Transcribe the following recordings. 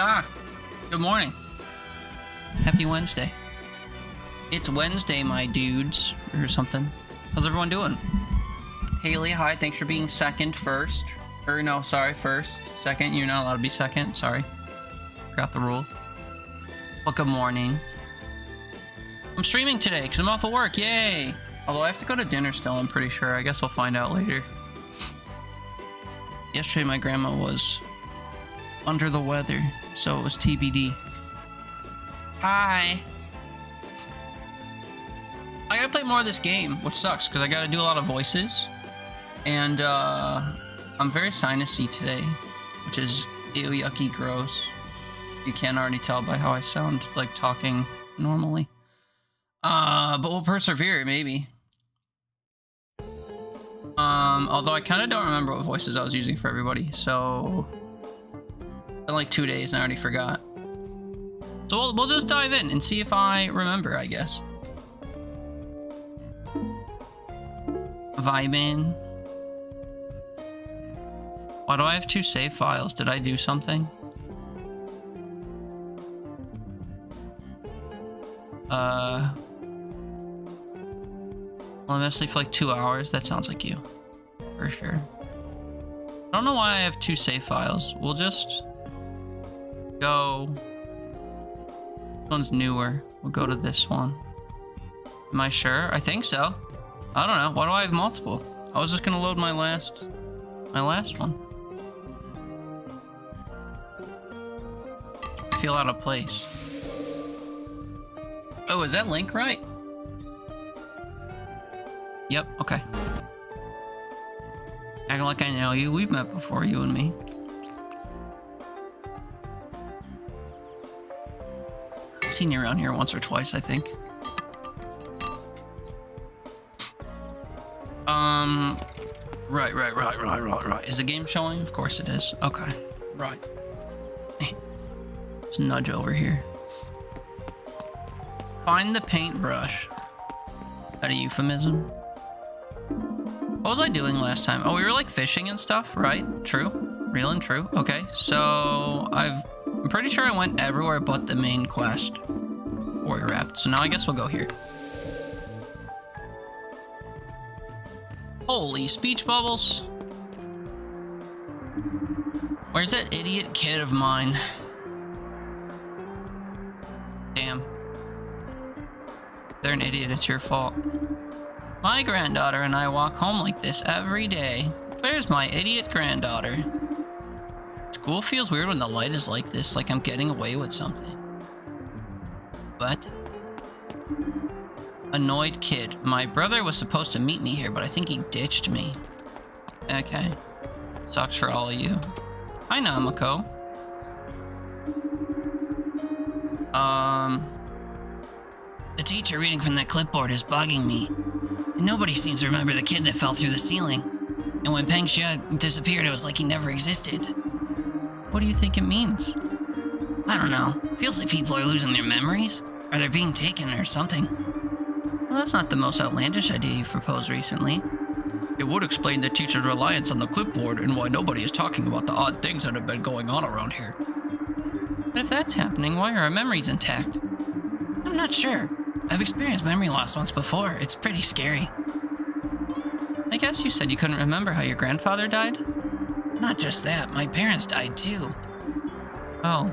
Ah, good morning. Happy Wednesday. It's Wednesday, my dudes, or something. How's everyone doing? Haley, hi, thanks for being second first. Or no, sorry, first. Second, you're not allowed to be second, sorry. Forgot the rules. Well, good morning. I'm streaming today because I'm off of work, yay! Although I have to go to dinner still, I'm pretty sure. I guess we'll find out later. Yesterday my grandma was under the weather, so it was TBD. Hi! I gotta play more of this game, which sucks, because I gotta do a lot of voices. And, I'm very sinusy today, which is ew, yucky, gross. You can't already tell by how I sound, like, talking normally. But we'll persevere, maybe. Although I kind of don't remember what voices I was using for everybody, so... in like 2 days, and I already forgot. So we'll just dive in and see if I remember, I guess. Vibin. Why do I have 2 save files? Did I do something? Well, I'm gonna sleep for like 2 hours. That sounds like you. For sure. I don't know why I have 2 save files. We'll just go... This one's newer. We'll go to this one. Am I sure? I think so. I don't know. Why do I have multiple? I was just gonna load my last one. I feel out of place. Oh, is that link right? Yep, okay. Acting like I know you. We've met before, you and me. Seen you around here once or twice, I think. Right. Is the game showing? Of course it is. Okay. Right. Just nudge over here. Find the paintbrush. Is that a euphemism? What was I doing last time? Oh, we were like fishing and stuff, right? True. Real and true. Okay, so I'm pretty sure I went everywhere but the main quest. Warrior Raft. So now I guess we'll go here. Holy speech bubbles. Where's that idiot kid of mine? Damn. If they're an idiot, it's your fault. My granddaughter and I walk home like this every day. Where's my idiot granddaughter? School feels weird when the light is like this, like I'm getting away with something. What? Annoyed kid. My brother was supposed to meet me here, but I think he ditched me. Okay. Sucks for all of you. Hi, Namako. The teacher reading from that clipboard is bugging me. And nobody seems to remember the kid that fell through the ceiling. And when Peng Xia disappeared, it was like he never existed. What do you think it means? I don't know. Feels like people are losing their memories. Or they're being taken or something. Well, that's not the most outlandish idea you've proposed recently. It would explain the teacher's reliance on the clipboard and why nobody is talking about the odd things that have been going on around here. But if that's happening, why are our memories intact? I'm not sure. I've experienced memory loss once before. It's pretty scary. I guess you said you couldn't remember how your grandfather died? Not just that, my parents died too. Oh.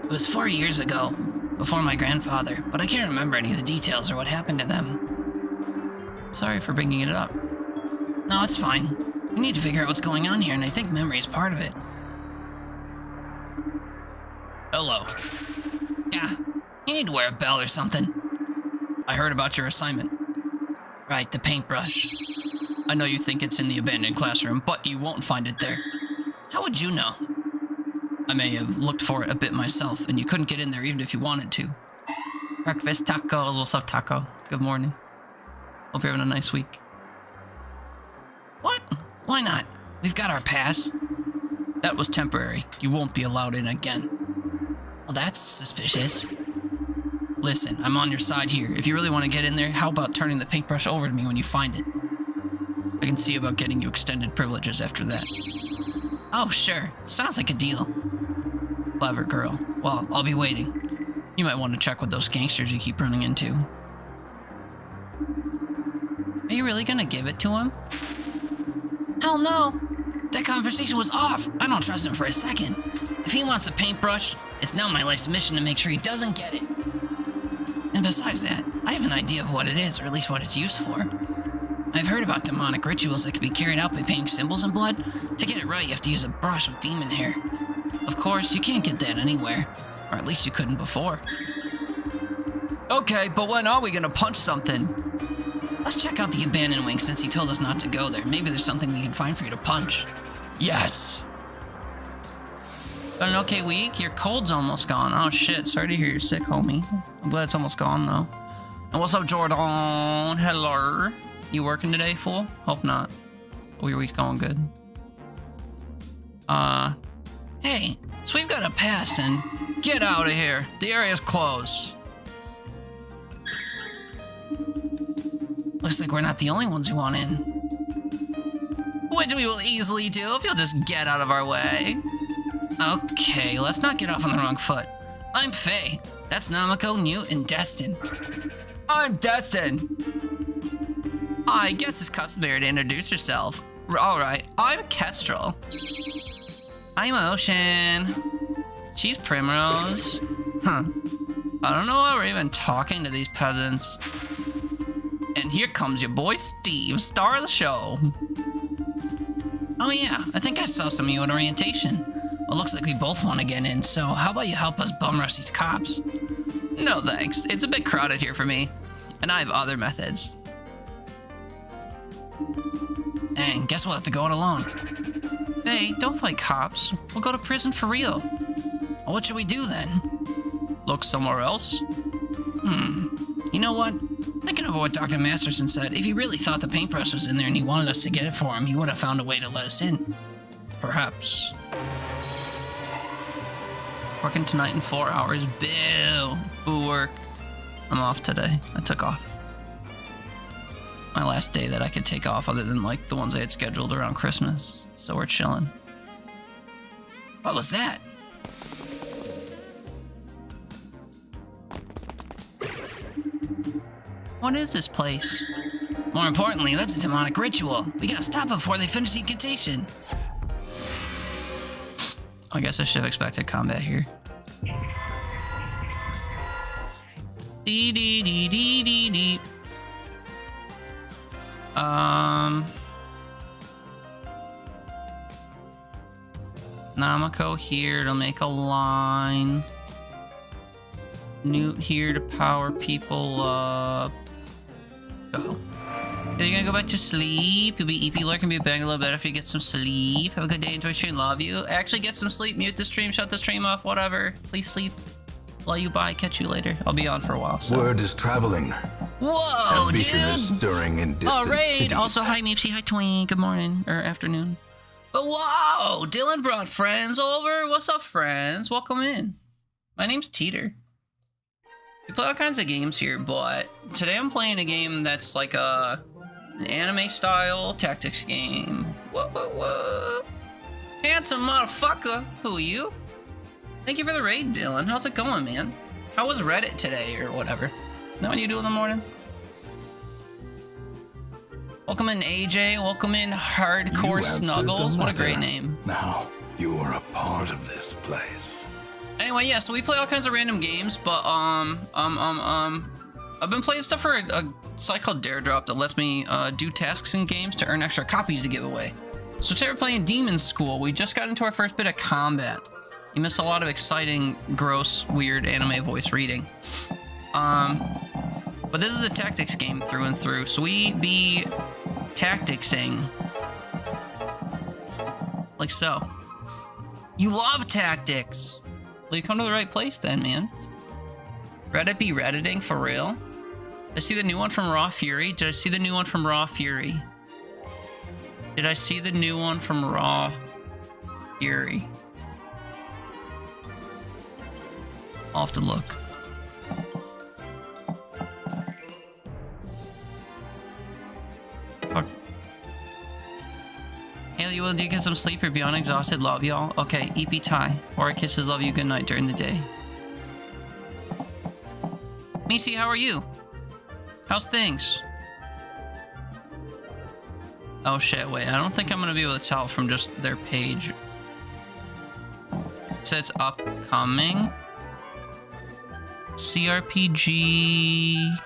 It was 4 years ago, before my grandfather, but I can't remember any of the details or what happened to them. Sorry for bringing it up. No, it's fine. We need to figure out what's going on here, and I think memory is part of it. Hello. Yeah, you need to wear a bell or something. I heard about your assignment. Right, the paintbrush. I know you think it's in the abandoned classroom, but you won't find it there. How would you know? I may have looked for it a bit myself, and you couldn't get in there even if you wanted to. Breakfast tacos. What's up, Taco? Good morning. Hope you're having a nice week. What? Why not? We've got our pass. That was temporary. You won't be allowed in again. Well, that's suspicious. Listen, I'm on your side here. If you really want to get in there, how about turning the paintbrush over to me when you find it? I can see about getting you extended privileges after that. Oh, sure. Sounds like a deal. Clever girl. Well, I'll be waiting. You might want to check with those gangsters you keep running into. Are you really gonna give it to him? Hell no! That conversation was off. I don't trust him for a second. If he wants a paintbrush, it's now my life's mission to make sure he doesn't get it. And besides that, I have an idea of what it is, or at least what it's used for. I've heard about demonic rituals that can be carried out by painting symbols in blood. To get it right, you have to use a brush with demon hair. Of course, you can't get that anywhere. Or at least you couldn't before. Okay, but when are we gonna punch something? Let's check out the abandoned wing since he told us not to go there. Maybe there's something we can find for you to punch. Yes! Got an okay week? Your cold's almost gone. Oh shit, sorry to hear you're sick, homie. I'm glad it's almost gone though. And what's up, Jordan? Hello. You working today, fool? Hope not. Oh, your week's going good. Hey, so we've got a pass and get out of here. The area's closed. Looks like we're not the only ones who want in. Which we will easily do if you'll just get out of our way. Okay, let's not get off on the wrong foot. I'm Faye. That's Namako, Newt, and Destin. I'm Destin. I guess it's customary to introduce yourself. Alright, I'm Kestrel. I'm Ocean. She's Primrose. Huh. I don't know why we're even talking to these peasants. And here comes your boy Steve, star of the show. Oh yeah, I think I saw some of you at orientation. Well, looks like we both want to get in, so how about you help us bum rush these cops? No thanks, it's a bit crowded here for me. And I have other methods. Dang, guess we'll have to go it alone. Hey, don't fight cops. We'll go to prison for real. Well, what should we do then? Look somewhere else? You know what? Thinking of what Dr. Masterson said, if he really thought the paintbrush was in there and he wanted us to get it for him, he would have found a way to let us in. Perhaps. Working tonight in 4 hours. Boo. Boo work. I'm off today. I took off. My last day that I could take off other than like the ones I had scheduled around Christmas. So we're chilling. What was that? What is this place? More importantly, that's a demonic ritual. We gotta stop it before they finish the incantation. I guess I should have expected combat here. Dee dee dee dee dee dee. Namako here to make a line. Newt here to power people up. Go. You're gonna go back to sleep. You'll be EP lurk and be bang a little bit after you get some sleep. Have a good day, enjoy stream, love you. Actually get some sleep, mute the stream, shut the stream off, whatever. Please sleep. Love you, bye, catch you later. I'll be on for a while, so. Word is traveling. Whoa, Ambition dude! is stirring in distant Alright, cities. also hi Meepsy, hi Twink, good morning, or afternoon. But whoa, Dylan brought friends over. What's up, friends? Welcome in. My name's Teeter. We play all kinds of games here, but today I'm playing a game that's like an anime-style tactics game. Whoa, whoa, whoa. Handsome motherfucker. Who are you? Thank you for the raid, Dylan. How's it going, man? How was Reddit today, or whatever? Know what you do in the morning? Welcome in, AJ. Welcome in, Hardcore Snuggles. What a great name. Now, you are a part of this place. Anyway, yeah, so we play all kinds of random games, but, I've been playing stuff for a site called Dare Drop that lets me, do tasks in games to earn extra copies to give away. So today we're playing Demonschool. We just got into our first bit of combat. You missed a lot of exciting, gross, weird anime voice reading. But this is a tactics game through and through, so we be tacticsing. Like so. You love tactics! Well, you come to the right place then, man. Reddit be redditing for real? Did I see the new one from Raw Fury? Did I see the new one from Raw Fury? Did I see the new one from Raw Fury? I'll have to look. Haley, you will do get some sleep or beyond exhausted. Love y'all. Okay, EP tie. 4 kisses, love you, good night during the day. Meaty, how are you? How's things? Oh shit, wait, I don't think I'm gonna be able to tell from just their page. It says upcoming. CRPG.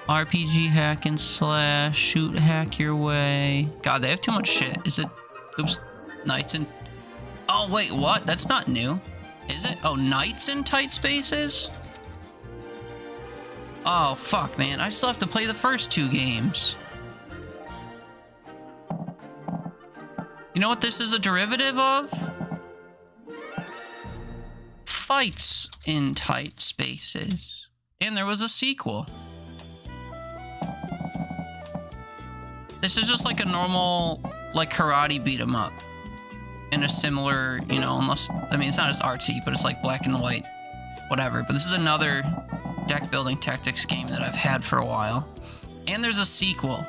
RPG hack and slash. Shoot hack your way. God, they have too much shit. Is it? Oops. Knights in. Oh, wait, what? That's not new. Is it? Oh, Knights in tight spaces? Oh, fuck, man. I still have to play the first 2 games. You know what this is a derivative of? Fights in tight spaces. And there was a sequel. This is just like a normal, like, karate beat 'em up. In a similar, you know, unless, I mean, it's not as artsy, but it's like black and white, whatever. But this is another deck building tactics game that I've had for a while. And there's a sequel.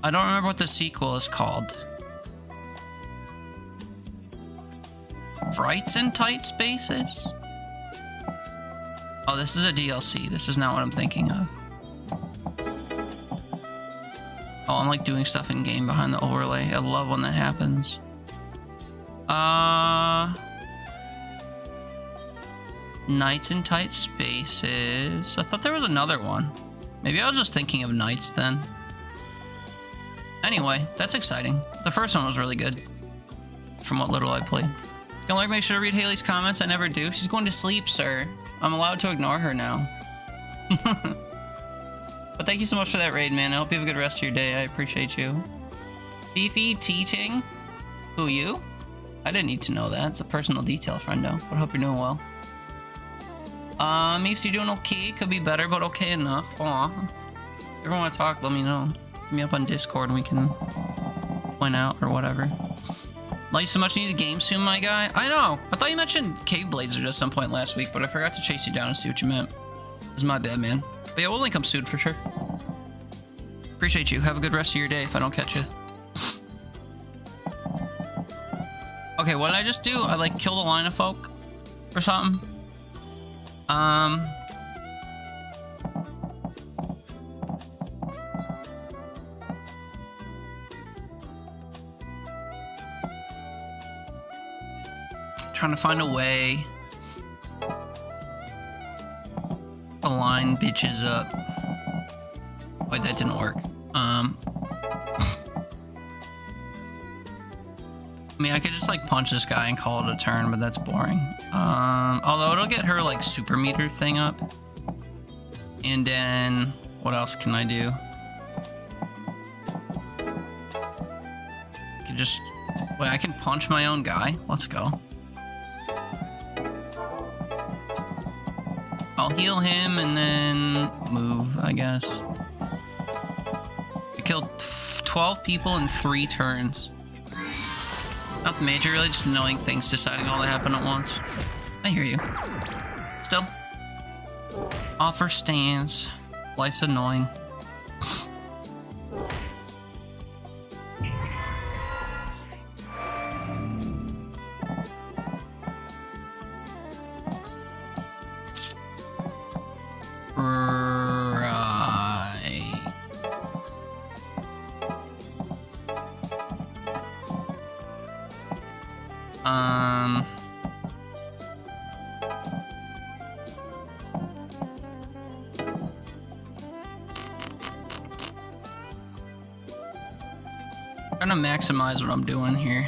I don't remember what the sequel is called. Frights in tight spaces? Oh, this is a DLC. This is not what I'm thinking of. Oh, I'm like doing stuff in game behind the overlay. I love when that happens. Knights in tight spaces. I thought there was another one. Maybe I was just thinking of Knights then. Anyway, that's exciting. The first one was really good. From what little I played. Gonna like make sure to read Haley's comments. I never do. She's going to sleep, sir. I'm allowed to ignore her now. But thank you so much for that raid, man. I hope you have a good rest of your day. I appreciate you. Fifi Teeting? Who, you? I didn't need to know that. It's a personal detail, friendo. But I hope you're doing well. Meeps, you doing okay? Could be better, but okay enough. Aw. If you ever want to talk, let me know. Hit me up on Discord and we can point out or whatever. Love you so much. You need a game soon, my guy. I know. I thought you mentioned Cave Blazers at some point last week, but I forgot to chase you down and see what you meant. It's my bad, man. But yeah, we'll link up soon for sure. Appreciate you. Have a good rest of your day if I don't catch you. Okay, what did I just do? I like killed a line of folk or something. Trying to find a way to line bitches up. Wait, that didn't work. I mean, I could just like punch this guy and call it a turn, but that's boring. Although it'll get her like super meter thing up. And then what else can I do? I could just, wait, I can punch my own guy. Let's go. I'll heal him and then move, I guess. I killed 12 people in 3 turns. Nothing major, really, just annoying things deciding all to happen at once. I hear you. Still. Offer stands. Life's annoying. Trying to maximize what I'm doing here.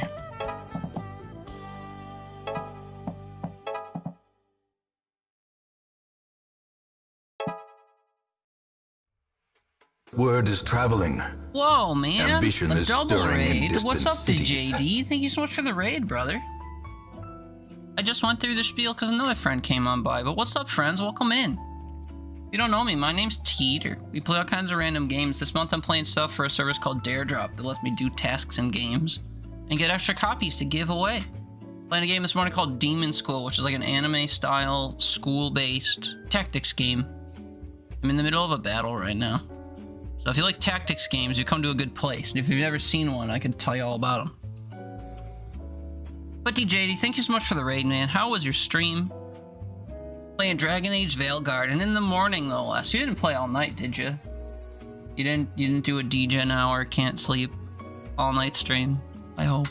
Word is traveling. Whoa, man. Ambition a is double stirring in raid. What's distant up, cities. JD? Thank you so much for the raid, brother. I just went through the spiel because another friend came on by. But what's up, friends? Welcome in. If you don't know me, my name's Teeter. We play all kinds of random games. This month I'm playing stuff for a service called Dare Drop that lets me do tasks in games and get extra copies to give away. Playing a game this morning called Demonschool, which is like an anime-style, school-based tactics game. I'm in the middle of a battle right now. So if you like tactics games, you come to a good place. And if you've never seen one, I can tell you all about them. But DJD, thank you so much for the raid, man. How was your stream? Playing Dragon Age Veilguard, and in the morning, no less. You didn't play all night, did you? You didn't do a degen hour, can't sleep, all night stream, I hope.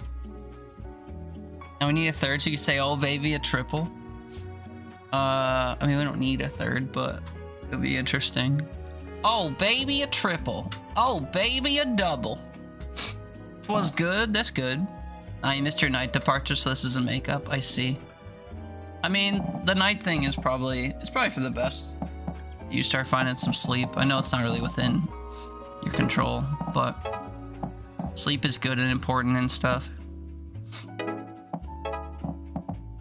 Now we need a third, so you say, oh baby, a triple. I mean, we don't need a third, but it would be interesting. Oh baby, a triple. Oh baby, a double. Was good, that's good. You missed your night departure, so this is a makeup, I see. I mean, the night thing is probably for the best. You start finding some sleep. I know it's not really within your control, but sleep is good and important and stuff.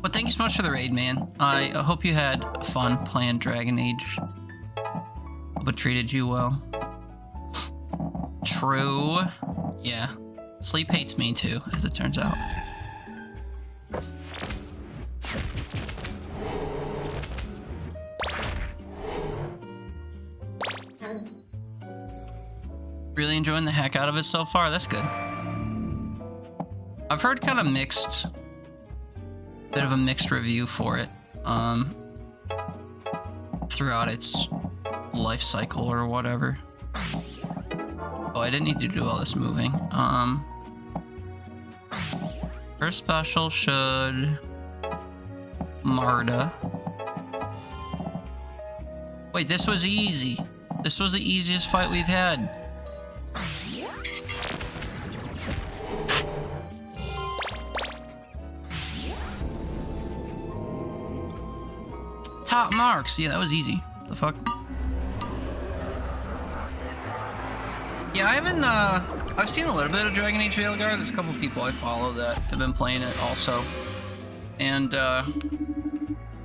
But thank you so much for the raid, man. I hope you had fun playing Dragon Age. Hope it treated you well. True. Yeah. Sleep hates me too, as it turns out. Really enjoying the heck out of it so far. That's good. I've heard kind of mixed, bit of a mixed review for it throughout its life cycle or whatever. Oh, I didn't need to do all this moving. First special should Marta. Wait, this was easy. This was the easiest fight we've had. Top marks. Yeah, that was easy. The fuck? Yeah, I haven't, I've seen a little bit of Dragon Age Veilguard. There's a couple people I follow that have been playing it also. And,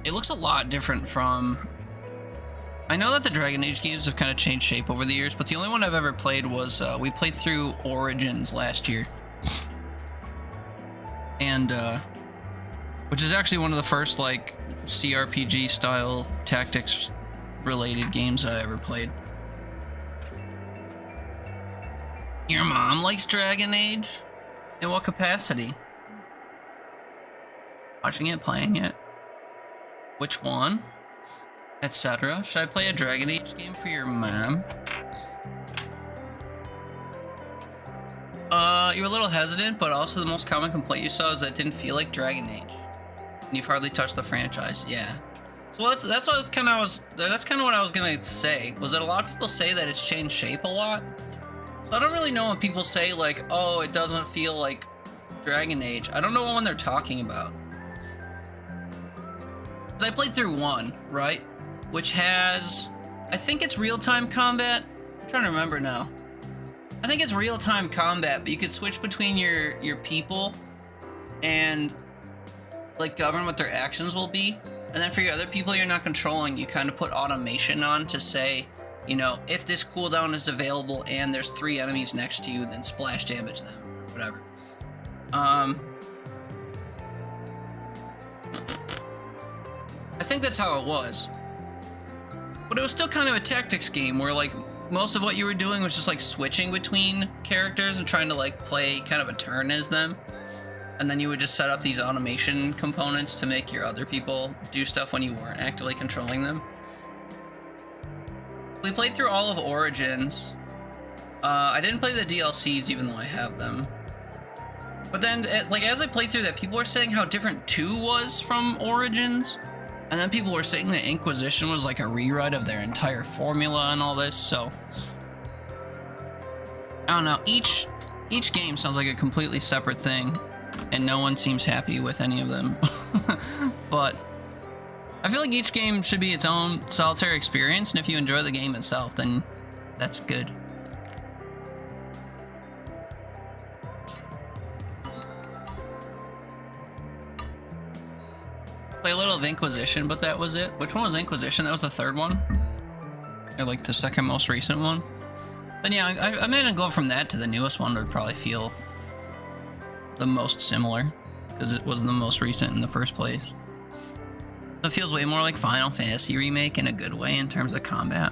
it looks a lot different from... I know that the Dragon Age games have kind of changed shape over the years, but the only one I've ever played was, we played through Origins last year. And, which is actually one of the first, like, CRPG style tactics related games I ever played. Your mom likes Dragon Age? In what capacity? Watching it, playing it? Which one? Etc. Should I play a Dragon Age game for your mom? You're a little hesitant, but also the most common complaint you saw is that it didn't feel like Dragon Age. And you've hardly touched the franchise. Yeah. So that's what kind of what I was gonna say, was that a lot of people say that it's changed shape a lot. So I don't really know when people say like, oh, it doesn't feel like Dragon Age. I don't know what one they're talking about. Because I played through 1, right? Which has, I think it's real-time combat. I'm trying to remember now. I think it's real-time combat, but you could switch between your people and like govern what their actions will be. And then for your other people you're not controlling, you kind of put automation on to say, you know, if this cooldown is available and there's 3 enemies next to you, then splash damage them, or whatever. I think that's how it was. But it was still kind of a tactics game where, like, most of what you were doing was just, like, switching between characters and trying to, like, play kind of a turn as them. And then you would just set up these automation components to make your other people do stuff when you weren't actively controlling them. We played through all of Origins. I didn't play the DLCs even though I have them. But then, like, as I played through that, people were saying how different 2 was from Origins. And then people were saying that Inquisition was like a rewrite of their entire formula and all this, so... I don't know, each game sounds like a completely separate thing, and no one seems happy with any of them. But I feel like each game should be its own solitary experience, and if you enjoy the game itself, then that's good. Play a little of Inquisition, but that was it. Which one was Inquisition? That was the 3rd one? Or like the 2nd most recent one? Then yeah, I imagine going from that to the newest one would probably feel the most similar, because it was the most recent in the first place. It feels way more like Final Fantasy Remake in a good way in terms of combat.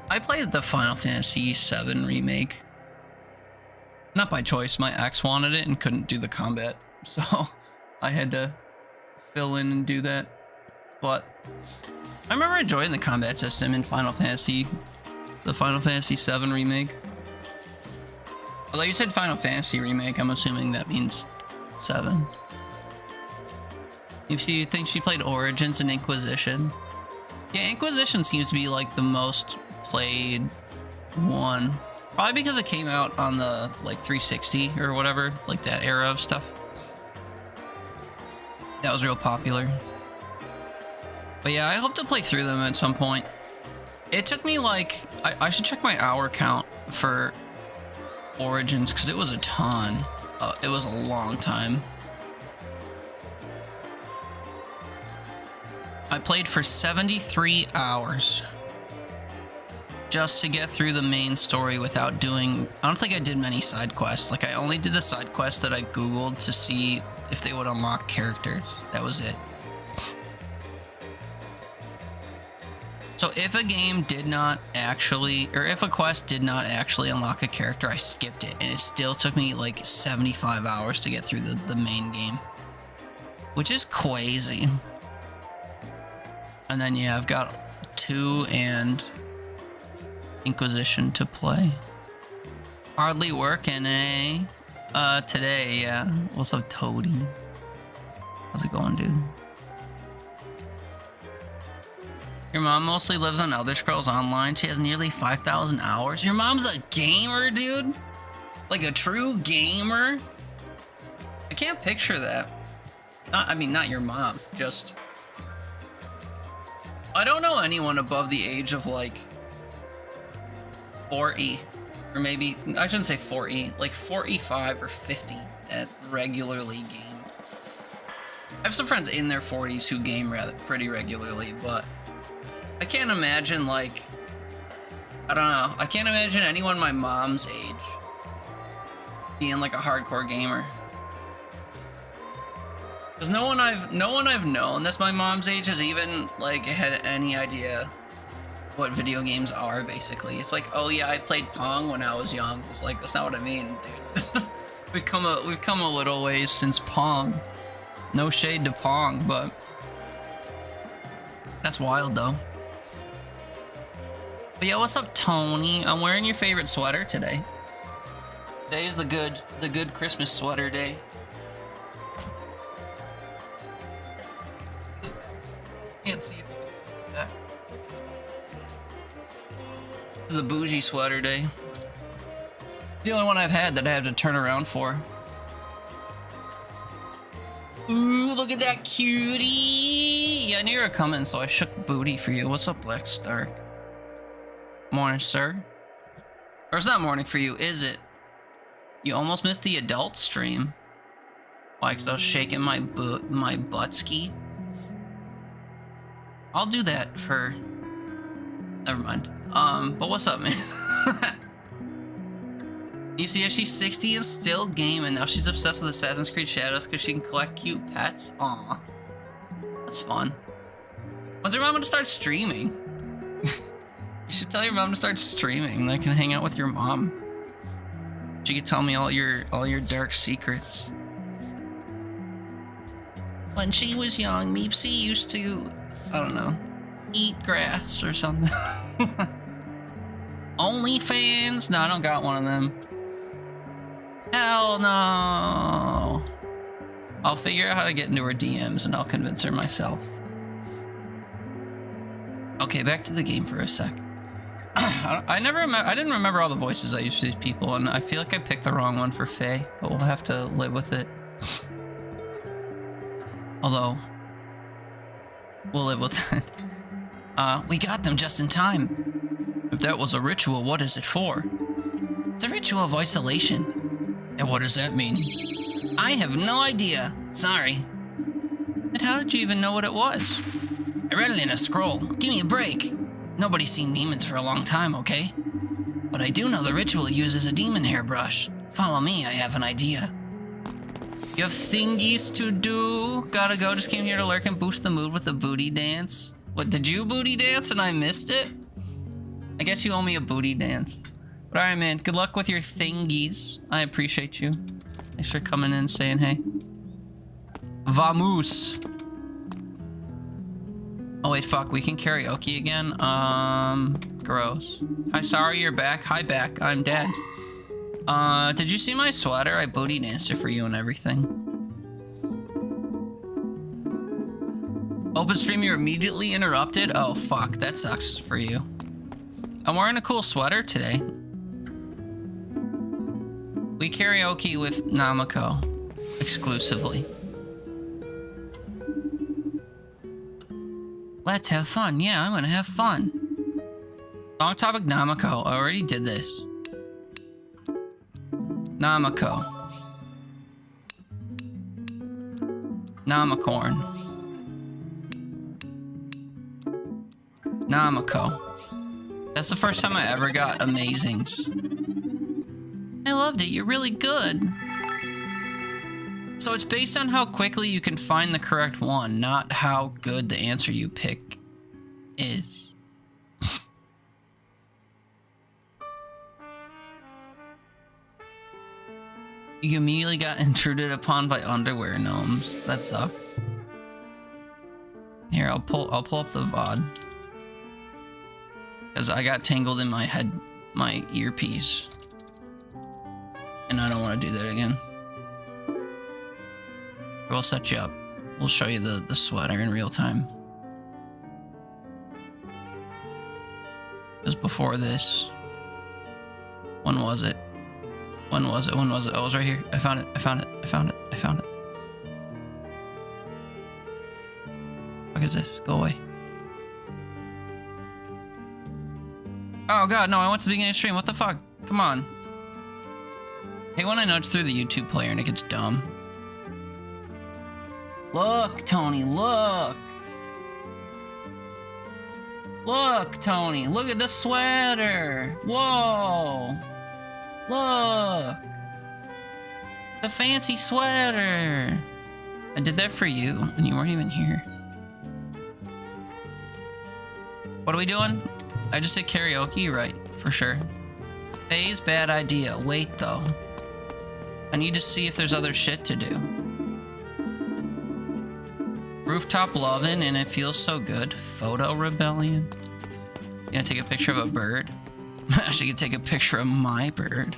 I played the Final Fantasy VII remake. Not by choice, my ex wanted it and couldn't do the combat, so I had to fill in and do that. But I remember enjoying the combat system in Final Fantasy, the Final Fantasy VII remake. Although you said Final Fantasy remake, I'm assuming that means 7. If you think she played Origins and Inquisition. Yeah, Inquisition seems to be like the most played one. Probably because it came out on the like 360 or whatever, like that era of stuff. That was real popular. But yeah, I hope to play through them at some point. It took me like, I should check my hour count for Origins because it was a ton. It was a long time. I played for 73 hours. Just to get through the main story without doing... I don't think I did many side quests. Like, I only did the side quests that I Googled to see if they would unlock characters. That was it. So if a game did not actually... Or if a quest did not actually unlock a character, I skipped it. And it still took me, like, 75 hours to get through the main game. Which is crazy. And then, yeah, I've got 2 and... Inquisition to play. Hardly working, eh? Today, yeah. What's up, Toady? How's it going, dude? Your mom mostly lives on Elder Scrolls Online. She has nearly 5,000 hours. Your mom's a gamer, dude? Like a true gamer? I can't picture that. Not your mom, just... I don't know anyone above the age of, like... 40, or maybe, I shouldn't say 40, like 45 or 50 that regularly game. I have some friends in their 40s who game pretty regularly, but I can't imagine, like, I don't know, I can't imagine anyone my mom's age being like a hardcore gamer. Because no one I've known that's my mom's age has even like had any idea what video games are, basically. It's like, oh yeah, I played Pong when I was young. It's like, that's not what I mean, dude. we've come a little ways since Pong. No shade to Pong, but that's wild though. But yeah, what's up, Tony? I'm wearing your favorite sweater today. Today is the good Christmas sweater day. Can't see if you can see that. This is the bougie sweater day. It's the only one I've had that I have to turn around for. Ooh, look at that cutie! Yeah, I knew you were coming, so I shook booty for you. What's up, Black Stark? Morning, sir. Or it's not morning for you, is it? You almost missed the adult stream. Why? Because I was shaking my butt-ski. I'll do that for... Never mind. But what's up, man? You see, she's 60 and still gaming. Now she's obsessed with Assassin's Creed Shadows because she can collect cute pets. Aw. That's fun. When's your mom gonna start streaming? You should tell your mom to start streaming. I can hang out with your mom. She could tell me all your dark secrets. When she was young, Meepsy used to, I don't know, eat grass or something. OnlyFans? No, I don't got one of them. Hell no. I'll figure out how to get into her DMs and I'll convince her myself. Okay, back to the game for a sec. I didn't remember all the voices I used for these people, and I feel like I picked the wrong one for Faye, but we'll have to live with it. Although, we'll live with it. We got them just in time. If that was a ritual, what is it for? It's a ritual of isolation. And what does that mean? I have no idea. Sorry. Then how did you even know what it was? I read it in a scroll. Give me a break. Nobody's seen demons for a long time, okay? But I do know the ritual uses a demon hairbrush. Follow me, I have an idea. You have thingies to do. Gotta go, just came here to lurk and boost the mood with the booty dance. What, did you booty dance and I missed it? I guess you owe me a booty dance. But alright, man. Good luck with your thingies. I appreciate you. Thanks for coming in and saying hey. Vamos. Oh, wait, fuck. We can karaoke again? Gross. Hi, sorry you're back. Hi, back. I'm dead. Did you see my sweater? I booty danced it for you and everything. Open stream, you're immediately interrupted? Oh, fuck. That sucks for you. I'm wearing a cool sweater today. We karaoke with Namako. Exclusively. Let's have fun. Yeah, I'm gonna have fun. Song topic Namako. I already did this. Namako. Namacorn. Namako. That's the first time I ever got amazings. I loved it. You're really good. So it's based on how quickly you can find the correct one, not how good the answer you pick is. You immediately got intruded upon by underwear gnomes. That sucks. Here, I'll pull up the VOD. Because I got tangled in my head, my earpiece. And I don't want to do that again. We'll set you up. We'll show you the sweater in real time. It was before this. When was it? When was it? When was it? Oh, it was right here. I found it. I found it. I found it. I found it. What is this? Go away. Oh god, no, I went to the beginning of the stream. What the fuck? Come on. Hey, when I nudge through the YouTube player and it gets dumb. Look, Tony, look. Look, Tony, look at the sweater. Whoa. Look. The fancy sweater. I did that for you, and you weren't even here. What are we doing? I just did karaoke, right, for sure. Phase, bad idea. Wait, though. I need to see if there's other shit to do. Rooftop lovin', and it feels so good. Photo rebellion. You gonna take a picture of a bird? I'm actually gonna take a picture of my bird.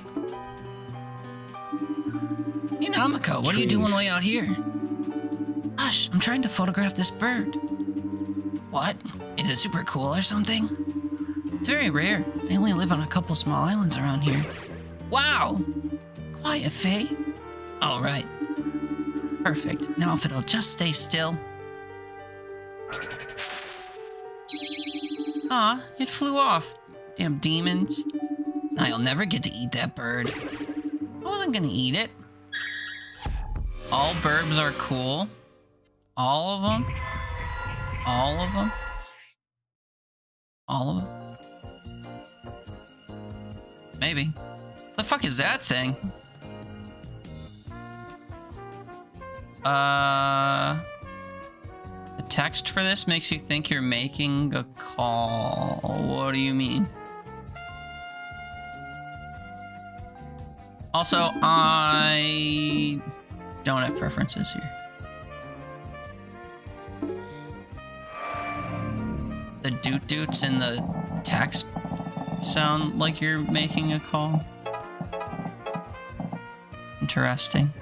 Hey, Namako, what are you doing way out here? Hush, I'm trying to photograph this bird. What? Is it super cool or something? It's very rare. They only live on a couple small islands around here. Wow! Quiet, Faye. All right. Perfect. Now if it'll just stay still. Aw, it flew off. Damn demons. I'll never get to eat that bird. I wasn't gonna eat it. All burbs are cool. All of them? All of them? All of them? Maybe. The fuck is that thing? The text for this makes you think you're making a call. What do you mean? Also, I don't have preferences here. The doot-doots in the text sound like you're making a call. Interesting.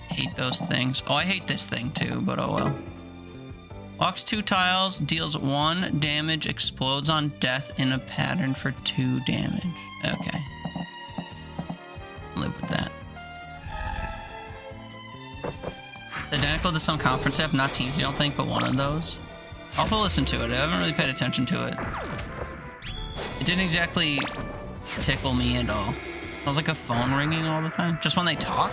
Hate those things. Oh, I hate this thing too, but oh well. Walks 2 tiles, deals 1 damage, explodes on death in a pattern for 2 damage. Okay. Live with that. Identical to some conference app, not Teams, you don't think, but one of those. Also listen to it. I haven't really paid attention to it. It didn't exactly tickle me at all. Sounds like a phone ringing all the time. Just when they talk?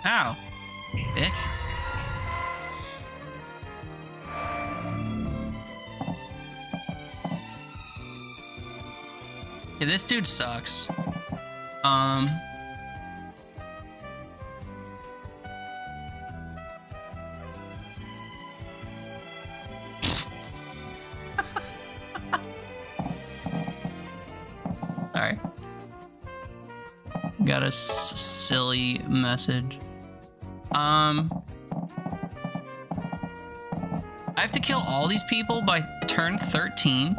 How? Bitch. Yeah, this dude sucks. Sorry. Got a silly message. I have to kill all these people by turn 13.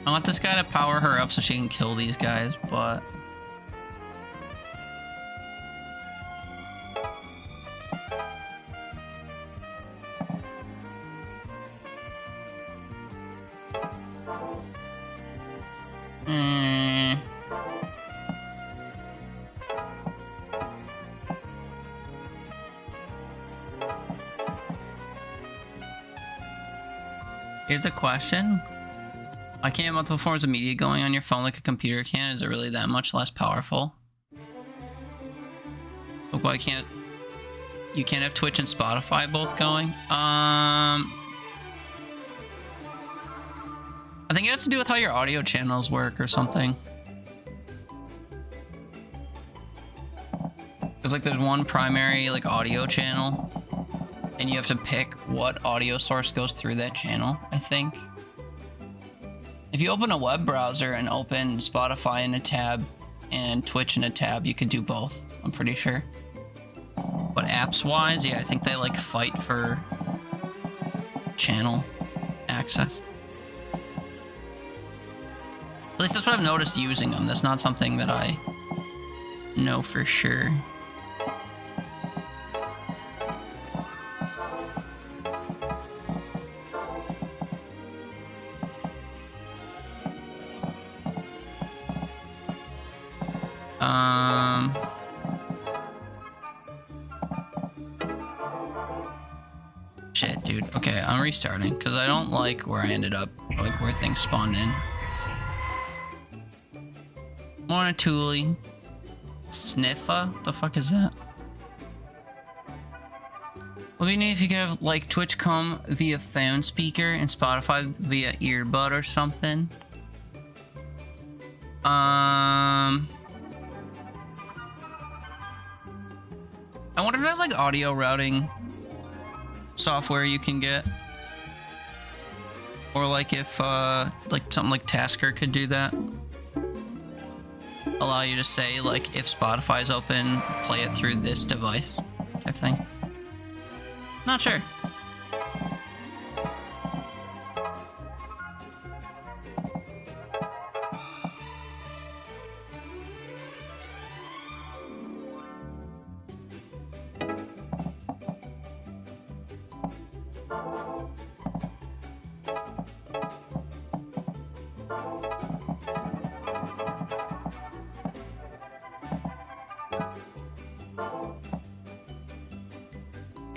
I want this guy to power her up so she can kill these guys, but... Here's a question. Why can't multiple forms of media going on your phone like a computer can? Is it really that much less powerful? Like, why can't... You can't have Twitch and Spotify both going? I think it has to do with how your audio channels work or something. Because, like, there's one primary, like, audio channel. And you have to pick what audio source goes through that channel, I think. If you open a web browser and open Spotify in a tab and Twitch in a tab, you could do both, I'm pretty sure. But apps-wise, yeah, I think they, like, fight for channel access. At least that's what I've noticed using them. That's not something that I know for sure. Shit, dude. Okay, I'm restarting because I don't like where I ended up, like where things spawned in. Want a Thule. Sniffa? The fuck is that? What do you need if you could have, like, Twitch come via phone speaker and Spotify via earbud or something? I wonder if there's, like, audio routing software you can get. Or, like, if, like, something like Tasker could do that. Allow you to say, like, if Spotify's open, play it through this device type thing. Not sure.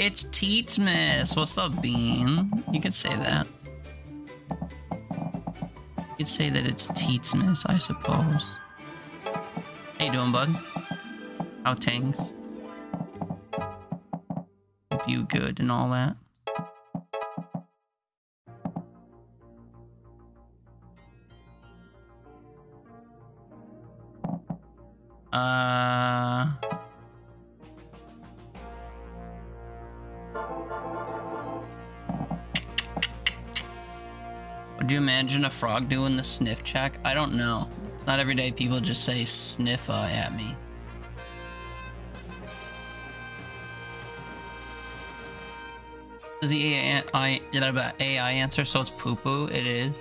It's Teatsmas. What's up, Bean? You could say that. You could say that it's Teatsmas, I suppose. How you doing, bud? How things? Hope you good and all that. Would you imagine a frog doing the sniff check? I don't know. It's not every day people just say sniffa at me. Does the AI answer, so it's poo-poo? It is.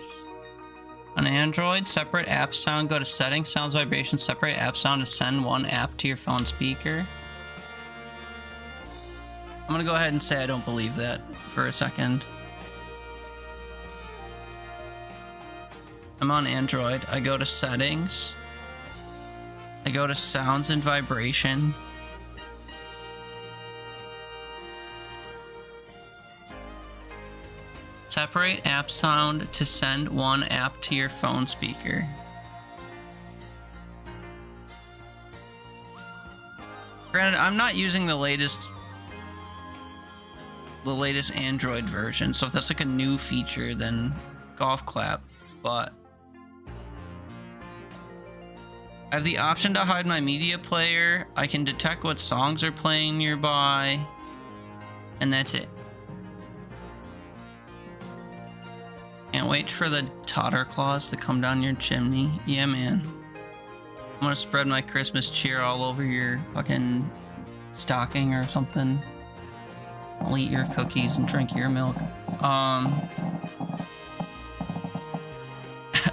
On Android, separate app sound, go to settings, sounds, vibrations, separate app sound to send one app to your phone speaker. I'm gonna go ahead and say I don't believe that for a second. I'm on Android. I go to settings. I go to sounds and vibration. Separate app sound to send one app to your phone speaker. Granted, I'm not using the latest Android version, so if that's like a new feature, then golf clap. But I have the option to hide my media player. I can detect what songs are playing nearby, and that's it. Can't wait for the totter claws to come down your chimney. Yeah, man. I'm gonna spread my Christmas cheer all over your fucking stocking or something. I'll eat your cookies and drink your milk.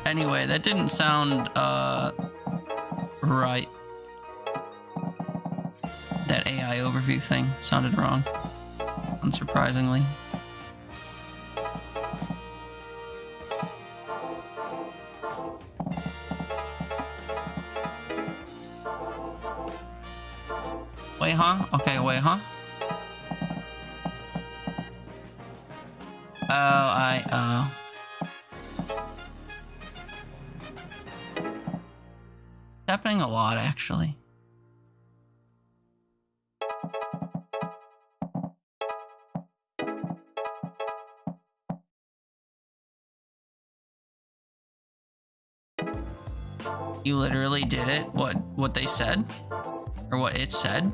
Anyway, that didn't sound, right. That AI overview thing sounded wrong, unsurprisingly. Wait, huh? Okay, wait, huh? It's happening a lot, actually. You literally did it? What they said? Or what it said?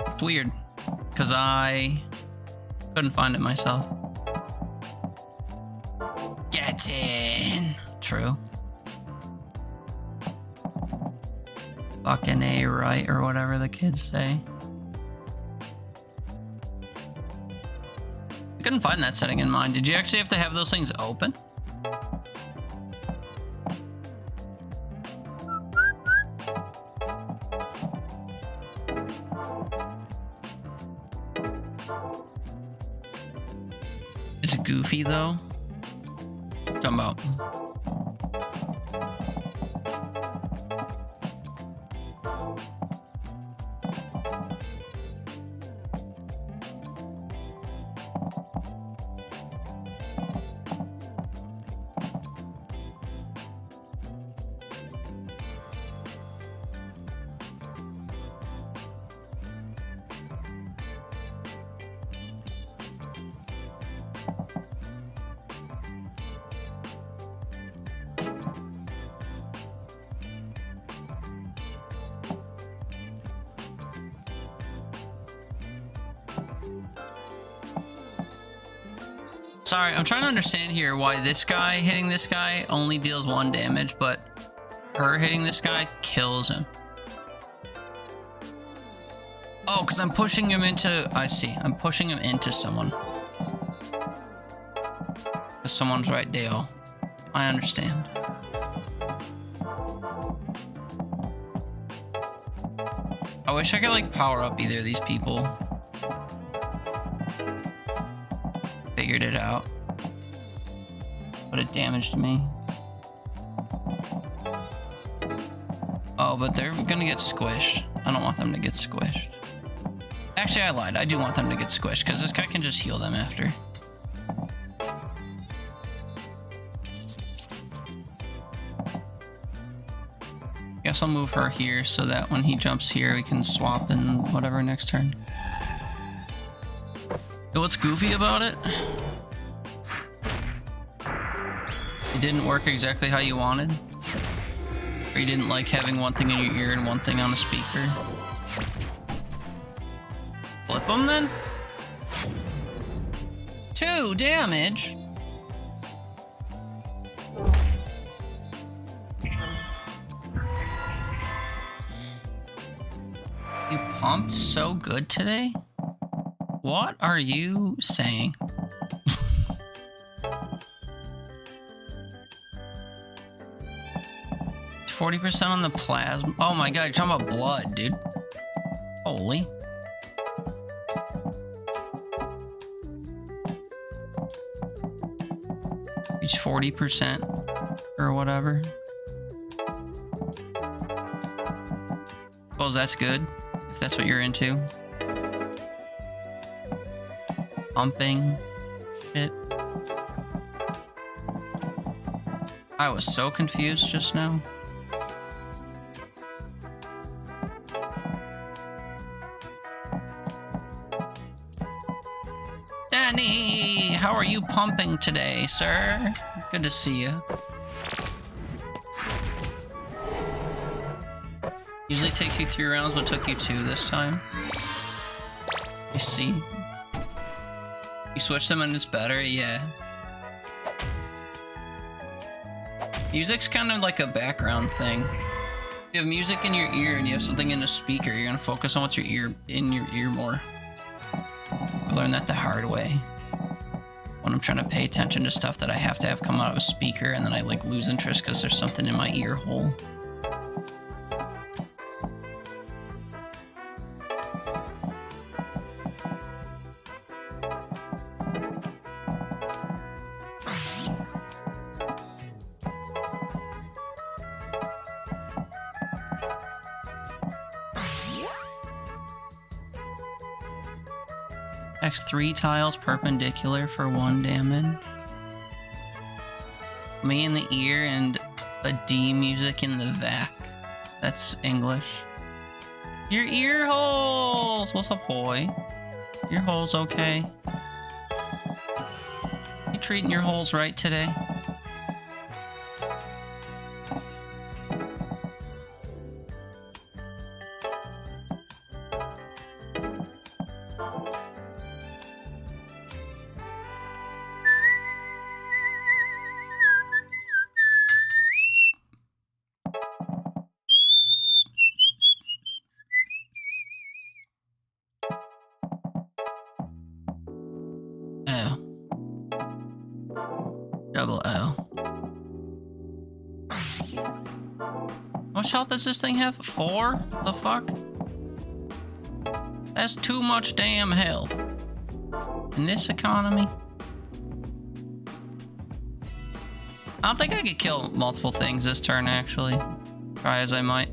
It's weird, because I couldn't find it myself. Get in! True. Fucking A right, or whatever the kids say. I couldn't find that setting in mine. Did you actually have to have those things open? It's goofy though. Talking about. Sorry, I'm trying to understand here why this guy hitting this guy only deals 1 damage, but her hitting this guy kills him. Oh, because I'm pushing him into... I see. I'm pushing him into someone. Because someone's right there. I understand. I wish I could, like, power up either of these people. Figured it out. But it damaged me. Oh, but they're gonna get squished. I don't want them to get squished. Actually, I lied. I do want them to get squished, because this guy can just heal them after. Guess I'll move her here so that when he jumps here, we can swap in whatever next turn. So what's goofy about it? It didn't work exactly how you wanted? Or you didn't like having one thing in your ear and one thing on a speaker? Flip them then? 2 damage? You pumped so good today? What are you saying? 40% on the plasma. Oh my god, you're talking about blood, dude. Holy. Reach 40%. or whatever. Suppose that's good, if that's what you're into. Pumping shit. I was so confused just now. Danny, how are you pumping today, sir? Good to see you. Usually takes you 3 rounds, but took you 2 this time. You see? You switch them and it's better? Yeah. Music's kind of like a background thing. If you have music in your ear and you have something in a speaker, you're gonna focus on what's in your ear more. I've learned that the hard way. When I'm trying to pay attention to stuff that I have to have come out of a speaker, and then I like lose interest because there's something in my ear hole. X 3 tiles perpendicular for 1 damage. Me in the ear and a D music in the vac. That's English. Your ear holes! What's up, hoy? Your holes okay? You treating your holes right today? Double L. How much health does this thing have? 4? The fuck? That's too much damn health. In this economy? I don't think I could kill multiple things this turn, actually. Try as I might.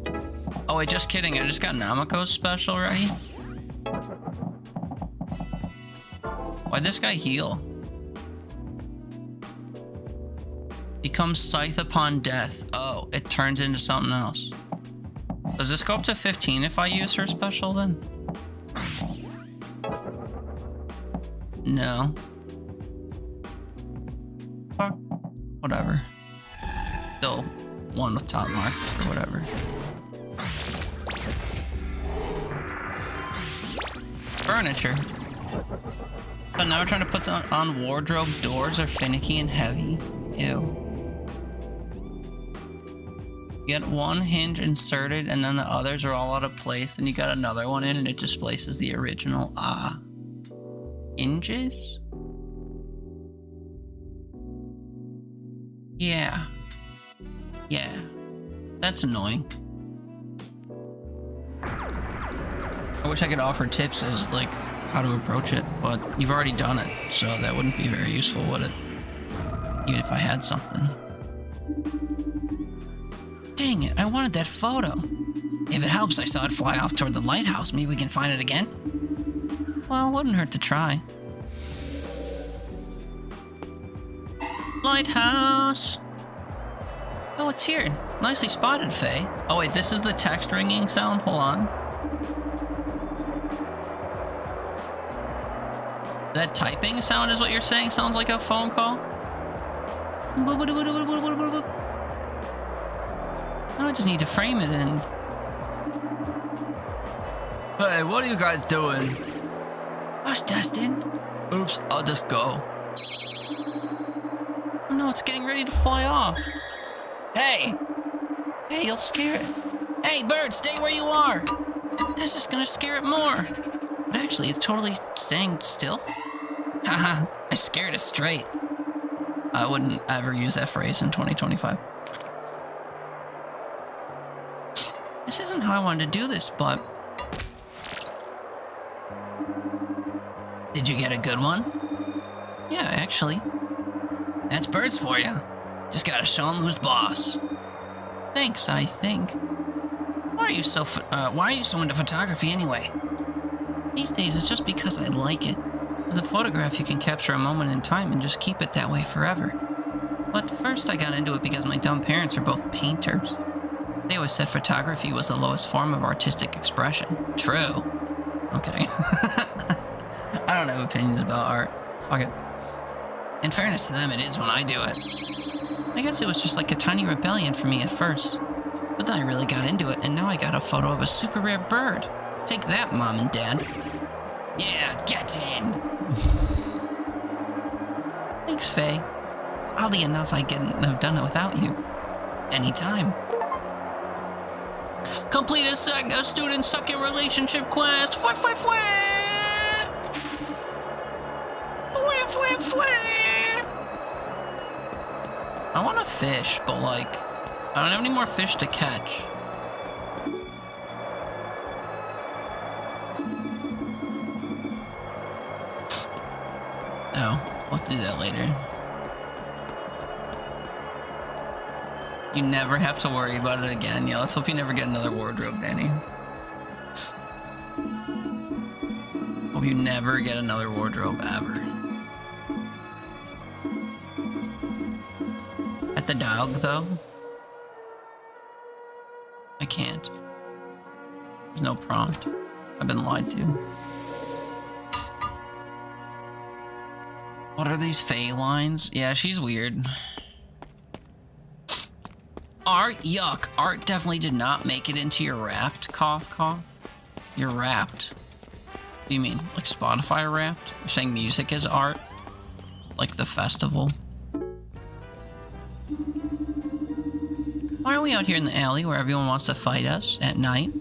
Oh wait, just kidding. I just got Namako's special ready. Why'd this guy heal? Becomes Scythe upon death. Oh, it turns into something else. Does this go up to 15 if I use her special then? No. Fuck. Whatever. Still 1 with top marks or whatever. Furniture. But now we're trying to put on wardrobe. Doors are finicky and heavy. Ew. You get 1 hinge inserted and then the others are all out of place, and you got another one in and it displaces the original. Hinges? Yeah. Yeah. That's annoying. I wish I could offer tips as like how to approach it, but you've already done it, so that wouldn't be very useful, would it? Even if I had something. Dang it, I wanted that photo. If it helps, I saw it fly off toward the lighthouse. Maybe we can find it again? Well, it wouldn't hurt to try. Lighthouse! Oh, it's here. Nicely spotted, Faye. Oh wait, this is the text ringing sound? Hold on. That typing sound is what you're saying? Sounds like a phone call? Now I just need to frame it and... Hey, what are you guys doing? Hush, Dustin. Oops, I'll just go. Oh no, it's getting ready to fly off. Hey! Hey, you'll scare it. Hey, bird, stay where you are! This is gonna scare it more. But actually, it's totally staying still. Haha, I scared it straight. I wouldn't ever use that phrase in 2025. This isn't how I wanted to do this, but... Did you get a good one? Yeah, actually. That's birds for you. Just gotta show him who's boss. Thanks, I think. Why are you so into photography anyway? These days, it's just because I like it. With a photograph, you can capture a moment in time and just keep it that way forever. But first, I got into it because my dumb parents are both painters. They always said photography was the lowest form of artistic expression. True. I'm kidding. I don't have opinions about art. Fuck it. In fairness to them, it is when I do it. I guess it was just like a tiny rebellion for me at first. But then I really got into it, and now I got a photo of a super rare bird. Take that, Mom and Dad. Yeah, get in. Thanks, Faye. Oddly enough, I couldn't have done it without you. Anytime. Complete a student second relationship quest. Fwah, fwah, fwah. Fwah, fwah, fwah. I want to fish, but like, I don't have any more fish to catch. No, we'll do that later. You never have to worry about it again. Yeah, let's hope you never get another wardrobe, Danny. Hope you never get another wardrobe ever. At the dog, though, I can't. There's no prompt. I've been lied to. What are these Faye lines? Yeah, she's weird. Art, yuck. Art definitely did not make it into your Wrapped, cough, cough. You're Wrapped. What do you mean? Like Spotify Wrapped? You're saying music is art? Like the festival? Why are we out here in the alley where everyone wants to fight us at night?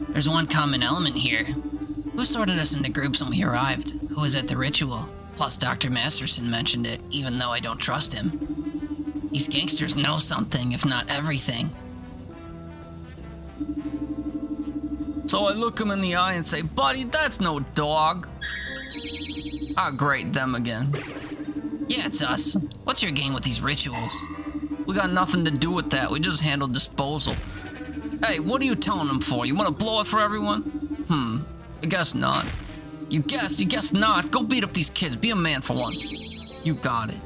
There's one common element here. Who sorted us into groups when we arrived? Who was at the ritual? Plus, Dr. Masterson mentioned it, even though I don't trust him. These gangsters know something, if not everything. So I look him in the eye and say, buddy, that's no dog. Ah, great, them again. Yeah, it's us. What's your game with these rituals? We got nothing to do with that. We just handle disposal. Hey, what are you telling them for? You want to blow it for everyone? I guess not. You guess not. Go beat up these kids. Be a man for once. You got it.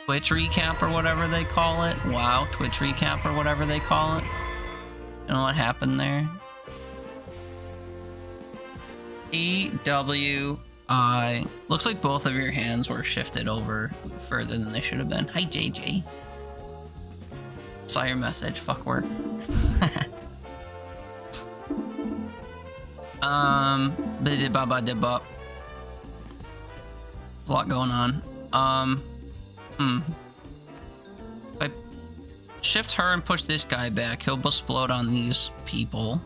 Twitch recap or whatever they call it. Wow, Twitch recap or whatever they call it. You know what happened there? E-W-I. Looks like both of your hands were shifted over further than they should have been. Hi, JJ. Saw your message. Fuck work. Bidi-ba-ba-di-bop. There's a lot going on. If I shift her and push this guy back, he'll explode on these people.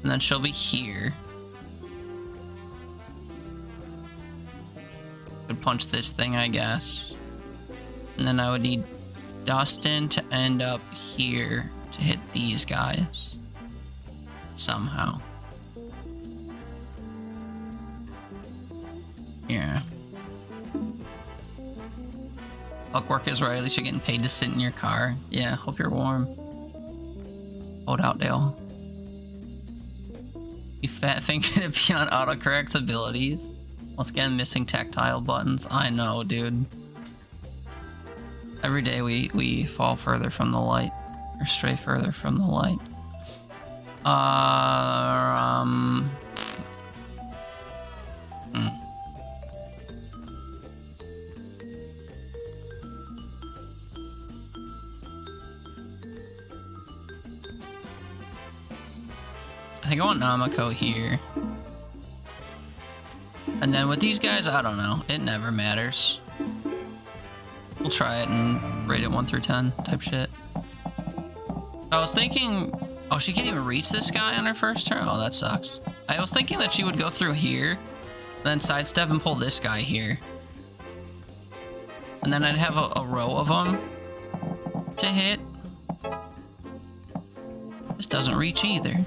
And then she'll be here. Could punch this thing, I guess. And then I would need Dustin to end up here to hit these guys. Somehow. Yeah. Fuckwork is right, at least you're getting paid to sit in your car. Yeah, hope you're warm. Hold out, Dale. You fat thinking it beyond autocorrect's abilities. Once again, missing tactile buttons. I know, dude. Every day we fall further from the light. Or stray further from the light. I think I want Namako here. And then with these guys, I don't know. It never matters. We'll try it and rate it 1 through 10 type shit. I was thinking... Oh, she can't even reach this guy on her first turn? Oh, that sucks. I was thinking that she would go through here, then sidestep and pull this guy here. And then I'd have a row of them to hit. This doesn't reach either.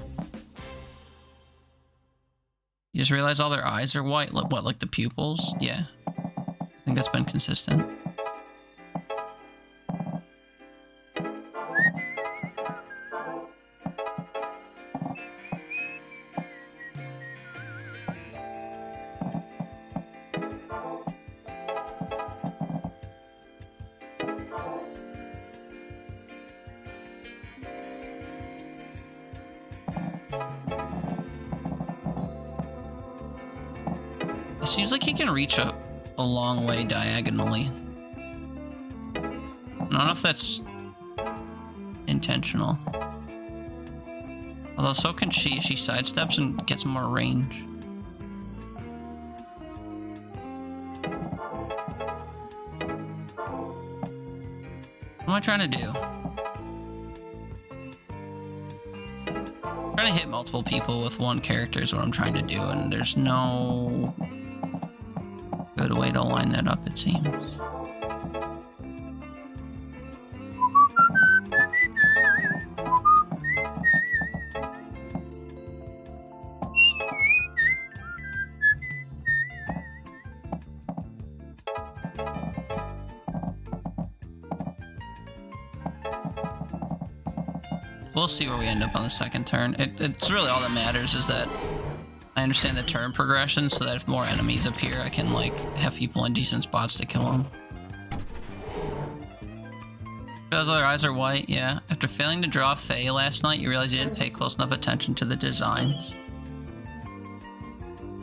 You just realize all their eyes are white? What, like the pupils? Yeah. think that's been consistent. It seems like he can reach a long way diagonally. I don't know if that's intentional. Although so can she. She sidesteps and gets more range. What am I trying to do? Trying to hit multiple people with one character is what I'm trying to do, and there's no good way to line that up, it seems. We'll see where we end up on the second turn. It's really all that matters is that I understand the turn progression so that if more enemies appear, I can, like, have people in decent spots to kill them. Because their eyes are white, yeah. After failing to draw Fae last night, you realize you didn't pay close enough attention to the designs.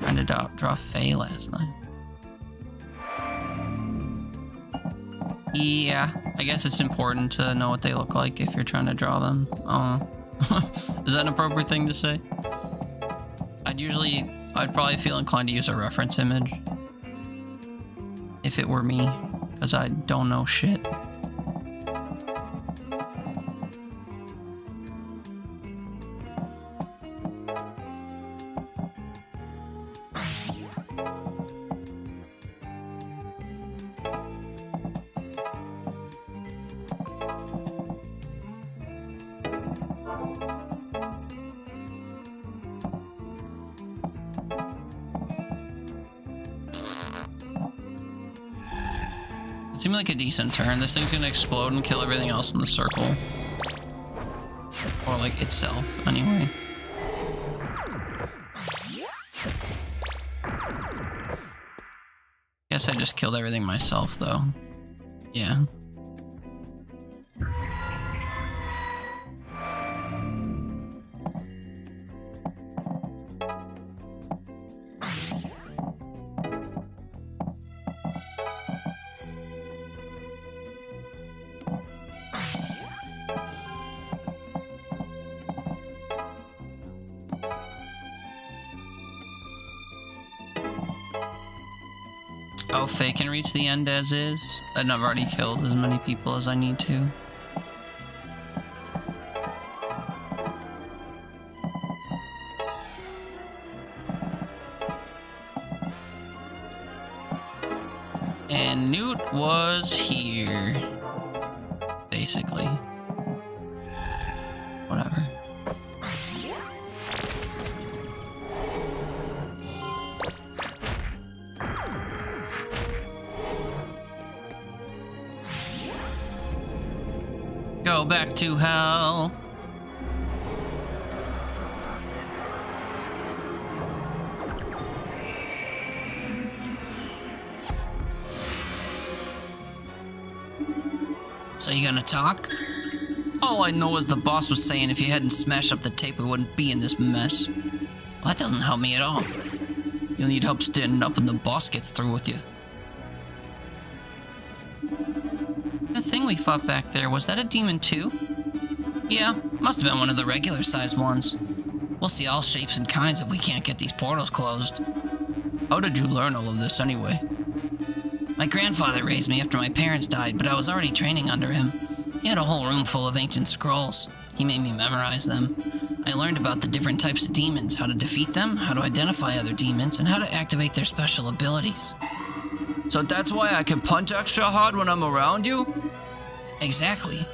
Trying to draw Fae last night. Yeah, I guess it's important to know what they look like if you're trying to draw them. Is that an appropriate thing to say? I'd probably feel inclined to use a reference image. If it were me, because I don't know shit. It seemed like a decent turn. This thing's gonna explode and kill everything else in the circle. Or, like, itself, anyway. Guess I just killed everything myself, though. Yeah. Oh, Faye can reach the end as is? And I've already killed as many people as I need to. And Newt was here. Basically. Whatever. Go back to hell. So you gonna talk? All I know is the boss was saying if you hadn't smashed up the tape, we wouldn't be in this mess. Well, that doesn't help me at all. You'll need help standing up when the boss gets through with you. The thing we fought back there, was that a demon too? Yeah, must have been one of the regular sized ones. We'll see all shapes and kinds if we can't get these portals closed. How did you learn all of this anyway? My grandfather raised me after my parents died, but I was already training under him. He had a whole room full of ancient scrolls. He made me memorize them. I learned about the different types of demons, how to defeat them, how to identify other demons, and how to activate their special abilities. So that's why I can punch extra hard when I'm around you? Exactly.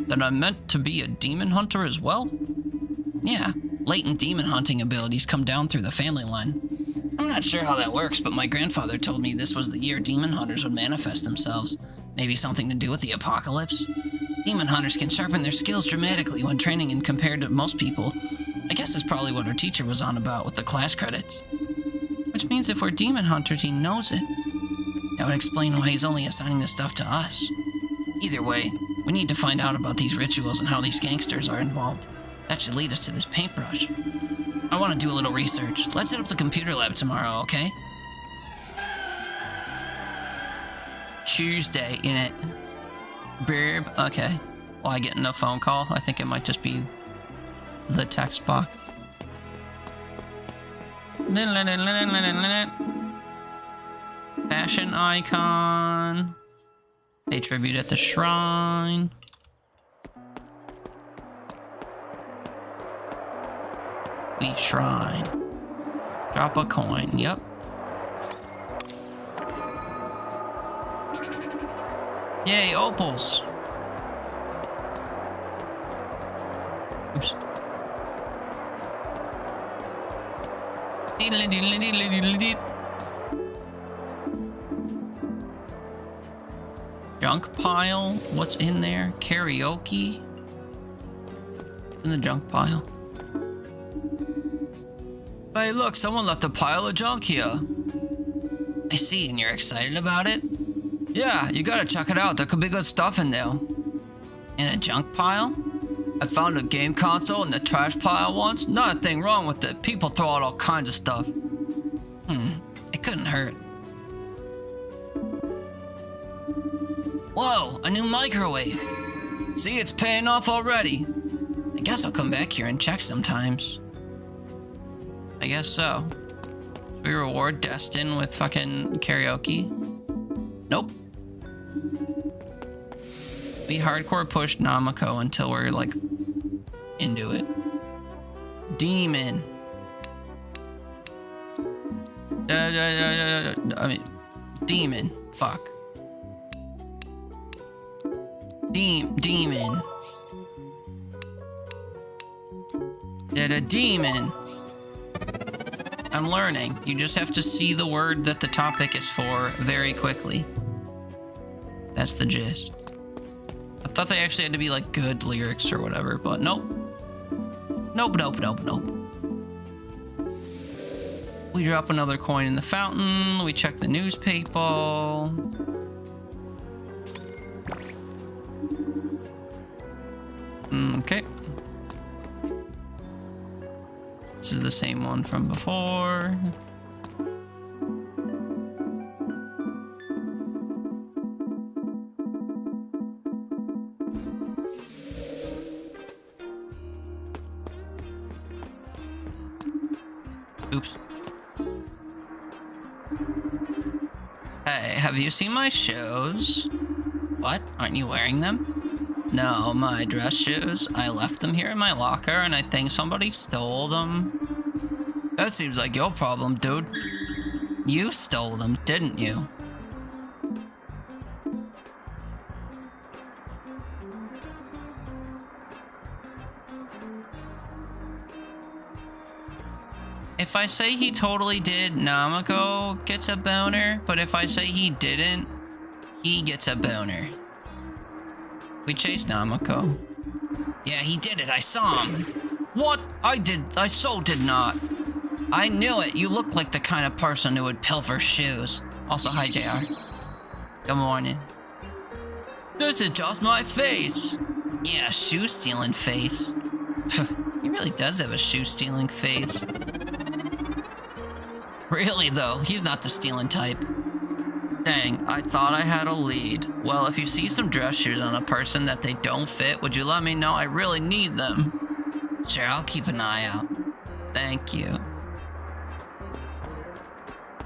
Then I'm meant to be a demon hunter as well? Yeah, latent demon hunting abilities come down through the family line. I'm not sure how that works, but my grandfather told me this was the year demon hunters would manifest themselves. Maybe something to do with the apocalypse? Demon hunters can sharpen their skills dramatically when training and compared to most people. I guess that's probably what our teacher was on about with the class credits. Which means if we're demon hunters, he knows it. That would explain why he's only assigning this stuff to us. Either way, we need to find out about these rituals and how these gangsters are involved. That should lead us to this paintbrush. I want to do a little research. Let's hit up the computer lab tomorrow, okay? Tuesday, innit? Burb. Okay. Well, I get a phone call. I think it might just be the text box. Fashion icon. Pay tribute at the shrine. Sweet shrine. Drop a coin. Yep. Yay, opals. Oops. Junk pile? What's in there? Karaoke? In the junk pile. Hey, look, someone left a pile of junk here. I see, and you're excited about it? Yeah, you gotta check it out. There could be good stuff in there. In a junk pile? I found a game console in the trash pile once. Not a thing wrong with it. People throw out all kinds of stuff. It couldn't hurt. Whoa, a new microwave. See, it's paying off already. I guess I'll come back here and check sometimes. I guess so. Should we reward Destin with fucking karaoke? Nope. We hardcore push Namako until we're like into it. Demon. I mean, demon. Fuck. Demon. Demon. I'm learning. You just have to see the word that the topic is for very quickly. That's the gist. I thought they actually had to be like good lyrics or whatever, but nope. Nope. We drop another coin in the fountain. We check the newspaper. Okay. This is the same one from before. Oops. Hey, have you seen my shoes? What? Aren't you wearing them? No, my dress shoes. I left them here in my locker and I think somebody stole them. That seems like your problem, dude. You stole them, didn't you? If I say he totally did, Namako gets a boner, but if I say he didn't, he gets a boner. We chased Namako. Yeah, he did it. I saw him. What? I so did not. I knew it. You look like the kind of person who would pilfer shoes. Also, hi, JR. Good morning. This is just my face. Yeah, shoe-stealing face. He really does have a shoe-stealing face. Really, though, he's not the stealing type. Dang, I thought I had a lead. Well, if you see some dress shoes on a person that they don't fit, would you let me know? I really need them. Sure, I'll keep an eye out. Thank you.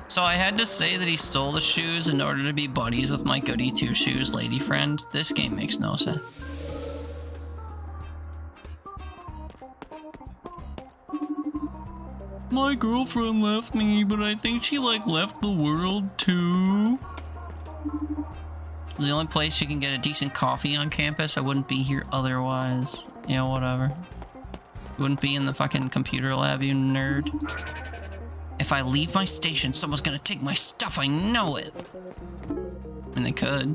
So I had to say that he stole the shoes in order to be buddies with my goody two-shoes lady friend. This game makes no sense. My girlfriend left me, but I think she left the world too. It's the only place you can get a decent coffee on campus. I wouldn't be here otherwise. Yeah, whatever. You wouldn't be in the fucking computer lab, you nerd. If If I leave my station, someone's gonna take my stuff, I know it. And they could.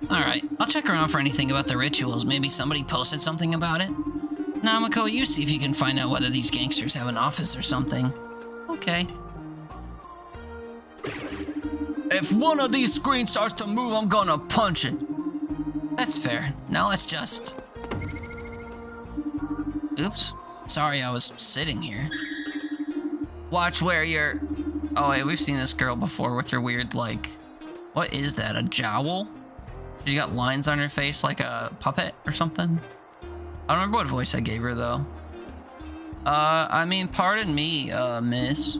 Alright, I'll check around for anything about the rituals. Maybe somebody posted something about it. Namako, you see if you can find out whether these gangsters have an office or something. Okay. If one of these screens starts to move, I'm gonna punch it. That's fair. Now let's just... Oops. Sorry, I was sitting here. Watch where you're... Oh, wait, we've seen this girl before with her weird, like... What is that, a jowl? She got lines on her face like a puppet or something? I don't remember what voice I gave her, though. I mean, pardon me, miss.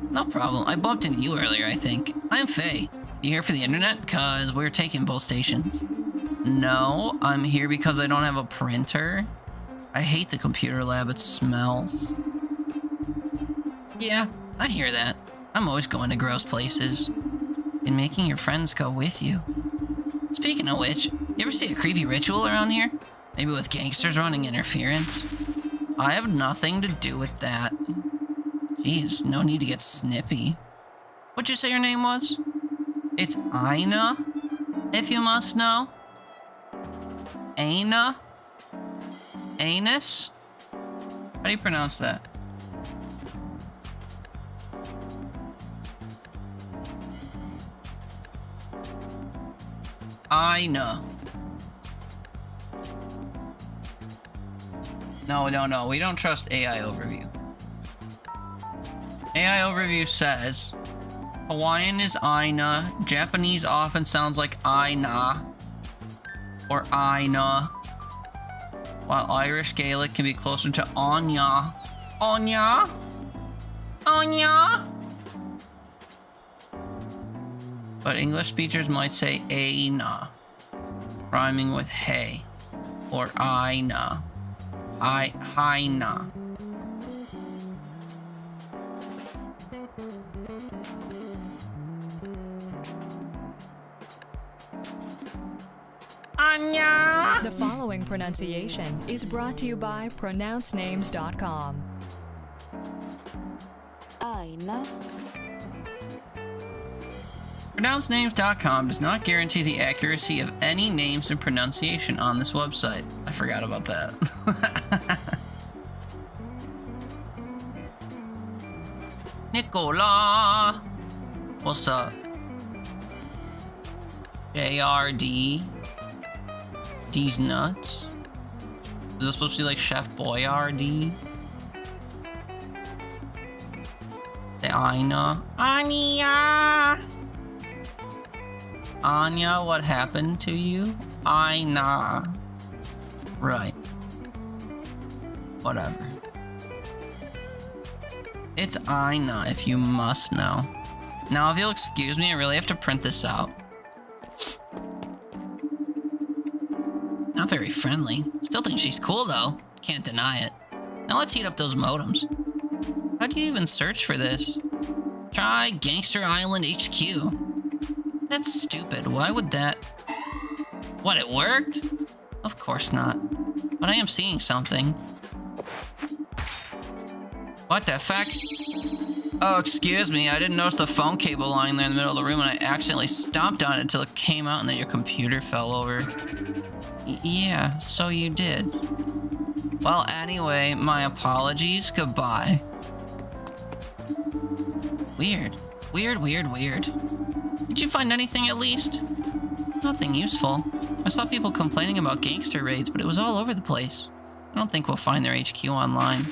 No problem. I bumped into you earlier, I think. I'm Faye. You here for the internet? Cause we're taking both stations. No, I'm here because I don't have a printer. I hate the computer lab, it smells. Yeah, I hear that. I'm always going to gross places. And making your friends go with you. Speaking of which, you ever see a creepy ritual around here? Maybe with gangsters running interference? I have nothing to do with that. Jeez, no need to get snippy. What'd you say your name was? It's Aina, if you must know. Aina? Anus? How do you pronounce that? Aina. No, we don't trust AI Overview. AI Overview says, Hawaiian is Aina, Japanese often sounds like Aina, or Aina, while Irish Gaelic can be closer to Anya. Anya? Anya? But English speakers might say Aina, rhyming with hey, or Aina. Haina. Anya! The following pronunciation is brought to you by pronouncenames.com. Aina. Pronouncenames.com does not guarantee the accuracy of any names and pronunciation on this website. I forgot about that. Nicola! What's up? JRD? D's nuts? Is this supposed to be like Chef Boyardee? The Aina? Anya! Anya, what happened to you? Aina. Right. Whatever. It's Aina, if you must know. Now, if you'll excuse me, I really have to print this out. Not very friendly. Still think she's cool, though. Can't deny it. Now let's heat up those modems. How do you even search for this? Try Gangster Island HQ. That's stupid. Why would that... What, it worked? Of course not. But I am seeing something. What the fuck? Oh, excuse me. I didn't notice the phone cable lying there in the middle of the room and I accidentally stomped on it until it came out and then your computer fell over. Yeah, so you did. Well, anyway, my apologies. Goodbye. Weird. Weird. Did you find anything at least? Nothing useful. I saw people complaining about gangster raids, but it was all over the place. I don't think we'll find their HQ online.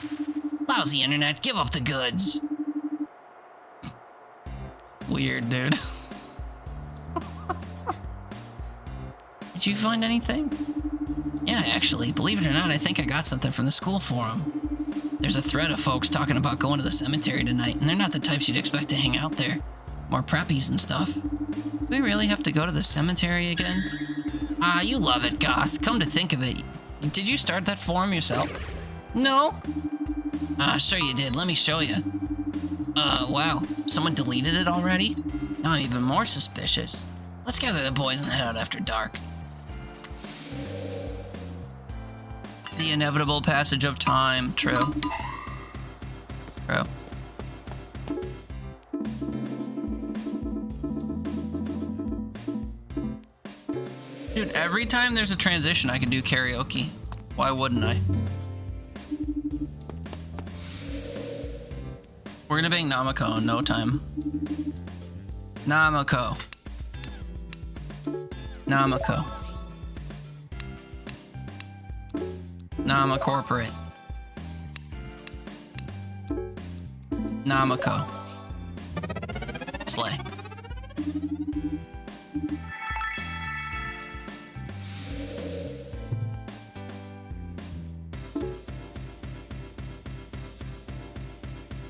Lousy internet, give up the goods. Weird, dude. Did you find anything? Yeah, actually, believe it or not, I think I got something from the school forum. There's a thread of folks talking about going to the cemetery tonight, and they're not the types you'd expect to hang out there. More preppies and stuff. Do we really have to go to the cemetery again? Ah, you love it, Goth. Come to think of it. Did you start that forum yourself? No. Ah, sure you did. Let me show you. Wow. Someone deleted it already? Now I'm even more suspicious. Let's gather the boys and head out after dark. The inevitable passage of time. True. Dude, every time there's a transition, I can do karaoke. Why wouldn't I? We're gonna bang Namako in no time. Namako. Namako. Nama corporate. Namako. Slay.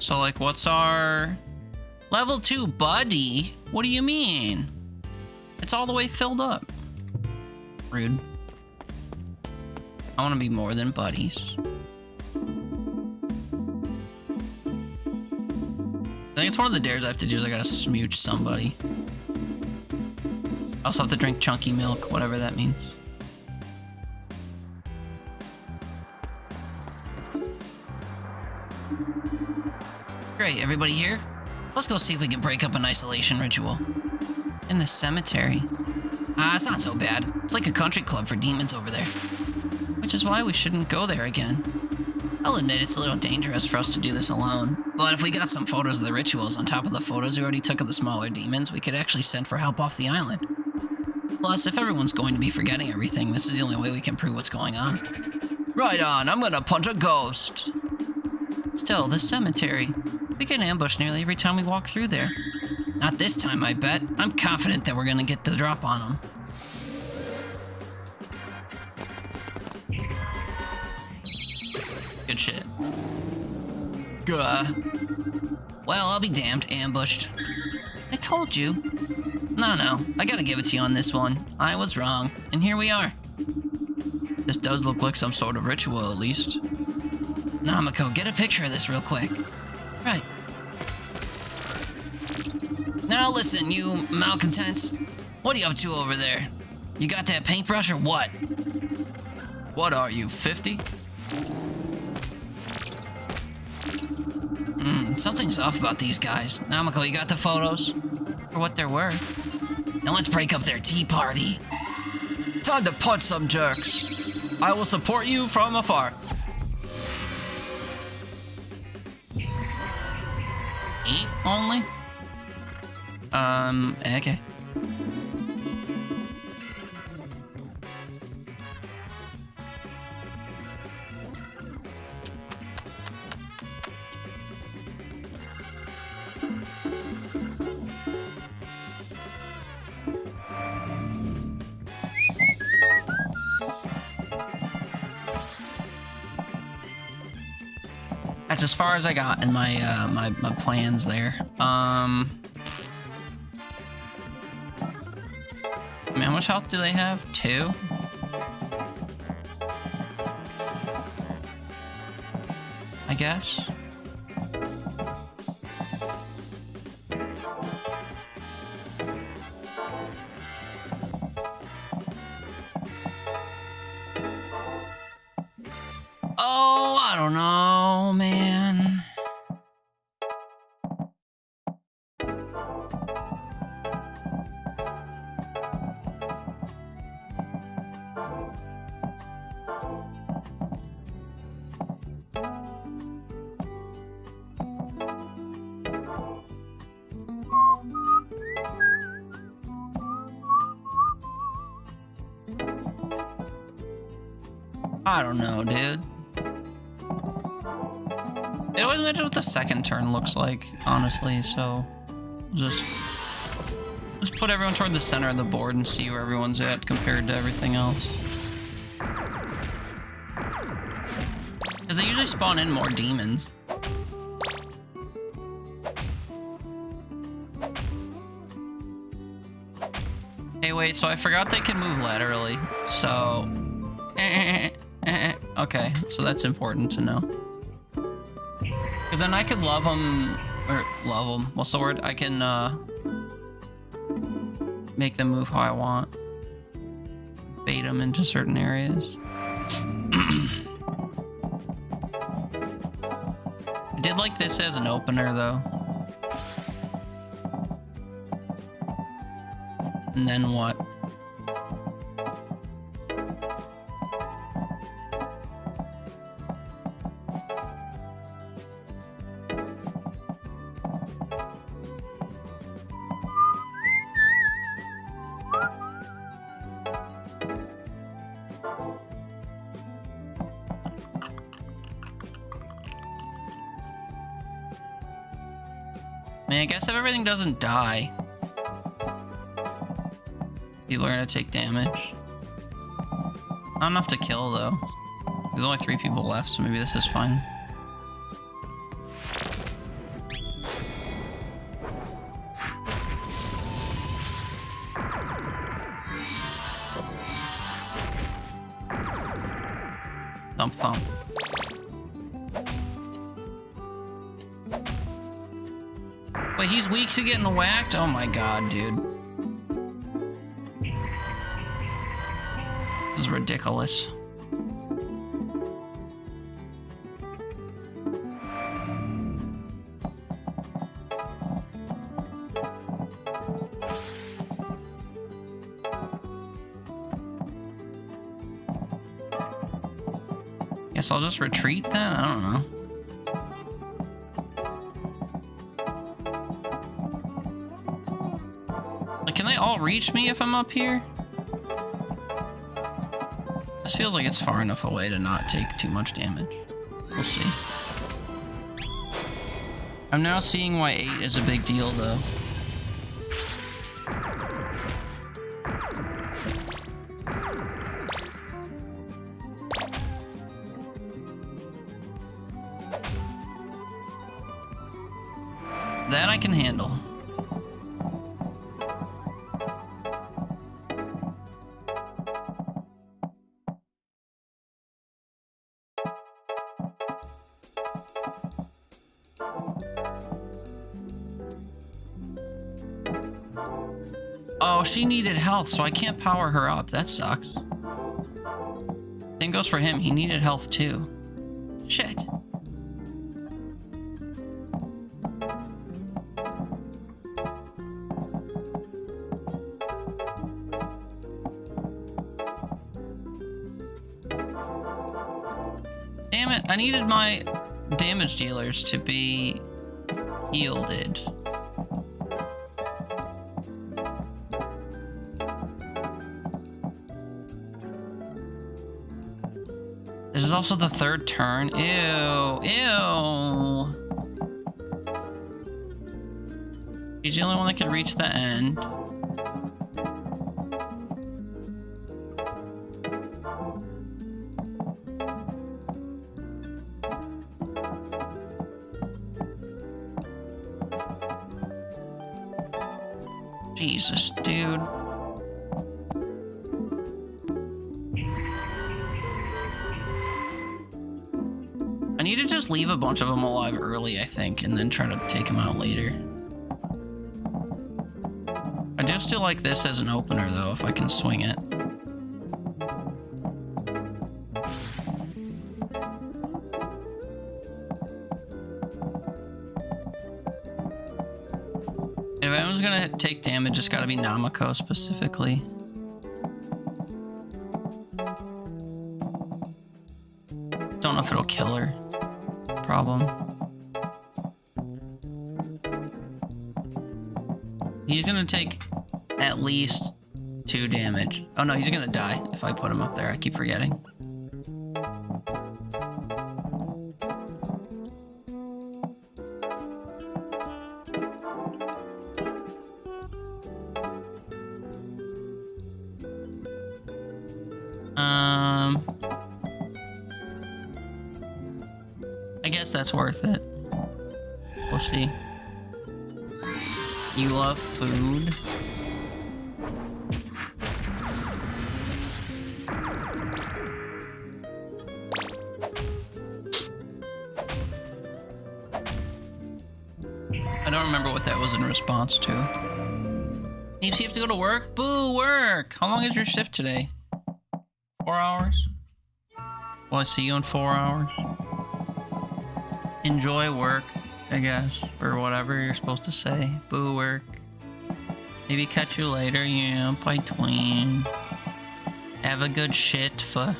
So, like, what's our level 2 buddy? What do you mean? It's all the way filled up. Rude. I want to be more than buddies. I think it's one of the dares I have to do is I gotta smooch somebody. I also have to drink chunky milk, whatever that means. Great, everybody here? Let's go see if we can break up an isolation ritual. In the cemetery. It's not so bad. It's like a country club for demons over there. Which is why we shouldn't go there again. I'll admit it's a little dangerous for us to do this alone. But if we got some photos of the rituals on top of the photos we already took of the smaller demons, we could actually send for help off the island. Plus, if everyone's going to be forgetting everything, this is the only way we can prove what's going on. Right on, I'm gonna punch a ghost. Still, the cemetery. We get ambushed nearly every time we walk through there. Not this time, I bet. I'm confident that we're gonna get the drop on them. Good shit. Gah. Well, I'll be damned, ambushed. I told you. No, I gotta give it to you on this one. I was wrong, and here we are. This does look like some sort of ritual, at least. Namako, get a picture of this real quick. Right. Now listen, you malcontents. What are you up to over there? You got that paintbrush or what? What are you, 50? Something's off about these guys. Namako, you got the photos? For what they're worth. Now let's break up their tea party. Time to punch some jerks. I will support you from afar. 8 only? Okay. That's as far as I got in my my plans there. Man, how much health do they have? 2? I guess. Oh, I don't know, man. I don't know, dude. It always matters what the second turn looks like, honestly, so just put everyone toward the center of the board and see where everyone's at compared to everything else. Because they usually spawn in more demons. Hey, wait, so I forgot they can move laterally, so... Okay, so that's important to know. Because then I can love them, or love them, what's the word? I can make them move how I want. Bait them into certain areas. I did like this as an opener though. And then what? I guess if everything doesn't die, people are gonna take damage. Not enough to kill, though. There's only 3 people left, so maybe this is fine. Thump thump. Wait, he's weak to getting whacked? Oh my god, dude. This is ridiculous. Guess I'll just retreat then? I don't know. Like, can they all reach me if I'm up here? This feels like it's far enough away to not take too much damage. We'll see. I'm now seeing why 8 is a big deal, though. That I can handle. Oh, she needed health, so I can't power her up. That sucks. Same goes for him. He needed health too. Shit. Damn it, I needed my damage dealers to be yielded. This is also the 3rd turn. Ew, ew. He's the only one that can reach the end. Jesus, dude. I need to just leave a bunch of them alive early, I think, and then try to take them out later. I do still like this as an opener, though, if I can swing it. If anyone's gonna take damage, it's gotta be Namako specifically. Don't know if it'll kill her. Problem. He's gonna take at least 2 damage. Oh no, he's gonna die if I put him up there. I keep forgetting. I guess that's worth it. We'll see. You love food? I don't remember what that was in response to. Heaps, you have to go to work? Boo, work! How long is your shift today? 4 hours? Will I see you in 4 hours? Enjoy work, I guess, or whatever you're supposed to say. Boo, work. Maybe catch you later, yeah, by tween. Have a good shit for.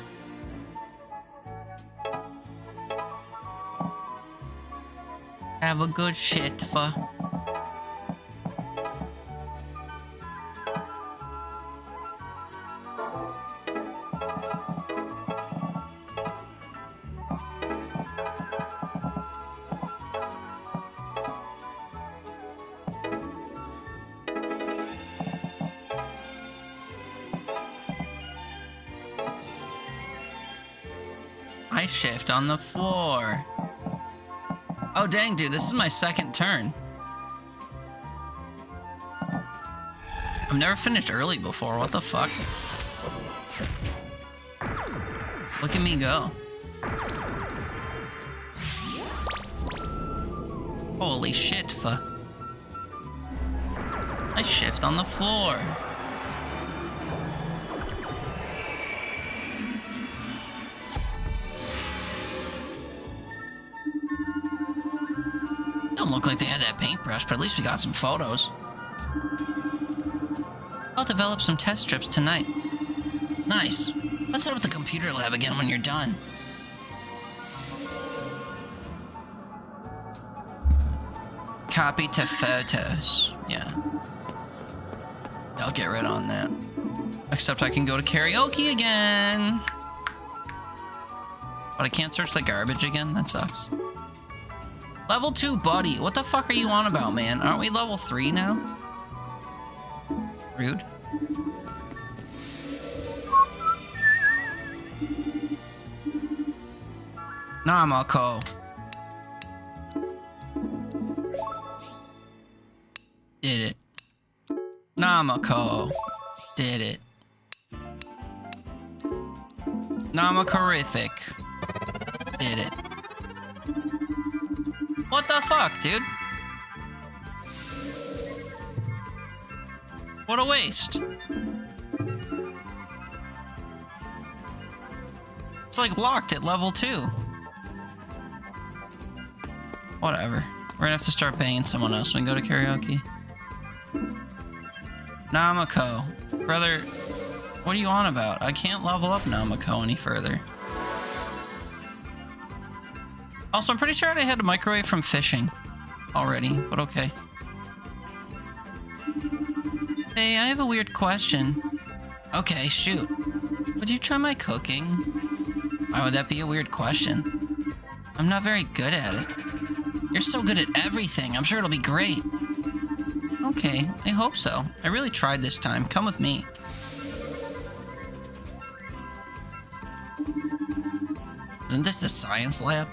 Have a good shit for. I shift on the floor. Oh, dang, dude, this is my second turn. I've never finished early before. What the fuck? Look at me go. Holy shit, I shift on the floor. Don't look like they had that paintbrush, but at least we got some photos. I'll develop some test strips tonight. Nice. Let's head up to the computer lab again when you're done. Copy to photos. Yeah. I'll get right on that. Except I can go to karaoke again. But I can't search the garbage again? That sucks. Level 2, buddy. What the fuck are you on about, man? Aren't we level 3 now? Rude. Namako. Did it. Namako. Did it. Namakorific. Did it. What the fuck, dude? What a waste. It's like locked at level 2. Whatever. We're gonna have to start banging someone else when we go to karaoke. Namako. Brother, what are you on about? I can't level up Namako any further. Also, I'm pretty sure I had a microwave from fishing already, but okay. Hey, I have a weird question. Okay, shoot. Would you try my cooking? Why would that be a weird question? I'm not very good at it. You're so good at everything. I'm sure it'll be great. Okay, I hope so. I really tried this time. Come with me. Isn't this the science lab?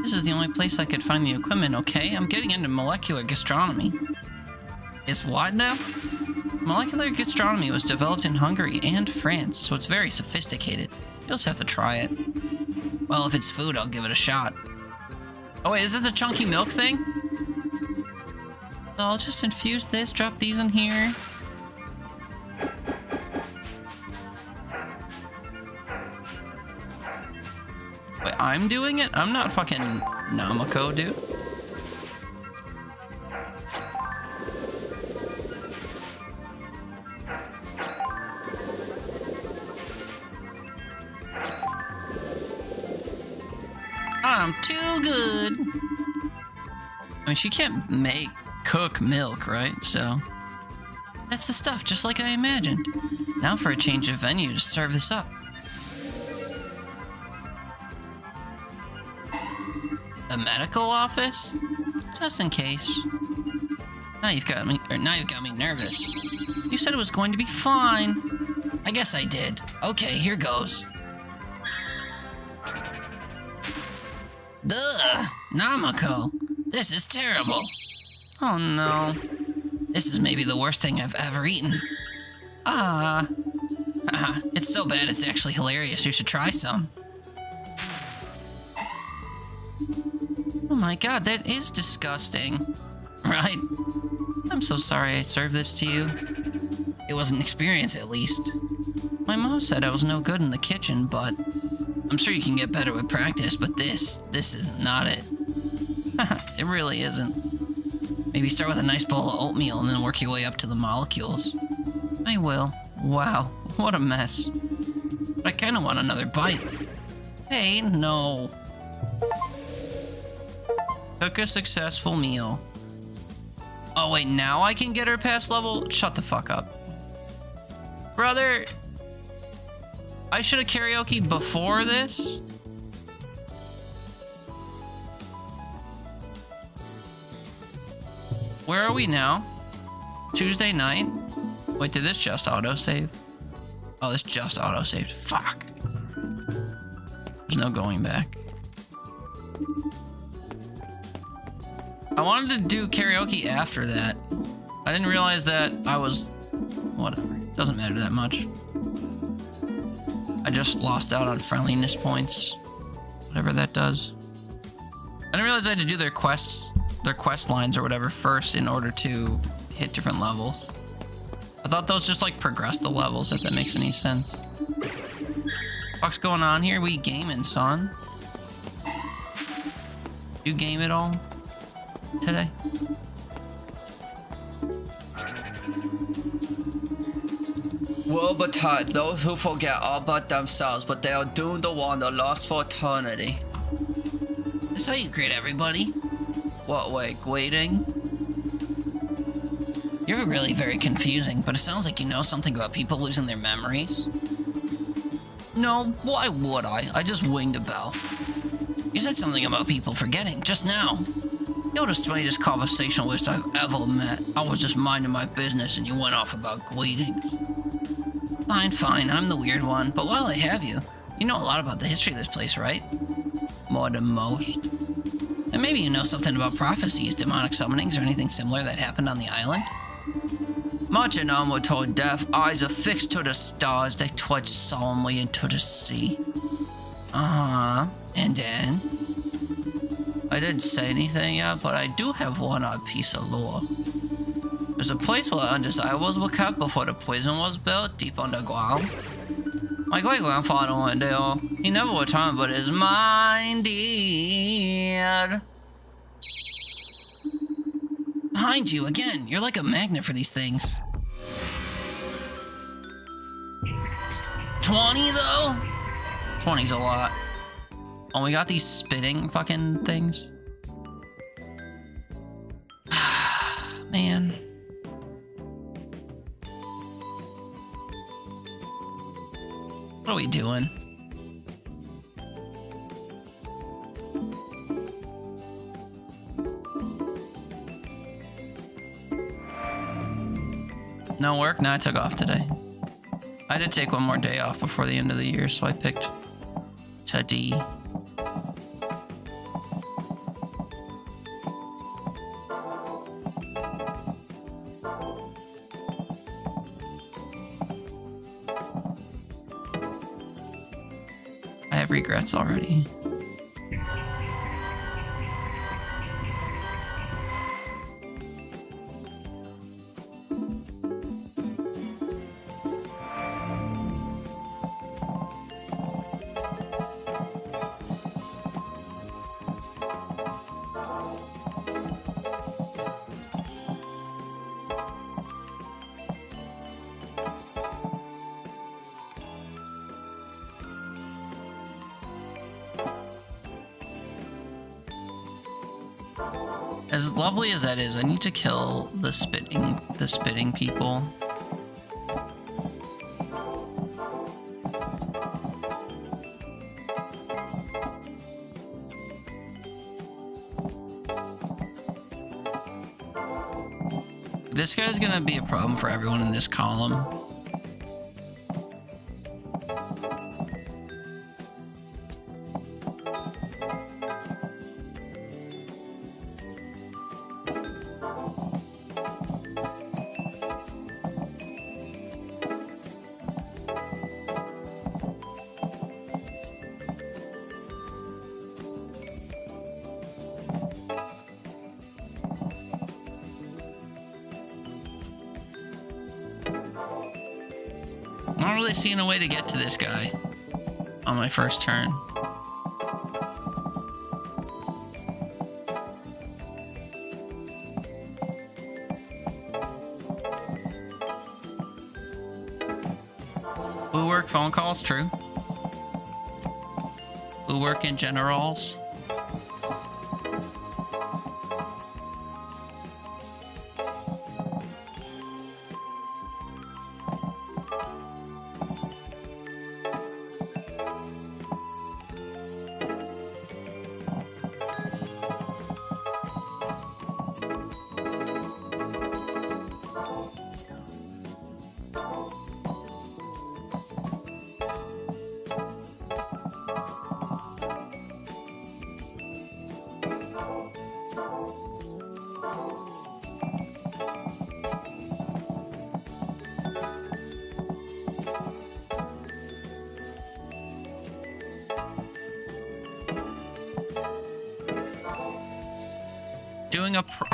This is the only place I could find the equipment, okay? I'm getting into molecular gastronomy. It's what now? Molecular gastronomy was developed in Hungary and France, so it's very sophisticated. You'll just have to try it. Well, if it's food, I'll give it a shot. Oh wait, is it the chunky milk thing? So I'll just infuse this, drop these in here. Wait, I'm doing it? I'm not fucking Namako, dude. I'm too good. I mean, she can't cook milk, right? So that's the stuff, just like I imagined. Now for a change of venue to serve this up. The medical office? Just in case. Now you've got me nervous. You said it was going to be fine. I guess I did. Okay, here goes. Duh! Namako! This is terrible. Oh no. This is maybe the worst thing I've ever eaten. It's so bad it's actually hilarious. You should try some. Oh my god, that is disgusting. Right? I'm so sorry I served this to you. It was an experience, at least. My mom said I was no good in the kitchen, but I'm sure you can get better with practice, but this is not it. It really isn't. Maybe start with a nice bowl of oatmeal and then work your way up to the molecules. I will. Wow, what a mess. But I kind of want another bite. Hey, no. Cook a successful meal. Oh wait, now I can get her past level? Shut the fuck up. Brother, I should have karaoke before this? Where are we now? Tuesday night? Wait, did this just autosave? Oh, this just autosaved. Fuck. There's no going back. I wanted to do karaoke after that. I didn't realize that I was... Whatever. Doesn't matter that much. I just lost out on friendliness points. Whatever that does. I didn't realize I had to do their quests, their quest lines or whatever first in order to hit different levels. I thought those just like progress the levels, if that makes any sense. What's going on here? We gaming, son. You game it all today? Woe betide those who forget all but themselves, but they are doomed to wander lost for eternity. That's how you greet everybody. What way? Waiting? You're really very confusing, but it sounds like you know something about people losing their memories. No, why would I? I just winged a bell. You said something about people forgetting just now. You're the strangest conversationalist I've ever met. I was just minding my business and you went off about greetings. Fine, I'm the weird one. But while I have you, you know a lot about the history of this place, right? More than most. And maybe you know something about prophecies, demonic summonings, or anything similar that happened on the island? Marching onward toward death, eyes affixed to the stars, they trudge solemnly into the sea. And then? I didn't say anything yet, but I do have one odd piece of lore. There's a place where undesirables were kept before the prison was built, deep underground. My great-grandfather went there. He never returned, but his mind did. Behind you, again. You're like a magnet for these things. 20, though? 20's a lot. Oh, we got these spitting fucking things. Man. What are we doing? No work? No, I took off today. I did take one more day off before the end of the year, so I picked today. I have regrets already. As lovely as that is, I need to kill the spitting people. This guy's gonna be a problem for everyone in this column. I'm not really seeing a way to get to this guy on my first turn. Who work phone calls? True. Who work in generals?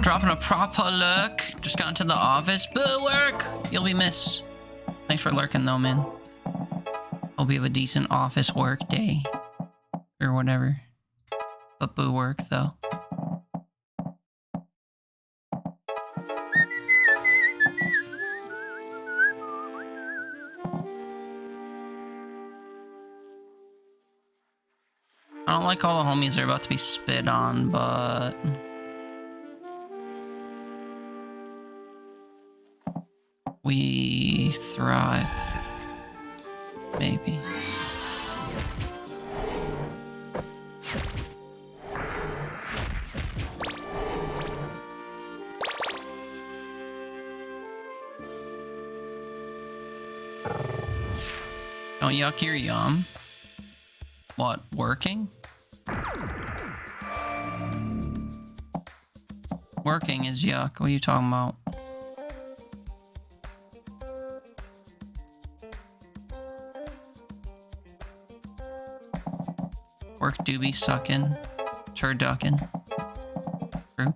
dropping a proper lurk. Just got into the office. Boo work! You'll be missed. Thanks for lurking though, man. Hope you have a decent office work day. Or whatever. But boo work though. I don't like all the homies are about to be spit on, but... we thrive. Maybe. Don't yuck your yum. What, working? Working is yuck. What are you talking about? Work do be sucking. Turducking. True.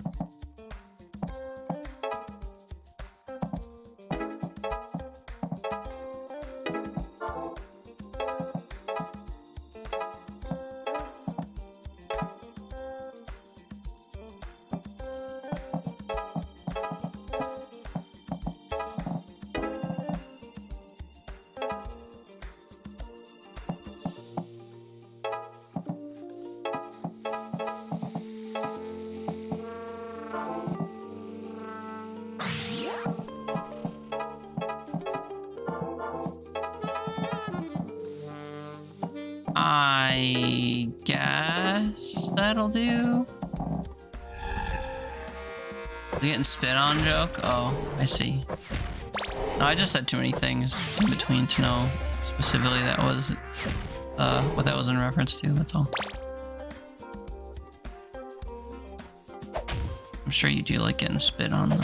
I guess that'll do. The getting spit on joke? Oh, I see. No, I just said too many things in between to know specifically that was what that was in reference to, that's all. I'm sure you do like getting spit on though.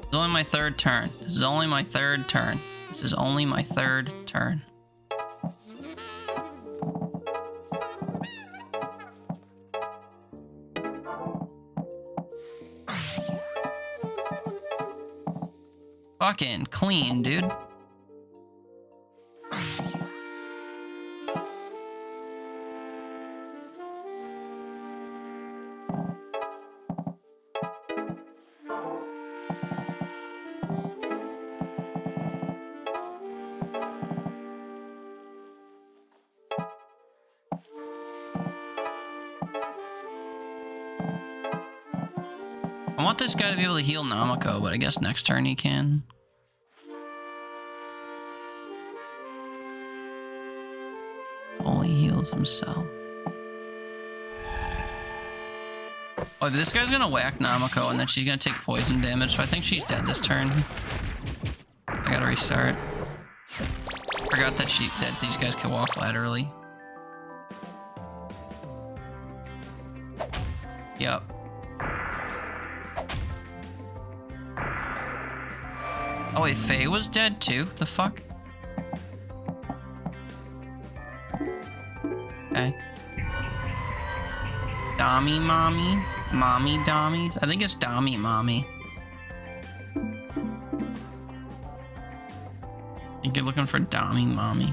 This is only my third turn. This is only my third turn. This is only my third turn. Fucking clean, dude. I want this guy to be able to heal Namako, but I guess next turn he can. Oh, he heals himself. Oh, this guy's gonna whack Namako and then she's gonna take poison damage, so I think she's dead this turn. I gotta restart. Forgot that these guys can walk laterally. Yup. Oh wait, Faye was dead too? The fuck? Okay. Dommy mommy? Mommy dommies? I think it's Dommy mommy. I think you're looking for Dommy mommy.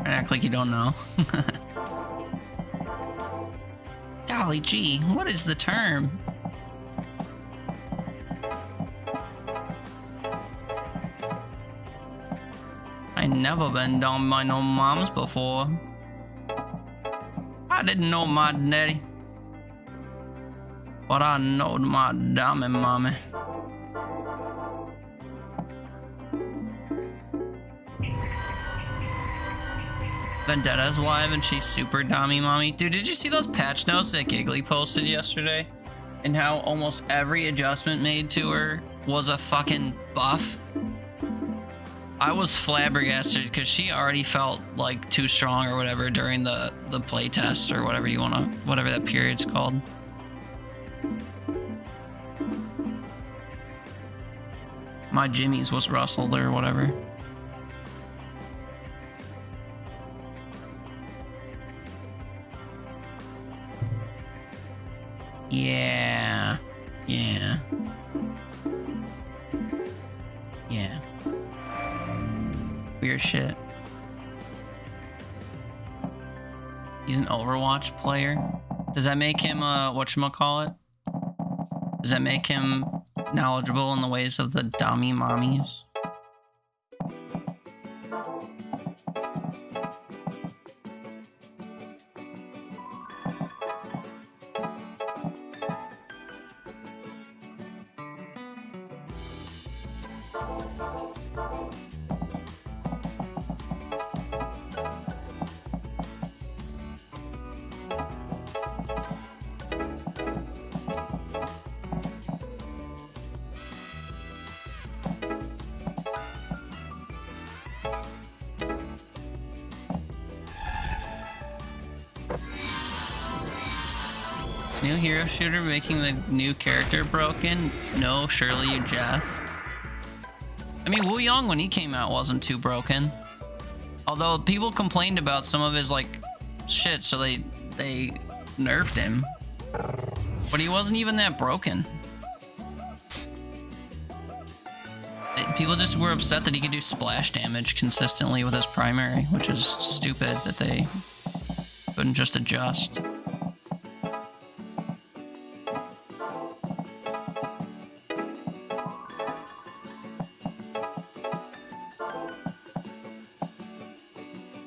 Act like you don't know. Golly gee, what is the term? I never been done by no moms before. I didn't know my daddy, but I know my dummy mommy. Vendetta's live and she's super dommy mommy. Dude, did you see those patch notes that Giggly posted yesterday? And how almost every adjustment made to her was a fucking buff? I was flabbergasted because she already felt like too strong or whatever during the play test or whatever you wanna, whatever that period's called. My Jimmy's was rustled or whatever. Yeah. Yeah. Yeah. Weird shit. He's an Overwatch player. Does that make him whatchamacallit? Does that make him knowledgeable in the ways of the dummy mommies? New hero shooter making the new character broken? No, surely you jest. I mean, Wu Yong when he came out wasn't too broken. Although people complained about some of his like shit, so they nerfed him. But he wasn't even that broken. People just were upset that he could do splash damage consistently with his primary, which is stupid that they couldn't just adjust.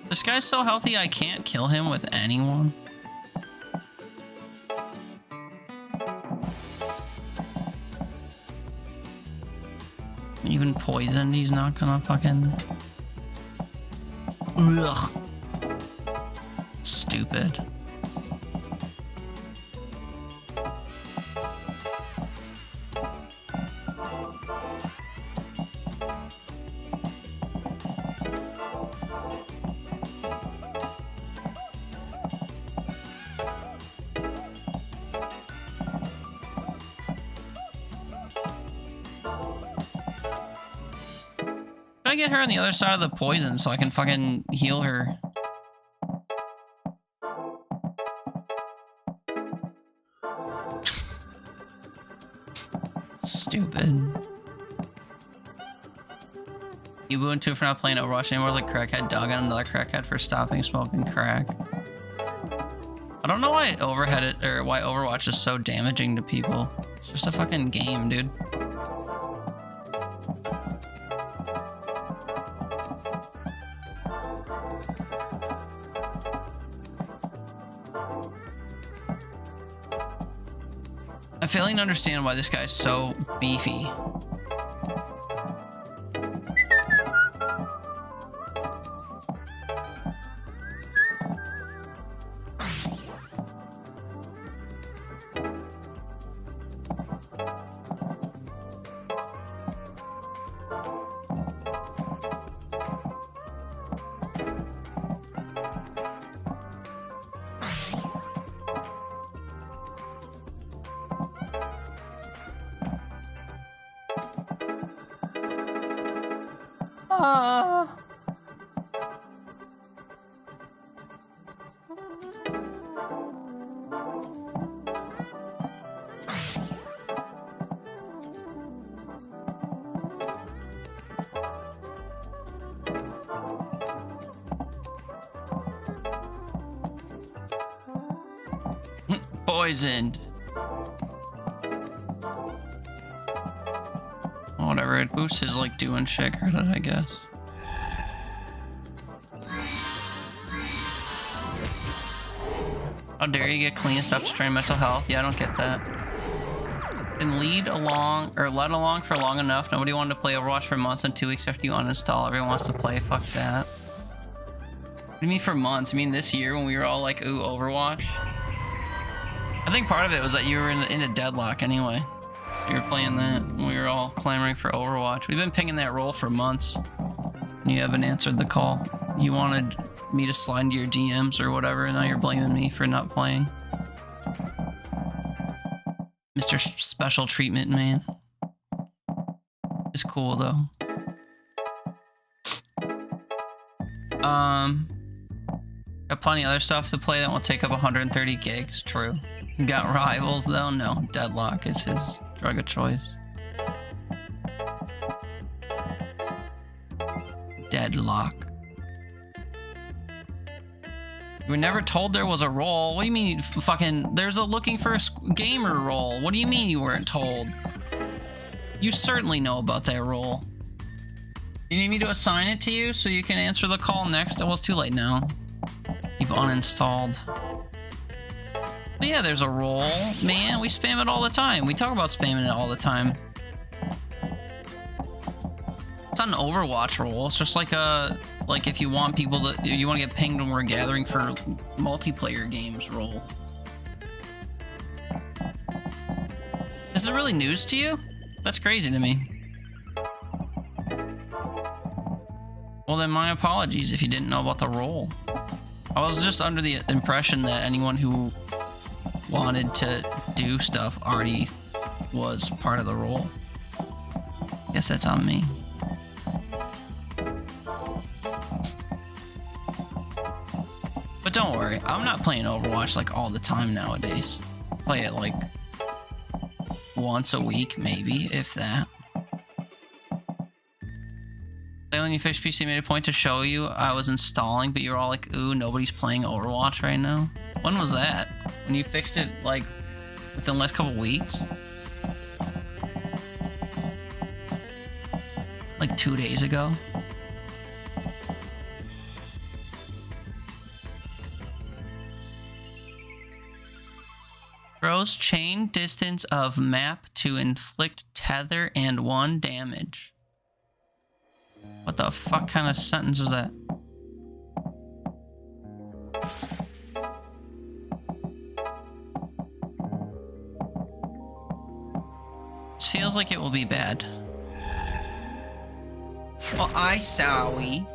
This guy's so healthy I can't kill him with anyone. Even poisoned, he's not gonna fucking... Ugh. Stupid. I get her on the other side of the poison so I can fucking heal her. Stupid. You boo into for not playing Overwatch anymore, like crackhead dog and another crackhead for stopping smoking crack. I don't know why why Overwatch is so damaging to people. It's just a fucking game, dude. I'm failing to understand why this guy's so beefy. Poisoned. Whatever, it boosts his like doing shit credit, I guess. How dare you get clean stuff to train mental health? Yeah, I don't get that. And led along for long enough. Nobody wanted to play Overwatch for months, and 2 weeks after you uninstall, everyone wants to play. Fuck that. What do you mean for months? I mean this year when we were all like, ooh, Overwatch? I think part of it was that you were in a deadlock anyway. So you were playing that when we were all clamoring for Overwatch. We've been pinging that role for months. And you haven't answered the call. You wanted me to slide into your DMs or whatever, and now you're blaming me for not playing. Mr. Special Treatment Man. It's cool though. Got plenty of other stuff to play that will take up 130 gigs. True. Got rivals though? No. Deadlock is his drug of choice. Deadlock. You were never told there was a role. What do you mean fucking... There's a looking for a gamer role. What do you mean you weren't told? You certainly know about that role. You need me to assign it to you so you can answer the call next? Well, it's too late now. You've uninstalled. But yeah, there's a role. Man, we spam it all the time. We talk about spamming it all the time. It's not an Overwatch role. It's just like a... Like if you want people to... You want to get pinged when we're gathering for multiplayer games role. Is it really news to you? That's crazy to me. Well then my apologies if you didn't know about the role. I was just under the impression that anyone who wanted to do stuff already was part of the role. Guess that's on me. But don't worry, I'm not playing Overwatch like all the time nowadays. Play it like once a week, maybe, if that. When you Fish PC made a point to show you I was installing, but you were all like, ooh, nobody's playing Overwatch right now. When was that? When you fixed it, like, within the last couple weeks? Like 2 days ago? Throws chain distance of map to inflict tether and 1 damage. What the fuck kind of sentence is that? This feels like it will be bad. Well, I sorry.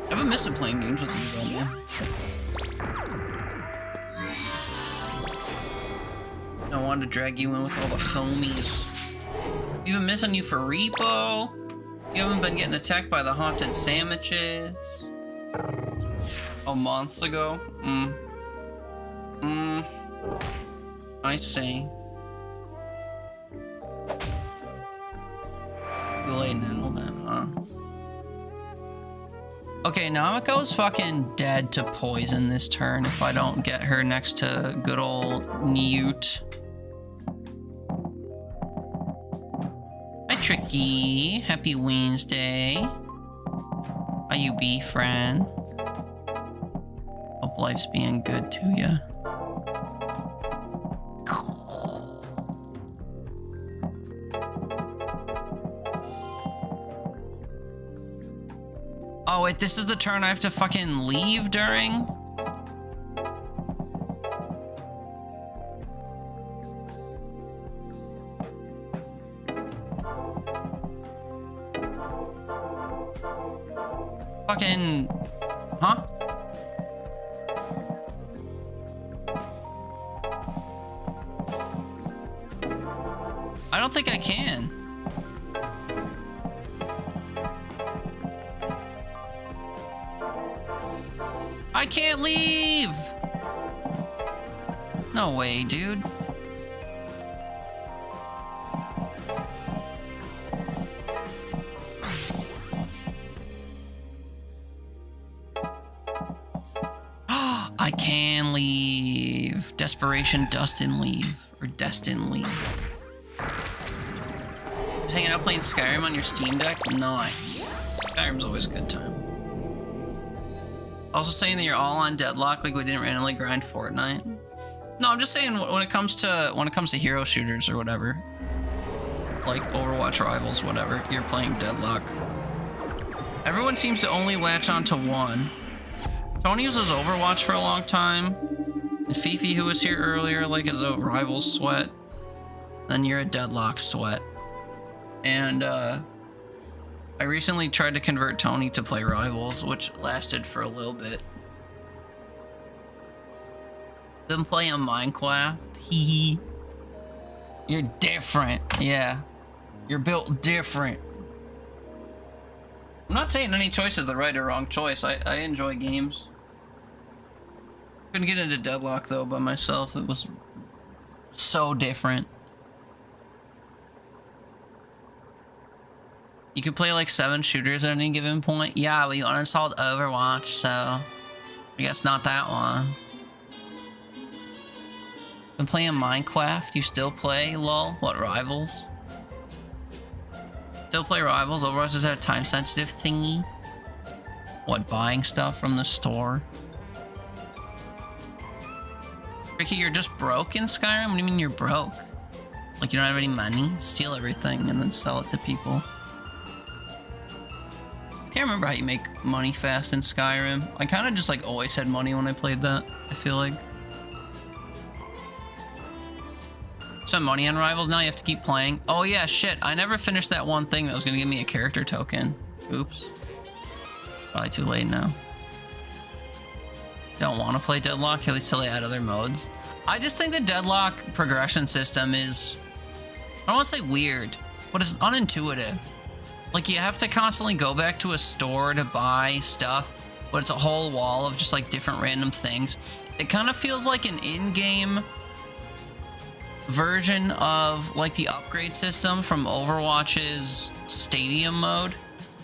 I've been missing playing games with you though, man. I wanted to drag you in with all the homies. We've been missing you for repo. You haven't been getting attacked by the haunted sandwiches. Oh, months ago? I see. Too late now then, huh? Okay, Nameko's fucking dead to poison this turn if I don't get her next to good old Newt. Hi, Tricky. Happy Wednesday. How you be, friend? Hope life's being good to ya. Oh, wait, this is the turn I have to fucking leave during? Fucking... Huh? I don't think I can. I can't leave! No way, dude. I can leave. Desperation Dustin leave. Or Destin leave. Just hanging out playing Skyrim on your Steam Deck? Nice. Skyrim's always a good time. Also saying that you're all on Deadlock, like we didn't randomly grind Fortnite. No, I'm just saying when it comes to hero shooters or whatever, like Overwatch Rivals, whatever, you're playing Deadlock. Everyone seems to only latch on to one. Tony uses Overwatch for a long time. And Fifi, who was here earlier, like is a rival sweat. Then you're a deadlock sweat. And I recently tried to convert Tony to play Rivals, which lasted for a little bit. Then play on Minecraft. Hee. You're different. Yeah. You're built different. I'm not saying any choice is the right or wrong choice. I enjoy games. Couldn't get into Deadlock though by myself. It was so different. You could play like 7 shooters at any given point. Yeah, but you uninstalled Overwatch, so I guess not that one. Been playing Minecraft. You still play? Lol. What, Rivals? Still play Rivals? Overwatch is that a time-sensitive thingy? What, buying stuff from the store? Ricky, you're just broke in Skyrim? What do you mean you're broke? Like you don't have any money? Steal everything and then sell it to people. I can't remember how you make money fast in Skyrim. I kind of just like always had money when I played that, I feel like. Spent money on Rivals, now you have to keep playing. Oh yeah, shit, I never finished that one thing that was gonna give me a character token. Oops. Probably too late now. Don't want to play Deadlock, at least till they add other modes. I just think the Deadlock progression system is, I don't want to say weird, but it's unintuitive. Like you have to constantly go back to a store to buy stuff, but it's a whole wall of just like different random things. It kind of feels like an in-game version of like the upgrade system from Overwatch's Stadium mode,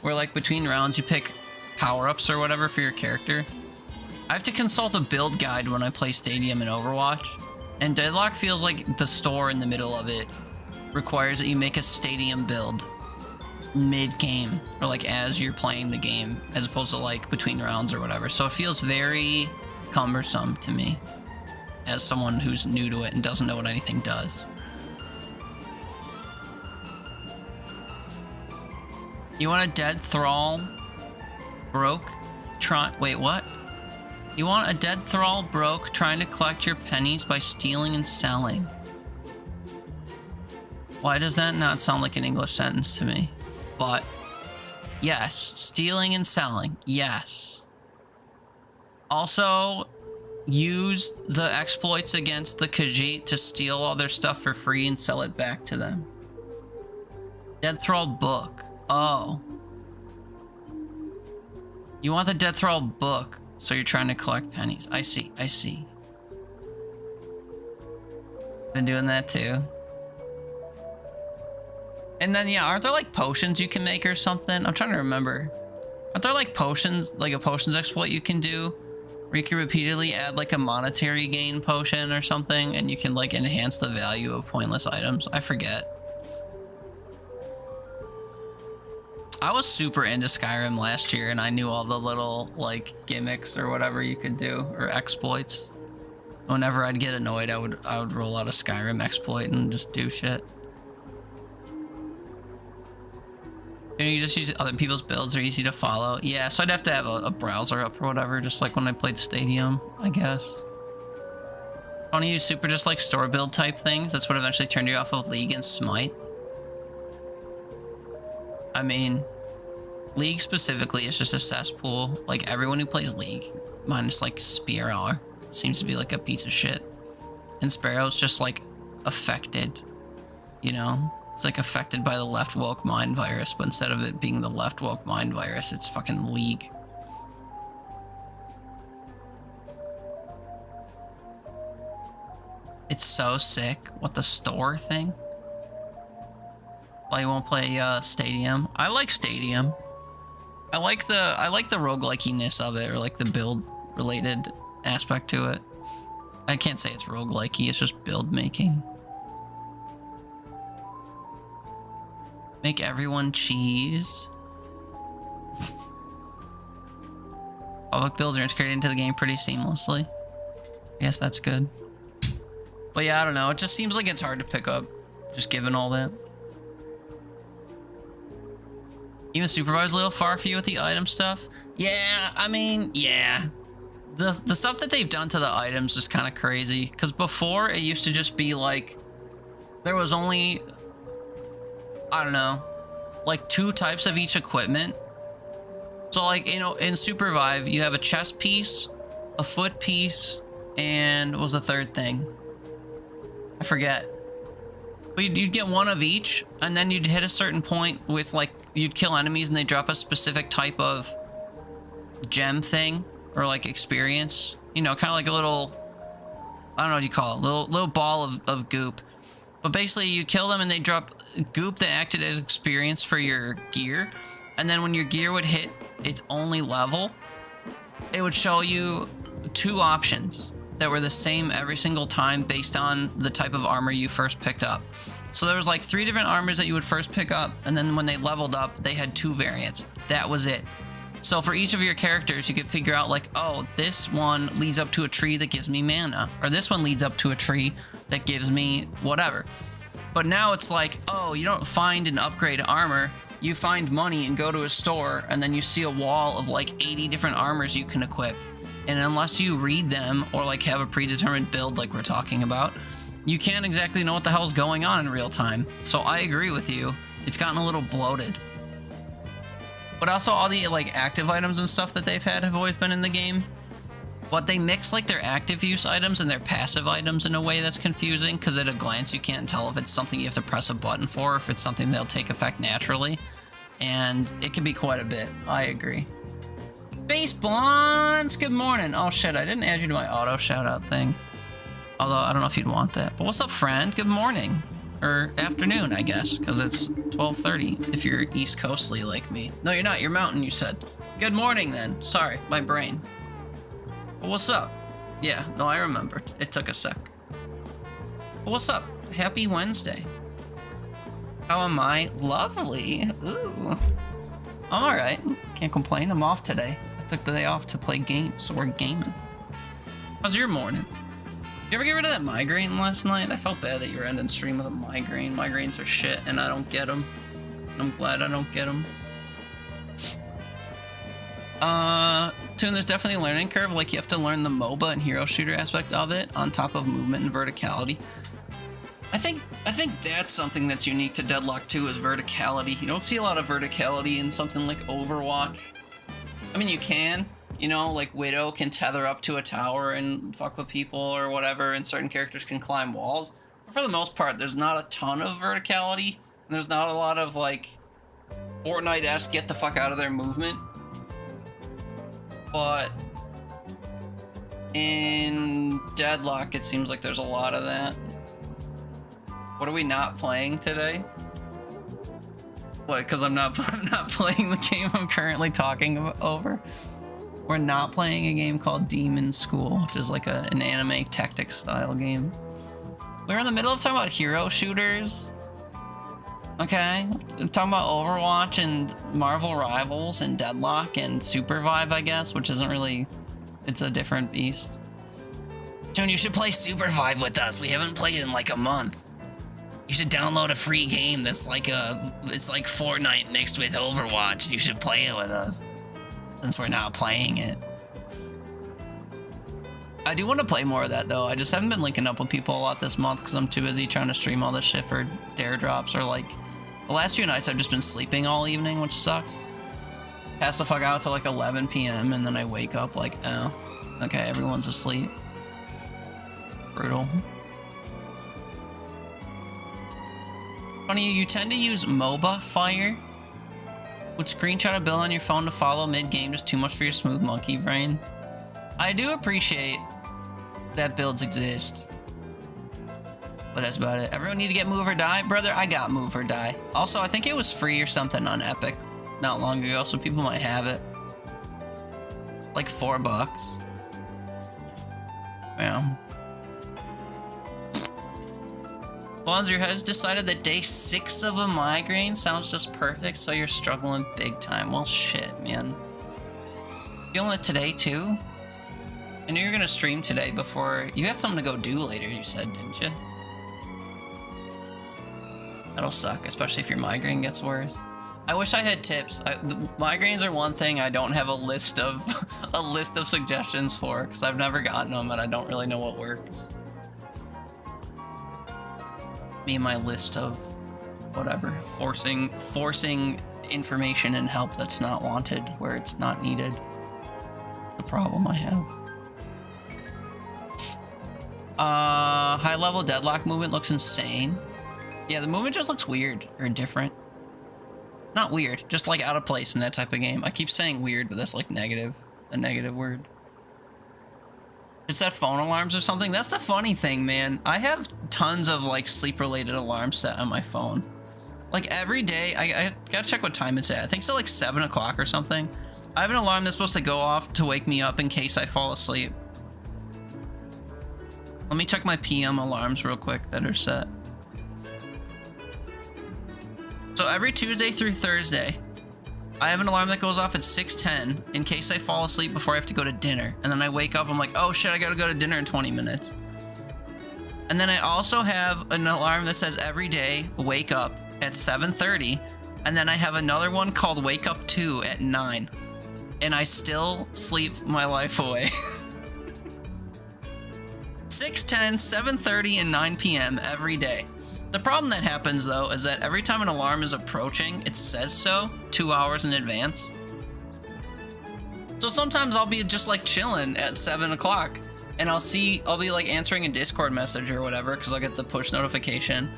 where like between rounds you pick power-ups or whatever for your character. I have to consult a build guide when I play Stadium in Overwatch, and Deadlock feels like the store in the middle of it requires that you make a Stadium build mid-game, or like as you're playing the game, as opposed to like between rounds or whatever. So it feels very cumbersome to me as someone who's new to it and doesn't know what anything does. You want a dead thrall broke wait, what? You want a dead thrall broke trying to collect your pennies by stealing and selling. Why does that not sound like an English sentence to me? But yes, stealing and selling, yes. Also, use the exploits against the Khajiit to steal all their stuff for free and sell it back to them. Dead Thrall book. Oh. You want the Dead Thrall book, so you're trying to collect pennies. I see, I see. Been doing that too. And then, yeah, aren't there like potions you can make or something? I'm trying to remember. Aren't there like potions, like a potions exploit you can do? Where you can repeatedly add like a monetary gain potion or something, and you can like enhance the value of pointless items. I forget. I was super into Skyrim last year, and I knew all the little like gimmicks or whatever you could do, or exploits. Whenever I'd get annoyed, I would roll out a Skyrim exploit and just do shit. You just use other people's builds, are easy to follow. Yeah, so I'd have to have a browser up or whatever, just like when I played Stadium, I guess. I want to use super just like store build type things. That's what eventually turned you off of League and Smite. I mean, League specifically is just a cesspool. Like everyone who plays League, minus like Spearow, seems to be like a piece of shit. And Sparrow's just like affected, you know? It's like affected by the left woke mind virus, but instead of it being the left woke mind virus, it's fucking League. It's so sick. What, the store thing? Well, you won't play Stadium. I like Stadium. I like the roguelike-iness of it, or like the build related aspect to it. I can't say it's roguelike-y, it's just build making. Make everyone cheese. Public builds are integrated into the game pretty seamlessly. I guess that's good. But yeah, I don't know. It just seems like it's hard to pick up, just given all that. Even Supervisor's a little far for you with the item stuff. Yeah, I mean, yeah. The stuff that they've done to the items is kind of crazy. Because before, it used to just be like, there was only, I don't know, like 2 types of each equipment. So like, you know, in Supervive, you have a chest piece, a foot piece, and what was the third thing? I forget. But you'd get 1 of each, and then you'd hit a certain point with like, you'd kill enemies and they drop a specific type of gem thing, or like experience. You know, kind of like a little, I don't know what you call it, little ball of goop. But basically you kill them and they drop goop that acted as experience for your gear. And then when your gear would hit its only level, it would show you 2 options that were the same every single time based on the type of armor you first picked up. So there was like 3 different armors that you would first pick up, and then when they leveled up, they had 2 variants. That was it. So for each of your characters, you could figure out like, oh, this one leads up to a tree that gives me mana, or this one leads up to a tree that gives me whatever. But now it's like, oh, you don't find an upgrade armor, you find money and go to a store, and then you see a wall of like 80 different armors you can equip. And unless you read them or like have a predetermined build like we're talking about, you can't exactly know what the hell's going on in real time. So I agree with you. It's gotten a little bloated. But also all the like active items and stuff that they've had have always been in the game. But they mix like their active use items and their passive items in a way that's confusing, because at a glance you can't tell if it's something you have to press a button for or if it's something that'll take effect naturally. And it can be quite a bit. I agree. Space Blondes, good morning. Oh shit, I didn't add you to my auto shout out thing. Although I don't know if you'd want that. But what's up, friend? Good morning. Or afternoon, I guess, because it's 12:30 if you're East Coastly like me. No, you're not. You're Mountain, you said. Good morning, then. Sorry, my brain. But what's up? Yeah, no, I remembered. It took a sec. But what's up? Happy Wednesday. How am I? Lovely. Ooh. I'm alright. Can't complain. I'm off today. I took the day off to play games, so we're gaming. How's your morning? Did you ever get rid of that migraine last night? I felt bad that you were ending stream with a migraine. Migraines are shit, and I don't get them. I'm glad I don't get them. Toon, there's definitely a learning curve. Like, you have to learn the MOBA and hero shooter aspect of it on top of movement and verticality. I think that's something that's unique to Deadlock 2 is verticality. You don't see a lot of verticality in something like Overwatch. I mean, you can. You know, like Widow can tether up to a tower and fuck with people or whatever, and certain characters can climb walls. But for the most part, there's not a ton of verticality, and there's not a lot of, like, Fortnite-esque get the fuck out of their movement. But in Deadlock, it seems like there's a lot of that. What are we not playing today? What, because I'm not playing the game I'm currently talking over? We're not playing a game called Demonschool, which is like an anime tactics style game. We're in the middle of talking about hero shooters. Okay, we're talking about Overwatch and Marvel Rivals and Deadlock and Supervive, I guess, which isn't really, it's a different beast. Joan, you should play Supervive with us. We haven't played in like a month. You should download a free game that's like it's like Fortnite mixed with Overwatch. You should play it with us, since we're not playing it. I do want to play more of that though. I just haven't been linking up with people a lot this month because I'm too busy trying to stream all this shit for dare drops, or like the last few nights I've just been sleeping all evening, which sucks. Pass the fuck out till like 11 p.m. and then I wake up like, oh, okay, everyone's asleep. Brutal. Funny, you tend to use MOBA Fire? Would screenshot a build on your phone to follow mid-game just too much for your smooth monkey brain? I do appreciate that builds exist, but that's about it. Everyone need to get Move or Die? Brother, I got Move or Die. Also, I think it was free or something on Epic not long ago, so people might have it. Like $4. Yeah. Bonds, your head's decided that day 6 of a migraine sounds just perfect, so you're struggling big time. Well, shit, man. Feeling it today, too? I knew you were gonna stream today before... You have something to go do later, you said, didn't you? That'll suck, especially if your migraine gets worse. I wish I had tips. Migraines are one thing I don't have a list of a list of suggestions for because I've never gotten them and I don't really know what works. Me and my list of whatever, forcing information and help that's not wanted where it's not needed. The problem I have. High level deadlock movement looks insane. Yeah, the movement just looks weird or different. Not weird, just like out of place in that type of game. I keep saying weird, but that's like negative, a negative word. It said phone alarms or something. That's the funny thing, man. I have tons of like sleep related alarms set on my phone. Like every day, I gotta check what time it's at. I think it's at like 7 o'clock or something. I have an alarm that's supposed to go off to wake me up in case I fall asleep. Let me check my PM alarms real quick that are set. So every Tuesday through Thursday, I have an alarm that goes off at 6:10 in case I fall asleep before I have to go to dinner. And then I wake up, I'm like, oh shit, I gotta go to dinner in 20 minutes. And then I also have an alarm that says every day, wake up at 7:30. And then I have another one called Wake Up 2 at 9. And I still sleep my life away. 6:10, 7:30, and 9 p.m. every day. The problem that happens, though, is that every time an alarm is approaching, it says so 2 hours in advance. So sometimes I'll be just like chilling at 7 o'clock and I'll be like answering a Discord message or whatever because I'll get the push notification.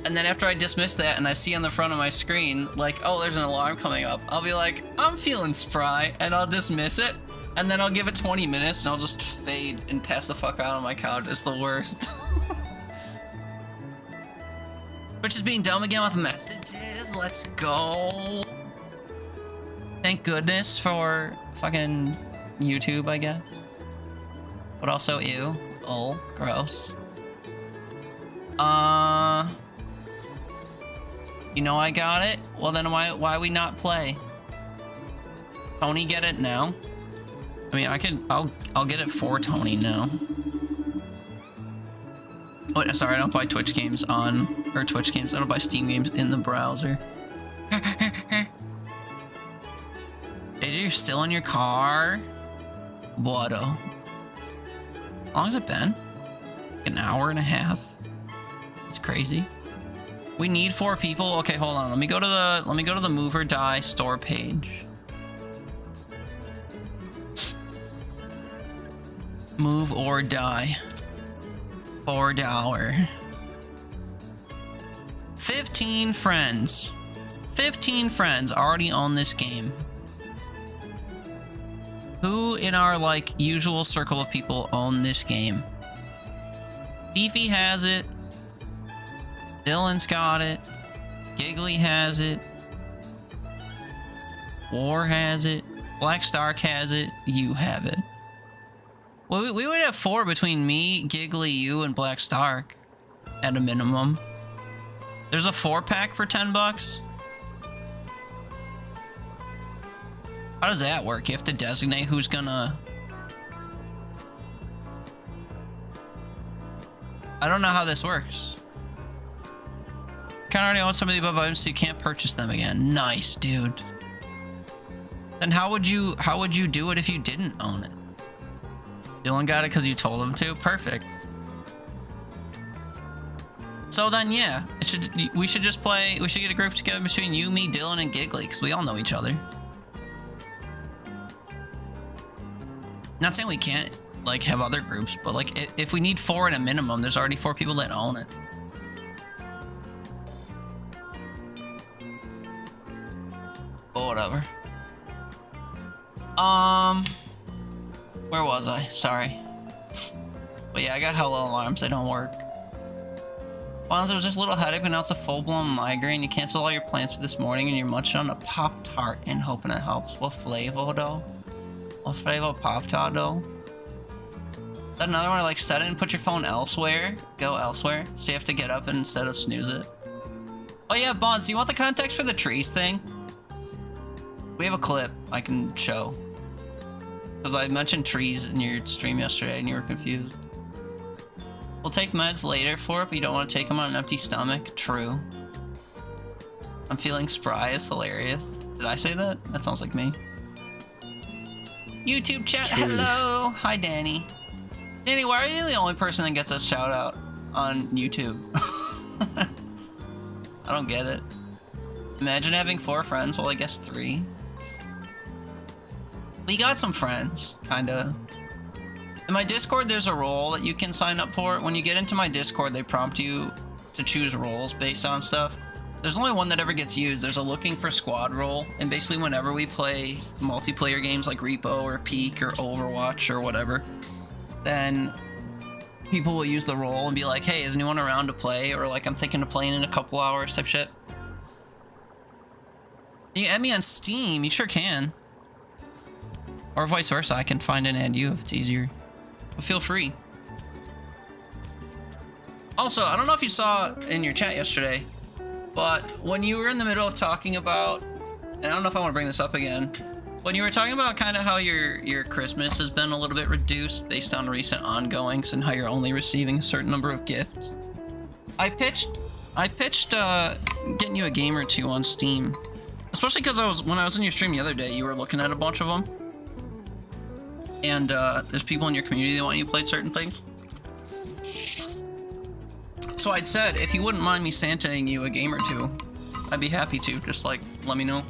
And then after I dismiss that and I see on the front of my screen, like, oh, there's an alarm coming up, I'll be like, I'm feeling spry, and I'll dismiss it. And then I'll give it 20 minutes and I'll just fade and pass the fuck out on my couch. It's the worst. Which is being dumb again with messages. Let's go. Thank goodness for fucking YouTube, I guess. But also, ew. Oh, gross. You know I got it? Well then why we not play? Tony get it now? I mean, I'll get it for Tony now. Oh, sorry, I don't buy Twitch games I don't buy Steam games in the browser. AJ, you're still in your car? What? How long has it been? Like an hour and a half? It's crazy. We need 4 people. Okay, hold on. Let me go to the Move or Die store page. Move or Die. $4. 15 friends. 15 friends already own this game. Who in our like usual circle of people own this game? Beefy has it. Dylan's got it. Giggly has it. War has it. Black Stark has it. You have it. Well, we would have 4 between me, Giggly, you, and Black Stark. At a minimum. There's a 4-pack for $10. How does that work? You have to designate who's gonna... I don't know how this works. Kind of already own some of the above items, so you can't purchase them again. Nice, dude. Then how would you do it if you didn't own it? Dylan got it because you told him to? Perfect. So then, yeah, we should just play. We should get a group together between you, me, Dylan, and Giggly, because we all know each other. Not saying we can't like have other groups, but like if we need 4 at a minimum, there's already 4 people that own it. But whatever. Where was I? Sorry. But yeah, I got hello alarms. They don't work. Once there was just a little headache, but now it's a full-blown migraine. You cancel all your plans for this morning and you're munching on a Pop-Tart and hoping it helps. What flavor, though? What flavor Pop-Tart, though? Is that another one? Like, set it and put your phone elsewhere. Go elsewhere. So you have to get up and instead of snooze it. Oh yeah, Bonds, do you want the context for the trees thing? We have a clip I can show. Because I mentioned trees in your stream yesterday and you were confused. We'll take meds later for it, but you don't want to take them on an empty stomach. True. I'm feeling spry is hilarious. Did I say that? That sounds like me. YouTube chat, Cheers. hello. Hi, Danny. Danny, why are you the only person that gets a shout out on YouTube? I don't get it. Imagine having 4 friends. Well, I guess 3. We got some friends, kinda. In my Discord, there's a role that you can sign up for. When you get into my Discord, they prompt you to choose roles based on stuff. There's only one that ever gets used. There's a looking for squad role, and basically whenever we play multiplayer games like Repo or Peak or Overwatch or whatever, then people will use the role and be like, hey, is anyone around to play? Or like, I'm thinking of playing in a couple hours type shit. You can add me on Steam, you sure can. Or vice versa, I can find and add you if it's easier. But feel free. Also, I don't know if you saw in your chat yesterday, but when you were in the middle of talking about, and I don't know if I want to bring this up again, when you were talking about kind of how your Christmas has been a little bit reduced based on recent ongoings and how you're only receiving a certain number of gifts, I pitched getting you a game or 2 on Steam, especially because when I was in your stream the other day, you were looking at a bunch of them, and there's people in your community that want you to play certain things. So I'd said, if you wouldn't mind me Santaing you a game or 2, I'd be happy to. Just like, let me know.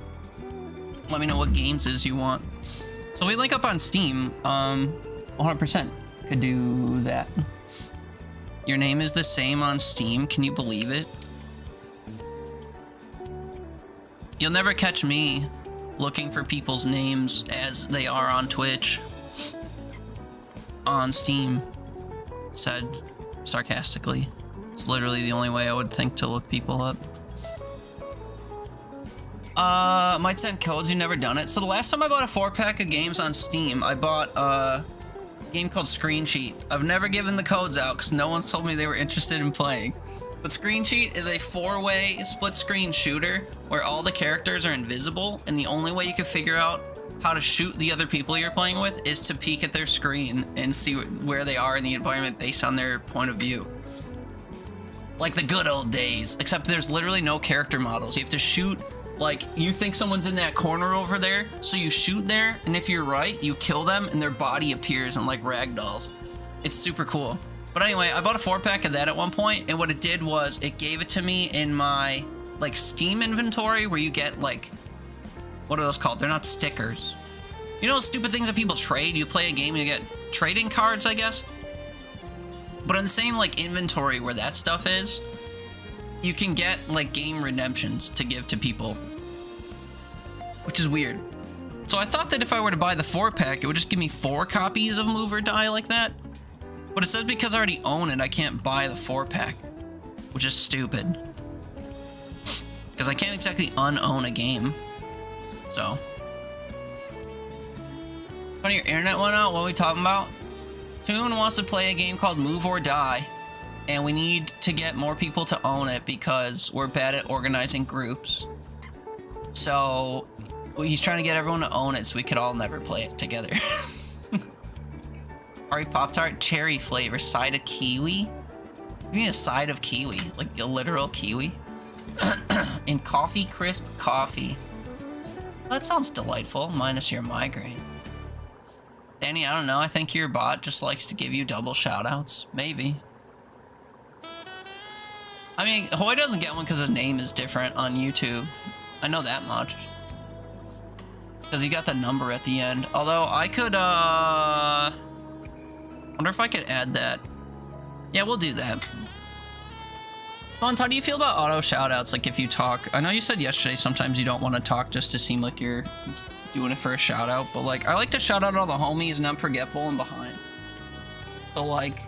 Let me know what games is you want. So if we link up on Steam, 100% could do that. Your name is the same on Steam. Can you believe it? You'll never catch me looking for people's names as they are on Twitch. On Steam. Said sarcastically. It's literally the only way I would think to look people up. Might send codes, you've never done it. So the last time I bought a 4-pack of games on Steam, I bought a game called Screen Cheat. I've never given the codes out because no one's told me they were interested in playing. But Screen Cheat is a 4-way split-screen shooter where all the characters are invisible, and the only way you can figure out how to shoot the other people you're playing with is to peek at their screen and see where they are in the environment based on their point of view. Like the good old days, except there's literally no character models. You have to shoot, like, you think someone's in that corner over there, so you shoot there, and if you're right, you kill them, and their body appears in, like, ragdolls. It's super cool. But anyway, I bought a 4-pack of that at one point, and what it did was, it gave it to me in my, like, Steam inventory, where you get, like, what are those called? They're not stickers. You know those stupid things that people trade? You play a game and you get trading cards, I guess? But in the same, like, inventory where that stuff is, you can get, like, game redemptions to give to people. Which is weird. So I thought that if I were to buy the 4-pack, it would just give me 4 copies of Move or Die like that. But it says because I already own it, I can't buy the 4-pack. Which is stupid. Because I can't exactly unown a game. So. Funny, your internet went out? What are we talking about? Toon wants to play a game called Move or Die, and we need to get more people to own it because we're bad at organizing groups. So he's trying to get everyone to own it so we could all never play it together. Ari Pop-Tart, cherry flavor, side of kiwi? You mean a side of kiwi? Like a literal kiwi? In coffee crisp coffee. That sounds delightful, minus your migraine. Danny, I don't know. I think your bot just likes to give you double shoutouts. Maybe. I mean, Hoy doesn't get one because his name is different on YouTube. I know that much. Because he got the number at the end. Although, I could, wonder if I could add that. Yeah, we'll do that. Bones, how do you feel about auto shoutouts? Like, if you talk... I know you said yesterday sometimes you don't want to talk just to seem like you're doing it for a shout out, but like I like to shout out all the homies and I'm forgetful and behind. So like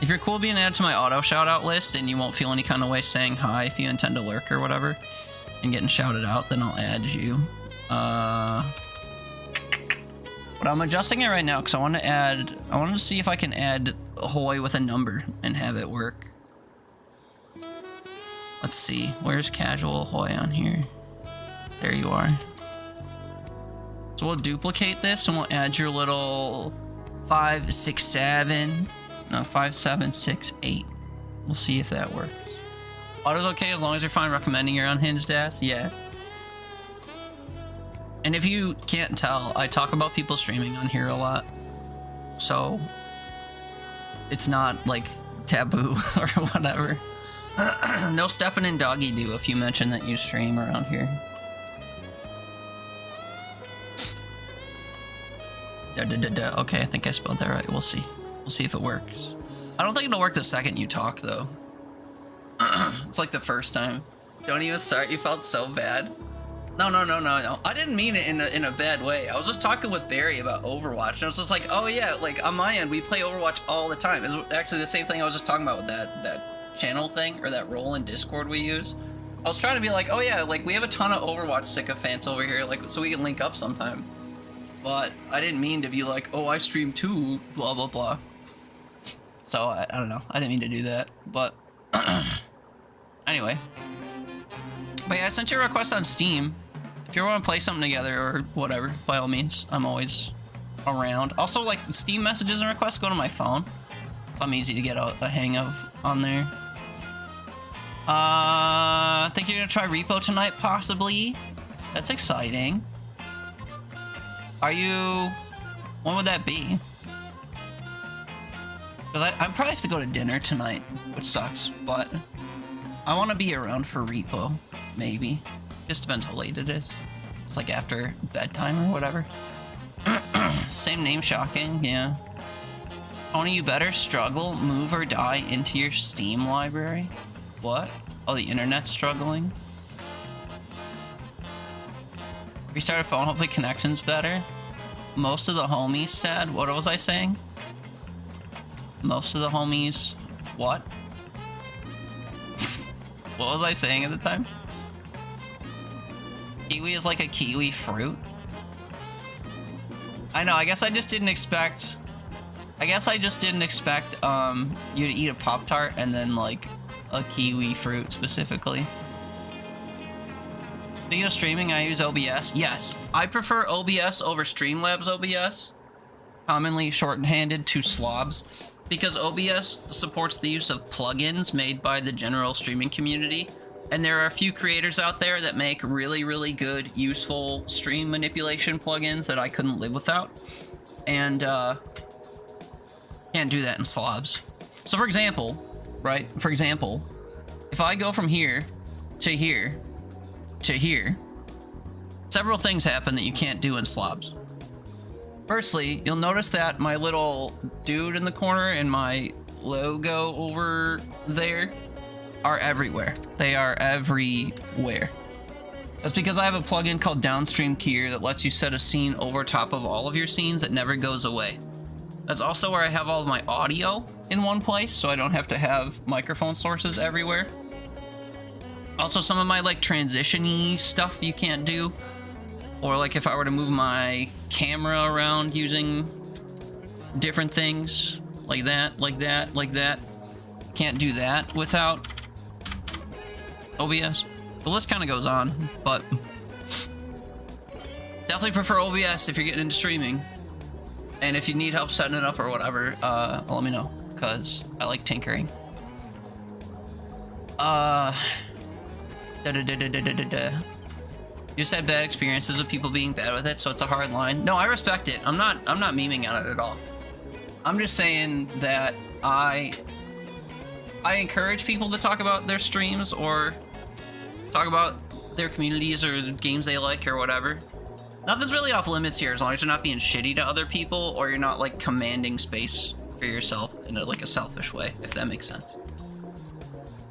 if you're cool being added to my auto shout out list and you won't feel any kind of way saying hi if you intend to lurk or whatever and getting shouted out, then I'll add you. But I'm adjusting it right now because I want to see if I can add Hoy with a number and have it work. Let's see, where's casual Hoy on here? There you are. So we'll duplicate this and we'll add your little 5768. We'll see if that works. Auto's okay as long as you're fine recommending your unhinged ass. Yeah. And if you can't tell, I talk about people streaming on here a lot. So it's not like taboo or whatever. No stepping in doggy do if you mention that you stream around here. Okay, I think I spelled that right. We'll see. We'll see if it works. I don't think it'll work the second you talk, though. It's like the first time. Don't even start. You felt so bad. No. I didn't mean it in a bad way. I was just talking with Barry about Overwatch, and I was just like, oh yeah, like on my end, we play Overwatch all the time. It's actually the same thing I was just talking about with that channel thing, or that role in Discord we use. I was trying to be like, oh yeah, like we have a ton of Overwatch sycophants over here, like so we can link up sometime. But I didn't mean to be like, oh, I stream too, blah blah blah. So I don't know. I didn't mean to do that, but anyway. But yeah, I sent you a request on Steam. If you want to play something together or whatever, by all means, I'm always around. Also, like, Steam messages and requests go to my phone. I'm easy to get a hang of on there. I think you're gonna try Repo tonight, possibly. That's exciting. Are you... When would that be? Because I probably have to go to dinner tonight, which sucks, but I want to be around for Repo, maybe. Just depends how late it is. It's like after bedtime or whatever. Same name, shocking, yeah. Tony, you better struggle, move or die into your Steam library. What? Oh, the internet's struggling? Restart a phone, hopefully connection's better. Most of the homies said, what was I saying? Most of the homies, what? What was I saying at the time? Kiwi is like a kiwi fruit? I know, I guess I just didn't expect you to eat a Pop-Tart and then like a kiwi fruit specifically. Speaking of streaming, I use OBS. Yes, I prefer OBS over Streamlabs OBS, commonly shorthanded to slobs, because OBS supports the use of plugins made by the general streaming community. And there are a few creators out there that make really, really good, useful stream manipulation plugins that I couldn't live without. And, can't do that in slobs. So for example, right? For example, if I go from here to here to here, several things happen that you can't do in slobs. Firstly, you'll notice that my little dude in the corner and my logo over there are everywhere. They are everywhere. That's because I have a plugin called Downstream Keyer that lets you set a scene over top of all of your scenes that never goes away. That's also where I have all of my audio in one place, so I don't have to have microphone sources everywhere. Also, some of my like transition-y stuff you can't do. Or like if I were to move my camera around using different things, like that, like that, like that. Can't do that without OBS. The list kind of goes on, but definitely prefer OBS if you're getting into streaming. And if you need help setting it up or whatever, let me know, because I like tinkering. You just had bad experiences with people being bad with it, so it's a hard line. No, I respect it. I'm not memeing on it at all. I'm just saying that I encourage people to talk about their streams or talk about their communities or the games they like or whatever. Nothing's really off limits here as long as you're not being shitty to other people or you're not like commanding space for yourself in like a selfish way, if that makes sense.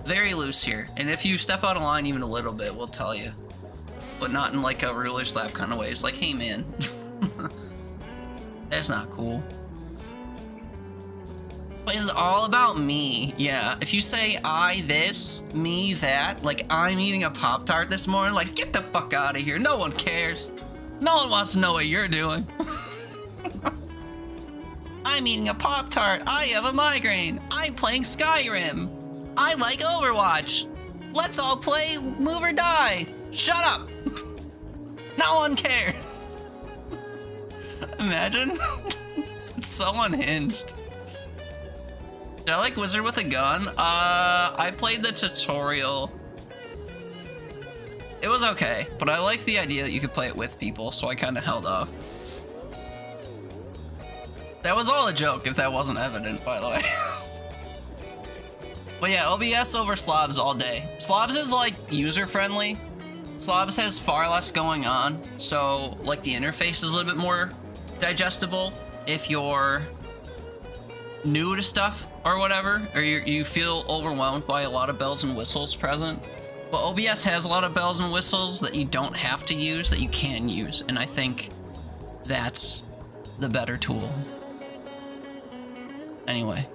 Very loose here, and if you step out of line even a little bit, we'll tell you. But not in like a ruler slap kind of way. It's like, hey man, that's not cool. This is all about me. Yeah, if you say I this, me that, like I'm eating a Pop-Tart this morning, like get the fuck out of here. No one cares. No one wants to know what you're doing. I'm eating a Pop-Tart. I have a migraine. I'm playing Skyrim. I like Overwatch. Let's all play Move or Die. Shut up. No one cares. Imagine. It's so unhinged. Did I like Wizard with a Gun? I played the tutorial. It was okay, but I like the idea that you could play it with people, so I kind of held off. That was all a joke, if that wasn't evident, by the way. But yeah, OBS over Slobs all day. Slobs is like user-friendly. Slobs has far less going on, so like the interface is a little bit more digestible if you're new to stuff or whatever, or you feel overwhelmed by a lot of bells and whistles present. But OBS has a lot of bells and whistles that you don't have to use, that you can use, and I think that's the better tool. Anyway.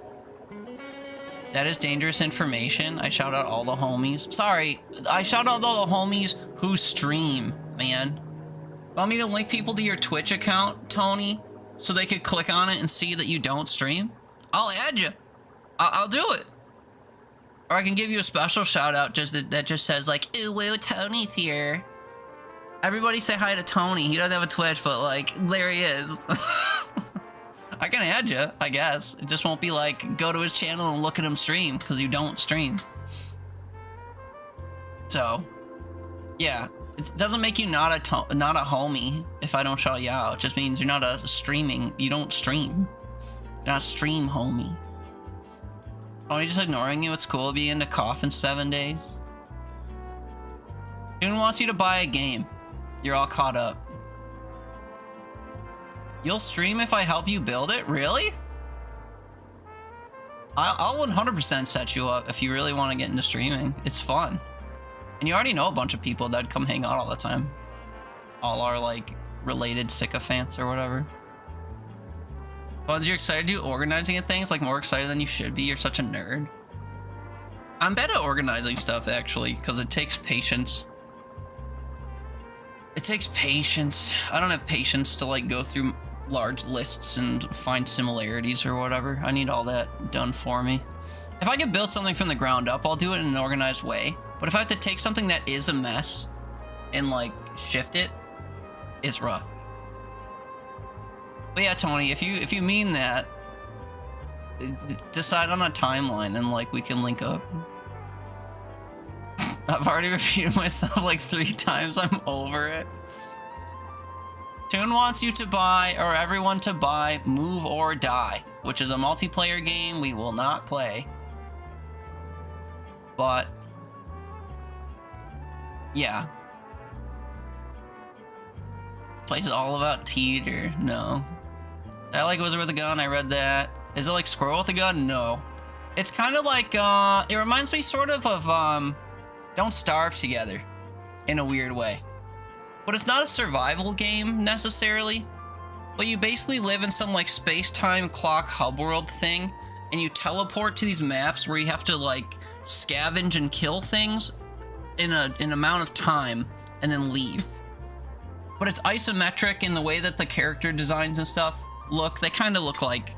That is dangerous information. I shout out all the homies. Sorry, I shout out all the homies who stream, man. Want me to link people to your Twitch account, Tony, so they could click on it and see that you don't stream? I'll add you. I'll do it. Or I can give you a special shout out that just says like, ooh, woo, Tony's here. Everybody say hi to Tony. He doesn't have a Twitch, but like, there he is. I can add you, I guess. It just won't be like, go to his channel and look at him stream, because you don't stream. So, yeah. It doesn't make you not a homie if I don't shout you out. It just means you're not you don't stream. You're not a stream homie. Tony just ignoring you. It's cool to be into cough in 7 days. June wants you to buy a game. You're all caught up. You'll stream if I help you build it? Really? I'll 100% set you up if you really want to get into streaming. It's fun. And you already know a bunch of people that come hang out all the time. All our, like, related sycophants or whatever. Buns, you're excited to do organizing and things? Like, more excited than you should be? You're such a nerd. I'm bad at organizing stuff, actually, because it takes patience. It takes patience. I don't have patience to, like, go through large lists and find similarities or whatever. I need all that done for me. If I could build something from the ground up, I'll do it in an organized way. But if I have to take something that is a mess and like shift it, it's rough. But yeah, Tony, if you mean that, decide on a timeline and like we can link up. I've already repeated myself like 3 times. I'm over it. Toon wants you to buy, or everyone to buy, Move or Die, which is a multiplayer game we will not play. But, yeah. Plays it all about Teeter. No. I like Wizard with a Gun. I read that. Is it like Squirrel with a Gun? No. It's kind of like, it reminds me sort of Don't Starve Together in a weird way. But it's not a survival game, necessarily. But you basically live in some, like, space-time clock hub world thing, and you teleport to these maps where you have to, like, scavenge and kill things in an amount of time, and then leave. But it's isometric in the way that the character designs and stuff look. They kind of look like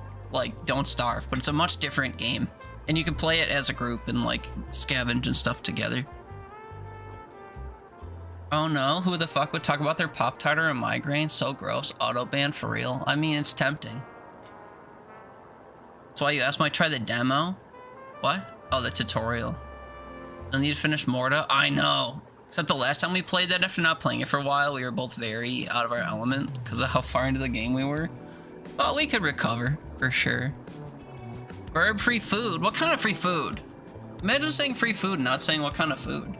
Don't Starve, but it's a much different game. And you can play it as a group and, like, scavenge and stuff together. Oh no, who the fuck would talk about their Pop-Tart or a migraine? So gross. Autoban for real. I mean, it's tempting. That's why you asked me to try the demo? What? Oh, the tutorial. Still need to finish Morta? I know. Except the last time we played that, after not playing it for a while, we were both very out of our element because of how far into the game we were. But we could recover, for sure. Verb free food? What kind of free food? Imagine saying free food and not saying what kind of food.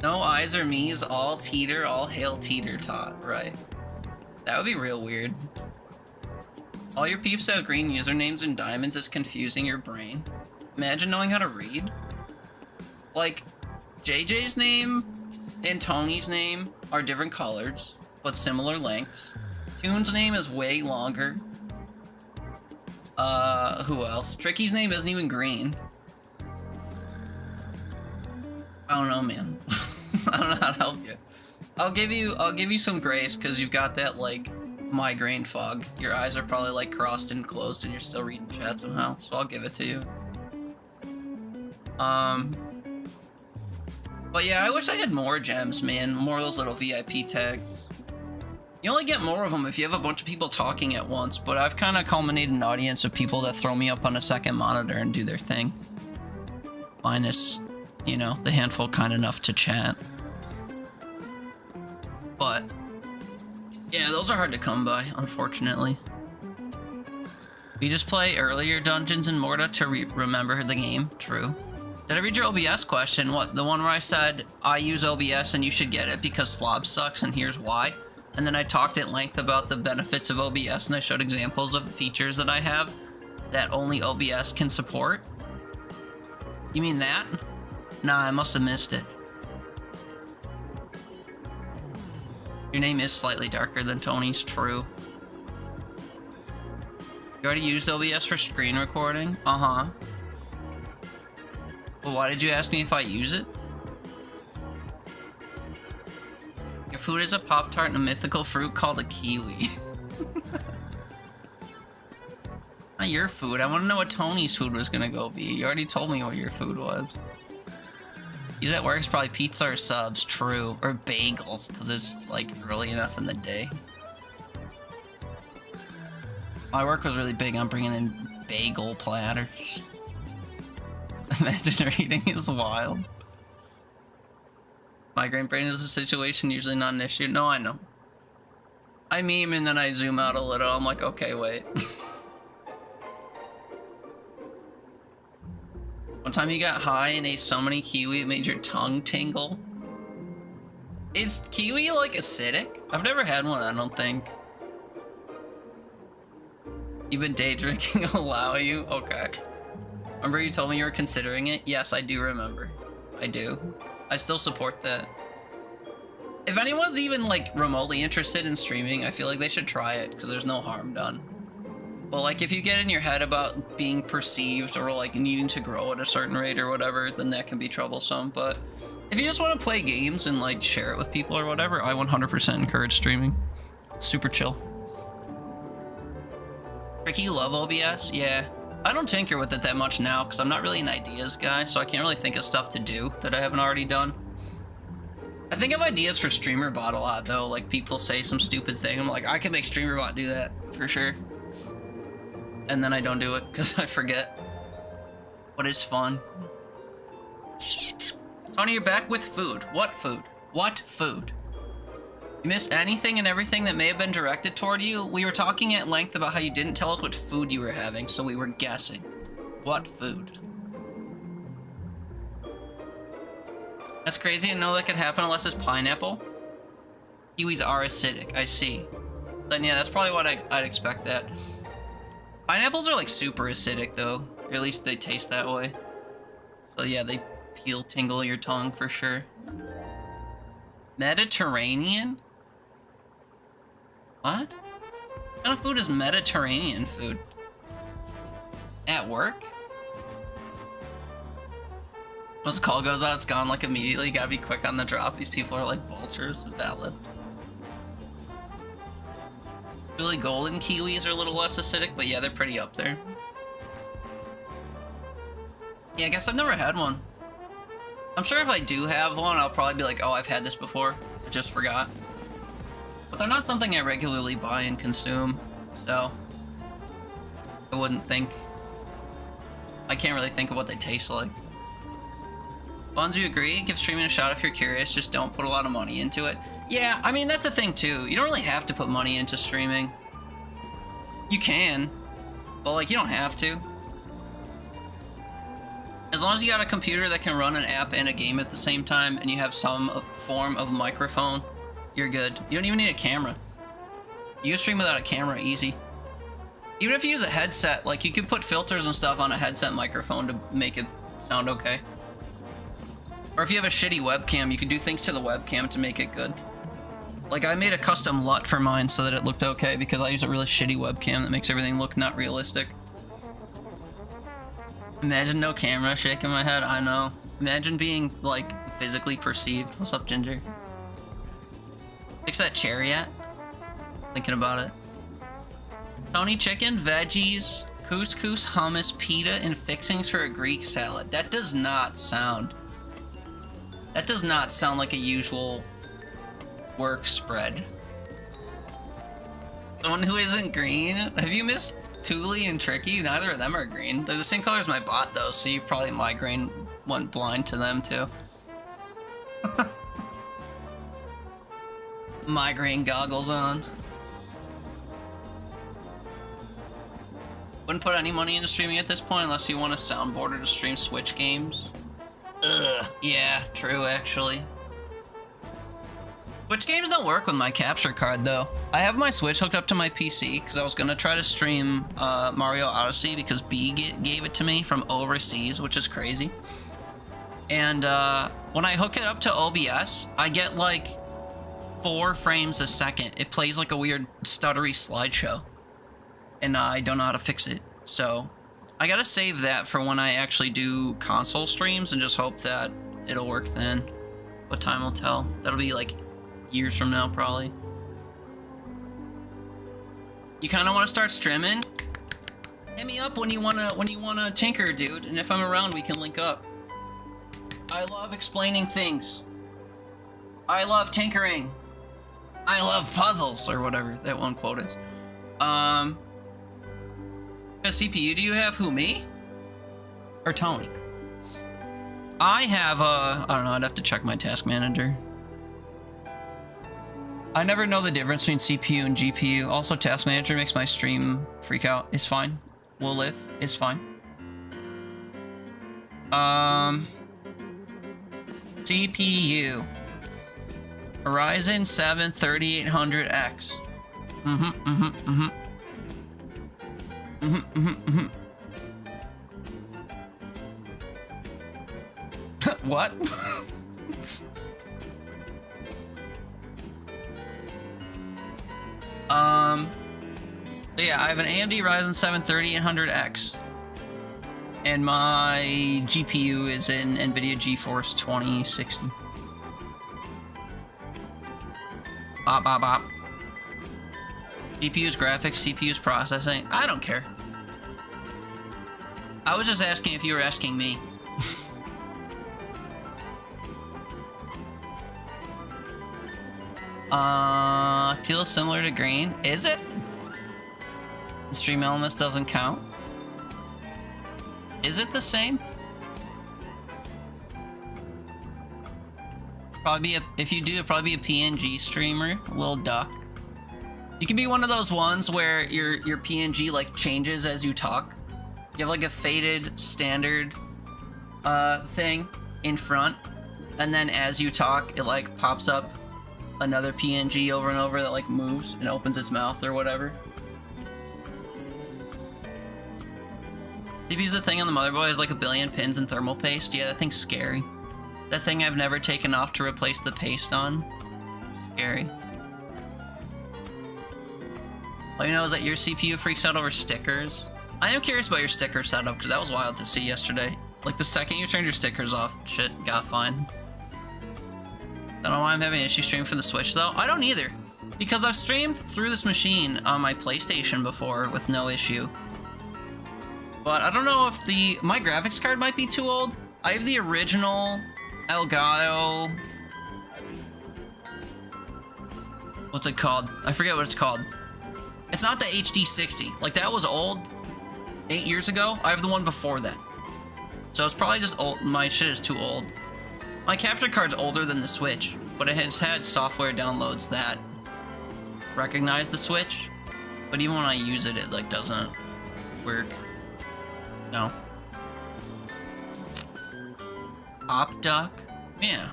No eyes or me's, all Teeter, all hail Teeter tot. Right. That would be real weird. All your peeps have green usernames and diamonds is confusing your brain. Imagine knowing how to read. Like, JJ's name and Tony's name are different colors, but similar lengths. Toon's name is way longer. Who else? Tricky's name isn't even green. I don't know, man. I don't know how to help you. I'll give you some grace because you've got that like migraine fog. Your eyes are probably like crossed and closed and you're still reading chat somehow. So I'll give it to you. But yeah, I wish I had more gems, man. More of those little VIP tags. You only get more of them if you have a bunch of people talking at once, but I've kind of culminated an audience of people that throw me up on a second monitor and do their thing. Minus, you know, the handful kind enough to chat. But, yeah, those are hard to come by, unfortunately. We just play earlier dungeons in Morta to remember the game. True. Did I read your OBS question? What, the one where I said, I use OBS and you should get it because Slob sucks and here's why? And then I talked at length about the benefits of OBS and I showed examples of features that I have that only OBS can support? You mean that? Nah, I must have missed it. Your name is slightly darker than Tony's, true. You already used OBS for screen recording? Uh-huh. Well, why did you ask me if I use it? Your food is a Pop-Tart and a mythical fruit called a kiwi. Not your food. I want to know what Tony's food was gonna go be. You already told me what your food was. He's at work, it's probably pizza or subs, true. Or bagels, because it's like early enough in the day. My work was really big on bringing in bagel platters. Imagine reading is wild. Migraine brain is a situation, usually not an issue. No, I know. I meme and then I zoom out a little. I'm like, okay, wait. One time you got high and ate so many kiwi it made your tongue tingle. Is kiwi like acidic? I've never had one, I don't think. Even day drinking allow you? Okay. Remember you told me you were considering it? Yes, I do remember. I do. I still support that. If anyone's even like remotely interested in streaming, I feel like they should try it because there's no harm done. But like if you get in your head about being perceived or like needing to grow at a certain rate or whatever, then that can be troublesome. But if you just want to play games and like share it with people or whatever, I 100% encourage streaming. It's super chill. Ricky, you love OBS? Yeah. I don't tinker with it that much now because I'm not really an ideas guy, so I can't really think of stuff to do that I haven't already done. I think of ideas for StreamerBot a lot though, like people say some stupid thing, I'm like, I can make StreamerBot do that, for sure. And then I don't do it because I forget. But it's fun. Tony, you're back with food. What food? What food? You missed anything and everything that may have been directed toward you? We were talking at length about how you didn't tell us what food you were having, so we were guessing. What food? That's crazy to know that could happen unless it's pineapple. Kiwis are acidic, I see. Then yeah, that's probably what I'd expect that. Pineapples are like super acidic though, or at least they taste that way. So yeah, they tingle your tongue for sure. Mediterranean? What? What kind of food is Mediterranean food? At work? Once the call goes out, it's gone like immediately. You gotta be quick on the drop. These people are like vultures. Valid. Really golden kiwis are a little less acidic, but yeah, they're pretty up there. Yeah, I guess I've never had one. I'm sure if I do have one, I'll probably be like, oh, I've had this before. I just forgot. But they're not something I regularly buy and consume, so I wouldn't think. I can't really think of what they taste like. Bonds, you agree? Give streaming a shot if you're curious, just don't put a lot of money into it. Yeah, I mean, that's the thing too. You don't really have to put money into streaming. You can, but like, you don't have to. As long as you got a computer that can run an app and a game at the same time, and you have some form of microphone, you're good. You don't even need a camera. You can stream without a camera, easy. Even if you use a headset, like you could put filters and stuff on a headset microphone to make it sound okay. Or if you have a shitty webcam, you can do things to the webcam to make it good. Like I made a custom LUT for mine so that it looked okay because I use a really shitty webcam that makes everything look not realistic. Imagine no camera, shaking my head, I know. Imagine being like physically perceived. What's up, Ginger? Fix that chair yet? Thinking about it. Tony, chicken, veggies, couscous, hummus, pita, and fixings for a Greek salad. That does not sound like a usual work spread. Someone who isn't green? Have you missed Thule and Tricky? Neither of them are green. They're the same color as my bot, though, so you probably migraine went blind to them, too. Migraine goggles on. Wouldn't put any money into streaming at this point unless you want a soundboarder to stream Switch games. Ugh, yeah, true, actually. Switch games don't work with my capture card, though. I have my Switch hooked up to my PC because I was going to try to stream Mario Odyssey because B gave it to me from overseas, which is crazy. And when I hook it up to OBS, I get like 4 frames a second. It plays like a weird stuttery slideshow. And I don't know how to fix it. So I gotta save that for when I actually do console streams and just hope that it'll work then. But time will tell. That'll be like years from now, probably. You kind of want to start streaming? Hit me up when you wanna tinker, dude. And if I'm around, we can link up. I love explaining things. I love tinkering. I love puzzles, or whatever that one quote is. What CPU do you have? Who, me? Or Tony? I have I don't know, I'd have to check my task manager. I never know the difference between CPU and GPU. Also, task manager makes my stream freak out. It's fine. We'll live. It's fine. CPU. Ryzen 7 3800X. What? Yeah, I have an AMD Ryzen 7 3800X. And my GPU is an NVIDIA GeForce 2060. Bop, bop, bop. GPU's graphics, CPU's processing. I don't care. I was just asking if you were asking me. Teal is similar to green. Is it? The stream elements doesn't count. Is it the same? Probably if you do, it'd probably be a PNG streamer, little duck. You can be one of those ones where your PNG like changes as you talk. You have like a faded standard thing in front, and then as you talk, it like pops up another PNG over and over that like moves and opens its mouth or whatever. CPU's the thing on the motherboard has like 1 billion pins and thermal paste. Yeah, that thing's scary. That thing I've never taken off to replace the paste on. Scary. All you know is that your CPU freaks out over stickers. I am curious about your sticker setup because that was wild to see yesterday. Like the second you turned your stickers off, shit got fine. I don't know why I'm having an issue streaming for the Switch though. I don't either. Because I've streamed through this machine on my PlayStation before with no issue. But I don't know if my graphics card might be too old. I have the original Elgato. What's it called? I forget what it's called. It's not the HD60. Like that was old 8 years ago. I have the one before that. So it's probably just old. My shit is too old. My capture card's older than the Switch, but it has had software downloads that recognize the Switch. But even when I use it, it like doesn't work. No. Opduck? Yeah.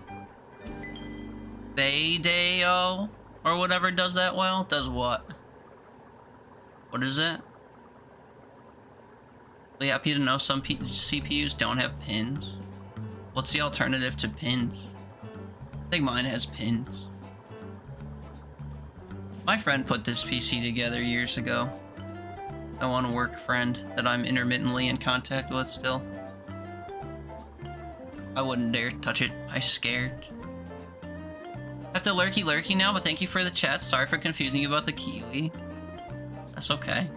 Baydeo? Or whatever does that well? Does what? What is it? Really happy to know some CPUs don't have pins. What's the alternative to pins? I think mine has pins. My friend put this PC together years ago. I want a work friend that I'm intermittently in contact with still. I wouldn't dare touch it. I'm scared. I have to lurky now, but thank you for the chat. Sorry for confusing you about the Kiwi. That's okay.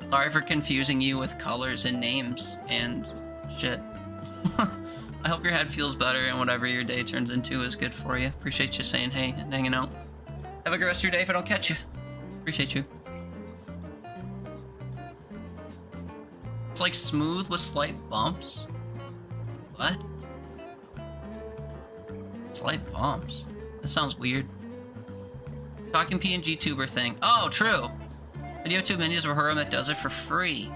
Sorry for confusing you with colors and names and shit. I hope your head feels better and whatever your day turns into is good for you. Appreciate you saying hey and hanging out. Have a good rest of your day if I don't catch you. Appreciate you. it's like smooth with slight bumps. What? Slight bumps. That sounds weird. Talking PNG tuber thing. Oh, true. Video tube ninjas of Harum that does it for free.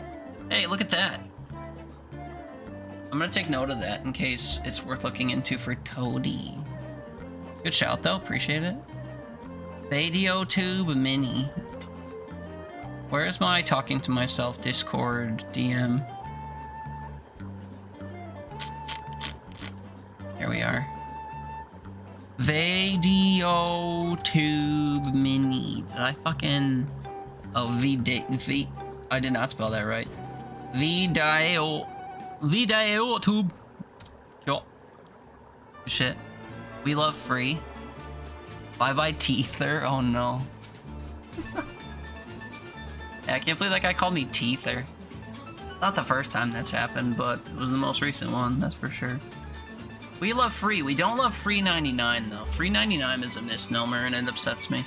Hey, look at that. I'm gonna take note of that in case it's worth looking into for Toady. Good shout though, appreciate it. Video tube mini. Where is my talking to myself Discord DM? Here we are. Video tube mini. Did I fucking... Oh, V... I did not spell that right. Video tube. Cool. Shit. We love free. Bye-bye Teether. Oh no. Yeah, I can't believe that guy called me Teether. Not the first time that's happened, but it was the most recent one, that's for sure. We love free. We don't love free 99 though. Free 99 is a misnomer and it upsets me.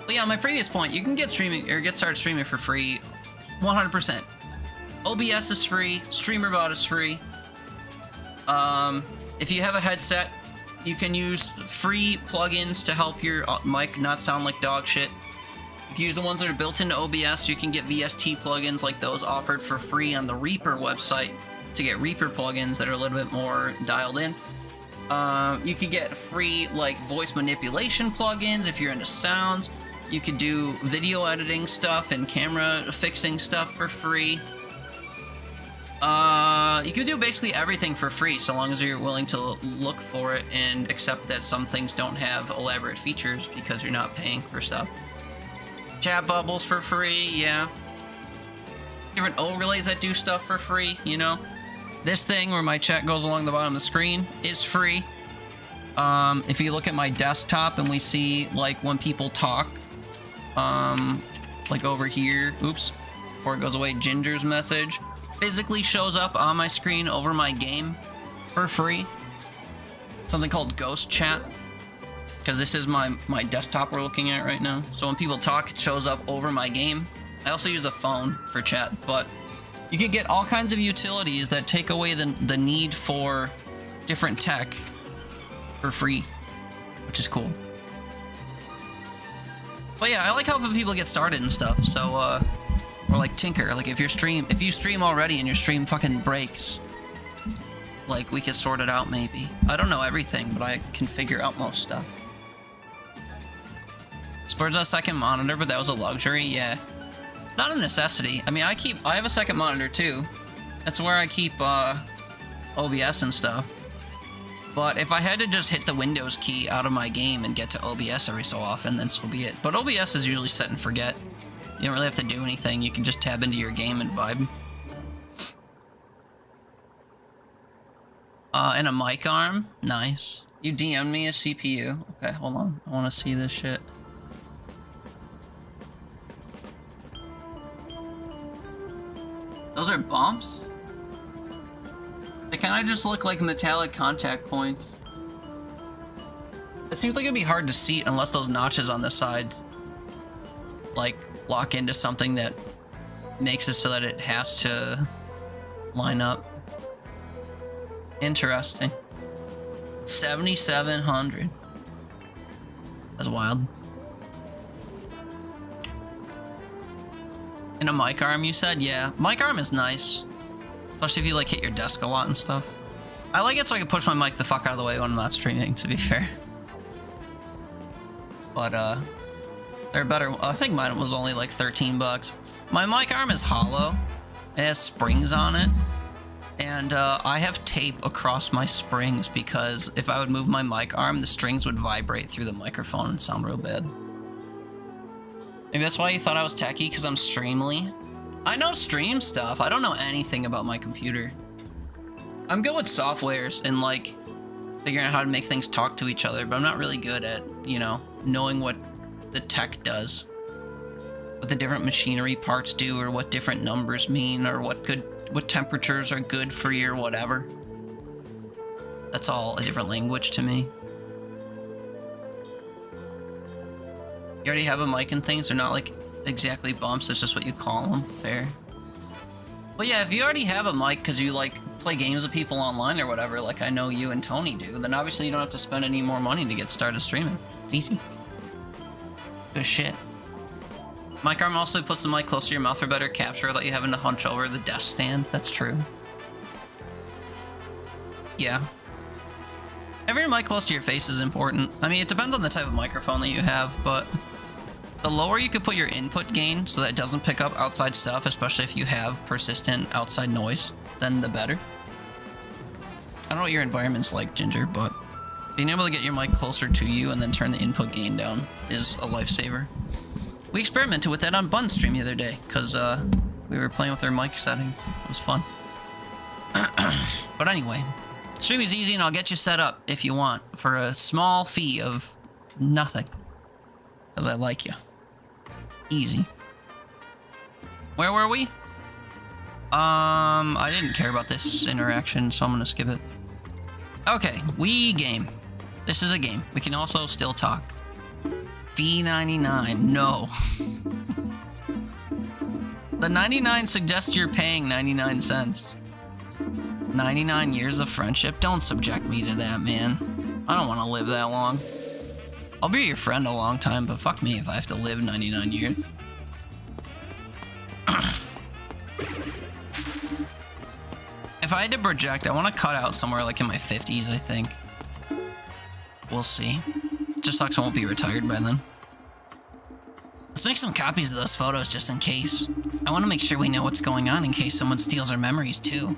But yeah, on my previous point, you can get streaming or get started streaming for free 100%. OBS is free, StreamerBot is free. If you have a headset, you can use free plugins to help your mic not sound like dog shit. You can use the ones that are built into OBS. You can get VST plugins like those offered for free on the Reaper website to get Reaper plugins that are a little bit more dialed in. You can get free like voice manipulation plugins if you're into sounds. You could do video editing stuff and camera fixing stuff for free. You can do basically everything for free so long as you're willing to look for it and accept that some things don't have elaborate features because you're not paying for stuff. Chat bubbles for free, yeah. Different overlays that do stuff for free, you know. This thing where my chat goes along the bottom of the screen is free. If you look at my desktop and we see like when people talk, like over here, oops, before it goes away, Ginger's message physically shows up on my screen over my game for free. Something called Ghost Chat, because this is my desktop we're looking at right now. So when people talk, it shows up over my game. I also use a phone for chat, but you can get all kinds of utilities that take away the need for different tech for free, which is cool. But yeah, I like helping people get started and stuff. So, or like Tinker, like if you stream already and your stream fucking breaks, like we could sort it out maybe. I don't know everything, but I can figure out most stuff. Spurs on a second monitor, but that was a luxury, yeah. It's not a necessity. I mean, I have a second monitor too. That's where I keep OBS and stuff. But if I had to just hit the Windows key out of my game and get to OBS every so often, then so be it. But OBS is usually set and forget. You don't really have to do anything. You can just tab into your game and vibe. And a mic arm. Nice. You DM'd me a CPU. Okay, hold on. I want to see this shit. Those are bumps? They kind of just look like metallic contact points. It seems like it'd be hard to see unless those notches on the side like lock into something that makes it so that it has to line up. Interesting. 7,700. That's wild. And a mic arm, you said? Yeah, mic arm is nice. Especially if you like hit your desk a lot and stuff. I like it so I can push my mic the fuck out of the way when I'm not streaming, to be fair. But they're better. I think mine was only like 13 bucks. My mic arm is hollow. It has springs on it. And I have tape across my springs because if I would move my mic arm, the strings would vibrate through the microphone and sound real bad. Maybe that's why you thought I was techie, because I'm Streamly. I know stream stuff. I don't know anything about my computer. I'm good with softwares and like figuring out how to make things talk to each other, but I'm not really good at, you know, knowing what the tech does. What the different machinery parts do, or what different numbers mean, or what temperatures are good for your whatever. That's all a different language to me. You already have a mic and things. They're not like exactly bumps, it's just what you call them. Fair. But yeah, if you already have a mic because you like play games with people online or whatever, like I know you and Tony do, then obviously you don't have to spend any more money to get started streaming. It's easy. Good shit. Mic arm also puts the mic closer to your mouth for better capture without you having to hunch over the desk stand. That's true. Yeah. Having your mic close to your face is important. I mean, it depends on the type of microphone that you have, but the lower you could put your input gain so that it doesn't pick up outside stuff, especially if you have persistent outside noise, then the better. I don't know what your environment's like, Ginger, but being able to get your mic closer to you and then turn the input gain down is a lifesaver. We experimented with that on Bun's stream the other day, because we were playing with our mic settings. It was fun. But anyway, stream is easy and I'll get you set up if you want for a small fee of nothing. Because I like you. Easy. Where were we? I didn't care about this interaction, so I'm gonna skip it. Okay, Wii game. This is a game. We can also still talk. Fee 99. No. The 99 suggests you're paying 99 cents. 99 years of friendship? Don't subject me to that, man. I don't want to live that long. I'll be your friend a long time, but fuck me if I have to live 99 years. If I had to project, I want to cut out somewhere like in my 50s, I think. We'll see. Just sucks I won't be retired by then. Let's make some copies of those photos just in case. I want to make sure we know what's going on in case someone steals our memories too.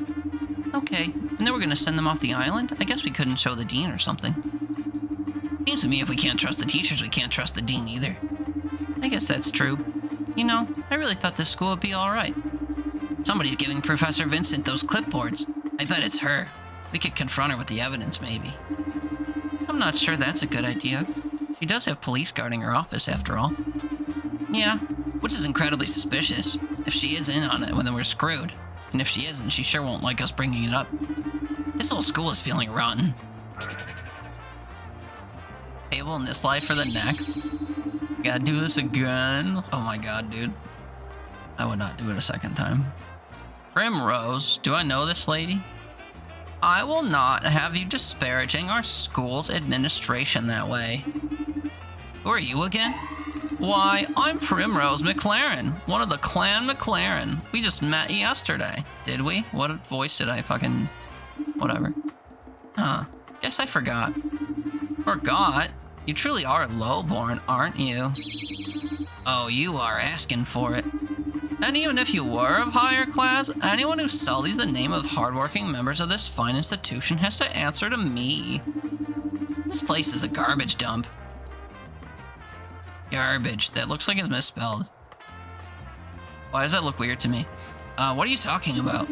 Okay, and then we're gonna send them off the island? I guess we couldn't show the dean or something. Seems to me if we can't trust the teachers, we can't trust the dean either. I guess that's true. You know, I really thought this school would be alright. Somebody's giving Professor Vincent those clipboards. I bet it's her. We could confront her with the evidence, maybe. I'm not sure that's a good idea. She does have police guarding her office, after all. Yeah, which is incredibly suspicious. If she is in on it, well, then we're screwed. And if she isn't, she sure won't like us bringing it up. This whole school is feeling rotten. Table in this life for the next. Gotta do this again. Oh my god, dude. I would not do it a second time. Primrose, do I know this lady? I will not have you disparaging our school's administration that way. Who are you again? Why, I'm Primrose McLaren, one of the Clan McLaren. We just met yesterday. Did we? What voice did I fucking... whatever. Huh. Guess I forgot. Forgot? You truly are lowborn, aren't you? Oh, you are asking for it. And even if you were of higher class, anyone who sullies the name of hardworking members of this fine institution has to answer to me. This place is a garbage dump. Garbage. That looks like it's misspelled. Why does that look weird to me? What are you talking about?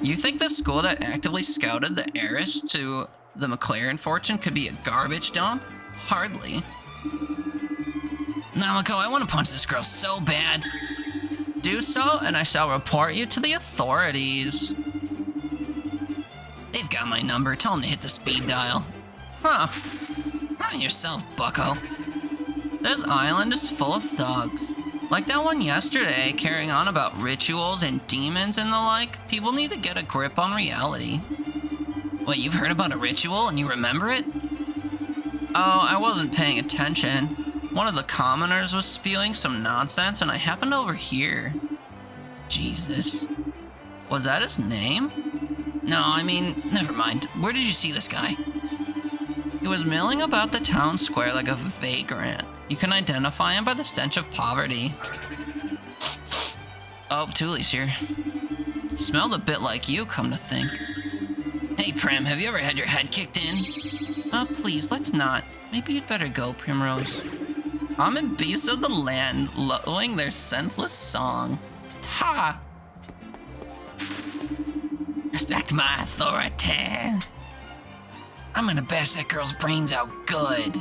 You think the school that actively scouted the heiress to the McLaren fortune could be a garbage dump? Hardly. Namako, I want to punch this girl so bad. Do so, and I shall report you to the authorities. They've got my number. Tell them to hit the speed dial. Huh. Mind yourself, bucko. This island is full of thugs. Like that one yesterday, carrying on about rituals and demons and the like. People need to get a grip on reality. Wait, you've heard about a ritual and you remember it? Oh, I wasn't paying attention. One of the commoners was spewing some nonsense and I happened to overhear. Jesus. Was that his name? No, I mean, never mind. Where did you see this guy? He was milling about the town square like a vagrant. You can identify him by the stench of poverty. Oh, Tooley's here. Smelled a bit like you, come to think. Hey, Prim, have you ever had your head kicked in? Please, let's not. Maybe you'd better go, Primrose. Common beasts of the land, lowing their senseless song. Ta! Respect my authority. I'm gonna bash that girl's brains out good.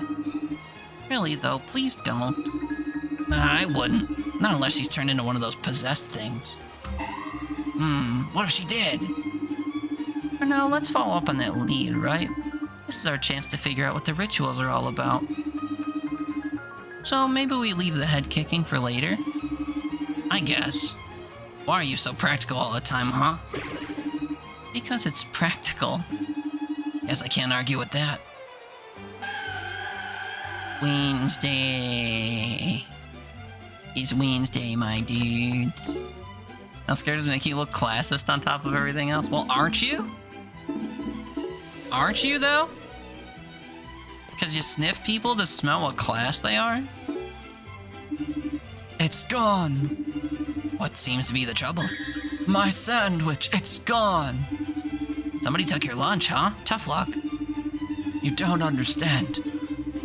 Really, though, please don't. Nah, I wouldn't. Not unless she's turned into one of those possessed things. What if she did? For now, let's follow up on that lead, right? This is our chance to figure out what the rituals are all about. So maybe we leave the head kicking for later? I guess. Why are you so practical all the time, huh? Because it's practical. Guess I can't argue with that. Wednesday. It's Wednesday, my dude. Now scares make you look classist on top of everything else. Well, aren't you? Aren't you, though? Because you sniff people to smell what class they are? It's gone. What seems to be the trouble? My sandwich, it's gone. Somebody took your lunch, huh? Tough luck. You don't understand.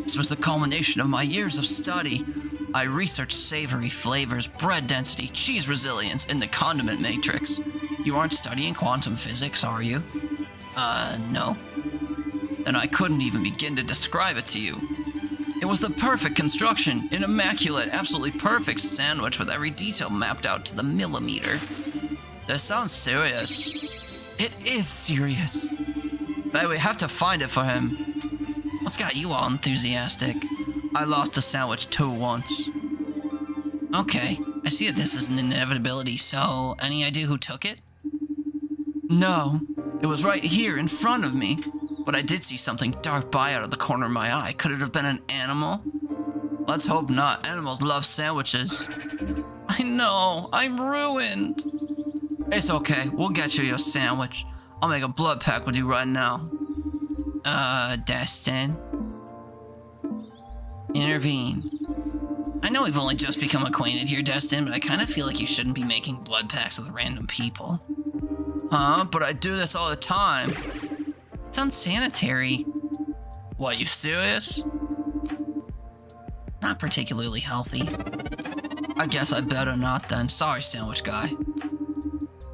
This was the culmination of my years of study. I researched savory flavors, bread density, cheese resilience in the condiment matrix. You aren't studying quantum physics, are you? No. Then I couldn't even begin to describe it to you. It was the perfect construction, an immaculate, absolutely perfect sandwich with every detail mapped out to the millimeter. That sounds serious. It is serious. But we have to find it for him. What's got you all enthusiastic? I lost a sandwich too once. Okay, I see that this is an inevitability, so any idea who took it? No, it was right here in front of me. But I did see something dark by out of the corner of my eye. Could it have been an animal? Let's hope not. Animals love sandwiches. I know, I'm ruined. It's okay, we'll get you your sandwich. I'll make a blood pact with you right now. Destin. Intervene. I know we've only just become acquainted here, Destin, but I kind of feel like you shouldn't be making blood pacts with random people. Huh? But I do this all the time. It's unsanitary. What, you serious? Not particularly healthy. I guess I better not then. Sorry, sandwich guy.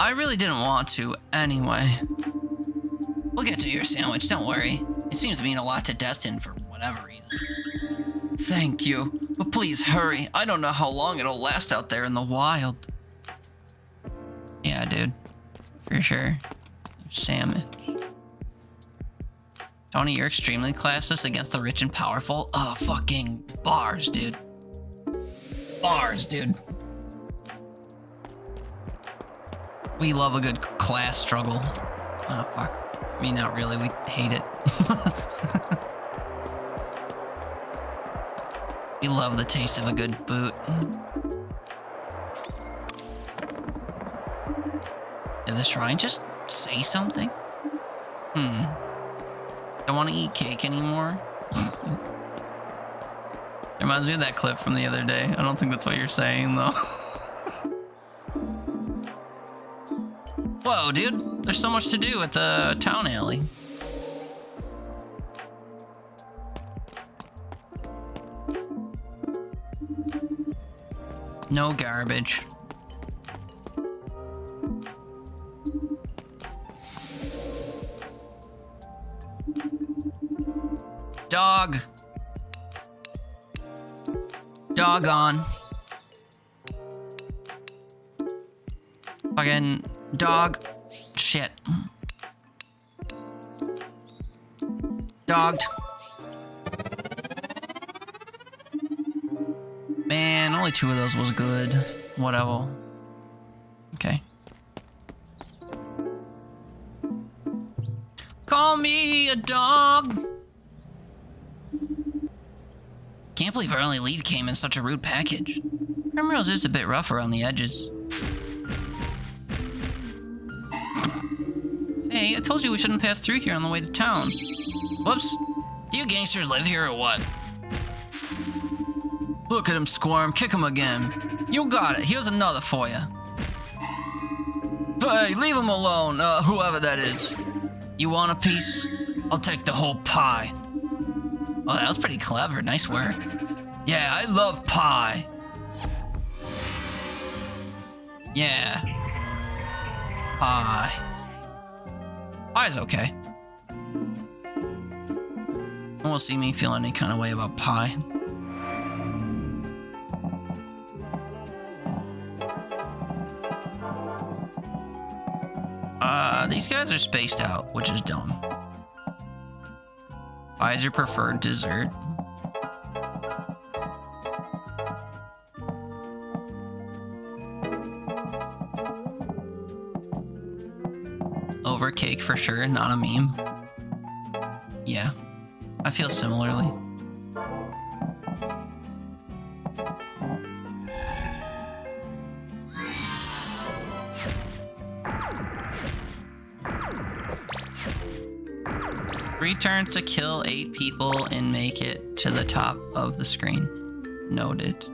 I really didn't want to, anyway. We'll get to your sandwich, don't worry. It seems to mean a lot to Destin for whatever reason. Thank you, but please hurry. I don't know how long it'll last out there in the wild. Yeah, dude. For sure. Sandwich. Tony, you're extremely classist against the rich and powerful. Oh, fucking bars, dude. Bars, dude. We love a good class struggle. Oh, fuck. I mean, not really. We hate it. We love the taste of a good boot. Did the shrine just say something? Don't want to eat cake anymore. It reminds me of that clip from the other day. I don't think that's what you're saying, though. Whoa, dude. There's so much to do at the town alley. No garbage. Dog. Doggone. Fucking dog. Shit. Dogged. Man, only 2 of those was good. Whatever. Okay. Call me a dog. Can't believe our only lead came in such a rude package. Primrose is a bit rough around the edges. Hey, I told you we shouldn't pass through here on the way to town. Whoops. Do you gangsters live here or what? Look at him squirm. Kick him again. You got it. Here's another for you. Hey, leave him alone, whoever that is. You want a piece? I'll take the whole pie. Oh, that was pretty clever. Nice work. Yeah, I love pie. Yeah. Pie. Pie's okay. You won't see me feel any kind of way about pie. These guys are spaced out, which is dumb. Pie is your preferred dessert. over cake for sure, not a meme. Yeah, I feel similarly. Three turns to kill 8 people and make it to the top of the screen. Noted.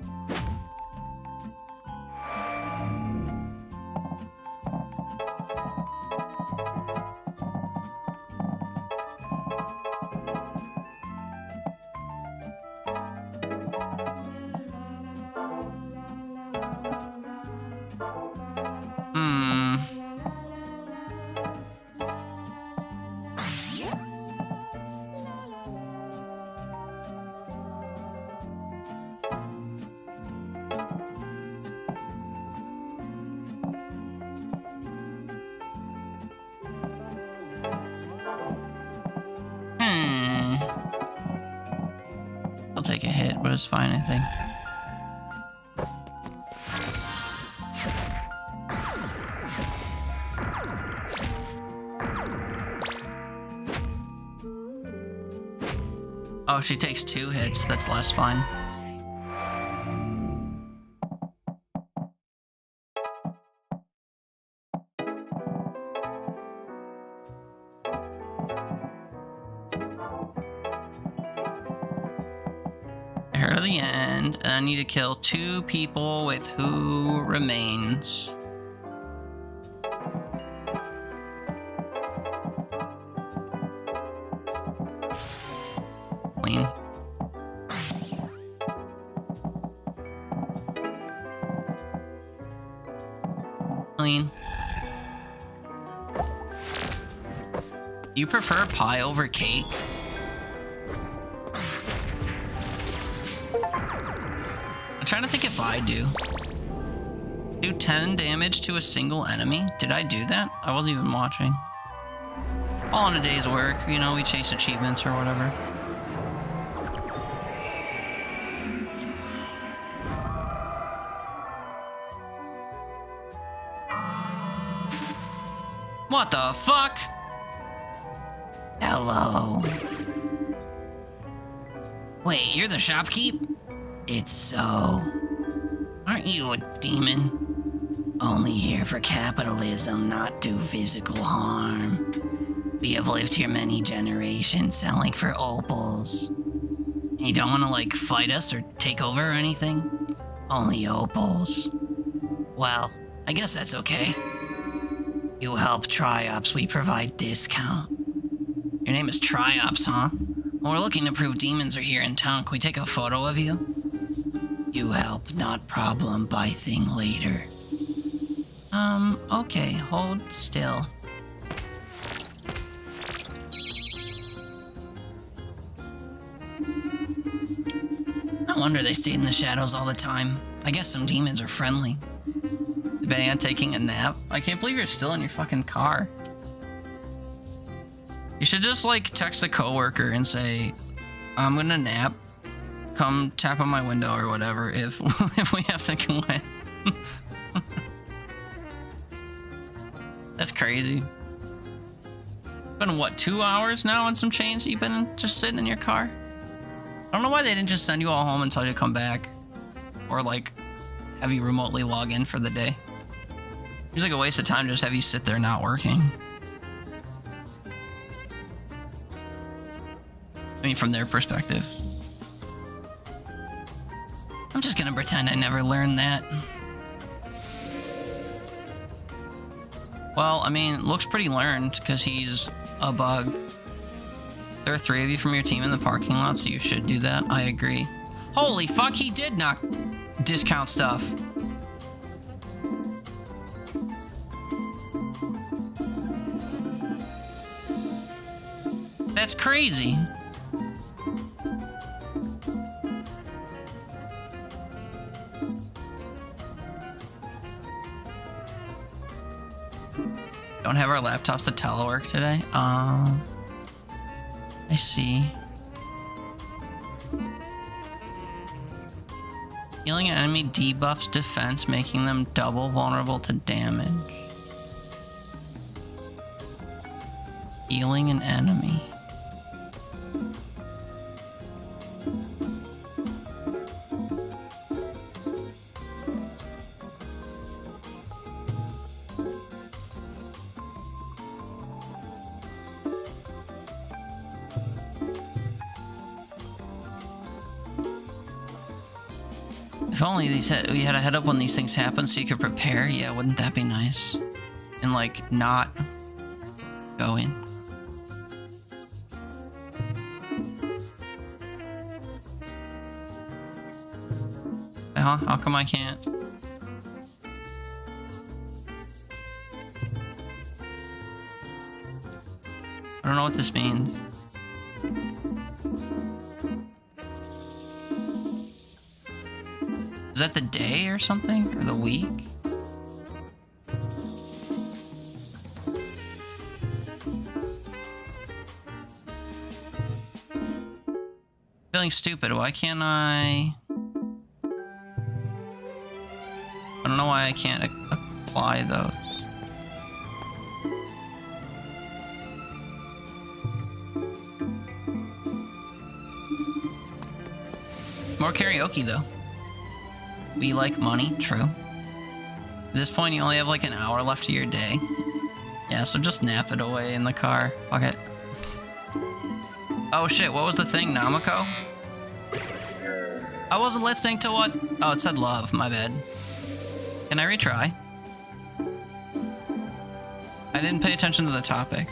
I'll take a hit, but it's fine, I think. Oh, she takes 2 hits. That's less fine. Here to the end, and I need to kill 2 people with who remains. Clean. Clean. Do you prefer pie over cake? I'm trying to think if I do. Do 10 damage to a single enemy? Did I do that? I wasn't even watching. All in a day's work, you know, we chase achievements or whatever. What the fuck? Hello. Wait, you're the shopkeep? It's so. Aren't you a demon? Only here for capitalism, not do physical harm. We have lived here many generations selling for opals. And you don't want to, like, fight us or take over or anything? Only opals. Well, I guess that's okay. You help Triops, we provide discount. Your name is Triops, huh? Well, we're looking to prove demons are here in town. Can we take a photo of you? You help, not problem, buy thing later. Okay, hold still. No wonder they stayed in the shadows all the time. I guess some demons are friendly. Debating on taking a nap? I can't believe you're still in your fucking car. You should just, like, text a coworker and say, I'm gonna nap. Come tap on my window or whatever if we have to go in. That's crazy. Been what, 2 hours now and some change you've been just sitting in your car? I don't know why they didn't just send you all home and tell you to come back. Or, like, have you remotely log in for the day. Seems like a waste of time to just have you sit there not working. I mean, from their perspective. I'm just gonna pretend I never learned that. Well, I mean, looks pretty learned, because he's a bug. There are 3 of you from your team in the parking lot, so you should do that. I agree. Holy fuck, he did knock discount stuff. That's crazy. Don't have our laptops to telework today. I see. Healing an enemy debuffs defense, making them double vulnerable to damage. Healing an enemy. If only we had a head up when these things happen so you could prepare. Yeah, wouldn't that be nice? And like not go in. Huh? How come I can't? I don't know what this means. Is that the day or something? Or the week? Feeling stupid. Why can't I... I don't know why I can't apply those. More karaoke, though. We like money, true. At this point, you only have like an hour left of your day. Yeah, so just nap it away in the car. Fuck it. Oh shit, what was the thing, Namiko? I wasn't listening to what... Oh, it said love, my bad. Can I retry? I didn't pay attention to the topic.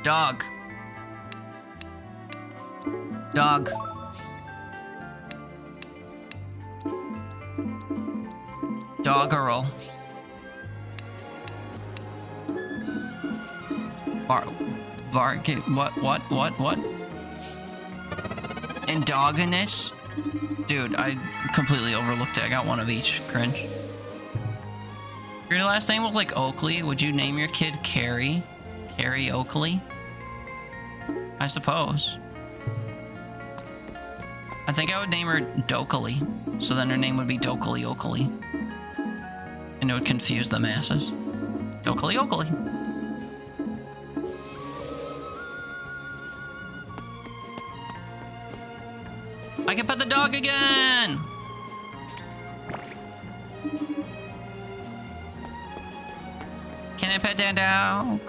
Dog. Dog. Doggerel. What? Endogenous? Dude, I completely overlooked it. I got one of each. Cringe. If your last name was like Oakley, would you name your kid Carrie? Carrie Oakley? I suppose. I think I would name her Dokley. So then her name would be Dokley Oakley. And it would confuse the masses. Dokley Oakley. I can pet the dog again! Can I pet that dog?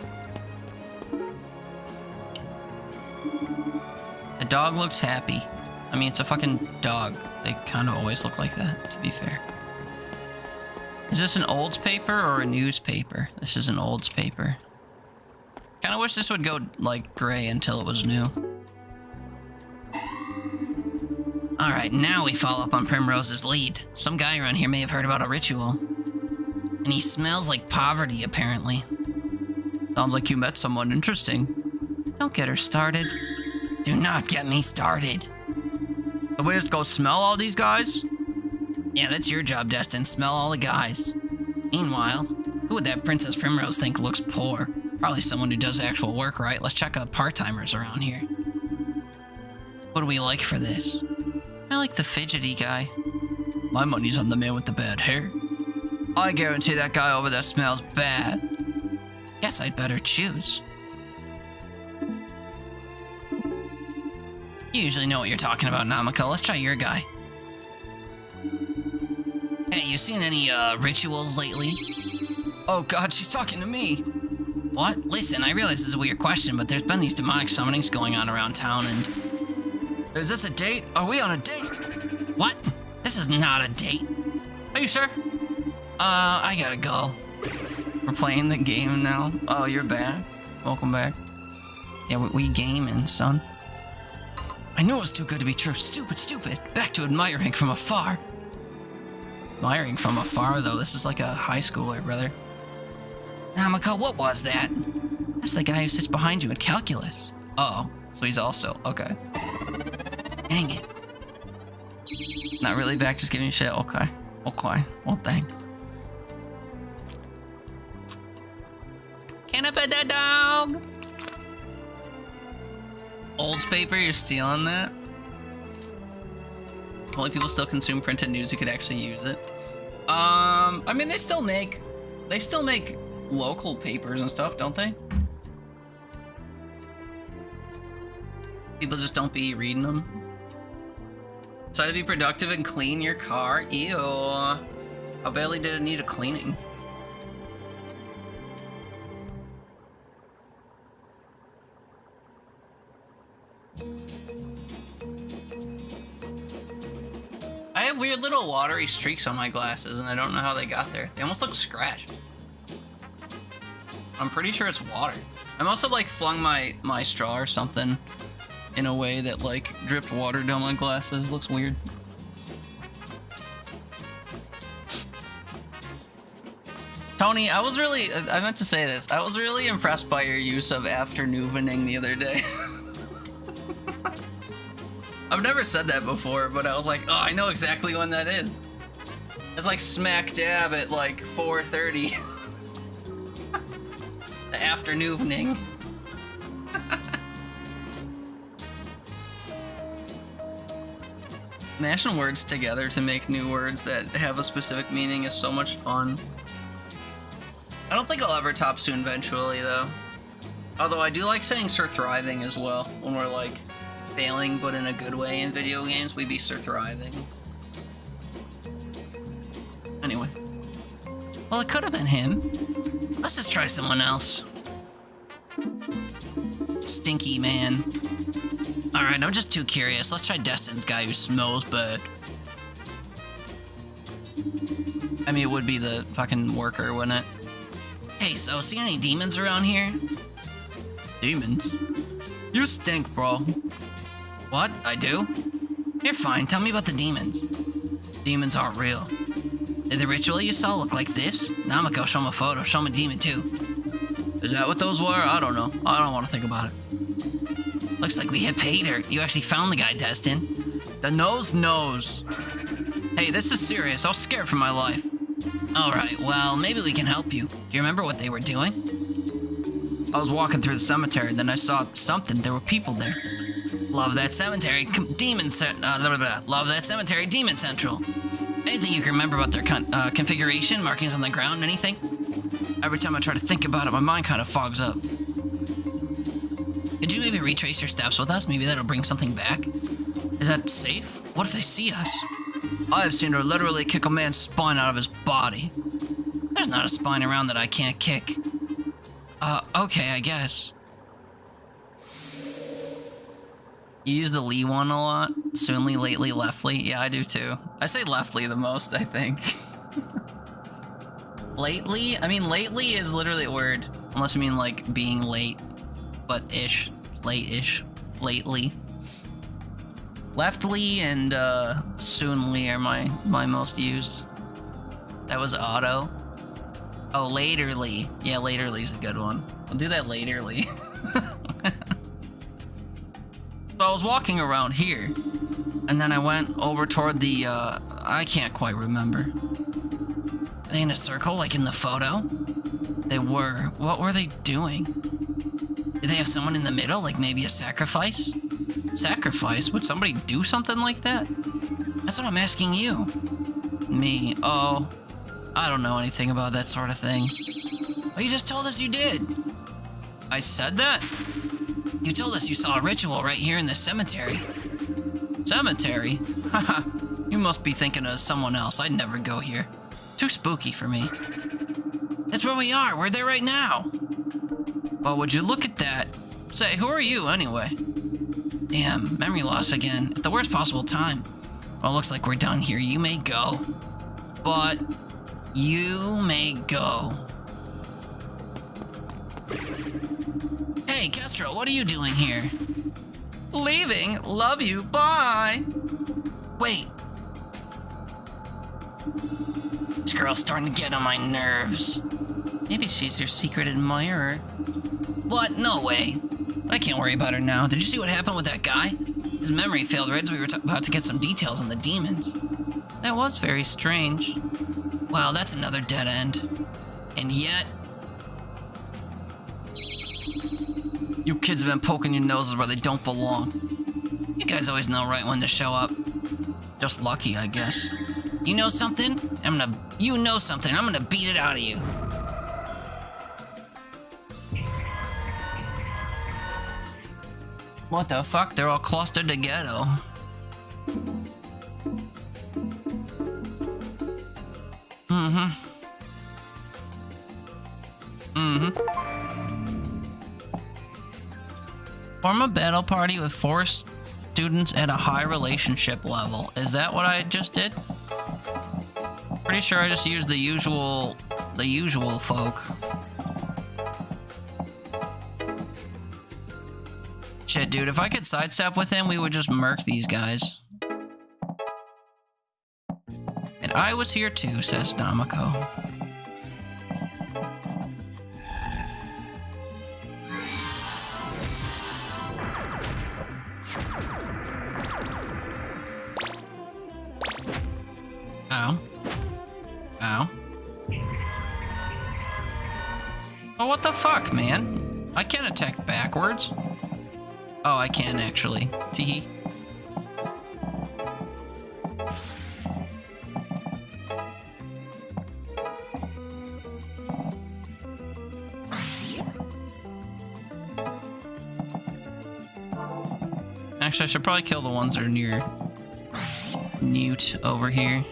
The dog looks happy. I mean, it's a fucking dog. They kind of always look like that, to be fair. Is this an Olds paper or a newspaper? This is an Olds paper. Kind of wish this would go, like, gray until it was new. Alright, now we follow up on Primrose's lead. Some guy around here may have heard about a ritual. And he smells like poverty, apparently. Sounds like you met someone interesting. Don't get her started. Do not get me started. So we just go smell all these guys? Yeah, that's your job, Destin. Smell all the guys. Meanwhile, who would that Princess Primrose think looks poor? Probably someone who does actual work, right? Let's check out part-timers around here. What do we like for this? I like the fidgety guy. My money's on the man with the bad hair. I guarantee that guy over there smells bad. Guess I'd better choose. You usually know what you're talking about, Namiko. Let's try your guy. Hey, you seen any, rituals lately? Oh god, she's talking to me. What? Listen, I realize this is a weird question, but there's been these demonic summonings going on around town and... Is this a date? Are we on a date? What? This is not a date. Are you sure? I gotta go. We're playing the game now. Oh, you're back. Welcome back. Yeah, we gaming, son. I knew it was too good to be true. Stupid. Back to admiring from afar. Admiring from afar, though. This is like a high schooler, brother. Namiko, what was that? That's the guy who sits behind you in calculus. Uh-oh. So he's also... Okay. Dang it. Not really back, just giving you shit. Okay. Well, thanks. Can I pet that dog? Olds paper, you're stealing that? Only people still consume printed news who could actually use it. I mean, they still make local papers and stuff, don't they? People just don't be reading them. Try to be productive and clean your car. Ew. How badly did it need a cleaning? I have weird little watery streaks on my glasses, and I don't know how they got there. They almost look scratched. I'm pretty sure it's water. I must have like flung my straw or something in a way that like dripped water down my glasses. Looks weird. Tony, I meant to say this. I was really impressed by your use of afternoon the other day. I've never said that before, but I was like, oh, I know exactly when that is. It's like smack dab at like 4:30. The afternooning. Mashing words together to make new words that have a specific meaning is so much fun. I don't think I'll ever top soon eventually, though. Although I do like saying Sir Thriving as well, when we're like failing but in a good way in video games, we be Sir Thriving. Anyway. Well, it could have been him. Let's just try someone else. Stinky man. Alright, I'm just too curious. Let's try Destin's guy who smells bad. I mean, it would be the fucking worker, wouldn't it? Hey, so see any demons around here? Demons? You stink, bro. What? I do? You're fine. Tell me about the demons. Demons aren't real. Did the ritual you saw look like this? Now I'm gonna go show him a photo. Show him a demon, too. Is that what those were? I don't know. I don't want to think about it. Looks like we hit pay dirt. You actually found the guy, Destin. The nose knows. Hey, this is serious. I was scared for my life. Alright, well, maybe we can help you. Do you remember what they were doing? I was walking through the cemetery, then I saw something. There were people there. Love that cemetery, love that cemetery, Demon Central. Anything you can remember about their configuration, markings on the ground, anything? Every time I try to think about it, my mind kind of fogs up. Could you maybe retrace your steps with us? Maybe that'll bring something back? Is that safe? What if they see us? I have seen her literally kick a man's spine out of his body. There's not a spine around that I can't kick. Okay, I guess. You use the Lee one a lot? Soonly, lately, leftly? Yeah, I do too. I say leftly the most, I think. Lately? I mean, lately is literally a word. Unless you mean like being late. But ish. Late-ish. Lately. Leftly and soonly are my most used. That was auto. Oh, laterly. Yeah, laterly's a good one. I'll do that laterly. So I was walking around here, and then I went over toward the, I can't quite remember. Are they in a circle, like in the photo? They were. What were they doing? Did they have someone in the middle, like maybe a sacrifice? Sacrifice? Would somebody do something like that? That's what I'm asking you. Me? Oh, I don't know anything about that sort of thing. Oh, you just told us you did. I said that? You told us you saw a ritual right here in the cemetery. Cemetery? Haha, you must be thinking of someone else. I'd never go here. Too spooky for me. That's where we are. We're there right now. Well, would you look at that? Say, who are you anyway? Damn, memory loss again. At the worst possible time. Well, looks like we're done here. You may go. But you may go. Hey, Kestrel, what are you doing here? Leaving? Love you. Bye. Wait. This girl's starting to get on my nerves. Maybe she's your secret admirer. What? No way. I can't worry about her now. Did you see what happened with that guy? His memory failed right as we were about to get some details on the demons. That was very strange. Wow, that's another dead end. And yet... You kids have been poking your noses where they don't belong. You guys always know right when to show up. Just lucky, I guess. You know something? You know something. I'm gonna beat it out of you. What the fuck? They're all clustered together. Form a battle party with 4 students at a high relationship level. Is that what I just did? Pretty sure I just used the usual folk. Shit, dude, if I could sidestep with him, we would just murk these guys. And I was here too, says Namako. Ow. Ow. Oh, what the fuck, man? I can't attack backwards. Oh, I can actually. Teehee. Actually, I should probably kill the ones that are near Newt over here.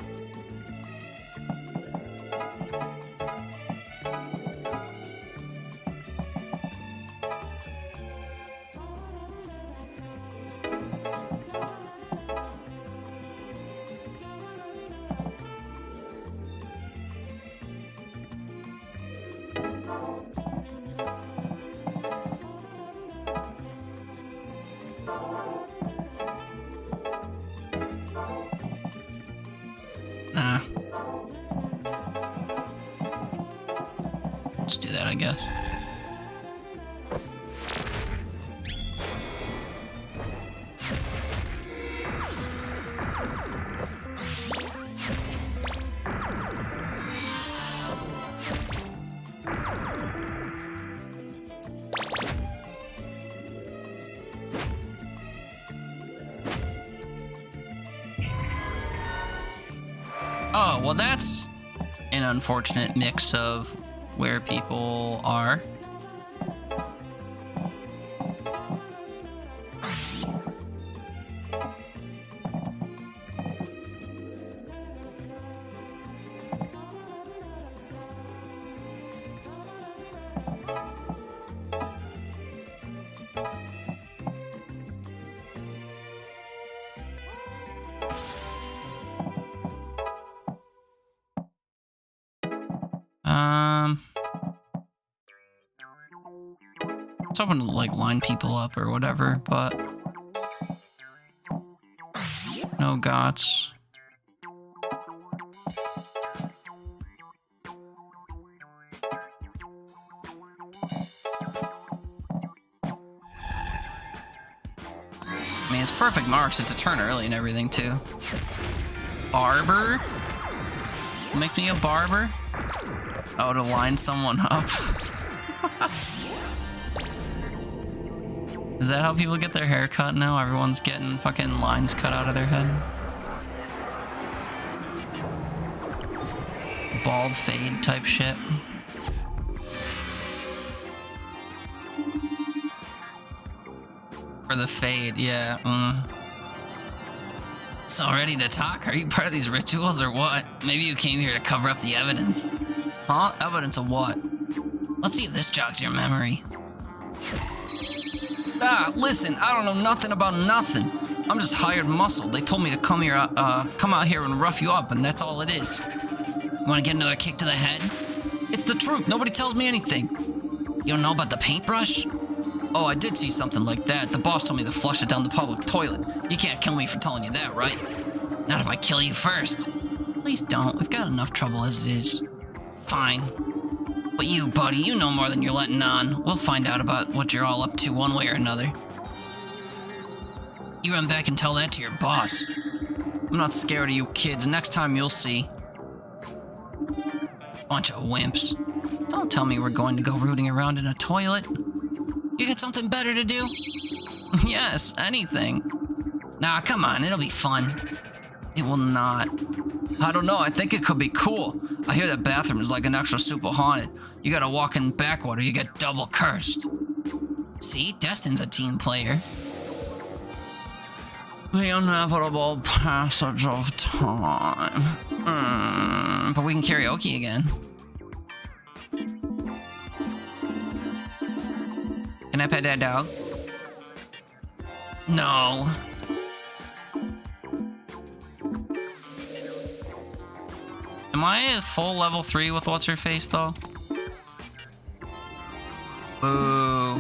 Nah. Let's do that, I guess. Oh, well, that's an unfortunate mix of where people are. I was hoping to like line people up or whatever, but no gots. I mean, it's perfect marks. It's a turn early and everything too. Barber? Make me a barber? Oh, to line someone up. Is that how people get their hair cut now? Everyone's getting fucking lines cut out of their head. Bald fade type shit. For the fade, yeah. So ready to talk? Are you part of these rituals or what? Maybe you came here to cover up the evidence. Huh? Evidence of what? Let's see if this jogs your memory. Ah, listen, I don't know nothing about nothing. I'm just hired muscle. They told me to come here, come out here and rough you up, and that's all it is. You wanna get another kick to the head? It's the truth. Nobody tells me anything. You don't know about the paintbrush? Oh, I did see something like that. The boss told me to flush it down the public toilet. You can't kill me for telling you that, right? Not if I kill you first. Please don't. We've got enough trouble as it is. Fine. But you, buddy, you know more than you're letting on. We'll find out about what you're all up to one way or another. You run back and tell that to your boss. I'm not scared of you kids. Next time you'll see. Bunch of wimps. Don't tell me we're going to go rooting around in a toilet. You got something better to do? Yes, anything. Nah, come on, it'll be fun. It will not. I don't know, I think it could be cool. I hear that bathroom is like an extra super haunted. You gotta walk in backwater, you get double cursed. See, Destin's a team player. The inevitable passage of time. But we can karaoke again. Can I pet that dog? No. Am I at full level 3 with what's her face though? Boo.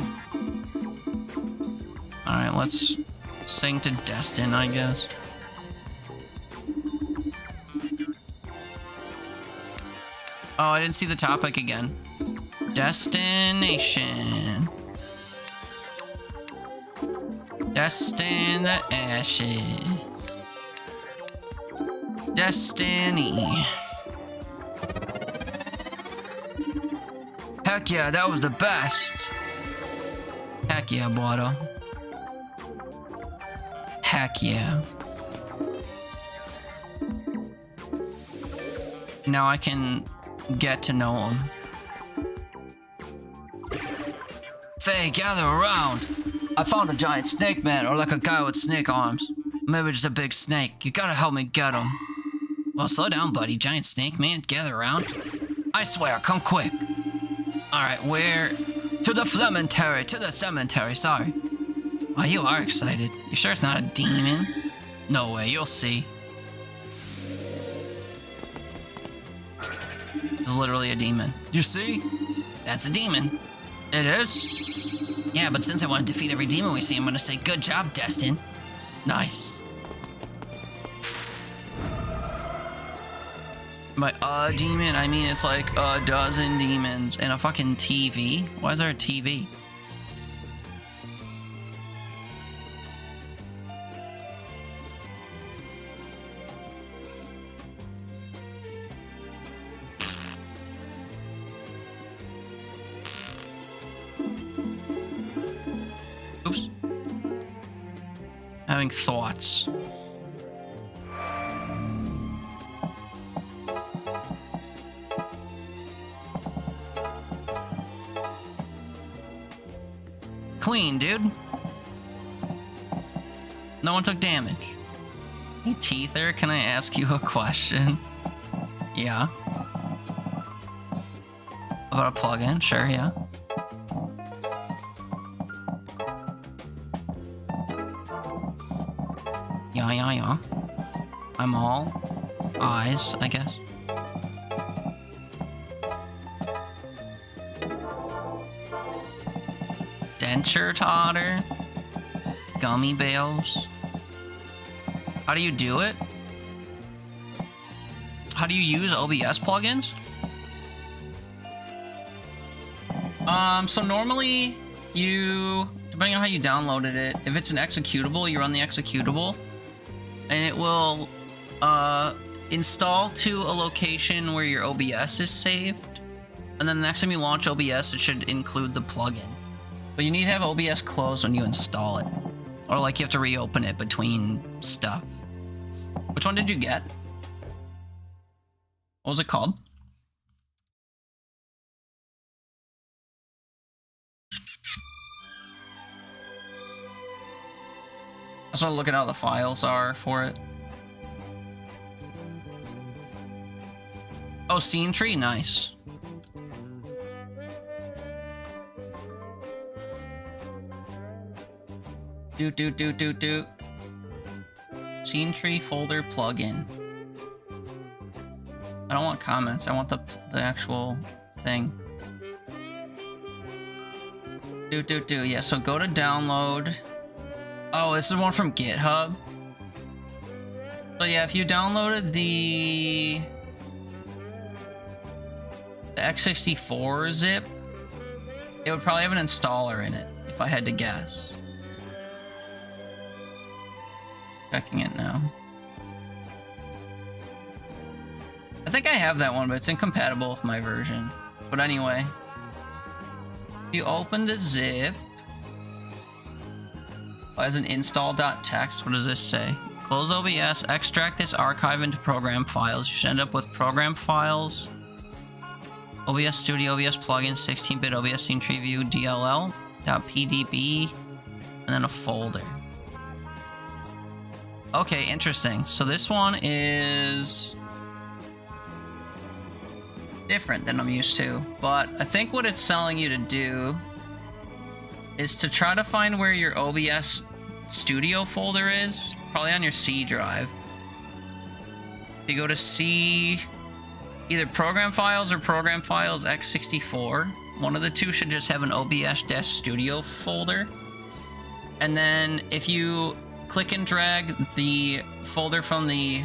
Alright, let's sing to Destin, I guess. Oh, I didn't see the topic again. Destination. Destin the ashes. Destiny. Heck yeah, that was the best. Heck yeah, Boado. Heck yeah. Now I can get to know him. Faye, gather around. I found a giant snake man, or like a guy with snake arms. Maybe just a big snake. You gotta help me get him. Well, slow down, buddy. Giant snake man, gather around. I swear, come quick. Alright, where? To the Flementary, to the cemetery, sorry. Wow, you are excited. You sure it's not a demon? No way, you'll see. It's literally a demon. You see? That's a demon. It is? Yeah, but since I want to defeat every demon we see, I'm gonna say, good job, Destin. Nice. By a demon, I mean it's like a dozen demons and a fucking TV. Why is there a TV? Oops. Having thoughts. Clean, dude. No one took damage. Hey, Teether, can I ask you a question? Yeah. About a plugin? Sure, yeah. Yeah. I'm all eyes, I guess. Denture totter. Gummy bales. How do you do it? How do you use OBS plugins? So normally you, depending on how you downloaded it, if it's an executable, you run the executable and it will install to a location where your OBS is saved. And then the next time you launch OBS, it should include the plugin. But you need to have OBS closed when you install it. Or like you have to reopen it between stuff. Which one did you get? What was it called? I just want to look at how the files are for it. Oh, scene tree, nice. Do. Scene tree folder plugin. I don't want comments. I want the actual thing. Do. Yeah, so go to download. Oh, this is one from GitHub. So yeah, if you downloaded the x64 zip, it would probably have an installer in it, if I had to guess. Checking it now. I think I have that one, but it's incompatible with my version. But anyway, you open the zip. As an install.txt, what does this say? Close OBS, extract this archive into program files. You should end up with program files, OBS Studio, OBS plugin, 16-bit OBS scene tree view, DLL.pdb, and then a folder. Okay, interesting. So this one is different than I'm used to, but I think what it's telling you to do is to try to find where your OBS Studio folder is, probably on your C drive. You go to C, either Program Files or Program Files x64. One of the two should just have an OBS-Studio folder. And then if you click and drag the folder from the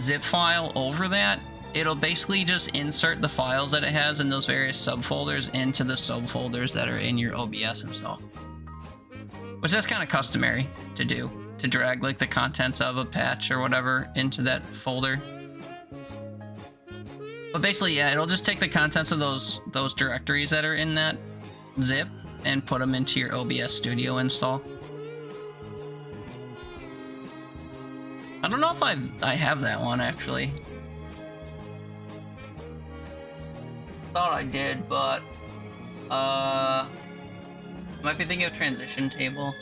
zip file over that, it'll basically just insert the files that it has in those various subfolders into the subfolders that are in your OBS install. Which is kind of customary to do, to drag like the contents of a patch or whatever into that folder. But basically, yeah, it'll just take the contents of those directories that are in that zip and put them into your OBS Studio install. I don't know if I have that one, actually. Thought I did, but might be thinking of transition table.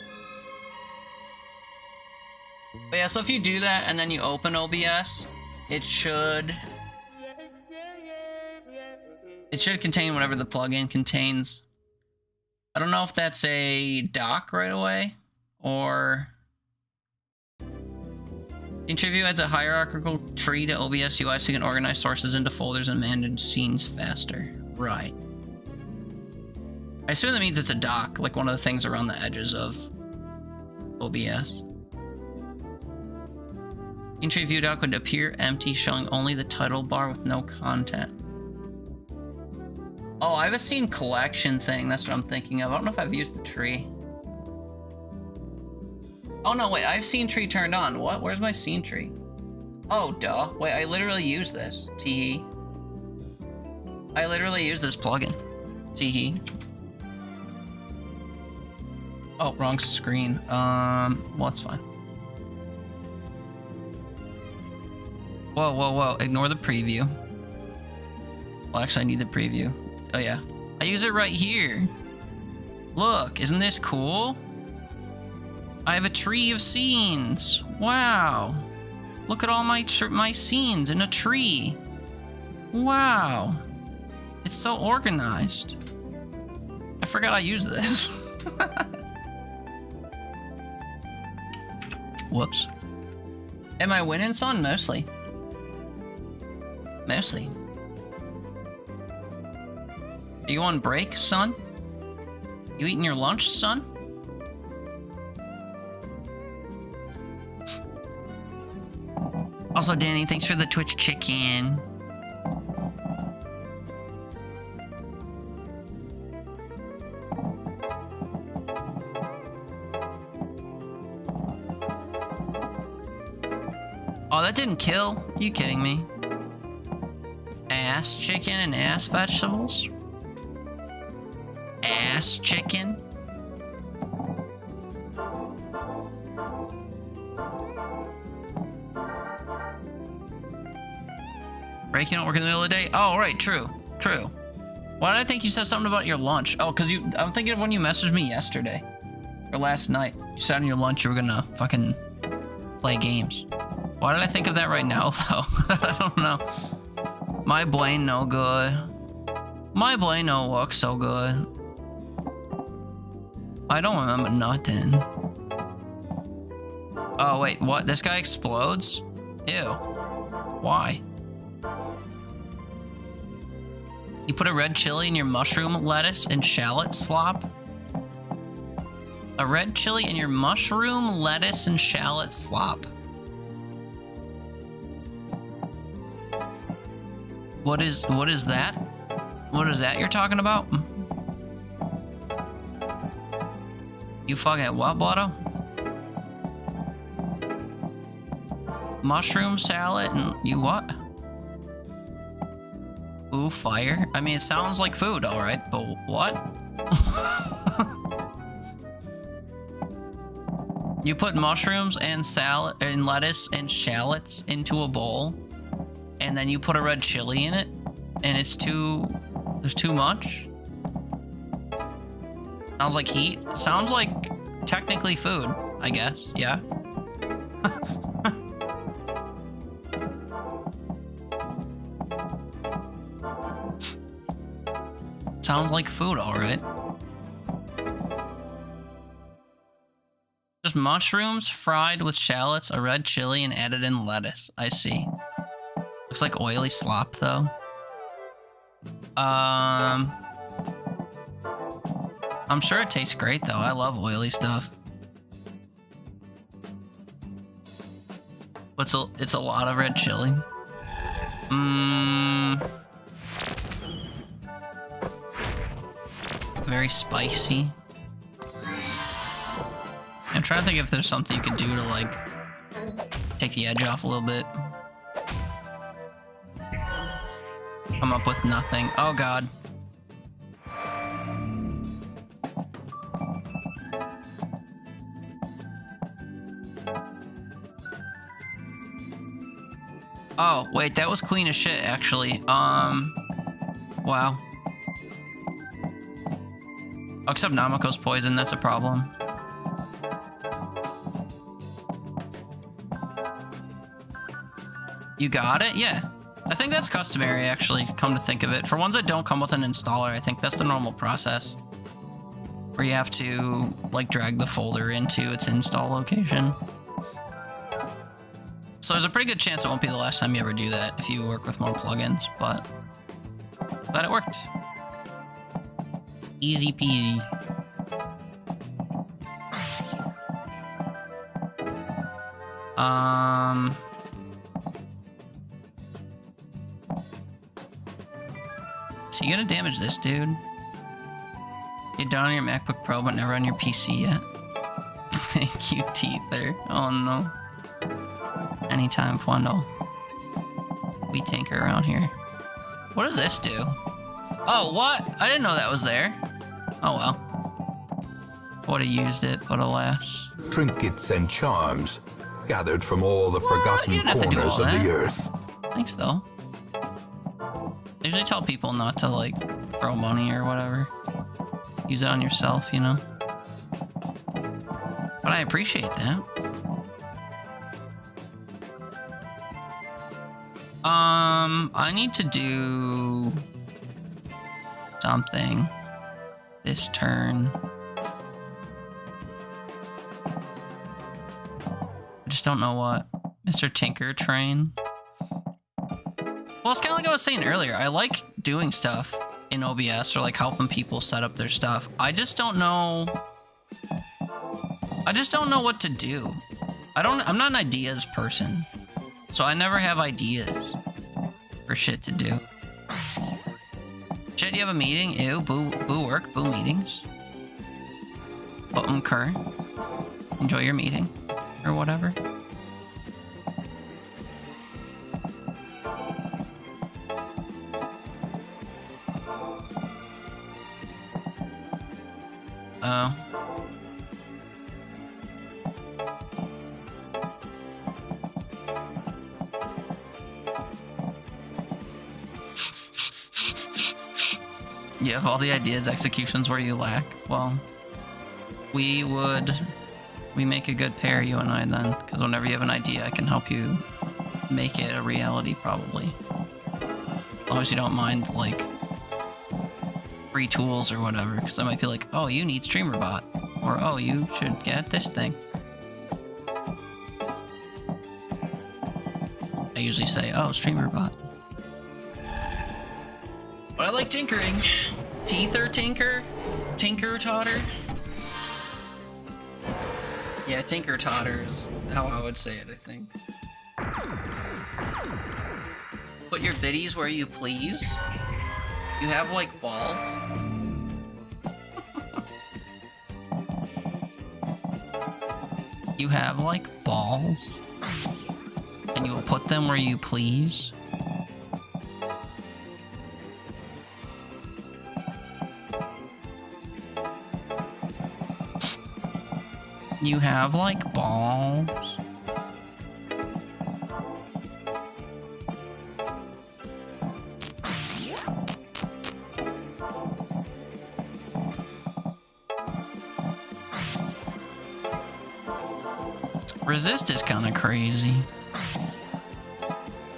But yeah, so if you do that and then you open OBS, it should contain whatever the plugin contains. I don't know if that's a doc right away or Interview adds a hierarchical tree to OBS UI so you can organize sources into folders and manage scenes faster. Right. I assume that means it's a dock, like one of the things around the edges of OBS. Entry view dock would appear empty, showing only the title bar with no content. Oh, I have a scene collection thing. That's what I'm thinking of. I don't know if I've used the tree. Oh no, wait, I have scene tree turned on. What? Where's my scene tree? Oh, duh. Wait, I literally use this. Teehee. I literally use this plugin. Teehee. Oh, wrong screen. Well, it's fine. Whoa, whoa, whoa. Ignore the preview. Well, actually, I need the preview. Oh, yeah. I use it right here. Look, isn't this cool? I have a tree of scenes. Wow. Look at all my scenes in a tree. Wow. It's so organized. I forgot I used this. Whoops. Am I winning, son? Mostly. Mostly. Are you on break, son? You eating your lunch, son? Also, Danny, thanks for the Twitch chicken. Oh, that didn't kill? Are you kidding me? Ass chicken and ass vegetables? Ass chicken? Breaking don't work in the middle of the day? Oh, right, true. True. Why did I think you said something about your lunch? Oh, because I'm thinking of when you messaged me yesterday. Or last night. You said on your lunch you were gonna fucking play games. Why did I think of that right now, though? I don't know. My brain no good. My brain no work so good. I don't remember nothing. Oh, wait, what? This guy explodes? Ew. Why? You put a red chili in your mushroom, lettuce, and shallot slop? A red chili in your mushroom, lettuce, and shallot slop. What is that? What is that you're talking about? You fucking what, Blotto? Mushroom salad and you what? Ooh, fire. I mean, it sounds like food, all right, but what? You put mushrooms and salad and lettuce and shallots into a bowl, and then you put a red chili in it, and there's too much? Sounds like heat. Sounds like technically food, I guess, yeah. Sounds like food, all right. Just mushrooms fried with shallots, a red chili, and added in lettuce. I see. Looks like oily slop, though. I'm sure it tastes great, though. I love oily stuff. But it's a lot of red chili. Very spicy. I'm trying to think if there's something you could do to, like, take the edge off a little bit. Come up with nothing. Oh, God. Oh, wait, that was clean as shit, actually. Wow. Oh, except Nameko's poison, that's a problem. You got it? Yeah. I think that's customary, actually, come to think of it. For ones that don't come with an installer, I think that's the normal process. Where you have to, like, drag the folder into its install location. So there's a pretty good chance it won't be the last time you ever do that if you work with more plugins, but glad it worked. Easy peasy. So you gonna damage this dude? You're done on your MacBook Pro, but never on your PC yet. Thank you, Teether. Oh no. Anytime, Fundo. We tinker around here. What does this do? Oh, what? I didn't know that was there. Oh well. Would have used it, but alas. Trinkets and charms gathered from all the You forgotten didn't have to do corners all of that. the earth. Thanks, though. I usually tell people not to, like, throw money or whatever. Use it on yourself, you know? But I appreciate that. I need to do something this turn. I just don't know what. Mr. Tinker Train. Well, it's kind of like I was saying earlier. I like doing stuff in OBS or like helping people set up their stuff. I just don't know what to do. I'm not an ideas person. So I never have ideas for shit to do. Shit, you have a meeting? Ew, boo work, boo meetings. Kerr. Enjoy your meeting. Or whatever. Oh. You have all the ideas, executions where you lack. Well, we make a good pair, you and I, then. Because whenever you have an idea, I can help you make it a reality, probably. As long as you don't mind, like, free tools or whatever. Because I might be like, oh, you need StreamerBot. Or, oh, you should get this thing. I usually say, oh, StreamerBot. But I like tinkering. Teether tinker? Tinker totter? Yeah, tinker totter is how I would say it, I think. Put your biddies where you please. You have, like, balls. You have, like, balls. And you will put them where you please. You have, like, balls. Resist is kind of crazy.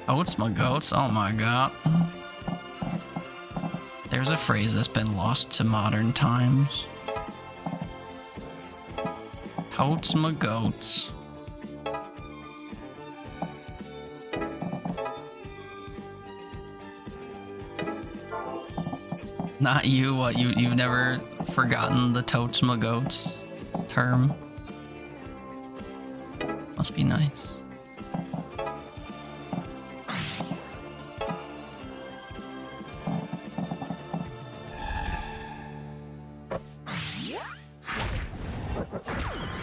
Oats my goats, oh my god. There's a phrase that's been lost to modern times. Totes my goats. Not you, what, you've never forgotten the totes my goats term? Must be nice.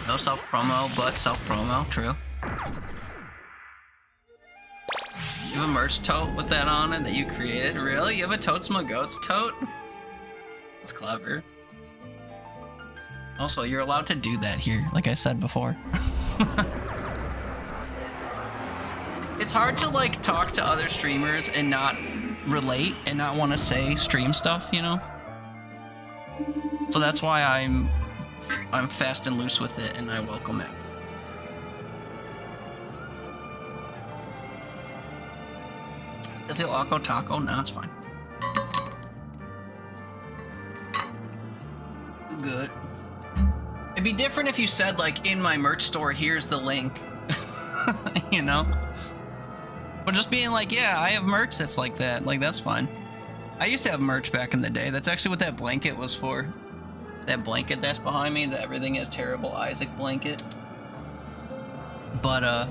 No self-promo, but self-promo, true. You have a merch tote with that on it that you created? Really? You have a Totes My Goats tote? That's clever. Also, you're allowed to do that here, like I said before. It's hard to, like, talk to other streamers and not relate and not want to say stream stuff, you know? So that's why I'm fast and loose with it, and I welcome it. Still feel Akko Taco? No, it's fine. Good. It'd be different if you said, like, in my merch store, here's the link. You know? But just being like, yeah, I have merch that's like that. Like, that's fine. I used to have merch back in the day. That's actually what that blanket was for. That blanket that's behind me, the Everything is Terrible Isaac blanket. But,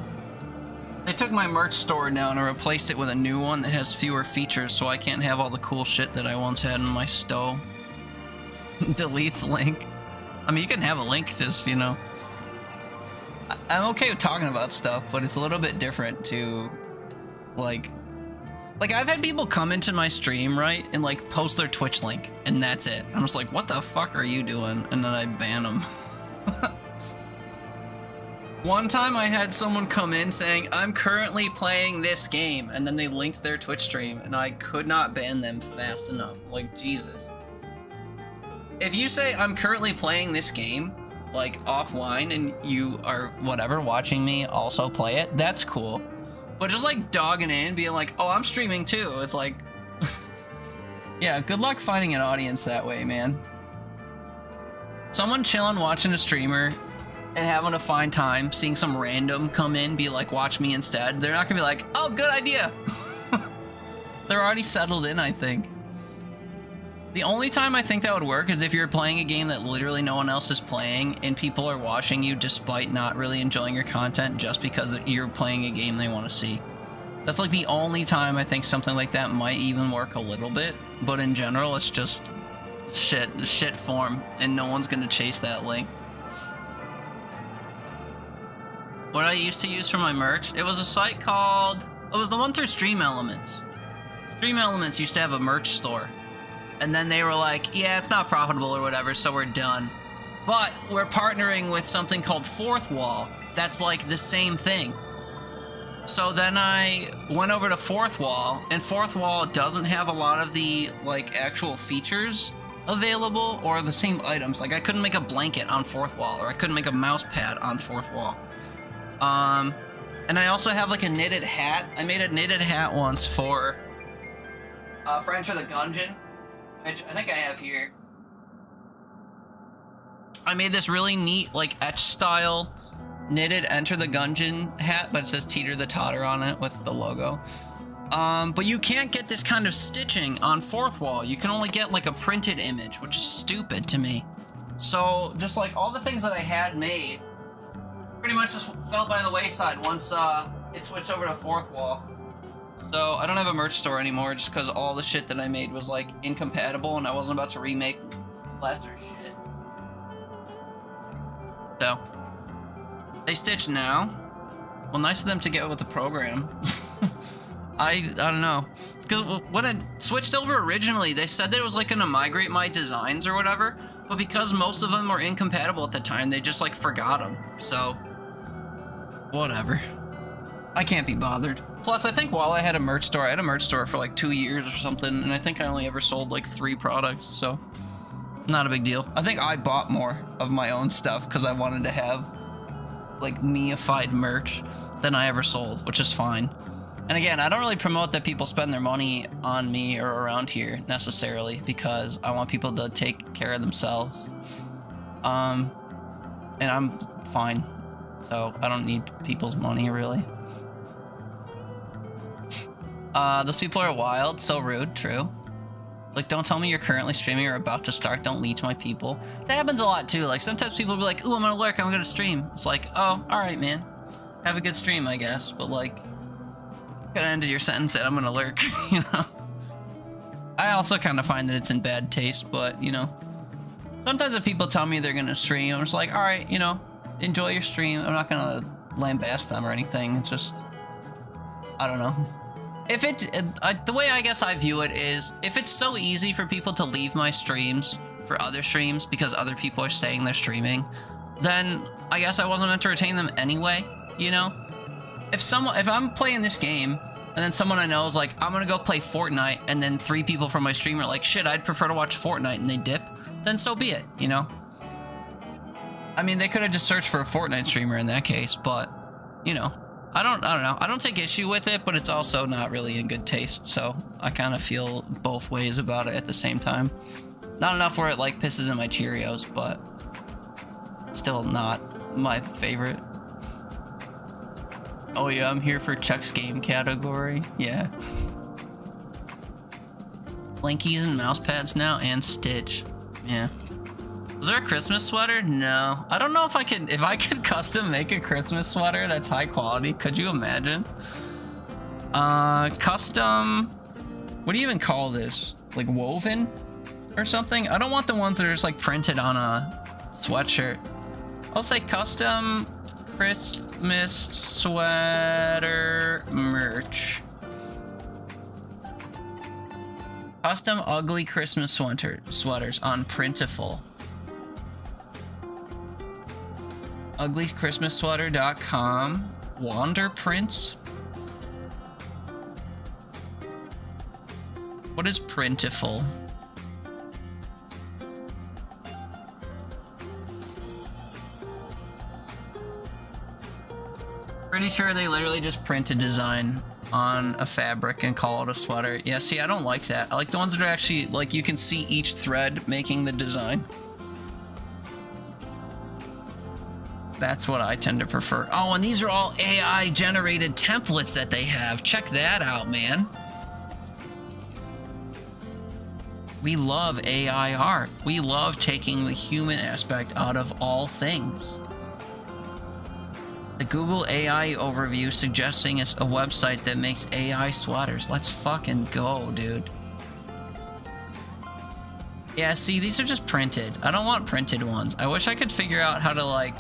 they took my merch store down and replaced it with a new one that has fewer features, so I can't have all the cool shit that I once had in my stove. Deletes link. I mean, you can have a link, just, you know. I'm okay with talking about stuff, but it's a little bit different to, like I've had people come into my stream, right, and, like, post their Twitch link, and that's it. I'm just like, what the fuck are you doing? And then I ban them. One time I had someone come in saying, I'm currently playing this game, and then they linked their Twitch stream, and I could not ban them fast enough. Like, Jesus. If you say, I'm currently playing this game, like, offline, and you are, whatever, watching me also play it, that's cool. But just, like, dogging in, being like, oh, I'm streaming too, it's like... Yeah, good luck finding an audience that way, man. Someone chilling watching a streamer and having a fine time, seeing some random come in, be like, watch me instead, they're not gonna be like, oh, good idea! They're already settled in, I think. The only time I think that would work is if you're playing a game that literally no one else is playing and people are watching you despite not really enjoying your content just because you're playing a game they want to see. That's like the only time I think something like that might even work a little bit, but in general it's just shit form and no one's gonna chase that link. What I used to use for my merch, it was a site called, it was the one through Stream Elements. Stream Elements used to have a merch store. And then they were like, yeah, it's not profitable or whatever, so we're done. But we're partnering with something called Fourth Wall that's like the same thing. So then I went over to Fourth Wall, and Fourth Wall doesn't have a lot of the, like, actual features available or the same items. Like, I couldn't make a blanket on Fourth Wall, or I couldn't make a mouse pad on Fourth Wall. And I also have, like, a knitted hat. I made a knitted hat once for Friends for the Gungeon, which I think I have here. I made this really neat, like, etch style knitted Enter the Gungeon hat, but it says Teeter the Totter on it with the logo. But you can't get this kind of stitching on Fourth Wall. You can only get, like, a printed image, which is stupid to me. So just, like, all the things that I had made pretty much just fell by the wayside once it switched over to Fourth Wall. So I don't have a merch store anymore just because all the shit that I made was, like, incompatible and I wasn't about to remake Blaster shit. So they stitch now. Well, nice of them to get with the program. I don't know. Because when I switched over originally, they said that it was, like, gonna migrate my designs or whatever, but because most of them were incompatible at the time, they just, like, forgot them. So whatever. I can't be bothered. Plus, I think while I had a merch store, I had a merch store for like 2 years or something, and I think I only ever sold like 3 products, so not a big deal. I think I bought more of my own stuff because I wanted to have like meified merch than I ever sold, which is fine. And again, I don't really promote that people spend their money on me or around here necessarily, because I want people to take care of themselves. And I'm fine, so I don't need people's money really. Those people are wild, so rude, true. Like, don't tell me you're currently streaming or about to start. Don't leech my people. That happens a lot too. Like, sometimes people will be like, ooh, I'm gonna lurk, I'm gonna stream. It's like, oh, alright, man. Have a good stream, I guess. But like, could have ended your sentence at I'm gonna lurk, you know? I also kind of find that it's in bad taste, but, you know. Sometimes if people tell me they're gonna stream, I'm just like, alright, you know, enjoy your stream. I'm not gonna lambast them or anything. It's just, I don't know. If the way I guess I view it is, if it's so easy for people to leave my streams for other streams because other people are saying they're streaming, then I guess I wasn't meant to retain them anyway, you know? If I'm playing this game and then someone I know is like, I'm gonna go play Fortnite, and then 3 people from my stream are like, shit, I'd prefer to watch Fortnite, and they dip, then so be it, you know? I mean, they could have just searched for a Fortnite streamer in that case, but, you know. I don't know. I don't take issue with it, but it's also not really in good taste, so I kind of feel both ways about it at the same time. Not enough where it, like, pisses in my Cheerios, but still not my favorite. Oh yeah, I'm here for Chuck's game category. Yeah. Blinkies and mouse pads now, and Stitch. Yeah. Was there a Christmas sweater? No. I don't know if I could custom make a Christmas sweater that's high quality. Could you imagine? Custom, what do you even call this? Like woven or something? I don't want the ones that are just like printed on a sweatshirt. I'll say custom Christmas sweater merch. Custom ugly Christmas sweaters on Printful. uglychristmassweater.com. Wander prints. What is Printful? Pretty sure they literally just print a design on a fabric and call it a sweater. Yeah, see, I don't like that. I like the ones that are actually, like, you can see each thread making the design. That's what I tend to prefer. Oh, and these are all AI generated templates that they have. Check that out, man. We love AI art. We love taking the human aspect out of all things. The Google AI overview suggesting it's a website that makes AI sweaters. Let's fucking go, dude. Yeah, see, these are just printed. I don't want printed ones. I wish I could figure out how to, like...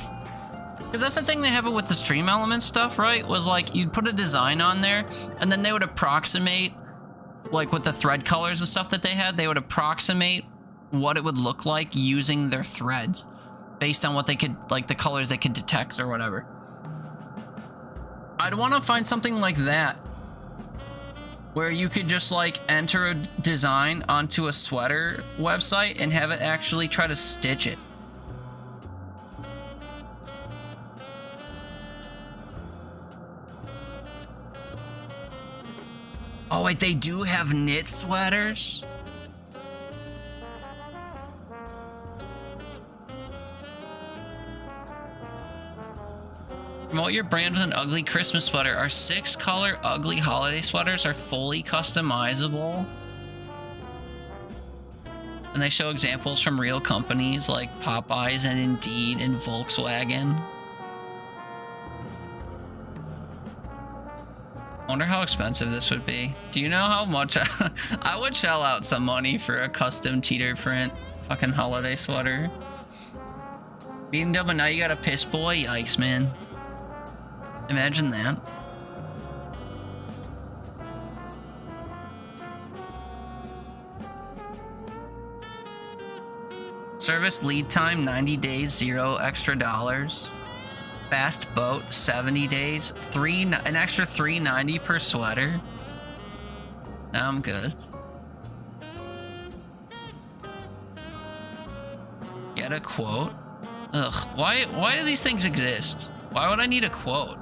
Because that's the thing they have with the Stream Elements stuff, right? Was like, you'd put a design on there, and then they would approximate, like with the thread colors and stuff that they had, they would approximate what it would look like using their threads based on what they could, like the colors they could detect or whatever. I'd want to find something like that, where you could just like enter a design onto a sweater website and have it actually try to stitch it. Oh wait, they do have knit sweaters? Promote your brand with an ugly Christmas sweater. Our 6-color ugly holiday sweaters are fully customizable. And they show examples from real companies like Popeyes and Indeed and Volkswagen. I wonder how expensive this would be. Do you know how much I would shell out some money for a custom teeter print fucking holiday sweater? Beating up and now you got a piss boy? Yikes, man. Imagine that. Service lead time 90 days, $0 extra. Fast boat 70 days, an extra $3.90 per sweater. Now I'm good. Get a quote. Ugh, why do these things exist? Why would I need a quote?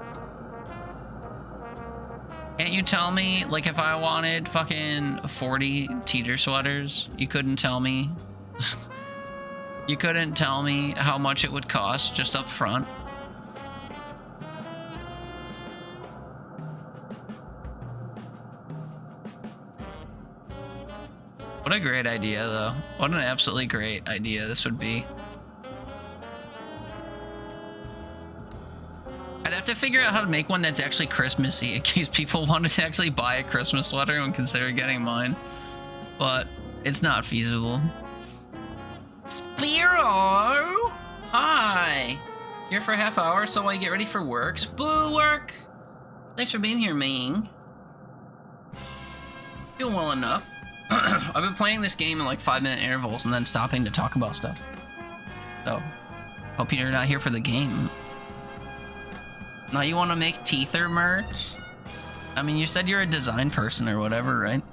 Can't you tell me, like, if I wanted fucking 40 teeter sweaters, you couldn't tell me? You couldn't tell me how much it would cost just up front? What a great idea, though. What an absolutely great idea this would be. I'd have to figure out how to make one that's actually Christmassy in case people wanted to actually buy a Christmas sweater and consider getting mine. But it's not feasible. Spiro! Hi! Here for a half hour so while you get ready for work. Boo work! Thanks for being here, Ming. Doing well enough. I've been playing this game in like 5-minute intervals and then stopping to talk about stuff. So, hope you're not here for the game. Now you want to make Teether merch? I mean, you said you're a design person or whatever, right?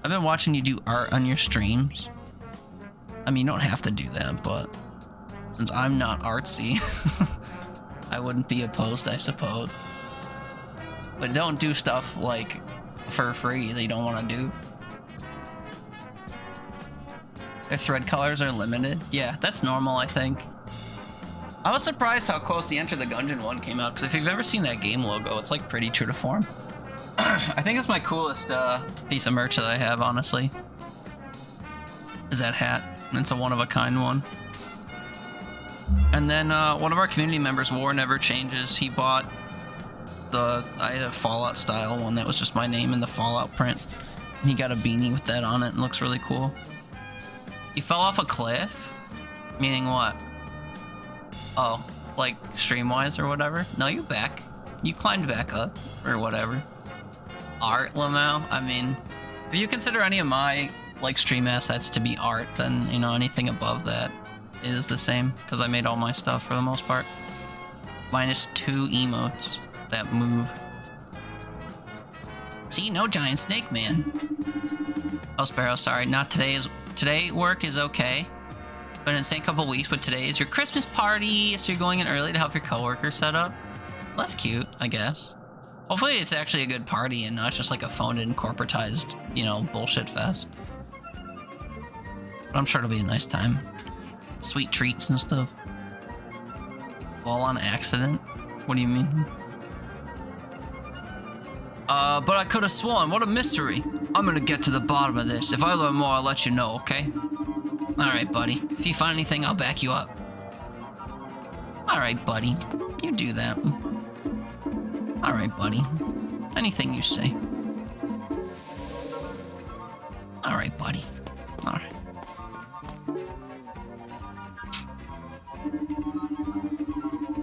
I've been watching you do art on your streams. I mean, you don't have to do that, but since I'm not artsy, I wouldn't be opposed, I suppose. But don't do stuff like for free that you don't want to do. Their thread colors are limited. Yeah, that's normal, I think. I was surprised how close the Enter the Gungeon one came out, because if you've ever seen that game logo, it's like pretty true to form. I think it's my coolest piece of merch that I have, honestly. Is that hat. It's a one-of-a-kind one. And then one of our community members, War Never Changes, he bought I had a Fallout style one that was just my name in the Fallout print. And he got a beanie with that on it and looks really cool. You fell off a cliff? Meaning what? Oh, like stream-wise or whatever? No, you back. You climbed back up or whatever. Art, Lamau? I mean, if you consider any of my like stream assets to be art, then, you know, anything above that is the same because I made all my stuff for the most part. Minus 2 emotes that move. See, no giant snake man. Oh, Sparrow, sorry, not today. Today work is okay. But in the same couple weeks, but today is your Christmas party, so you're going in early to help your coworker set up. Well, that's cute, I guess. Hopefully it's actually a good party and not just like a phoned-in, corporatized, you know, bullshit fest. But I'm sure it'll be a nice time. Sweet treats and stuff. All on accident? What do you mean? But I could have sworn. What a mystery. I'm gonna get to the bottom of this. If I learn more, I'll let you know, okay? Alright, buddy. If you find anything, I'll back you up. Alright, buddy. You do that. Alright, buddy. Anything you say. Alright, buddy. Alright.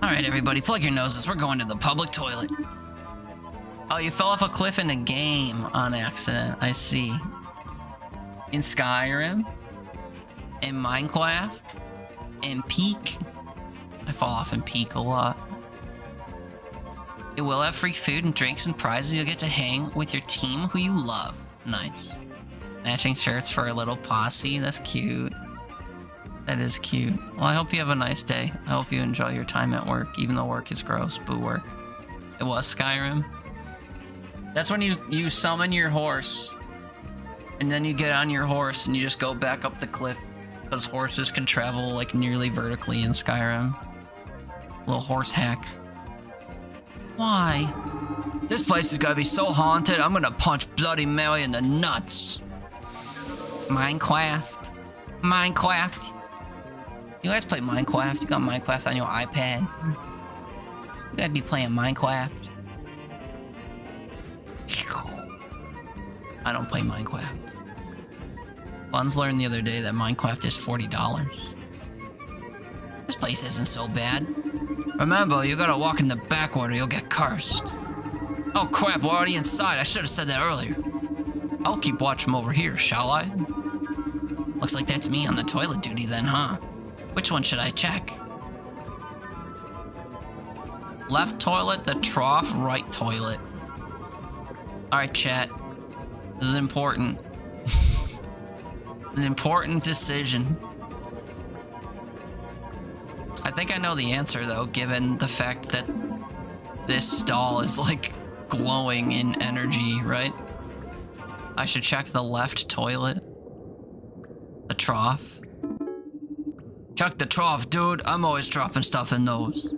Alright, everybody, plug your noses. We're going to the public toilet. Oh, you fell off a cliff in a game on accident. I see. In Skyrim? In Minecraft? In Peak? I fall off in Peak a lot. It will have free food and drinks and prizes. You'll get to hang with your team who you love. Nice. Matching shirts for a little posse. That's cute. That is cute. Well, I hope you have a nice day. I hope you enjoy your time at work, even though work is gross. Boo work. It was Skyrim. That's when you summon your horse. And then you get on your horse and you just go back up the cliff. Because horses can travel like nearly vertically in Skyrim. Little horse hack. Why? This place is gonna be so haunted, I'm gonna punch Bloody Mary in the nuts. Minecraft. Minecraft. You guys play Minecraft? You got Minecraft on your iPad? You gotta be playing Minecraft. I don't play Minecraft. Buns learned the other day that Minecraft is $40. This place isn't so bad. Remember, you gotta walk in the back or you'll get cursed. Oh crap, we're already inside. I should have said that earlier. I'll keep watch from over here, shall I? Looks like that's me on the toilet duty then, huh? Which one should I check? Left toilet, the trough, right toilet. Alright, chat. This is important. An important decision. I think I know the answer, though, given the fact that this stall is, like, glowing in energy, right? I should check the left toilet. The trough. Check the trough, dude. I'm always dropping stuff in those.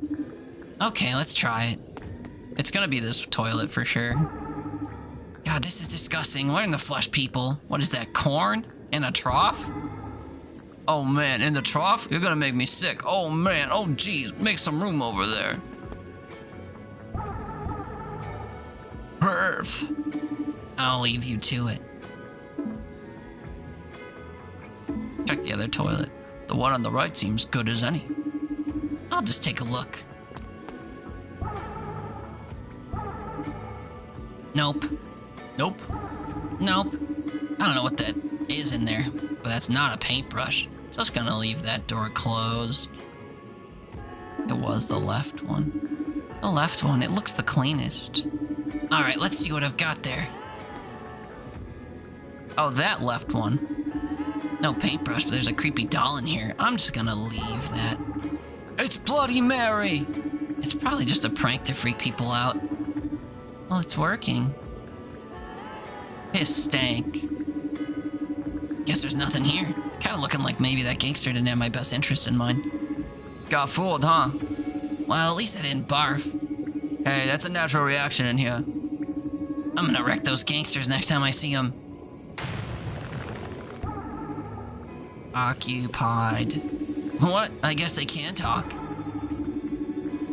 Okay, let's try it. It's gonna be this toilet for sure. God, this is disgusting. Learn to flush, people. What is that, corn? In a trough? Oh man, in the trough? You're gonna make me sick. Oh man, oh geez, make some room over there. Perf. I'll leave you to it. Check the other toilet. The one on the right seems good as any. I'll just take a look. Nope. Nope. Nope. I don't know what that is in there, but that's not a paintbrush. Just gonna leave that door closed. It was the left one. The left one, it looks the cleanest. All right, let's see what I've got there. Oh, that left one. No paintbrush, but there's a creepy doll in here. I'm just gonna leave that. It's Bloody Mary! It's probably just a prank to freak people out. Well, it's working. Piss stank. Guess there's nothing here. Kind of looking like maybe that gangster didn't have my best interest in mind. Got fooled, huh? Well, at least I didn't barf. Hey, that's a natural reaction in here. I'm gonna wreck those gangsters next time I see them. Occupied. What? I guess they can talk.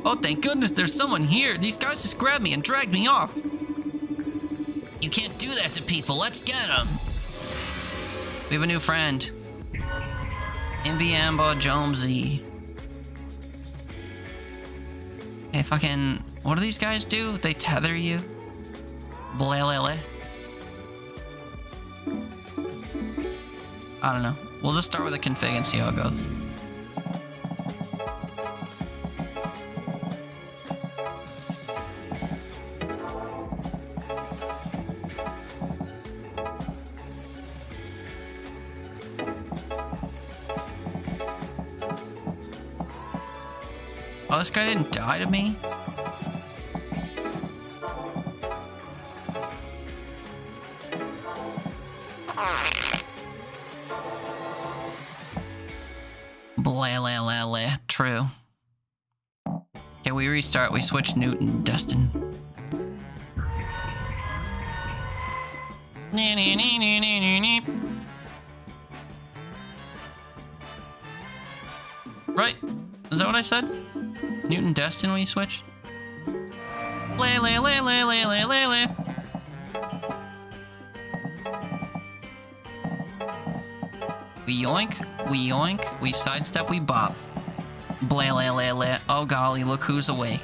Oh, thank goodness there's someone here. These guys just grabbed me and dragged me off. You can't do that to people. Let's get them. We have a new friend. Imbiamba Jonesy. Hey, fucking... What do these guys do? They tether you? Blalele. I don't know. We'll just start with a config and see how it goes. Oh, this guy didn't die to me? Blah, true. Okay, we restart. We switch Newton, Destin. Right? Is that what I said? Newton, Destin, we switched? We yoink, we sidestep, we bop. Blah. Oh golly, look who's awake.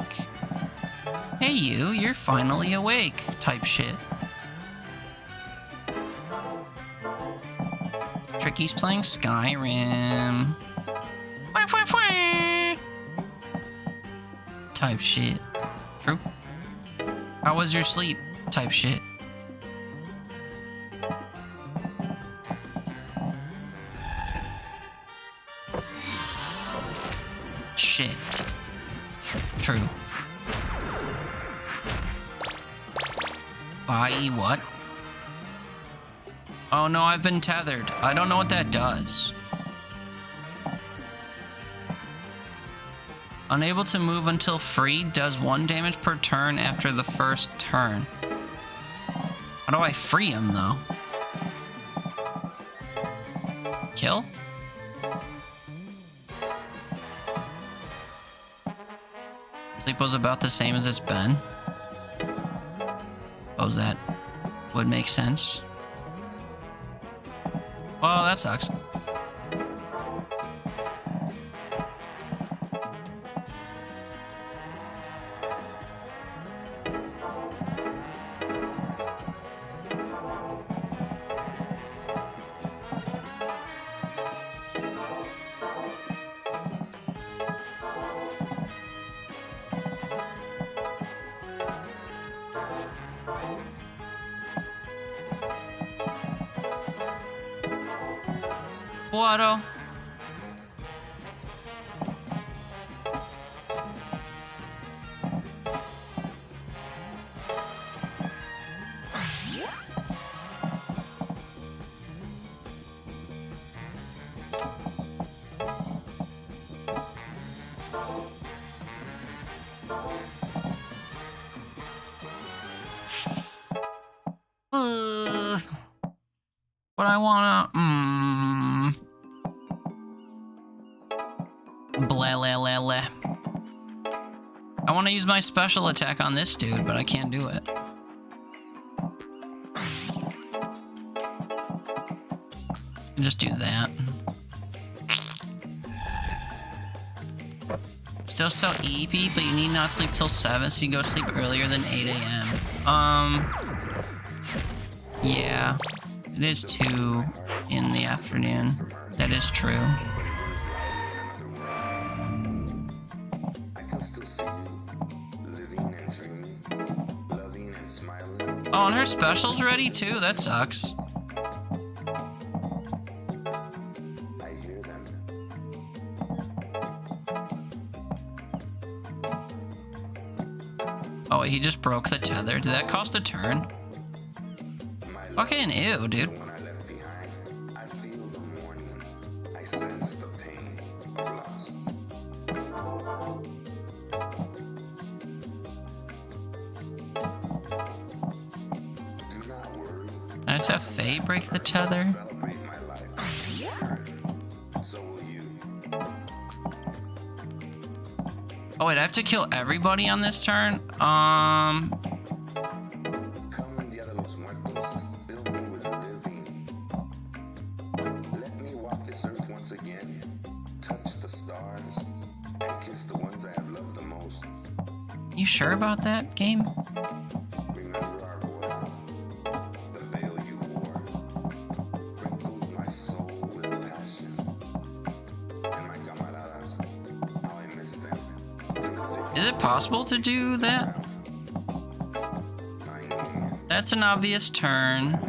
Hey you, you're finally awake, type shit. Tricky's playing Skyrim. Type shit. True. How was your sleep? Type shit. Shit. True. Body what? Oh no, I've been tethered. I don't know what that does. Unable to move until free, does 1 damage per turn after the first turn. How do I free him though? Kill? Sleep was about the same as it's been. Suppose that would make sense. Well, that sucks. Water. But I wanna. Blah, blah, blah, blah. I wanna use my special attack on this dude, but I can't do it. Just do that. Still so eepy, but you need not sleep till 7, so you go sleep earlier than 8 a.m. Yeah. It is 2 in the afternoon. That is true. Oh, and her special's ready too? That sucks. Oh, wait, he just broke the tether. Did that cost a turn? Fucking ew, dude. I just have Faye break the tether. Oh wait, I have to kill everybody on this turn? You sure about that, game? Is it possible to do that? That's an obvious turn.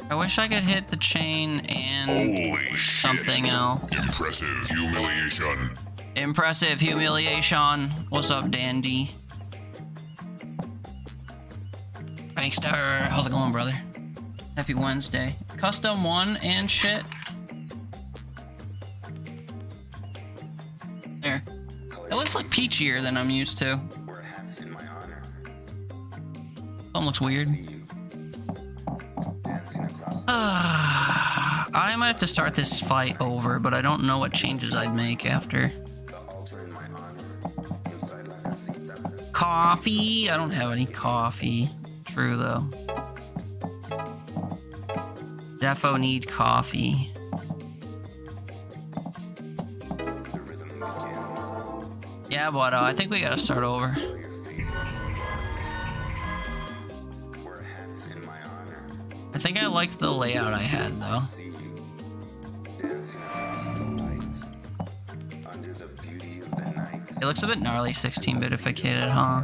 I wish I could hit the chain and something else. Impressive humiliation. Impressive humiliation. What's up, Dandy? Prankster. How's it going, brother? Happy Wednesday. Custom 1 and shit. There. It looks like peachier than I'm used to. Something looks weird. I might have to start this fight over, but I don't know what changes I'd make after. Coffee? I don't have any coffee. True, though. Defo need coffee. Yeah, but I think we gotta start over. I think I liked the layout I had, though. It looks a bit gnarly 16-bitificated, huh?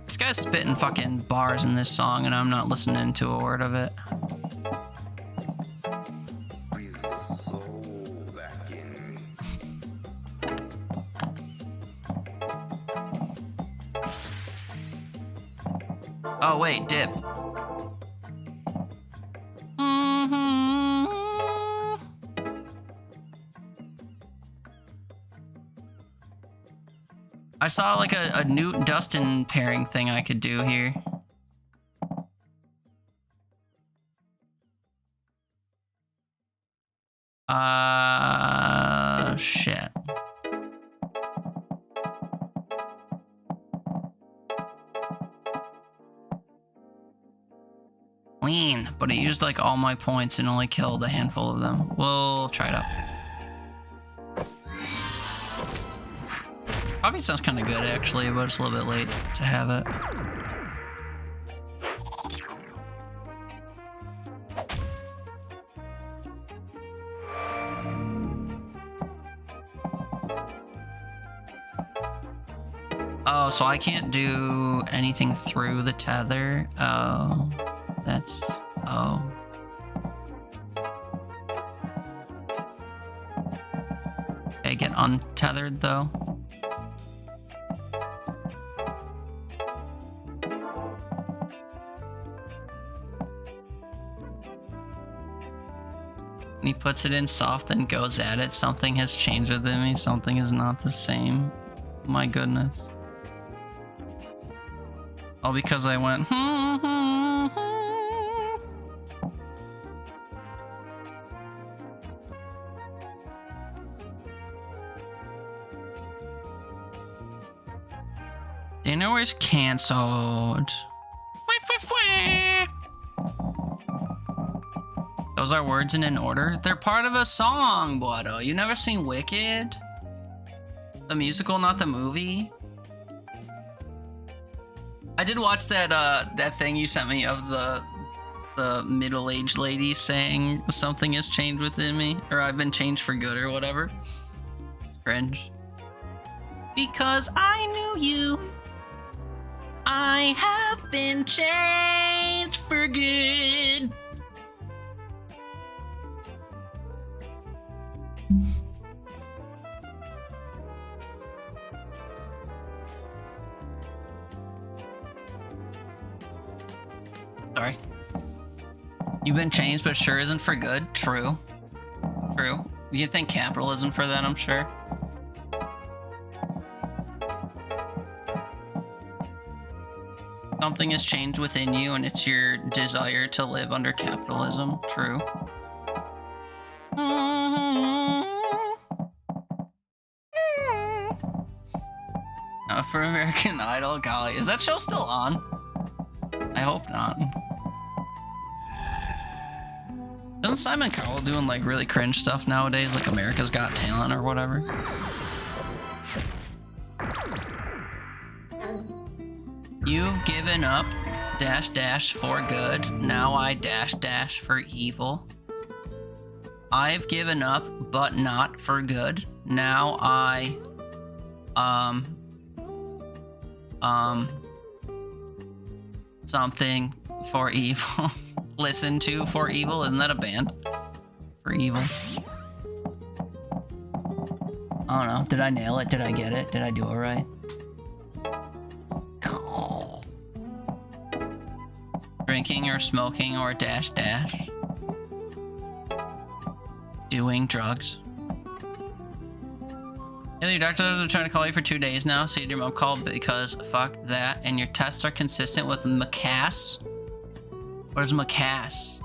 This guy's spitting fucking bars in this song, and I'm not listening to a word of it. Oh wait, dip. I saw like a Newt Dustin pairing thing I could do here. Shit. Clean, but it used like all my points and only killed a handful of them. We'll try it out. Coffee sounds kind of good actually, but it's a little bit late to have it. Oh, so I can't do anything through the tether. Oh, that's... Oh. I get untethered though? And he puts it in soft and goes at it. Something has changed within me. Something is not the same. My goodness. All because I went, Dinner is cancelled. Those are words in an order? They're part of a song, Boado. You never seen Wicked? The musical, not the movie? I did watch that that thing you sent me of the middle-aged lady saying something has changed within me, or I've been changed for good or whatever. It's cringe. Because I knew you, I have been changed for good. Sorry. You've been changed, but sure isn't for good. True. True. You think capitalism for that, I'm sure. Something has changed within you, and it's your desire to live under capitalism. True. For American Idol, golly, is that show still on? I hope not. Isn't Simon Cowell doing like really cringe stuff nowadays, like America's Got Talent or whatever? You've given up dash dash for good. Now I dash dash for evil. I've given up, but not for good. Now I something for evil. Listen to for evil. Isn't that a band? For evil. I don't know. Did I nail it? Did I get it? Did I do it right? Drinking or smoking or dash dash. Doing drugs. Yeah, your doctor are trying to call you for 2 days now, so you did your mom call because fuck that, and your tests are consistent with MCAS. What is MCAS?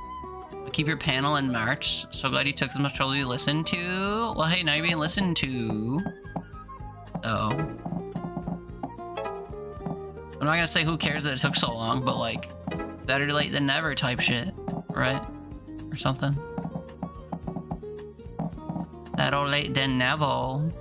Keep your panel in March. So glad you took this much trouble to listen to. Well, hey, now you're being listened to. So I'm not gonna say who cares that it took so long, but like, better late than never type shit, right? Or something. Better late than never.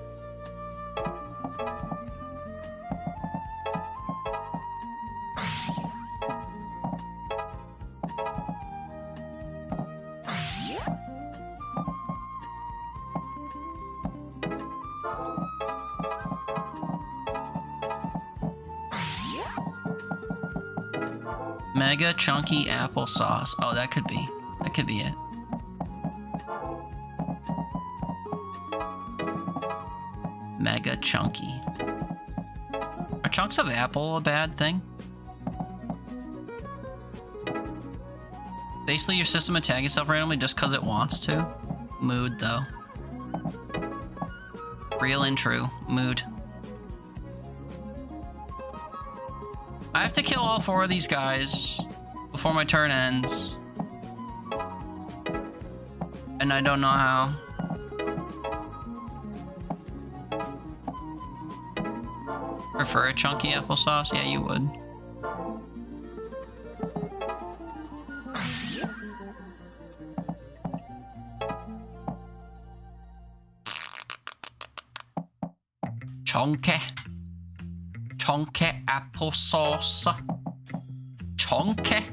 Mega chunky applesauce. Oh, that could be. That could be it. Mega chunky. Are chunks of apple a bad thing? Basically, your system attacking itself randomly just because it wants to. Mood, though. Real and true. Mood. I have to kill all 4 of these guys before my turn ends. And I don't know how. Prefer a chunky applesauce? Yeah, you would. Chunky. Chunky applesauce. Chunky.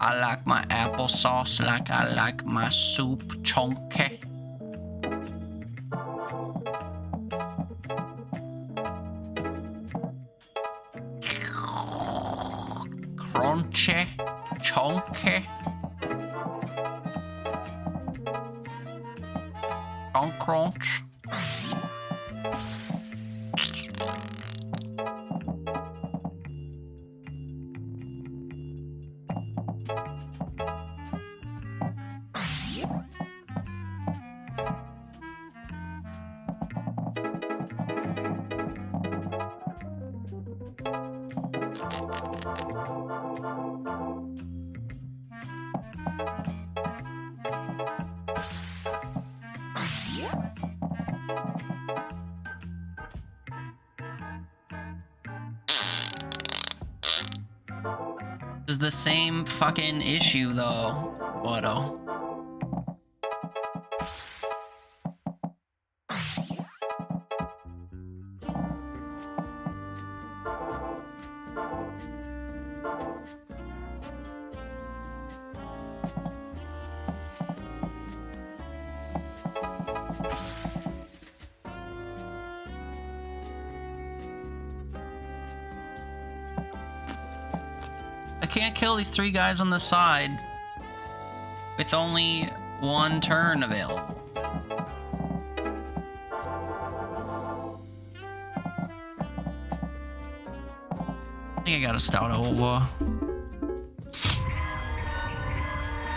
I like my applesauce like I like my soup chunky. Crunchy. Chunky. Tongue crunch. This is the same fucking issue though, Watto. I can't kill these 3 guys on the side with only 1 turn available. I think I gotta start over.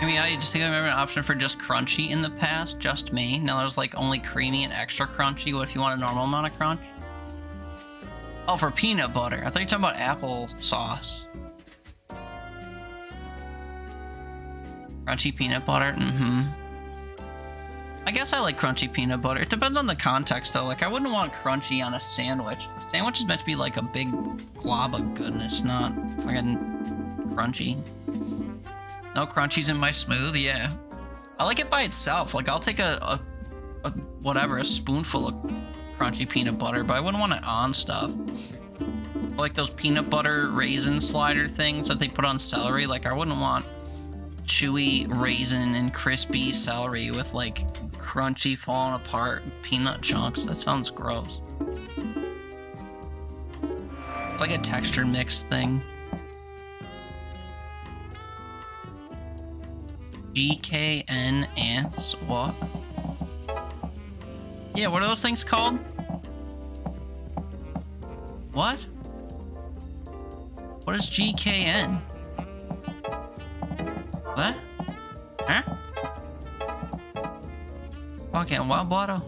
I mean, I just think I remember an option for just crunchy in the past, just me. Now there's like only creamy and extra crunchy. What if you want a normal amount of crunch? Oh, for peanut butter. I thought you were talking about apple sauce. Crunchy peanut butter? Mm-hmm. I guess I like crunchy peanut butter. It depends on the context, though. Like, I wouldn't want crunchy on a sandwich. Sandwich is meant to be like a big glob of goodness, not fucking crunchy. No crunchies in my smoothie, yeah. I like it by itself. Like, I'll take a spoonful of crunchy peanut butter, but I wouldn't want it on stuff. Like those peanut butter raisin slider things that they put on celery. Like, I wouldn't want chewy raisin and crispy celery with like crunchy falling apart peanut chunks. That sounds gross. It's like a texture mix thing. GKN ants? What? Yeah, what are those things called? What? What is GKN? What? Huh? Fucking wild water.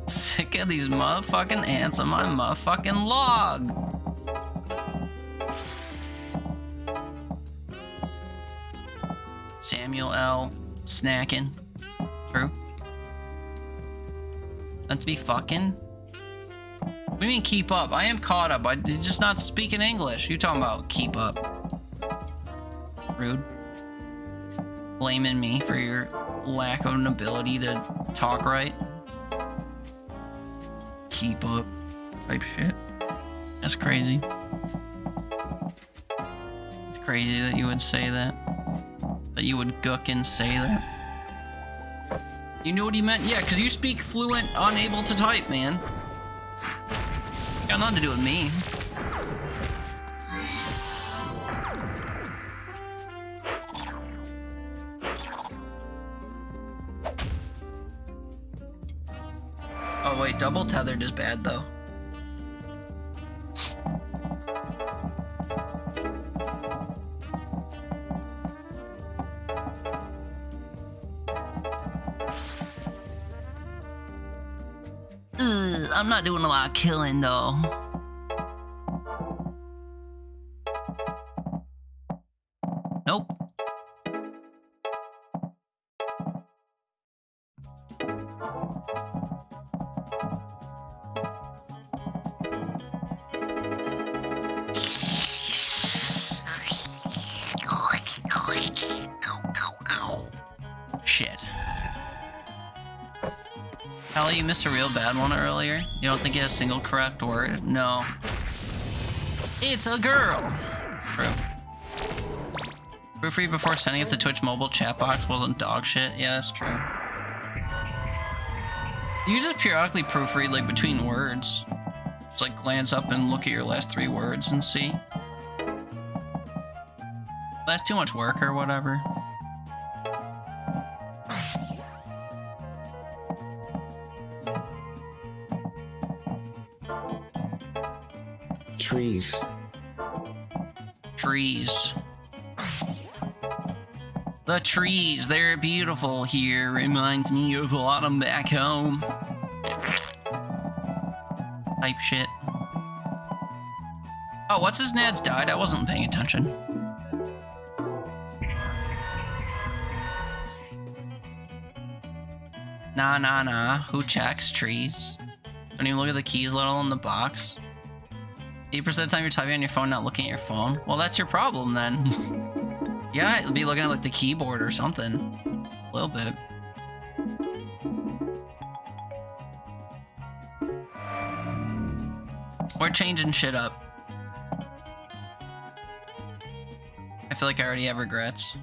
Sick of these motherfucking ants on my motherfucking log. Samuel L. Snacking. True. Meant to be fucking? What do you mean keep up? I am caught up. I'm just not speaking English. You talking about keep up? Rude. Blaming me for your lack of an ability to talk right. Keep up type shit. That's crazy. It's crazy that you would say that. That you would guck and say that. You knew what he meant? Yeah, because you speak fluent, unable to type, man. Got nothing to do with me. Oh wait, double tethered is bad though. I'm not doing a lot of killing though. Nope. Shit. Kelly, you missed a real bad one earlier. You don't think you had a single correct word? No. It's a girl. True. Proofread before sending it to the Twitch mobile chat box wasn't dog shit. Yeah, that's true. You just periodically proofread like between words. Just like glance up and look at your last 3 words and see. That's too much work or whatever. Trees. Trees. The trees, they're beautiful here. Reminds me of autumn back home. Type shit. Oh, what's his nads died? I wasn't paying attention. Nah. Who checks trees? Don't even look at the keys, let alone the box. 80% of the time you're typing on your phone, not looking at your phone. Well, that's your problem then. Yeah, be looking at like the keyboard or something. A little bit. We're changing shit up. I feel like I already have regrets.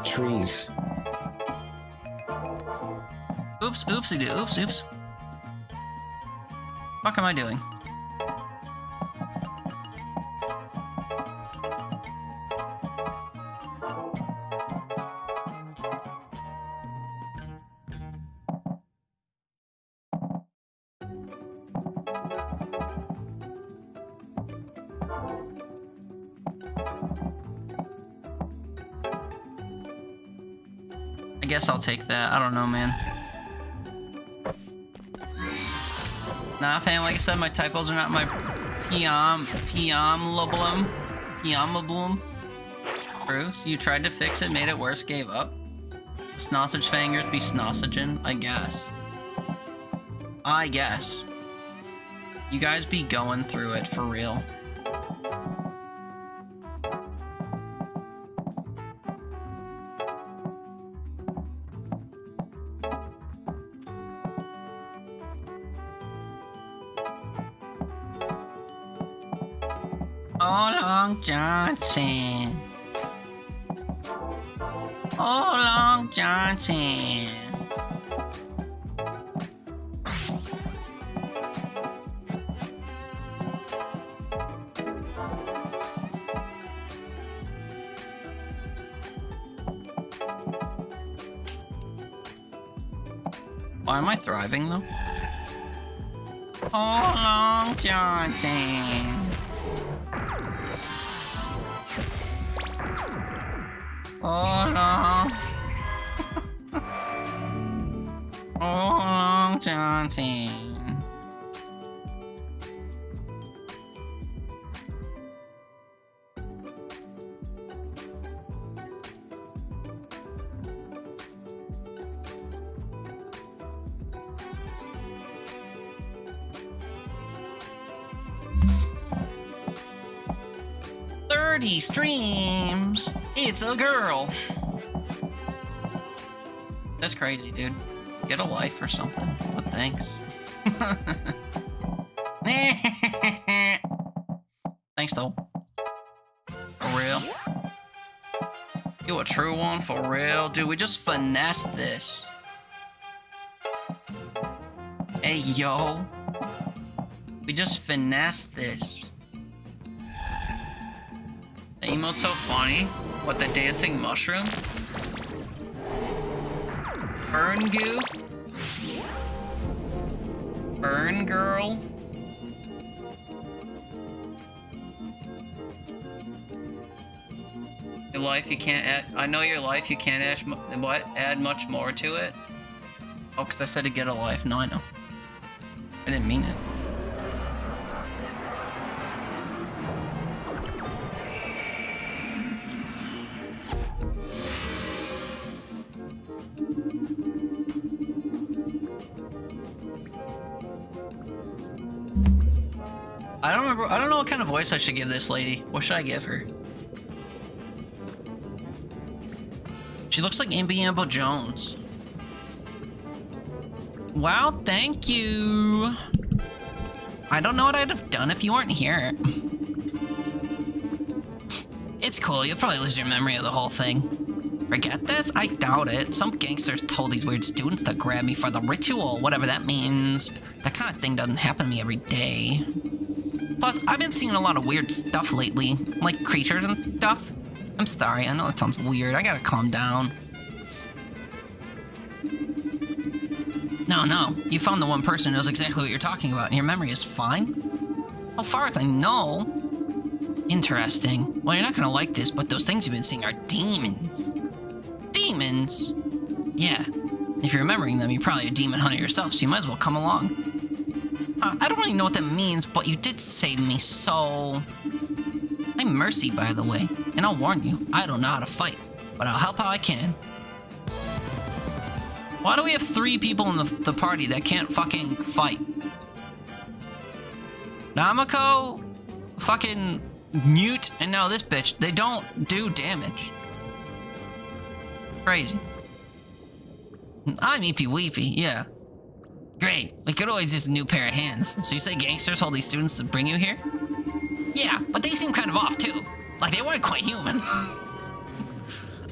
Trees. Oops, oopsie-doo, oops. What am I doing? I guess I'll take that. I don't know, man. Nah, fam, like I said, my typos are not my piamlum. True, so you tried to fix it, made it worse, gave up. Snossage fingers be snossaging, I guess. You guys be going through it for real. Oh, Long Johnson. Oh, Long Johnson. Why am I thriving though? Oh, Long Johnson. Oh, Long. Oh, Long Johnson. Streams. It's a girl. That's crazy, dude. Get a life or something. But thanks. Thanks, though. For real. You a true one? For real? Dude, we just finessed this. Hey, yo. We just finessed this. The emote's so funny. What, the dancing mushroom? Burn goo? Burn girl? Your life, you can't add... I know your life, you can't add much more to it? Oh, because I said to get a life. No, I know. I didn't mean it. I don't know what kind of voice I should give this lady. What should I give her? She looks like Ambiambo Jones. Wow, thank you. I don't know what I'd have done if you weren't here. It's cool. You'll probably lose your memory of the whole thing. Forget this? I doubt it. Some gangsters told these weird students to grab me for the ritual, whatever that means. That kind of thing doesn't happen to me every day. Plus, I've been seeing a lot of weird stuff lately, like creatures and stuff. I'm sorry, I know that sounds weird. I gotta calm down. No, you found the one person who knows exactly what you're talking about, and your memory is fine? So far as I know. Interesting. Well, you're not gonna like this, but those things you've been seeing are demons. Demons? Yeah. If you're remembering them, you're probably a demon hunter yourself, so you might as well come along. I don't really know what that means, but you did save me, so... I'm Mercy, by the way, and I'll warn you, I don't know how to fight, but I'll help how I can. Why do we have 3 people in the party that can't fucking fight? Namako, fucking Newt, and now this bitch, they don't do damage. Crazy. I'm Eepy Weepy, yeah. Great, we could always use a new pair of hands. So you say gangsters told these students to bring you here? Yeah, but they seem kind of off too. Like they weren't quite human.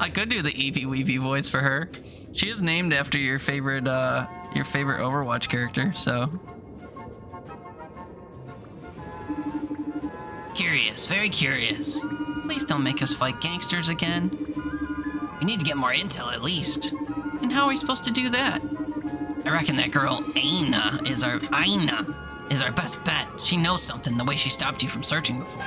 I could do the Eepy Weepy voice for her. She is named after your favorite Overwatch character, so. Curious, very curious. Please don't make us fight gangsters again. We need to get more intel at least. And how are we supposed to do that? I reckon that girl Aina is our best bet. She knows something the way she stopped you from searching before.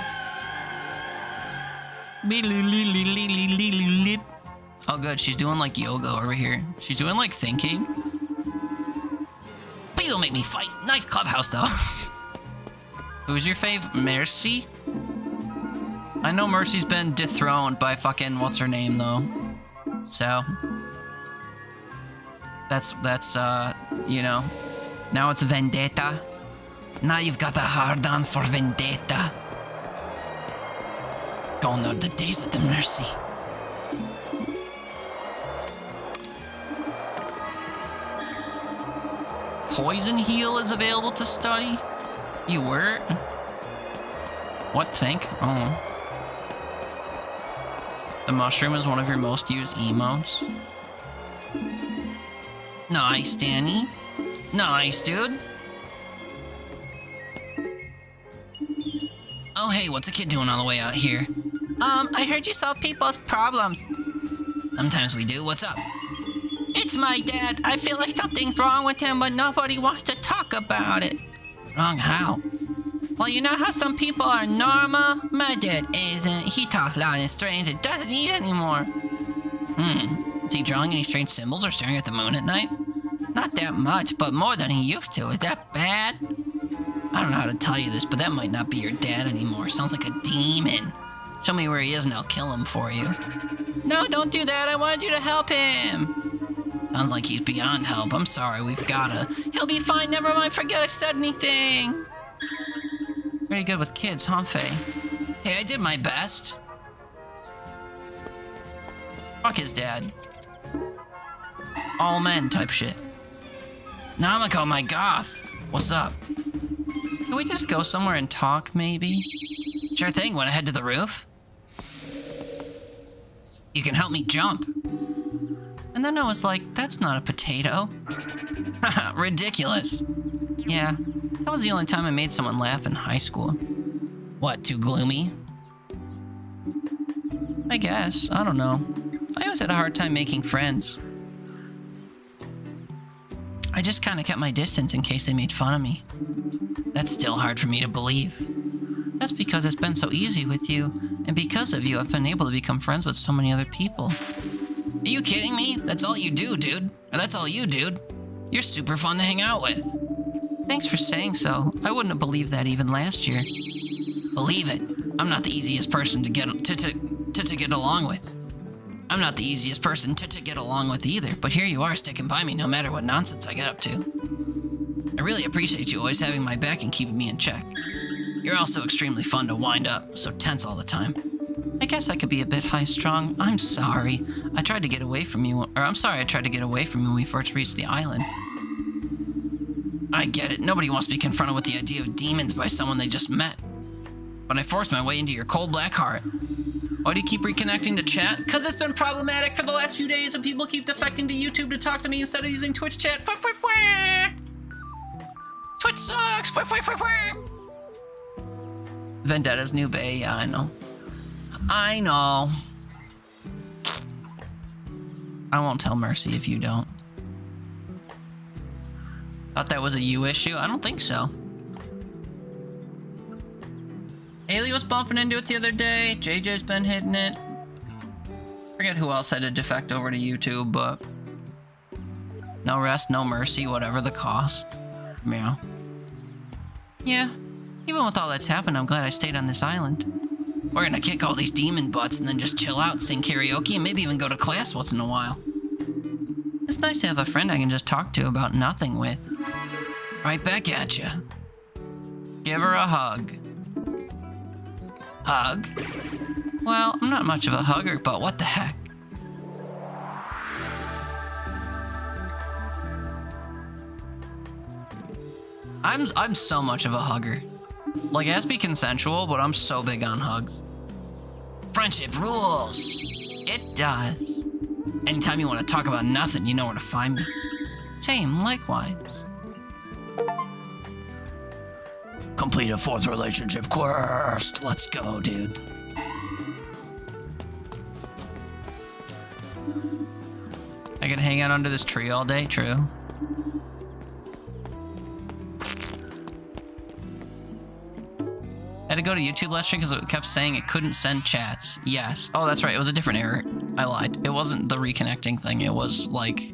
Oh good, she's doing like yoga over here. She's doing like thinking. Please don't make me fight. Nice clubhouse though. Who's your fave? Mercy? I know Mercy's been dethroned by fucking what's her name though. So that's you know, now it's Vendetta. Now you've got a hard on for Vendetta. Gone are the days of the Mercy. Poison Heal is available to study? You were? What think? Oh. The mushroom is one of your most used emotes. Nice, Danny. Nice, dude. Oh, hey, what's a kid doing all the way out here? I heard you solve people's problems. Sometimes we do. What's up? It's my dad. I feel like something's wrong with him, but nobody wants to talk about it. Wrong how? Well, you know how some people are normal? My dad isn't. He talks loud and strange and doesn't eat anymore. Is he drawing any strange symbols or staring at the moon at night? Not that much, but more than he used to. Is that bad? I don't know how to tell you this, but that might not be your dad anymore. Sounds like a demon. Show me where he is and I'll kill him for you. No, don't do that. I wanted you to help him. Sounds like he's beyond help. I'm sorry, we've gotta. He'll be fine. Never mind. Forget I said anything. Pretty good with kids, huh, Faye? Hey, I did my best. Fuck his dad. All men type shit. Namako, my goth. What's up? Can we just go somewhere and talk, maybe? Sure thing. Wanna head to the roof? You can help me jump. And then I was like, that's not a potato. Haha, ridiculous. Yeah, that was the only time I made someone laugh in high school. What, too gloomy? I guess, I don't know. I always had a hard time making friends. I just kind of kept my distance in case they made fun of me. That's still hard for me to believe. That's because it's been so easy with you, and because of you, I've been able to become friends with so many other people. Are you kidding me? That's all you do, dude. Or that's all you, dude. You're super fun to hang out with. Thanks for saying so. I wouldn't have believed that even last year. Believe it. I'm not the easiest person to get along with. I'm not the easiest person to get along with either, but here you are sticking by me no matter what nonsense I get up to. I really appreciate you always having my back and keeping me in check. You're also extremely fun to wind up, so tense all the time. I guess I could be a bit high-strung. I'm sorry. I tried to get away from you, I'm sorry I tried to get away from you when we first reached the island. I get it. Nobody wants to be confronted with the idea of demons by someone they just met. But I forced my way into your cold black heart. Why do you keep reconnecting to chat? Because it's been problematic for the last few days and people keep defecting to YouTube to talk to me instead of using Twitch chat. Twitch sucks! Vendetta's new bae, yeah, I know. I know. I won't tell Mercy if you don't. Thought that was a you issue? I don't think so. Haley was bumping into it the other day. JJ's been hitting it. Forget who else had to defect over to YouTube, but no rest, no mercy, whatever the cost. Meow. Yeah, even with all that's happened, I'm glad I stayed on this island. We're gonna kick all these demon butts and then just chill out, sing karaoke, and maybe even go to class once in a while. It's nice to have a friend I can just talk to about nothing with. Right back at ya. Give her a hug. Hug? Well, I'm not much of a hugger, but what the heck? I'm so much of a hugger. Like, it has to be consensual, but I'm so big on hugs. Friendship rules. It does. Anytime you want to talk about nothing, you know where to find me. Same, likewise. Complete a 4th relationship quest. Let's go, dude. I can hang out under this tree all day, true. I had to go to YouTube last stream because it kept saying it couldn't send chats. Yes. Oh, that's right. It was a different error. I lied. It wasn't the reconnecting thing. It was like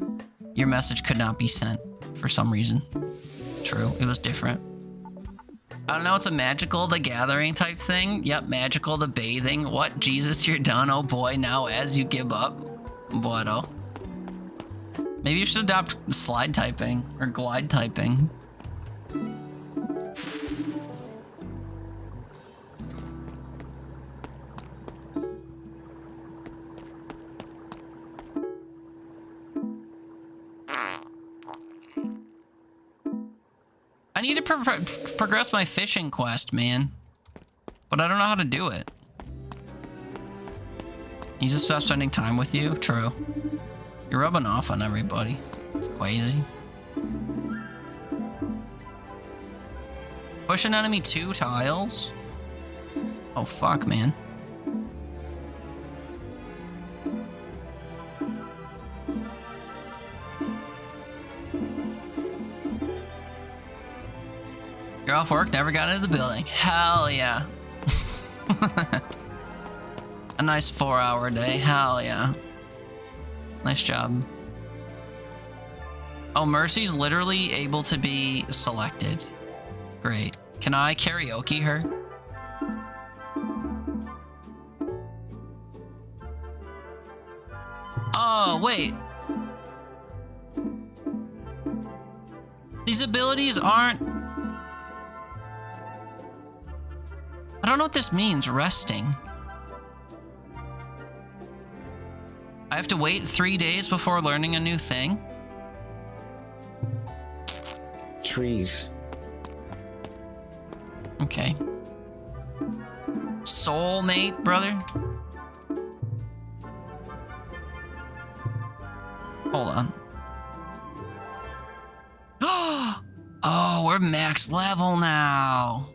your message could not be sent for some reason. True. It was different. I don't know. It's a Magical the Gathering type thing. Yep. Magical the Bathing. What? Jesus, you're done. Oh boy. Now as you give up. What? Oh. Maybe you should adopt slide typing or glide typing. I need to progress my fishing quest, man. But I don't know how to do it. He's just stop spending time with you? True. You're rubbing off on everybody. It's crazy. Push an enemy 2 tiles? Oh, fuck, man. You're off work, never got into the building. Hell yeah. A nice 4-hour day. Hell yeah. Nice job. Oh, Mercy's literally able to be selected. Great. Can I karaoke her? Oh, wait. These abilities aren't... I don't know what this means, resting. I have to wait 3 days before learning a new thing? Trees. Okay. Soulmate, brother? Hold on. Oh, we're max level now.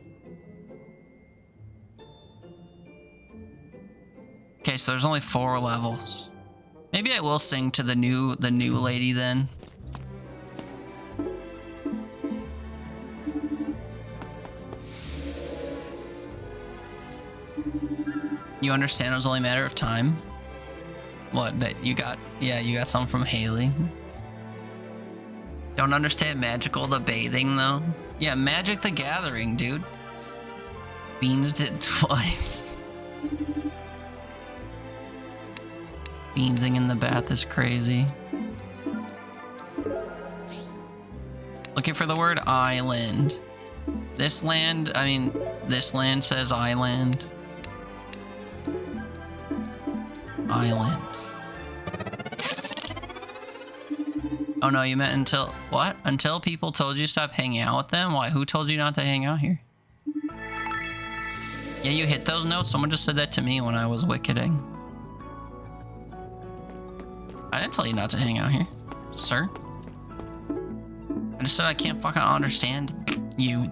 Okay, so there's only 4 levels. Maybe I will sing to the new lady then. You understand it was only a matter of time? What, that you got, yeah, you got something from Haley. Don't understand Magical the Bathing though? Yeah, Magic the Gathering, dude. Beamed it twice. Beansing in the bath is crazy. Looking for the word island. This land says island. Island. Oh no, you meant until, what? Until people told you to stop hanging out with them? Why? Who told you not to hang out here? Yeah, you hit those notes? Someone just said that to me when I was wicketing. I didn't tell you not to hang out here, sir. I just said I can't fucking understand you.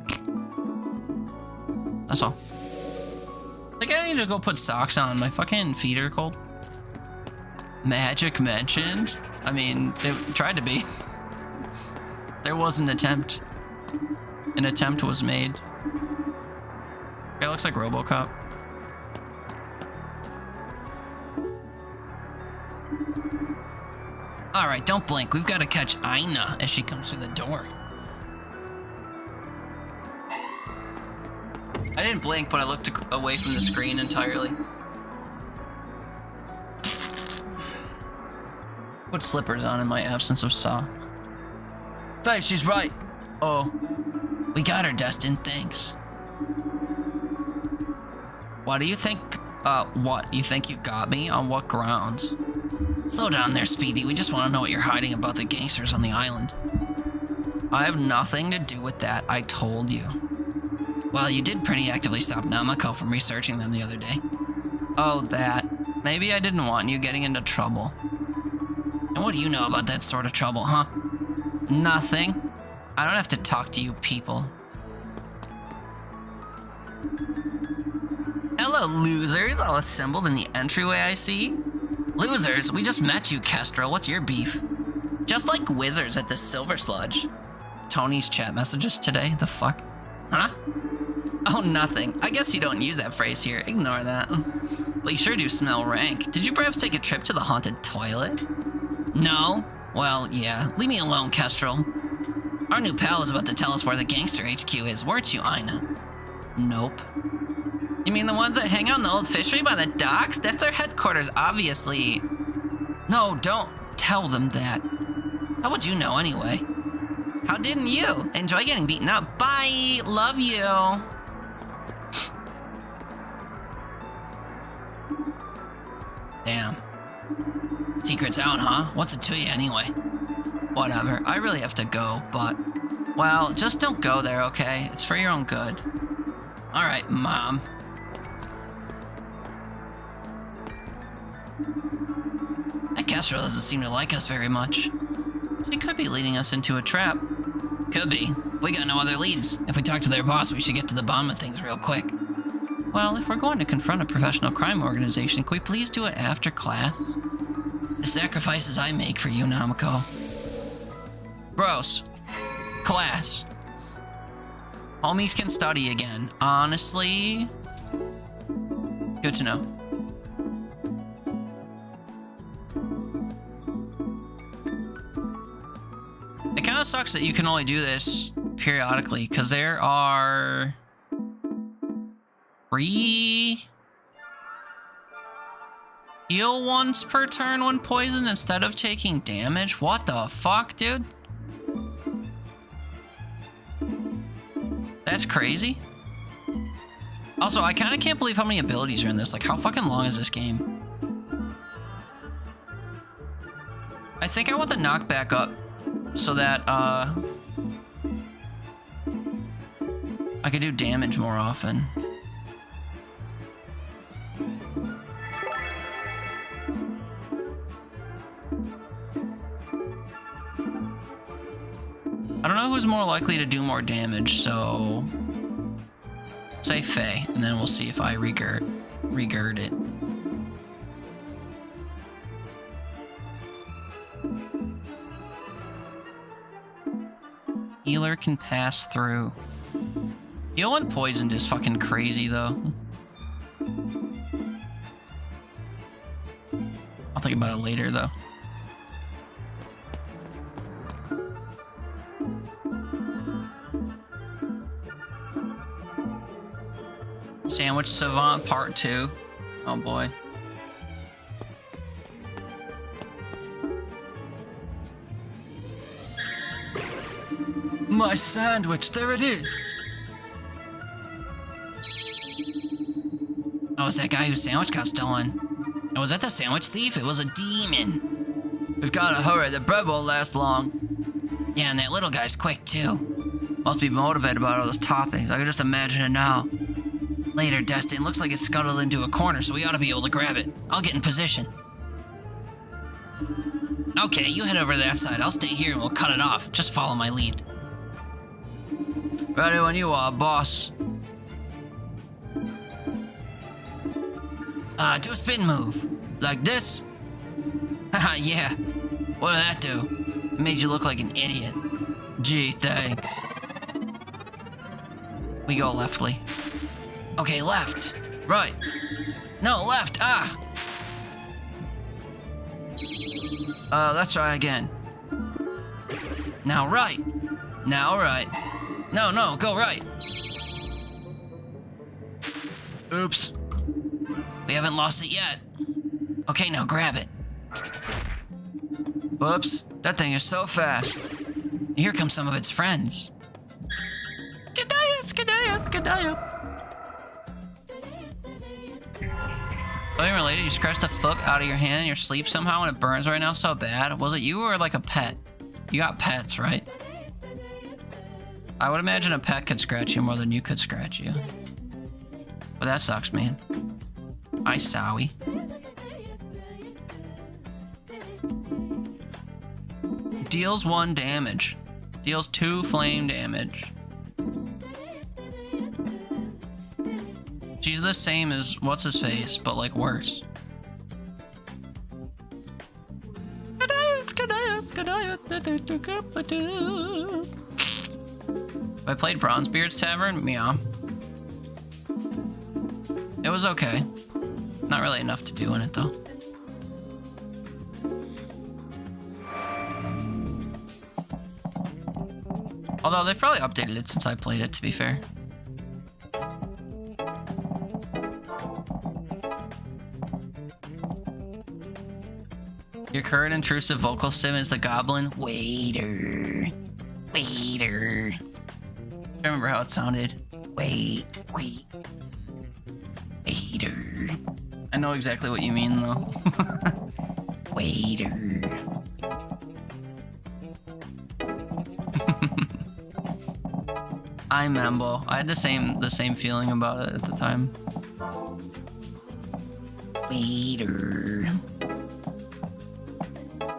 That's all. I think I need to go put socks on. My fucking feet are cold. Magic mentioned? I mean, they tried to be. There was an attempt. An attempt was made. It looks like RoboCop. Alright, don't blink. We've got to catch Aina as she comes through the door. I didn't blink, but I looked away from the screen entirely. Put slippers on in my absence of sock. Faith, she's right. Oh. We got her, Destin. Thanks. Why do you think, what? You think you got me? On what grounds? Slow down there, Speedy. We just want to know what you're hiding about the gangsters on the island. I have nothing to do with that. I told you. Well, you did pretty actively stop Namako from researching them the other day. Oh, that. Maybe I didn't want you getting into trouble. And what do you know about that sort of trouble, huh? Nothing. I don't have to talk to you people. Hello, losers, all assembled in the entryway I see. Losers, we just met you, Kestrel. What's your beef? Just like wizards at the Silver Sludge. Tony's chat messages today, the fuck? Huh? Oh, nothing. I guess you don't use that phrase here. Ignore that. But you sure do smell rank. Did you perhaps take a trip to the haunted toilet? No. Well, yeah. Leave me alone, Kestrel. Our new pal is about to tell us where the gangster HQ is, weren't you, Aina? Nope. You mean the ones that hang out in the old fishery by the docks? That's their headquarters, obviously. No, don't tell them that. How would you know anyway? How didn't you? Enjoy getting beaten up. Bye. Love you. Damn. Secret's out, huh? What's it to you anyway? Whatever. I really have to go, but... Well, just don't go there, okay? It's for your own good. Alright, Mom. That Kestrel doesn't seem to like us very much. She could be leading us into a trap. Could be. We got no other leads. If we talk to their boss, we should get to the bottom of things real quick. Well, if we're going to confront a professional crime organization, can we please do it after class? The sacrifices I make for you, Namako. Bros. Class. Homies can study again. Honestly, good to know. It kind of sucks that you can only do this periodically, because there are 3 heal once per turn when poisoned instead of taking damage. What the fuck, dude? That's crazy. Also, I kind of can't believe how many abilities are in this. Like, how fucking long is this game? I think I want the knockback up so that, I could do damage more often. I don't know who's more likely to do more damage, so say Faye, and then we'll see if I regurd it. Healer can pass through. Heal and poisoned is fucking crazy, though. I'll think about it later, though. Sandwich Savant Part 2. Oh boy. My sandwich, there it is. Oh, it's that guy whose sandwich got stolen. Oh, was that the sandwich thief? It was a demon. We've gotta hurry, the bread won't last long. Yeah, and that little guy's quick too. Must be motivated by all those toppings. I can just imagine it now. Later, Destin. Looks like it's scuttled into a corner, so we ought to be able to grab it. I'll get in position. Okay, you head over to that side. I'll stay here and we'll cut it off. Just follow my lead. Ready when you are, boss. Do a spin move. Like this? Haha, yeah. What did that do? It made you look like an idiot. Gee, thanks. We go leftly. Okay, left. Right. No, left. Ah! Let's try again. Now right. Now right. No, go right. Oops. We haven't lost it yet. Okay, now grab it. Whoops. That thing is so fast. Here come some of its friends. Skidaya. Something related, you scratched the fuck out of your hand in your sleep somehow and it burns right now so bad. Was it you or like a pet? You got pets, right? I would imagine a pet could scratch you more than you could scratch you. But that sucks, man. Hi, Sowie. Deals 1 damage. Deals 2 flame damage. She's the same as what's-his-face, but like worse. I played Bronzebeard's Tavern? Meow. It was okay. Not really enough to do in it, though. Although they've probably updated it since I played it, to be fair. Your current intrusive vocal sim is the goblin. Waiter. I remember how it sounded. Waiter. I know exactly what you mean, though. Waiter. I remember. I had the same feeling about it at the time. Waiter.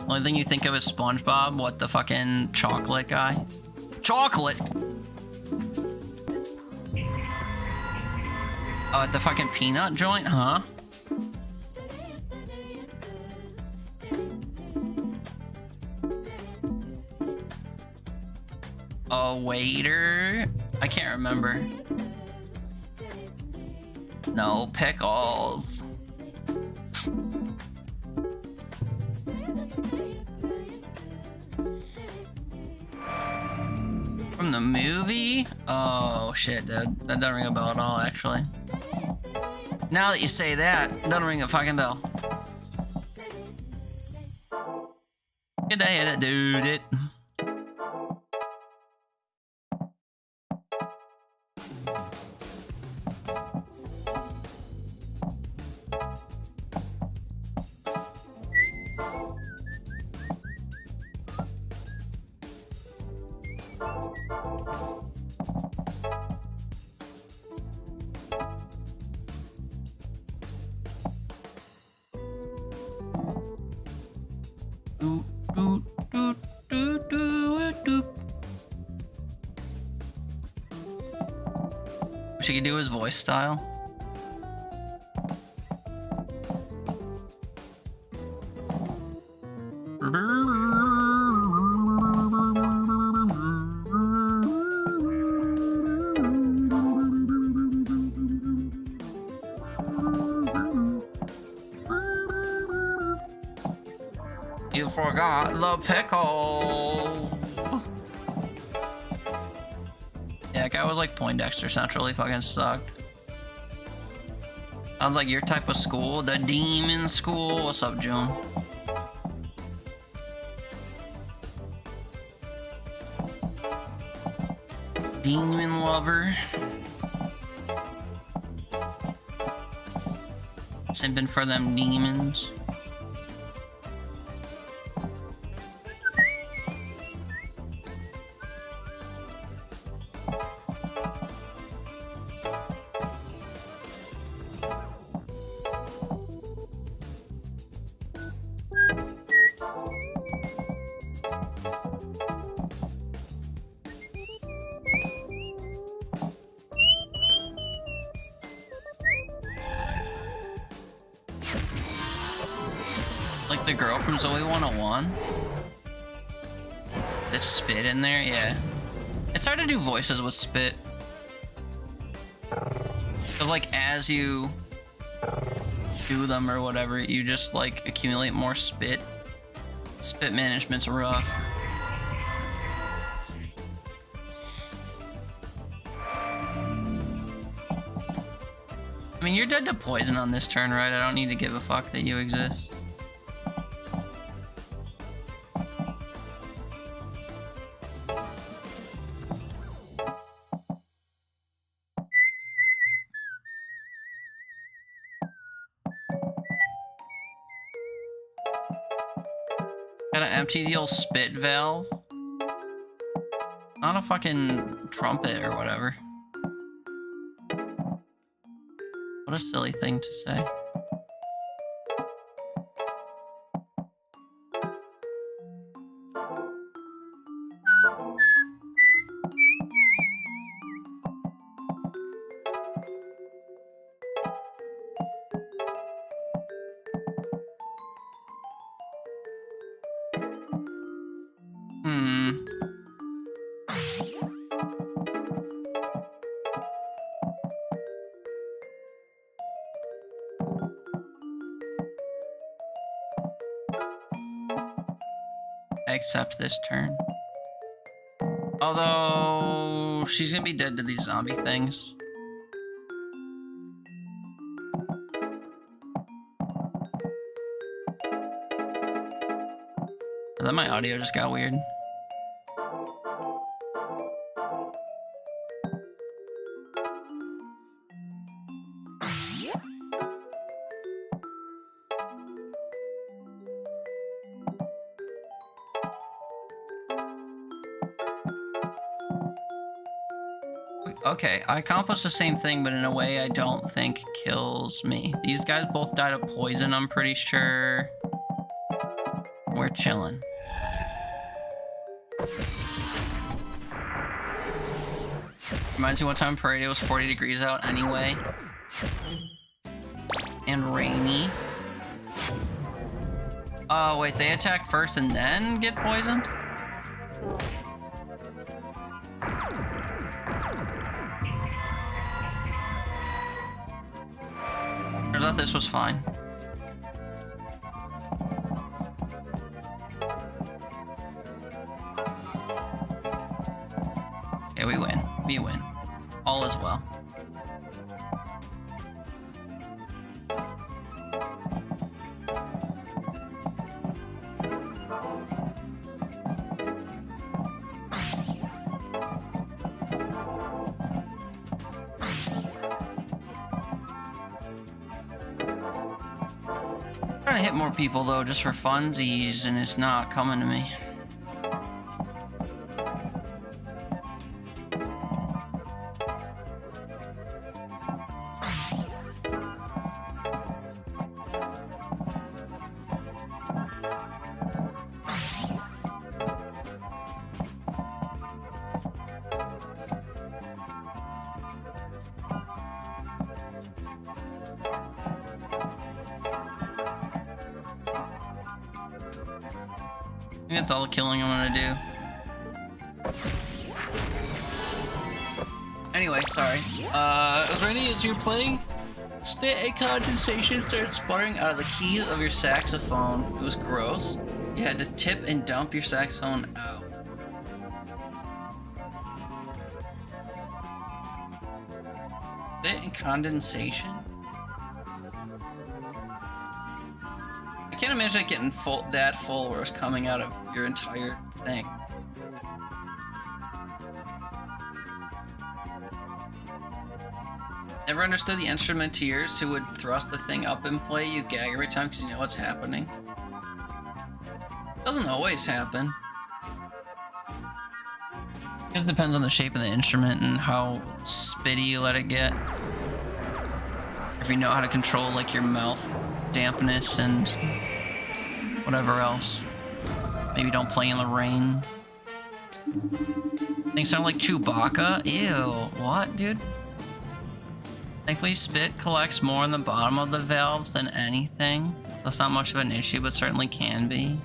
Only thing you think of is SpongeBob. What, the fucking chocolate guy? Chocolate! Oh, at the fucking peanut joint, huh? A waiter? I can't remember. No pickles. From the movie? Oh shit, dude. That doesn't ring a bell at all, actually. Now that you say that, it doesn't ring a fucking bell. Good day, dude. It. Wish he could do his voice style. You forgot the pickles. Yeah, that guy was like Poindexter. Sounds really fucking sucked. Sounds like your type of school, the demon school. What's up, June? Demon lover. Simping for them demons. The girl from Zoe 101? The spit in there? Yeah. It's hard to do voices with spit. Because, like, as you do them or whatever, you just, like, accumulate more spit. Spit management's rough. I mean, you're dead to poison on this turn, right? I don't need to give a fuck that you exist. Gotta empty the old spit valve. Not a fucking trumpet or whatever. What a silly thing to say. Except this turn. Although she's gonna be dead to these zombie things. And then my audio just got weird. Okay, I accomplished the same thing, but in a way I don't think kills me. These guys both died of poison, I'm pretty sure. We're chilling. Reminds me one time Parade, it was 40 degrees out anyway. And rainy. Oh, wait, they attack first and then get poisoned? Turns out this was fine. Okay, we win. We win. All is well. Trying to hit more people though, just for funsies, and it's not coming to me. I think that's all the killing I'm gonna do. Anyway, sorry. As rainy as you're playing, spit and condensation started sputtering out of the keys of your saxophone. It was gross. You had to tip and dump your saxophone out. Spit and condensation? I can't imagine it getting that full where it's coming out of your entire thing. Never understood the instrumenteers who would thrust the thing up and play. You gag every time because you know what's happening. Doesn't always happen. It just depends on the shape of the instrument and how spitty you let it get. If you know how to control like your mouth dampness and whatever else. Maybe don't play in the rain. Things sound like Chewbacca? Ew, what, dude? Thankfully, spit collects more on the bottom of the valves than anything, so it's not much of an issue, but certainly can be.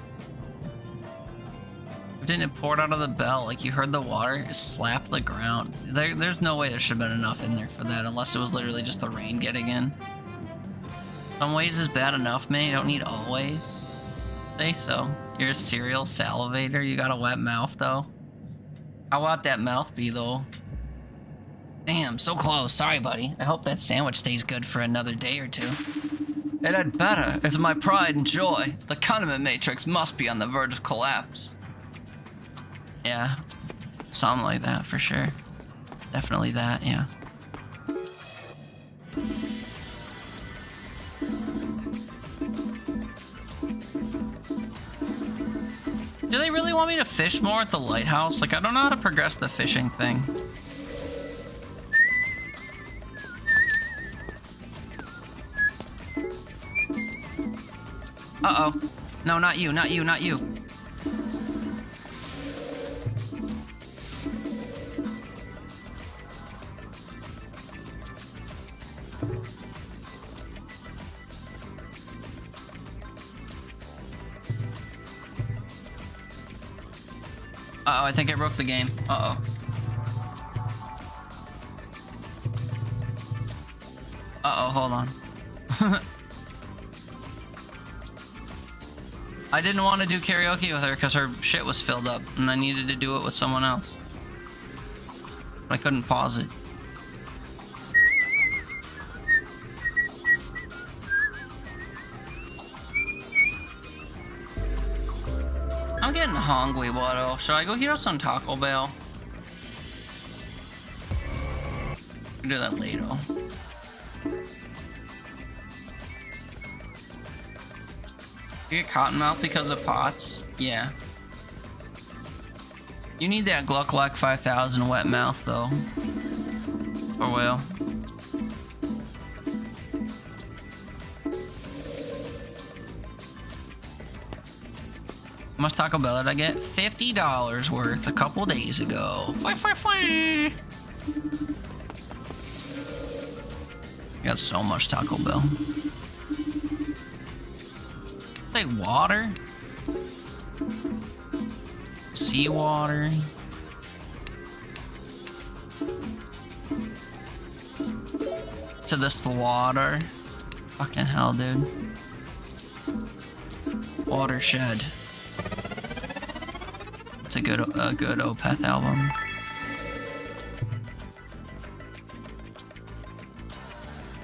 Didn't it pour out of the bell? Like, you heard the water slap the ground. There's no way there should have been enough in there for that, unless it was literally just the rain getting in. Some ways is bad enough, man. You don't need always. Say so. You're a serial salivator. You got a wet mouth, though. How about that mouth be, though? Damn, so close. Sorry, buddy. I hope that sandwich stays good for another day or two. It had better. It's my pride and joy. The condiment matrix must be on the verge of collapse. Yeah, something like that for sure. Definitely that, yeah. Do they really want me to fish more at the lighthouse? Like, I don't know how to progress the fishing thing. Uh-oh. No, not you, not you, not you. Uh-oh, I think I broke the game. Uh-oh. Uh-oh, hold on. I didn't want to do karaoke with her because her shit was filled up, and I needed to do it with someone else. But I couldn't pause it. I'm getting hungry, Waddle. Should I go heat up some Taco Bell? We'll do that later. You get cottonmouth because of pots? Yeah. You need that Gluck 5000 wet mouth, though. Or well. How much Taco Bell did I get? $50 worth a couple days ago. Got so much Taco Bell. Like water, seawater. To the slaughter. Fucking hell, dude. Watershed. It's a good Opeth album.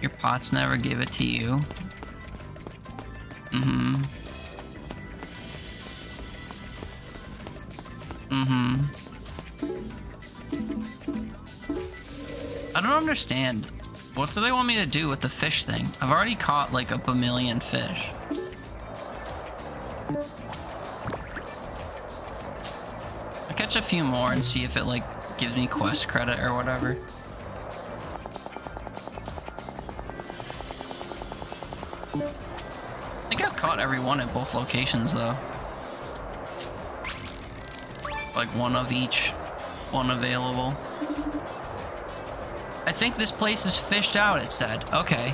Your pots never give it to you. I don't understand. What do they want me to do with the fish thing? I've already caught like a bamillion fish. I'll catch a few more and see if it like gives me quest credit or whatever. I think I've caught every one at both locations though. Like one of each, one available. I think this place is fished out, it said. Okay.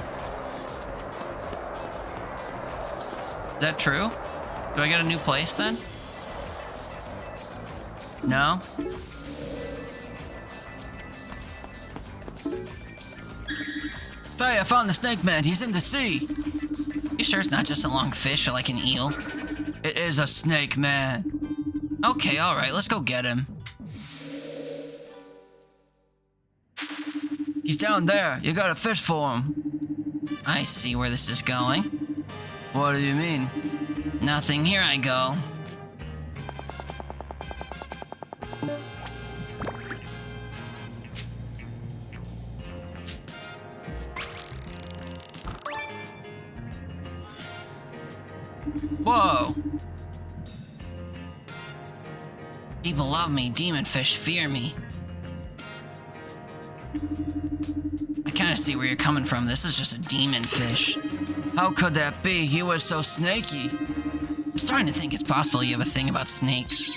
Is that true? Do I get a new place then? No? Hey, I found the snake man. He's in the sea. You sure it's not just a long fish or like an eel? It is a snake man. Okay, alright, let's go get him. He's down there. You gotta fish for him. I see where this is going. What do you mean? Nothing, here I go. Whoa. People love me, demon fish fear me. I kinda see where you're coming from. This is just a demon fish. How could that be? He was so snaky. I'm starting to think it's possible you have a thing about snakes.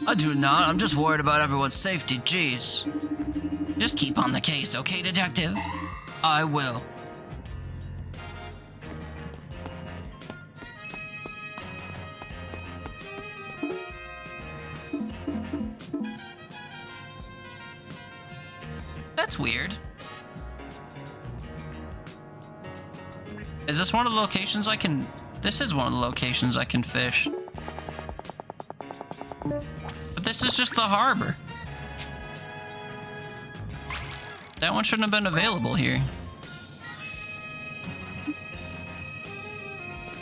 I do not. I'm just worried about everyone's safety. Jeez. Just keep on the case, okay, detective? I will. That's weird. Is this one of the locations I can... This is one of the locations I can fish. But this is just the harbor. That one shouldn't have been available here.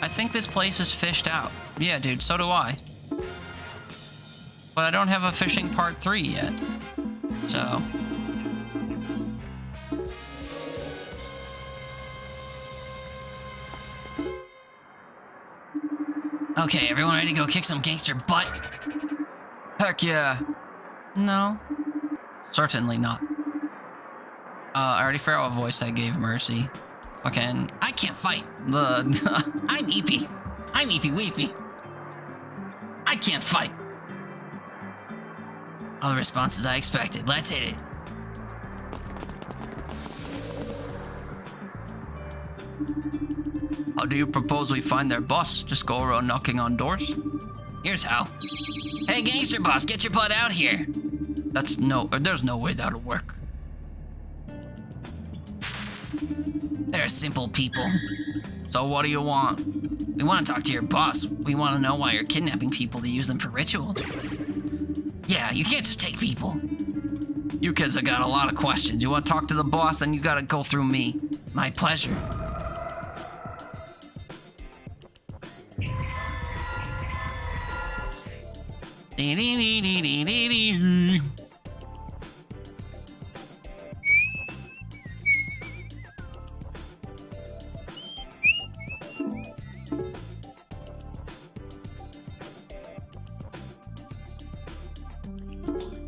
I think this place is fished out. Yeah, dude, so do I. But I don't have a fishing part 3 yet. So... Okay, everyone ready to go kick some gangster butt? Heck yeah. No. Certainly not. I already forgot what voice I gave Mercy. Fucking... I can't fight. The... I'm Eepy. I'm Eepy Weepy. I can't fight. All the responses I expected. Let's hit it. How do you propose we find their boss? Just go around knocking on doors? Here's how. Hey, gangster boss, get your butt out here. That's no... There's no way that'll work. They're simple people. So what do you want? We want to talk to your boss. We want to know why you're kidnapping people to use them for ritual. Yeah, you can't just take people. You kids have got a lot of questions. You want to talk to the boss, then you gotta go through me. My pleasure.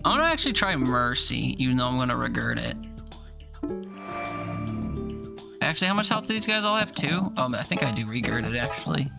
I'm gonna actually try Mercy, even though I'm gonna regret it. Actually, how much health do these guys all have? 2? I think I do regret it, actually.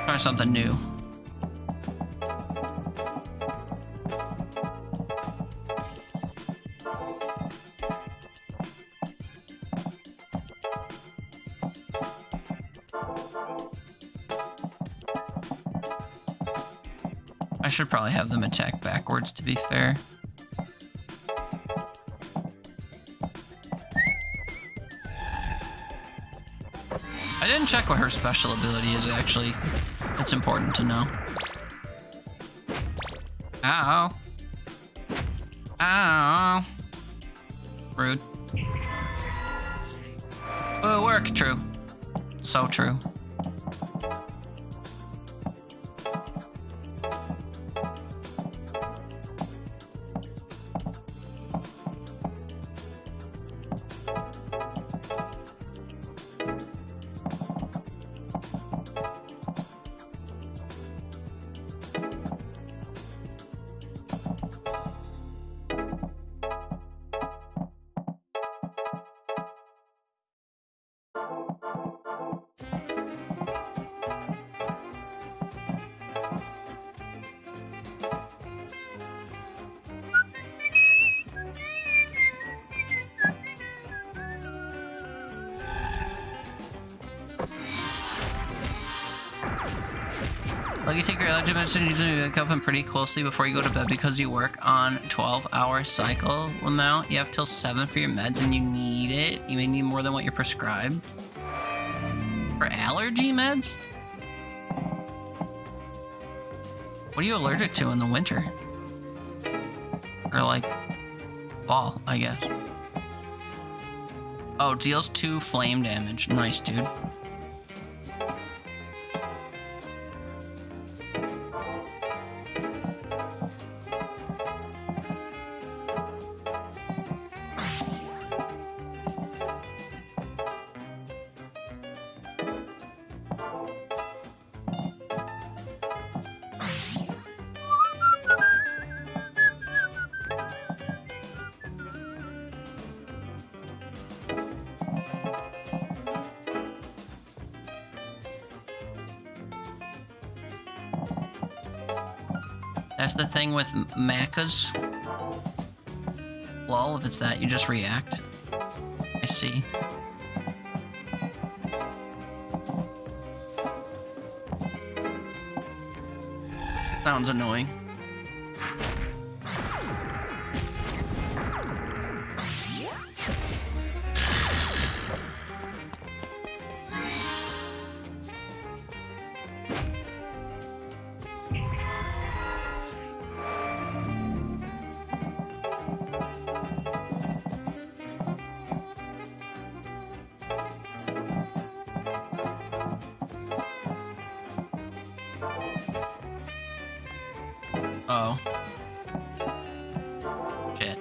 Try something new. I should probably have them attack backwards, to be fair. I didn't check what her special ability is, actually. It's important to know. Ow. Ow. Rude. Oh, work. True. So true. Like, you take your allergy medicine, you usually wake up and pretty closely before you go to bed because you work on 12-hour cycle amount. You have till 7 for your meds and you need it. You may need more than what you're prescribed. For allergy meds? What are you allergic to in the winter? Or like, fall, I guess. Oh, deals 2 flame damage. Nice, dude. That's the thing with mechas. Lol, if it's that, you just react. I see. Sounds annoying. Oh. Shit.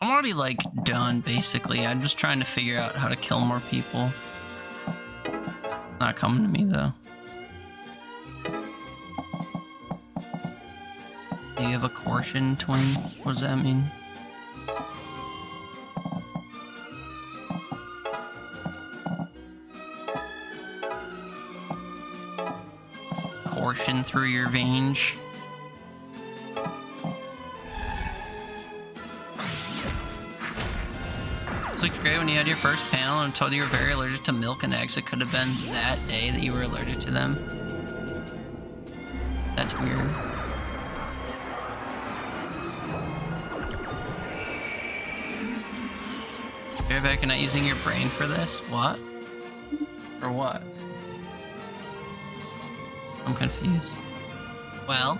I'm already like done basically. I'm just trying to figure out how to kill more people. Not coming to me though. Do you have a caution twin? What does that mean? Caution through your veins. Looks great when you had your first panel and told you were very allergic to milk and eggs. It could have been that day that you were allergic to them. That's weird. You're back and not using your brain for this? What? For what? I'm confused. Well.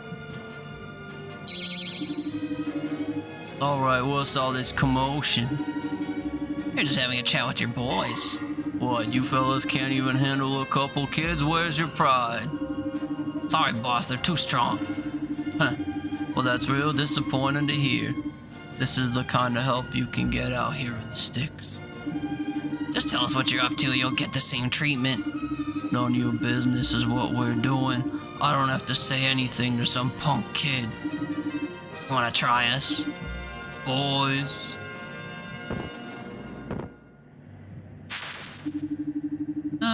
Alright, what's all this commotion? You're just having a chat with your boys. What, you fellas can't even handle a couple kids? Where's your pride? Sorry, boss, they're too strong. Huh. Well, that's real disappointing to hear. This is the kind of help you can get out here in the sticks. Just tell us what you're up to, you'll get the same treatment. None of your business is what we're doing. I don't have to say anything to some punk kid. You wanna try us? Boys.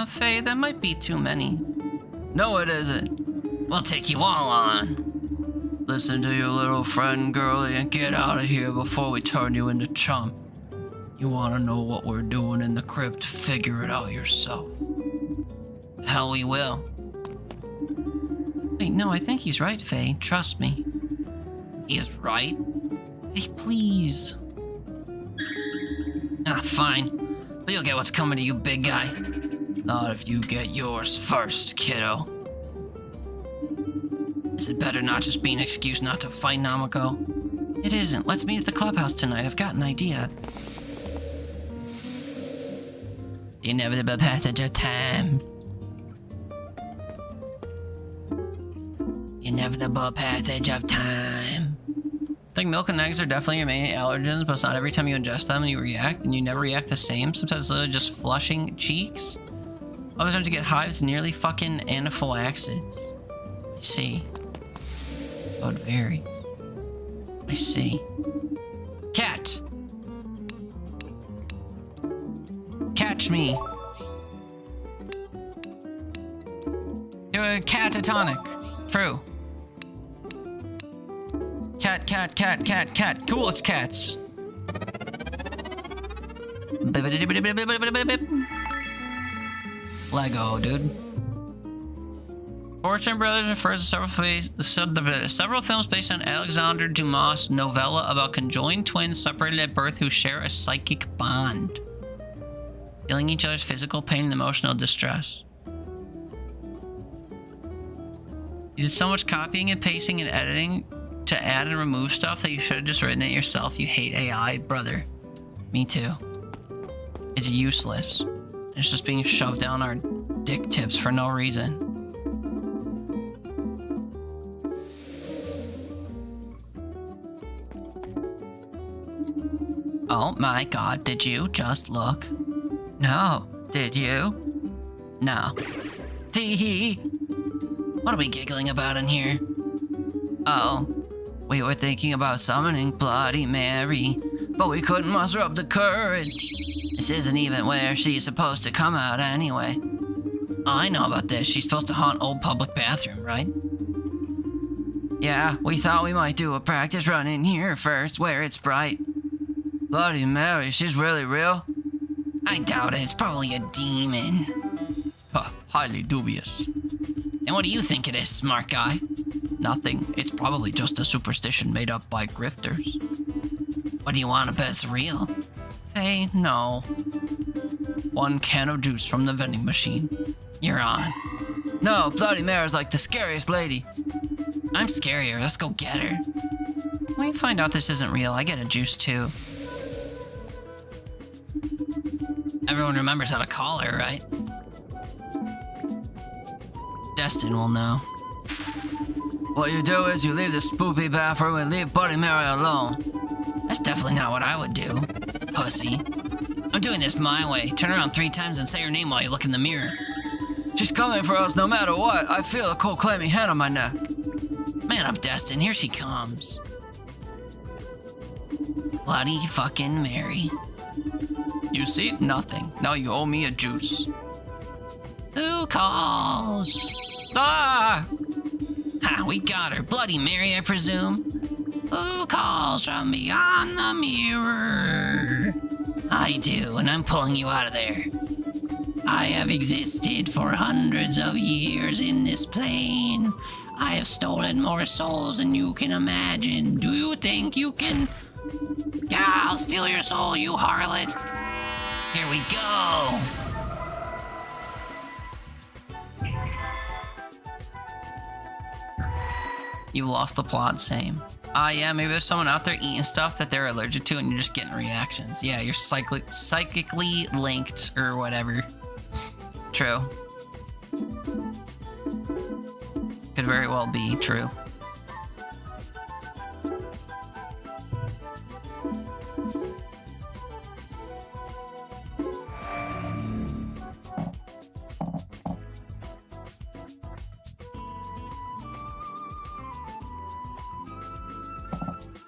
Faye, that might be too many. No, it isn't. We'll take you all on. Listen to your little friend, girlie, and get out of here before we turn you into chump. You want to know what we're doing in the crypt? Figure it out yourself. Hell, we will. Wait, no, I think he's right, Faye. Trust me. He's right? Faye, please. Ah, fine. But you'll get what's coming to you, big guy. Not if you get yours first, kiddo. Is it better not just be an excuse not to fight, Namako? It isn't. Let's meet at the clubhouse tonight. I've got an idea. The inevitable passage of time. Inevitable passage of time. I think milk and eggs are definitely your main allergens, but it's not every time you ingest them and you react, and you never react the same. Sometimes it's literally just flushing cheeks. Other times you get hives, nearly fucking anaphylaxis. I see. Oh, it varies. I see. Cat! Catch me. You're a catatonic. True. Cat. Cool, it's cats. Lego, dude. Fortune Brothers refers to several films based on Alexander Dumas' novella about conjoined twins separated at birth who share a psychic bond, feeling each other's physical pain and emotional distress. You did so much copying and pasting and editing to add and remove stuff that you should have just written it yourself. You hate AI, brother. Me too. It's useless. It's just being shoved down our dick tips for no reason. Oh my god, did you just look? No. Did you? No. Tee-hee. What are we giggling about in here? Oh. We were thinking about summoning Bloody Mary, but we couldn't muster up the courage. This isn't even where she's supposed to come out anyway. I know about this. She's supposed to haunt old public bathroom, right? Yeah, we thought we might do a practice run in here first, where it's bright. Bloody Mary, she's really real? I doubt it. It's probably a demon. Huh, highly dubious. And what do you think it is, smart guy? Nothing. It's probably just a superstition made up by grifters. What do you want to bet it's real? Faye, no. 1 can of juice from the vending machine. You're on. No, Bloody Mary's like the scariest lady. I'm scarier. Let's go get her. When you find out this isn't real, I get a juice too. Everyone remembers how to call her, right? Destin will know. What you do is you leave the spoopy bathroom and leave Bloody Mary alone. That's definitely not what I would do, pussy. I'm doing this my way. Turn around 3 times and say her name while you look in the mirror. She's coming for us no matter what. I feel a cold clammy hand on my neck. Man up, Destin. Here she comes. Bloody fucking Mary. You see? Nothing. Now you owe me a juice. Who calls? Ah! Ha, we got her. Bloody Mary, I presume. Who calls from beyond the mirror? I do, and I'm pulling you out of there. I have existed for hundreds of years in this plane. I have stolen more souls than you can imagine. Do you think you can? Yeah, I'll steal your soul, you harlot. Here we go. You've lost the plot, same. Yeah, maybe there's someone out there eating stuff that they're allergic to and you're just getting reactions. Yeah, you're psychically linked or whatever. True. Could very well be true.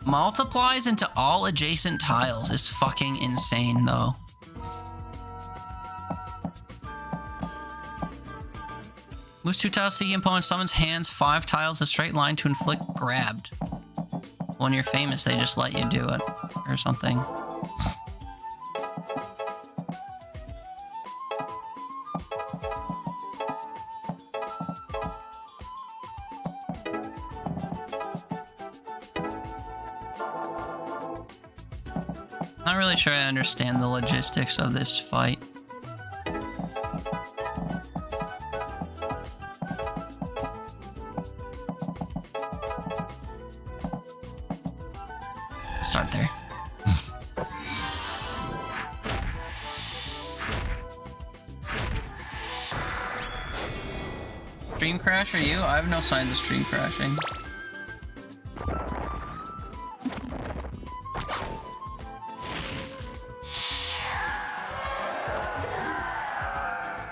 Multiplies into all adjacent tiles is fucking insane, though. Moves 2 tiles, seeking opponent summons hands 5 tiles, a straight line to inflict grabbed. When you're famous, they just let you do it, or something. Not really sure I understand the logistics of this fight. Start there. Stream crash, are you? I have no signs of stream crashing.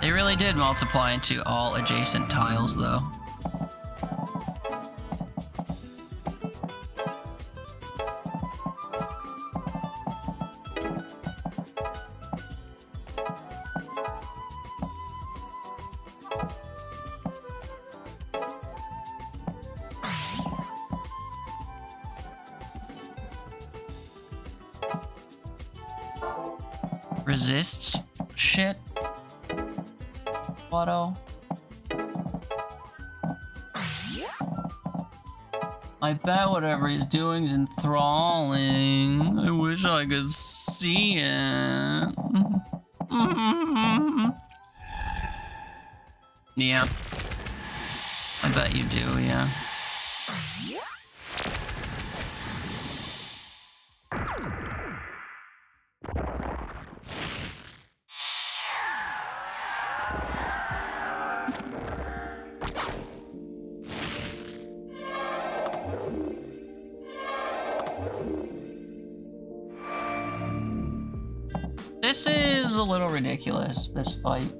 They really did multiply into all adjacent tiles, though. Resists shit. Auto. I bet whatever he's doing is enthralling. I wish I could see it. Yeah. I bet you do, yeah. This is a little ridiculous, this fight.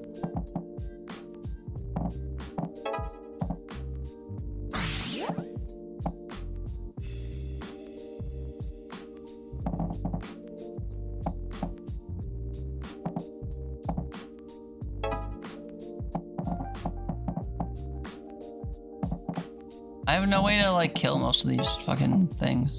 I have no way to like kill most of these fucking things.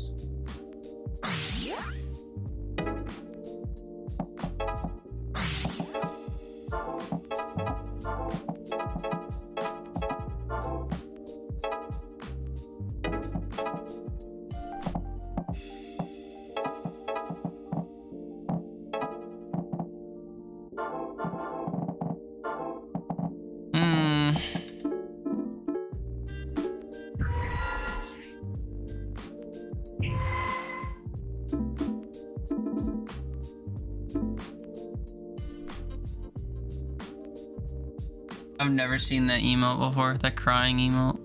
I've never seen that emote before, that crying emote.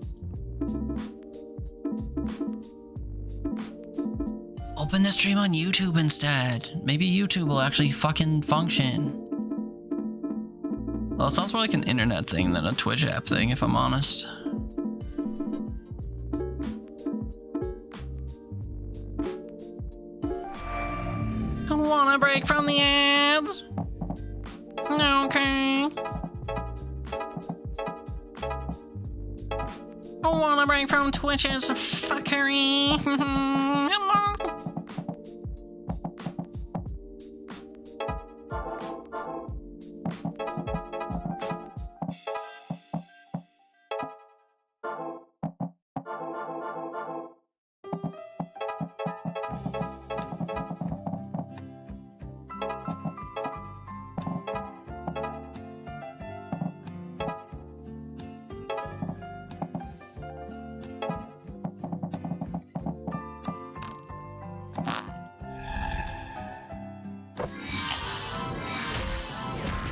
Open the stream on YouTube instead. Maybe YouTube will actually fucking function. Well, it sounds more like an internet thing than a Twitch app thing, if I'm honest. I wanna break from the ads. Okay. I wanna break from Twitch's fuckery.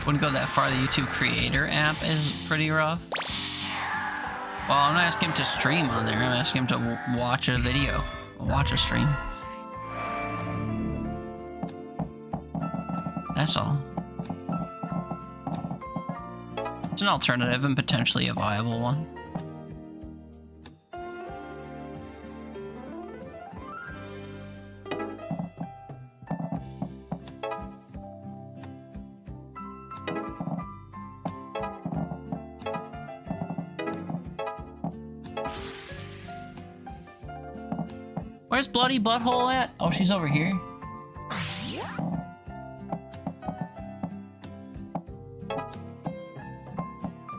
Wouldn't go that far. The YouTube Creator app is pretty rough. Well, I'm not asking him to stream on there. I'm asking him to watch a video, watch a stream. That's all. It's an alternative and potentially a viable one. Where's Bloody Butthole at? Oh, she's over here.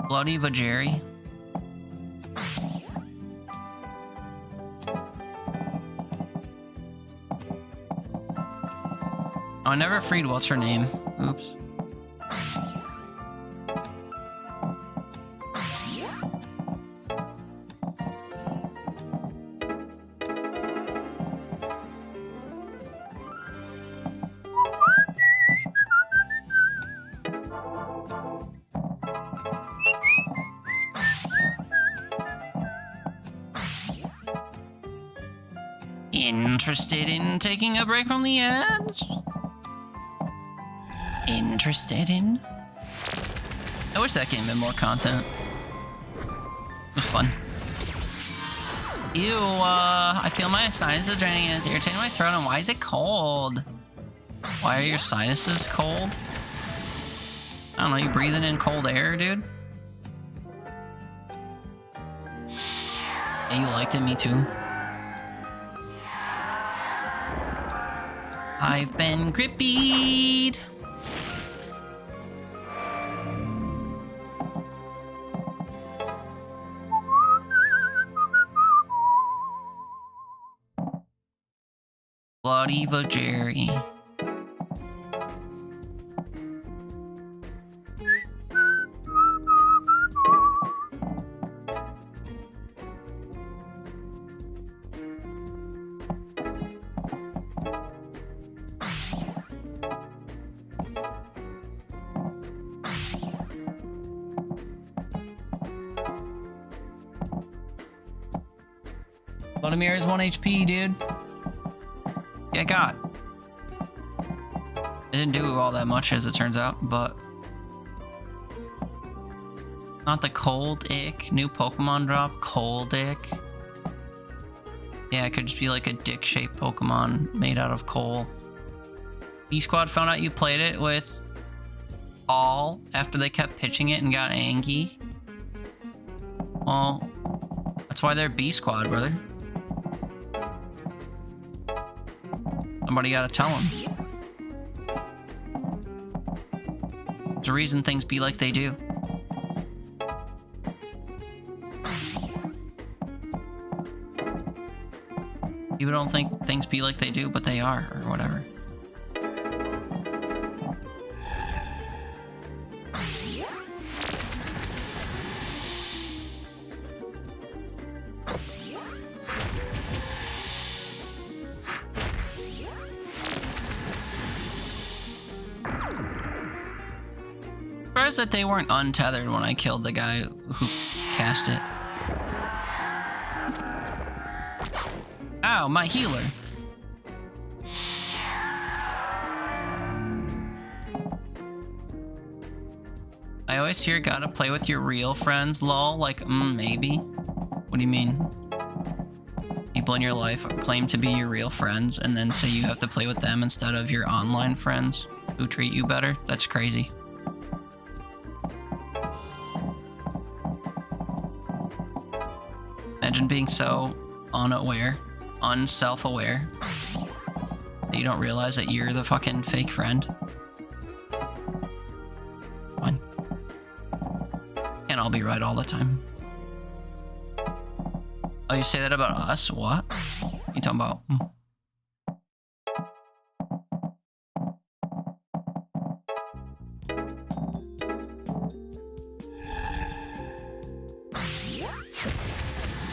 Bloody Vajeri. Oh, I never freed what's her name. Oops. Interested in taking a break from the ads? Interested in? I wish that game had more content. It was fun. Ew, I feel my sinuses draining and it's irritating my throat, and why is it cold? Why are your sinuses cold? I don't know, you breathing in cold air, dude? Yeah, you liked it, me too. I've been grippied. Bloody Vajeri. Vladimir is 1 HP, dude. Get got. didn't do all that much as it turns out, but... Not the cold ick. New Pokemon drop. Cold ick. Yeah, it could just be like a dick-shaped Pokemon made out of coal. B-Squad found out you played it with Paul after they kept pitching it and got angry. Well, that's why they're B-Squad, brother. Somebody gotta tell them. There's a reason things be like they do. People don't think things be like they do, but they are, or whatever. Surprised that they weren't untethered when I killed the guy who cast it. Ow, my healer. I always hear gotta play with your real friends, lol. Like, maybe. What do you mean? People in your life claim to be your real friends and then say you have to play with them instead of your online friends who treat you better? That's crazy. Imagine being so unaware, unself-aware, that you don't realize that you're the fucking fake friend. Fine. Can't all be right all the time. Oh, you say that about us? What? You talking about?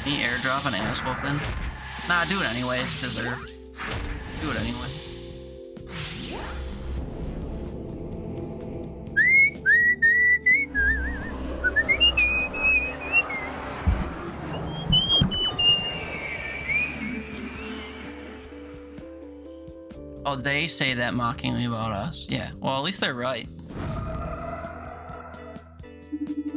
Can you airdrop an ass whooping? Nah, do it anyway. It's deserved. Do it anyway. Oh, they say that mockingly about us. Yeah, well, at least they're right.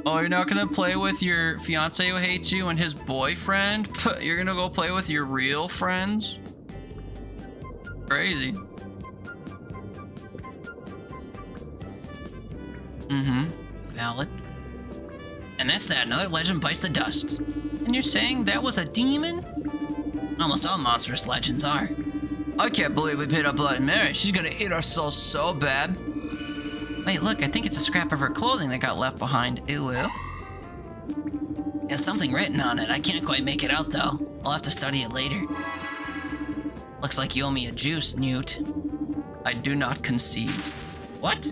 Oh, you're not gonna play with your fiance who hates you and his boyfriend? Puh, you're gonna go play with your real friends? Crazy. Valid. And that's that. Another legend bites the dust. And you're saying that was a demon? Almost all monstrous legends are. I can't believe we paid up Blood and Mary. She's gonna eat our souls so bad. Wait, look, I think it's a scrap of her clothing that got left behind. Ooh. There's something written on it. I can't quite make it out, though. I'll have to study it later. Looks like you owe me a juice, Newt. I do not concede. What?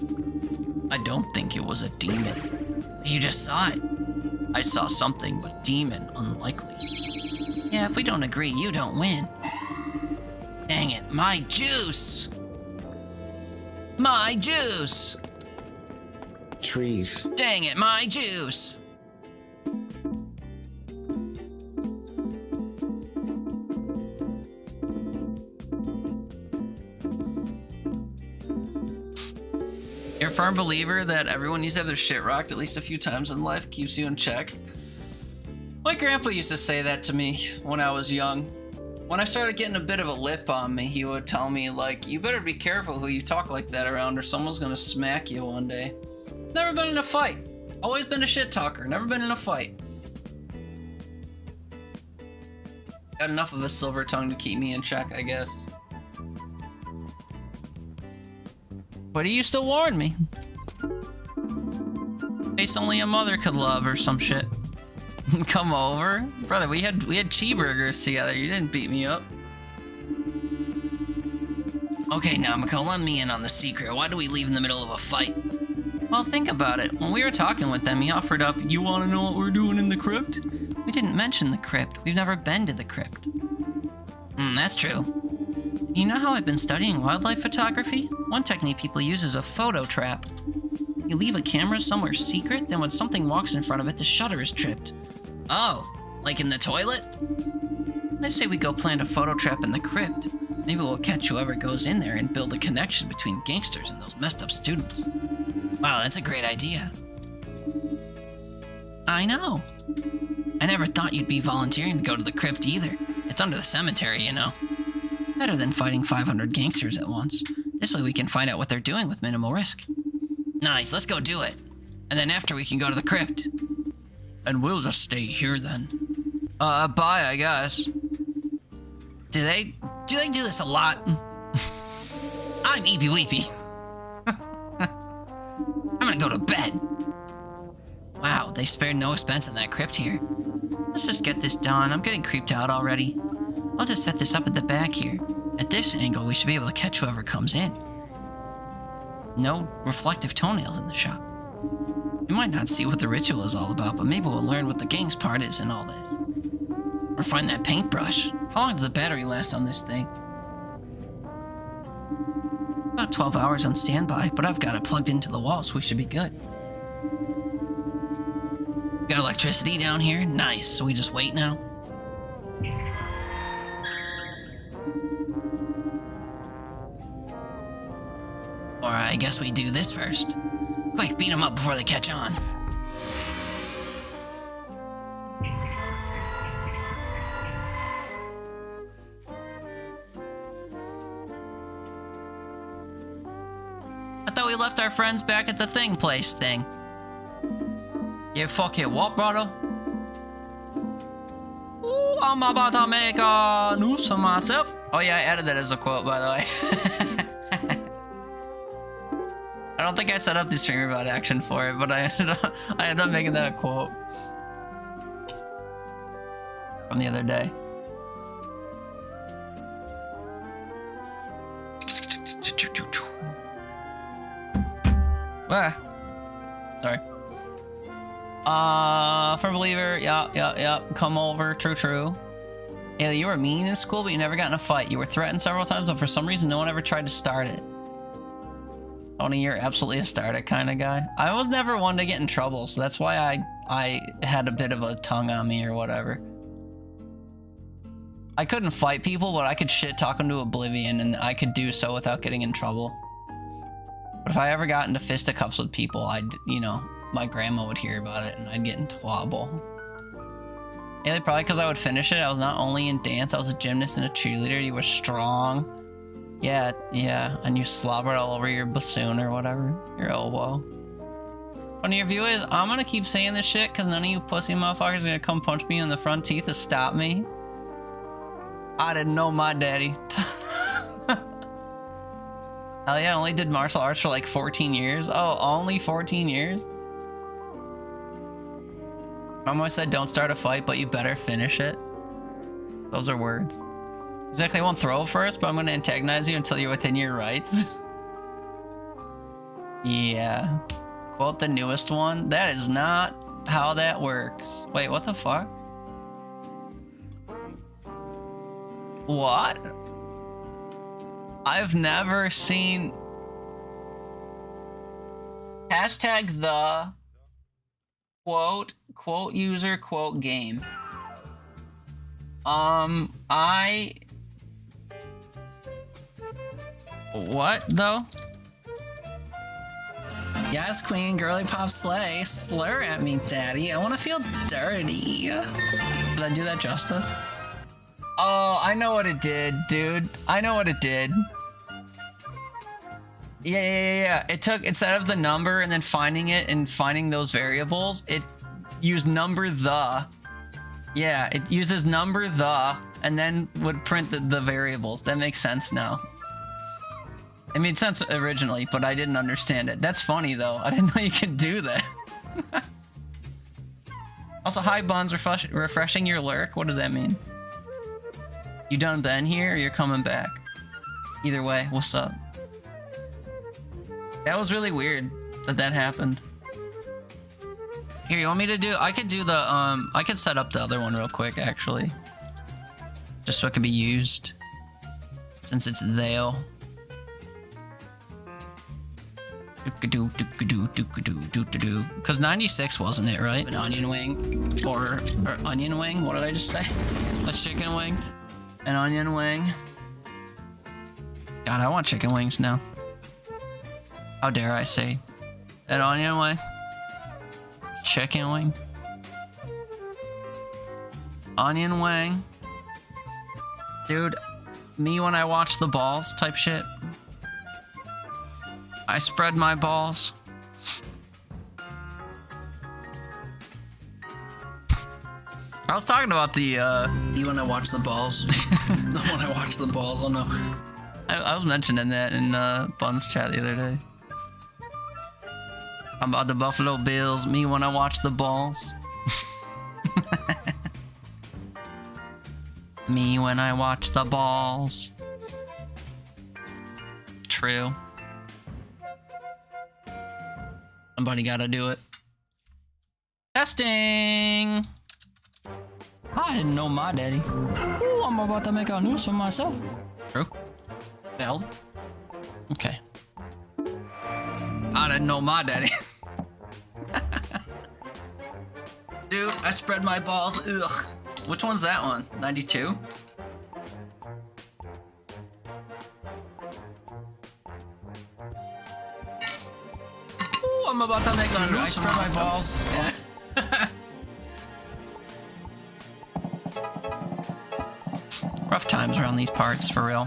I don't think it was a demon. You just saw it. I saw something, but demon, unlikely. Yeah, if we don't agree, you don't win. Dang it, my juice! My juice! Trees. Dang it, my juice! You're a firm believer that everyone needs to have their shit rocked at least a few times in life, keeps you in check. My grandpa used to say that to me when I was young. When I started getting a bit of a lip on me, he would tell me, like, you better be careful who you talk like that around or someone's gonna smack you one day. Never been in a fight. Always been a shit talker. Never been in a fight. Got enough of a silver tongue to keep me in check, I guess. But he used to warn me. Face only a mother could love or some shit. Come over? Brother, we had cheeseburgers together. You didn't beat me up. Okay, Namiko, let me in on the secret. Why do we leave in the middle of a fight? Well, think about it. When we were talking with them, he offered up, you want to know what we're doing in the crypt? We didn't mention the crypt. We've never been to the crypt. That's true. You know how I've been studying wildlife photography? One technique people use is a photo trap. You leave a camera somewhere secret, then when something walks in front of it, the shutter is tripped. Oh, like in the toilet? I say we go plant a photo trap in the crypt. Maybe we'll catch whoever goes in there and build a connection between gangsters and those messed up students. Wow, that's a great idea. I know. I never thought you'd be volunteering to go to the crypt either. It's under the cemetery, you know. Better than fighting 500 gangsters at once. This way we can find out what they're doing with minimal risk. Nice, let's go do it. And then after we can go to the crypt. And we'll just stay here then. Bye, I guess. Do they do this a lot? I'm Eepy Weepy. I'm gonna go to bed. Wow, they spared no expense in that crypt here. Let's just get this done. I'm getting creeped out already. I'll just set this up at the back here. At this angle, we should be able to catch whoever comes in. No reflective toenails in the shop. We might not see what the ritual is all about, but maybe we'll learn what the gang's part is and all this. Or find that paintbrush. How long does the battery last on this thing? About 12 hours on standby, but I've got it plugged into the wall, so we should be good. Got electricity down here? Nice, so we just wait now? Or I guess we do this first. Quick, beat them up before they catch on. I thought we left our friends back at the thing place thing. You fucking what, brother? Ooh, I'm about to make a news for myself. Oh yeah, I added that as a quote, by the way. I don't think I set up the streamer bot action for it, but I ended up making that a quote from the other day. Ah, sorry. For believer, yep. Come over, true. Yeah, you were mean in school, but you never got in a fight. You were threatened several times, but for some reason, no one ever tried to start it. Tony, you're absolutely a start it kind of guy. I was never one to get in trouble, so that's why I had a bit of a tongue on me or whatever. I couldn't fight people, but I could shit talk them to oblivion, and I could do so without getting in trouble. But if I ever got into fisticuffs with people, you know, my grandma would hear about it and I'd get in trouble. Yeah, probably because I would finish it. I was not only in dance, I was a gymnast and a cheerleader. You were strong. Yeah, and you slobbered all over your bassoon or whatever, your elbow. One of your viewers, I'm gonna keep saying this shit because none of you pussy motherfuckers are gonna come punch me in the front teeth to stop me. I didn't know my daddy. Hell yeah, I only did martial arts for like 14 years. Oh, only 14 years? Mom always said don't start a fight, but you better finish it. Those are words. Exactly, I won't throw first, but I'm gonna antagonize you until you're within your rights. Yeah. Quote the newest one. That is not how that works. Wait, what the fuck? What? I've never seen hashtag the quote user quote game. What though? Yes, Queen, girly pop slay. Slur at me, daddy. I want to feel dirty. Did I do that justice? Oh, I know what it did, dude. I know what it did. Yeah. It took, instead of the number and then finding it and finding those variables, it used number the. Yeah, it uses number the and then would print the variables. That makes sense now. It made sense originally, but I didn't understand it. That's funny though. I didn't know you could do that. Also, hi Buns, refreshing your lurk. What does that mean? You done been here or you're coming back? Either way, what's up? That was really weird that happened. Here, you want me to do? I could do the I could set up the other one real quick actually, just so it can be used since it's there. Because 96 wasn't it, right? An onion wing or onion wing. What did I just say? A chicken wing, an onion wing. God, I want chicken wings now. How dare I say an onion wing? Chicken wing? Onion wing? Dude, me when I watch the balls type shit. I spread my balls. I was talking about the, me when I watch the balls. The when I watch the balls, oh no. I was mentioning that in Bun's chat the other day. About the Buffalo Bills, me when I watch the balls. Me when I watch the balls. True. Somebody gotta do it. Testing! I didn't know my daddy. Ooh, I'm about to make a news for myself. True. Well. Okay. I didn't know my daddy. Dude, I spread my balls. Ugh. Which one's that one? 92? Ooh, I'm about to make a news. I spread my balls. Rough times around these parts, for real.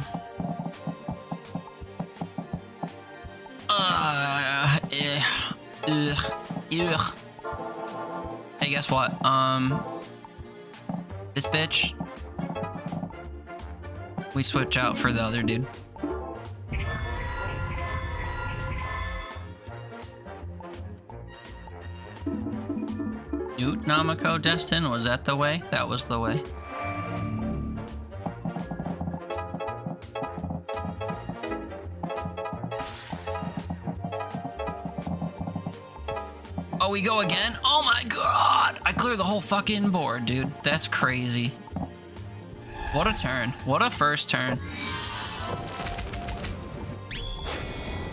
Ugh. Hey, guess what? This bitch. We switch out for the other dude. Newt Namako Destin, was that the way? That was the way. Oh, we go again? Oh my god! I cleared the whole fucking board, dude. That's crazy. What a turn. What a first turn.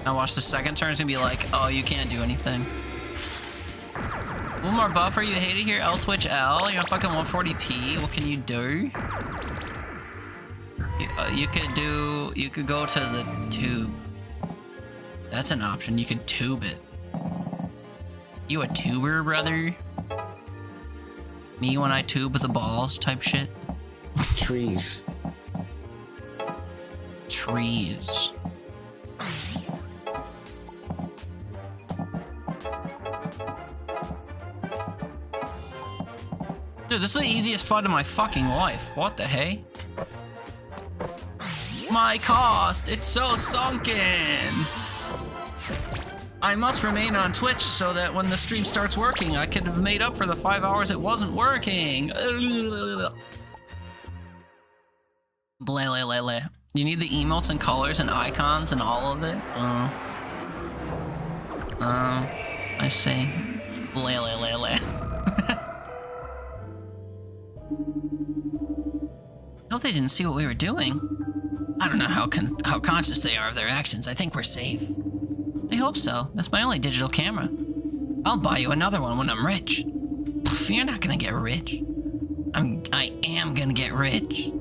Now watch the second turn, it's gonna be like, oh, you can't do anything. One more buffer, you hate it here, L Twitch L. You're fucking 140p. What can you do? You could go to the tube. That's an option. You could tube it. You a tuber, brother? Me when I tube the balls type shit? Trees. Trees. Dude, this is the easiest FUD of my fucking life. What the hey? My cost, it's so sunken. I must remain on Twitch so that when the stream starts working, I could have made up for the 5 hours it wasn't working. Blah, blah, blah, blah. You need the emotes and colors and icons and all of it? I see. Blah, blah, blah, blah. I hope they didn't see what we were doing. I don't know how conscious they are of their actions. I think we're safe. I hope so. That's my only digital camera. I'll buy you another one when I'm rich. Pff, you're not gonna get rich. I am gonna get rich.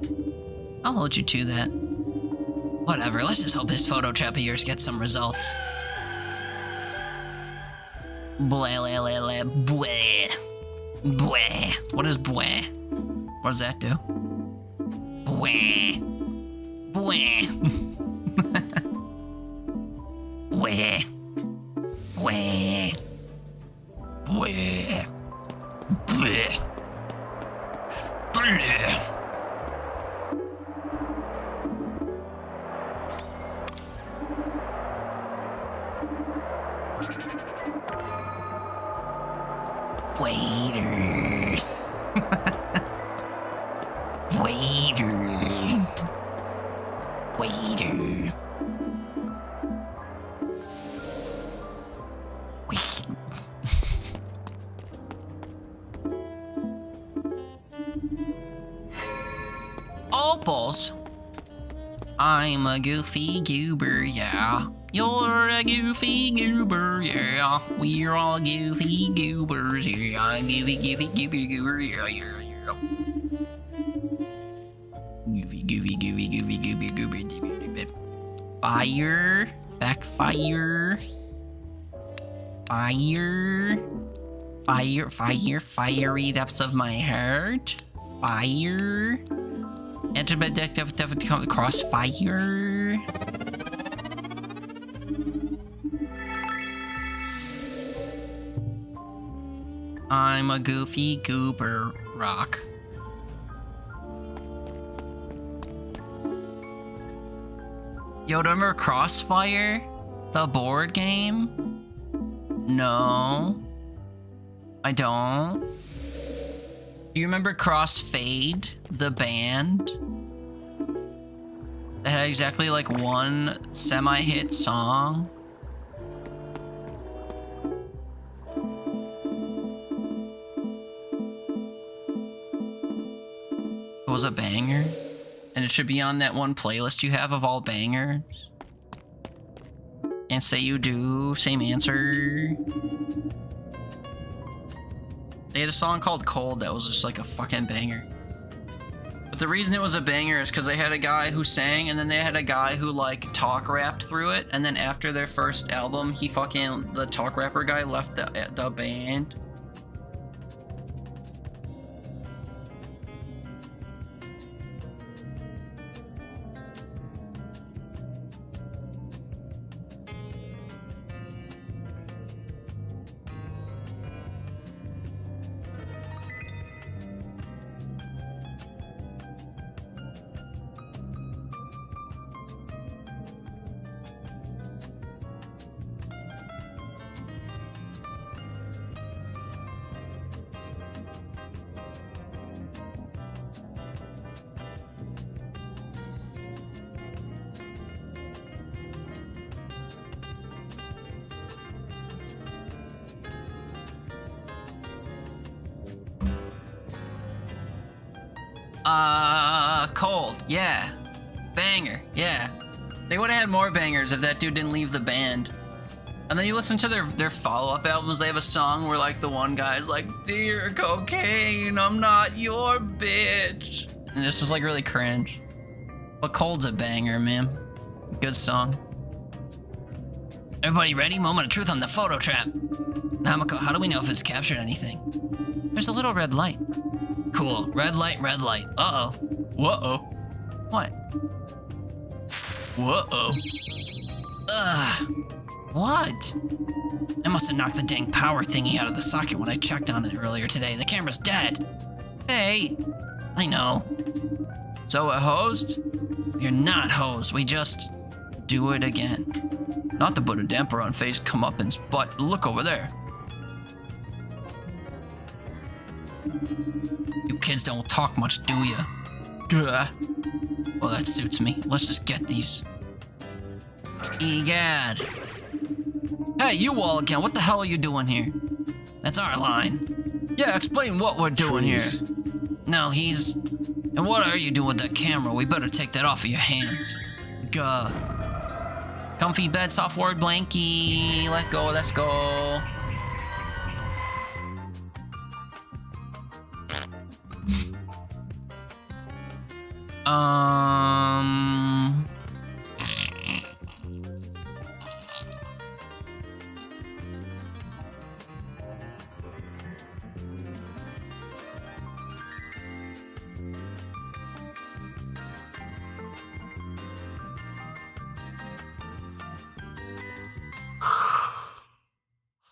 I'll hold you to that. Whatever, let's just hope this photo trap of yours gets some results. Blah, blah, blah, blah, blah. Blah. What is blah? What does that do? Blah. Blah. Blah. Blah. Blah. Blah. Blah. Waiter. Waiter. Waiter. Opals. I'm a goofy goober, yeah. You're a goofy goober, yeah. We're all goofy goobers, yeah. Goofy, goofy, goofy goober, yeah, yeah, yeah. Goofy, goofy, goofy, goofy, goofy, goober, Fire. Backfire. Fire. Fire, fire, fiery depths of my heart. Fire. Crossfire. I'm a goofy goober rock. Yo, do you remember Crossfire? The board game? No. I don't. Do you remember Crossfade, the band? That had exactly like one semi-hit song. It was a banger. And it should be on that one playlist you have of all bangers. Can't say you do. Same answer. They had a song called Cold that was just like a fucking banger. But the reason it was a banger is because they had a guy who sang and then they had a guy who like talk rapped through it. And then after their first album, the talk rapper guy left the band. Cold, yeah. Banger, yeah. They would have had more bangers if that dude didn't leave the band. And then you listen to their follow-up albums, they have a song where like the one guy's like, "Dear cocaine, I'm not your bitch." And this is like really cringe. But Cold's a banger, man. Good song. Everybody ready? Moment of truth on the photo trap. Namako, how do we know if it's captured anything? There's a little red light. Cool. Red light, red light. Uh-oh. Whoa-oh. What? Whoa-oh. Ugh. What? I must have knocked the dang power thingy out of the socket when I checked on it earlier today. The camera's dead. Hey. I know. So a hosed? You're not hosed. We just do it again. Not to put a damper on face comeuppance, but look over there. You kids don't talk much, do ya? Duh. Well, that suits me. Let's just get these. Egad. Hey, you all again. What the hell are you doing here? That's our line. Yeah, explain what we're doing here. No, he's... And what are you doing with that camera? We better take that off of your hands. Gah. Comfy bed, soft word, blankie. Let's go, let's go.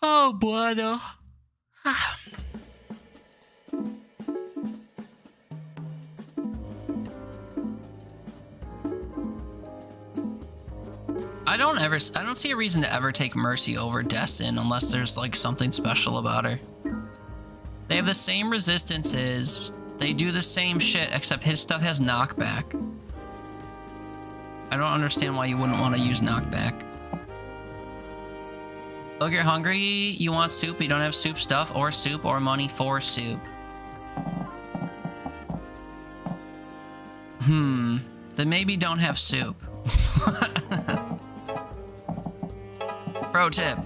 Oh, bueno. I don't see a reason to ever take Mercy over Destin unless there's like something special about her. They have the same resistances. They do the same shit, except his stuff has knockback. I don't understand why you wouldn't want to use knockback. Look, you're hungry, you want soup, you don't have soup stuff, or soup, or money for soup. Then maybe don't have soup. Pro tip.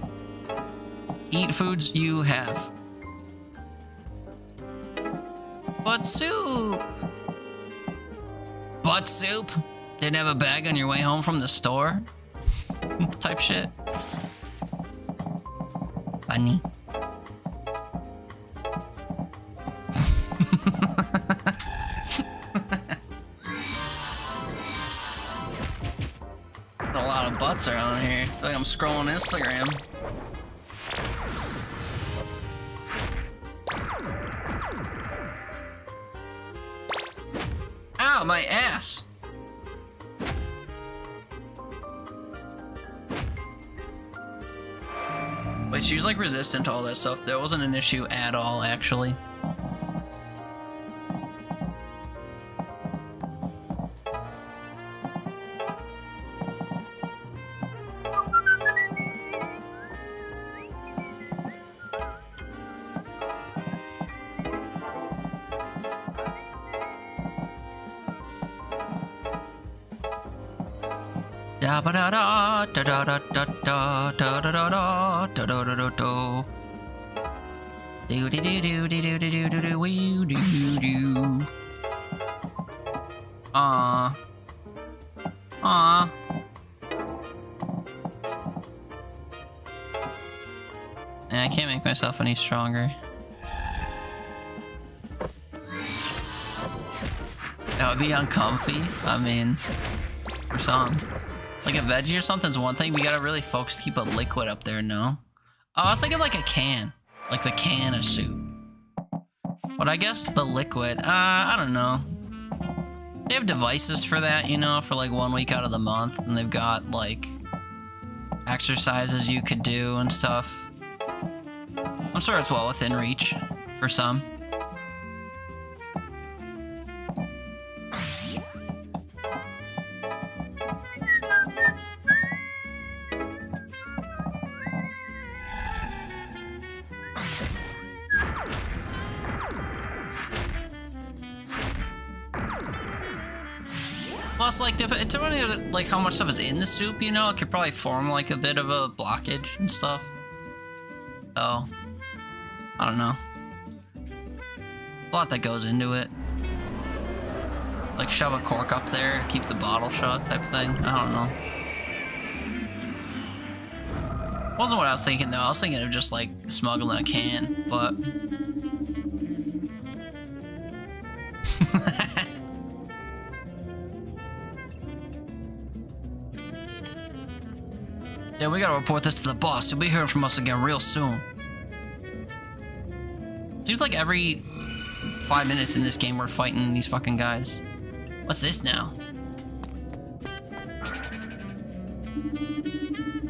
Eat foods you have. But soup! Butt soup? Didn't have a bag on your way home from the store? type shit. Funny. A lot of butts around here. I feel like I'm scrolling Instagram. Ow, my ass! Wait, she was like resistant to all that stuff. That wasn't an issue at all, actually. Da ba da da da da da da da da da da da da da da da da. Do do do do do do do do do wee do do. Aw. Aw. I can't make myself any stronger. That would be uncomfy. I mean, for some. Like a veggie or something's one thing, but you gotta really focus to keep a liquid up there, no? Oh, I was thinking like a can. Like the can of soup. But I guess the liquid, I don't know. They have devices for that, you know, for like 1 week out of the month. And they've got like exercises you could do and stuff. I'm sure it's well within reach for some. Plus, like, depending on like how much stuff is in the soup, you know, it could probably form like a bit of a blockage and stuff. So, I don't know. A lot that goes into it. Like shove a cork up there to keep the bottle shut type thing. I don't know. Wasn't what I was thinking though. I was thinking of just like smuggling a can, but. Yeah, we gotta report this to the boss. You'll be hearing from us again real soon. Seems like every 5 minutes in this game we're fighting these fucking guys. What's this now?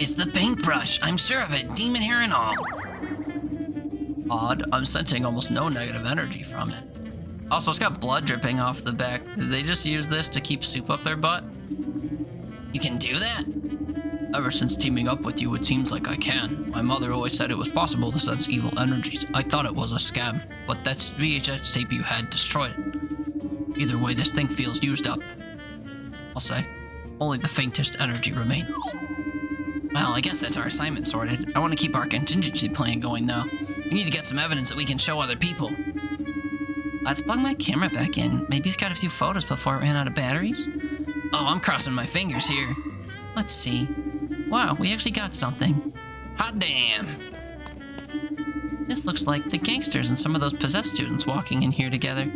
It's the paintbrush. I'm sure of it. Demon hair and all. Odd. I'm sensing almost no negative energy from it. Also, it's got blood dripping off the back. Did they just use this to keep soup up their butt? You can do that? Ever since teaming up with you, it seems like I can. My mother always said it was possible to sense evil energies. I thought it was a scam, but that VHS tape you had destroyed it. Either way, this thing feels used up. I'll say, only the faintest energy remains. Well, I guess that's our assignment sorted. I want to keep our contingency plan going, though. We need to get some evidence that we can show other people. Let's plug my camera back in. Maybe it's got a few photos before it ran out of batteries. Oh, I'm crossing my fingers here. Let's see. Wow, we actually got something. Hot damn. This looks like the gangsters and some of those possessed students walking in here together.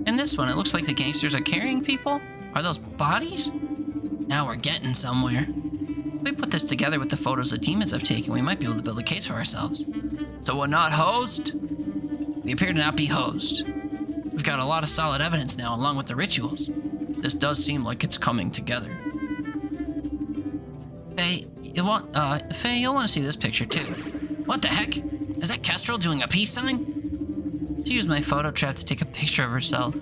And this one, it looks like the gangsters are carrying people? Are those bodies? Now we're getting somewhere. If we put this together with the photos the demons have taken, we might be able to build a case for ourselves. So we're not hosed? We appear to not be hosed. We've got a lot of solid evidence now, along with the rituals. This does seem like it's coming together. Faye, you'll want to see this picture too. What the heck? Is that Kestrel doing a peace sign? She used my photo trap to take a picture of herself.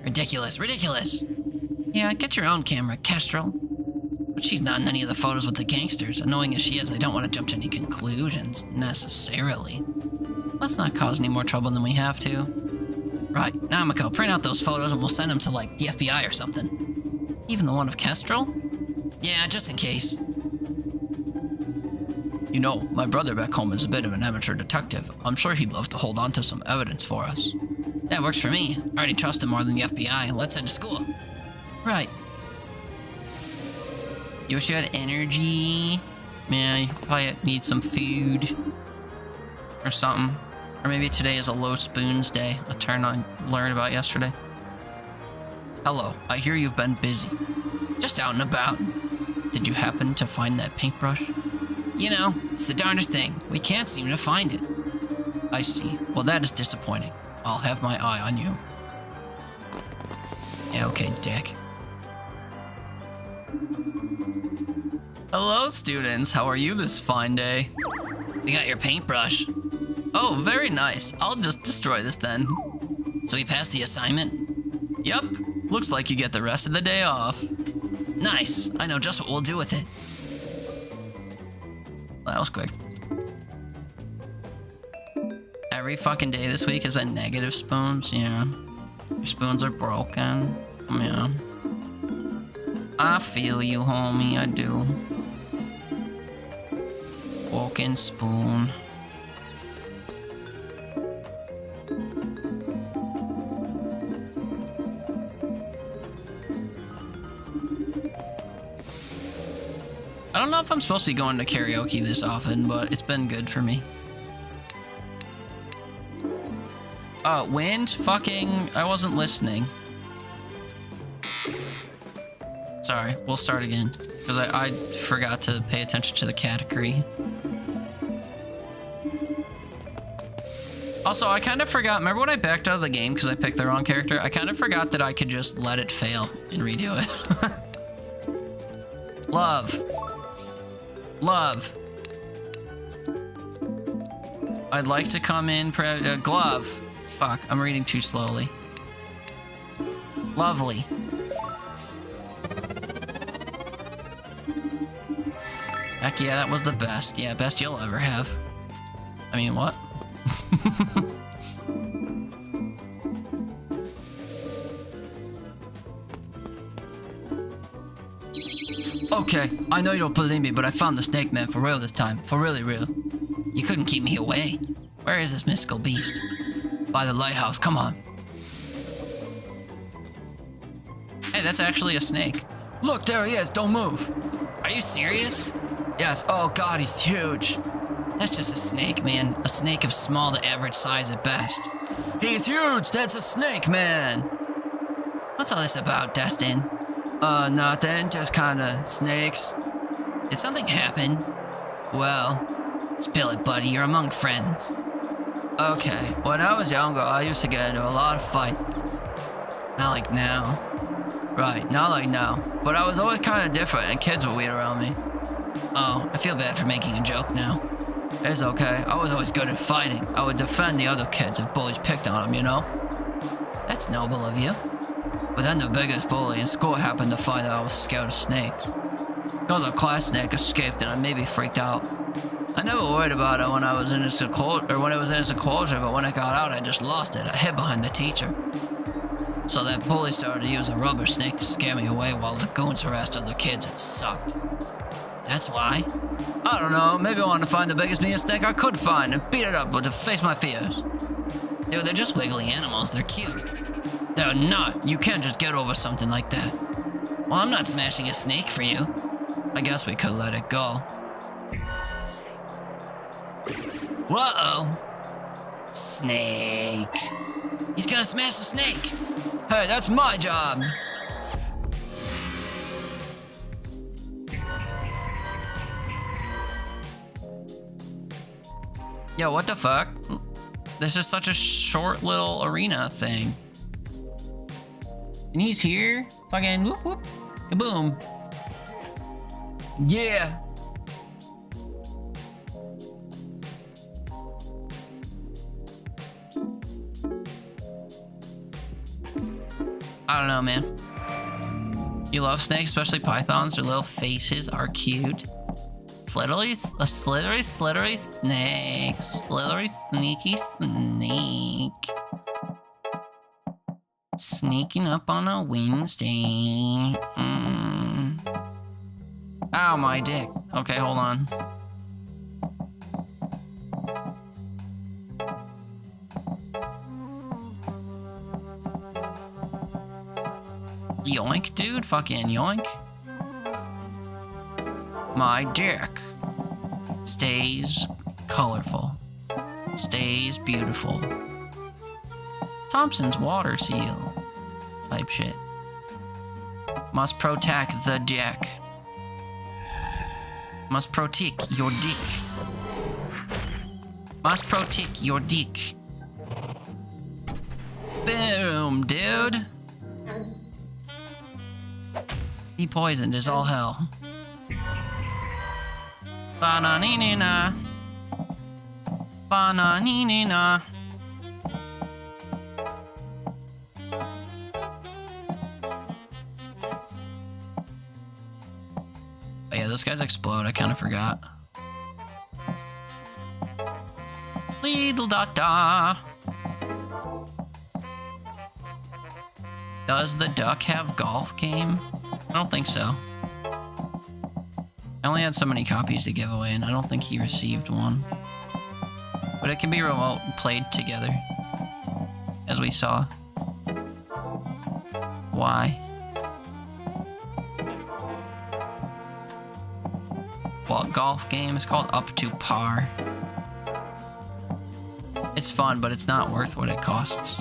Ridiculous, ridiculous. Yeah, get your own camera, Kestrel. But she's not in any of the photos with the gangsters. Annoying as she is, I don't want to jump to any conclusions, necessarily. Let's not cause any more trouble than we have to. Right, Namiko, print out those photos and we'll send them to, like, the FBI or something. Even the one of Kestrel? Yeah, just in case. You know, my brother back home is a bit of an amateur detective. I'm sure he'd love to hold on to some evidence for us. That works for me. I already trust him more than the FBI. Let's head to school. Right. You wish you had energy. Man, you could probably need some food. Or something. Or maybe today is a low spoons day. A turn I learned about yesterday. Hello, I hear you've been busy. Just out and about. Did you happen to find that paintbrush? You know, it's the darndest thing. We can't seem to find it. I see. Well, that is disappointing. I'll have my eye on you. Yeah, okay, dick. Hello, students. How are you this fine day? We got your paintbrush. Oh, very nice. I'll just destroy this then. So we passed the assignment? Yep. Looks like you get the rest of the day off. Nice. I know just what we'll do with it. That was quick. Every fucking day this week has been negative spoons. Yeah. Your spoons are broken. Yeah. I feel you, homie. I do. Broken spoon. I don't know if I'm supposed to be going to karaoke this often, but it's been good for me. Wind? Fucking, I wasn't listening. Sorry, we'll start again. Because I forgot to pay attention to the category. Also, I kind of forgot, remember when I backed out of the game because I picked the wrong character? I kind of forgot that I could just let it fail and redo it. Love. Love. I'd like to come in, glove. Fuck, I'm reading too slowly. Lovely. Heck yeah, that was the best. Yeah, best you'll ever have. I mean, what? Okay, I know you don't believe me, but I found the snake man for real this time. For really real. You couldn't keep me away. Where is this mystical beast? By the lighthouse, come on. Hey, that's actually a snake. Look, there he is, don't move. Are you serious? Yes, oh god, he's huge. That's just a snake, man. A snake of small to average size at best. He's huge, that's a snake man. What's all this about, Destin? Nothing, just kinda snakes. Did something happen? Well, spill it, buddy, you're among friends. Okay, when I was younger, I used to get into a lot of fights. Not like now. Right, not like now. But I was always kinda different and kids were weird around me. Oh, I feel bad for making a joke now. It's okay, I was always good at fighting. I would defend the other kids if bullies picked on them, you know? That's noble of you. But then the biggest bully in school happened to find out I was scared of snakes. Because a class snake escaped and I maybe freaked out. I never worried about it when I was in its enclosure, but when it got out, I just lost it. I hid behind the teacher. So that bully started to use a rubber snake to scare me away while the goons harassed other kids. It sucked. That's why? I don't know, maybe I wanted to find the biggest, meanest snake I could find and beat it up to face my fears. Dude, they're just wiggly animals. They're cute. They're not. You can't just get over something like that. Well, I'm not smashing a snake for you. I guess we could let it go. Whoa! Snake. He's gonna smash the snake. Hey, that's my job. Yo, what the fuck? This is such a short little arena thing. And he's here. Fucking whoop whoop. Kaboom. Yeah. I don't know, man. You love snakes, especially pythons. Their little faces are cute. Slithery, a slithery snake. Slithery, sneaky snake. Sneaking up on a Wednesday. Ow, my dick. Okay, hold on. Yoink, dude. Fucking yoink. My dick stays colorful, stays beautiful. Thompson's water seal type shit. Must protect the dick. Must protect your dick. Must protect your dick. Boom, dude. He poisoned is all hell. Bananina. Bananina. Oh yeah, those guys explode. I kind of forgot. Little da da. Does the duck have golf game? I don't think so. I only had so many copies to give away, and I don't think he received one. But it can be remote and played together, as we saw. Why? Well, golf game is called Up to Par. It's fun, but it's not worth what it costs.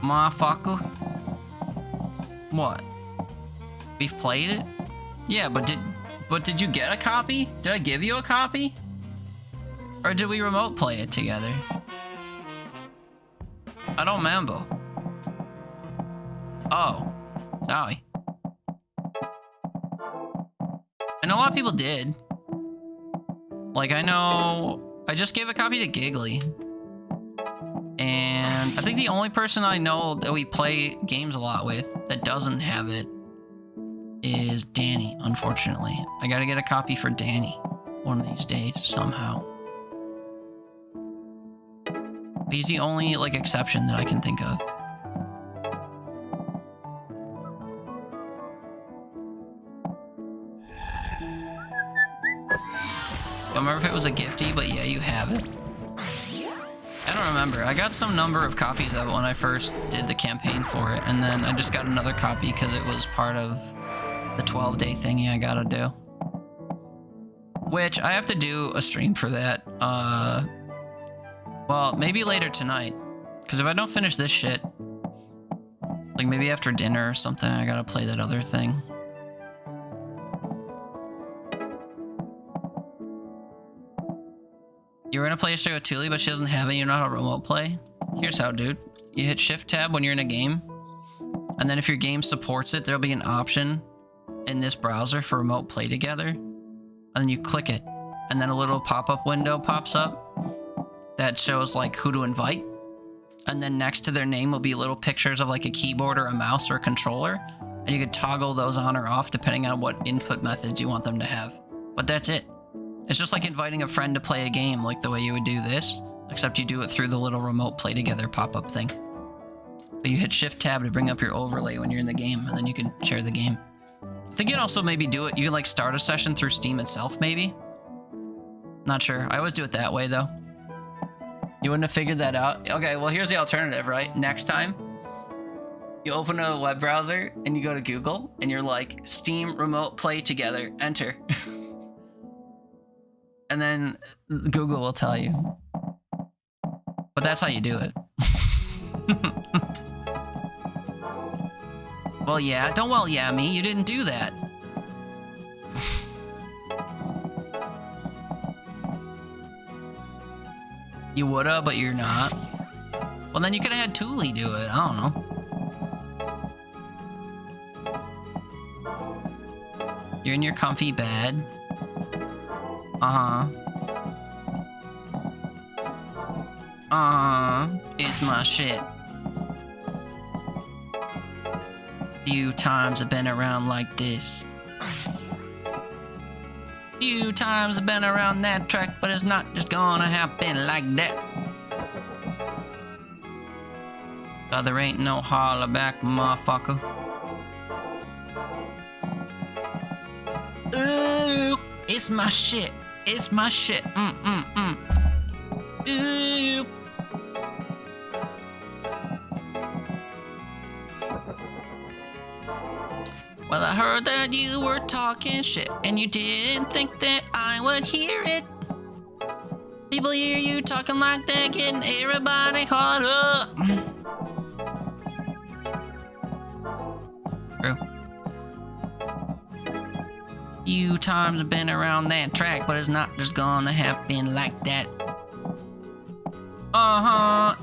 Motherfucker. What? We've played it? Yeah, but did you get a copy? Did I give you a copy? Or did we remote play it together? I don't remember. Oh. Sorry. I know a lot of people did. Like, I know... I just gave a copy to Giggly. And I think the only person I know that we play games a lot with that doesn't have it is Danny, unfortunately. I gotta get a copy for Danny one of these days, somehow. He's the only, like, exception that I can think of. I don't remember if it was a gifty, but yeah, you have it. I don't remember. I got some number of copies of it when I first did the campaign for it, and then I just got another copy because it was part of the 12-day thingy I gotta do. Which, I have to do a stream for that. Well, maybe later tonight. Because if I don't finish this shit, like maybe after dinner or something, I gotta play that other thing. You were gonna play a show with Thule, but she doesn't have it. You know how to remote play? Here's how, dude. You hit Shift Tab when you're in a game, and then if your game supports it, there'll be an option in this browser for remote play together, and then you click it, and then a little pop-up window pops up that shows like who to invite, and then next to their name will be little pictures of like a keyboard or a mouse or a controller, and you can toggle those on or off depending on what input methods you want them to have. But that's it. It's just like inviting a friend to play a game, like the way you would do this, except you do it through the little remote play together pop-up thing. But you hit Shift Tab to bring up your overlay when you're in the game, and then you can share the game. I think you can also maybe do it, you can like start a session through Steam itself, maybe? Not sure. I always do it that way, though. You wouldn't have figured that out? Okay, well, here's the alternative, right? Next time, you open a web browser, and you go to Google, and you're like, Steam remote play together, enter. And then Google will tell you. But that's how you do it. Well, yeah. Don't well, yeah me. You didn't do that. You woulda, but you're not. Well, then you could have had Thule do it. I don't know. You're in your comfy bed. It's my shit. Few times I've been around like this. Few times I've been around that track, but it's not just gonna happen like that. God, there ain't no holler back, motherfucker. Ooh, it's my shit. It's my shit. Ooh. I heard that you were talking shit, and you didn't think that I would hear it. People hear you talking like they're getting everybody caught up. True. Few times I've been around that track, but it's not just gonna happen like that.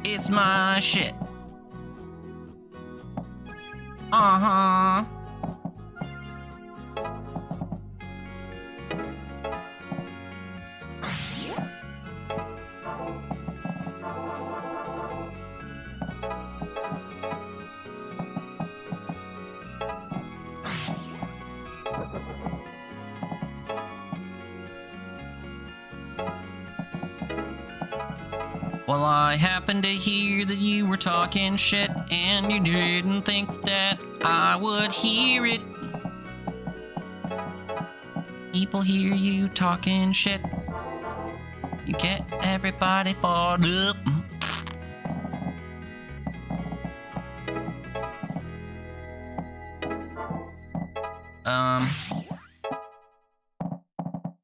It's my shit. Well, I happened to hear that you were talking shit, and you didn't think that I would hear it. People hear you talking shit. You get everybody fired up.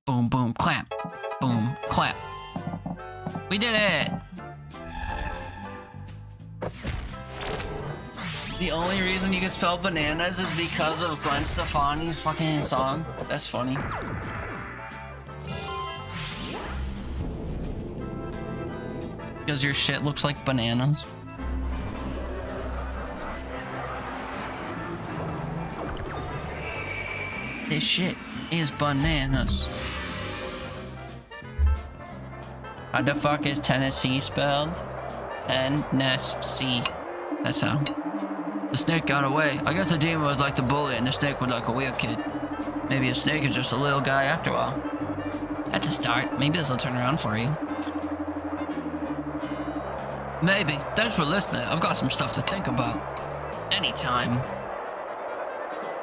Boom, boom, clap. Boom, clap. We did it! The only reason you can spell bananas is because of Gwen Stefani's fucking song. That's funny. Because your shit looks like bananas. This shit is bananas. How the fuck is Tennessee spelled? N-S-C. That's how. The snake got away. I guess the demon was like the bully and the snake was like a weird kid. Maybe a snake is just a little guy after all. That's a start. Maybe this will turn around for you. Maybe. Thanks for listening. I've got some stuff to think about. Anytime.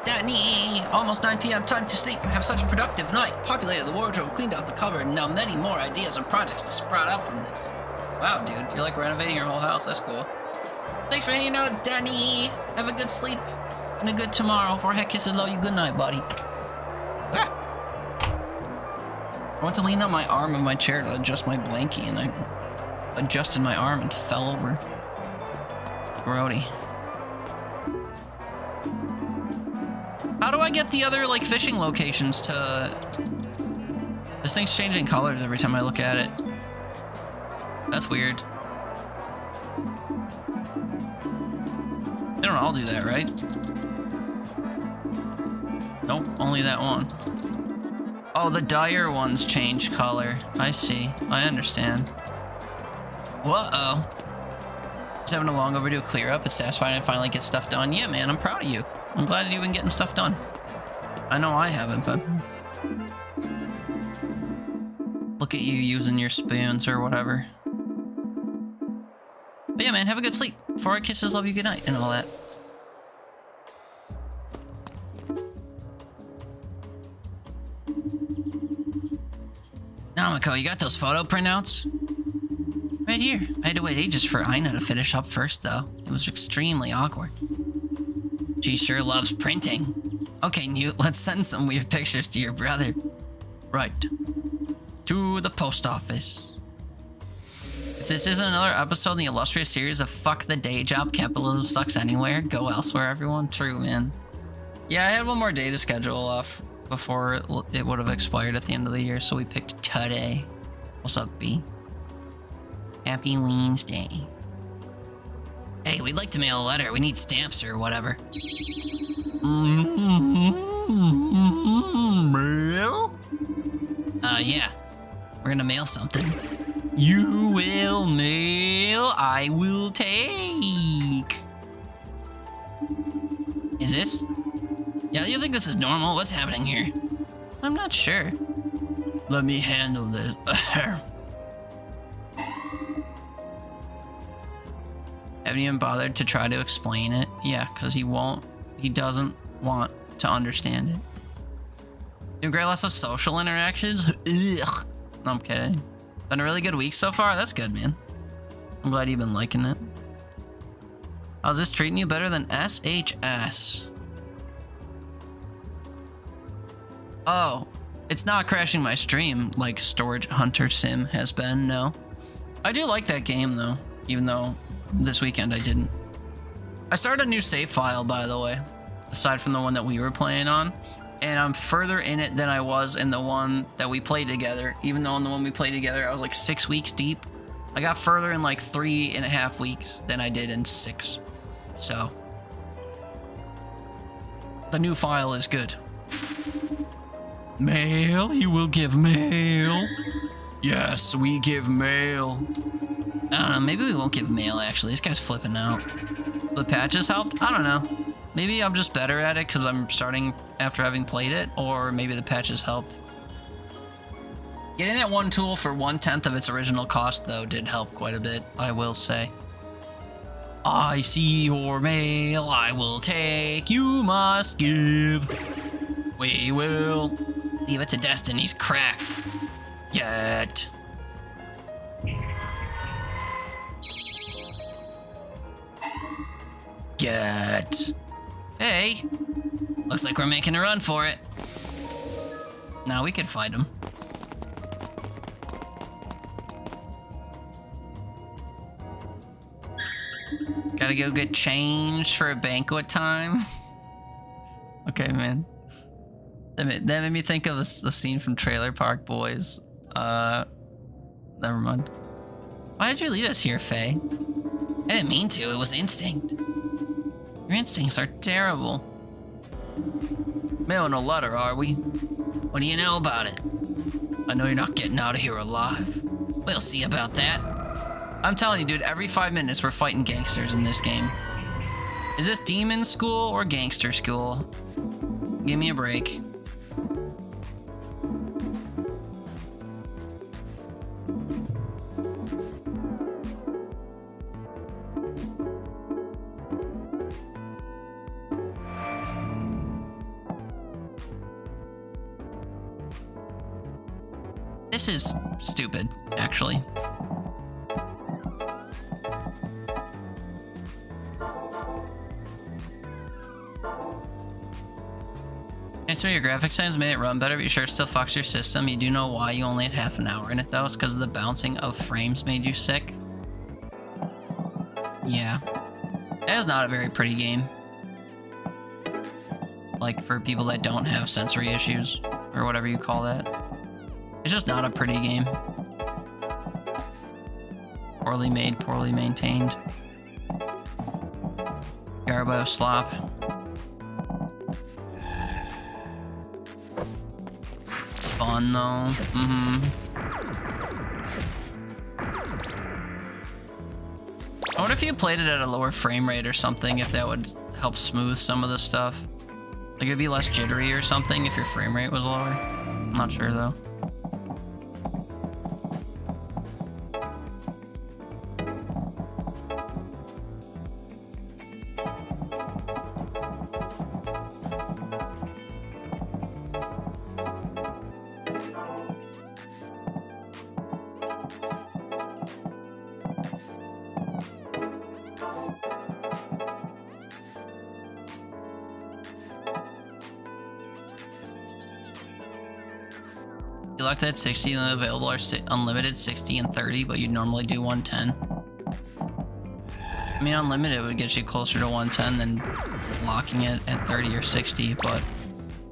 Danny! Almost 9 p.m. Time to sleep. Have such a productive night. Populated the wardrobe, cleaned out the cupboard, and now many more ideas and projects to sprout out from this. Wow, dude. You're like renovating your whole house. That's cool. Thanks for hanging out, Danny. Have a good sleep and a good tomorrow. For heck kisses, love you. Good night, buddy. Ah. I went to lean on my arm of my chair to adjust my blankie, and I adjusted my arm and fell over. Grody. How do I get the other, like, fishing locations to... This thing's changing colors every time I look at it. That's weird. They don't all do that, right? Nope, only that one. Oh, the dire ones change color. I see. I understand. Whoa. Just having a long overdue clear up. It's satisfying to finally get stuff done. Yeah, man, I'm proud of you. I'm glad that you've been getting stuff done. I know I haven't, but... Look at you using your spoons or whatever. But yeah, man, have a good sleep. 4 kisses, love you, good night, and all that. Namiko, you got those photo printouts? Right here. I had to wait ages for Aina to finish up first, though. It was extremely awkward. She sure loves printing. Okay, Newt, let's send some weird pictures to your brother. Right. To the post office. If this isn't another episode in the illustrious series of Fuck the Day Job, Capitalism Sucks Anywhere, go elsewhere, everyone. True, man. Yeah, I had one more day to schedule off before it would have expired at the end of the year, so we picked today. What's up, B? Happy Wednesday. Hey, we'd like to mail a letter. We need stamps or whatever. Mail? Yeah. We're gonna mail something. You will mail, I will take. Is this? Yeah, you think this is normal? What's happening here? I'm not sure. Let me handle this. Haven't even bothered to try to explain it. Yeah, because he doesn't want to understand it. Doing great, lots of social interactions. Ugh. No, I'm kidding. Been a really good week so far. That's good, man. I'm glad you've been liking it. How's this treating you better than SHS? Oh, it's not crashing my stream like Storage Hunter Sim has been, no. I do like that game though, even though this weekend I didn't. I started a new save file, by the way, aside from the one that we were playing on, and I'm further in it than I was in the one that we played together. Even though in the one we played together, I was like 6 weeks deep. I got further in like 3.5 weeks than I did in 6. So, the new file is good. Mail, you will give mail. Yes, we give mail. I don't know, maybe we won't give mail actually. This guy's flipping out. The patches helped? I don't know. Maybe I'm just better at it because I'm starting after having played it, or maybe the patches helped. Getting that one tool for 1/10 of its original cost though did help quite a bit, I will say. I see your mail, I will take, you must give. We will leave it to Destiny's cracked. Get. Get. Hey, looks like we're making a run for it. Now we could fight him. Gotta go get changed for a banquet time. Okay, man. That made me think of a scene from Trailer Park Boys. Never mind. Why did you lead us here, Faye? I didn't mean to, it was instinct. Your instincts are terrible. Mailing a letter, are we? What do you know about it? I know you're not getting out of here alive. We'll see about that. I'm telling you, dude, every 5 minutes we're fighting gangsters in this game. Is this demon school or gangster school? Give me a break. This is stupid, actually. And so your graphics times made it run better, but you sure it still fucks your system. You do know why you only had half an hour in it, though? It's because the bouncing of frames made you sick. Yeah. That is not a very pretty game. Like, for people that don't have sensory issues, or whatever you call that. It's just not a pretty game. Poorly made, poorly maintained. Garbo slop. It's fun though. I wonder if you played it at a lower frame rate or something, if that would help smooth some of the stuff. Like it'd be less jittery or something if your frame rate was lower. I'm not sure though. Selected at 60 and available are unlimited 60 and 30, but you'd normally do 110. I mean, unlimited would get you closer to 110 than locking it at 30 or 60, but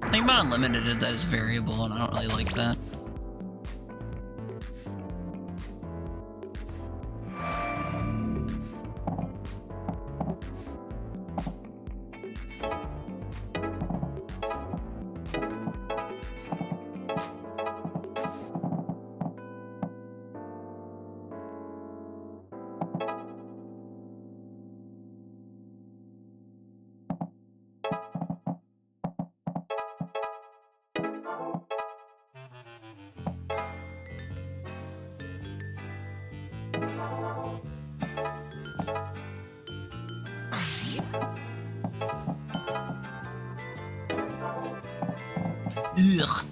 the thing about unlimited is that it's variable, and I don't really like that. Ugh.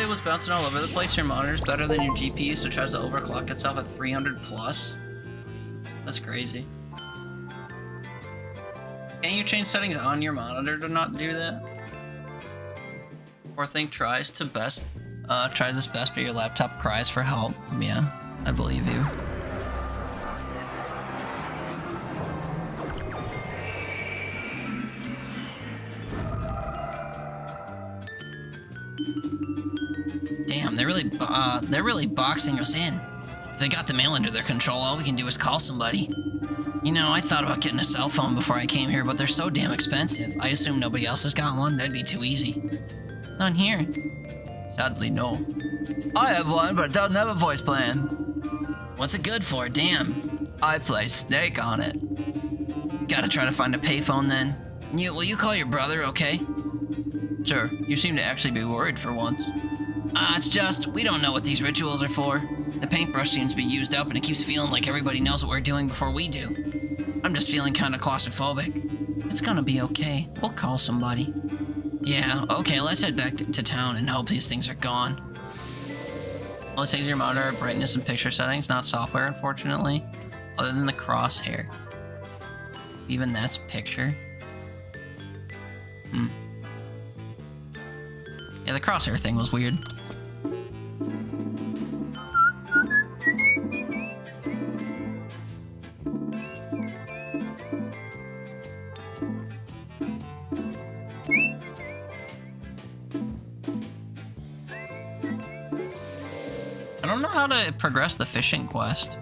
it was bouncing all over the place. Your monitor's better than your GPU, so it tries to overclock itself at 300 plus. That's crazy. Can't you change settings on your monitor to not do that? Poor thing tries its best, but your laptop cries for help. Yeah, I believe you. Damn, they're really boxing us in. If they got the mail under their control, all we can do is call somebody. You know, I thought about getting a cell phone before I came here, but they're so damn expensive. I assume nobody else has got one. That'd be too easy. None here. Sadly, no. I have one, but it doesn't have a voice plan. What's it good for? Damn. I play Snake on it. Gotta try to find a payphone then. Will you call your brother, okay? Sure. You seem to actually be worried for once. It's just, we don't know what these rituals are for. The paintbrush seems to be used up and it keeps feeling like everybody knows what we're doing before we do. I'm just feeling kind of claustrophobic. It's gonna be okay. We'll call somebody. Yeah, okay, let's head back to town and hope these things are gone. All it takes is your monitor, brightness, and picture settings, not software, unfortunately. Other than the crosshair. Even that's picture. Yeah, the crosshair thing was weird. I don't know how to progress the fishing quest.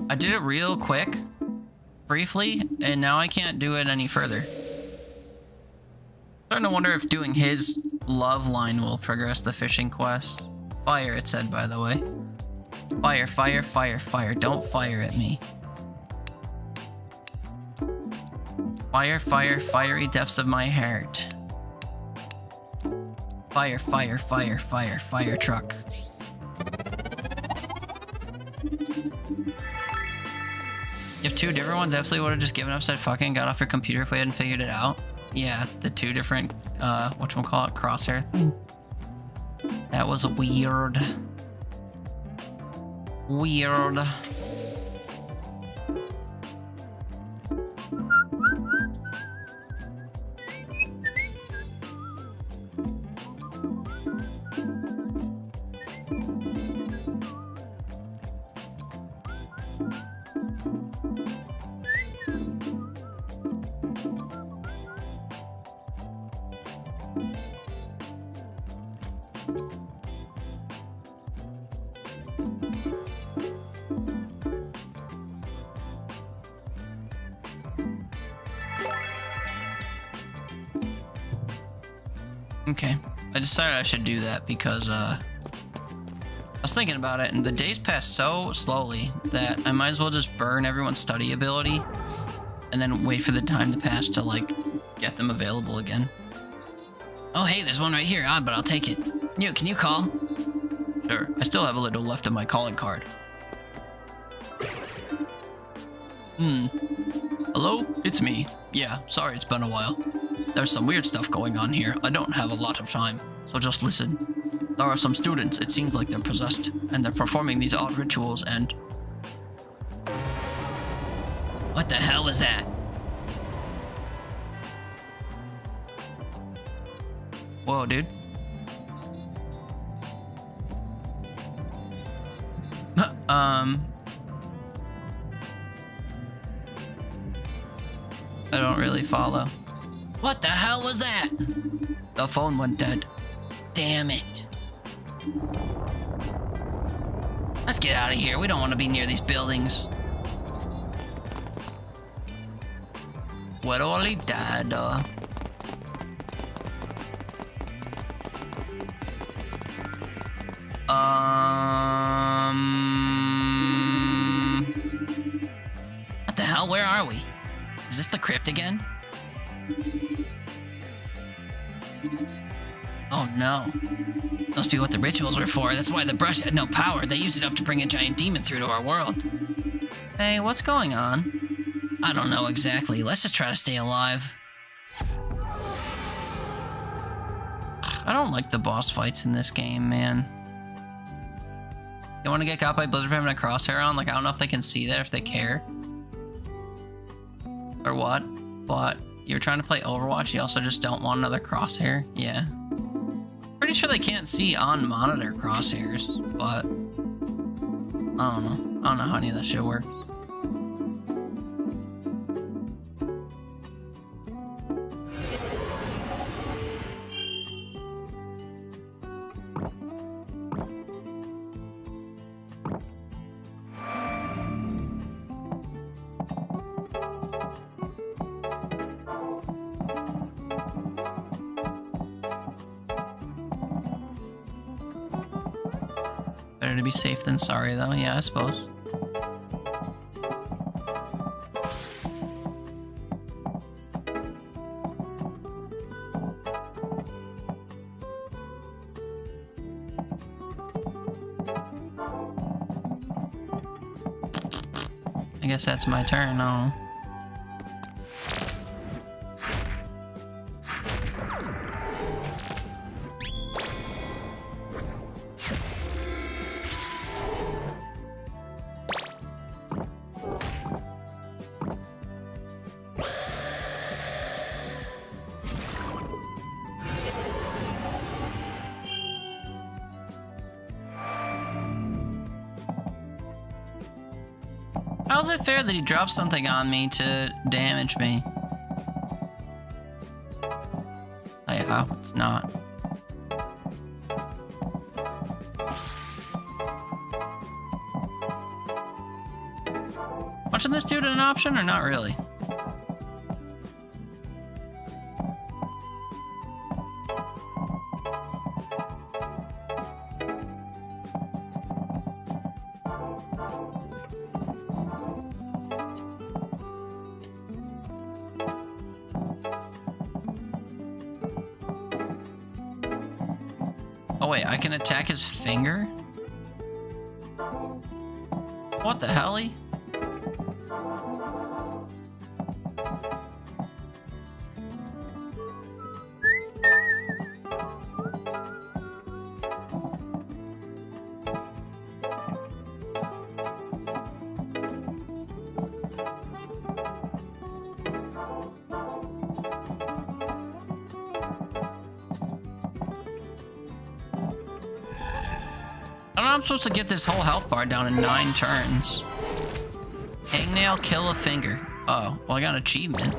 I did it real quick, briefly, and now I can't do it any further. Starting to wonder if doing his love line will progress the fishing quest. Fire, it said, by the way. Fire, fire, fire, fire. Don't fire at me. Fire, fire, fiery depths of my heart. Fire, fire, fire, fire, fire truck. If two different ones absolutely would have just given up, said fucking got off your computer if we hadn't figured it out. Yeah, the two different, whatchamacallit, crosshair thing. That was weird. Weird. Okay, I decided I should do that because, I was thinking about it and the days pass so slowly that I might as well just burn everyone's study ability and then wait for the time to pass to, like, get them available again. Oh, hey, there's one right here, but I'll take it. Can you call? Sure, I still have a little left of my calling card. Hello? It's me. Yeah, sorry it's been a while. There's some weird stuff going on here. I don't have a lot of time, so just listen. There are some students, it seems like they're possessed, and they're performing these odd rituals and... What the hell was that? Whoa, dude. I don't really follow. What the hell was that? The phone went dead. Damn it. Let's get out of here. We don't want to be near these buildings. What only died, What the hell? Where are we? Is this the crypt again? Oh no. Must be what the rituals were for. That's why the brush had no power. They used it up to bring a giant demon through to our world. Hey, what's going on? I don't know exactly. Let's just try to stay alive. I don't like the boss fights in this game, man. You want to get caught by Blizzard for having a crosshair on? Like, I don't know if they can see that, if they care. Or what? But you're trying to play Overwatch, you also just don't want another crosshair? Yeah. Pretty sure they can't see on monitor crosshairs, but I don't know. I don't know how any of that shit works. Better to be safe than sorry, though. Yeah, I suppose. I guess that's my turn. Oh. How's it fair that he dropped something on me to damage me? Like, how? It's not. Watching this dude an option or not really? Oh wait, I can attack his finger? What the hell? I don't know how I'm supposed to get this whole health bar down in 9 turns. Hangnail, kill a finger. Oh, well I got an achievement.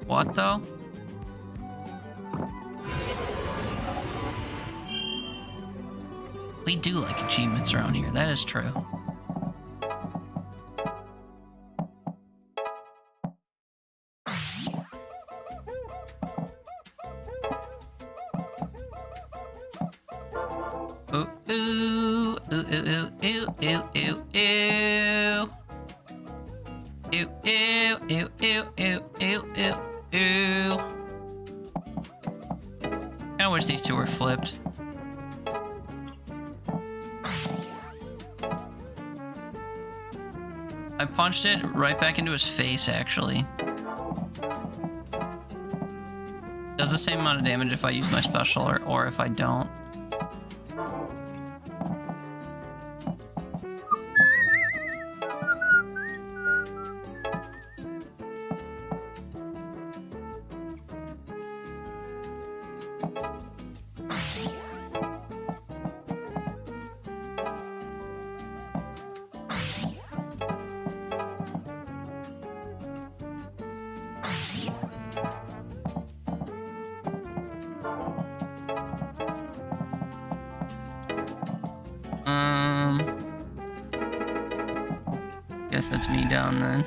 What though? We do like achievements around here, that is true. Ooh, ooh, ooh, ooh, ooh, ooh, ooh, ooh. Ew, ew, ew, ew, ew, ew, ew, ew. I wish these two were flipped. I punched it right back into his face, actually. Does the same amount of damage if I use my special or if I don't. Guess that's me down then.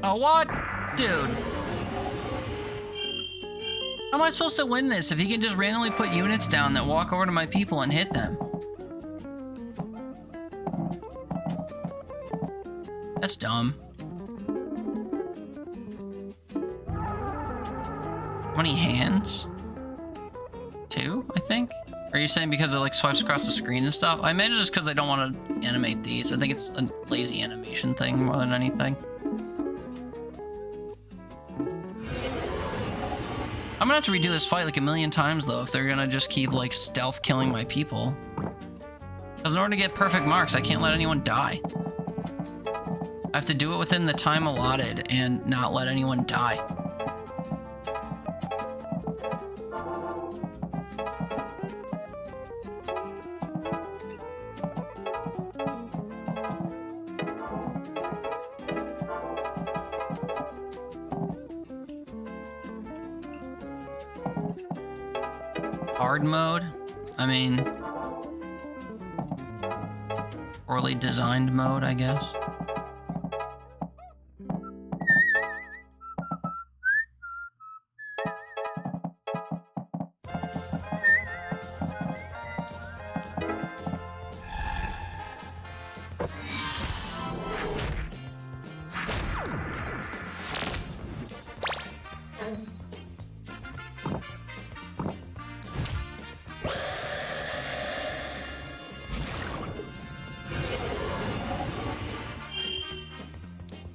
Oh, what? Dude. How am I supposed to win this if he can just randomly put units down that walk over to my people and hit them? That's dumb. How many hands? 2, I think? Are you saying because it like swipes across the screen and stuff? I imagine just because I don't want to animate these. I think it's a lazy animation thing more than anything. I'm gonna have to redo this fight like a million times though if they're gonna just keep like stealth killing my people. Because in order to get perfect marks, I can't let anyone die. I have to do it within the time allotted and not let anyone die. Hard mode? I mean, poorly designed mode, I guess.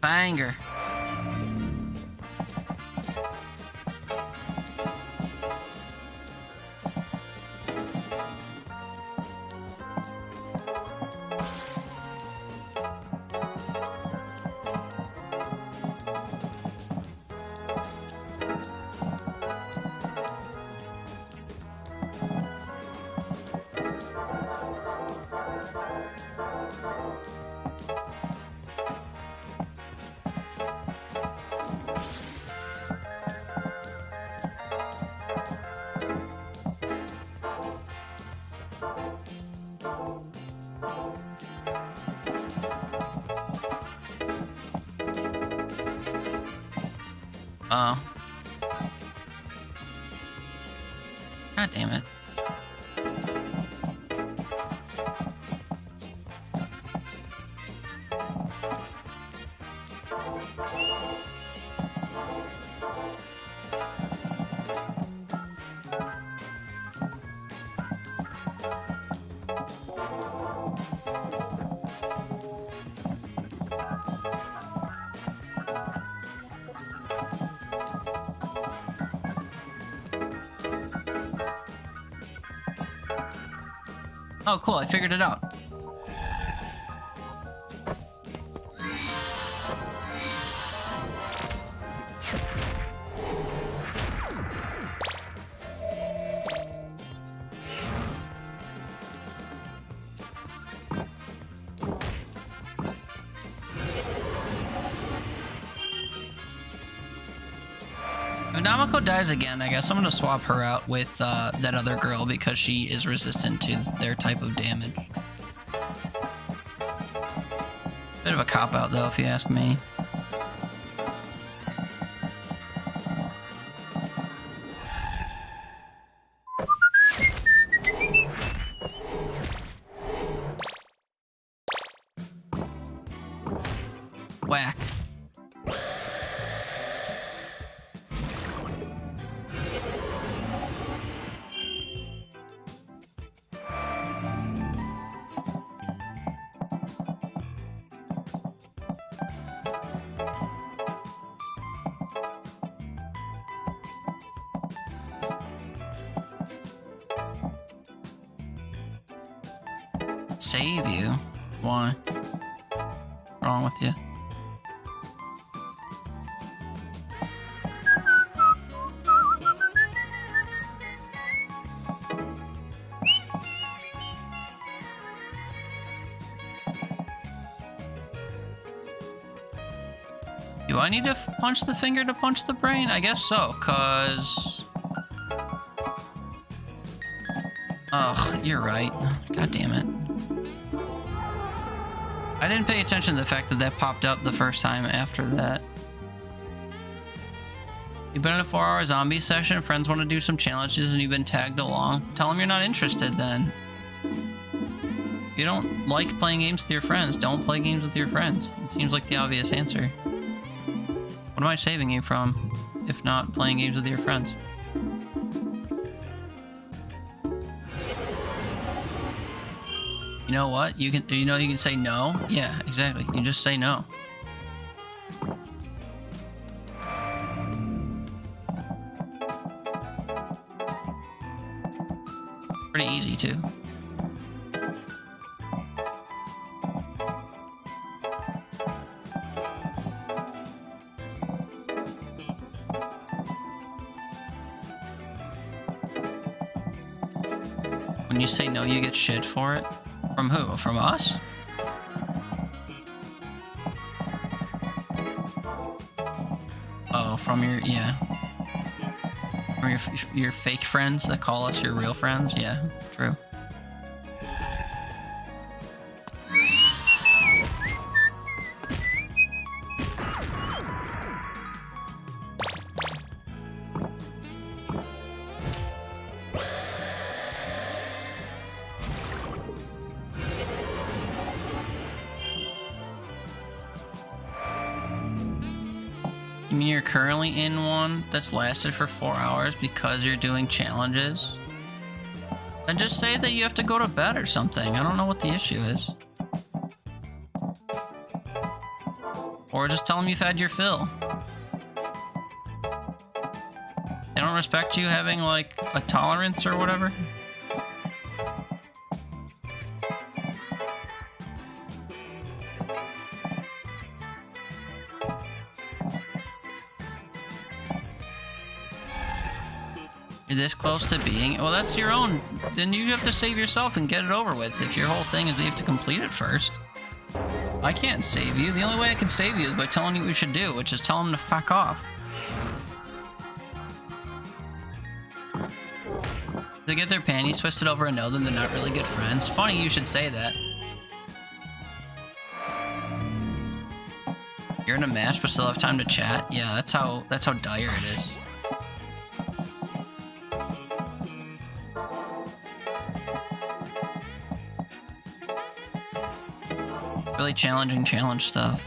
Banger. God damn it. Oh, cool, I figured it out. If Namako dies again, I guess I'm gonna swap her out with that other girl because she is resistant to their type of damage. Bit of a cop-out though, if you ask me. Whack. Save you? Why? What's wrong with you? Do I need to punch the finger to punch the brain? I guess so, cause... Ugh, you're right. God damn it. I didn't pay attention to the fact that that popped up the first time after that. You've been in a 4-hour zombie session, friends want to do some challenges and you've been tagged along. Tell them you're not interested then. If you don't like playing games with your friends, don't play games with your friends. It seems like the obvious answer. What am I saving you from, if not playing games with your friends? You know what? You can say no. Yeah, exactly. You just say no. Pretty easy too. When you say no, you get shit for it. From who? From us? Oh, from your, yeah. From your fake friends that call us your real friends? Yeah, true. You mean you're currently in one that's lasted for 4 hours because you're doing challenges? Then just say that you have to go to bed or something. I don't know what the issue is. Or just tell them you've had your fill. They don't respect you having, like, a tolerance or whatever? You're this close to being... Well, that's your own... Then you have to save yourself and get it over with. If your whole thing is you have to complete it first. I can't save you. The only way I can save you is by telling you what you should do, which is tell them to fuck off. They get their panties twisted over and know them they're not really good friends. Funny you should say that. You're in a match but still have time to chat? Yeah, that's how dire it is. Really challenging challenge stuff.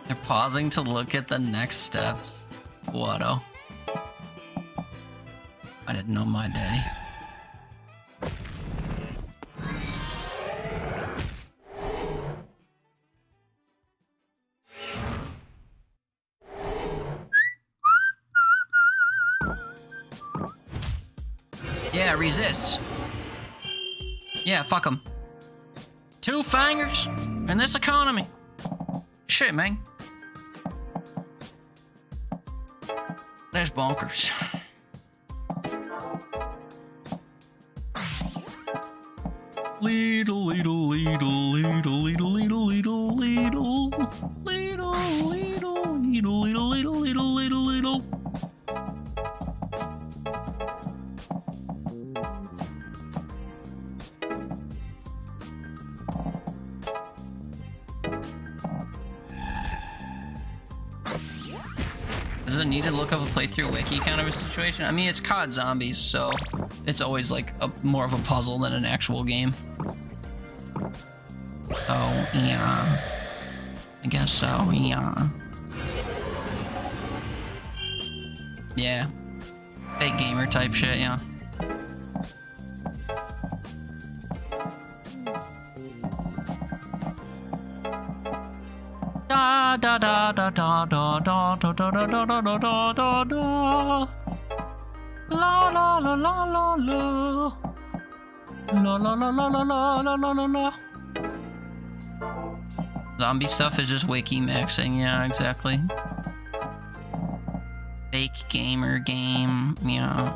They're pausing to look at the next steps. Whatto? I didn't know my daddy. Yeah, resist. Yeah, fuck them. 2 fingers in this economy. Shit, man. That's bonkers. Leedle, leedle, leedle, leedle, leedle, leedle, leedle, leedle, leedle, leedle, leedle, leedle, leedle, leedle, leedle, leedle. Is it needed to look up a playthrough wiki kind of a situation? I mean, it's COD Zombies, so it's always like more of a puzzle than an actual game. Oh, yeah. I guess so, yeah. Yeah. Fake gamer type shit, yeah. Da da da da da da da da da da da da da da da. La la la la la la. La la la la la la la la la la. Zombie stuff is just wiki maxing, yeah, exactly. Fake gamer game, yeah.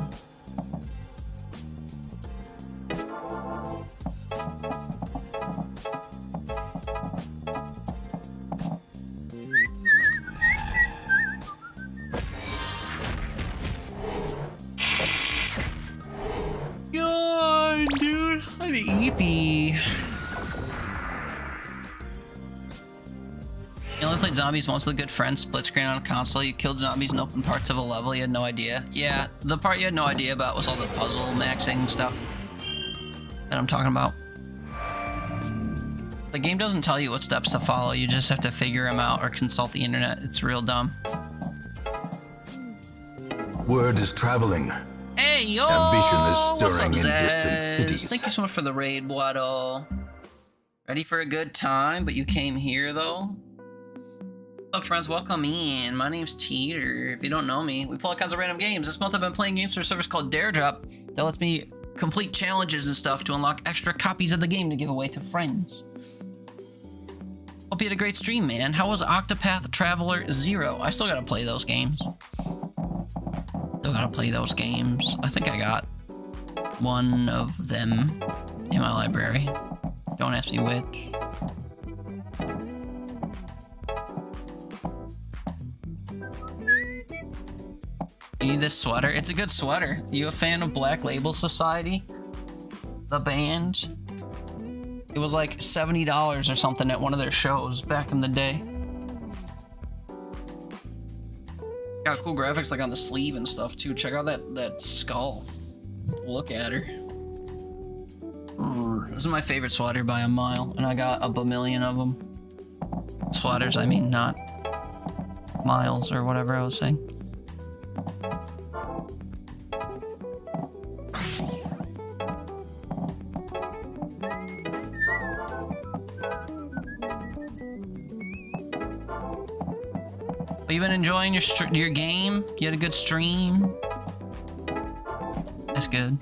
Creepy. You only played zombies once with a good friend, split screen on a console. You killed zombies in open parts of a level. You had no idea. Yeah, the part you had no idea about was all the puzzle maxing stuff that I'm talking about. The game doesn't tell you what steps to follow. You just have to figure them out or consult the internet. It's real dumb. Word is traveling. Hey, yo! Ambition is What's stirring up, in distant Zaz? cities. Thank you so much for the raid, Waddle. Ready for a good time, but you came here, though? What's up, friends? Welcome in. My name's Teeter. If you don't know me, we play all kinds of random games. This month I've been playing games for a service called Dare Drop that lets me complete challenges and stuff to unlock extra copies of the game to give away to friends. Hope you had a great stream, man. How was Octopath Traveler 0? I still gotta play those games. Still gotta play those games. I think I got one of them in my library. Don't ask me which. You need this sweater? It's a good sweater. You a fan of Black Label Society? The band? It was like $70 or something at one of their shows back in the day. Got cool graphics like on the sleeve and stuff too. Check out that skull. Look at her. This is my favorite sweater by a mile, and I got a bamillion of them. Sweaters, I mean, not miles or whatever I was saying. Have you been enjoying your game? You had a good stream? That's good.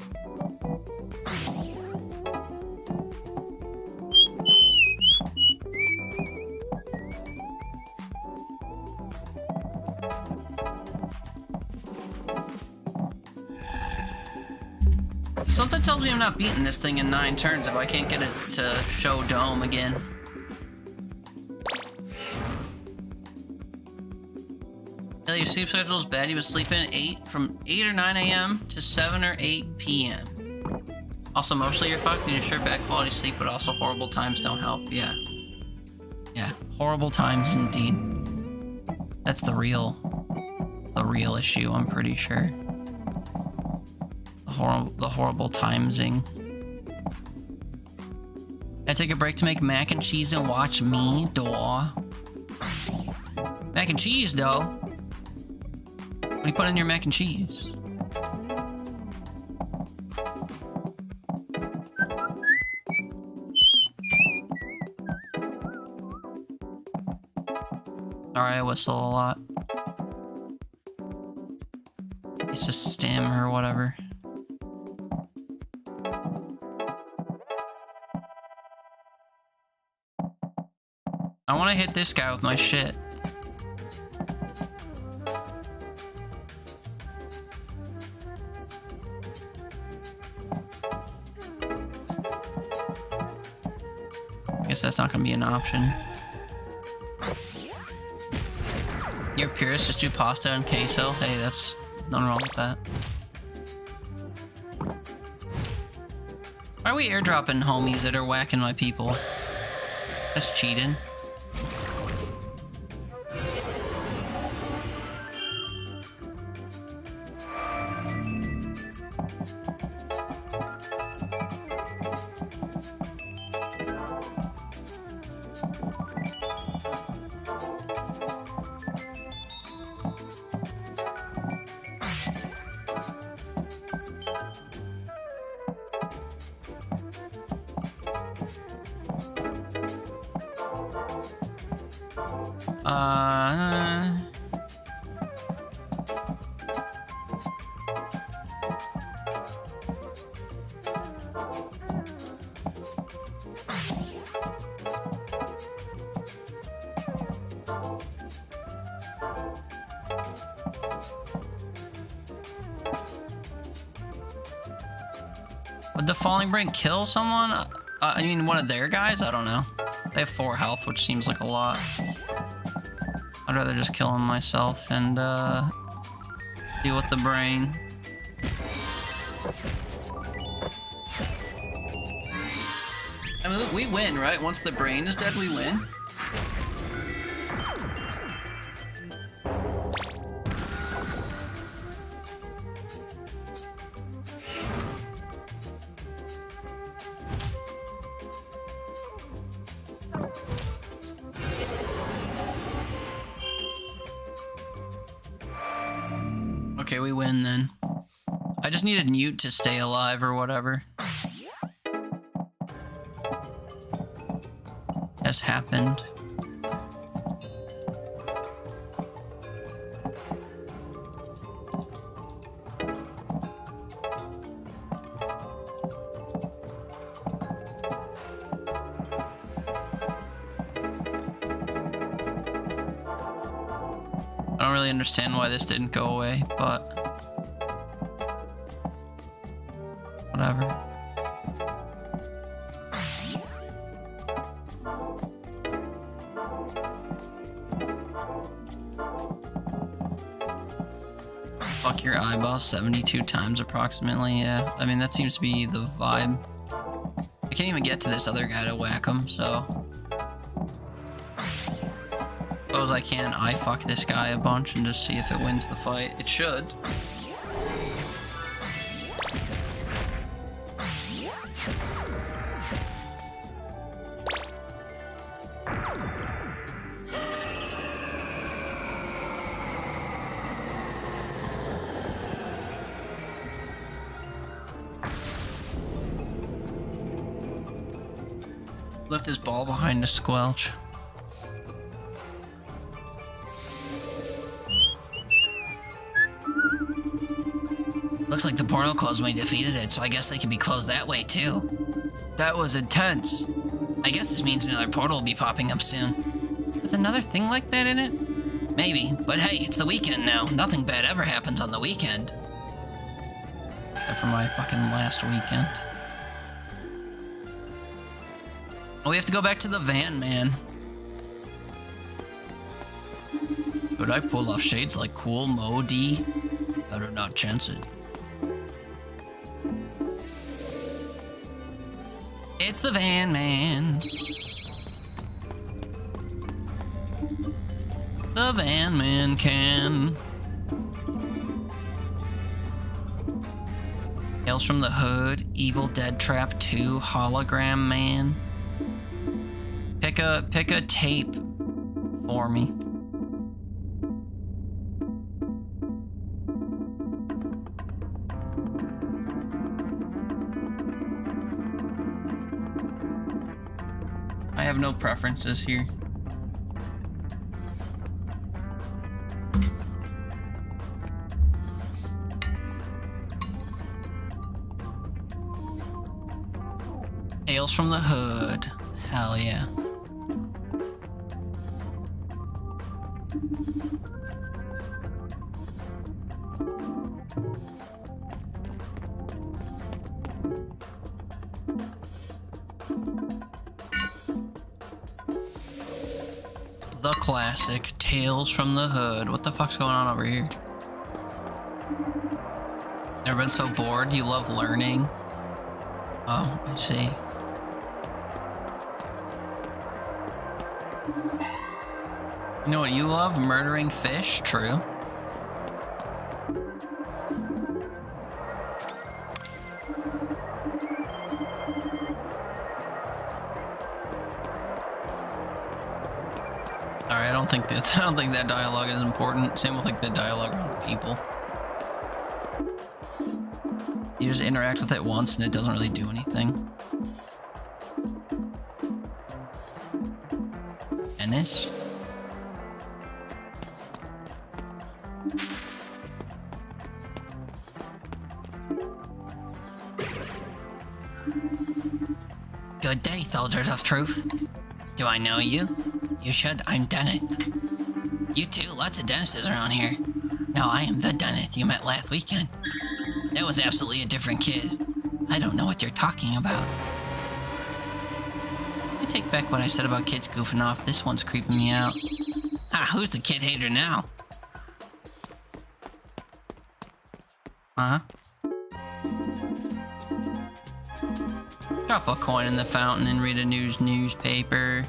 Something tells me I'm not beating this thing in 9 turns if I can't get it to show dome again. Yeah, your sleep schedule is bad. You would sleep in from 8 or 9 a.m. to 7 or 8 p.m. Also, mostly you're fucked and you're sure bad quality sleep, but also horrible times don't help. Yeah. Yeah, horrible times indeed. That's the real issue, I'm pretty sure. The horrible timesing. I take a break to make mac and cheese and watch me, duh. Mac and cheese, though. What do you put in your mac and cheese? Sorry, I whistle a lot. It's a stem or whatever. I want to hit this guy with my shit. I guess that's not going to be an option. Your purists just do pasta and queso. Hey, that's nothing wrong with that. Why are we airdropping homies that are whacking my people? That's cheating. Would the falling break kill someone? I mean, one of their guys? I don't know. They have 4 health, which seems like a lot. I'd rather just kill him myself and deal with the brain. I mean, we win, right? Once the brain is dead, we win. Okay, we win then. I just needed Newt to stay alive or whatever. Has happened. I don't really understand why this didn't go away, but whatever. Fuck your eyeball 72 times approximately, yeah. I mean, that seems to be the vibe. I can't even get to this other guy to whack him, so... Suppose I can fuck this guy a bunch and just see if it wins the fight. It should. Left his ball behind to squelch. Looks like the portal closed when we defeated it, so I guess they can be closed that way too. That was intense. I guess this means another portal will be popping up soon. With another thing like that in it? Maybe, but hey, it's the weekend now. Nothing bad ever happens on the weekend. Except for my fucking last weekend. Oh, we have to go back to the van, man. Could I pull off shades like Cool Mo D? Better not chance it. It's the van man. The van man can. Tales from the Hood, Evil Dead Trap 2, Hologram Man. Pick a tape for me. I have no preferences here. Tales from the Hood. Hell yeah. The classic Tales from the Hood. What the fuck's going on over here? Never been so bored? You love learning? Oh, I see. You know what you love? Murdering fish? True. Alright, I don't think that dialogue is important. Same with like the dialogue around the people. You just interact with it once and it doesn't really do anything. Ennis? Good day, soldiers of truth. Do I know you? You should. I'm Dennis. You too. Lots of Dennises around here. No, I am the Dennis you met last weekend. That was absolutely a different kid. I don't know what you're talking about. I take back what I said about kids goofing off. This one's creeping me out. Ha, who's the kid hater now? Huh? Drop a coin in the fountain and read a newspaper.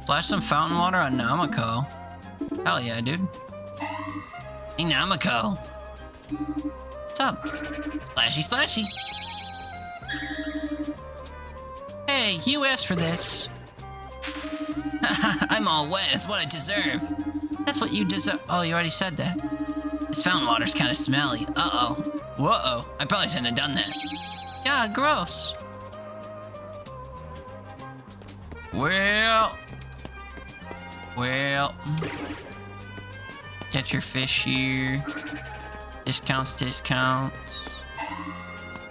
Splash some fountain water on Namako. Hell yeah, dude. Hey, Namako. What's up? Splashy, splashy. Hey, you asked for this. I'm all wet. It's what I deserve. That's what you deserve. Oh, you already said that. This fountain water's kind of smelly. Uh-oh. Whoa. I probably shouldn't have done that. Yeah, gross. Well. Get your fish here. Discounts.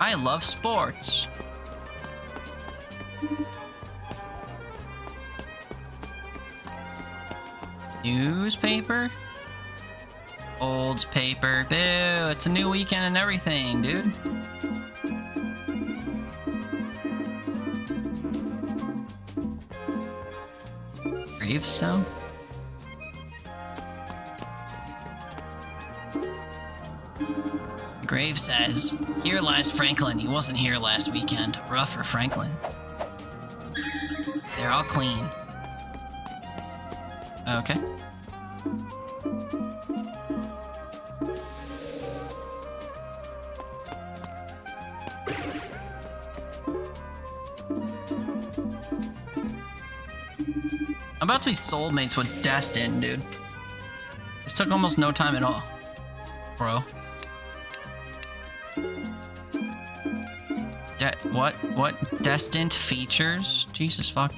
I love sports. Newspaper? Old paper. Boo, it's a new weekend and everything, dude. Gravestone? The grave says, "Here lies Franklin. He wasn't here last weekend. Rough for Franklin." They're all clean. Okay. I'm about to be soulmates with Destin, dude. This took almost no time at all, bro. What? Destined features? Jesus fuck.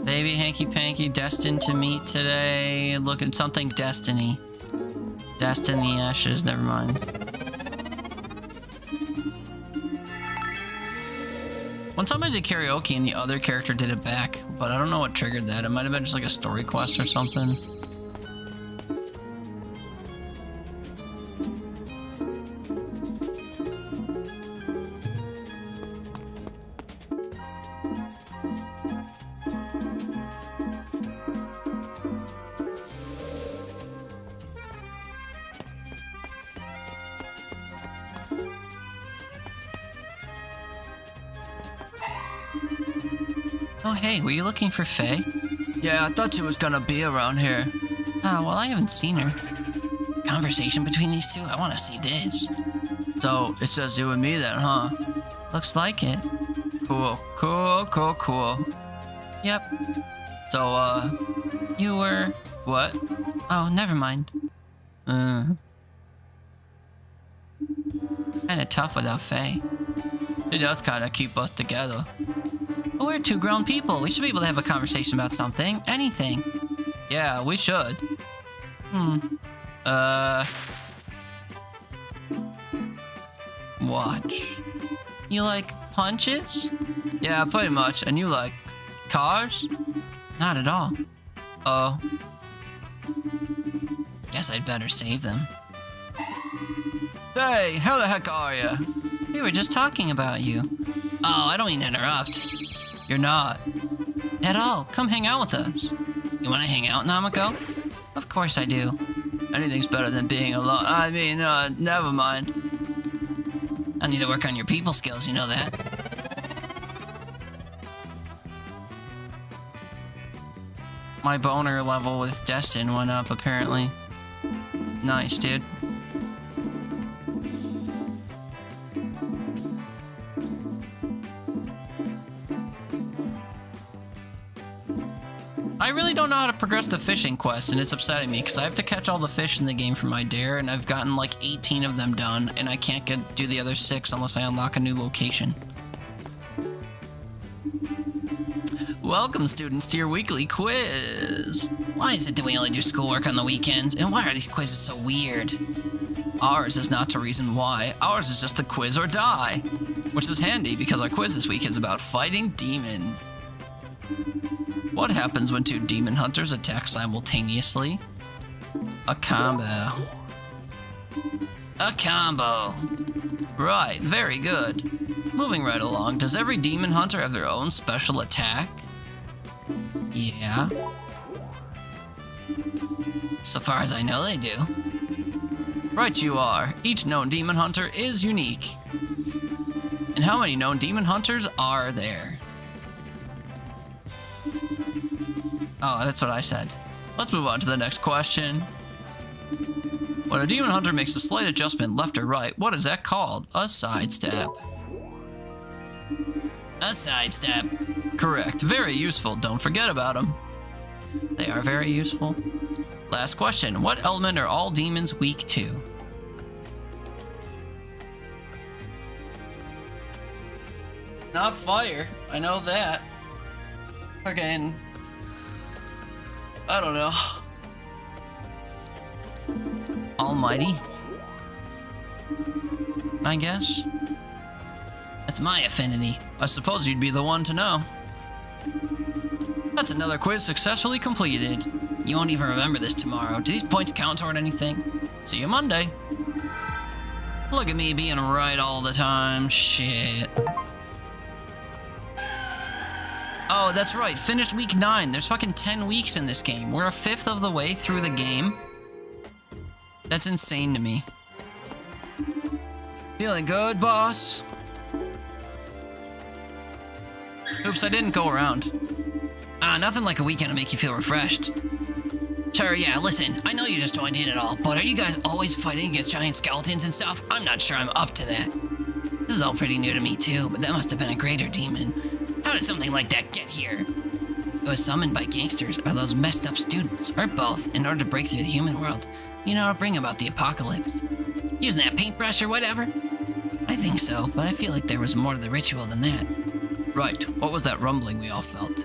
Baby hanky panky destined to meet today. Look at something destiny. Destiny ashes, never mind. One time I did karaoke and the other character did it back, but I don't know what triggered that. It might have been just like a story quest or something. Oh hey, were you looking for Faye? Yeah, I thought she was gonna be around here. Ah, well I haven't seen her. Conversation between these two? I want to see this. So, it's just you and me then, huh? Looks like it. Cool. Yep. So, you were... what? Oh, never mind. Kinda tough without Faye. It does kinda keep us together. But we're two grown people. We should be able to have a conversation about something. Anything. Yeah, we should. Watch. You like punches? Yeah, pretty much. And you like cars? Not at all. Oh. Guess I'd better save them. Hey, how the heck are ya? We were just talking about you. Oh, I don't mean to interrupt. You're not. At all. Come hang out with us. You want to hang out, Namako? Of course I do. Anything's better than being alone. I mean, never mind. I need to work on your people skills, you know that. My boner level with Destin went up, apparently. Nice, dude. I really don't know how to progress the fishing quest, and it's upsetting me because I have to catch all the fish in the game for my dare, and I've gotten like 18 of them done, and I can't do the other 6 unless I unlock a new location. Welcome, students, to your weekly quiz. Why is it that we only do schoolwork on the weekends? And why are these quizzes so weird? Ours is not to reason why. Ours is just the quiz or die. Which is handy because our quiz this week is about fighting demons. What happens when 2 demon hunters attack simultaneously? A combo. A combo. Right, very good. Moving right along, does every demon hunter have their own special attack? Yeah. So far as I know, they do. Right you are. Each known demon hunter is unique. And how many known demon hunters are there? Oh, that's what I said. Let's move on to the next question. When a demon hunter makes a slight adjustment left or right, what is that called? A sidestep. A sidestep. Correct. Very useful. Don't forget about them. They are very useful. Last question. What element are all demons weak to? Not fire. I know that. Again, I don't know. Almighty? I guess. That's my affinity. I suppose you'd be the one to know. That's another quiz successfully completed. You won't even remember this tomorrow. Do these points count toward anything? See you Monday. Look at me being right all the time. Shit. Oh, that's right. Finished week 9. There's fucking 10 weeks in this game. We're a fifth of the way through the game. That's insane to me. Feeling good, boss? Oops, I didn't go around. Nothing like a weekend to make you feel refreshed. Sure, yeah, listen, I know you just joined in and all, but are you guys always fighting against giant skeletons and stuff? I'm not sure I'm up to that. This is all pretty new to me too, but that must have been a greater demon. How did something like that get here? It was summoned by gangsters or those messed up students, or both, in order to break through the human world. You know, to bring about the apocalypse. Using that paintbrush or whatever? I think so, but I feel like there was more to the ritual than that. Right, what was that rumbling we all felt?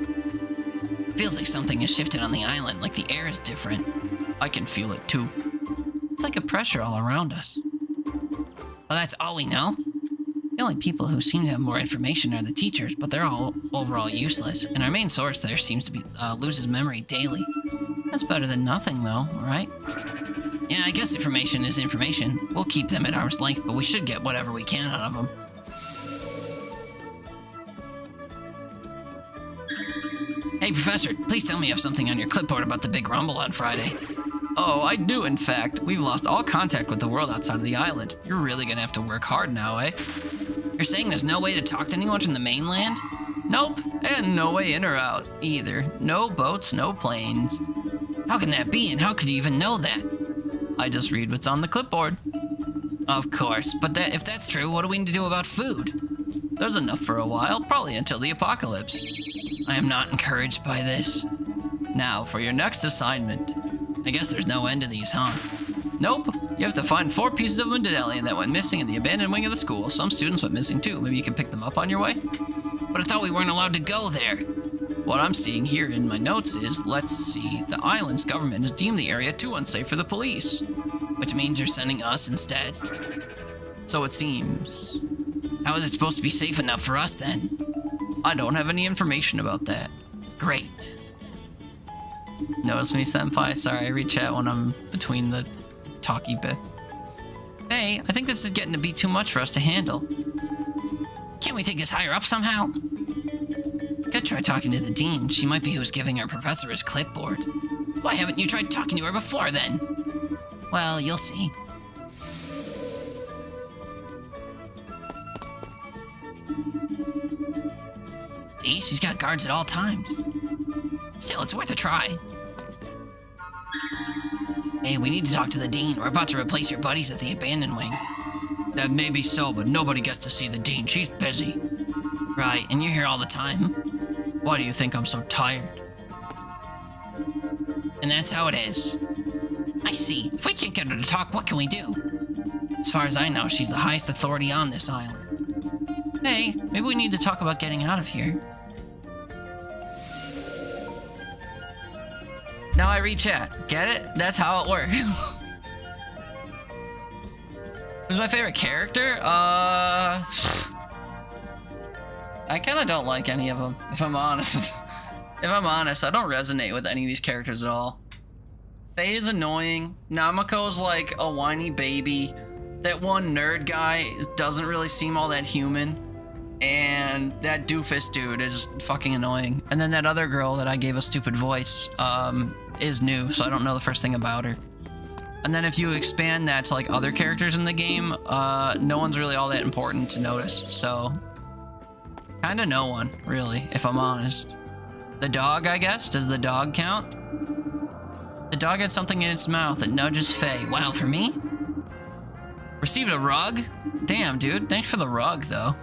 Feels like something has shifted on the island, like the air is different. I can feel it too. It's like a pressure all around us. Well, that's all we know? The only people who seem to have more information are the teachers, but they're all overall useless, and our main source there seems to be loses memory daily. That's better than nothing, though, right? Yeah, I guess information is information. We'll keep them at arm's length, but we should get whatever we can out of them. Hey, Professor, please tell me you have something on your clipboard about the big rumble on Friday. Oh, I do, in fact. We've lost all contact with the world outside of the island. You're really gonna have to work hard now, eh? You're saying there's no way to talk to anyone from the mainland? Nope, and no way in or out, either. No boats, no planes. How can that be, and how could you even know that? I just read what's on the clipboard. Of course, but if that's true, what do we need to do about food? There's enough for a while, probably until the apocalypse. I am not encouraged by this. Now, for your next assignment. I guess there's no end to these, huh? Nope. You have to find 4 pieces of medallion that went missing in the abandoned wing of the school. Some students went missing too. Maybe you can pick them up on your way? But I thought we weren't allowed to go there. What I'm seeing here in my notes is, let's see, the island's government has deemed the area too unsafe for the police. Which means they're sending us instead. So it seems. How is it supposed to be safe enough for us then? I don't have any information about that. Great. Notice me, senpai? Sorry, I read chat when I'm between the talky bit. Hey, I think this is getting to be too much for us to handle. Can't we take this higher up somehow? Could try talking to the dean. She might be who's giving our professor his clipboard. Why haven't you tried talking to her before then? Well, you'll see. See, she's got guards at all times. Still, it's worth a try. Hey, we need to talk to the dean. We're about to replace your buddies at the abandoned wing. That may be so, but nobody gets to see the dean. She's busy. Right, and you're here all the time. Why do you think I'm so tired? And that's how it is. I see. If we can't get her to talk, what can we do? As far as I know, she's the highest authority on this island. Hey, maybe we need to talk about getting out of here. Now I read chat. Get it? That's how it works. Who's my favorite character? I kind of don't like any of them, if I'm honest. If I'm honest, I don't resonate with any of these characters at all. Faye is annoying. Namako's like a whiny baby. That one nerd guy doesn't really seem all that human. And that doofus dude is fucking annoying. And then that other girl that I gave a stupid voice is new, so I don't know the first thing about her. And then if you expand that to like other characters in the game, no one's really all that important to notice. So kind of no one, really, if I'm honest. The dog, I guess. Does the dog count? The dog had something in its mouth that nudges Faye. Wow, for me? Received a rug? Damn, dude. Thanks for the rug, though.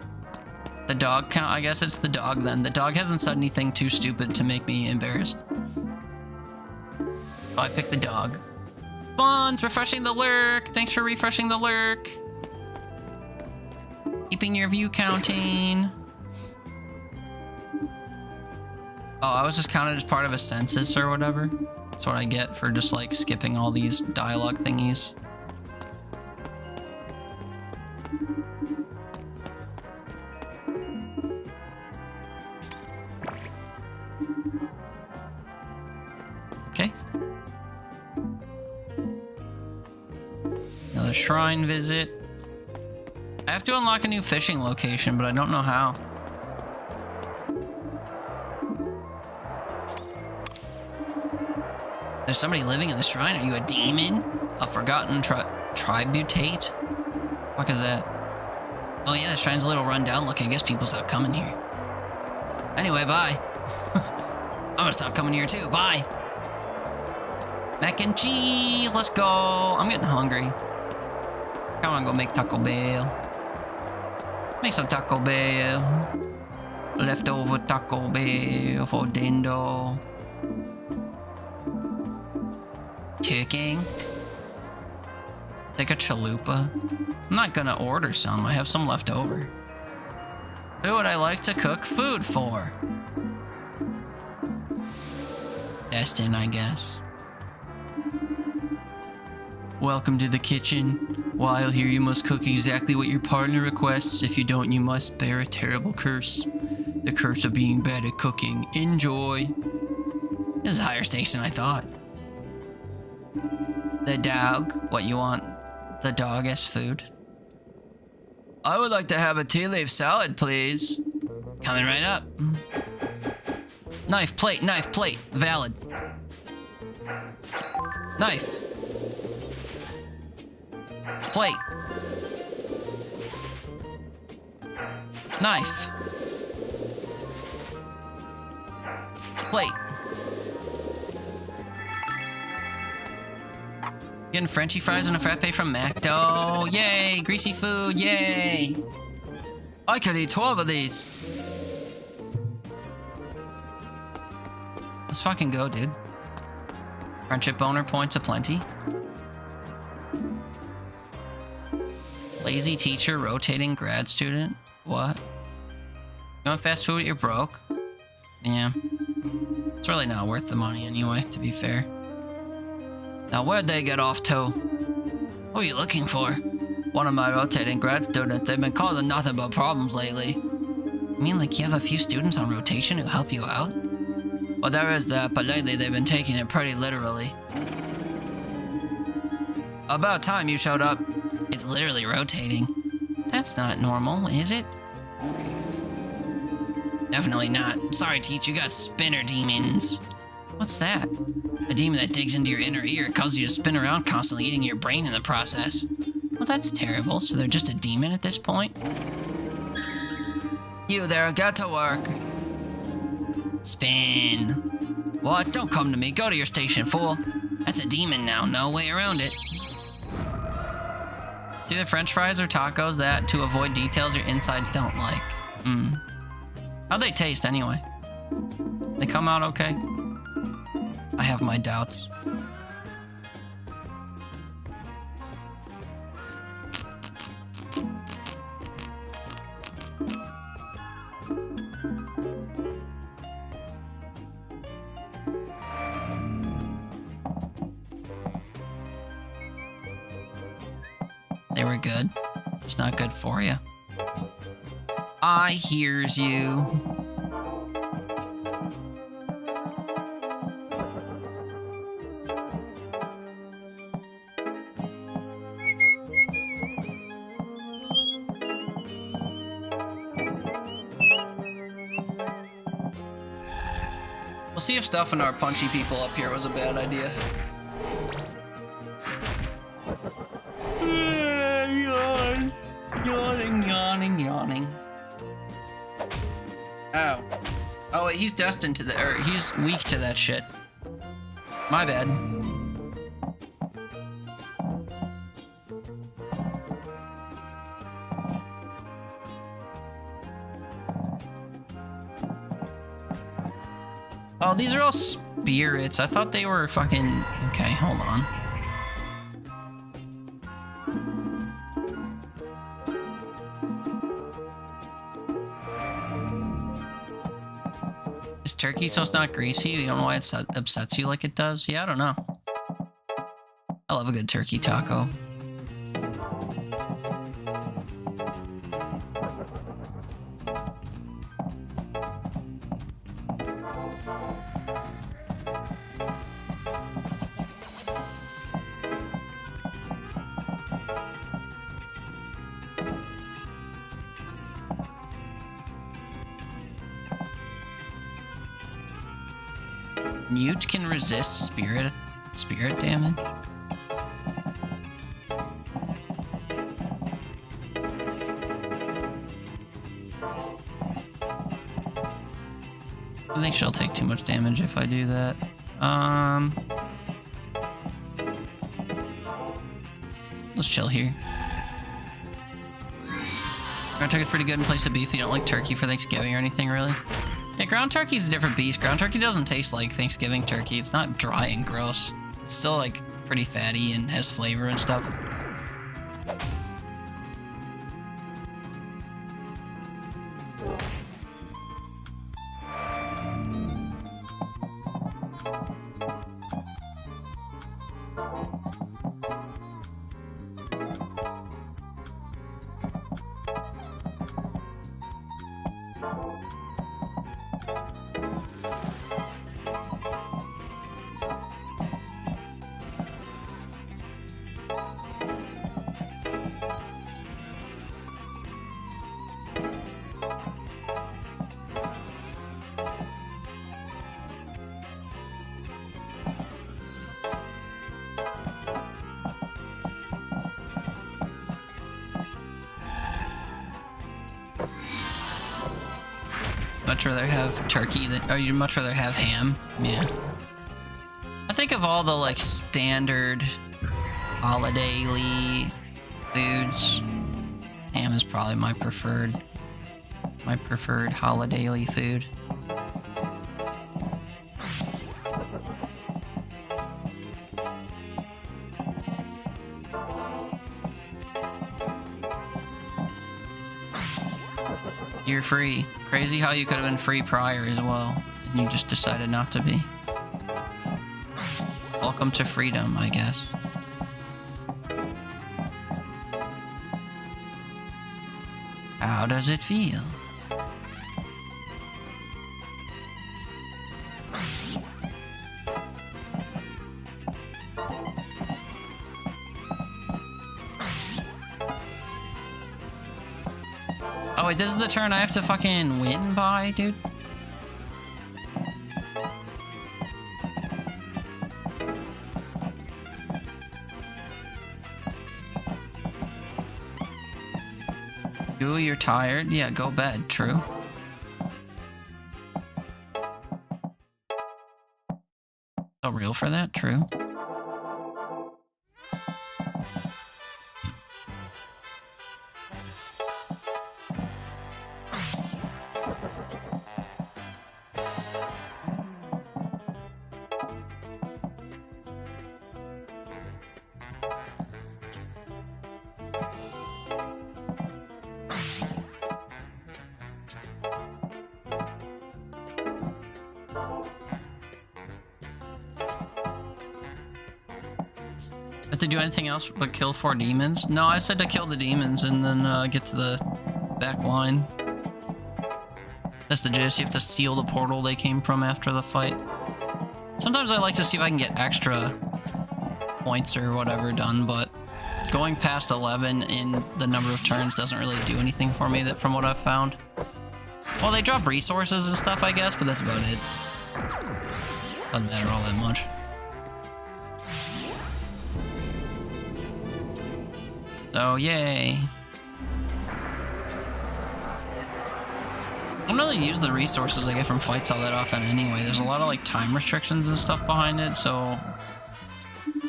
The dog count? I guess it's the dog, then. The dog hasn't said anything too stupid to make me embarrassed. So I picked the dog. Buns, refreshing the lurk. Thanks for refreshing the lurk. Keeping your view counting. Oh, I was just counted as part of a census or whatever. That's what I get for just like skipping all these dialogue thingies. Okay. Another shrine visit. I have to unlock a new fishing location, but I don't know how. There's somebody living in the shrine. Are you a demon? A forgotten tributate? Fuck is that? Oh yeah, the shrine's a little run down. Look, I guess people stopped coming here. Anyway, bye. I'm gonna stop coming here too. Bye. Mac and cheese. Let's go. I'm getting hungry. I wanna go make Taco Bell. Make some Taco Bell. Leftover Taco Bell for Dindo. Cooking. Take a chalupa. I'm not gonna order some. I have some left over. Who would I like to cook food for? Destin, I guess. Welcome to the kitchen. While here you must cook exactly what your partner requests. If you don't, you must bear a terrible curse. The curse of being bad at cooking. Enjoy. This is higher stakes than I thought. The dog. What, you want the dog as food? I would like to have a tea leaf salad, please. Coming right up. Knife, plate, valid. Knife. Plate. Knife. Plate. Getting Frenchy fries and a frappe from Macdo. Yay! Greasy food, yay! I could eat 12 of these. Let's fucking go, dude. Friendship owner points aplenty. Lazy teacher, rotating grad student. What? You want fast food? You're broke? Yeah. It's really not worth the money anyway, to be fair. Now, where'd they get off to? Who are you looking for? One of my rotating grad students. They've been causing nothing but problems lately. You mean like you have a few students on rotation who help you out? Well, there is that, but lately they've been taking it pretty literally. About time you showed up. It's literally rotating. That's not normal, is it? Definitely not. Sorry, Teach, you got spinner demons. What's that? A demon that digs into your inner ear, causes you to spin around constantly, eating your brain in the process. Well, that's terrible. So they're just a demon at this point? You there, get to work. Spin. What? Don't come to me. Go to your station, fool. That's a demon now. No way around it. Do the French fries or tacos that to avoid details your insides don't like? How'd they taste anyway? They come out okay? I have my doubts. They were good. Just not good for you. I hears you. We'll see if stuffing our punchy people up here was a bad idea. Yawning. Oh. Oh, wait, he's destined to or he's weak to that shit. My bad. Oh, these are all spirits. I thought they were fucking... Okay, hold on. Is turkey sauce not greasy? You don't know why it upsets you like it does? Yeah, I don't know. I love a good turkey taco. Mute can resist spirit damage. I think she'll take too much damage if I do that. Let's chill here. Ground turkey's pretty good in place of beef. You don't like turkey for Thanksgiving or anything, really? Yeah, ground turkey's a different beast. Ground turkey doesn't taste like Thanksgiving turkey. It's not dry and gross. It's still, like, pretty fatty and has flavor and stuff. Much rather have turkey than, or you'd much rather have ham? Yeah. I think of all the like standard holiday foods, ham is probably my preferred holiday food. You're free. Crazy how you could have been free prior as well, and you just decided not to be. Welcome to freedom, I guess. How does it feel? Oh wait, this is the turn I have to fucking win by, dude? Ooh, you're tired? Yeah, go bed, true. So real for that, true. Have to do anything else but kill 4 demons? No, I said to kill the demons and then get to the back line. That's the gist. You have to steal the portal they came from after the fight. Sometimes I like to see if I can get extra points or whatever done, but going past 11 in the number of turns doesn't really do anything for me from what I've found. Well, they drop resources and stuff, I guess, but that's about it. Doesn't matter all that much. So, yay. I don't really use the resources I get from fights all that often anyway. There's a lot of like time restrictions and stuff behind it, so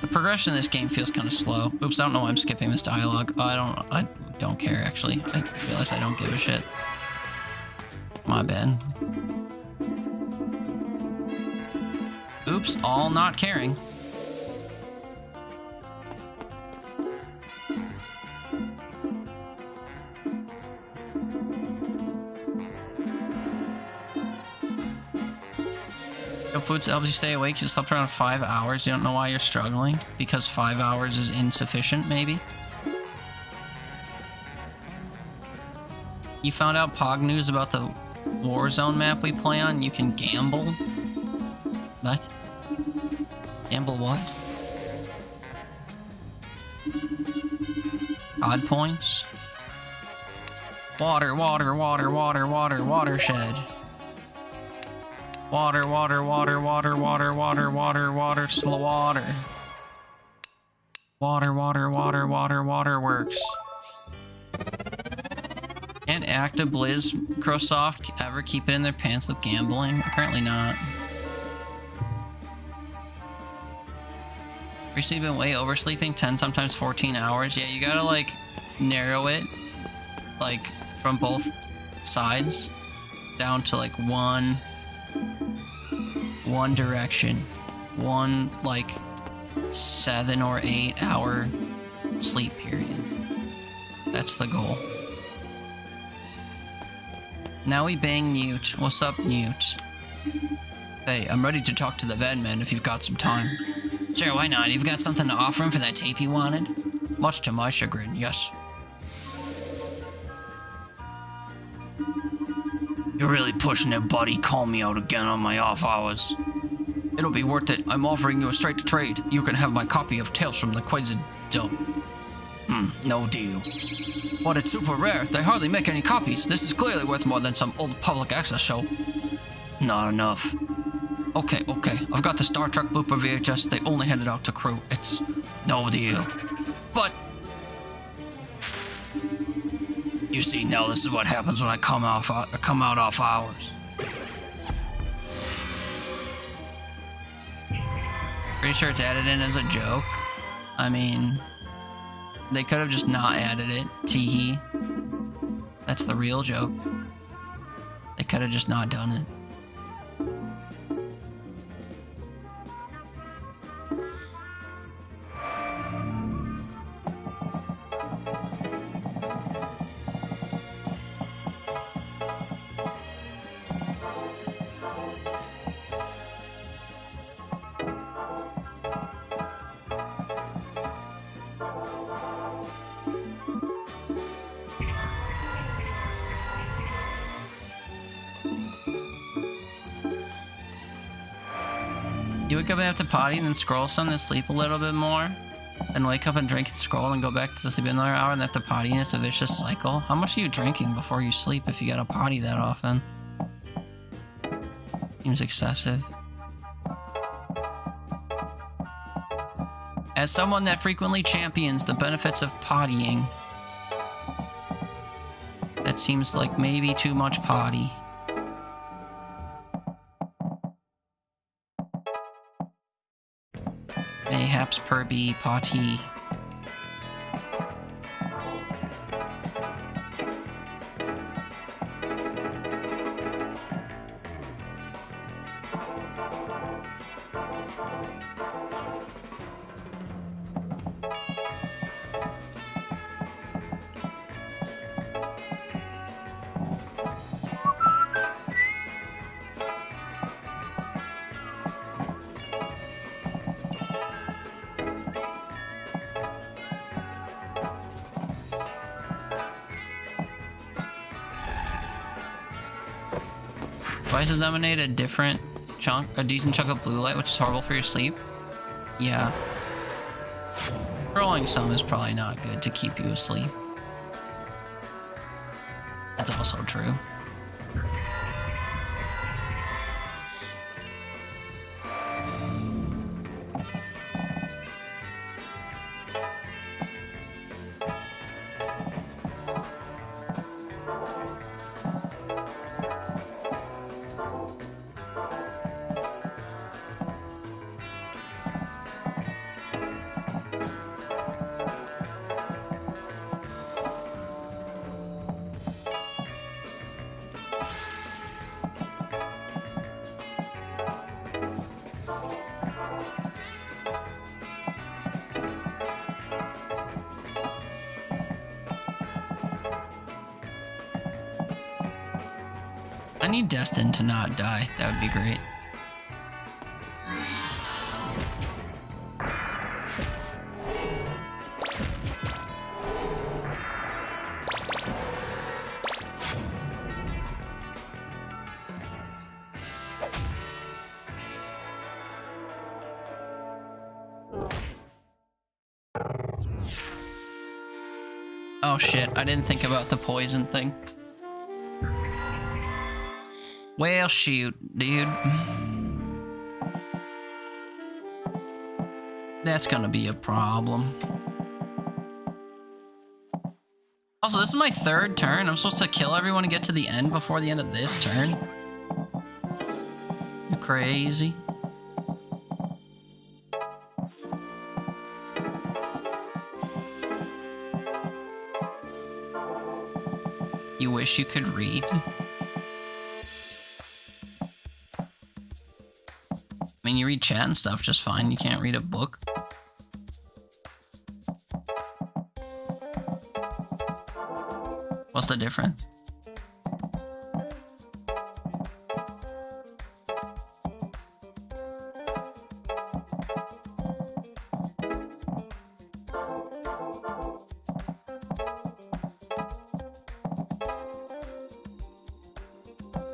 the progression in this game feels kind of slow. Oops, I don't know why I'm skipping this dialogue. I don't care actually. I realize I don't give a shit. My bad. Oops, all not caring. Food helps you stay awake. You slept around 5 hours. You don't know why you're struggling. Because 5 hours is insufficient, maybe? You found out Pog news about the Warzone map we play on? You can gamble? What? Gamble what? Odd points? Water, water, water, water, water, watershed. Water, water, water, water, water, water, water, water, slow water. Water, water, water, water, waterworks. And Acta Blizz Microsoft ever keep it in their pants with gambling? Apparently not. You're sleeping way oversleeping, 10, sometimes 14 hours. Yeah, you gotta like narrow it, like from both sides down to like one direction. One like 7 or 8 hour sleep period. That's the goal. Now we bang Newt. What's up, Newt? Hey, I'm ready to talk to the Vedman if you've got some time. Sure, why not? You've got something to offer him for that tape he wanted? Much to my chagrin, yes. You're really pushing it, buddy. Call me out again on my off hours. It'll be worth it. I'm offering you a straight to trade. You can have my copy of Tales from the Quasid Dome. No deal. But it's super rare. They hardly make any copies. This is clearly worth more than some old public access show. Not enough. Okay. I've got the Star Trek blooper VHS. They only handed out to crew. It's no deal. But you see, now this is what happens when I come out off hours. Pretty sure it's added in as a joke. I mean, they could have just not added it. Teehee. That's the real joke. They could have just not done it. You wake up and have to potty and then scroll some to sleep a little bit more. Then wake up and drink and scroll and go back to sleep another hour and have to potty and it's a vicious cycle. How much are you drinking before you sleep if you gotta potty that often? Seems excessive. As someone that frequently champions the benefits of pottying, that seems like maybe too much potty. Mayhaps per be potty. Devices emanate a decent chunk of blue light, which is horrible for your sleep. Yeah. Scrolling some is probably not good to keep you asleep. That's also true. need Destined to not die. That would be great. Oh shit, I didn't think about the poison thing. Well, shoot, dude. That's gonna be a problem. Also, this is my third turn. I'm supposed to kill everyone and get to the end before the end of this turn. You crazy? You wish you could read? I mean, you read chat and stuff just fine. You can't read a book. What's the difference?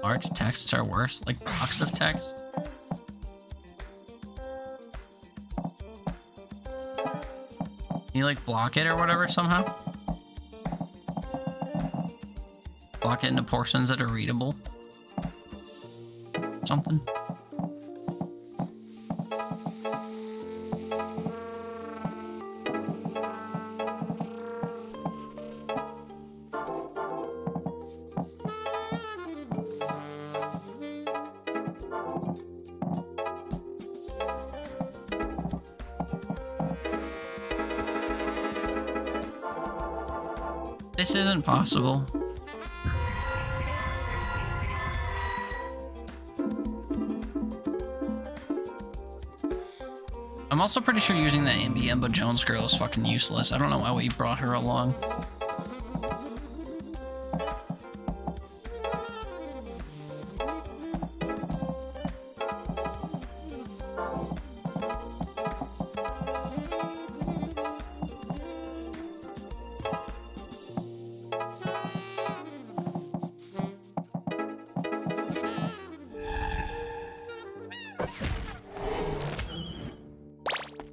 Large texts are worse, like blocks of text. You like block it or whatever somehow? Block it into portions that are readable. Something. This isn't possible. I'm also pretty sure using that Ambiemba Jones girl is fucking useless. I don't know why we brought her along.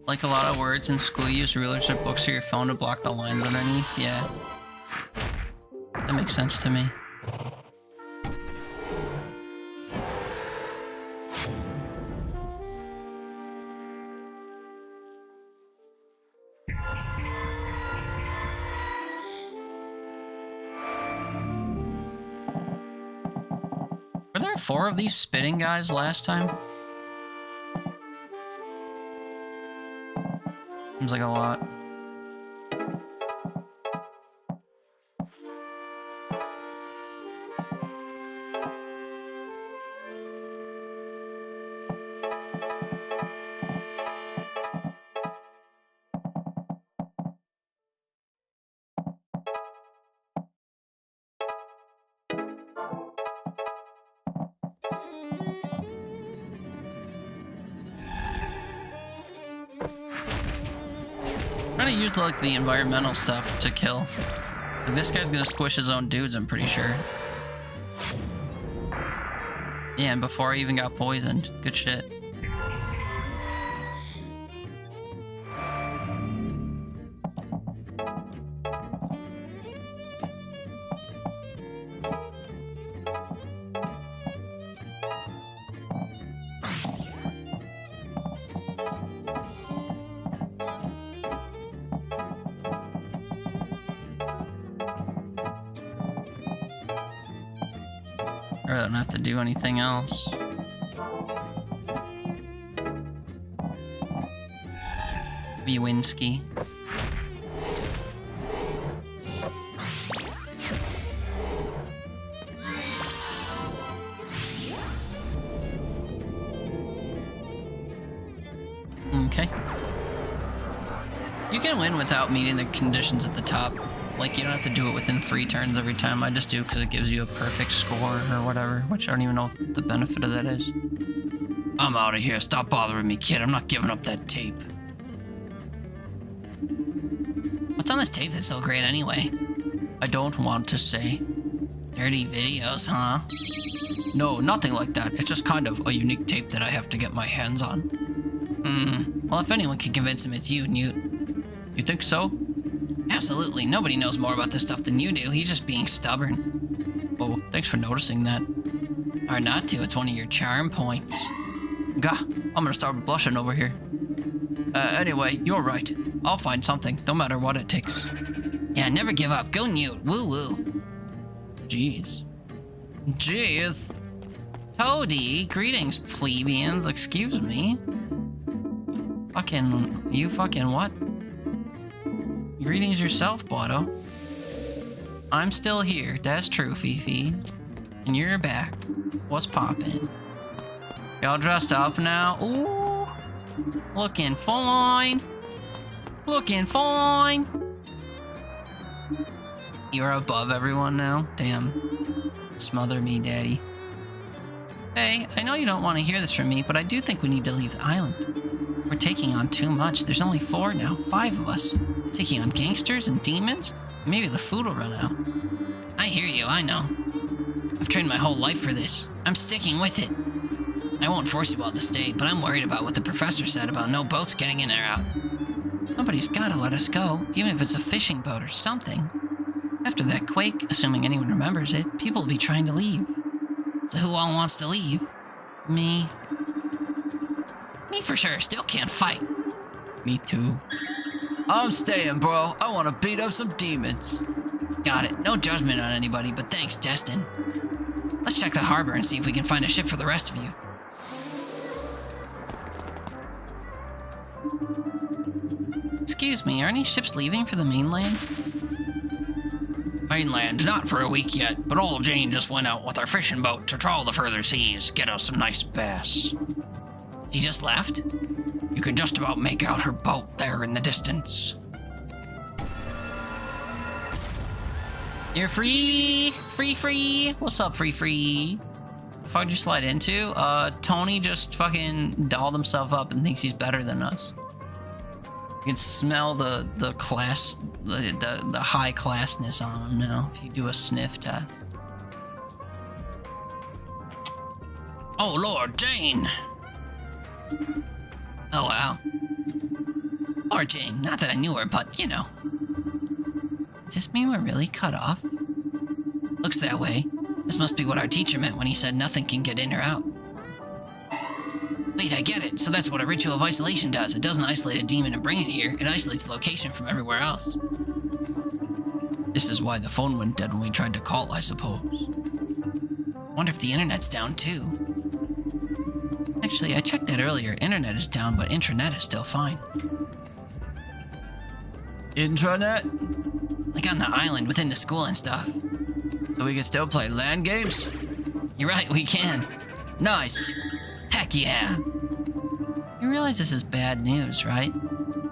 Like a lot of words in school, you use rulers or books or your phone to block the lines underneath. Yeah. That makes sense to me. Were there 4 of these spitting guys last time? Seems like a lot. Trying to use like the environmental stuff to kill. Like, this guy's gonna squish his own dudes, I'm pretty sure. Yeah, and before I even got poisoned. Good shit. I don't have to do anything else. Winsky. Okay. You can win without meeting the conditions at the top. Like, you don't have to do it within 3 turns every time. I just do because it gives you a perfect score or whatever, which I don't even know what the benefit of that is. I'm out of here. Stop bothering me, kid. I'm not giving up that tape. What's on this tape that's so great anyway? I don't want to say. Dirty videos, huh? No, nothing like that. It's just kind of a unique tape that I have to get my hands on. Well, if anyone can convince him, it's you, Newt. You think so? Absolutely. Nobody knows more about this stuff than you do. He's just being stubborn. Oh, thanks for noticing that. Hard not to. It's one of your charm points. Gah, I'm gonna start blushing over here. Anyway, you're right. I'll find something, no matter what it takes. Yeah, never give up. Go, Newt. Woo-woo. Jeez. Jeez. Toady, greetings, plebeians. Excuse me. You fucking what? Greetings yourself, Bodo. I'm still here, that's true, Fifi. And you're back. What's poppin'? Y'all dressed up now? Ooh! Looking fine! Looking fine! You're above everyone now? Damn. Smother me, daddy. Hey, I know you don't want to hear this from me, but I do think we need to leave the island. We're taking on too much. There's only 4 now, 5 of us. Taking on gangsters and demons? Maybe the food will run out. I hear you, I know. I've trained my whole life for this. I'm sticking with it. I won't force you all to stay, but I'm worried about what the professor said about no boats getting in or out. Somebody's gotta let us go, even if it's a fishing boat or something. After that quake, assuming anyone remembers it, people will be trying to leave. So who all wants to leave? Me. Me for sure, still can't fight. Me too. I'm staying, bro. I want to beat up some demons. Got it. No judgment on anybody, but thanks, Destin. Let's check the harbor and see if we can find a ship for the rest of you. Excuse me, are any ships leaving for the mainland? Mainland, not for a week yet, but old Jane just went out with our fishing boat to trawl the further seas, get us some nice bass. She just left? You can just about make out her boat there in the distance. You're free! Free! What's up, free? The fuck did you slide into? Tony just fucking dolled himself up and thinks he's better than us. You can smell the class, the high classness on him now if you do a sniff test. Oh Lord, Jane! Oh wow. Or Jane, not that I knew her, but you know. Does this mean we're really cut off? Looks that way. This must be what our teacher meant when he said nothing can get in or out. Wait, I get it. So that's what a ritual of isolation does. It doesn't isolate a demon and bring it here. It isolates the location from everywhere else. This is why the phone went dead when we tried to call, I suppose. Wonder if the internet's down too. Actually, I checked that earlier. Internet is down, but intranet is still fine. Intranet? Like on the island, within the school and stuff. So we can still play LAN games? You're right, we can. Nice. Heck yeah. You realize this is bad news, right?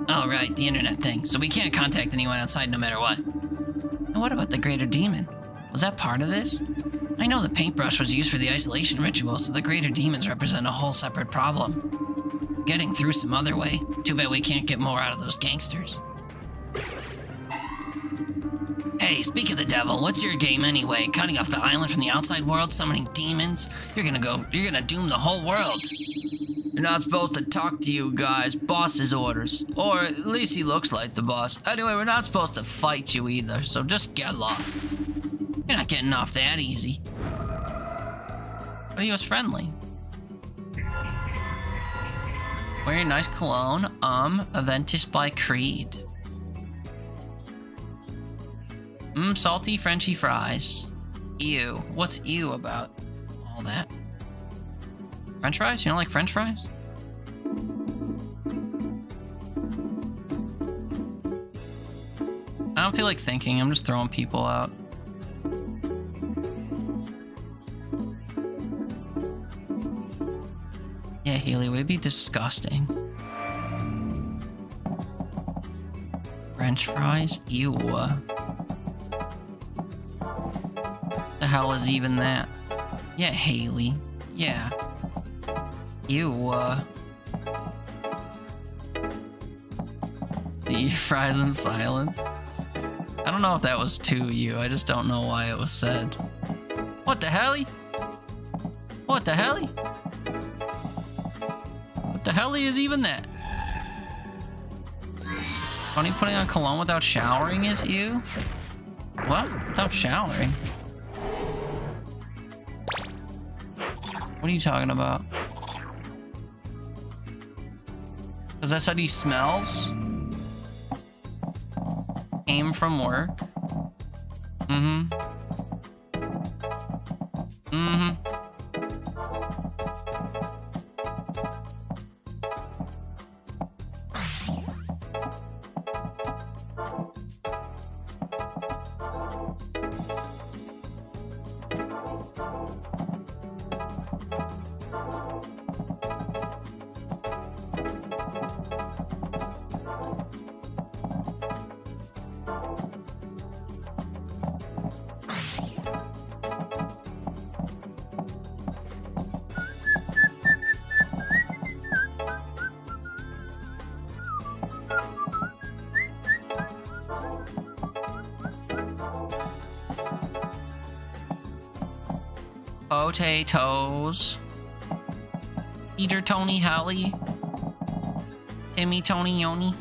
Oh, right, the internet thing. So we can't contact anyone outside no matter what. And what about the greater demon? Was that part of this? I know the paintbrush was used for the isolation ritual, so the greater demons represent a whole separate problem. Getting through some other way. Too bad we can't get more out of those gangsters. Hey, speak of the devil, what's your game anyway? Cutting off the island from the outside world, summoning demons? You're gonna doom the whole world. You're not supposed to talk to you guys. Boss's orders. Or at least he looks like the boss. Anyway, we're not supposed to fight you either, so just get lost. You're not getting off that easy. But he was friendly. Wearing nice cologne. Aventus by Creed. Salty Frenchy fries. Ew. What's ew about all that? French fries? You don't like French fries? I don't feel like thinking. I'm just throwing people out. Yeah, Haley, would it be disgusting? French fries? Ew. hell is even that? Yeah, Haley. Yeah. You, eat fries in silence? I don't know if that was to you. I just don't know why it was said. What the hell? What the hell? What the hell is even that? Funny putting on cologne without showering is you? What? Without showering? What are you talking about? Because I said he smells? Came from work? Mm-hmm. Mm-hmm. Potatoes. Peter, Tony, Hallie. Timmy, Tony, Yoni.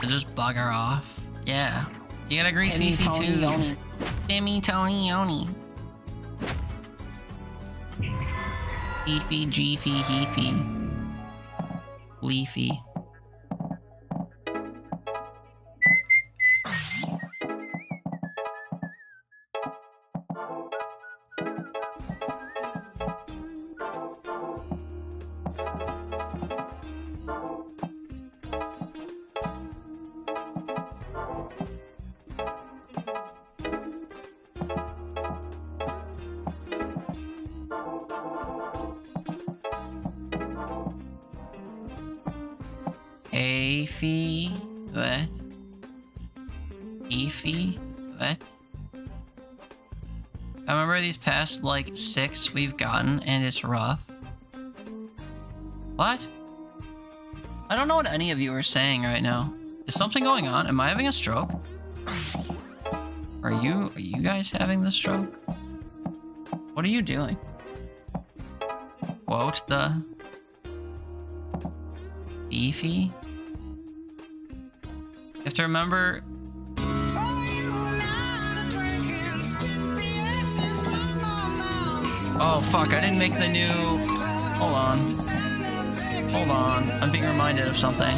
Just bugger off. Yeah. You gotta greet Timmy, Fifi Tony, too. Yoni. Timmy, Tony, Yoni. Fifi, Jeefy, Heefy. Leafy. Afy, what? Eefy, what? I remember these past like 6 we've gotten, and it's rough. What? I don't know what any of you are saying right now. Is something going on? Am I having a stroke? Are you guys having the stroke? What are you doing? Quote the beefy? You have to remember. Oh fuck, I didn't make the new. Hold on. Hold on. I'm being reminded of something.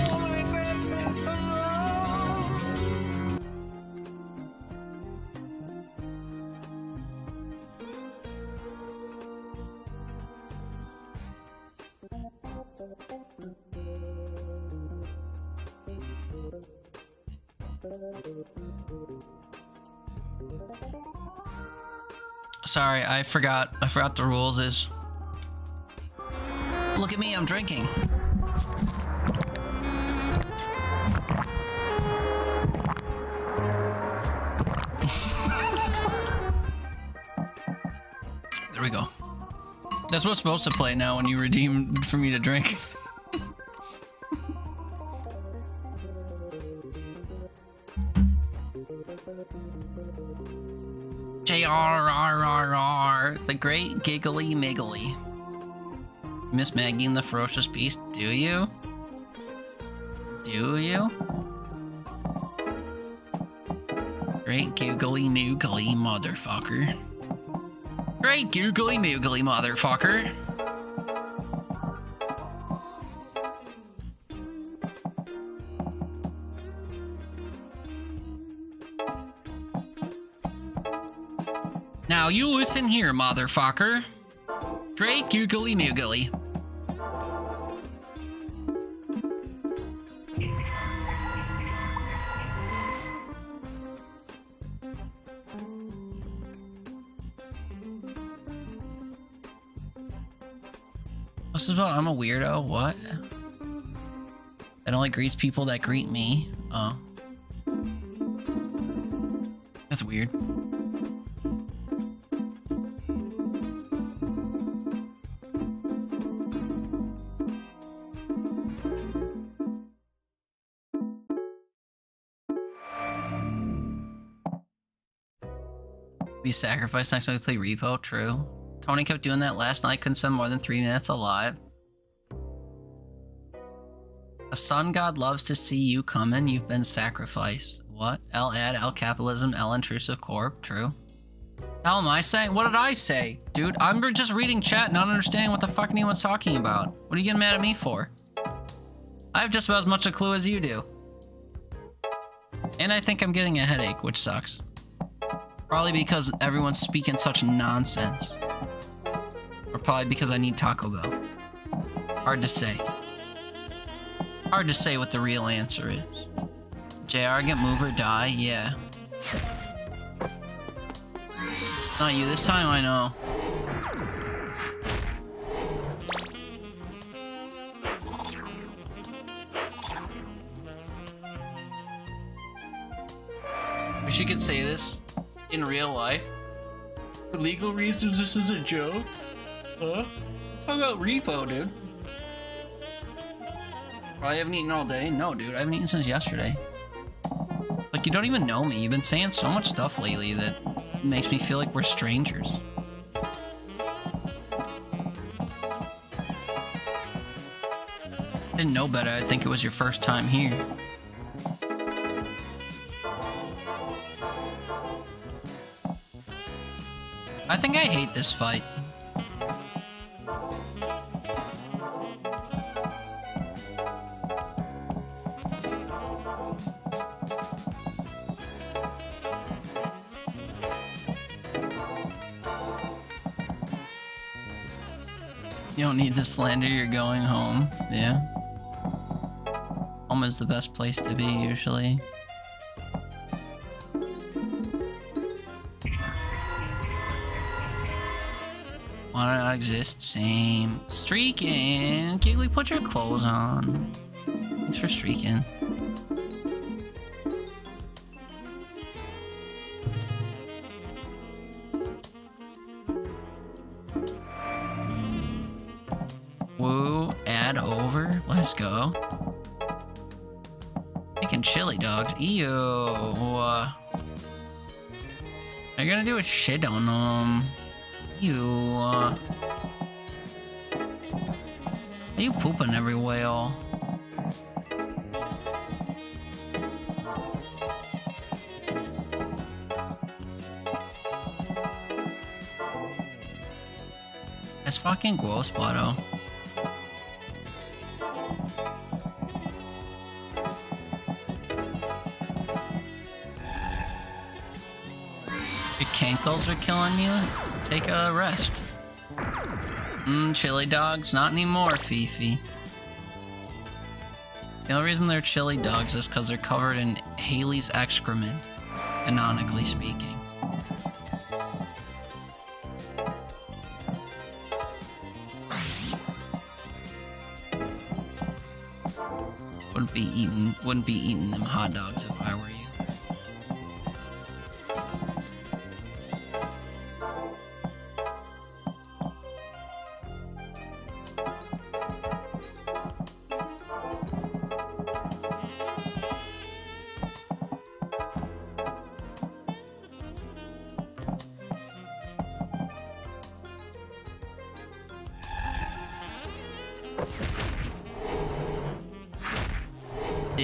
Sorry, I forgot the rules is. Look at me, I'm drinking. There we go. That's what's supposed to play now when you redeem for me to drink. J-R-R-R-R, the great giggly miggly. Miss Maggie and the Ferocious Beast, do you? Do you? Great googly moogly motherfucker. Great googly moogly motherfucker. Now you listen here, motherfucker. Great googly moogly. This is what I'm a weirdo. What? It only greets people that greet me. Oh. That's weird. We sacrifice next time we play Repo, true. Tony kept doing that last night, couldn't spend more than 3 minutes alive. A sun god loves to see you coming, you've been sacrificed. What? L ad, L capitalism, L intrusive corp, true. Hell am I saying? What did I say? Dude, I'm just reading chat, not understanding what the fuck anyone's talking about. What are you getting mad at me for? I have just about as much a clue as you do. And I think I'm getting a headache, which sucks. Probably because everyone's speaking such nonsense. Or probably because I need Taco Bell. Hard to say. Hard to say what the real answer is. JR, get move or die? Yeah. Not you this time, I know. Wish you could say this in real life. For legal reasons, this is a joke. Huh? Talk about Repo, dude. Probably haven't eaten all day. No, dude, I haven't eaten since yesterday. Like, you don't even know me. You've been saying so much stuff lately that makes me feel like we're strangers. Didn't know better. I think it was your first time here. I think I hate this fight. You don't need the slander, you're going home. Yeah. Home is the best place to be, usually. Wanna not exist? Same. Streaking! Giggly, put your clothes on. Thanks for streaking. Woo, add over. Let's go. Making chili dogs. Ew. Are you gonna do a shit on them? Ew. Are you pooping everywhere? That's fucking gross, Botto. Your cankles are killing you? Take a rest. Chili dogs? Not anymore, Fifi. The only reason they're chili dogs is because they're covered in Haley's excrement, canonically speaking. Wouldn't be eating them hot dogs if I were you.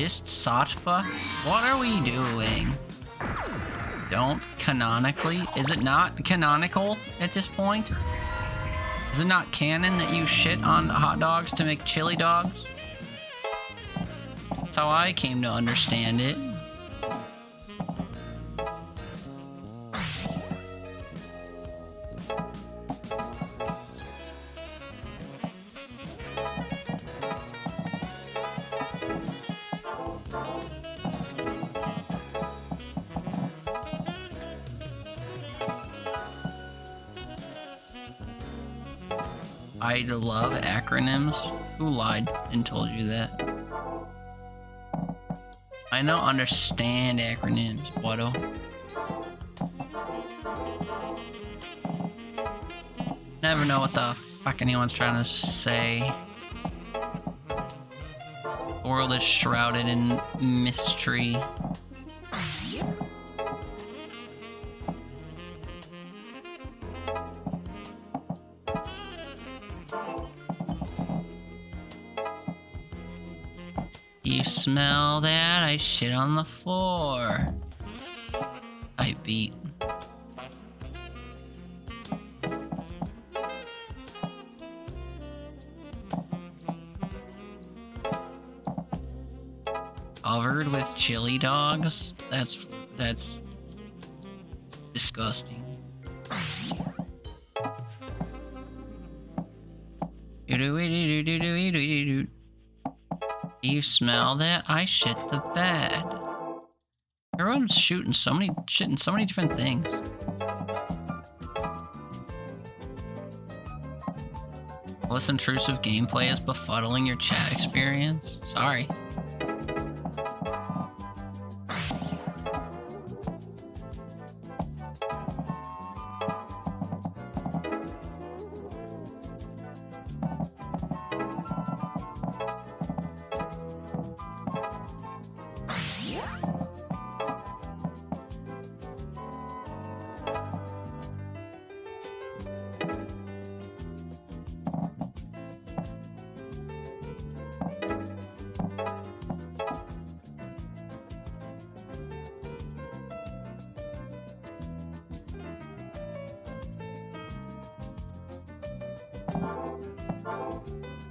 Sattva? What are we doing? Don't canonically? Is it not canonical at this point? Is it not canon that you shit on hot dogs to make chili dogs? That's how I came to understand it. I love acronyms. Who lied and told you that? I don't understand acronyms, what'o. Never know what the fuck anyone's trying to say. The world is shrouded in mystery. You smell that? I shit on the floor. I beat. Covered with chili dogs? That's disgusting. You smell that? I shit the bed. Everyone's shooting so many different things. All this intrusive gameplay is befuddling your chat experience. Sorry.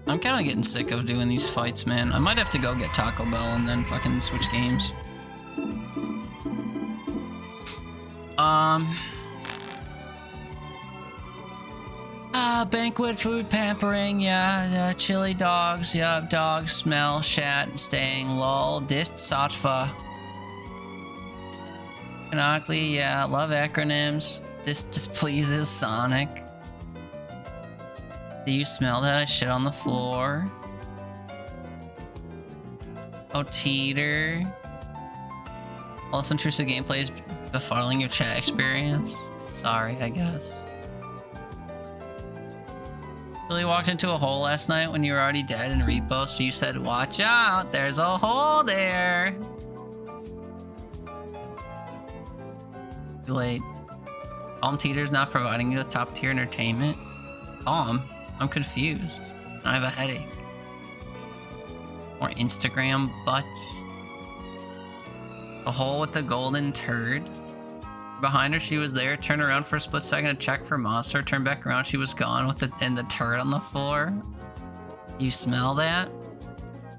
I'm kind of getting sick of doing these fights, man. I might have to go get Taco Bell and then fucking switch games. Banquet food pampering, yeah, chili dogs, yeah, dogs smell, shat, staying, lol, dist, satva. Canonically, yeah, love acronyms. This displeases Sonic. Do you smell that? I shit on the floor. Oh, teeter. All this intrusive gameplay is befuddling your chat experience. Sorry, I guess. Billy walked into a hole last night when you were already dead in repo, so you said, watch out, there's a hole there. Too late. Calm Teeter's not providing you with top tier entertainment. Calm. I'm confused. I have a headache. More Instagram butts. The hole with the golden turd. Behind her, she was there. Turned around for a split second to check for monster. Turned back around, she was gone with the turd on the floor. You smell that?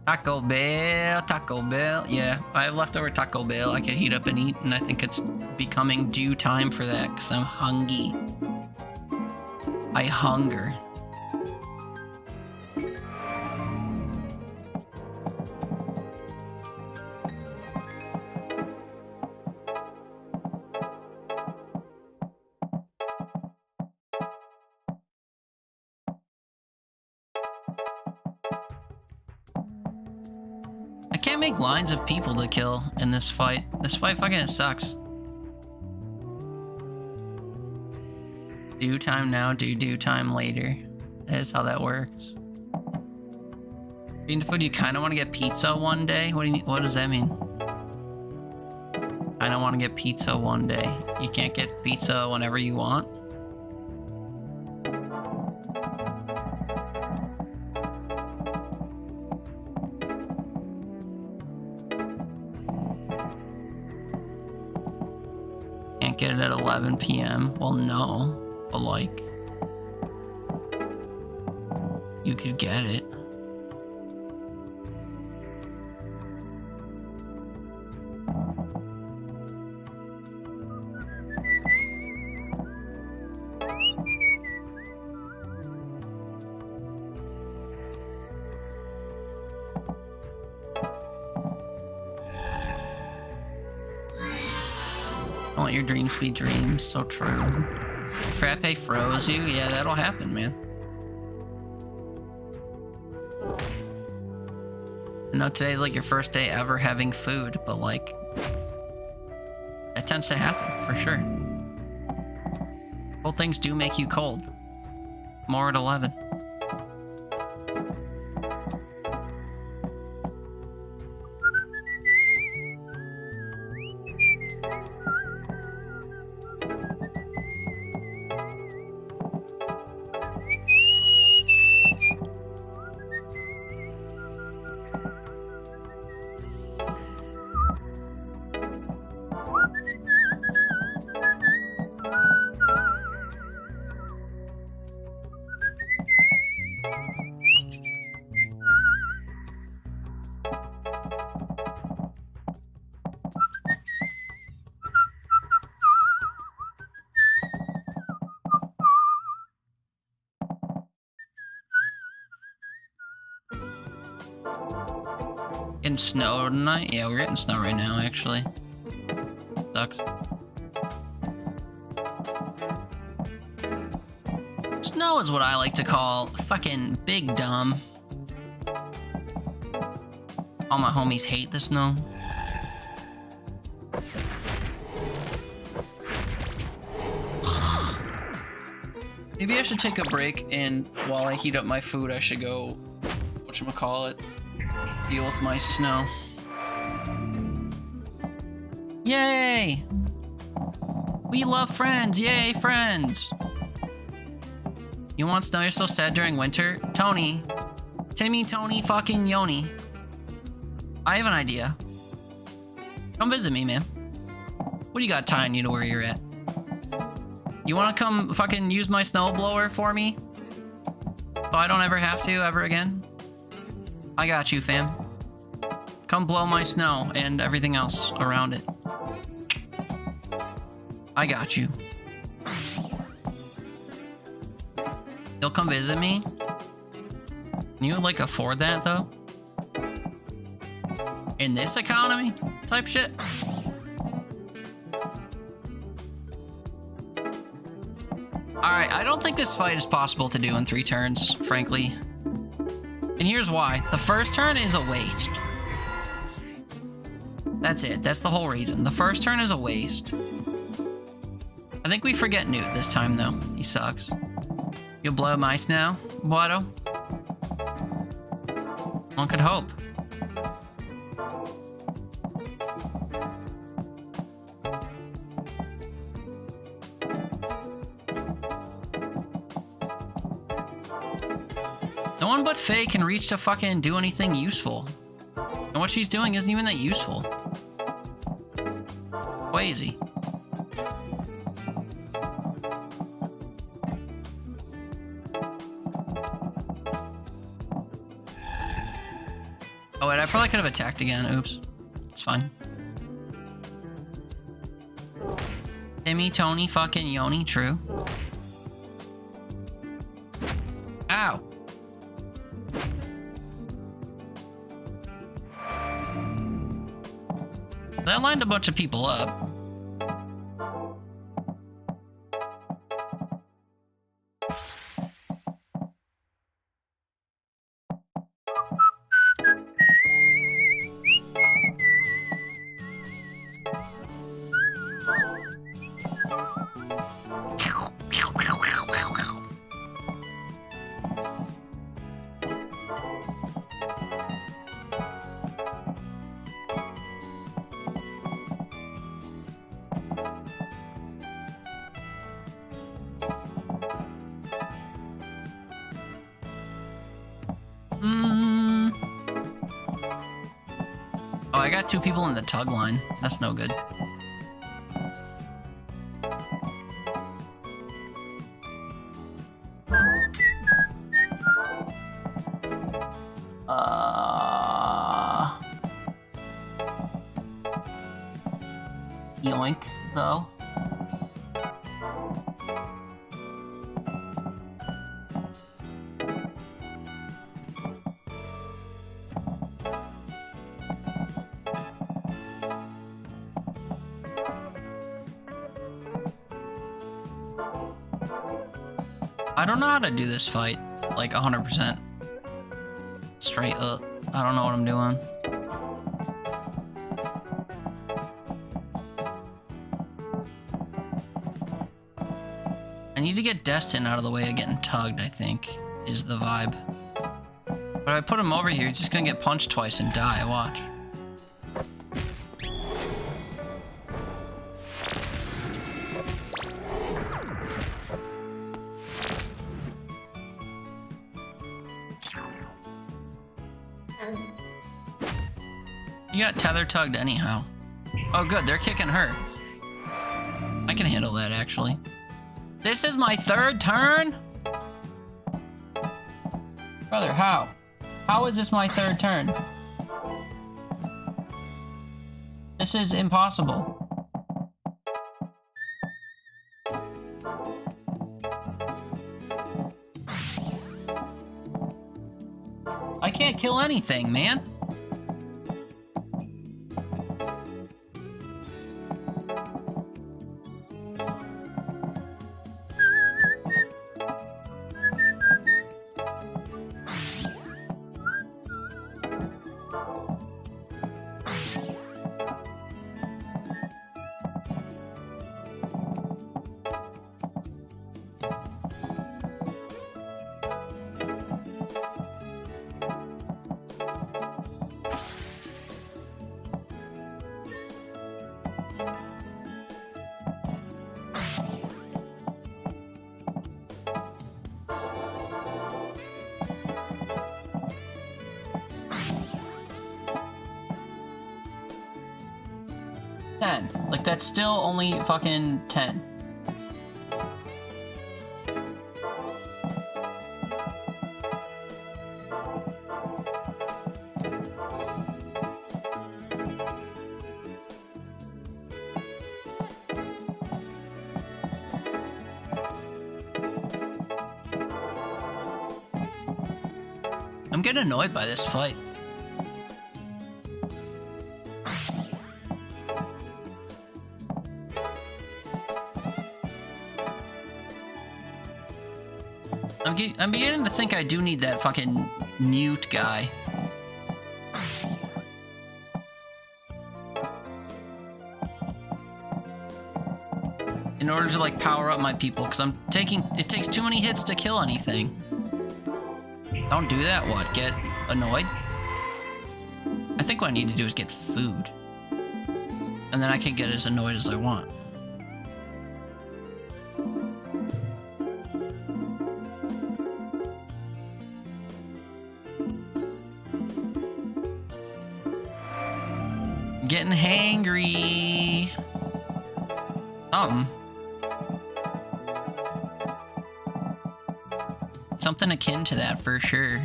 Taco Bell, Taco Bell. Yeah, I have leftover Taco Bell I can heat up and eat, and I think it's becoming due time for that because I'm hungry. I hunger. I can't make lines of people to kill in this fight. This fight fucking sucks. Do time now, do time later. That is how that works. Being food, you kind of want to get pizza one day? What does that mean? I don't want to get pizza one day. You can't get pizza whenever you want? Can't get it at 11 p.m. Well, no. But like, you could get it. Don't let your dreams be dreams. So true. Frappe froze you? Yeah, that'll happen, man. know today's like your first day ever having food, but like, that tends to happen, for sure. Cold things do make you cold. More at 11. Getting snow tonight? Yeah, we're getting snow right now, actually. Sucks. Snow is what I like to call fucking big dumb. All my homies hate the snow. Maybe I should take a break, and while I heat up my food, I should go, whatchamacallit, deal with my snow. Yay! We love friends! Yay, friends! You want snow? You're so sad during winter? Tony. Timmy, Tony, fucking Yoni. I have an idea. Come visit me, man. What do you got tying you to where you're at? You wanna come fucking use my snowblower for me? So I don't ever have to ever again? I got you, fam. Come blow my snow and everything else around it. I got you. You'll come visit me? Can you, like, afford that, though? In this economy? Type shit? Alright, I don't think this fight is possible to do in 3 turns, frankly. And here's why. The first turn is a waste. That's it. That's the whole reason. The first turn is a waste. I think we forget Newt this time, though. He sucks. You'll blow mice now, Watto? One could hope. No one but Faye can reach to fucking do anything useful. And what she's doing isn't even that useful. Crazy. Oh wait, I probably could have attacked again. Oops. It's fine. Timmy, Tony, fucking Yoni, true. Ow. That lined a bunch of people up. Oh, I got 2 people in the tug line. That's no good. Yoink, though. I don't know how to do this fight, like 100%. Straight up. I don't know what I'm doing. I need to get Destin out of the way of getting tugged, I think, is the vibe. But if I put him over here, he's just gonna get punched twice and die, watch. You got tether tugged anyhow. Oh good, they're kicking her. I can handle that, actually. This is my third turn? Brother, how? How is this my third turn? This is impossible. I can't kill anything, man. Like, that's still only fucking 10. I'm getting annoyed by this fight. I'm beginning to think I do need that fucking mute guy. In order to, like, power up my people, because it takes too many hits to kill anything. Don't do that, what? Get annoyed? I think what I need to do is get food. And then I can get as annoyed as I want. Getting hangry. Something akin to that for sure.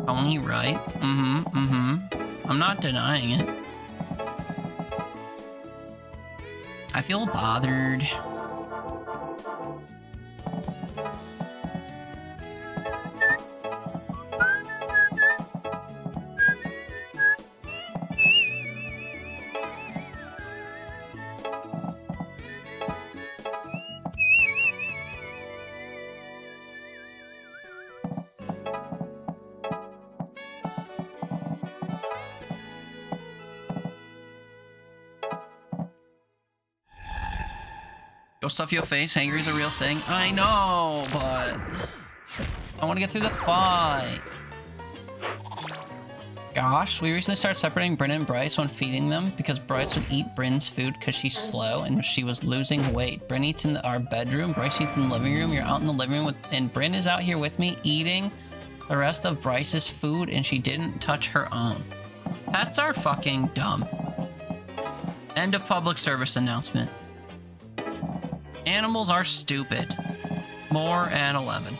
Only right. I'm not denying it. I feel bothered. Go stuff your face. Angry's a real thing. I know, but I want to get through the fight. Gosh, we recently started separating Bryn and Bryce when feeding them because Bryce would eat Bryn's food because she's slow and she was losing weight. Bryn eats in our bedroom. Bryce eats in the living room. You're out in the living room and Bryn is out here with me eating the rest of Bryce's food and she didn't touch her own. Pets are fucking dumb. End of public service announcement. Animals are stupid. More at 11.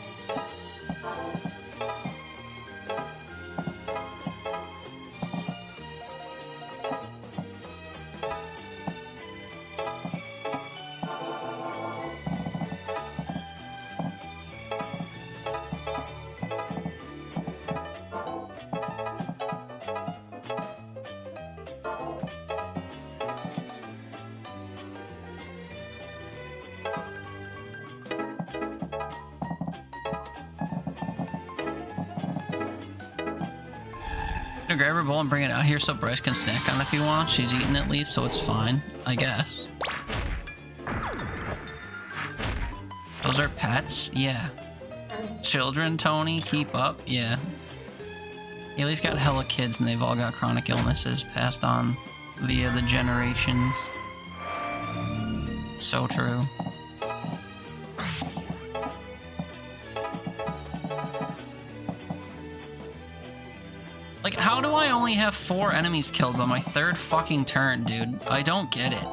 grab her bowl and bring it out here so Bryce can snack on it if he wants. She's eaten at least, so it's fine, I guess. Those are pets? Yeah. Children, Tony, keep up? Yeah. Haley's got hella kids and they've all got chronic illnesses passed on via the generations. So true. Like, how do I only have 4 enemies killed by my 3rd fucking turn, dude? I don't get it.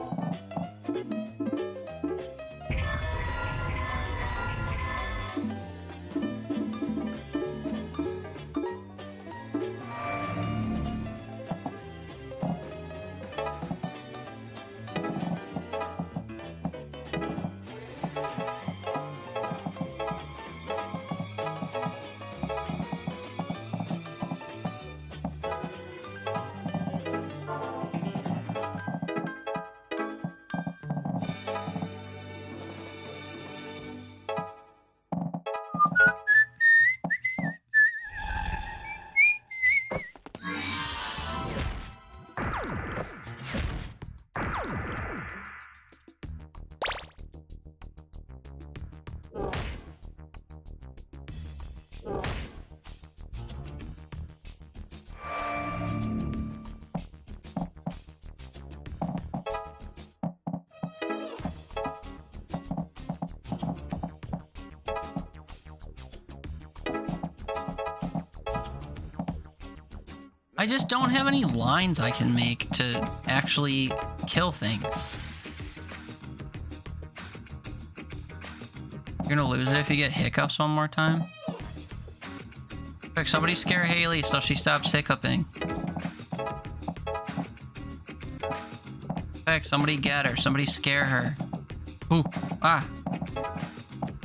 I just don't have any lines I can make to actually kill things. You're gonna lose it if you get hiccups one more time. Quick, somebody scare Haley so she stops hiccuping. Quick, somebody get her. Somebody scare her. Boo. Ah.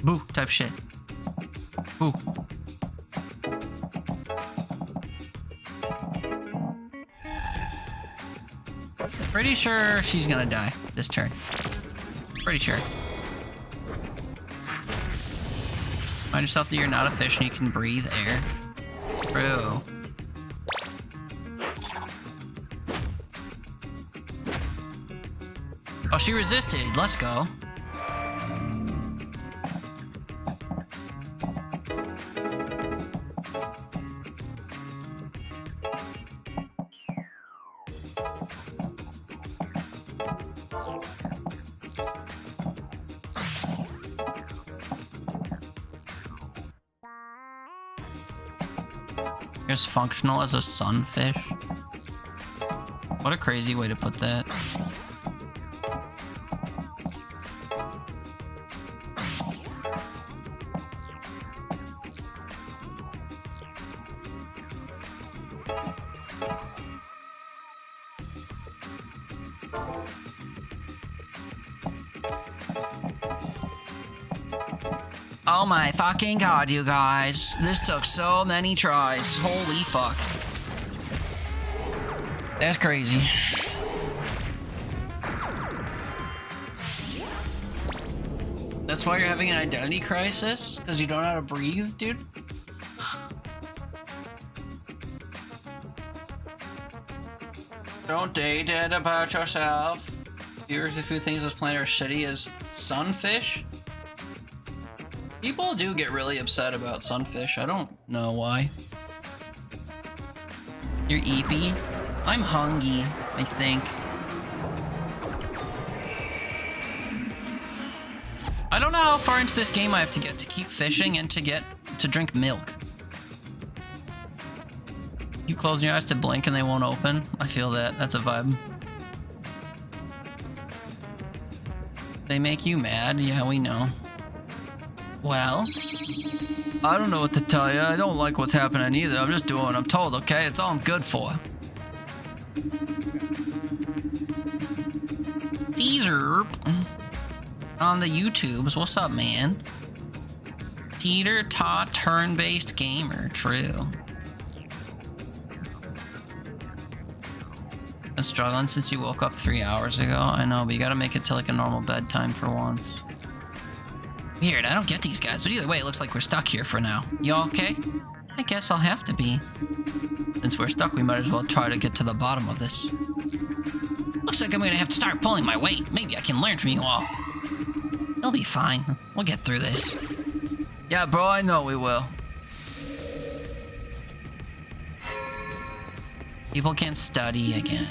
Boo type shit. Boo. Pretty sure she's gonna die this turn. Pretty sure. Remind yourself that you're not a fish and you can breathe air. True. Oh, she resisted. Let's go. Here's functional as a sunfish. What a crazy way to put that. Oh my fucking god, you guys. This took so many tries. Holy fuck. That's crazy. That's why you're having an identity crisis? Because you don't know how to breathe, dude? Don't date it about yourself. Here's a few things this planet are shitty as sunfish. People do get really upset about sunfish. I don't know why. You're eepy? I'm hungry, I think. I don't know how far into this game I have to get to keep fishing and to drink milk. You closing your eyes to blink and they won't open. I feel that. That's a vibe. They make you mad? Yeah, we know. Well, I don't know what to tell you. I don't like what's happening either. I'm just doing what I'm told, okay? It's all I'm good for. Teaser on the YouTubes. What's up, man? Teeter tot turn-based gamer. True. Been struggling since you woke up 3 hours ago. I know, but you gotta make it to like a normal bedtime for once. Weird, I don't get these guys, but either way, it looks like we're stuck here for now. Y'all okay? I guess I'll have to be. Since we're stuck, we might as well try to get to the bottom of this. Looks like I'm gonna have to start pulling my weight. Maybe I can learn from you all. It'll be fine. We'll get through this. Yeah, bro, I know we will. People can study again.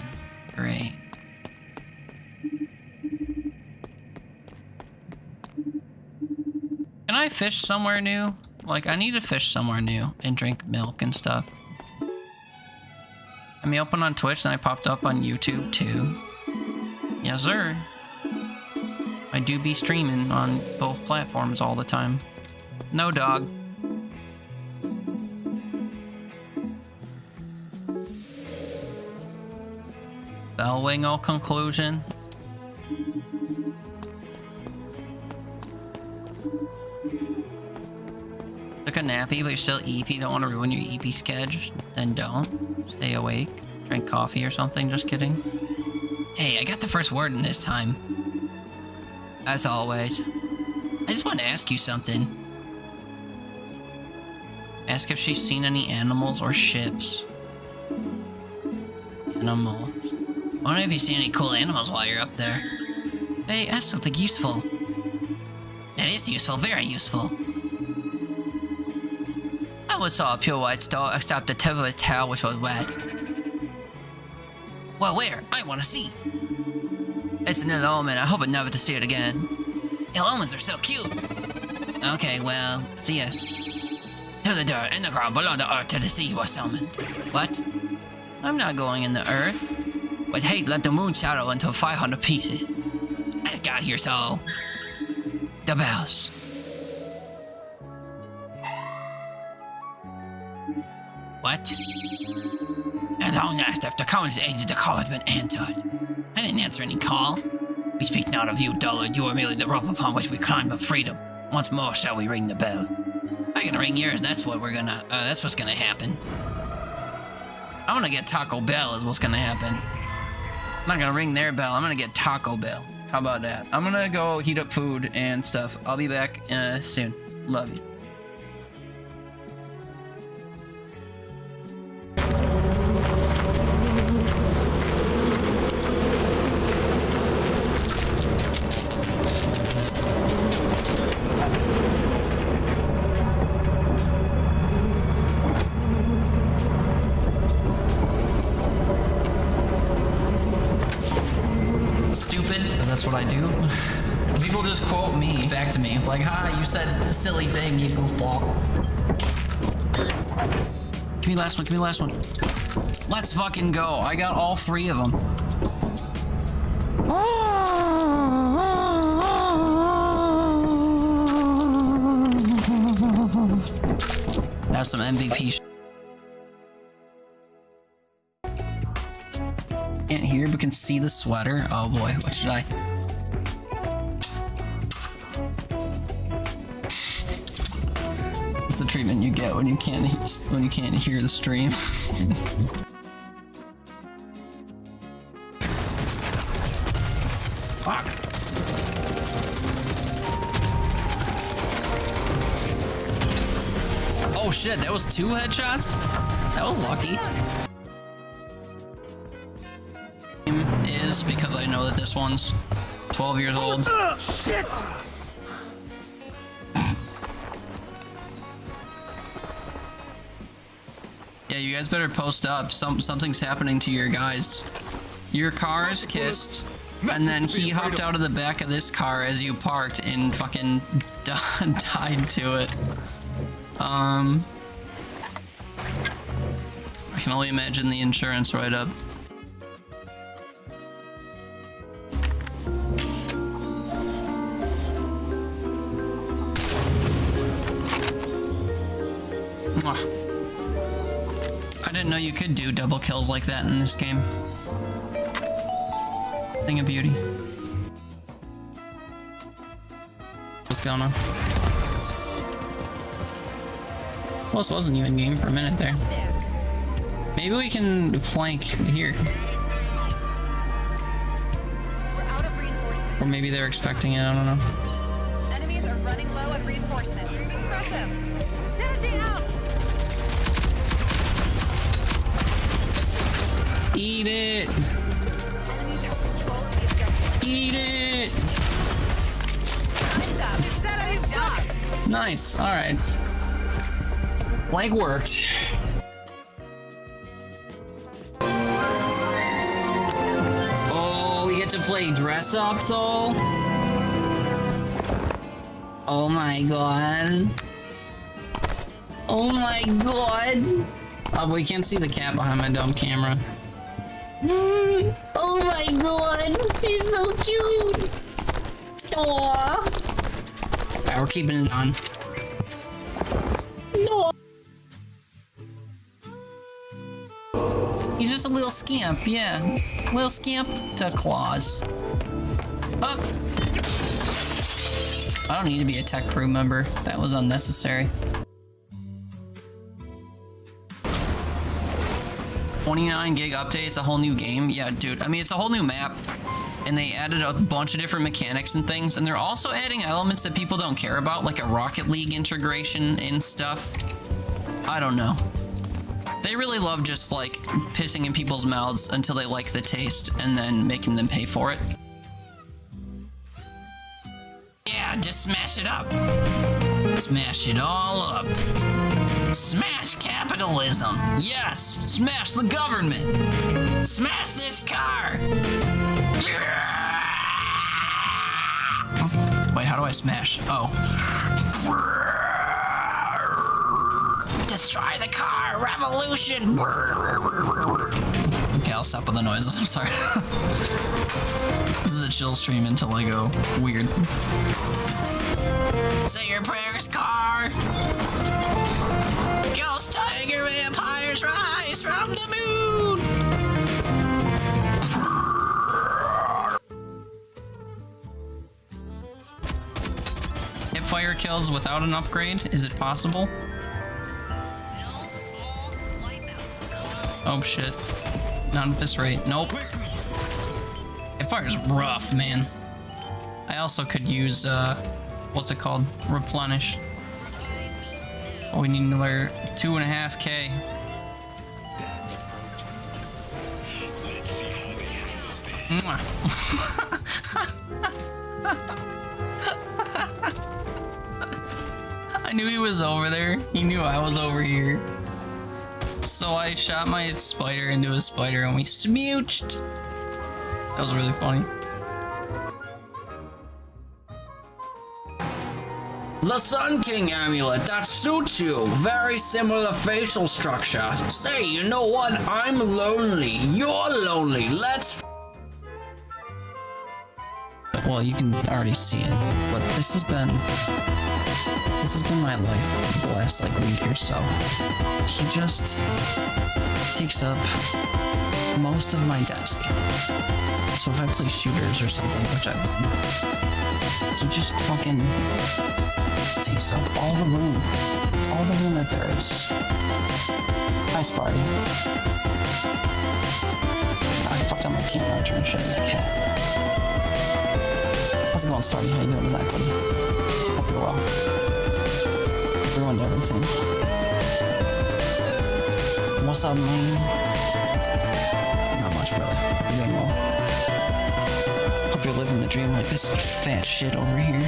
Great. Can I fish somewhere new? Like, I need to fish somewhere new and drink milk and stuff. I mean, open on Twitch and I popped up on YouTube too. Yes, sir. I do be streaming on both platforms all the time. No dog. Bellwingle conclusion. Took a nappy, but you're still EP. Don't want to ruin your EP schedule. Then don't. Stay awake. Drink coffee or something. Just kidding. Hey, I got the first word in this time. As always. I just want to ask you something. Ask if she's seen any animals or ships. Animals. I wonder if you've seen any cool animals while you're up there. Hey, ask something useful. That is useful, very useful. I once saw a pure white star except the tip of its tail, which was wet. Well, where? I want to see. It's an ill omen. I hope never to see it again. Ill omens are so cute. Okay, well, see ya. To the dirt, in the ground, below the earth, to the sea was summoned. What? I'm not going in the earth. With hate, let the moon shadow into 500 pieces. I just got here, so... The bells. What? At long last, after countless ages, the call has been answered. I didn't answer any call. We speak not of you, dullard. You are merely the rope upon which we climb of freedom. Once more shall we ring the bell. I'm gonna ring yours. That's what we're gonna. That's what's gonna happen. I'm gonna get Taco Bell is what's gonna happen. I'm not gonna ring their bell. I'm gonna get Taco Bell. How about that? I'm gonna go heat up food and stuff. I'll be back soon. Love you. That's what I do. People just quote me back to me, like, "Ha, you said a silly thing, you goofball." Give me the last one. Give me the last one. Let's fucking go. I got all 3 of them. That's some MVP shit. Can't hear but can see the sweater. Oh boy, what should I? It's the treatment you get when you can't hear the stream. Fuck. Oh shit, that was 2 headshots? That was lucky. Is because I know that this one's 12 years old. Shit. Yeah, you guys better post up. Something's happening to your guys. Your car's kissed, and then he hopped out of the back of this car as you parked and fucking died to it. I can only imagine the insurance write-up. I didn't know you could do double kills like that in this game. Thing of beauty. What's going on? Well, this wasn't even game for a minute there. Maybe we can flank here. Or maybe they're expecting it, I don't know. Enemies are running low on reinforcements. Crush them. Send it out. Eat it. Eat it. Good job. Nice. All right. Leg worked. Oh, we get to play dress up though. Oh my god. Oh my god. Oh, we can't see the cat behind my dumb camera. Oh my god. He's so cute. Aww. Alright, we're keeping it on. No. He's just a little scamp, yeah. Little scamp to claws. Up. I don't need to be a tech crew member. That was unnecessary. 29 gig update, it's a whole new game. Yeah, dude, I mean, it's a whole new map. And they added a bunch of different mechanics and things. And they're also adding elements that people don't care about, like a Rocket League integration and stuff. I don't know. They really love just, like, pissing in people's mouths until they like the taste and then making them pay for it. Yeah, just smash it up. Smash it all up. Smash capitalism. Yes, smash the government. Smash this car. Yeah! Wait, how do I smash? Oh. Destroy the car. Revolution. Okay, I'll stop with the noises. I'm sorry. This is a chill stream until I go weird. Say your prayers, car. Ghost tiger vampires rise from the moon. Hipfire kills without an upgrade? Is it possible? Oh shit. Not at this rate. Nope. Hipfire's rough, man. I also could use, what's it called? Replenish. Oh, we need another 2.5K. Mwah. I knew he was over there. He knew I was over here. So I shot my spider into a spider and we smooched. That was really funny. The Sun King amulet, that suits you. Very similar facial structure. Say, you know what? I'm lonely. You're lonely. Let's... Well, you can already see it, but this has been my life for the last, like, week or so. He just takes up most of my desk. So if I play shooters or something, which I wouldn't, he just fucking takes up all the room that there is. Hi, Sparty. I fucked up my camera. I turned shit into a cat. How's it going, Sparty? How you doing tonight, buddy? Hope you're well. Ruined everything. What's up, man? Not much, brother. You doing well? Hope you're living the dream like this fat shit over here.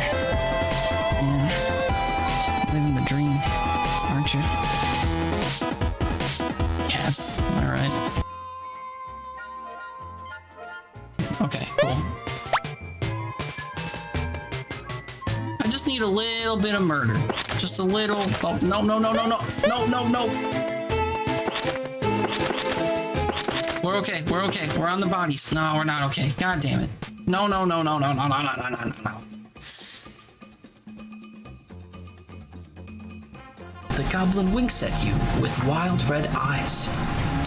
Yeah. Living the dream, aren't you? Cats, am I right? Okay, cool. I just need a little bit of murder. Just a little. Oh, no. We're okay. We're on the bodies. No, we're not okay. God damn it. No. The goblin winks at you with wild red eyes.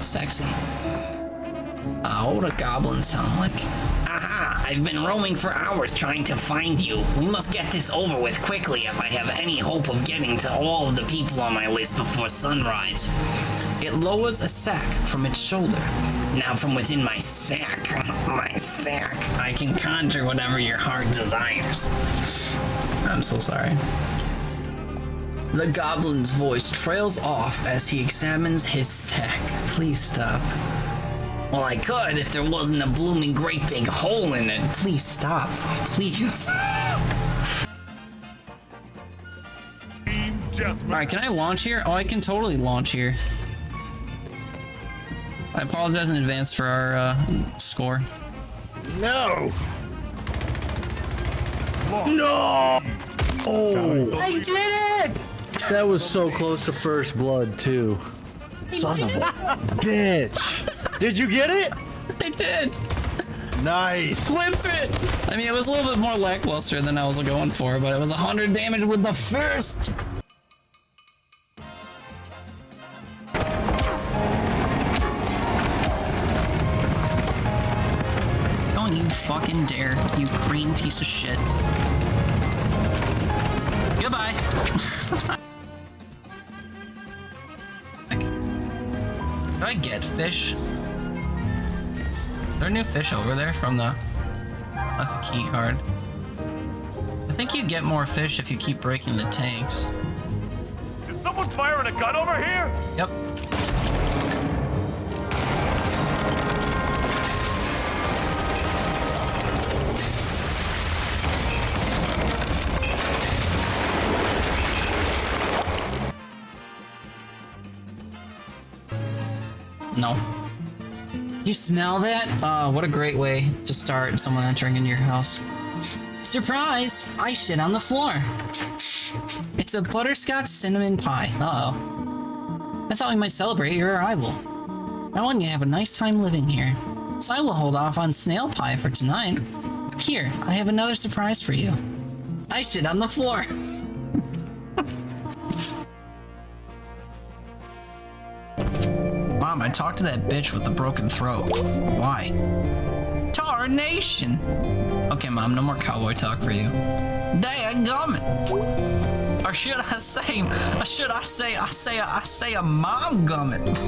Sexy. What would a goblin sound like? Aha! I've been roaming for hours trying to find you. We must get this over with quickly if I have any hope of getting to all of the people on my list before sunrise. It lowers a sack from its shoulder. Now from within my sack, I can conjure whatever your heart desires. I'm so sorry. The goblin's voice trails off as he examines his sack. Please stop. Well, I could if there wasn't a blooming great big hole in it. Please stop. Please. Alright, can I launch here? Oh, I can totally launch here. I apologize in advance for our score. No! No! Oh! I did it! That was so close to first blood, too. Son of a bitch! Did you get it? I did! Nice! Flip it! I mean, it was a little bit more lackluster than I was going for, but it was 100 damage with the first! Don't you fucking dare, you green piece of shit. Goodbye! Did I get fish? Is there a new fish over there from the... That's a key card. I think you get more fish if you keep breaking the tanks. Is someone firing a gun over here? Yep. No. You smell that? What a great way to start someone entering into your house. Surprise! I shit on the floor. It's a butterscotch cinnamon pie. Uh-oh. I thought we might celebrate your arrival. I want you to have a nice time living here, so I will hold off on snail pie for tonight. Here, I have another surprise for you. I shit on the floor. Mom, I talked to that bitch with the broken throat. Why? Tarnation! Okay, Mom, no more cowboy talk for you. Dadgummit! Or should I say a mom gummit?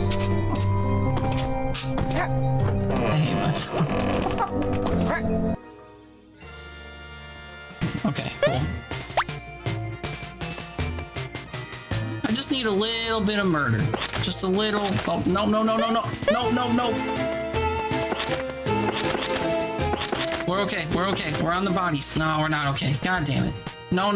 I hate myself. Okay, cool. I just need a little bit of murder. Just a little. Oh, no. We're okay. We're on the bodies. No, we're not okay. God damn it. No. I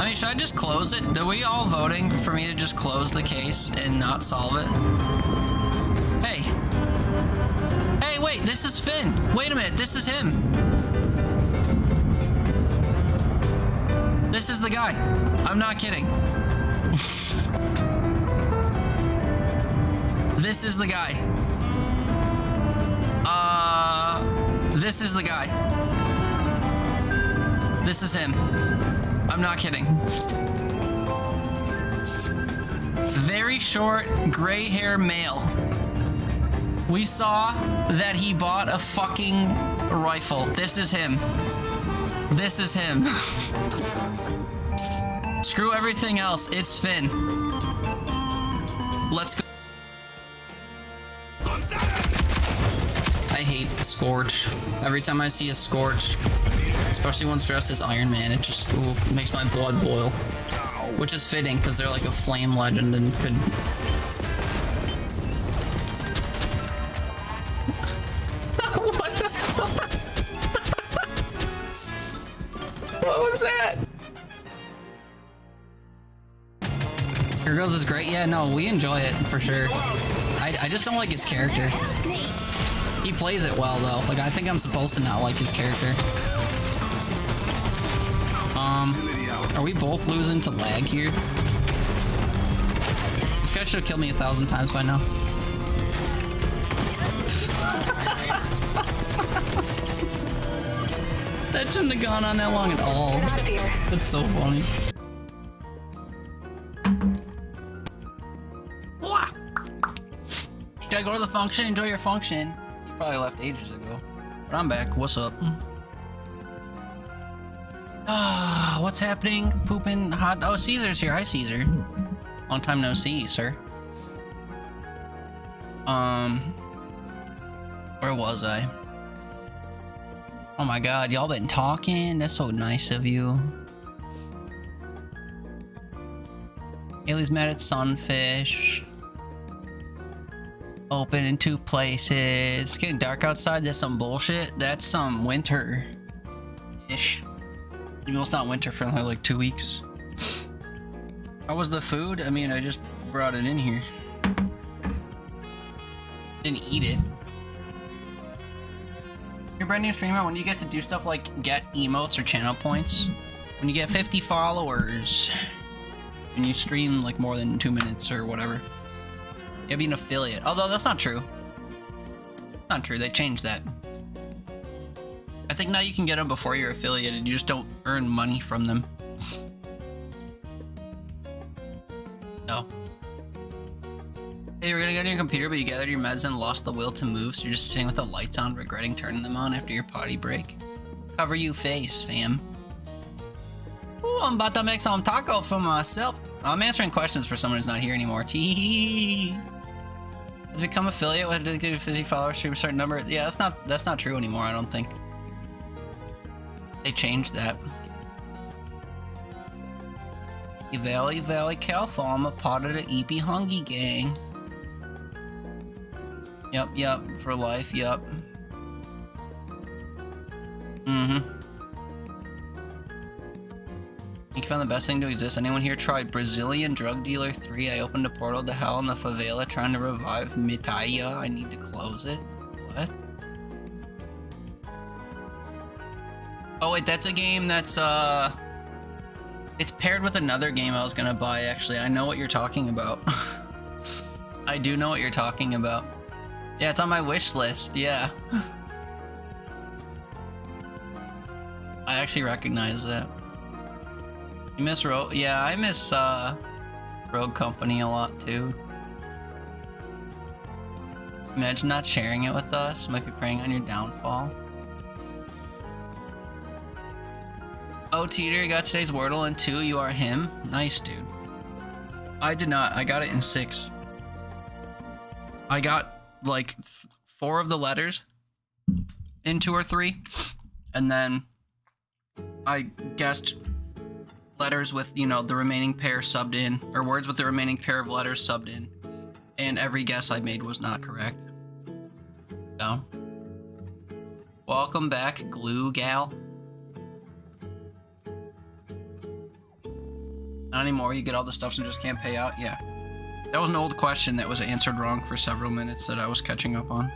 mean, should I just close it? Are we all voting for me to just close the case and not solve it? Hey, wait, this is Finn. Wait a minute, this is him. This is the guy. I'm not kidding. This is the guy. This is the guy. This is him. I'm not kidding. Very short, gray hair male. We saw that he bought a fucking rifle. This is him. This is him. Screw everything else. It's Finn. Let's go. I hate Scorch. Every time I see a Scorch, especially one's dressed as Iron Man, it just makes my blood boil. Which is fitting, because they're like a flame legend and could... What the fuck? What was that? Here Goes is great. Yeah, no, we enjoy it for sure. I just don't like his character. He plays it well though. Like, I think I'm supposed to not like his character. Are we both losing to lag here? This guy should have killed me 1,000 times by now. That shouldn't have gone on that long at all. That's so funny. Should I go to the function? Enjoy your function. You probably left ages ago. But I'm back. What's up? What's happening? Pooping hot. Oh, Caesar's here. Hi, Caesar. Long time no see, sir. Where was I? Oh my god, y'all been talking? That's so nice of you. Haley's mad at Sunfish. Open in 2 places. It's getting dark outside. That's some bullshit. That's some winter-ish. Even though it's not winter for only like 2 weeks. How was the food? I mean, I just brought it in here. Didn't eat it. You're a brand new streamer. When you get to do stuff like get emotes or channel points, when you get 50 followers and you stream like more than 2 minutes or whatever, you'll be an affiliate. Although that's not true. Not true. They changed that. I think now you can get them before you're affiliated. You just don't earn money from them. No. Hey, you're gonna get on your computer, but you gathered your meds and lost the will to move, so you're just sitting with the lights on, regretting turning them on after your potty break. Cover you face, fam. Ooh, I'm about to make some taco for myself. I'm answering questions for someone who's not here anymore. Tee. To become affiliate, with to get 50 followers to a certain number. Yeah, that's not true anymore. I don't think they changed that. You very careful. I'm a part of the EP Hungy gang. Yep, for life, yep. I think you found the best thing to exist. Anyone here tried Brazilian Drug Dealer 3? I opened a portal to hell in the favela trying to revive Mitaya. I need to close it. What? Oh wait, that's a game that's it's paired with another game I was gonna buy, actually. I know what you're talking about. I do know what you're talking about. Yeah, it's on my wish list, yeah. I actually recognize that. You miss Rogue? Yeah, I miss Rogue Company a lot too. Imagine not sharing it with us. Might be preying on your downfall. Oh, Teeter, you got today's Wordle in 2. You are him. Nice, dude. I did not. I got it in 6. I got like 4 of the letters in 2 or 3, and then I guessed letters with, you know, the remaining pair subbed in, or words with the remaining pair of letters subbed in, and every guess I made was not correct. So, welcome back, Glue Gal. Not anymore. You get all the stuff and just can't pay out. Yeah. That was an old question that was answered wrong for several minutes that I was catching up on.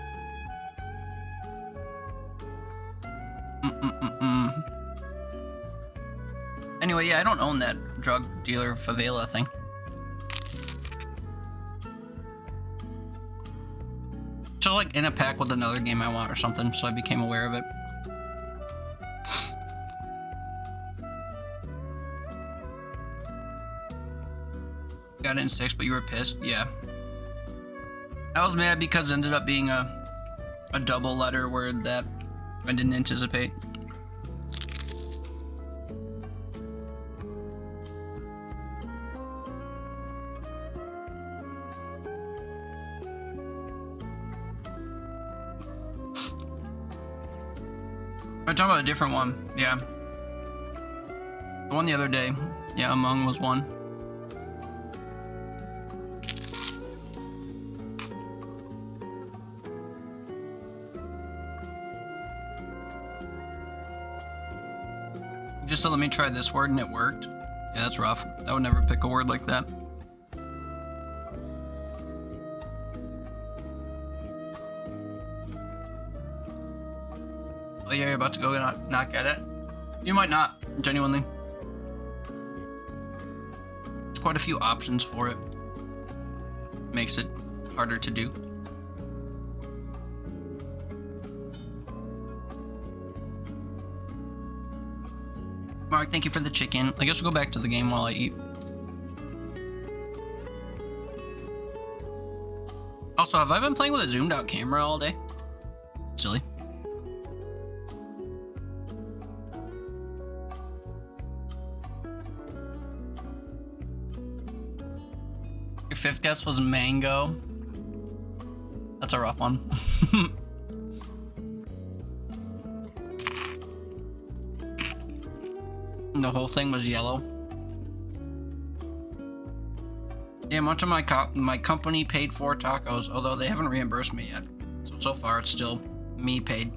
Anyway, yeah, I don't own that drug dealer favela thing. So like in a pack with another game I want or something, so I became aware of it. Got it in 6, but you were pissed? Yeah. I was mad because it ended up being a double letter word that I didn't anticipate. I'm talking about a different one. Yeah. The one the other day. Yeah, Among was one. Just so let me try this word and it worked. Yeah, that's rough. I would never pick a word like that. Oh yeah, you're about to go not get it? You might not, genuinely. There's quite a few options for it. Makes it harder to do. Mark, thank you for the chicken. I guess we'll go back to the game while I eat. Also, have I been playing with a zoomed out camera all day? Silly. Your 5th guess was mango. That's a rough one. The whole thing was yellow. Yeah, much of my company paid for tacos, although they haven't reimbursed me yet. So far it's still me paid.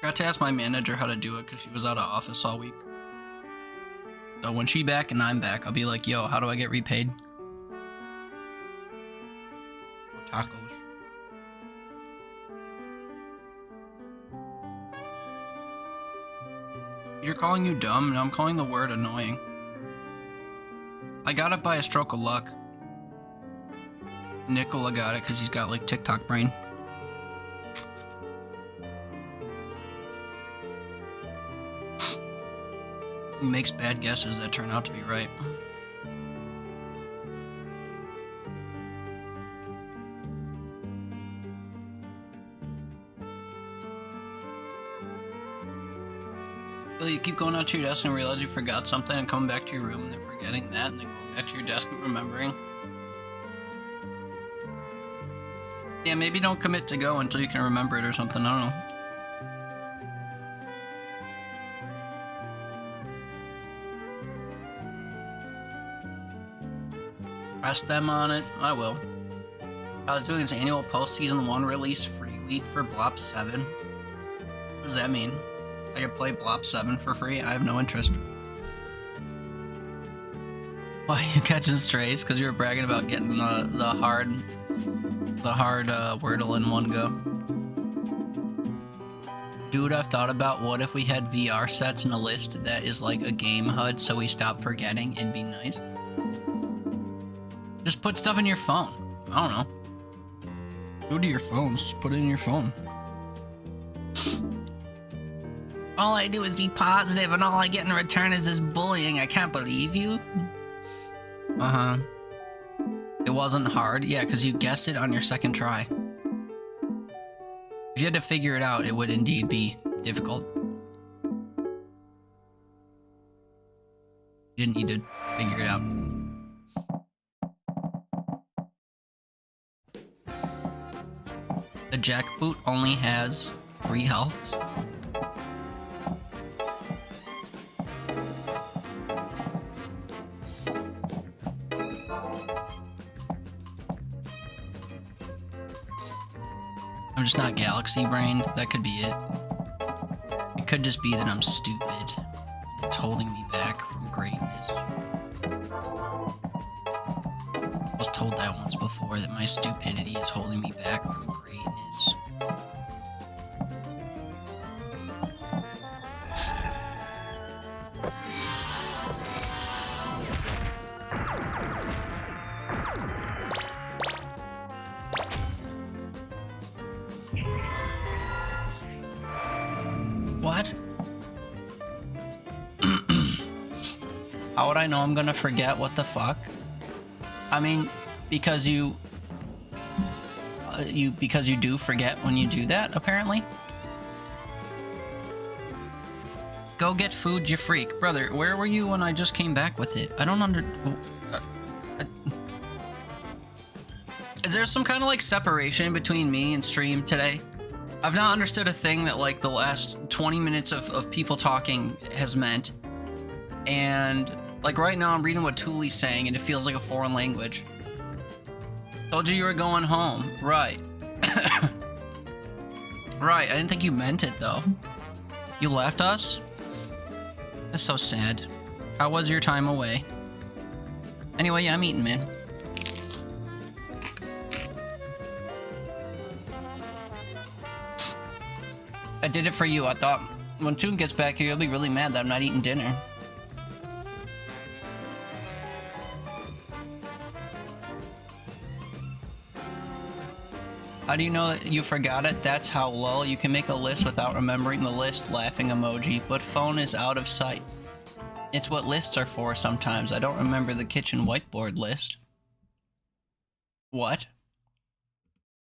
Got to ask my manager how to do it because she was out of office all week. So when she's back and I'm back, I'll be like, yo, how do I get repaid? For tacos. You're calling you dumb, and I'm calling the word annoying. I got it by a stroke of luck. Nicola got it because he's got like TikTok brain. He makes bad guesses that turn out to be right. Well, you keep going out to your desk and realize you forgot something and coming back to your room and then forgetting that and then going back to your desk and remembering. Yeah, maybe don't commit to go until you can remember it or something, I don't know. Press them on it. I will. I was doing its annual post-season 1 release free week for Blop 7. What does that mean? I could play Blop 7 for free? I have no interest. Why you catching strays? Because you were bragging about getting the hard Wordle in one go. Dude, I've thought about what if we had VR sets in a list that is like a game HUD so we stop forgetting. It'd be nice. Just put stuff in your phone. I don't know. Go to your phones. Just put it in your phone. All I do is be positive, and all I get in return is this bullying. I can't believe you. Uh-huh. It wasn't hard. Yeah, because you guessed it on your second try. If you had to figure it out, it would indeed be difficult. You didn't need to figure it out. The jackboot only has 3 healths. I'm just not galaxy brained. That could be it. It could just be that I'm stupid. It's holding me back from greatness. I was told that once before, that my stupidity is holding me back from greatness. What? How would I know I'm gonna forget? What the fuck? I mean, because you do forget when you do that, apparently. Go get food, you freak. Brother, where were you when I just came back with it? I don't Is there some kind of like separation between me and stream today? I've not understood a thing that like the last 20 minutes of people talking has meant. And like right now I'm reading what Thule's saying and it feels like a foreign language. Told you were going home. Right. Right, I didn't think you meant it though. You left us? That's so sad. How was your time away? Anyway, yeah, I'm eating, man. I did it for you. I thought when Toon gets back here, he'll be really mad that I'm not eating dinner. How do you know that you forgot it? That's how, lol. You can make a list without remembering the list, laughing emoji, but phone is out of sight. It's what lists are for sometimes. I don't remember the kitchen whiteboard list. What?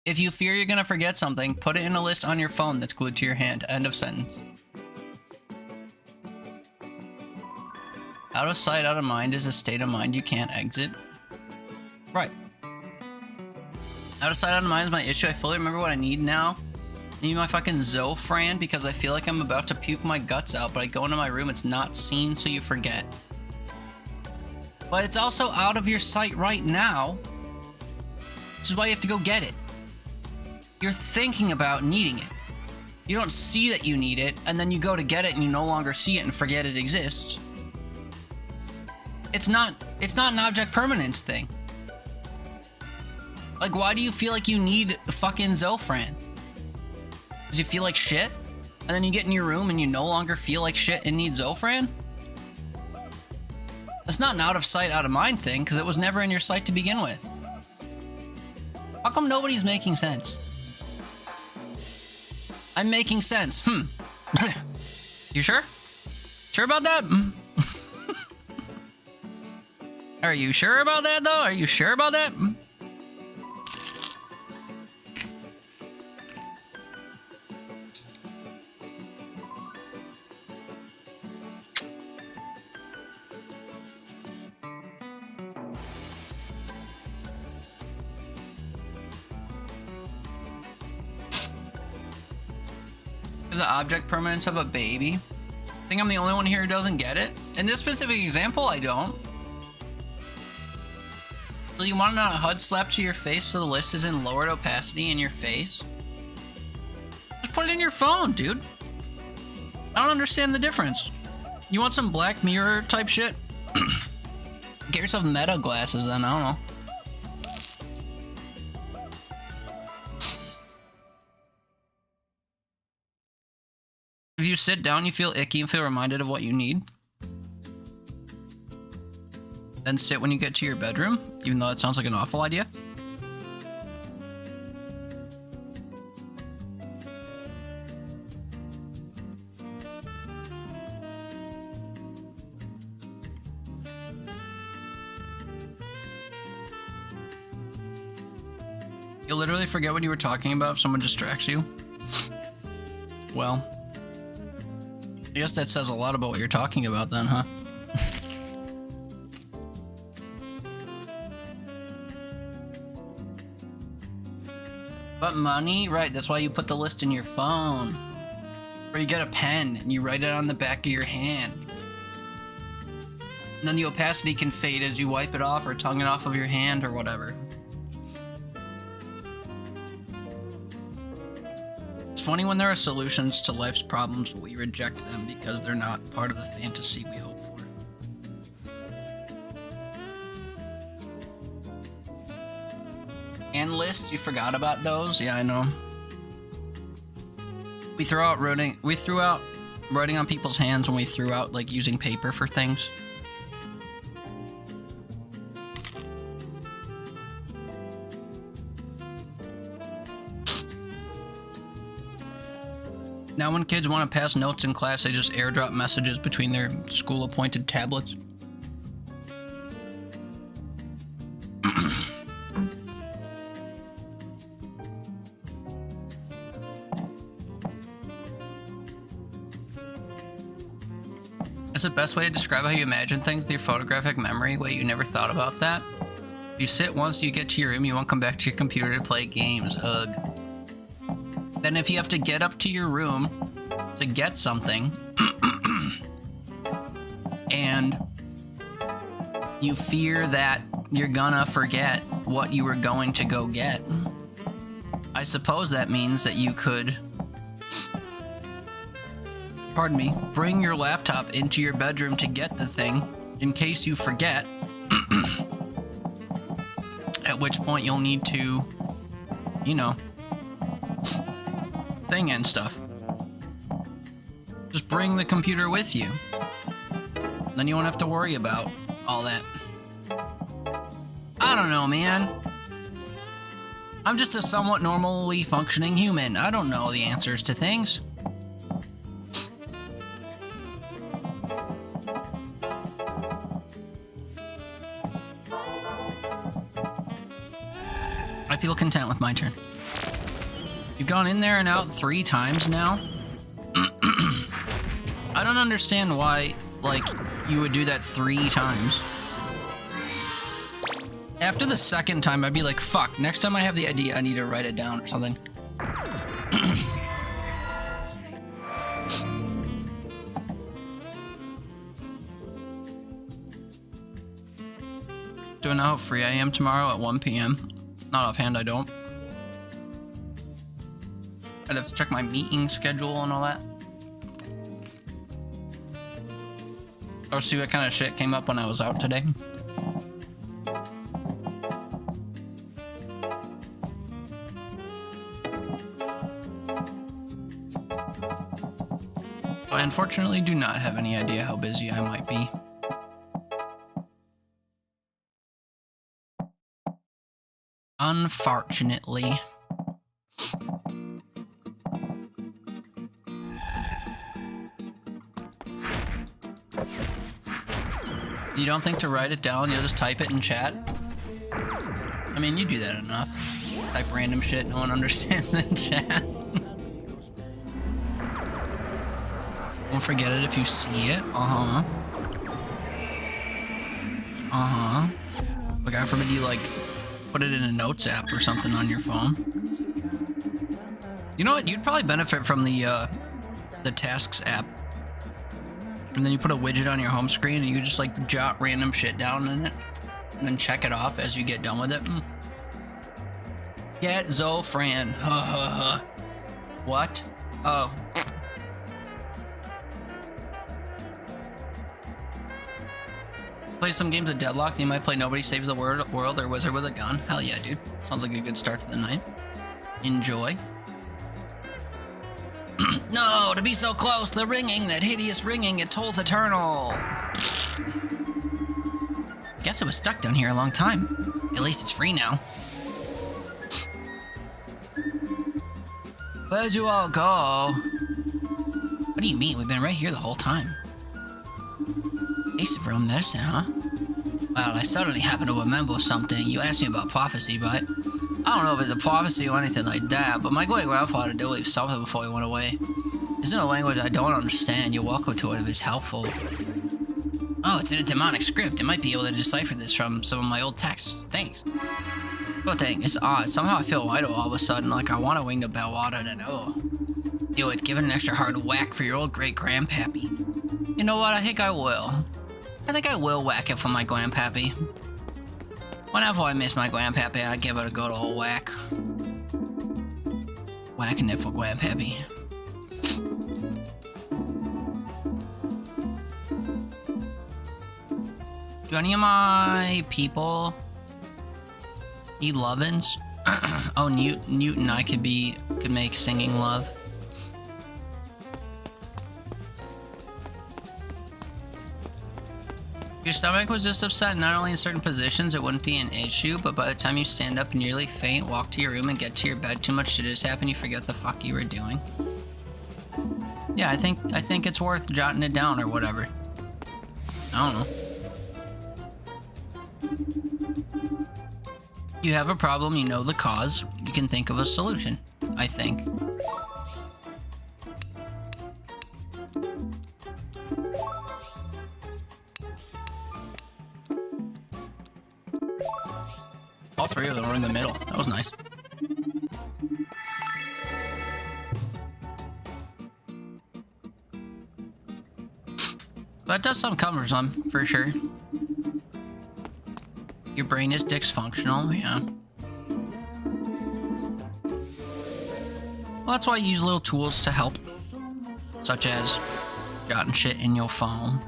If you fear you're gonna forget something, put it in a list on your phone that's glued to your hand. End of sentence. Out of sight, out of mind is a state of mind you can't exit. Right. Out of sight, out of mind is my issue. I fully remember what I need now. Maybe my fucking Zofran because I feel like I'm about to puke my guts out, but I go into my room, it's not seen, so you forget. But it's also out of your sight right now, which is why you have to go get it. You're thinking about needing it. You don't see that you need it, and then you go to get it and you no longer see it and forget it exists. It's not an object permanence thing. Like, why do you feel like you need fucking Zofran? Because you feel like shit? And then you get in your room and you no longer feel like shit and need Zofran? That's not an out of sight, out of mind thing, because it was never in your sight to begin with. How come nobody's making sense? I'm making sense. You sure? Sure about that? Are you sure about that, though? Are you sure about that? The object permanence of a baby. I think I'm the only one here who doesn't get it. In this specific example, I don't. So you want a HUD slap to your face so the list is in lowered opacity in your face? Just put it in your phone, dude. I don't understand the difference. You want some Black Mirror type shit? Get yourself meta glasses then, I don't know. If you sit down, you feel icky and feel reminded of what you need. Then sit when you get to your bedroom, even though that sounds like an awful idea. You'll literally forget what you were talking about if someone distracts you. Well, I guess that says a lot about what you're talking about then, huh? But money? Right, that's why you put the list in your phone. Or you get a pen and you write it on the back of your hand. And then the opacity can fade as you wipe it off or tongue it off of your hand or whatever. It's funny when there are solutions to life's problems, but we reject them because they're not part of the fantasy we hope for. And lists, you forgot about those? Yeah, I know. We threw out writing on people's hands when we threw out like using paper for things. Now when kids want to pass notes in class, they just airdrop messages between their school-appointed tablets. Is the best way to describe how you imagine things with your photographic memory? Wait, you never thought about that? If you sit once, you get to your room, you won't come back to your computer to play games. Ugh. Then if you have to get up to your room to get something, and you fear that you're gonna forget what you were going to go get, I suppose that means that you could, pardon me, bring your laptop into your bedroom to get the thing in case you forget, at which point you'll need to, you know, thing and stuff. Just bring the computer with you. Then you won't have to worry about all that. I don't know, man. I'm just a somewhat normally functioning human. I don't know the answers to things. I feel content with my turn. You've gone in there and out 3 times now? I don't understand why, like, you would do that 3 times. After the second time, I'd be like, fuck, next time I have the idea, I need to write it down or something. know how free I am tomorrow at 1 p.m.? Not offhand, I don't. I'd have to check my meeting schedule and all that. Or see what kind of shit came up when I was out today. I unfortunately do not have any idea how busy I might be. Unfortunately. You don't think to write it down, you'll just type it in chat? I mean, you do that enough. Type random shit no one understands in chat. Don't forget it if you see it. But God forbid you, like, put it in a notes app or something on your phone. You know what? You'd probably benefit from the Tasks app. And then you put a widget on your home screen and you just, like, jot random shit down in it. And then check it off as you get done with it. Get Zofran. What? Oh. Play some games of Deadlock. You might play Nobody Saves the World or Wizard with a Gun. Hell yeah, dude. Sounds like a good start to the night. Enjoy. No, to be so close. The ringing, that hideous ringing, it tolls eternal. Guess it was stuck down here a long time. At least it's free now. Where'd you all go? What do you mean? We've been right here the whole time. Taste of real medicine, huh? Well, I suddenly happen to remember something. You asked me about prophecy, right? I don't know if it's a prophecy or anything like that, but my great-grandfather did leave something before he went away. It's in a language I don't understand. You're welcome to it if it's helpful. Oh, it's in a demonic script. I might be able to decipher this from some of my old texts. Thanks. Good thing. It's odd. Somehow I feel lighter all of a sudden, like I want to wing the bell out of the know. Do it. Give it an extra hard whack for your old great-grandpappy. You know what? I think I will. I think I will whack it for my grandpappy. Whenever I miss my grandpappy, I give it a good old whack. Whacking it for grandpappy. Do any of my people need love-ins? Oh, Newt and I could make singing love. Your stomach was just upset not only in certain positions it wouldn't be an issue, but by the time you stand up nearly faint, walk to your room and get to your bed, too much shit has happened, you forget the fuck you were doing. Yeah, I think it's worth jotting it down or whatever. I don't know. You have a problem, you know the cause, you can think of a solution, I think. All three of them were in the middle. That was nice. But it does some cover some, for sure. Your brain is dysfunctional, yeah. Well, that's why you use little tools to help. Such as jotting shit in your phone.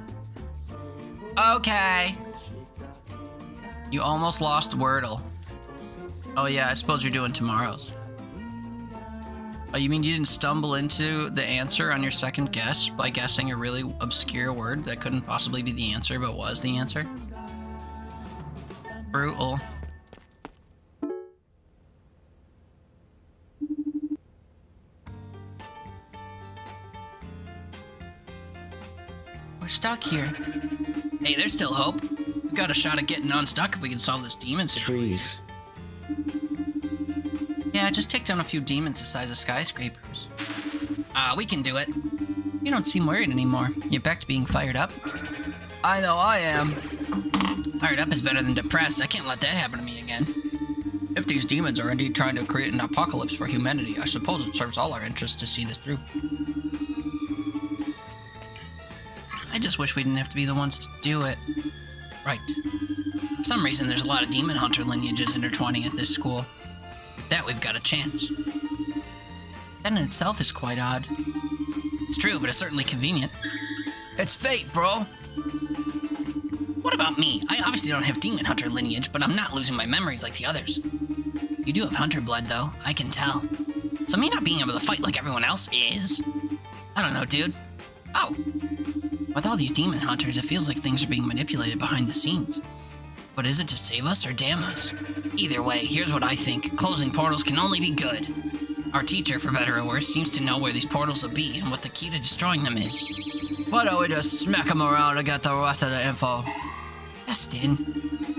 Okay. You almost lost Wordle. Oh yeah, I suppose you're doing tomorrow's. Oh, you mean you didn't stumble into the answer on your second guess by guessing a really obscure word that couldn't possibly be the answer but was the answer? Brutal. We're stuck here. Hey, there's still hope. We've got a shot at getting unstuck if we can solve this demon situation. Trees. Yeah, just take down a few demons the size of skyscrapers. We can do it. You don't seem worried anymore. You're back to being fired up. I know I am. Fired up is better than depressed. I can't let that happen to me again. If these demons are indeed trying to create an apocalypse for humanity, I suppose it serves all our interests to see this through. I just wish we didn't have to be the ones to do it. Right. For some reason, there's a lot of demon hunter lineages intertwining at this school. With that, we've got a chance. That in itself is quite odd. It's true, but it's certainly convenient. It's fate, bro! What about me? I obviously don't have demon hunter lineage, but I'm not losing my memories like the others. You do have hunter blood, though. I can tell. So me not being able to fight like everyone else is... I don't know, dude. Oh! With all these demon hunters, it feels like things are being manipulated behind the scenes. But is it to save us or damn us? Either way, here's what I think. Closing portals can only be good. Our teacher, for better or worse, seems to know where these portals will be and what the key to destroying them is. Why don't we just smack them around and get the rest of the info? Yes, Din.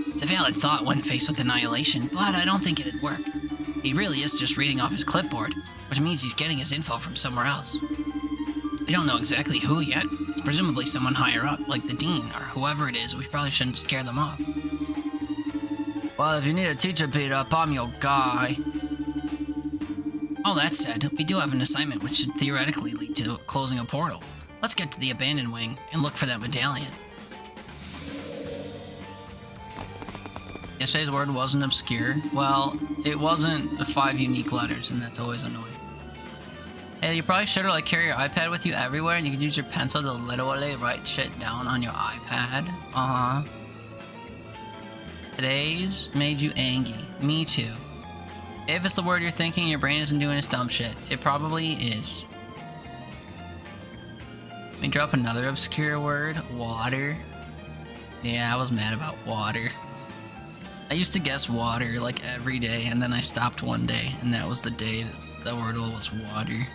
It's a valid thought when faced with annihilation, but I don't think it'd work. He really is just reading off his clipboard, which means he's getting his info from somewhere else. We don't know exactly who yet. It's presumably someone higher up, like the dean, or whoever it is. We probably shouldn't scare them off. Well, if you need a teacher beat up, I'm your guy. All that said, we do have an assignment which should theoretically lead to closing a portal. Let's get to the abandoned wing and look for that medallion. Yesterday's word wasn't obscure. Well, it wasn't 5 unique letters, and that's always annoying. Hey, you probably should like carry your iPad with you everywhere, and you can use your pencil to literally write shit down on your iPad. Today's made you angry. Me too. If it's the word you're thinking, your brain isn't doing its dumb shit. It probably is. Let me drop another obscure word. Water. Yeah, I was mad about water. I used to guess water like every day, and then I stopped one day, and that was the day that the wordle was water.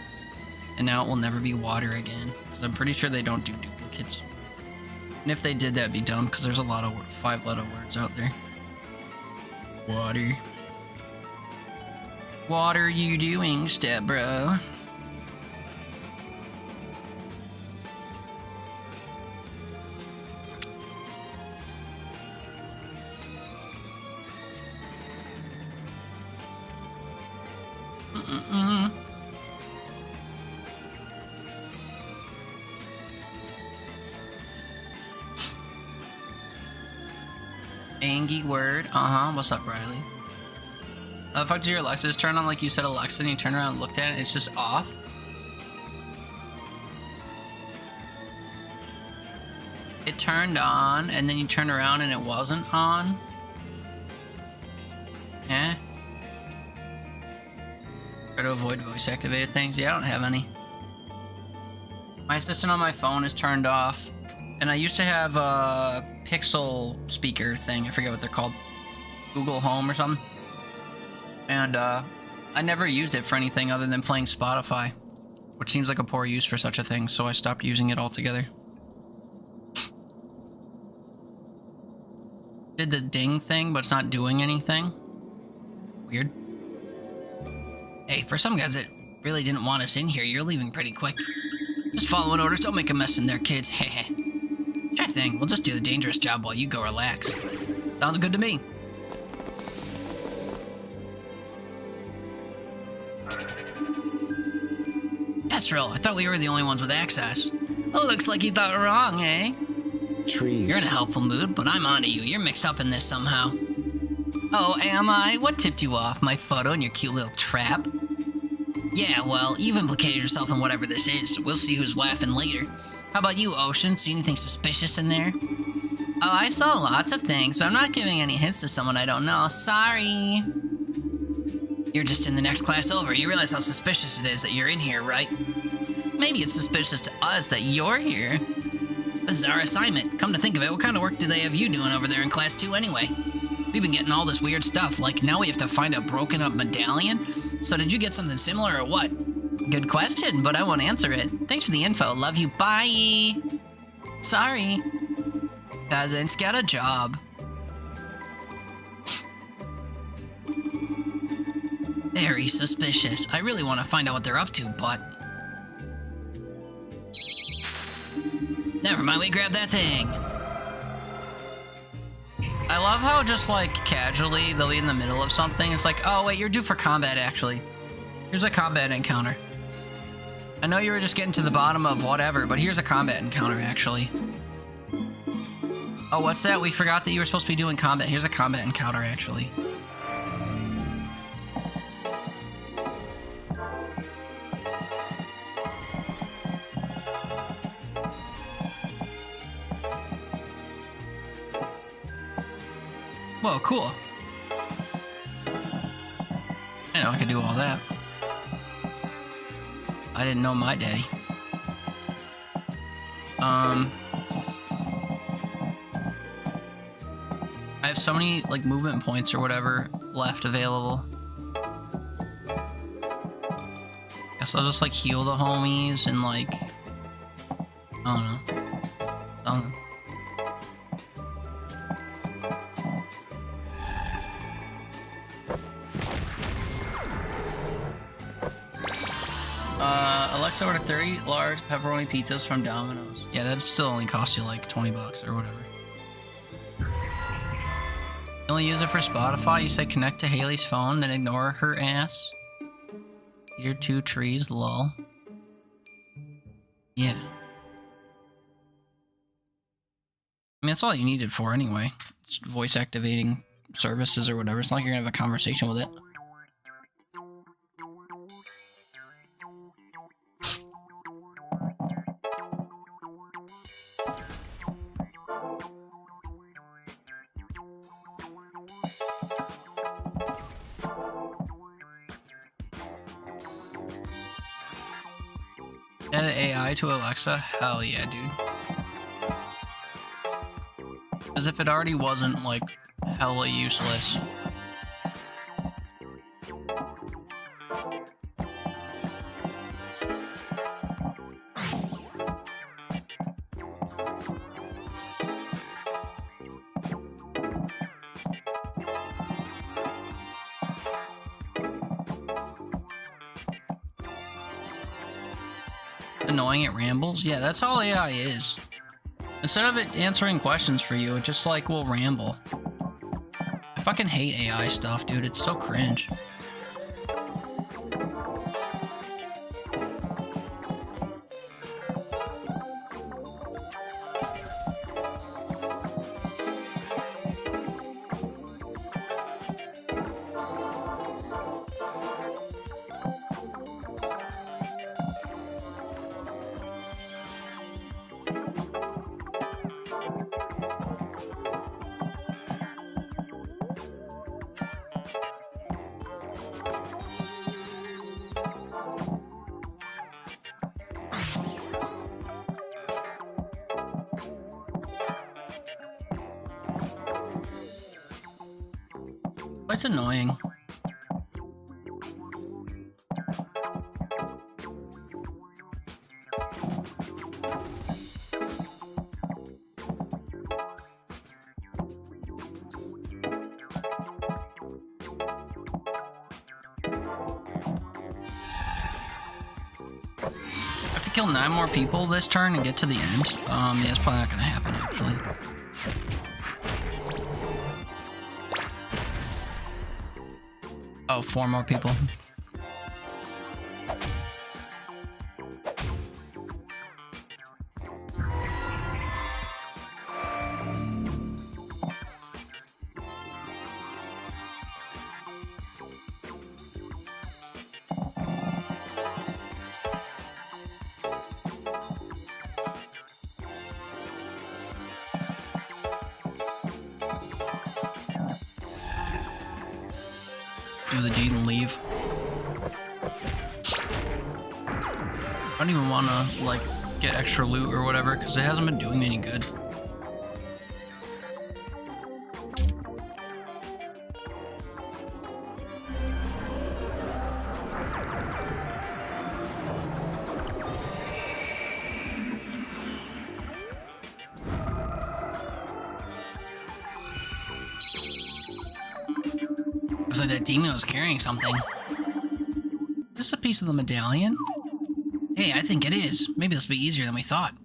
And now it will never be water again, because I'm pretty sure they don't do duplicates. And if they did, that'd be dumb, because there's a lot of 5-letter words out there. Water. What are you doing, step bro? Angie word. What's up, Riley? The fuck did your Alexa just turn on like you said Alexa and you turn around and looked at it, it's just off? It turned on and then you turned around and it wasn't on? Eh? Try to avoid voice activated things? Yeah, I don't have any. My assistant on my phone is turned off. And I used to have a Pixel speaker thing, I forget what they're called. Google Home or something. And I never used it for anything other than playing Spotify, which seems like a poor use for such a thing, so I stopped using it altogether. Did the ding thing, but it's not doing anything. Weird. Hey, for some guys that really didn't want us in here, you're leaving pretty quick. Just following orders, don't make a mess in there, kids. Heh. Sure thing, we'll just do the dangerous job while you go relax. Sounds good to me. Ezreal, I thought we were the only ones with access. Oh, looks like you thought wrong, eh? Trees. You're in a helpful mood, but I'm onto you. You're mixed up in this somehow. Oh, am I? What tipped you off? My photo and your cute little trap? Yeah, well, you've implicated yourself in whatever this is. We'll see who's laughing later. How about you, Ocean? See anything suspicious in there? Oh, I saw lots of things, but I'm not giving any hints to someone I don't know. Sorry. You're just in the next class over. You realize how suspicious it is that you're in here, right? Maybe it's suspicious to us that you're here. This is our assignment. Come to think of it, what kind of work do they have you doing over there in class 2 anyway? We've been getting all this weird stuff, like now we have to find a broken up medallion? So did you get something similar or what? Good question, but I won't answer it. Thanks for the info. Love you. Bye. Sorry. Peasants, get a job. Very suspicious. I really want to find out what they're up to, but... Never mind, we grabbed that thing. I love how just like casually they'll be in the middle of something. It's like, oh wait, you're due for combat actually. Here's a combat encounter. I know you were just getting to the bottom of whatever, but here's a combat encounter actually. Oh, what's that? We forgot that you were supposed to be doing combat. Here's a combat encounter, actually. Whoa, cool. I know I could do all that. I didn't know my daddy. I have so many like movement points or whatever left available. Guess I'll just like heal the homies and like I don't know. Something. Alexa ordered 30 large pepperoni pizzas from Domino's. Yeah, that still only costs you like 20 bucks or whatever. You only use it for Spotify? You say connect to Haley's phone, then ignore her ass? Your 2 trees, lol. Yeah. I mean, that's all you need it for anyway. It's voice activating services or whatever. It's not like you're gonna have a conversation with it. Add an AI to Alexa? Hell yeah, dude. As if it already wasn't, like, hella useless. Annoying, it rambles? Yeah, that's all AI is. Instead of it answering questions for you, it just like will ramble. I fucking hate AI stuff, dude. It's so cringe. It's annoying. I have to kill 9 more people this turn and get to the end. Yeah, it's probably not gonna happen actually. Oh, 4 more people. Do the deed and leave. I don't even want to, like, get extra loot or whatever, because it hasn't been doing me any good. Looks like that demon was carrying something. Is this a piece of the medallion? Hey, I think it is. Maybe this will be easier than we thought.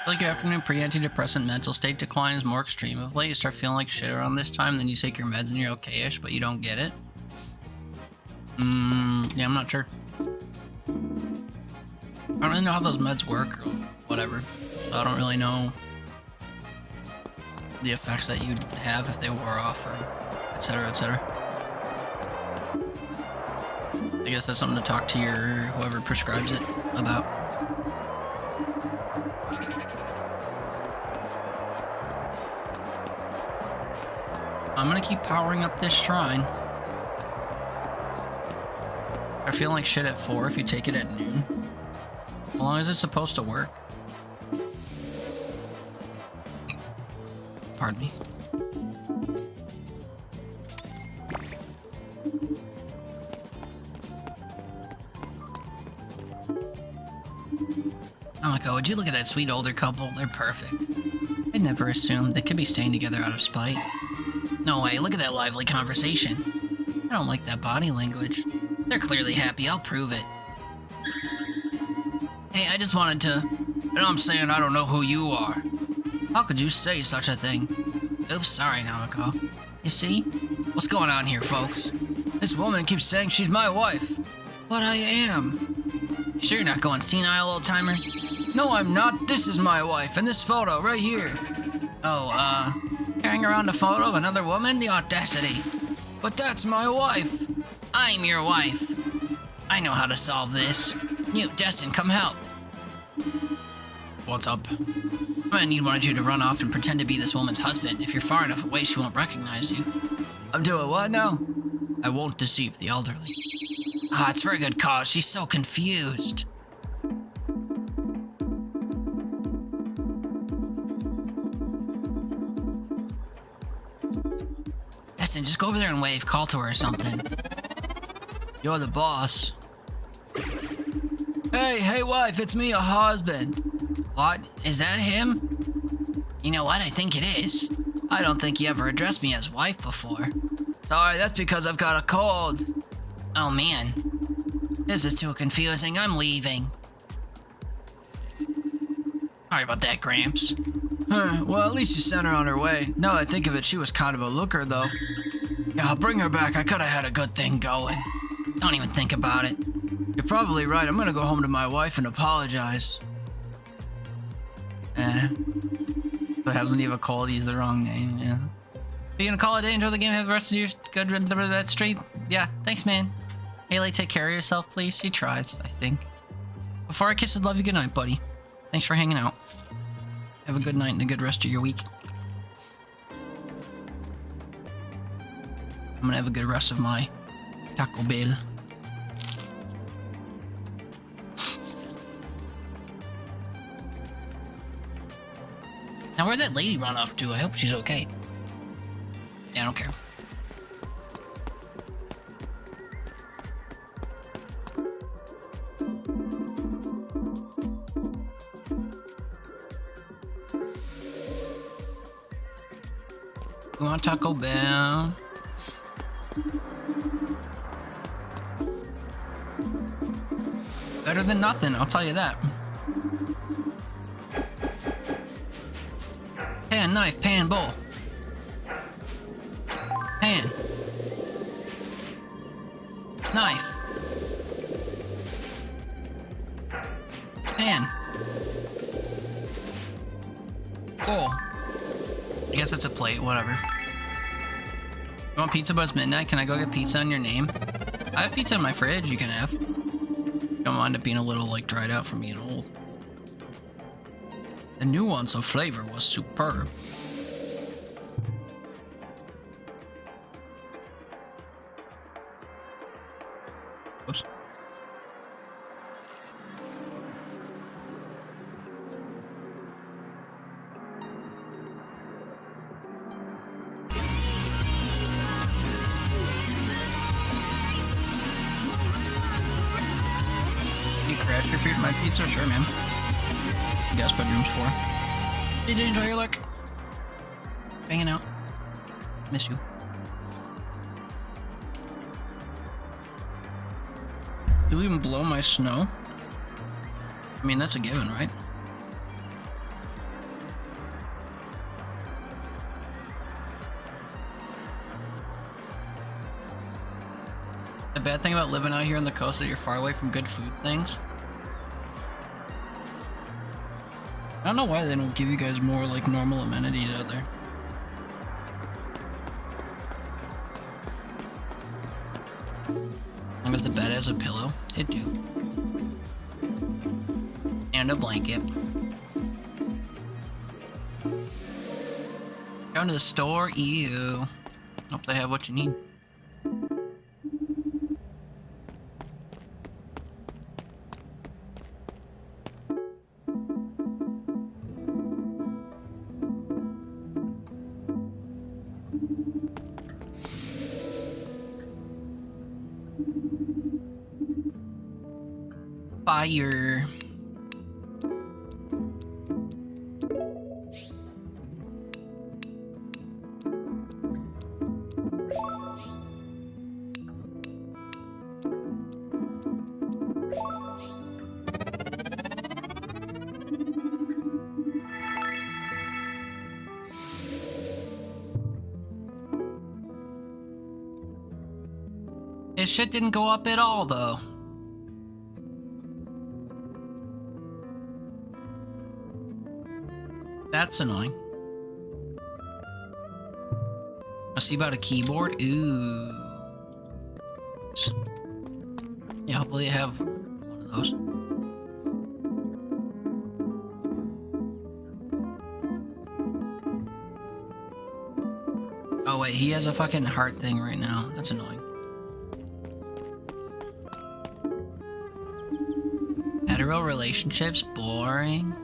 Like your afternoon pre-antidepressant mental state decline is more extreme of late. You start feeling like shit around this time, then you take your meds and you're okay-ish, but you don't get it. Yeah, I'm not sure. I don't really know how those meds work or whatever. So I don't really know the effects that you'd have if they wore off, or etc., etc. I guess that's something to talk to your whoever prescribes it about. I'm gonna keep powering up this shrine. I feel like shit at 4 if you take it at noon. How long is it supposed to work? Pardon me. Oh my god, would you look at that sweet older couple? They're perfect. I'd never assumed they could be staying together out of spite. No way, look at that lively conversation. I don't like that body language. They're clearly happy, I'll prove it. Hey, I just wanted to... You know what I'm saying? I don't know who you are. How could you say such a thing? Oops, sorry, Namako. You see? What's going on here, folks? This woman keeps saying she's my wife. But I am. You sure you're not going senile, old-timer? No, I'm not. This is my wife, and this photo right here. Oh, carrying around a photo of another woman? The audacity. But that's my wife. I'm your wife. I know how to solve this. You, Destin, come help. What's up? I'm gonna need one of you to run off and pretend to be this woman's husband. If you're far enough away, she won't recognize you. I'm doing what now? I won't deceive the elderly. Ah, it's for a good cause. She's so confused. Destin, just go over there and wave. Call to her or something. You're the boss. Hey, wife, it's me, a husband. What? Is that him? You know what? I think it is. I don't think you ever addressed me as wife before. Sorry, that's because I've got a cold. Oh, man. This is too confusing. I'm leaving. Sorry about that, Gramps. Well, at least you sent her on her way. Now that I think of it, she was kind of a looker, though. Yeah, I'll bring her back. I could have had a good thing going. Don't even think about it. You're probably right. I'm gonna go home to my wife and apologize. What happens when you have a cold? Use the wrong name, yeah. Are you gonna call it a day, enjoy the game, have the rest of your good street? Yeah, thanks, man. Haley, take care of yourself, please. She tries, I think. Before I kiss and love you, good night, buddy. Thanks for hanging out. Have a good night and a good rest of your week. I'm gonna have a good rest of my Taco Bell. Now, where'd that lady run off to? I hope she's okay. Yeah, I don't care. We want Taco Bell. Better than nothing, I'll tell you that. Pan, knife, pan, bowl. Pan. Knife. Pan. Bowl. I guess that's a plate, whatever. You want pizza, but it's midnight? Can I go get pizza in your name? I have pizza in my fridge you can have. Don't mind it being a little, like, dried out from being old. The nuance of flavor was superb. Oops. You crash your feet in my pizza? Sure, man. Guest bedroom's 4. Did you enjoy your look? Hanging out. Miss you. You'll even blow my snow? I mean, that's a given, right? The bad thing about living out here on the coast is that you're far away from good food things. I don't know why they don't give you guys more, like, normal amenities out there. has a pillow. It do. And a blanket. Going to the store? Ew. Hope they have what you need. Fire. His shit didn't go up at all, though. That's annoying. I see about a keyboard. Ooh. Yeah, hopefully they have one of those. Oh wait, he has a fucking heart thing right now. That's annoying. Hetero relationships? Boring.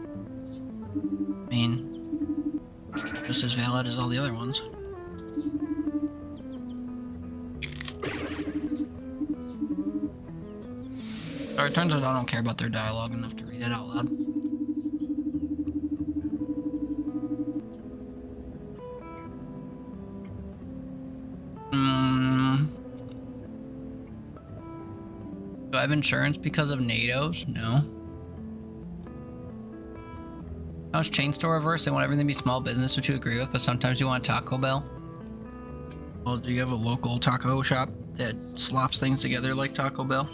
I mean, just as valid as all the other ones. So it turns out I don't care about their dialogue enough to read it out loud. Do I have insurance because of NATO's? No. How is chain store reverse? They want everything to be small business, which you agree with, but sometimes you want Taco Bell. Well, do you have a local taco shop that slops things together like Taco Bell?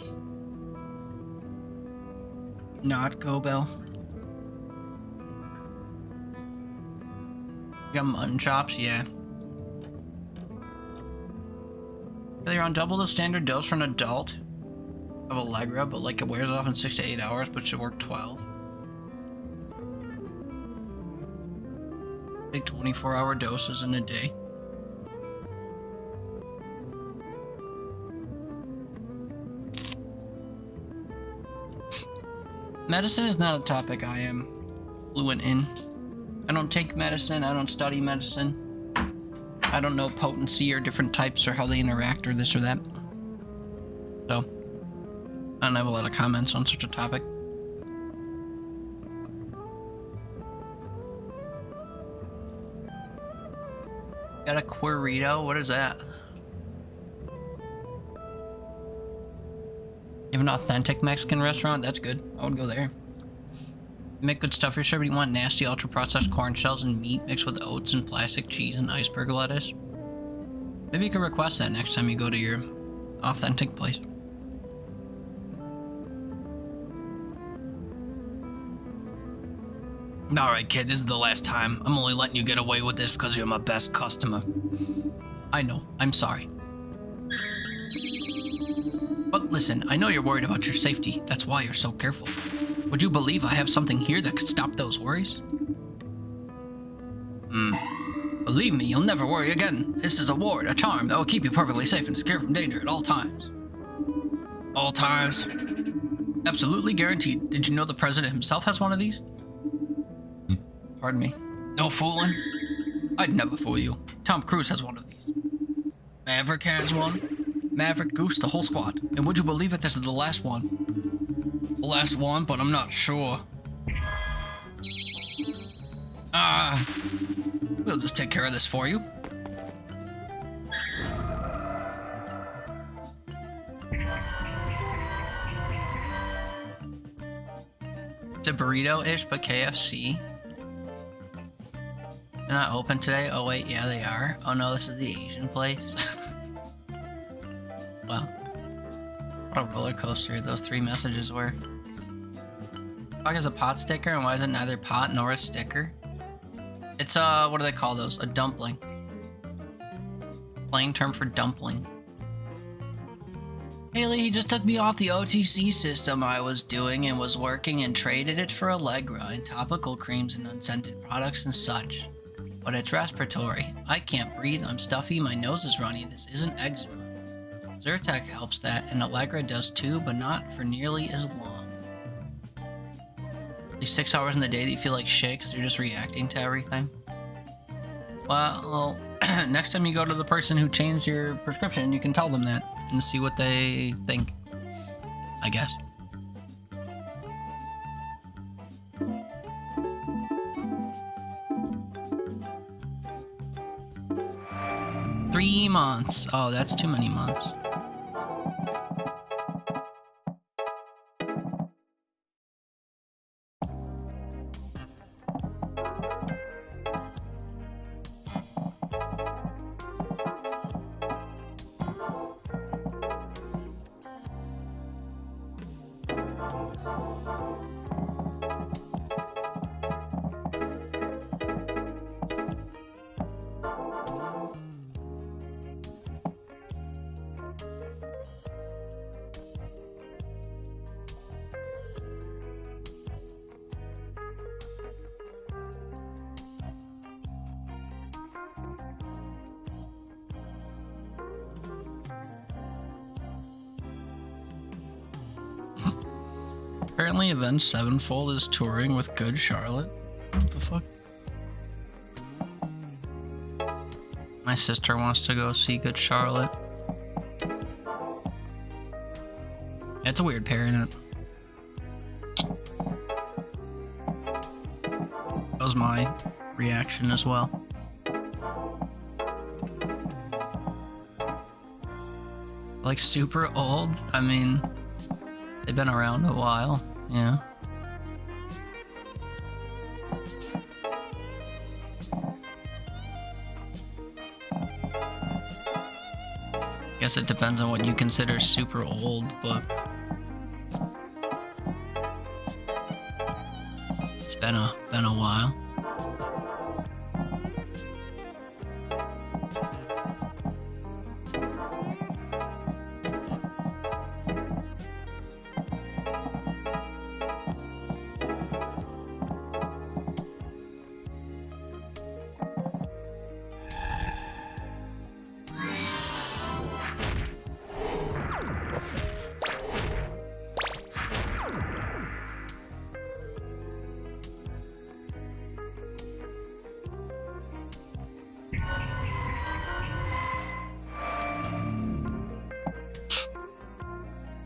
Not Go Bell. You got mutton chops? Yeah. They're on double the standard dose for an adult of Allegra, but like it wears off in 6 to 8 hours, but should work 12. Take 24-hour doses in a day. Medicine is not a topic I am fluent in. I don't take medicine, I don't study medicine. I don't know potency or different types or how they interact or this or that. So, I don't have a lot of comments on such a topic. Got a Quirito? What is that? You have an authentic Mexican restaurant? That's good. I would go there. You make good stuff for sure, but you want nasty ultra-processed corn shells and meat mixed with oats and plastic cheese and iceberg lettuce? Maybe you can request that next time you go to your authentic place. Alright, kid, this is the last time. I'm only letting you get away with this because you're my best customer. I know, I'm sorry. But listen, I know you're worried about your safety. That's why you're so careful. Would you believe I have something here that could stop those worries? Believe me, you'll never worry again. This is a ward, a charm that will keep you perfectly safe and secure from danger at all times. All times? Absolutely guaranteed. Did you know the president himself has one of these? Pardon me. No fooling. I'd never fool you. Tom Cruise has one of these. Maverick has one. Maverick, Goose, the whole squad. And would you believe it, this is the last one. The last one, but I'm not sure. We'll just take care of this for you. It's a burrito-ish, but KFC. They're not open today? Oh wait, yeah they are. Oh no, this is the Asian place. Wow. What a roller coaster those 3 messages were. Fuck is a pot sticker, and why is it neither pot nor a sticker? It's what do they call those? A dumpling. Slang term for dumpling. Haley, he just took me off the OTC system I was doing and was working and traded it for Allegra and topical creams and unscented products and such. But it's respiratory. I can't breathe, I'm stuffy, my nose is runny, this isn't eczema. Zyrtec helps that, and Allegra does too, but not for nearly as long. At least 6 hours in the day that you feel like shit because you're just reacting to everything. Well, next time you go to the person who changed your prescription, you can tell them that and see what they think, I guess. Three months. Oh, that's too many months. Apparently Avenged Sevenfold is touring with Good Charlotte. What the fuck? My sister wants to go see Good Charlotte. It's a weird pair, isn't it? That was my reaction as well. Like super old? I mean, they've been around a while, yeah. Guess it depends on what you consider super old, but it's been a while.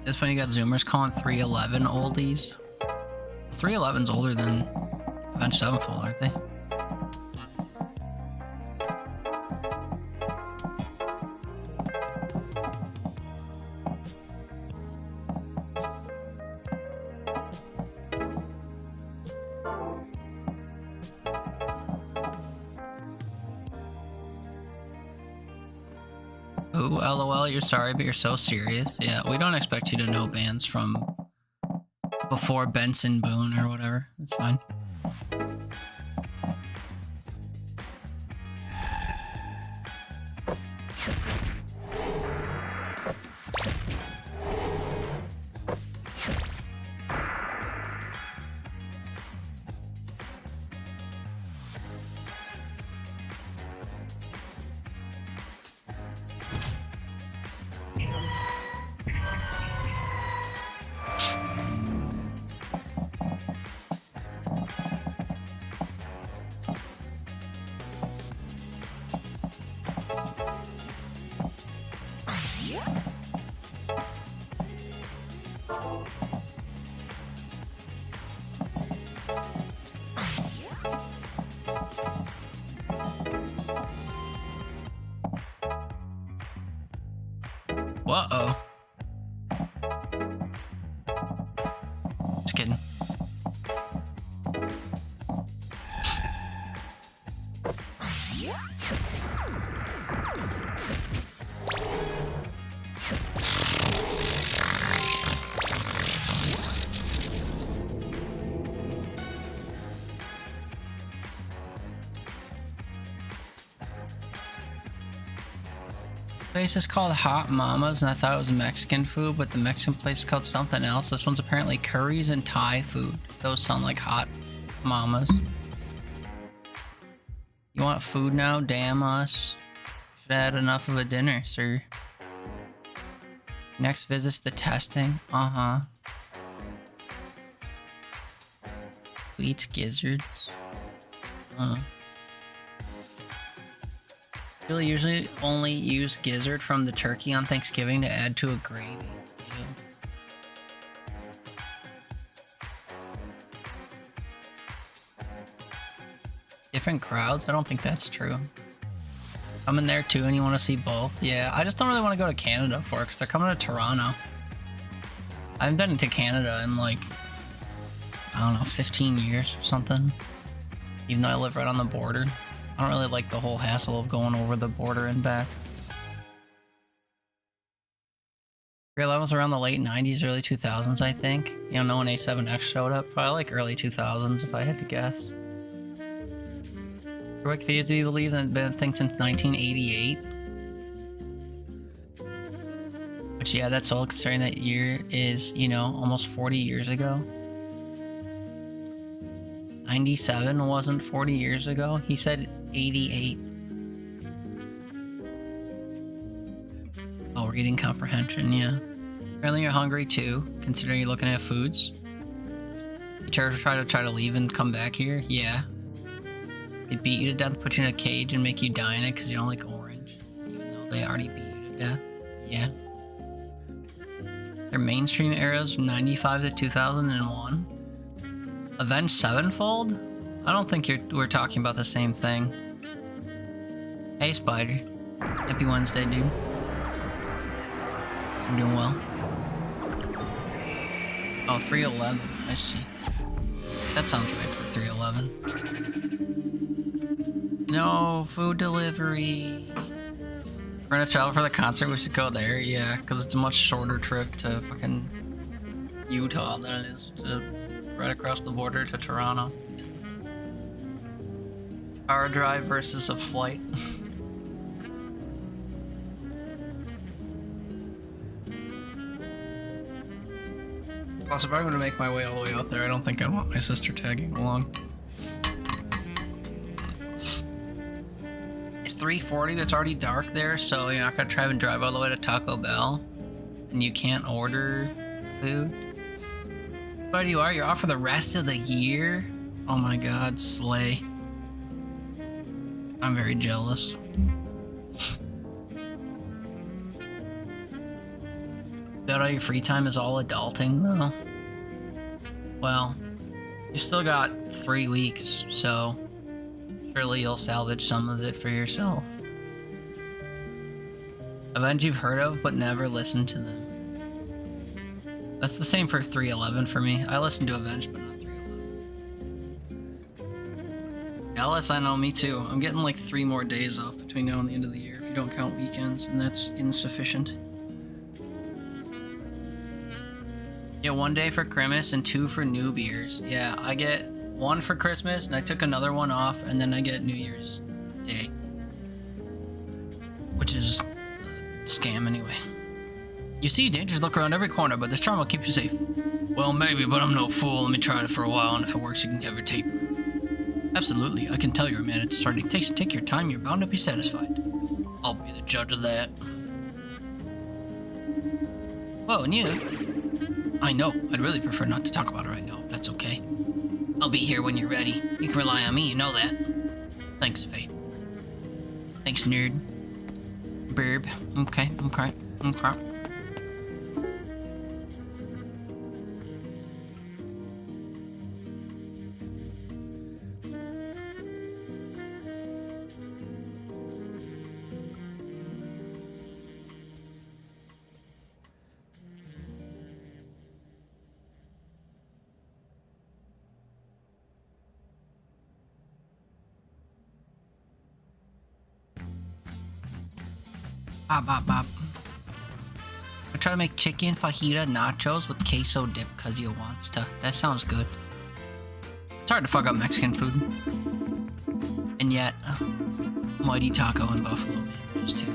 It's funny you got Zoomers calling 311 oldies. 311's older than Avenged Sevenfold, aren't they? Ooh, LOL, you're sorry, but you're so serious. Yeah, we don't expect you to know bands from before Benson Boone or whatever. It's fine. Uh-oh. Just kidding. Place is called Hot Mamas, and I thought it was Mexican food, but the Mexican place is called something else. This one's apparently curries and Thai food. Those sound like Hot Mamas. You want food now? Damn us. Should have had enough of a dinner, sir. Next visit's the testing. Uh-huh. Who eats gizzards? You'll usually only use gizzard from the turkey on Thanksgiving to add to a gravy. Ew. Different crowds? I don't think that's true. I'm in there too and you want to see both? Yeah, I just don't really want to go to Canada for it because they're coming to Toronto. I haven't been to Canada in like, I don't know, 15 years or something. Even though I live right on the border. I don't really like the whole hassle of going over the border and back. Grade 11 was around the late 90s, early 2000s, I think. You know when A7X showed up? Probably like early 2000s, if I had to guess. Wikipedia, do you believe that it's been a thing since 1988? Which, yeah, that's all considering that year is, you know, almost 40 years ago. 97 wasn't 40 years ago. He said 88. Oh, reading comprehension, yeah. Apparently you're hungry too, considering you're looking at foods. You try to leave and come back here? Yeah. They beat you to death, put you in a cage, and make you die in it because you don't like orange. Even though they already beat you to death. Yeah. Their mainstream eras from 95 to 2001. Avenged Sevenfold? I don't think we're talking about the same thing. Hey, Spider. Happy Wednesday, dude. I'm doing well. Oh, 311. I see. That sounds right for 311. No, food delivery. We're gonna travel for the concert, we should go there, yeah, because it's a much shorter trip to fucking Utah than it is to right across the border to Toronto. Power drive versus a flight. Also, if I'm gonna make my way all the way out there, I don't think I'd want my sister tagging along. It's 3:40, that's already dark there, so you're not gonna try and drive all the way to Taco Bell, and you can't order food. But you are, you're off for the rest of the year? Oh my god, slay. I'm very jealous. Bet all your free time is all adulting, though. Well, you still got 3 weeks, so surely you'll salvage some of it for yourself. Events you've heard of, but never listened to them. That's the same for 311 for me. I listen to Avenged, but not 311. Alice, I know, me too. I'm getting like 3 more days off between now and the end of the year, if you don't count weekends, and that's insufficient. Get 1 day for Christmas and 2 for New Year's. Yeah, I get 1 for Christmas, and I took another one off, and then I get New Year's Day. Which is a scam anyway. You see dangers lurk around every corner, but this charm will keep you safe. Well, maybe, but I'm no fool. Let me try it for a while, and if it works, you can have your tape. Absolutely, I can tell you're a man at discerning taste. Take your time, you're bound to be satisfied. I'll be the judge of that. Whoa, and you? I know, I'd really prefer not to talk about it right now, if that's okay. I'll be here when you're ready. You can rely on me, you know that. Thanks, Faye. Thanks, nerd. Burb. Okay. Bop. I try to make chicken fajita nachos with queso dip because you wants to. That sounds good. It's hard to fuck up Mexican food. And yet, Mighty Taco in Buffalo, man, just too.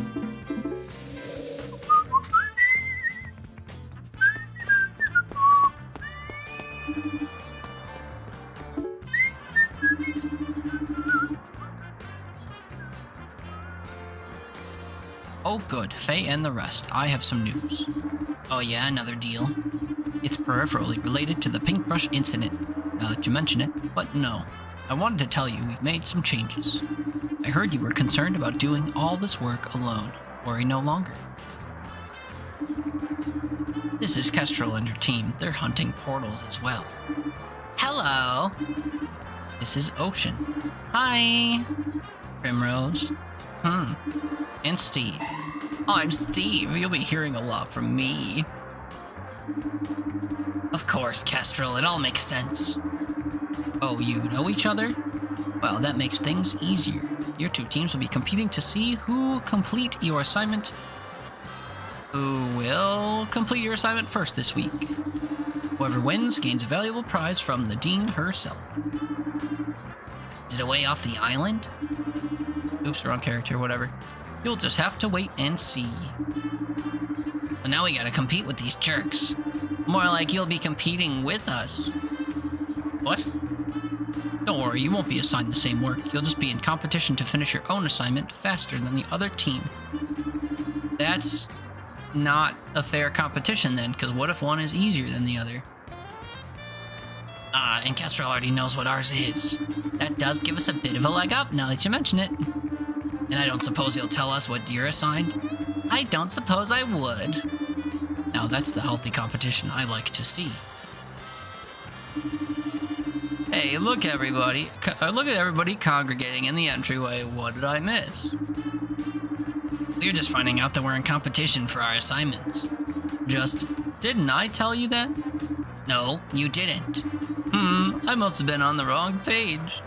Oh good, Faye and the rest, I have some news. Oh yeah, another deal. It's peripherally related to the paintbrush incident, now that you mention it, but no. I wanted to tell you we've made some changes. I heard you were concerned about doing all this work alone. Worry no longer. This is Kestrel and her team. They're hunting portals as well. Hello! This is Ocean. Hi! Primrose. And Steve. I'm Steve. You'll be hearing a lot from me. Of course, Kestrel. It all makes sense. Oh, you know each other? Well, that makes things easier. Your two teams will be competing to see who will complete your assignment first this week. Whoever wins gains a valuable prize from the Dean herself. Is it away off the island? Oops, wrong character, whatever. You'll just have to wait and see. But now we gotta compete with these jerks. More like you'll be competing with us. What? Don't worry, you won't be assigned the same work. You'll just be in competition to finish your own assignment faster than the other team. That's not a fair competition then, because what if one is easier than the other? And Kestrel already knows what ours is. That does give us a bit of a leg up, now that you mention it. And I don't suppose you'll tell us what you're assigned? I don't suppose I would. Now that's the healthy competition I like to see. Hey, look everybody. Look at everybody congregating in the entryway. What did I miss? We're just finding out that we're in competition for our assignments. Didn't I tell you that? No, you didn't. I must have been on the wrong page.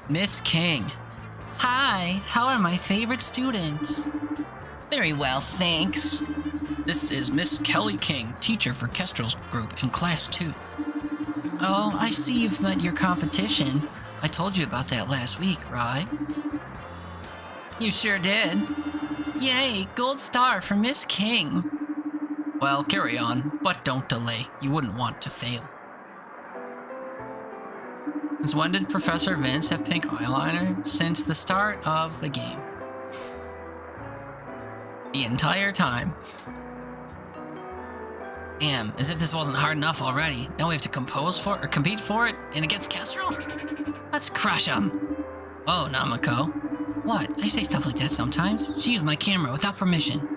Miss King. Hi, how are my favorite students? Very well, thanks. This is Miss Kelly King, teacher for Kestrel's group in Class 2. Oh, I see you've met your competition. I told you about that last week, right? You sure did. Yay, gold star for Miss King. Well, carry on, but don't delay. You wouldn't want to fail. Since when did Professor Vince have pink eyeliner? Since the start of the game. The entire time. Damn, as if this wasn't hard enough already. Now we have to compete for it, and against Kestrel? Let's crush him. Whoa, Namako. What? I say stuff like that sometimes. She used my camera without permission.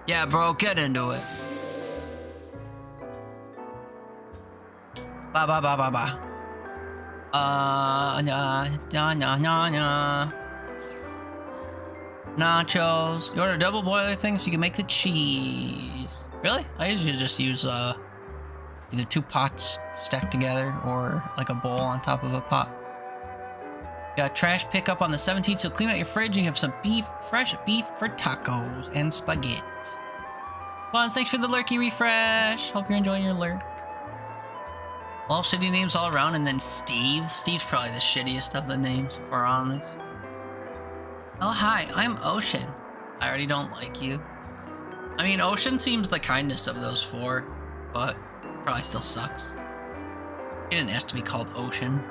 Yeah, bro, get into it. Ba ba ba ba ba. Nachos. You order double boiler thing so you can make the cheese. Really? I usually just use either two pots stacked together or like a bowl on top of a pot. Got trash pickup on the 17th, so clean out your fridge and have some fresh beef for tacos and spaghetti. Well, thanks for the lurky refresh. Hope you're enjoying your lurk. All shitty names all around, and then Steve. Steve's probably the shittiest of the names, if we're honest. Oh, hi, I'm Ocean. I already don't like you. I mean, Ocean seems the kindest of those four, but probably still sucks. He didn't ask to be called Ocean.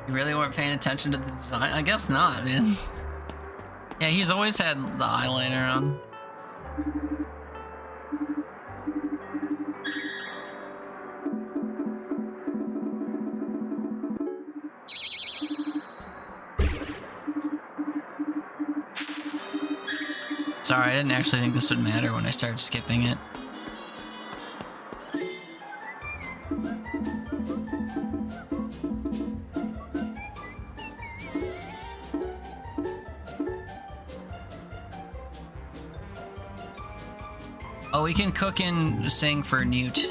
You really weren't paying attention to the design? I guess not, man. Yeah, he's always had the eyeliner on. Sorry, I didn't actually think this would matter when I started skipping it. Oh, we can cook and sing for Newt.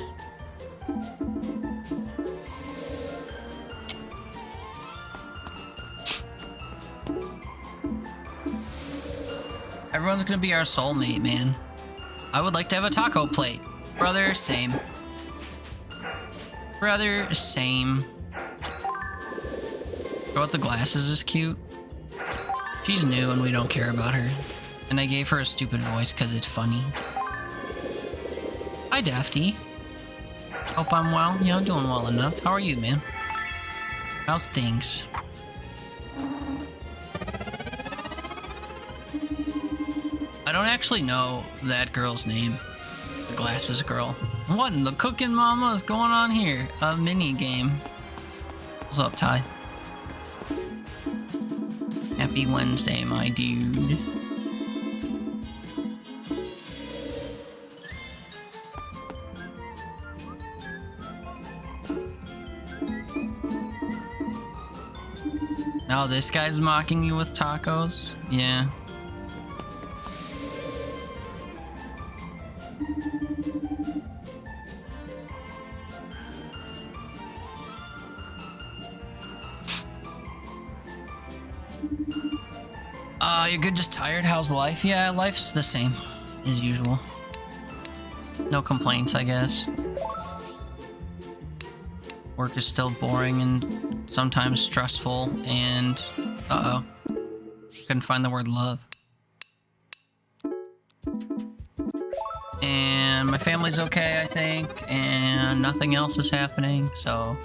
Everyone's gonna be our soulmate, man. I would like to have a taco plate. Brother, same. Brother, same. Girl with the glasses is cute. She's new and we don't care about her. And I gave her a stupid voice because it's funny. Hi, Dafty. Hope I'm well. Yeah, I'm doing well enough. How are you, man? How's things? I don't actually know that girl's name. The glasses girl. What in the cooking mama is going on here? A mini game. What's up, Ty? Happy Wednesday, my dude. Now this guy's mocking you with tacos? Yeah. You're good, just tired? How's life? Yeah, life's the same as usual. No complaints, I guess. Work is still boring and sometimes stressful and... Uh-oh. Couldn't find the word love. And my family's okay, I think, and nothing else is happening, so...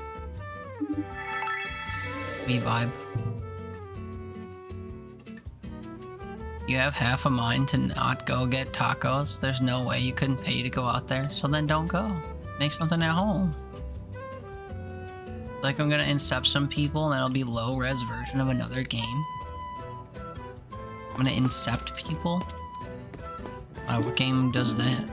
We vibe. You have half a mind to not go get tacos. There's no way you couldn't pay to go out there, so then don't go. Make something at home. Like I'm gonna incept some people and that'll be low-res version of another game. I'm gonna incept people? What game does that?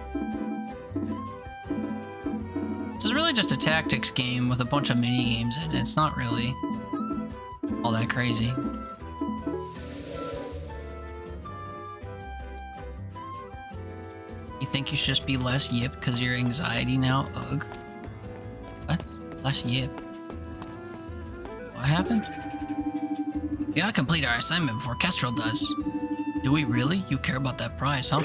This is really just a tactics game with a bunch of mini games in it. It's not really all that crazy. You think you should just be less yip because your anxiety now? Ugh. What? Less yip? What happened? We gotta complete our assignment before Kestrel does. Do we really? You care about that prize, huh?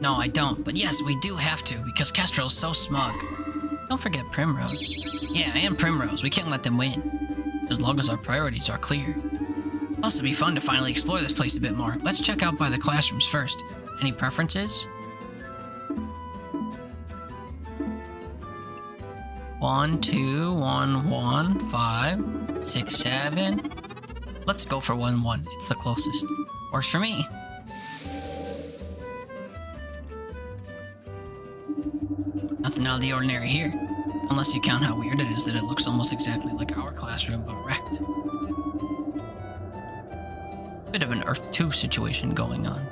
No, I don't. But yes, we do have to, because Kestrel's so smug. Don't forget Primrose. Yeah, and Primrose. We can't let them win. As long as our priorities are clear. Plus, it'd be fun to finally explore this place a bit more. Let's check out by the classrooms first. Any preferences? 1, 2, 1, 1, 5, 6, 7. Let's go for 1, 1. It's the closest. Works for me. Nothing out of the ordinary here. Unless you count how weird it is that it looks almost exactly like our classroom, but wrecked. Bit of an Earth 2 situation going on.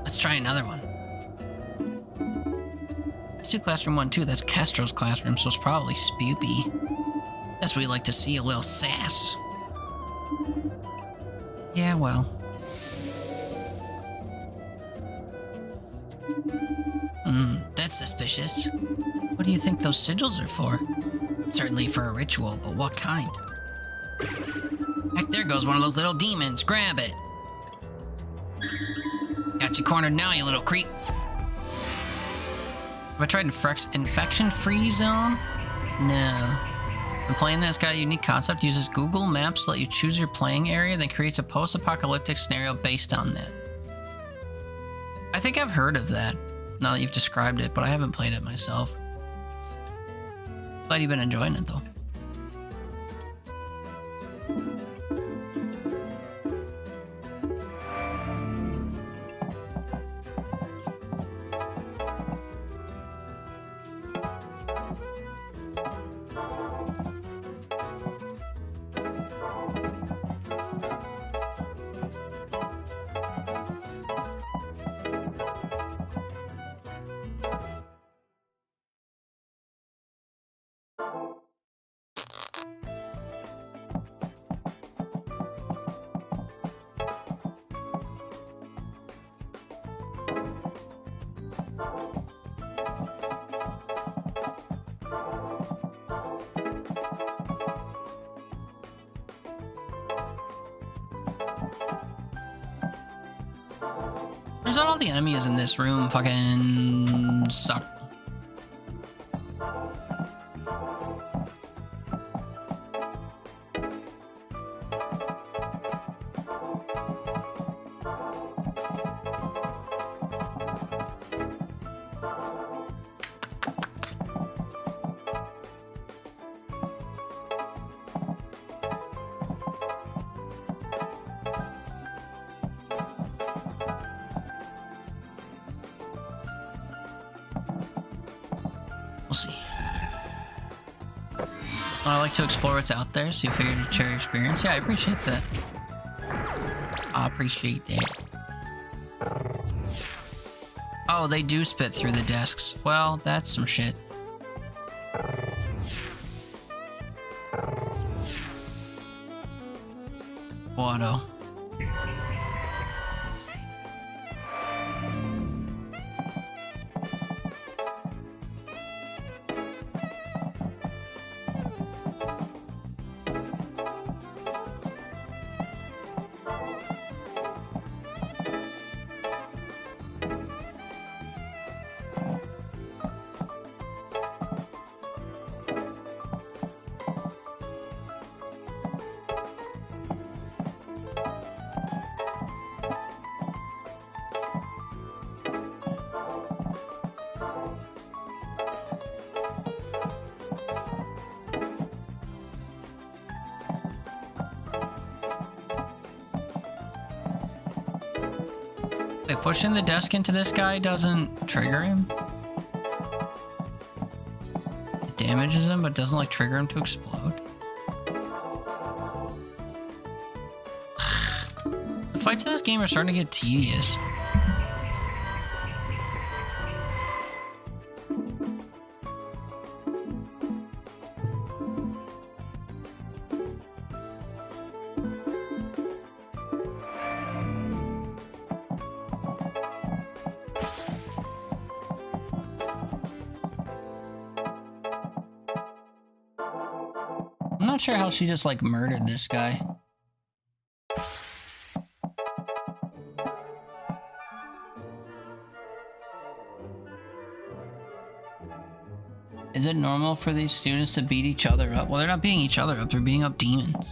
Let's try another one. Let's do classroom 1 too. That's Kestrel's classroom, so it's probably spoopy. That's what we like to see, a little sass. Yeah, well. That's suspicious. What do you think those sigils are for? Certainly for a ritual, but what kind? Heck, there goes one of those little demons. Grab it. Got you cornered now, you little creep. Have I tried infection-free zone? No. When playing this, got a unique concept. Uses Google Maps to let you choose your playing area, then creates a post-apocalyptic scenario based on that. I think I've heard of that, now that you've described it, but I haven't played it myself. Glad you've been enjoying it, though. Turns out all the enemies in this room fucking suck. We'll see. Well, I like to explore what's out there, so you figured you'd share your experience. Yeah, I appreciate that. I appreciate that. Oh, they do spit through the desks. Well, that's some shit. Watto. Wait, pushing the desk into this guy doesn't trigger him? It damages him, but doesn't like trigger him to explode? The fights in this game are starting to get tedious. I'm not sure how she just like murdered this guy. Is it normal for these students to beat each other up? Well, they're not beating each other up, they're beating up demons.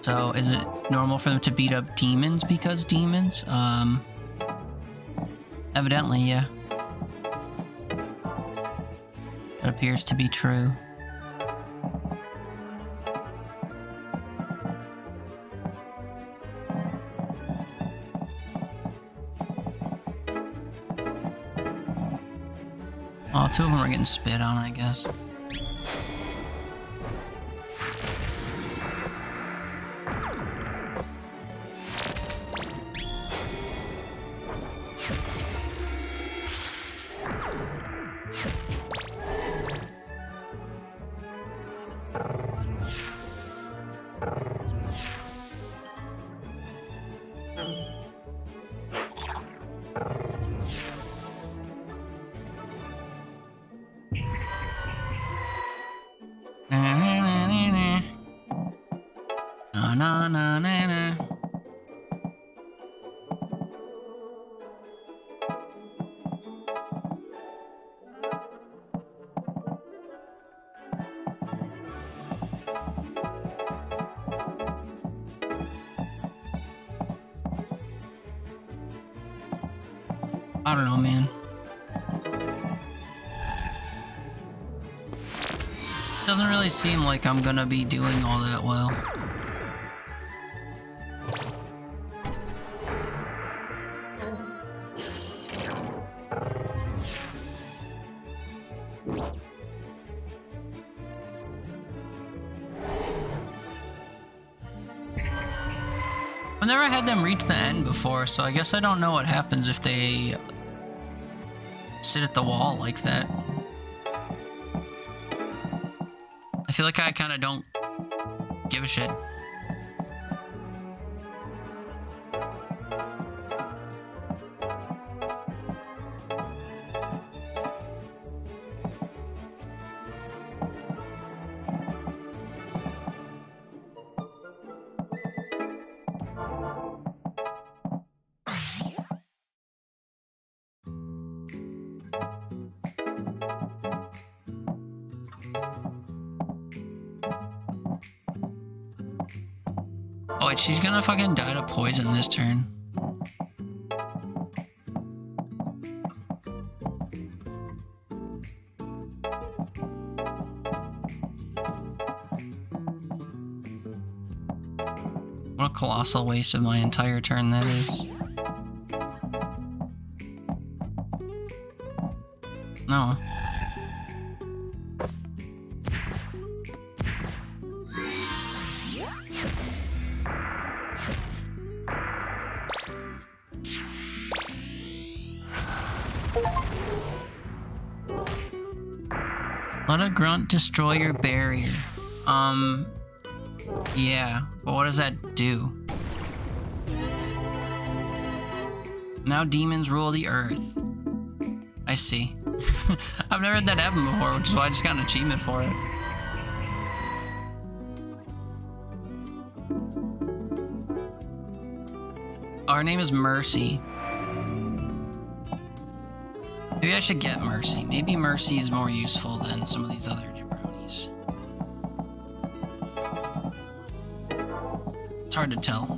So, is it normal for them to beat up demons because demons? Evidently, yeah. That appears to be true. Oh, two of them are getting spit on, I guess. Na na na na. I don't know, man. Doesn't really seem like I'm gonna be doing all that well. I've never had them reach the end before, so I guess I don't know what happens if they sit at the wall like that. I feel like I kind of don't give a shit. Oh, wait, she's gonna fucking die to poison this turn. What a colossal waste of my entire turn that is. No. Let a grunt destroy your barrier. Yeah, but what does that do? Now demons rule the earth. I see. I've never had that happen before, which is why I just got an achievement for it. Our name is Mercy. Maybe I should get Mercy. Maybe Mercy is more useful than some of these other jabronis. It's hard to tell.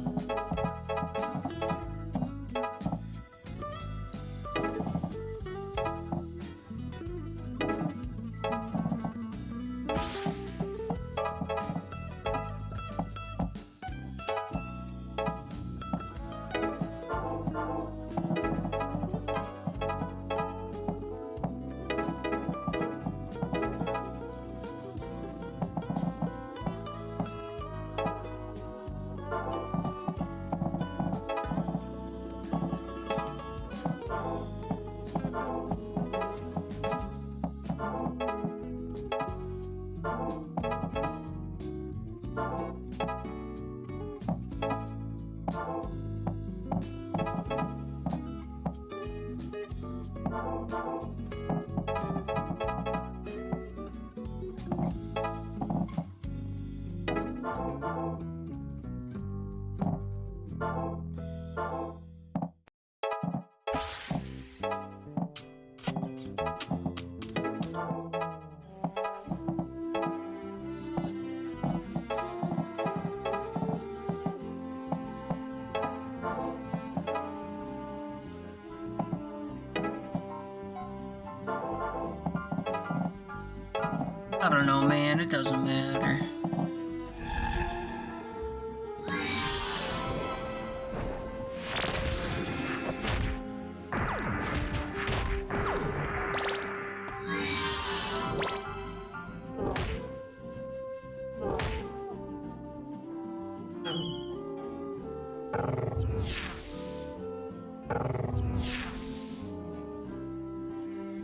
I don't know, man. It doesn't matter.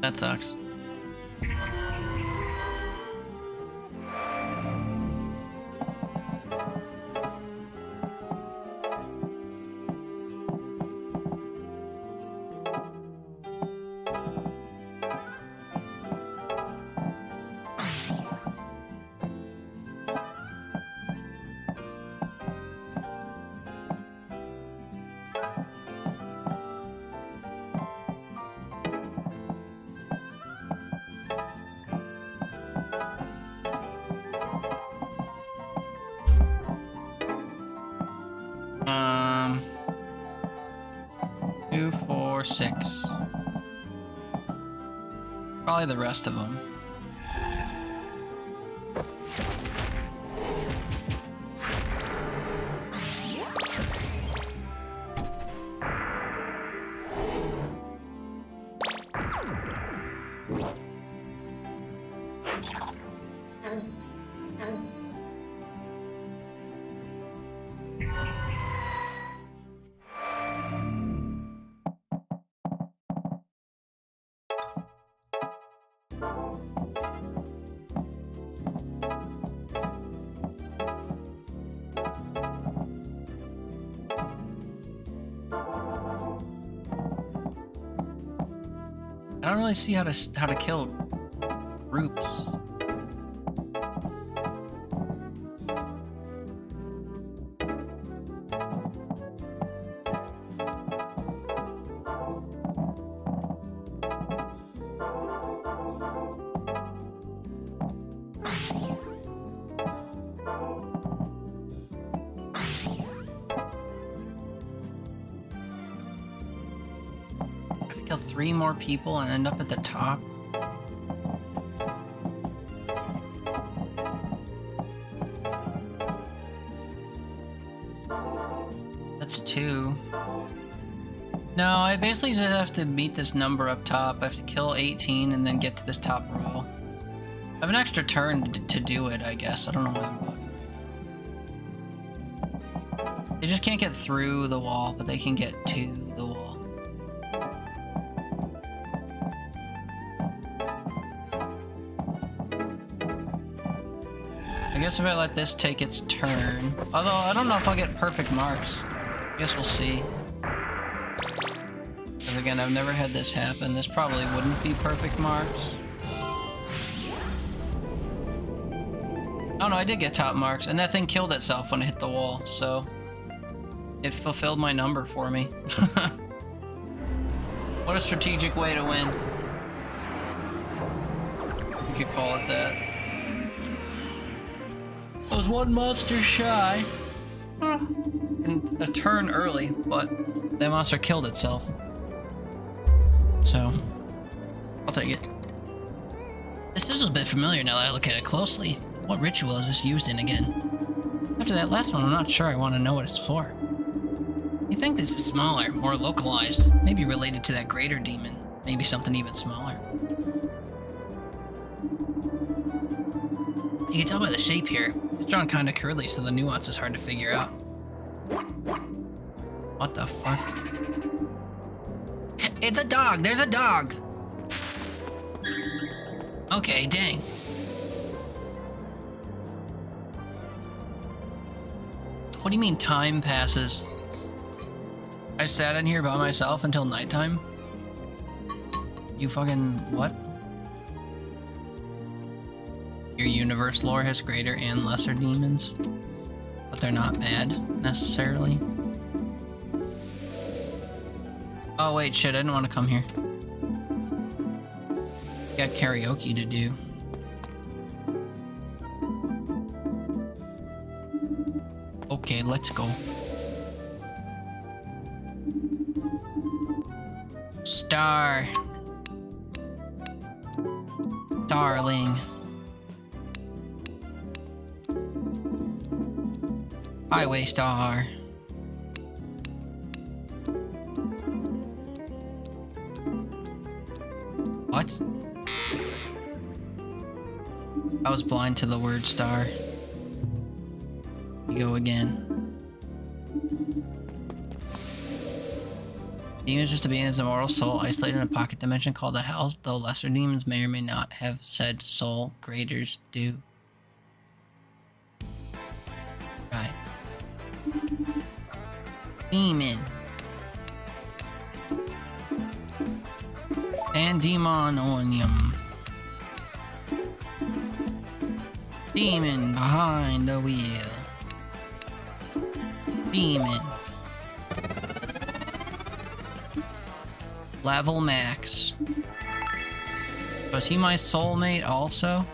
That sucks. Two, four, six. Probably the rest of them. I don't really see how to kill groups. Kill 3 more people and end up at the top. That's 2. No, I basically just have to meet this number up top. I have to kill 18 and then get to this top row. I have an extra turn to do it, I guess. I don't know why I'm bugging. They just can't get through the wall, but they can get to the wall. I guess if I let this take its turn... Although, I don't know if I'll get perfect marks. I guess we'll see. Because again, I've never had this happen. This probably wouldn't be perfect marks. Oh no, I did get top marks, and that thing killed itself when it hit the wall, so... It fulfilled my number for me. What a strategic way to win. You could call it that. I was one monster shy. And a turn early, but that monster killed itself. So, I'll take it. This is a bit familiar now that I look at it closely. What ritual is this used in again? After that last one, I'm not sure I want to know what it's for. You think this is smaller, more localized, maybe related to that greater demon, maybe something even smaller. You can tell by the shape here. It's drawn kind of curly, so the nuance is hard to figure out. What the fuck? It's a dog! There's a dog! Okay, dang. What do you mean time passes? I sat in here by myself until nighttime? You fucking... what? Your universe lore has greater and lesser demons, but they're not bad, necessarily. Oh wait, shit, I didn't want to come here. Got karaoke to do. Okay, let's go. Star. Darling. Highway star. What? I was blind to the word star. We go again. Demon is just a being as immortal soul isolated in a pocket dimension called the Hells, though lesser demons may or may not have said soul, graders do. Right. Demon. Pandemonium. Demon behind the wheel. Demon. Level max. Was he my soulmate also?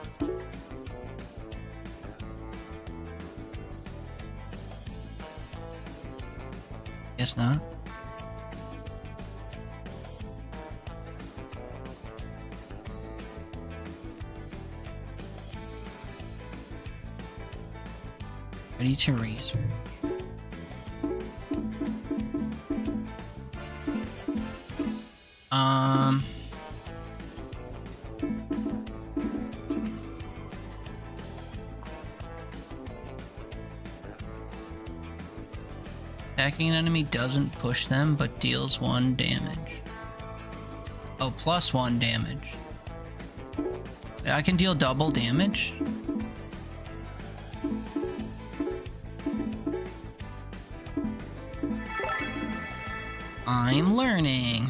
Guess not. Ready to research. Attacking an enemy doesn't push them, but deals 1 damage. Oh, plus 1 damage. I can deal double damage? I'm learning.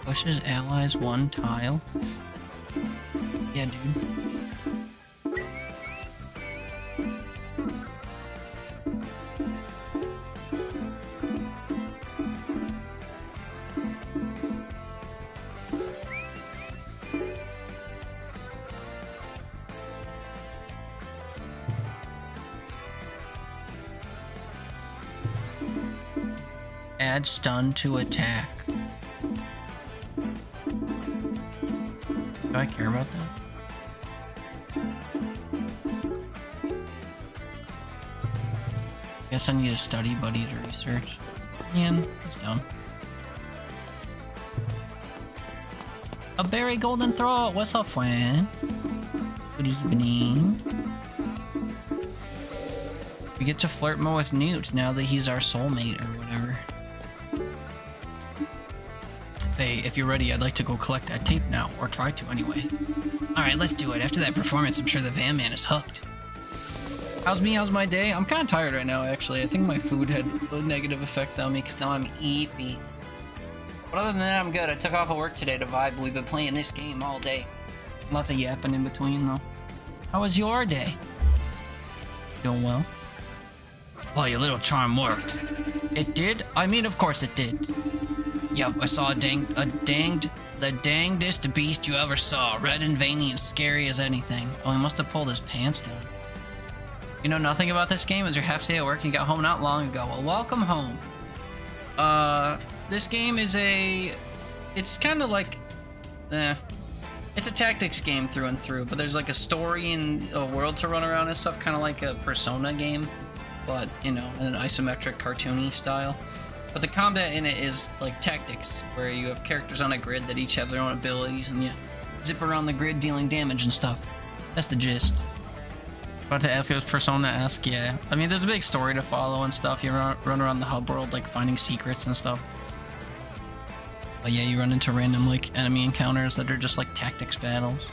Pushes allies 1 tile. Yeah, dude. Add stun to attack. Do I care about that? Guess I need a study buddy to research. Man, that's dumb. A berry golden throat. What's up, friend? Good evening. We get to flirt more with Newt now that he's our soulmate or whatever. Faye, if you're ready, I'd like to go collect that tape now, or try to anyway. Alright, let's do it. After that performance, I'm sure the van man is hooked. How's me? How's my day? I'm kind of tired right now, actually. I think my food had a negative effect on me because now I'm eepy. But other than that, I'm good. I took off of work today to vibe. We've been playing this game all day. Lots of yapping in between, though. How was your day? Doing well? Well, your little charm worked. It did? I mean, of course it did. Yep, I saw the dangdest beast you ever saw. Red and veiny and scary as anything. Oh, he must have pulled his pants down. You know nothing about this game? It was your half day at work and you got home not long ago. Well, welcome home. This game is it's kind of like, it's a tactics game through and through, but there's like a story and a world to run around and stuff, kind of like a Persona game, but, you know, in an isometric cartoony style. But the combat in it is like tactics, where you have characters on a grid that each have their own abilities, and you zip around the grid dealing damage and stuff. That's the gist. About to ask, it was Persona-esque, yeah. I mean, there's a big story to follow and stuff. You run around the hub world, like, finding secrets and stuff. But yeah, you run into random, like, enemy encounters that are just, like, tactics battles.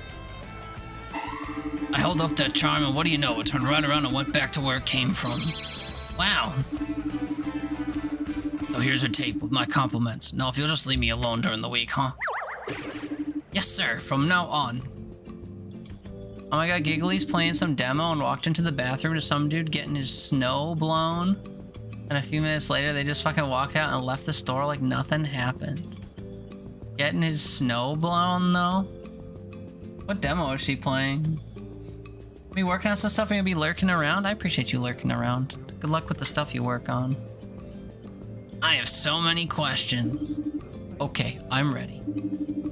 I held up that charm, and what do you know? It turned right around and went back to where it came from. Wow. So here's your tape with my compliments. Now, if you'll just leave me alone during the week, huh? Yes, sir. From now on. Oh my god, Giggly's playing some demo and walked into the bathroom to some dude getting his snow blown. And a few minutes later, they just fucking walked out and left the store like nothing happened. Getting his snow blown, though? What demo is she playing? Be working on some stuff and you'll be lurking around? I appreciate you lurking around. Good luck with the stuff you work on. I have so many questions. Okay, I'm ready.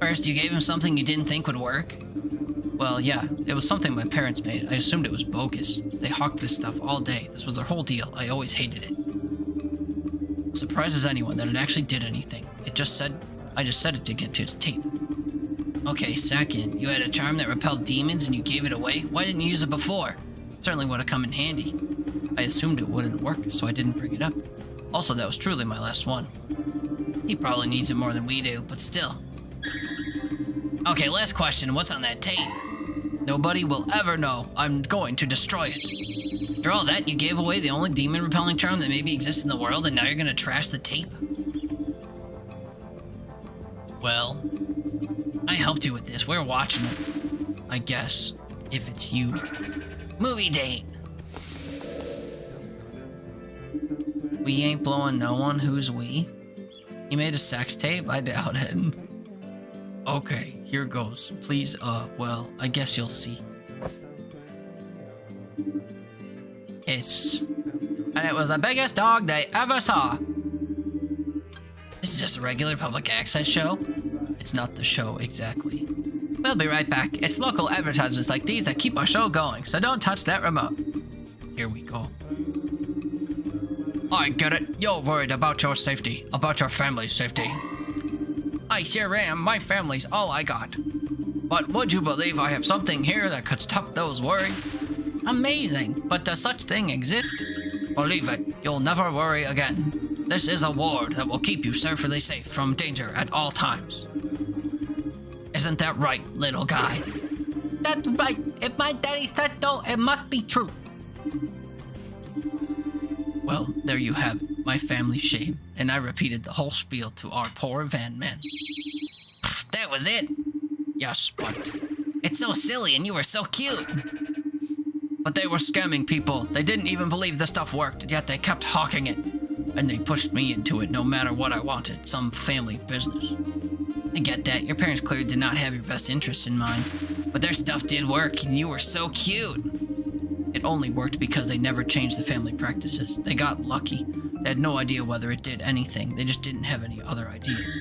First, you gave him something you didn't think would work? Well, yeah, it was something my parents made. I assumed it was bogus. They hawked this stuff all day. This was their whole deal. I always hated it. I'm surprised as anyone that it actually did anything. I just said it to get to its tape. Okay, second, you had a charm that repelled demons and you gave it away? Why didn't you use it before? It certainly would have come in handy. I assumed it wouldn't work, so I didn't bring it up. Also, that was truly my last one. He probably needs it more than we do, but still. Okay, last question. What's on that tape? Nobody will ever know. I'm going to destroy it. After all that, you gave away the only demon-repelling charm that maybe exists in the world, and now you're gonna trash the tape? Well, I helped you with this. We're watching it. I guess, if it's you. Movie date. We ain't blowing no one. Who's we? You made a sex tape? I doubt it. Okay, here goes. Please, well, I guess you'll see. And it was the biggest dog they ever saw. This is just a regular public access show? It's not the show, exactly. We'll be right back. It's local advertisements like these that keep our show going, so don't touch that remote. Here we go. I get it. You're worried about your safety, about your family's safety. I sure am. My family's all I got. But would you believe I have something here that could stop those worries? Amazing, but does such thing exist? Believe it, you'll never worry again. This is a ward that will keep you safely safe from danger at all times. Isn't that right, little guy? That's right. If my daddy said so, it must be true. Well, there you have it. My family's shame. And I repeated the whole spiel to our poor van man. That was it? Yes, but... It's so silly and you were so cute. But they were scamming people. They didn't even believe the stuff worked, yet they kept hawking it. And they pushed me into it no matter what I wanted. Some family business. I get that. Your parents clearly did not have your best interests in mind. But their stuff did work and you were so cute. It only worked because they never changed the family practices. They got lucky. They had no idea whether it did anything. They just didn't have any other ideas.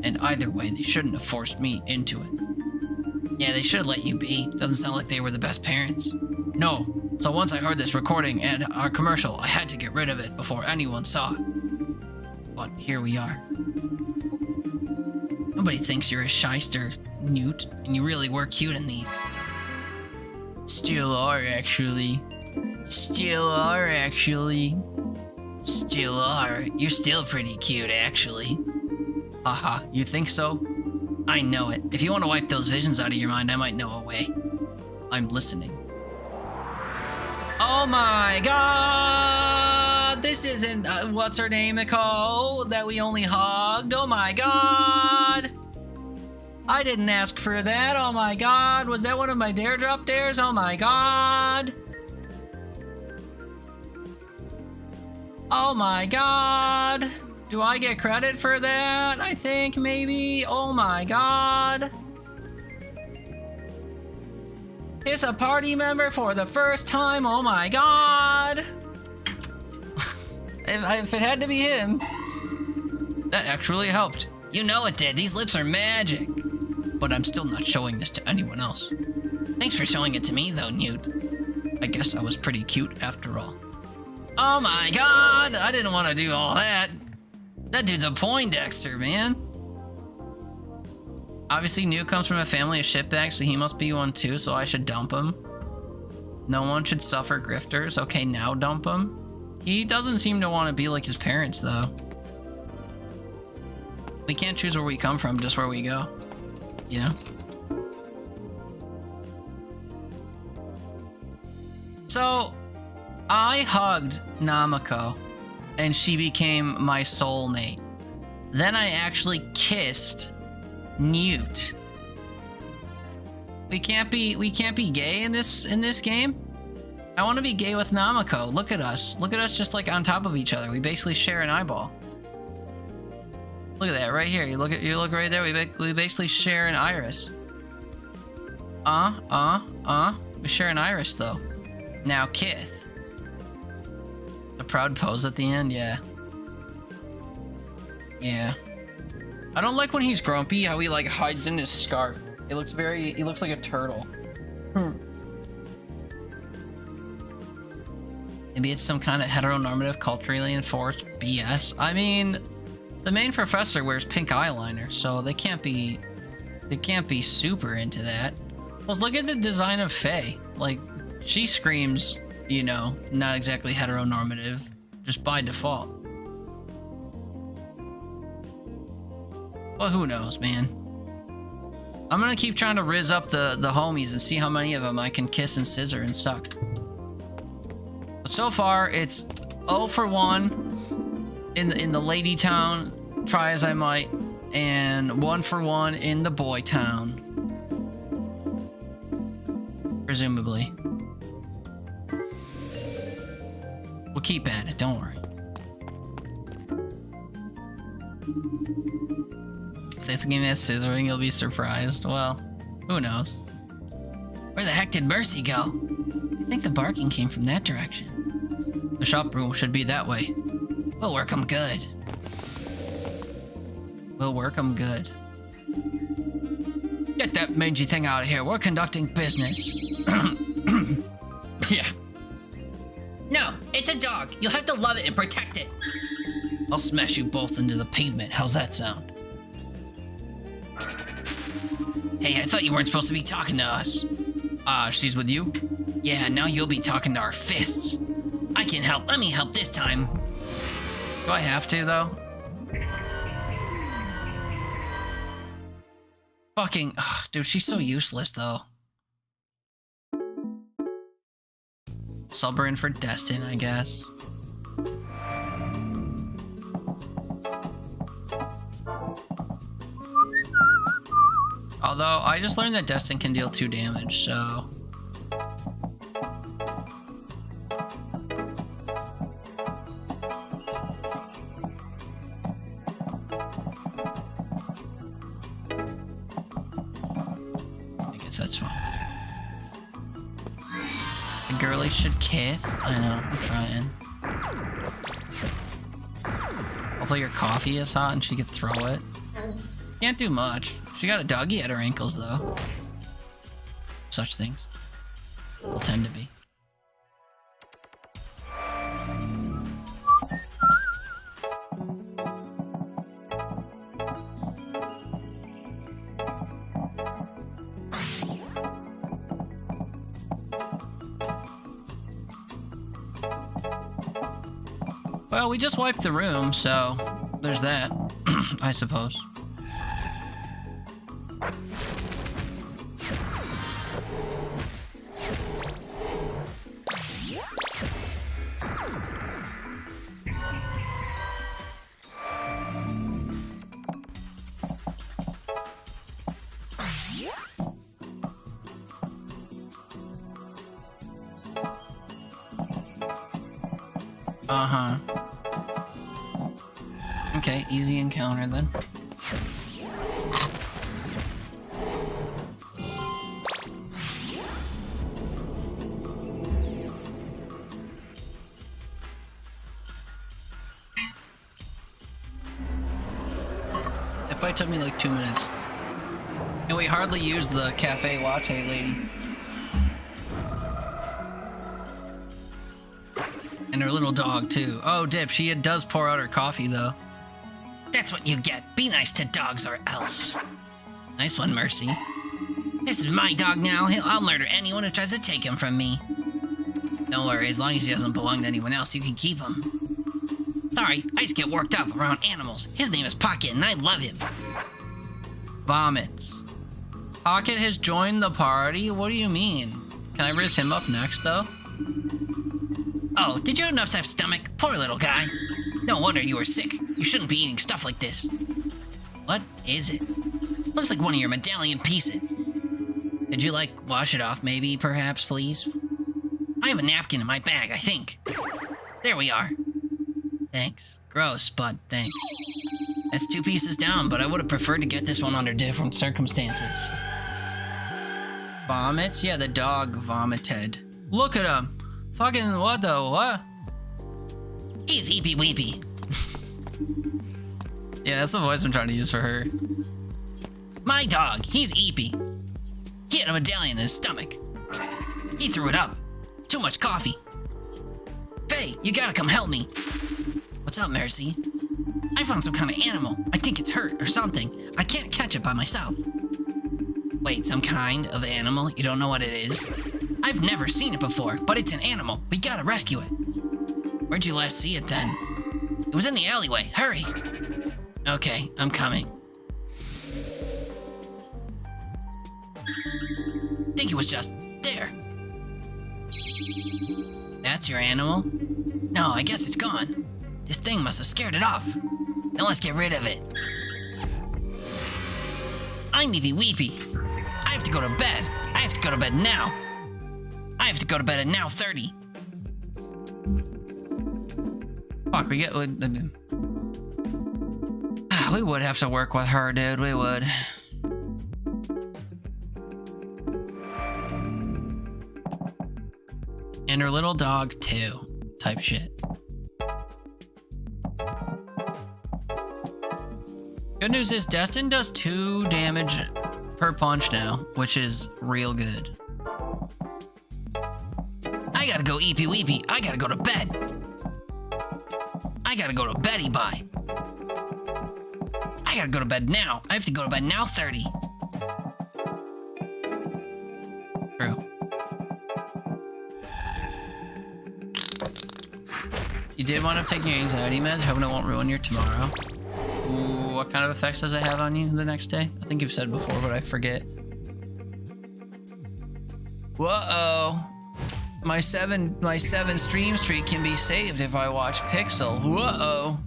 And either way, they shouldn't have forced me into it. Yeah, they should have let you be. Doesn't sound like they were the best parents. No. So once I heard this recording and our commercial, I had to get rid of it before anyone saw it. But here we are. Nobody thinks you're a shyster, Newt, and you really were cute in these. Still are, actually. Still are, actually. Still are. You're still pretty cute, actually. Haha, you think so? I know it. If you want to wipe those visions out of your mind, I might know a way. I'm listening. Oh my god! This isn't, what's her name, Nicole? That we only hugged? Oh my god! I didn't ask for that, oh my god! Was that one of my dare drop dares? Oh my god! Oh my god! Do I get credit for that? I think maybe. Oh my god. It's a party member for the first time. Oh my god. if it had to be him. That actually helped. You know it did. These lips are magic. But I'm still not showing this to anyone else. Thanks for showing it to me though, Newt. I guess I was pretty cute after all. Oh my god. I didn't want to do all that. That dude's a Poindexter, man. Obviously, Newt comes from a family of shitbags, so he must be one too, so I should dump him. No one should suffer grifters. Okay, now dump him. He doesn't seem to want to be like his parents, though. We can't choose where we come from, just where we go. You know? So, I hugged Namako. And she became my soulmate. Then I actually kissed Newt. We can't be gay in this game. I want to be gay with Namako. Look at us. Look at us just like on top of each other. We basically share an eyeball. Look at that right here. You look right there. We basically share an iris. We share an iris though. Now Kith. A proud pose at the end, yeah. Yeah. I don't like when he's grumpy, how he like hides in his scarf. He looks like a turtle. Maybe it's some kind of heteronormative, culturally enforced BS. I mean, the main professor wears pink eyeliner, so they can't be super into that. Plus, look at the design of Faye. Like, she screams, you know, not exactly heteronormative, just by default. Well, who knows, man? I'm gonna keep trying to rizz up the homies and see how many of them I can kiss and scissor and suck. But so far, it's 0 for 1 in the lady town, try as I might, and 1 for 1 in the boy town. Presumably. We'll keep at it, don't worry. If this game has scissoring, you'll be surprised. Well, who knows? Where the heck did Mercy go? I think the barking came from that direction. The shop room should be that way. We'll work 'em good. We'll work 'em good. Get that mangy thing out of here. We're conducting business. Yeah. No, it's a dog. You'll have to love it and protect it. I'll smash you both into the pavement. How's that sound? Hey, I thought you weren't supposed to be talking to us. She's with you? Yeah, now you'll be talking to our fists. I can help. Let me help this time. Do I have to, though? Fucking... Ugh, dude, she's so useless, though. Sub her in for Destin, I guess. Although, I just learned that Destin can deal 2 damage, so... I guess that's fine. The girlie should kith. I know, I'm trying. Hopefully your coffee is hot and she can throw it. Can't do much. She got a doggy at her ankles, though. such things. Will tend to be. Well, we just wiped the room, so there's that, I suppose. Uh-huh. Okay, easy encounter then. That fight took me like 2 minutes. And we hardly used the cafe latte lady. And her little dog, too. Oh, Dip, she does pour out her coffee, though. That's what you get. Be nice to dogs or else. Nice one, Mercy. This is my dog now. I'll murder anyone who tries to take him from me. Don't worry, as long as he doesn't belong to anyone else, you can keep him. Sorry, I just get worked up around animals. His name is Pocket, and I love him. Vomits. Pocket has joined the party? What do you mean? Can I raise him up next, though? Oh, did you have an upset stomach? Poor little guy. No wonder you were sick. You shouldn't be eating stuff like this. What is it? Looks like one of your medallion pieces. Could you, wash it off maybe, perhaps, please? I have a napkin in my bag, I think. There we are. Thanks. Gross, but thanks. That's 2 pieces down, but I would have preferred to get this one under different circumstances. Vomits? Yeah, the dog vomited. Look at him. Fucking what the what? He's Eepy Weepy. Yeah, that's the voice I'm trying to use for her. My dog, he's Eepy. He had a medallion in his stomach. He threw it up. Too much coffee. Faye, you gotta come help me. What's up, Mercy? I found some kind of animal. I think it's hurt or something. I can't catch it by myself. Wait, some kind of animal? You don't know what it is? I've never seen it before, but it's an animal. We gotta rescue it. Where'd you last see it then? It was in the alleyway. Hurry. Okay, I'm coming. Think it was just there. That's your animal? No, I guess it's gone. This thing must have scared it off. Then let's get rid of it. I'm Eepy Weepy. I have to go to bed. I have to go to bed now. I have to go to bed at now 30. Fuck, we would have to work with her, dude. We would. And her little dog, too. Type shit. Good news is Destin does 2 damage per punch now, which is real good. I gotta go Eepy Weepy. I gotta go to bed. I gotta go to Betty Bye. I gotta go to bed now. I have to go to bed now 30. True. You did wind up taking your anxiety meds, hoping it won't ruin your tomorrow. Ooh, what kind of effects does it have on you the next day? I think you've said before, but I forget. Whoa-oh. My seven stream streak can be saved if I watch Pixel. Whoa-oh.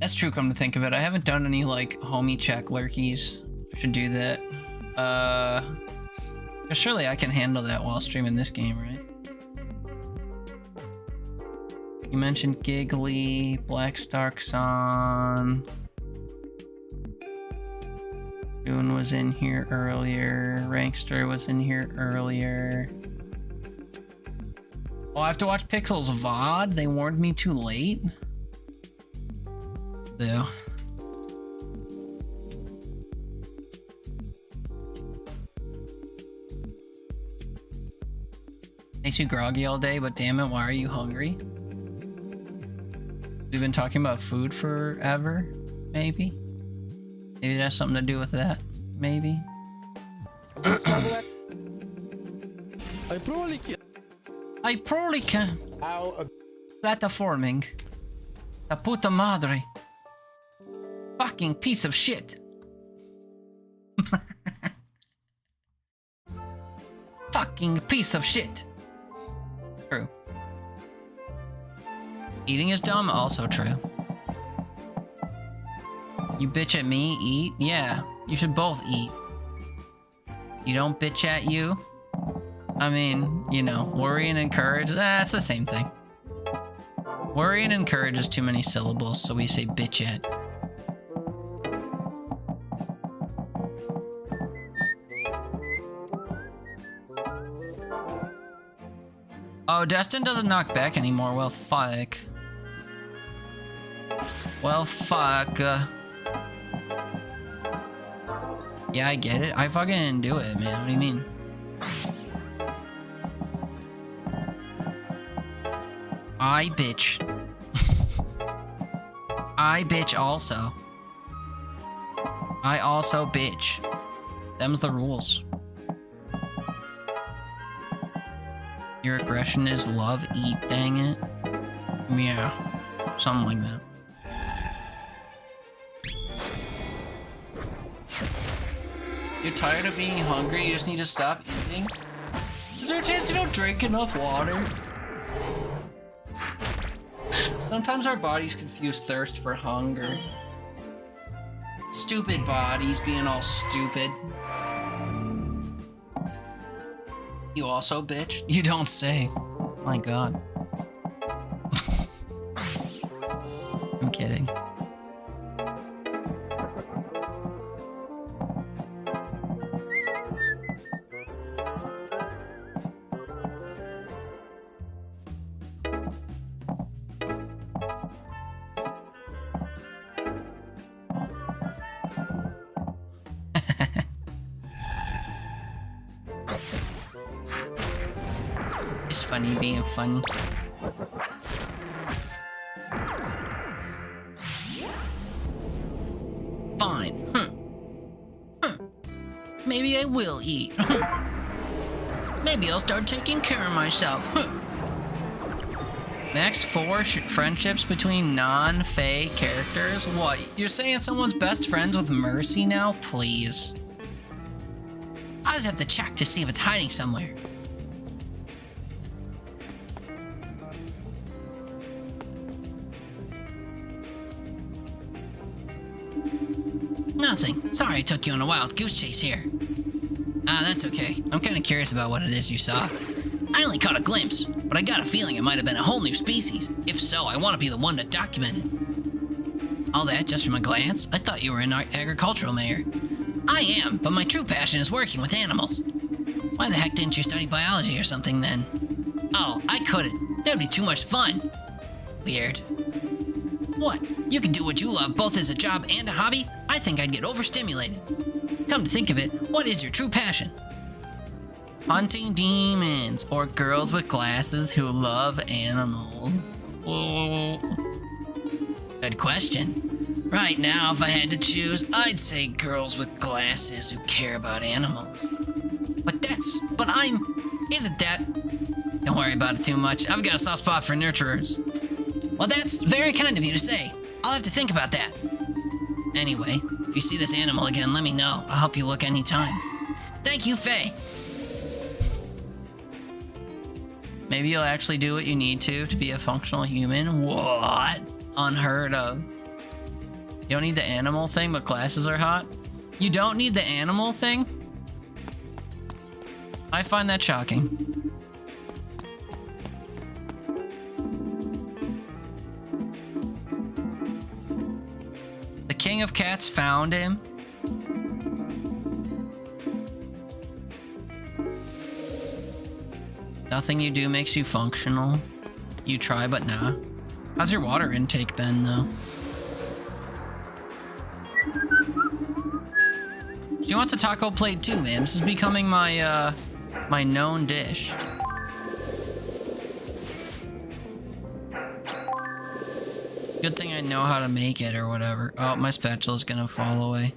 That's true, come to think of it. I haven't done any, homie check lurkies. I should do that. 'Cause surely I can handle that while streaming this game, right? You mentioned Giggly, Black Starkson. Dune was in here earlier. Rankster was in here earlier. Oh, I have to watch Pixel's VOD? They warned me too late? Though. Makes you groggy all day, but damn it, why are you hungry? We've been talking about food forever, maybe? Maybe it has something to do with that, maybe? I probably can. I probably can. Platforming. La puta madre. Fucking piece of shit. Fucking piece of shit. True. Eating is dumb, also true. You bitch at me, eat? Yeah, you should both eat. You don't bitch at you? I mean, you know, worry and encourage, it's the same thing. Worry and encourage is too many syllables, so we say bitch at. Oh, Destin doesn't knock back anymore. Well, fuck. Well, fuck. Yeah, I get it. I fucking didn't do it, man. What do you mean? I bitch. I bitch also. I also bitch. Them's the rules. Your aggression is love, eat, dang it. Yeah, something like that. You're tired of being hungry, you just need to stop eating? Is there a chance you don't drink enough water? Sometimes our bodies confuse thirst for hunger. Stupid bodies being all stupid. You also bitch? You don't say. My god. I'm kidding. It's funny being funny. Fine. Maybe I will eat. Maybe I'll start taking care of myself. Next 4 friendships between non-Fae characters? What? You're saying someone's best friends with Mercy now? Please. I just have to check to see if it's hiding somewhere. Nothing. Sorry I took you on a wild goose chase here. Ah, that's okay. I'm kind of curious about what it is you saw. I only caught a glimpse, but I got a feeling it might have been a whole new species. If so, I want to be the one to document it. All that just from a glance? I thought you were an agricultural mayor. I am, but my true passion is working with animals. Why the heck didn't you study biology or something then? Oh, I couldn't. That'd be too much fun. Weird. What? You can do what you love both as a job and a hobby? I think I'd get overstimulated. Come to think of it, what is your true passion? Hunting demons or girls with glasses who love animals. Whoa. Good question. Right now, if I had to choose, I'd say girls with glasses who care about animals. Isn't that? Don't worry about it too much. I've got a soft spot for nurturers. Well, that's very kind of you to say. I'll have to think about that. Anyway, if you see this animal again, let me know. I'll help you look anytime. Thank you, Faye. Maybe you'll actually do what you need to be a functional human. What? Unheard of. You don't need the animal thing, but glasses are hot? You don't need the animal thing? I find that shocking. The King of Cats found him. Nothing you do makes you functional. You try, but nah. How's your water intake been, though? She wants a taco plate too, man. This is becoming my, my known dish. Good thing I know how to make it or whatever. Oh, my spatula's gonna fall away.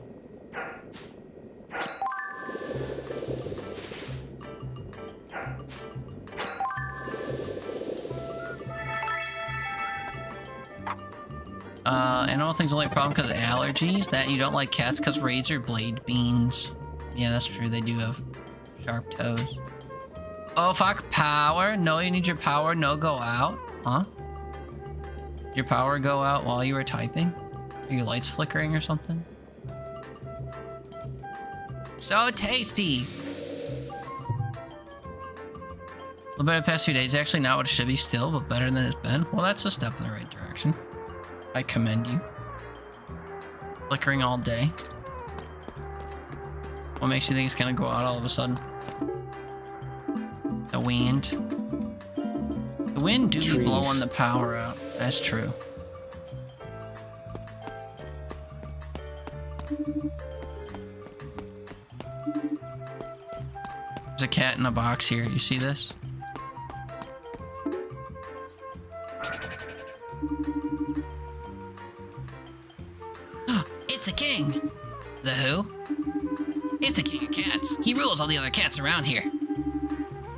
I don't think the only problem because of allergies, that you don't like cats because razor blade beans. Yeah, that's true. They do have sharp toes. Oh, fuck. Power. No, you need your power. No, go out. Huh? Did your power go out while you were typing? Are your lights flickering or something? So tasty. A little bit of the past few days. Actually not what it should be still, but better than it's been. Well, that's a step in the right direction. I commend you. Flickering all day. What makes you think it's gonna go out all of a sudden? The wind. The wind do be blowing the power out. That's true. There's a cat in a box here. You see this? It's the king! The who? It's the king of cats. He rules all the other cats around here.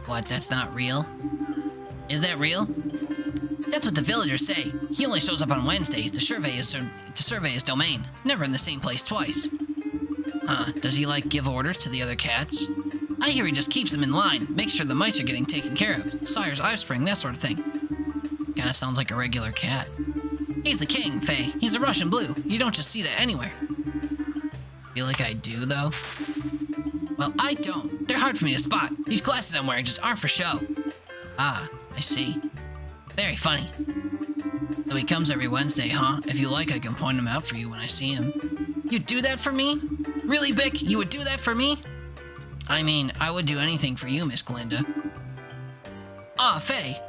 What, that's not real? Is that real? That's what the villagers say. He only shows up on Wednesdays to survey his domain. Never in the same place twice. Huh, does he like give orders to the other cats? I hear he just keeps them in line, makes sure the mice are getting taken care of, sires offspring, that sort of thing. Kinda sounds like a regular cat. He's the king, Faye. He's a Russian blue. You don't just see that anywhere. Feel like I do, though? Well, I don't. They're hard for me to spot. These glasses I'm wearing just aren't for show. Ah, I see. Very funny. So he comes every Wednesday, huh? If you like, I can point him out for you when I see him. You'd do that for me? Really, Bick? You would do that for me? I mean, I would do anything for you, Miss Glinda. Ah, Faye.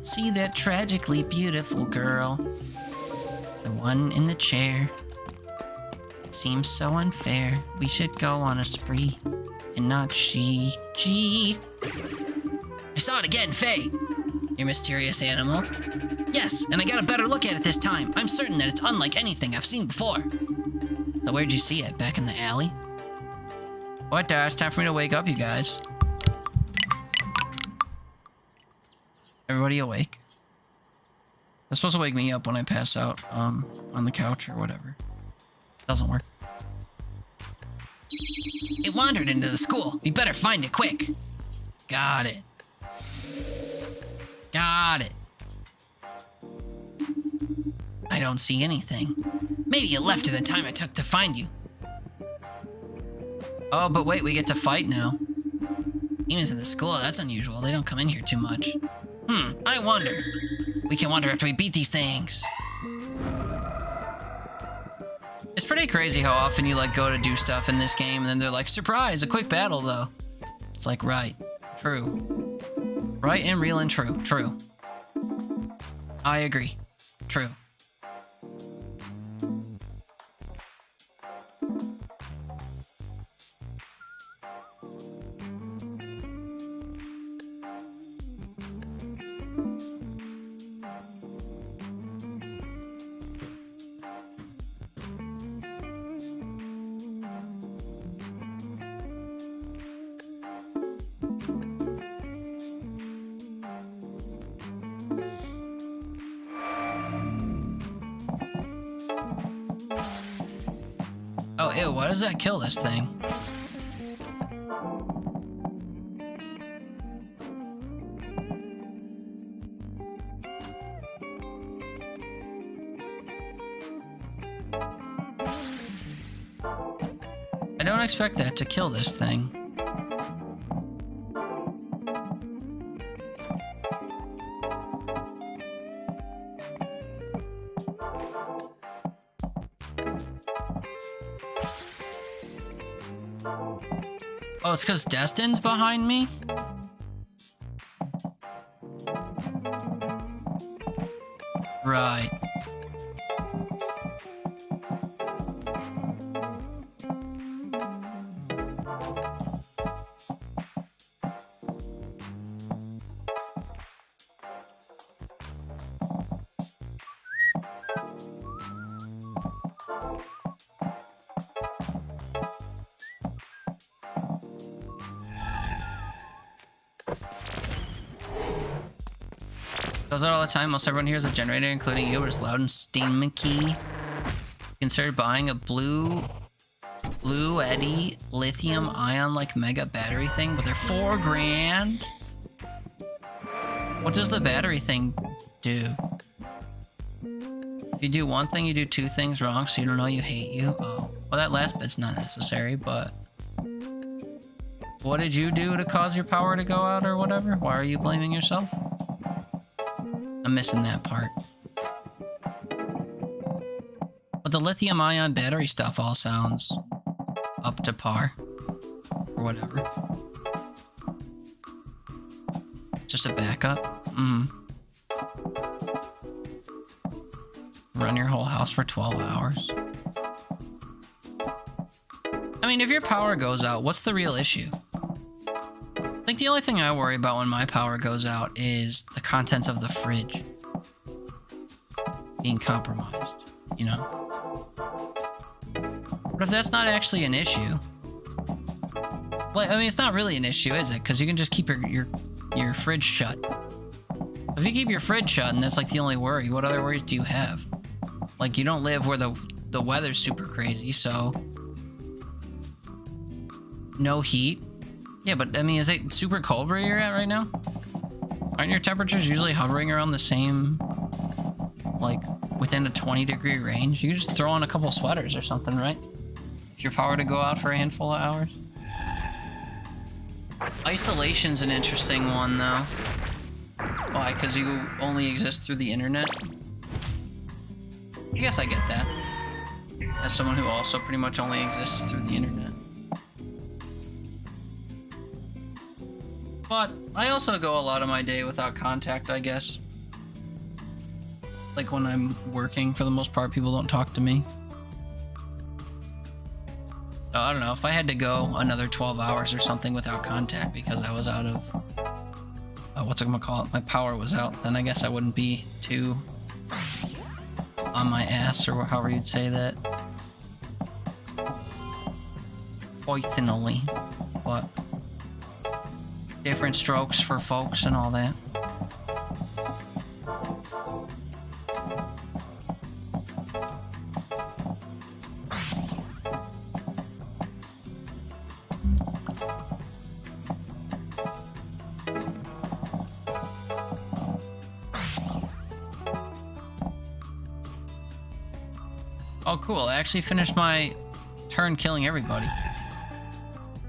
See that tragically beautiful girl? The one in the chair. It seems so unfair. We should go on a spree. And not she. Gee. I saw it again, Faye. Your mysterious animal? Yes, and I got a better look at it this time. I'm certain that it's unlike anything I've seen before. So where'd you see it? Back in the alley? What, it's time for me to wake up, you guys. Everybody awake? That's supposed to wake me up when I pass out on the couch or whatever. Doesn't work. It wandered into the school. We better find it quick. Got it. Got it. I don't see anything. Maybe you left in the time it took to find you. Oh, but wait, we get to fight now. Demons in the school, that's unusual. They don't come in here too much. I wonder. We can wonder after we beat these things. It's pretty crazy how often you like go to do stuff in this game and then they're like, surprise, a quick battle though. It's like, right, true. Right and real and true, true. I agree, true. Oh, ew, why does that kill this thing? I don't expect that to kill this thing. Oh, it's because Destin's behind me? Right. Goes out all the time. Most everyone here has a generator, including you, but it's loud and steamy. Consider buying a Blue Eddy lithium ion like mega battery thing, but they're $4 grand. What does the battery thing do? If you do one thing, you do two things wrong, so you don't know you hate you. Oh, well, that last bit's not necessary, but what did you do to cause your power to go out or whatever? Why are you blaming yourself? I'm missing that part. But the lithium ion battery stuff all sounds up to par or whatever. Just a backup. Run your whole house for 12 hours. I mean, if your power goes out, what's the real issue? I think the only thing I worry about when my power goes out is the contents of the fridge being compromised, you know? But if that's not actually an issue, well, I mean, it's not really an issue, is it? Because you can just keep your fridge shut. If you keep your fridge shut and that's like the only worry, what other worries do you have? Like, you don't live where the weather's super crazy, so no heat. Yeah, but I mean, is it super cold where you're at right now? Aren't your temperatures usually hovering around the same, like, within a 20-degree range? You can just throw on a couple sweaters or something, right? If your power to go out for a handful of hours. Isolation's an interesting one, though. Why? Because you only exist through the internet? I guess I get that. As someone who also pretty much only exists through the internet. But I also go a lot of my day without contact, I guess. Like when I'm working, for the most part, people don't talk to me. So I don't know, if I had to go another 12 hours or something without contact because I was out of, what's it gonna call it? My power was out, then I guess I wouldn't be too on my ass, or however you'd say that. Poisonally, but different strokes for folks and all that. Oh, cool. I actually finished my turn killing everybody.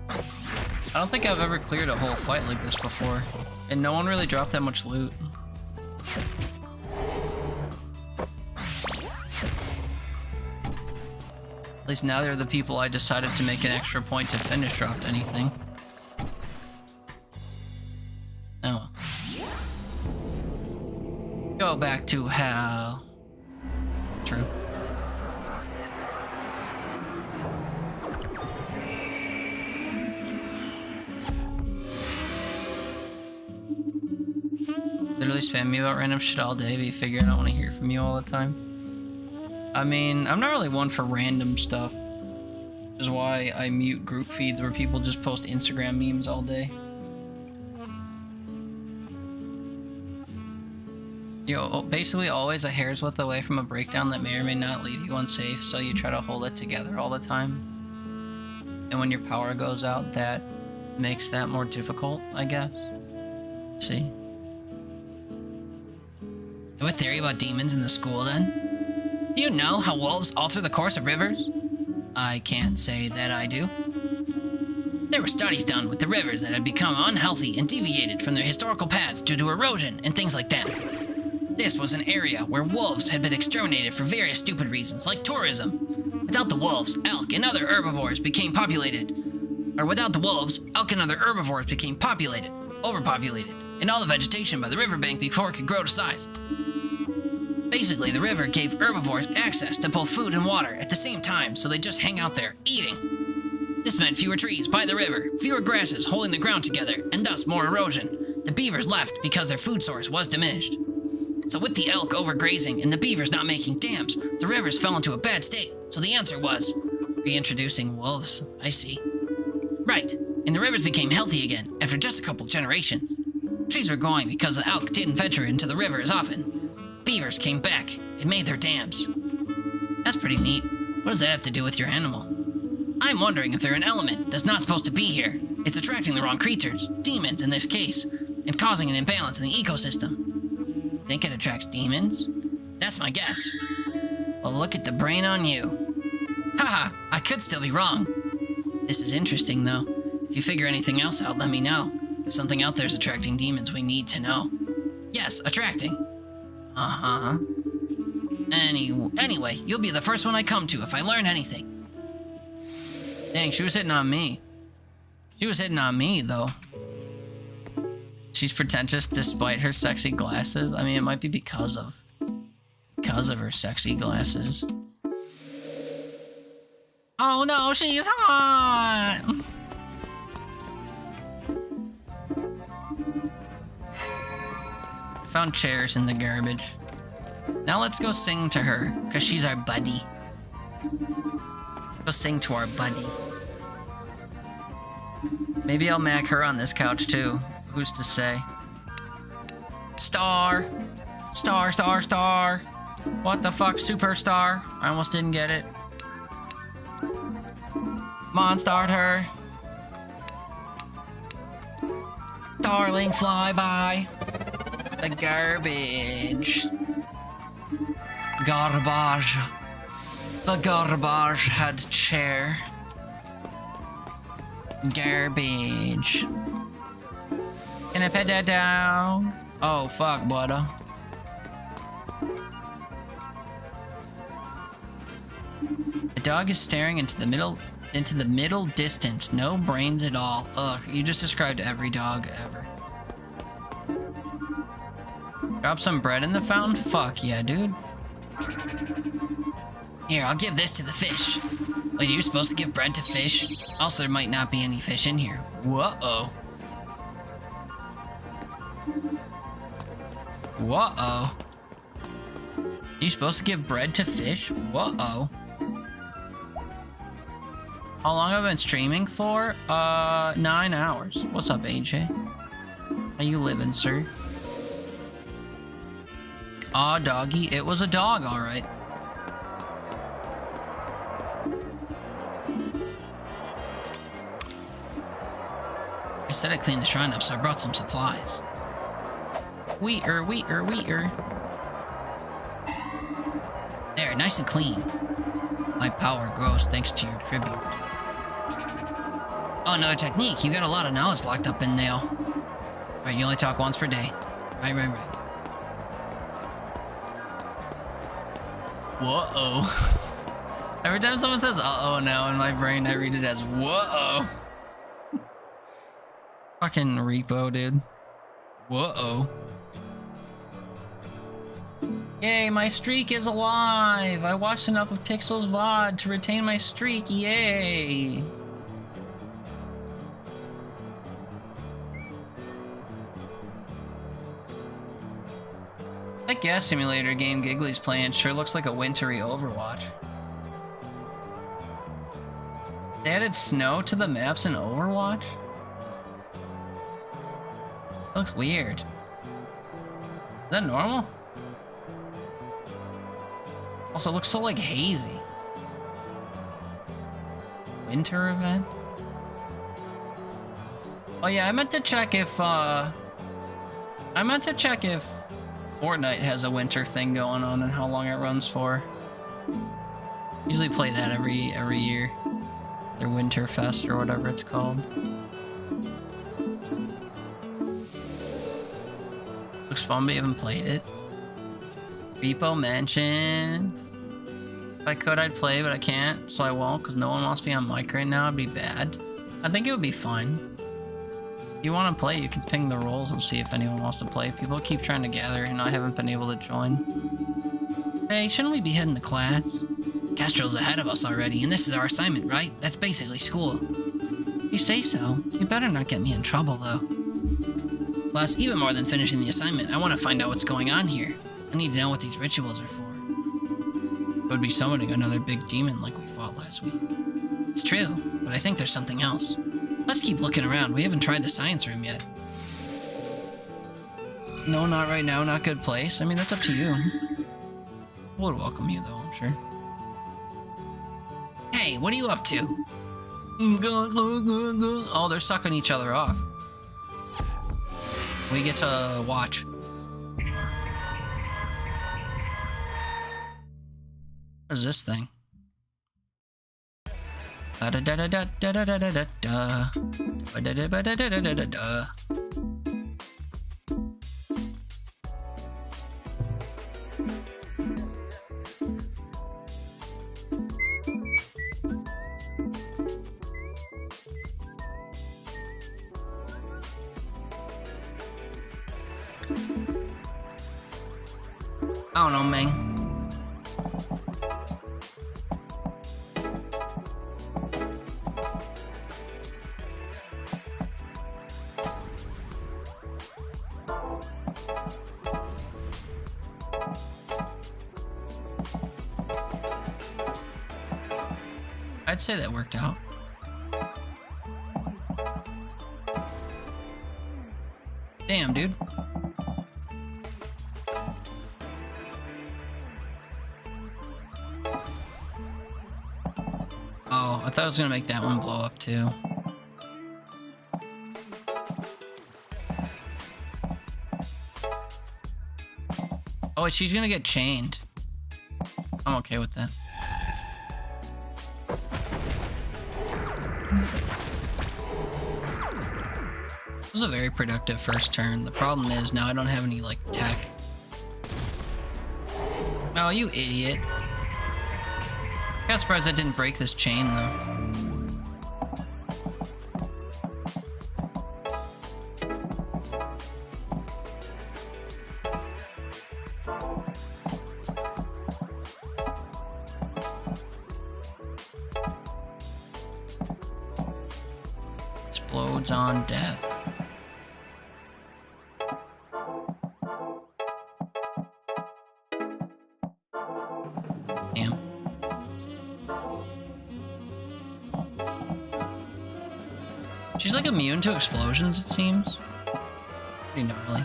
I don't think I've ever cleared a whole fight like this before, and no one really dropped that much loot. At least now they're the people I decided to make an extra point to finish dropped anything. Oh. Go back to hell. True. Literally spam me about random shit all day, but you figure I don't want to hear from you all the time. I mean, I'm not really one for random stuff, which is why I mute group feeds where people just post Instagram memes all day. Yo, basically always a hair's width away from a breakdown that may or may not leave you unsafe, so you try to hold it together all the time. And when your power goes out, that makes that more difficult, I guess. See? You have a theory about demons in the school, then? Do you know how wolves alter the course of rivers? I can't say that I do. There were studies done with the rivers that had become unhealthy and deviated from their historical paths due to erosion and things like that. This was an area where wolves had been exterminated for various stupid reasons, like tourism. Without the wolves, elk and other herbivores became populated. Or without the wolves, elk and other herbivores became populated, overpopulated, and all the vegetation by the riverbank before it could grow to size. Basically, the river gave herbivores access to both food and water at the same time, so they just hang out there, eating. This meant fewer trees by the river, fewer grasses holding the ground together, and thus more erosion. The beavers left because their food source was diminished. So with the elk overgrazing and the beavers not making dams, the rivers fell into a bad state, so the answer was reintroducing wolves. I see. Right, and the rivers became healthy again after just a couple generations. trees were growing because the elk didn't venture into the river as often. Beavers came back and made their dams. That's pretty neat. What does that have to do with your animal? I'm wondering if they're an element that's not supposed to be here. It's attracting the wrong creatures, demons in this case, and causing an imbalance in the ecosystem. You think it attracts demons? That's my guess. Well, look at the brain on you. Haha, I could still be wrong. This is interesting, though. If you figure anything else out, let me know. If something out there's attracting demons, we need to know. Yes, attracting. Uh-huh. Anyway, you'll be the first one I come to if I learn anything. Dang, she was hitting on me. She was hitting on me, though. She's pretentious despite her sexy glasses. I mean, it might be because of her sexy glasses. Oh no, she's hot! Found chairs in the garbage. Now let's go sing to her, because she's our buddy. Go sing to our buddy. Maybe I'll mac her on this couch too. Who's to say? Star! Star, star, star! What the fuck, superstar? I almost didn't get it. Come on, start her. Darling, fly by. The garbage. Garbage. The garbage had chair. Garbage. Can I pet that dog? Oh, fuck, butter. The dog is staring into the middle distance. No brains at all. Ugh, you just described every dog ever. Drop some bread in the fountain? Fuck yeah, dude. Here, I'll give this to the fish. Wait, you're supposed to give bread to fish? Also, there might not be any fish in here. Whoa-oh. Whoa-oh. You supposed to give bread to fish? Whoa-oh. How long have I been streaming for? 9 hours. What's up, AJ? How you living, sir? Aw, doggy. It was a dog, alright. I said I'd clean the shrine up, so I brought some supplies. Wheater. There, nice and clean. My power grows thanks to your tribute. Oh, another technique. You got a lot of knowledge locked up in there. Right, you only talk once per day. Right. Whoa-oh. Every time someone says uh-oh now in my brain, I read it as whoa-oh. Fucking repo, dude. Whoa-oh. Yay, my streak is alive! I watched enough of Pixel's VOD to retain my streak, yay! That gas simulator game Giggly's playing sure looks like a wintry Overwatch. They added snow to the maps in Overwatch? Looks weird. Is that normal? Also, it looks so, like, hazy. Winter event? Oh, yeah, I meant to check if Fortnite has a winter thing going on and how long it runs for. Usually play that every year. Their Winter Fest or whatever it's called. Looks fun, but you haven't played it. Repo Mansion. If I could, I'd play, but I can't, so I won't, because no one wants to be on mic right now. It'd be bad. I think it would be fun. If you want to play, you can ping the roles and see if anyone wants to play. People keep trying to gather, and I haven't been able to join. Hey, shouldn't we be heading to class? Castro's ahead of us already, and this is our assignment, right? That's basically school. If you say so. You better not get me in trouble, though. Plus, even more than finishing the assignment, I want to find out what's going on here. I need to know what these rituals are for. It would be summoning another big demon like we fought last week. It's true, but I think there's something else. Let's keep looking around. We haven't tried the science room yet. No, not right now, not good place. I mean, that's up to you. Would welcome you, though, I'm sure. Hey, what are you up to? Oh, they're sucking each other off. We get to watch. What is this thing? I don't know, Ming. I'd say that worked out. Damn, dude. Oh, I thought I was gonna make that one blow up too. Oh, wait, she's gonna get chained. I'm okay with that. This was a very productive first turn. The problem is now I don't have any, like, tech. Oh, you idiot. Got surprised I didn't break this chain, though. Explodes on death. Damn. She's like immune to explosions, it seems. Pretty gnarly.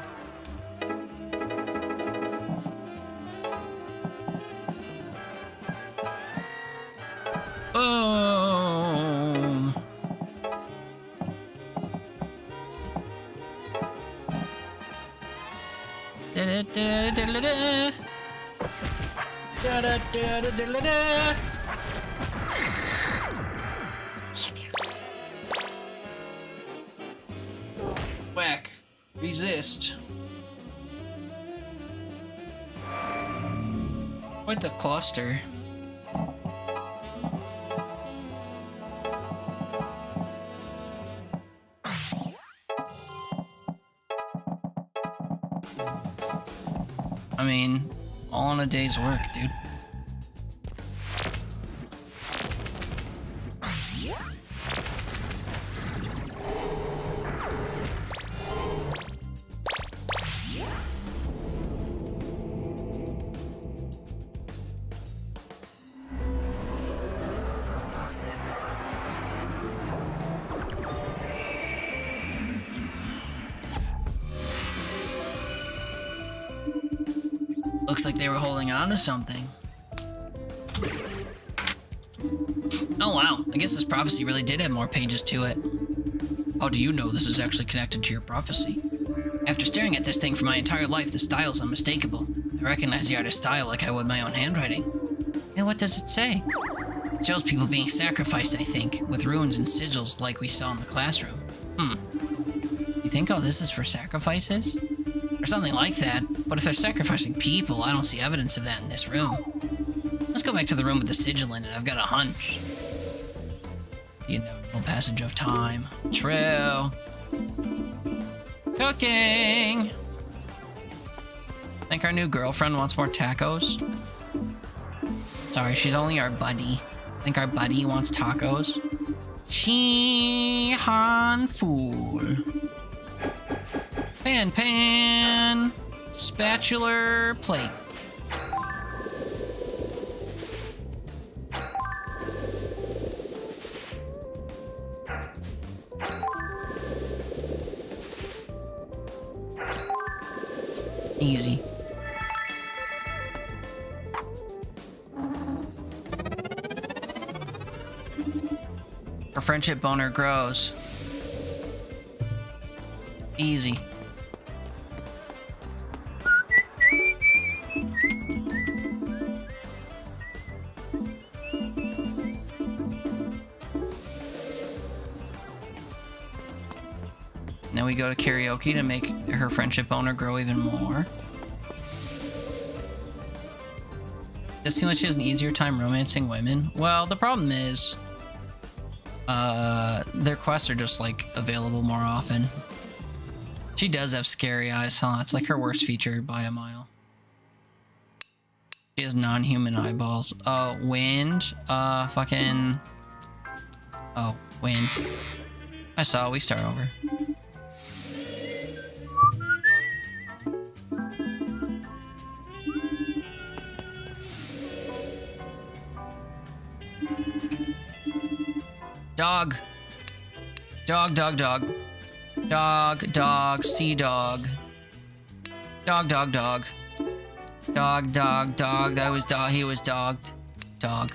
Boom! Da-da-da-da-da-da. Da-da-da-da-da-da. Whack. Resist. Quite the cluster. I mean, all in a day's work, dude. Looks like they were holding on to something. Oh wow, I guess this prophecy really did have more pages to it. How do you know this is actually connected to your prophecy? After staring at this thing for my entire life, the style is unmistakable. I recognize the artist's style like I would my own handwriting. And what does it say? It shows people being sacrificed, I think, with runes and sigils like we saw in the classroom. You think all this is for sacrifices? Or something like that, but if they're sacrificing people, I don't see evidence of that in this room. Let's go back to the room with the sigil in it, I've got a hunch. The inevitable passage of time. True. Cooking! Think our new girlfriend wants more tacos? Sorry, she's only our buddy. Think our buddy wants tacos? She han fool. Pan, spatula, plate. Easy. Her friendship boner grows. Easy. Now we go to karaoke to make her friendship boner grow even more. Does it seem like she has an easier time romancing women? Well, the problem is, their quests are just like available more often. She does have scary eyes, huh? It's like her worst feature by a mile. She has non-human eyeballs. Wind. Fucking. Oh, wind. I saw. We start over. Dog. Dog, dog, dog. Dog, dog, sea dog. Dog, dog, dog. Dog, dog, dog. I was dog. He was dogged. Dog.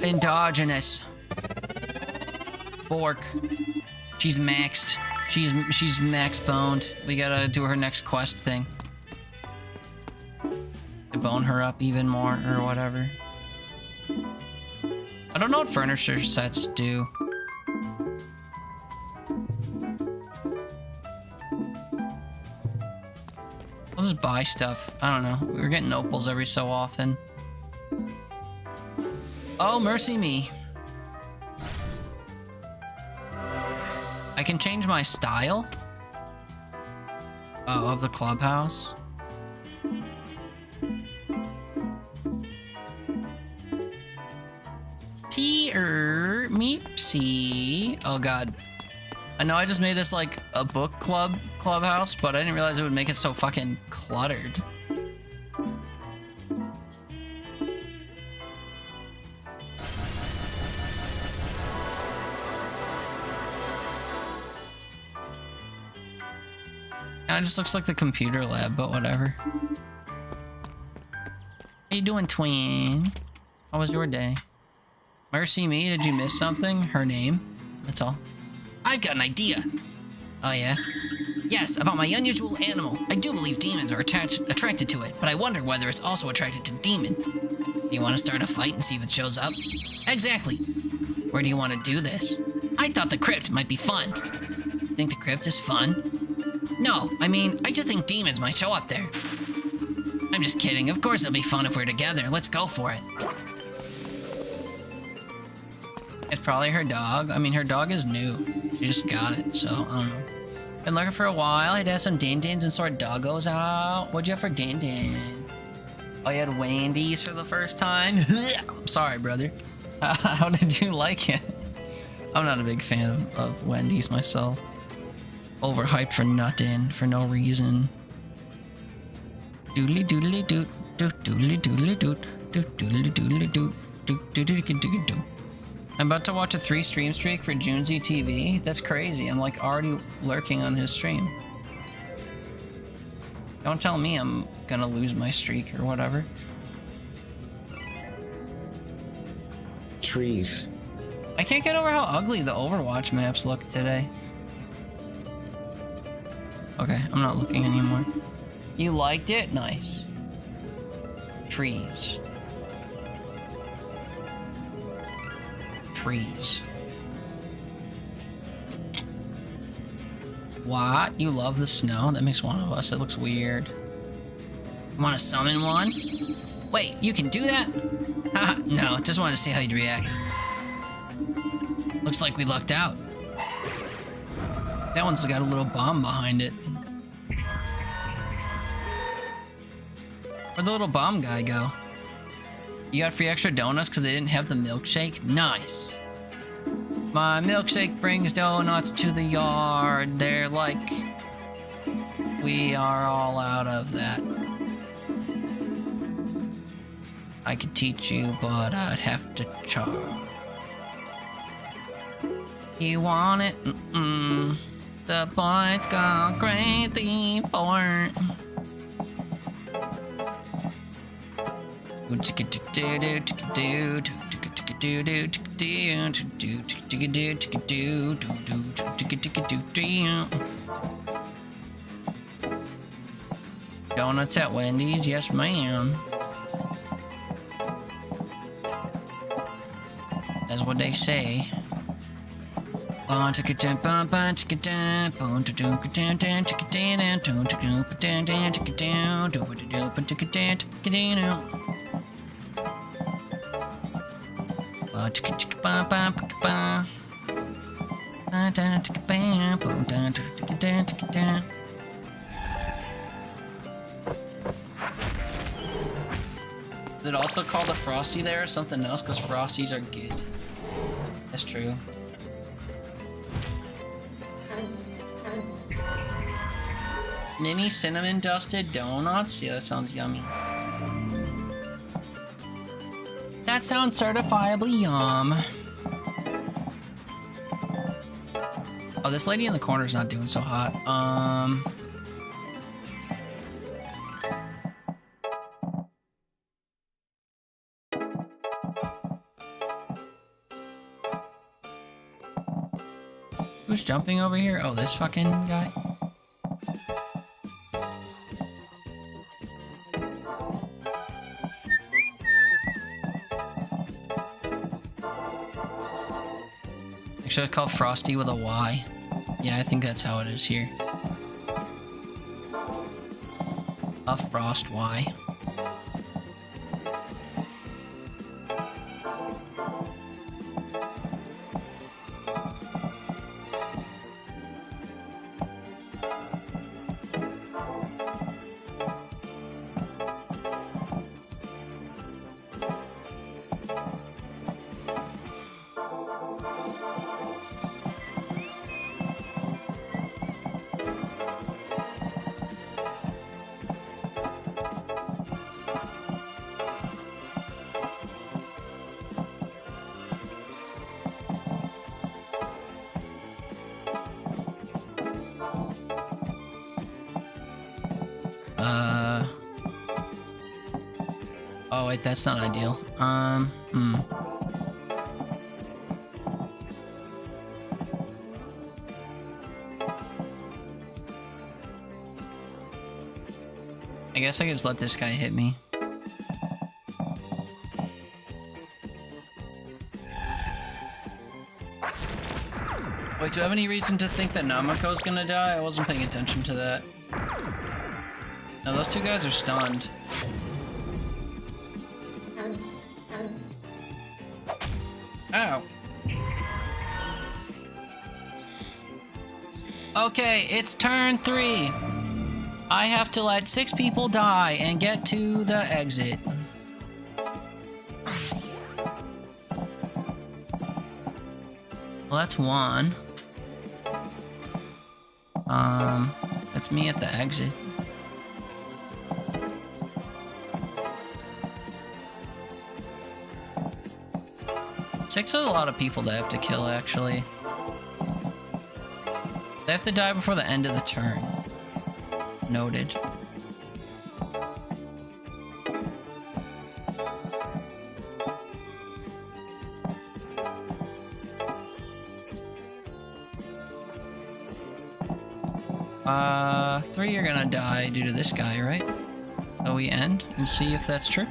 Endogenous. Bork. She's maxed. She's max boned. We gotta do her next quest thing. To bone her up even more or whatever. I don't know what furniture sets do. I'll just buy stuff. I don't know. We're getting opals every so often. Oh, mercy me. I can change my style? Oh, of the clubhouse? Meepsy. Oh god. I know I just made this like a book clubhouse, but I didn't realize it would make it so fucking cluttered. It just looks like the computer lab, but whatever. How you doing, twin? How was your day? Mercy me, did you miss something? Her name? That's all. I've got an idea. Oh, yeah? Yes, about my unusual animal. I do believe demons are attracted to it, but I wonder whether it's also attracted to demons. Do you want to start a fight and see if it shows up? Exactly. Where do you want to do this? I thought the crypt might be fun. You think the crypt is fun? No, I mean, I just think demons might show up there. I'm just kidding. Of course it'll be fun if we're together. Let's go for it. It's probably her dog. I mean, her dog is new. She just got it, so I don't know. Been looking for a while. I'd have some din-dins and sort doggos out. What'd you have for din-din? Oh, you had Wendy's for the first time? I'm sorry, brother. How did you like it? I'm not a big fan of Wendy's myself. Overhyped for nothing, for no reason. Doodly doodly doot, doodly doodly doot, doodly doodly doot, doodly doodly doot. I'm about to watch a 3-stream streak for Junesy TV. That's crazy. I'm like already lurking on his stream. Don't tell me I'm gonna lose my streak or whatever. Trees. I can't get over how ugly the Overwatch maps look today. Okay, I'm not looking anymore. You liked it? Nice. Trees. Trees. What? You love the snow? That makes one of us. It looks weird. Want to summon one? Wait, you can do that? Haha, no, just wanted to see how you'd react. Looks like we lucked out. That one's got a little bomb behind it. Where'd the little bomb guy go? You got free extra donuts because they didn't have the milkshake? Nice. My milkshake brings donuts to the yard. They're like, we are all out of that. I could teach you, but I'd have to charge. You want it? The boys go crazy for. Donuts at Wendy's, yes ma'am. That's what they say. Is it also called a Frosty there or something else? Because Frosties are good. That's true. Mini cinnamon dusted donuts? Yeah, that sounds yummy. That sounds certifiably yum. Oh, this lady in the corner is not doing so hot. Who's jumping over here? Oh, this fucking guy. Actually, it's called Frosty with a Y. Yeah, I think that's how it is here. A Frost Y. Oh wait, that's not ideal. I guess I could just let this guy hit me. Wait, do I have any reason to think that Namako's gonna die? I wasn't paying attention to that. No, those two guys are stunned. Ow. Okay, it's turn 3. I have to let 6 people die and get to the exit. Well, that's 1. That's me at the exit. Six is a lot of people to have to kill, actually. They have to die before the end of the turn. Noted. Three are gonna die due to this guy, right? So we end and see if that's true.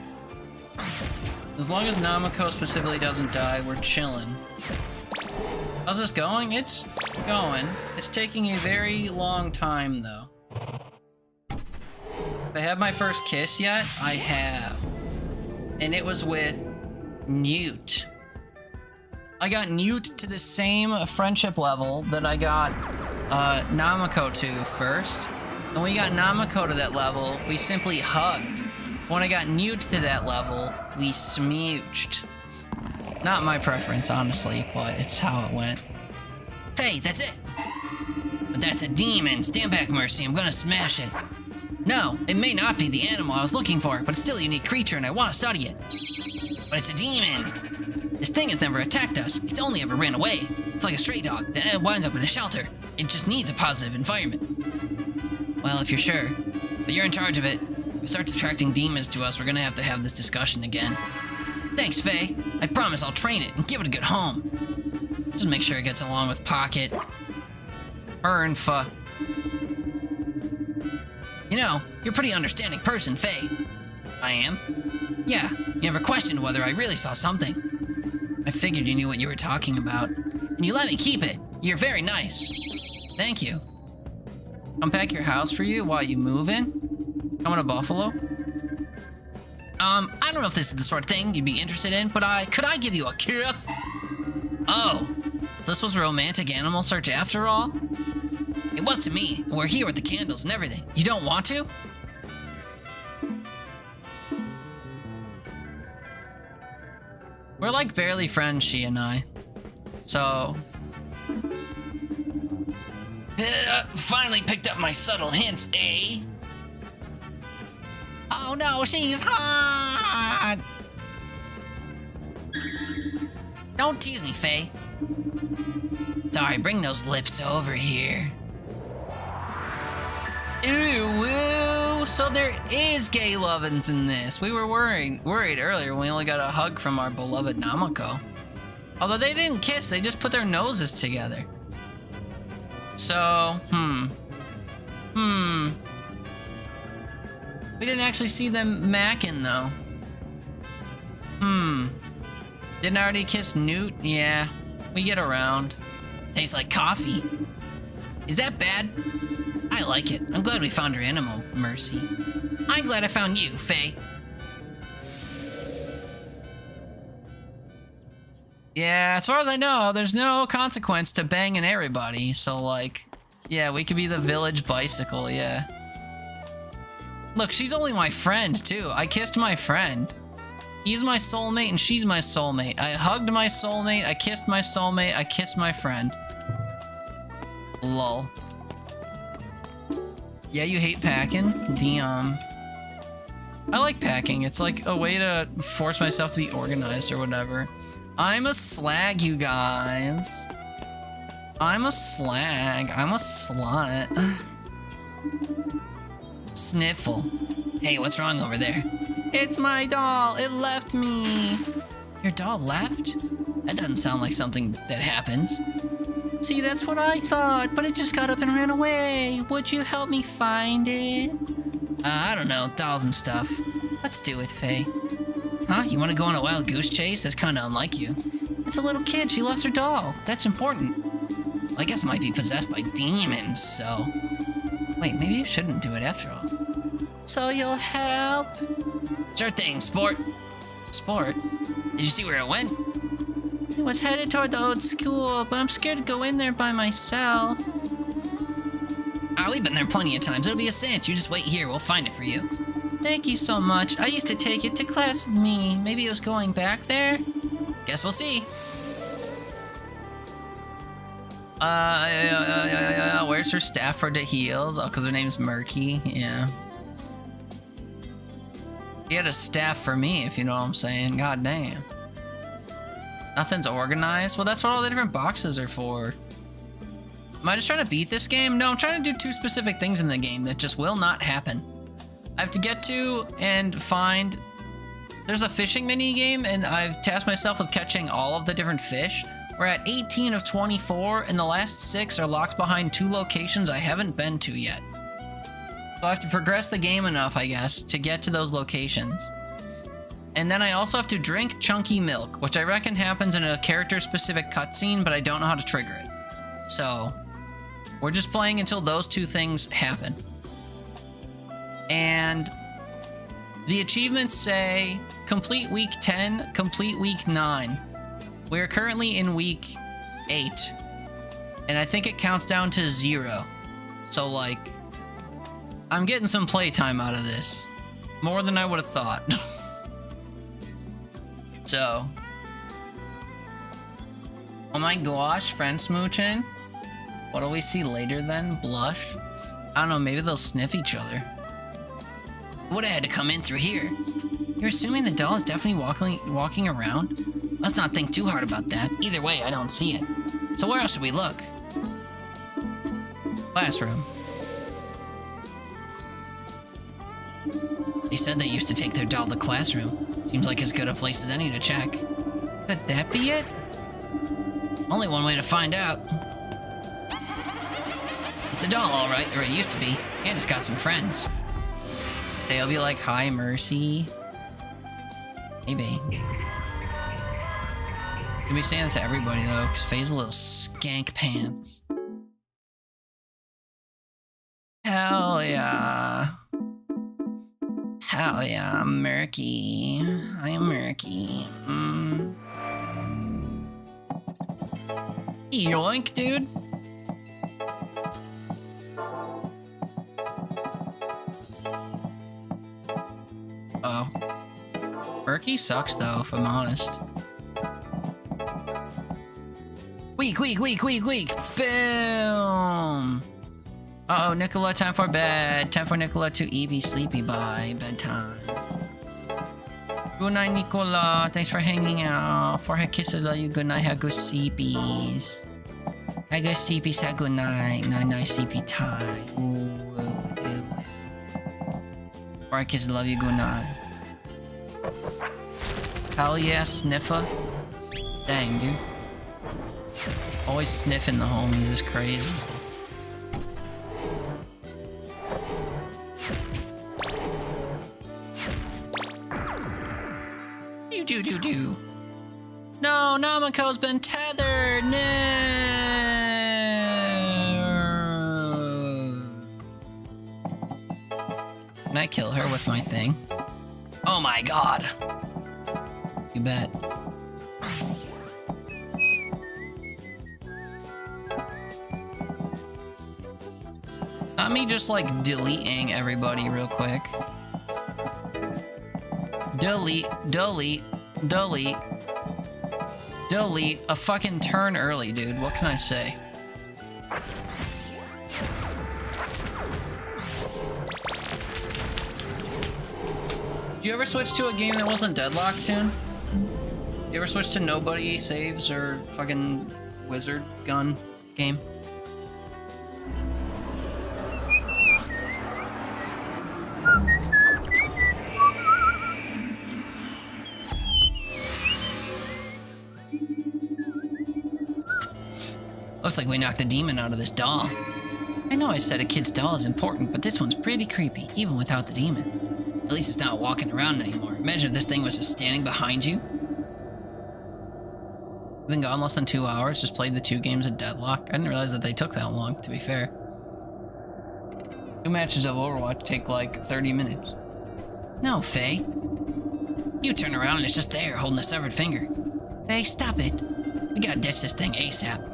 As long as Namako specifically doesn't die, we're chilling. How's this going? It's going. It's taking a very long time, though. Have I had my first kiss yet? I have. And it was with Newt. I got Newt to the same friendship level that I got Namako to first. And when we got Namako to that level, we simply hugged. When I got Newt to that level, we smooched. Not my preference, honestly, but it's how it went. Hey, that's it! But that's a demon! Stand back, Mercy, I'm gonna smash it. No, it may not be the animal I was looking for, but it's still a unique creature and I want to study it. But it's a demon! This thing has never attacked us, it's only ever ran away. It's like a stray dog that winds up in a shelter. It just needs a positive environment. Well, if you're sure. But you're in charge of it. If it starts attracting demons to us, we're gonna have to have this discussion again. Thanks, Faye. I promise I'll train it and give it a good home. Just make sure it gets along with Pocket. Her and Fa. You know, you're a pretty understanding person, Faye. I am? Yeah, you never questioned whether I really saw something. I figured you knew what you were talking about. And you let me keep it. You're very nice. Thank you. Unpack your house for you while you move in? Coming to Buffalo? I don't know if this is the sort of thing you'd be interested in, but could I give you a kiss? Oh, so this was a romantic animal search after all? It was to me, and we're here with the candles and everything. You don't want to? We're like barely friends, she and I. So... finally picked up my subtle hints, eh? Oh no, she's hot! Don't tease me, Faye. Sorry, bring those lips over here. Ew, so there is gay lovin's in this. We were worried earlier when we only got a hug from our beloved Namako. Although they didn't kiss, they just put their noses together. So, we didn't actually see them macking, though. Didn't I already kiss Newt? Yeah, we get around. Tastes like coffee. Is that bad? I like it. I'm glad we found your animal, Mercy. I'm glad I found you, Faye. Yeah, as far as I know, there's no consequence to banging everybody. So, like, yeah, we could be the village bicycle, yeah. Look, she's only my friend, too. I kissed my friend. He's my soulmate and she's my soulmate. I hugged my soulmate, I kissed my soulmate, I kissed my friend. Lol. Yeah, you hate packing? Damn. I like packing. It's like a way to force myself to be organized or whatever. I'm a slag, you guys. I'm a slag. I'm a slut. Sniffle. Hey, what's wrong over there? It's my doll. It left me. Your doll left? That doesn't sound like something that happens. See, that's what I thought, but it just got up and ran away. Would you help me find it? I don't know, dolls and stuff. Let's do it, Faye. Huh? You want to go on a wild goose chase? That's kind of unlike you. It's a little kid. She lost her doll. That's important. Well, I guess it might be possessed by demons, so... Wait, maybe you shouldn't do it after all. So you'll help? Sure thing, sport. Sport? Did you see where it went? It was headed toward the old school, but I'm scared to go in there by myself. Ah, we've been there plenty of times. It'll be a cinch. You just wait here. We'll find it for you. Thank you so much. I used to take it to class with me. Maybe it was going back there? Guess we'll see. Where's her staff for the heels? Oh, because her name's Murky. Yeah. He had a staff for me, if you know what I'm saying. God damn. Nothing's organized? Well, that's what all the different boxes are for. Am I just trying to beat this game? No, I'm trying to do two specific things in the game that just will not happen. I have to get to and find... There's a fishing mini game, and I've tasked myself with catching all of the different fish. We're at 18 of 24, and the last 6 are locked behind 2 locations I haven't been to yet. So I have to progress the game enough, I guess, to get to those locations. And then I also have to drink chunky milk, which I reckon happens in a character-specific cutscene, but I don't know how to trigger it. So, we're just playing until those 2 things happen. And the achievements say, complete week 10, complete week 9. We're currently in week 8. And I think it counts down to 0. So, like, I'm getting some playtime out of this. More than I would have thought. So, oh my gosh, friend smooching. What do we see later then? Blush? I don't know, maybe they'll sniff each other. Would have had to come in through here. You're assuming the doll is definitely walking around? Let's not think too hard about that. Either way, I don't see it. So where else should we look? Classroom. They said they used to take their doll to the classroom. Seems like as good a place as any to check. Could that be it? Only one way to find out. It's a doll, all right, or it used to be, and it's got some friends. They'll be like, hi, Mercy. Maybe. You'll be saying this to everybody, though, because Faye's a little skank pants. Hell yeah. Hell yeah, I'm murky. I am murky. Yoink, dude. Oh. Murky sucks, though, if I'm honest. Weak, weak, weak, weak, weak. Boom. Uh-oh, Nicola, time for bed. Time for Nicola to be sleepy by bedtime. Good night, Nicola. Thanks for hanging out. For her kisses, love you. Good night. Have good sleepies. Have good sleepies. Have good night. Night, night, sleepy time. Ooh, ooh, ooh. For her kisses, love you. Good night. Hell yeah, sniffer. Dang, dude. Always sniffing the homies is crazy. Do. No, Namako's been tethered. No. Can I kill her with my thing? Oh my god. You bet. Not me just like deleting everybody real quick. Delete, delete, delete, delete. A fucking turn early, dude. What can I say? Did you ever switch to a game that wasn't Deadlock, Tune? You ever switch to nobody saves or fucking wizard gun game? Looks like we knocked the demon out of this doll. I know I said a kid's doll is important, but this one's pretty creepy, even without the demon. At least it's not walking around anymore. Imagine if this thing was just standing behind you. We've been gone less than 2 hours, just played the 2 games of Deadlock. I didn't realize that they took that long, to be fair. 2 matches of Overwatch take like 30 minutes. No, Faye. You turn around and it's just there, holding a severed finger. Faye, stop it. We gotta ditch this thing ASAP.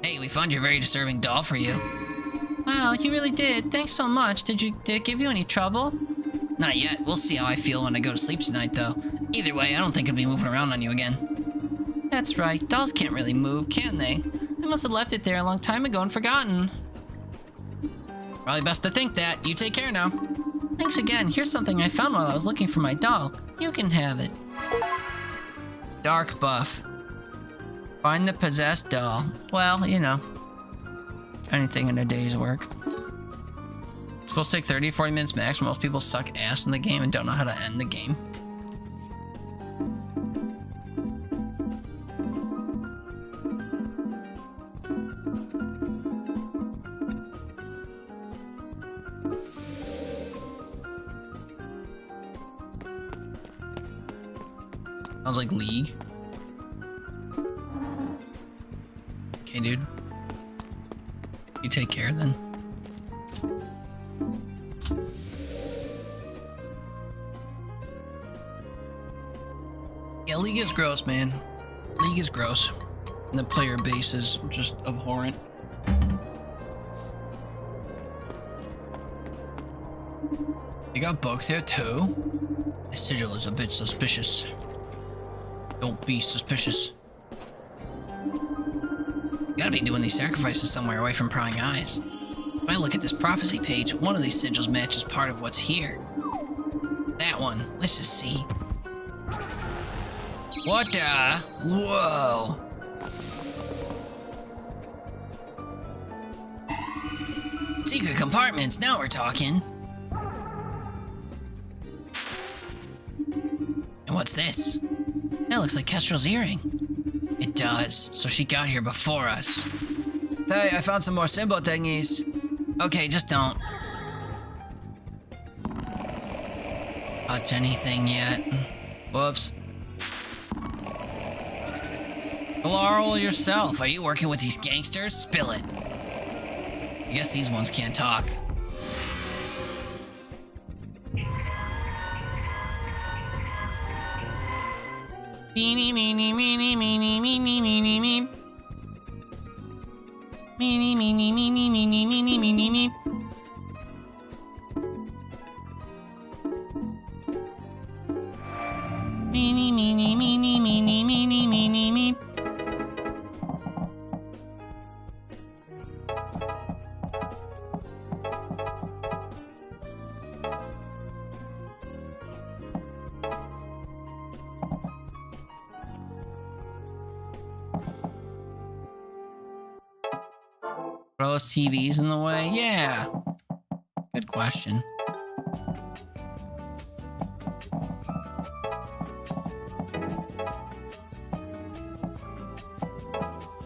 Hey, we found your very disturbing doll for you. Wow, you really did. Thanks so much. Did it give you any trouble? Not yet. We'll see how I feel when I go to sleep tonight, though. Either way, I don't think it'll be moving around on you again. That's right. Dolls can't really move, can they? I must have left it there a long time ago and forgotten. Probably best to think that. You take care now. Thanks again. Here's something I found while I was looking for my doll. You can have it. Dark buff. Find the possessed doll. Well, you know. Anything in a day's work. It's supposed to take 30 to 40 minutes max. Most people suck ass in the game and don't know how to end the game. Sounds like League. Okay, dude. You take care then. Yeah, League is gross, man. League is gross. And the player base is just abhorrent. You got both there too? The sigil is a bit suspicious. Don't be suspicious. You gotta be doing these sacrifices somewhere away from prying eyes. If I look at this prophecy page, one of these sigils matches part of what's here. That one. Let's just see. What the? Whoa. Secret compartments, now we're talking. And what's this? That looks like Kestrel's earring. It does, so she got here before us. Hey, I found some more symbol thingies. Okay, just don't touch anything yet. Whoops. Laurel yourself, are you working with these gangsters? Spill it. I guess these ones can't talk. Meeny, meeny, meeny, meeny, meeny, meeny, meeny. Meeny, meeny, meeny, meeny, meeny, meeny, meeny. Meeny, meeny, meeny, meeny, meeny, meeny, meeny. Are those TVs in the way? Yeah. Good question.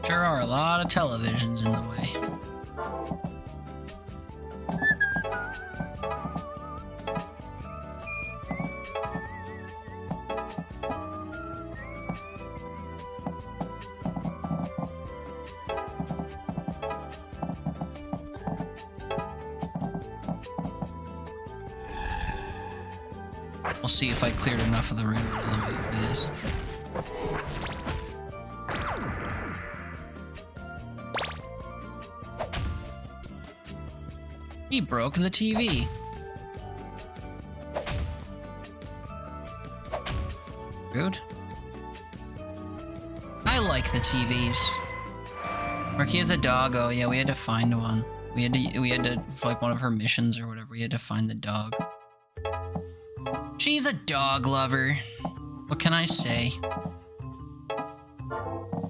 Sure are a lot of televisions in the way. We'll see if I cleared enough of the room out of the way for this. He broke the TV. Rude. I like the TVs. Marquis has a dog. Oh yeah, we had to find one. We had to for like one of her missions or whatever. We had to find the dog. She's a dog lover. What can I say?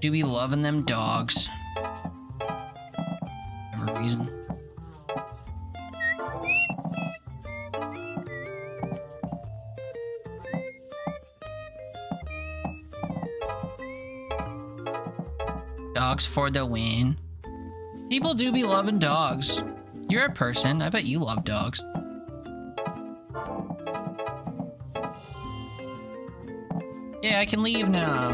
Do be loving them dogs. Whatever reason. Dogs for the win. People do be loving dogs. You're a person. I bet you love dogs. Yeah, I can leave now.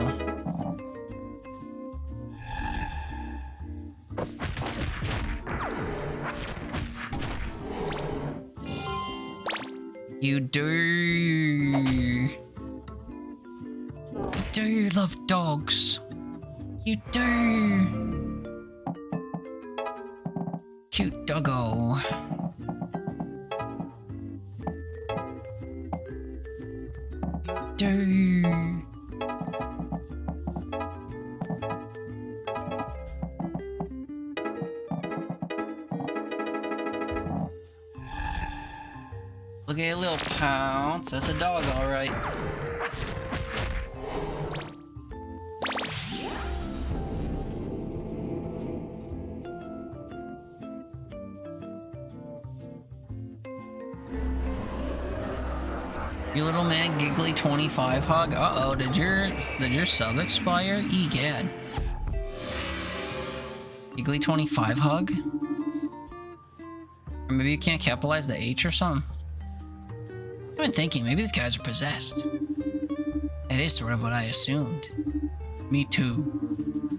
You do. Do you love dogs? You do. Cute doggo. Do. Look at a little pounce. That's a dog, all right. You little man, giggly 25 hug. Uh-oh, did your sub expire? Egad. Giggly 25 hug? Or maybe you can't capitalize the H or something? I've been thinking, maybe these guys are possessed. That is sort of what I assumed. Me too.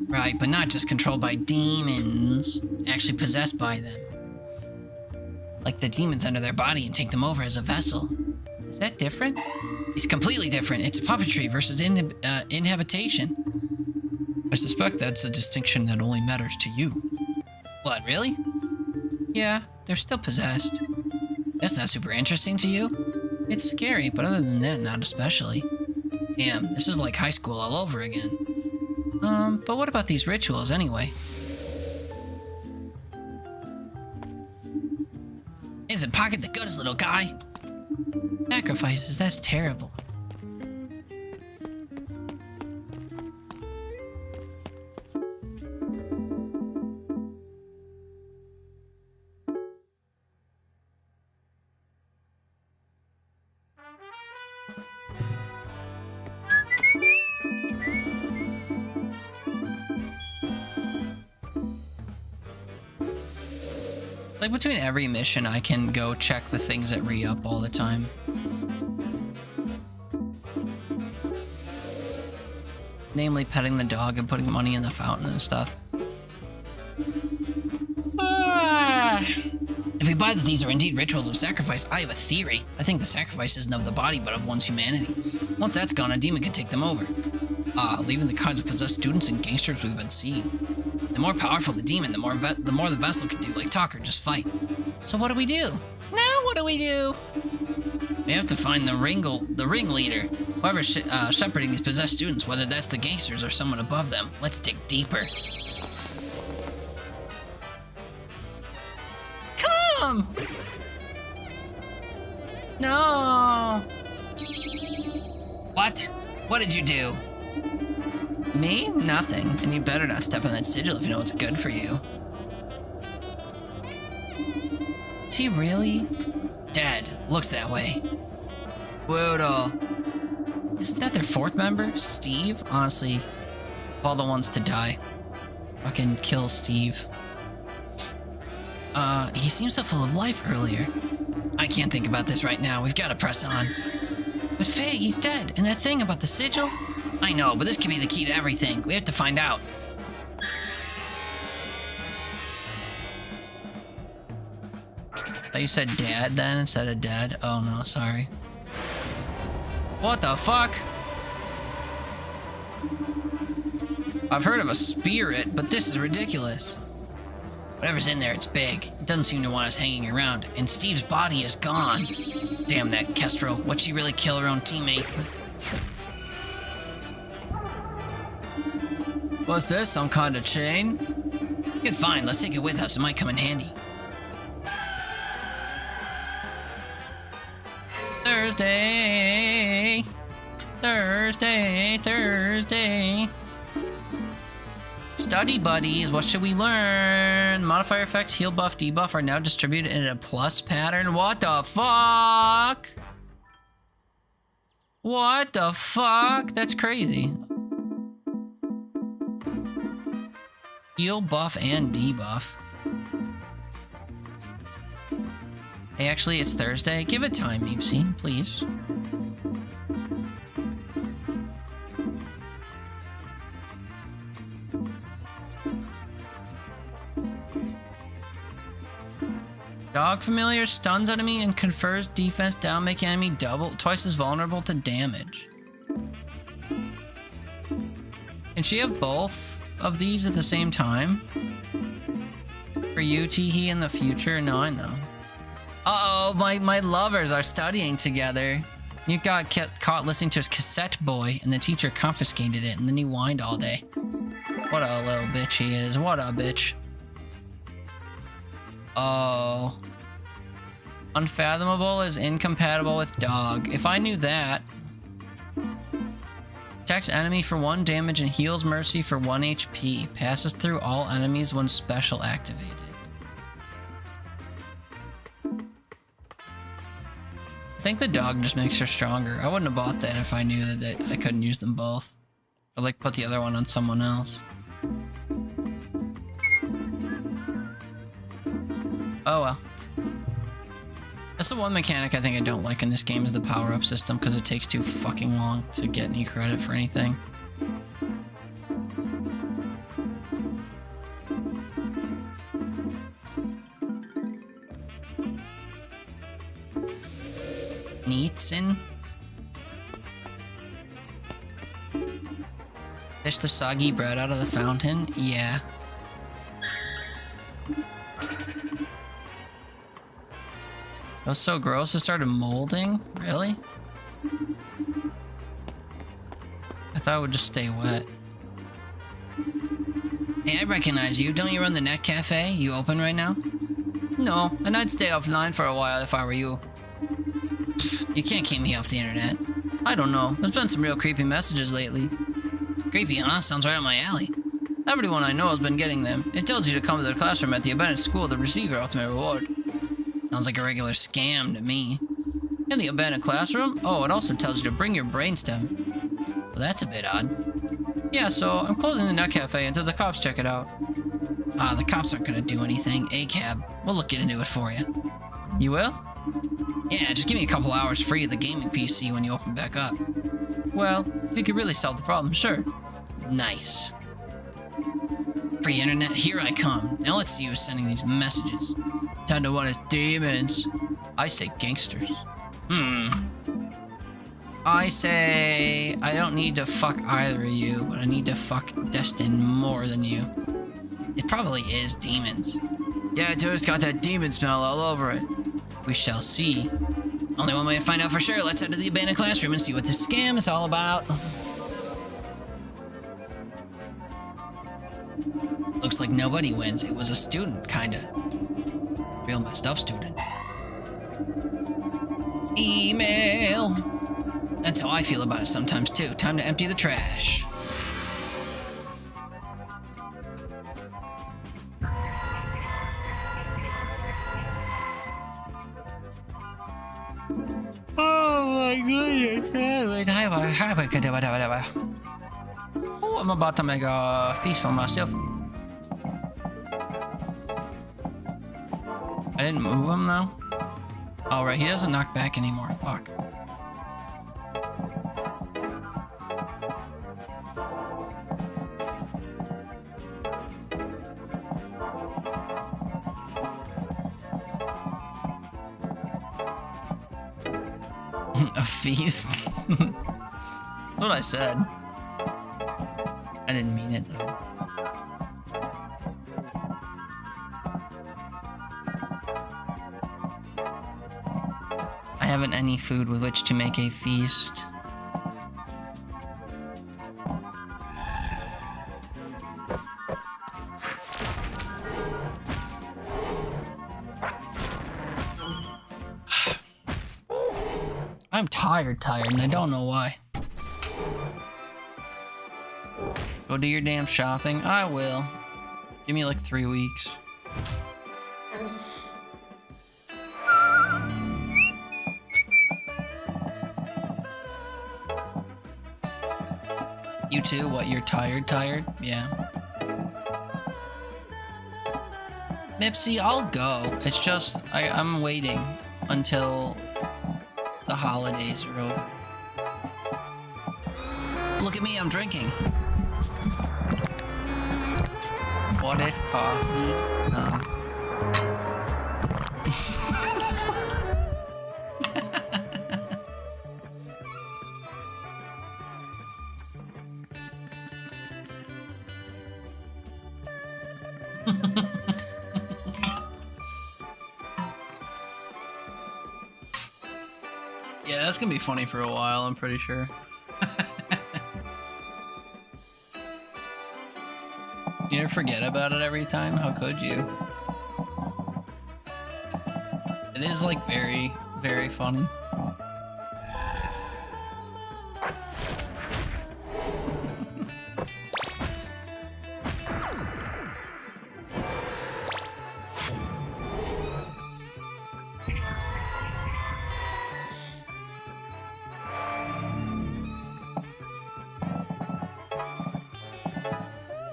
Right, but not just controlled by demons, actually possessed by them. Like the demons enter their body and take them over as a vessel. Is that different? It's completely different. It's puppetry versus inhabitation. I suspect that's a distinction that only matters to you. What, really? Yeah, they're still possessed. That's not super interesting to you? It's scary, but other than that, not especially. Damn, this is like high school all over again. But what about these rituals anyway? Isn't pocket the goods, little guy? Sacrifices, that's terrible. like between every mission, I can go check the things that re-up all the time. Namely, petting the dog and putting money in the fountain and stuff. If we buy that these are indeed rituals of sacrifice, I have a theory. I think the sacrifice isn't of the body, but of one's humanity. Once that's gone, a demon can take them over. Leaving the kinds of possessed students and gangsters we've been seeing. The more powerful the demon, the more the vessel can do, like talk or just fight. So what do we do? Now what do we do? We have to find the ringleader. Whoever's shepherding these possessed students, whether that's the gangsters or someone above them. Let's dig deeper. Come! No! What? What did you do? Me? Nothing. And you better not step on that sigil if you know what's good for you. Is he really dead? Looks that way. Brutal. Isn't that their fourth member? Steve? Honestly, of all the ones to die, fucking kill Steve. He seemed so full of life earlier. I can't think about this right now. We've got to press on. But Faye, he's dead. And that thing about the sigil? I know, but this could be the key to everything. We have to find out. Thought you said dad then instead of dead? Oh no, sorry. What the fuck? I've heard of a spirit, but this is ridiculous. Whatever's in there, it's big. It doesn't seem to want us hanging around. And Steve's body is gone. Damn that Kestrel. Would she really kill her own teammate? What's this? Some kind of chain? Good, fine. Let's take it with us. It might come in handy. Thursday. Thursday. Thursday. Study buddies, what should we learn? Modifier effects, heal buff, debuff are now distributed in a plus pattern. What the fuck? What the fuck? That's crazy. Heal, buff, and debuff. Hey, actually, it's Thursday. Give it time, Meepsy, please. Dog familiar stuns enemy and confers defense down, making enemy twice as vulnerable to damage. Can she have both of these at the same time? For you, Teehee, in the future? No, I know. Uh-oh, my lovers are studying together. You got caught listening to his cassette boy, and the teacher confiscated it, and then he whined all day. What a little bitch he is. What a bitch. Oh. Unfathomable is incompatible with dog. If I knew that. Attacks enemy for 1 damage and heals mercy for 1 HP. Passes through all enemies when special activated. I think the dog just makes her stronger. I wouldn't have bought that if I knew that I couldn't use them both. Or like put the other one on someone else. Oh well. That's the one mechanic I think I don't like in this game is the power-up system because it takes too fucking long to get any credit for anything. Neatsin. Fish the soggy bread out of the fountain? Yeah. That was so gross, it started molding? Really? I thought it would just stay wet. Hey, I recognize you. Don't you run the net cafe? You open right now? No, and I'd stay offline for a while if I were you. Pfft, you can't keep me off the internet. I don't know. There's been some real creepy messages lately. Creepy, huh? Sounds right up my alley. Everyone I know has been getting them. It tells you to come to the classroom at the abandoned school to receive your ultimate reward. Sounds like a regular scam to me. In the abandoned classroom? Oh, it also tells you to bring your brainstem. Well, that's a bit odd. Yeah, so I'm closing the net cafe until the cops check it out. The cops aren't gonna do anything. ACAB. We'll look into it for you. You will? Yeah, just give me a couple hours free of the gaming PC when you open back up. Well, if you could really solve the problem, sure. Nice. Free internet, here I come. Now let's see who's sending these messages. Time to one is demons. I say gangsters. I say I don't need to fuck either of you, but I need to fuck Destin more than you. It probably is demons. Yeah, dude, it's got that demon smell all over it. We shall see. Only one way to find out for sure. Let's head to the abandoned classroom and see what this scam is all about. Looks like nobody wins. It was a student, kinda. Real messed up student. Email. That's how I feel about it sometimes too. Time to empty the trash. Oh my goodness. Oh, I'm about to make a feast for myself. I didn't move him though. All right, he doesn't knock back anymore. Fuck. A feast? That's what I said. I didn't mean it though. I haven't any food with which to make a feast. I'm tired, and I don't know why. Go do your damn shopping. I will. Give me like 3 weeks. You too? What, you're tired? Yeah. Mipsy, I'll go. It's just, I'm waiting until the holidays are over. Look at me, I'm drinking. What if coffee? No. Yeah, that's gonna be funny for a while, I'm pretty sure. You never forget about it every time? How could you? It is like very, very funny.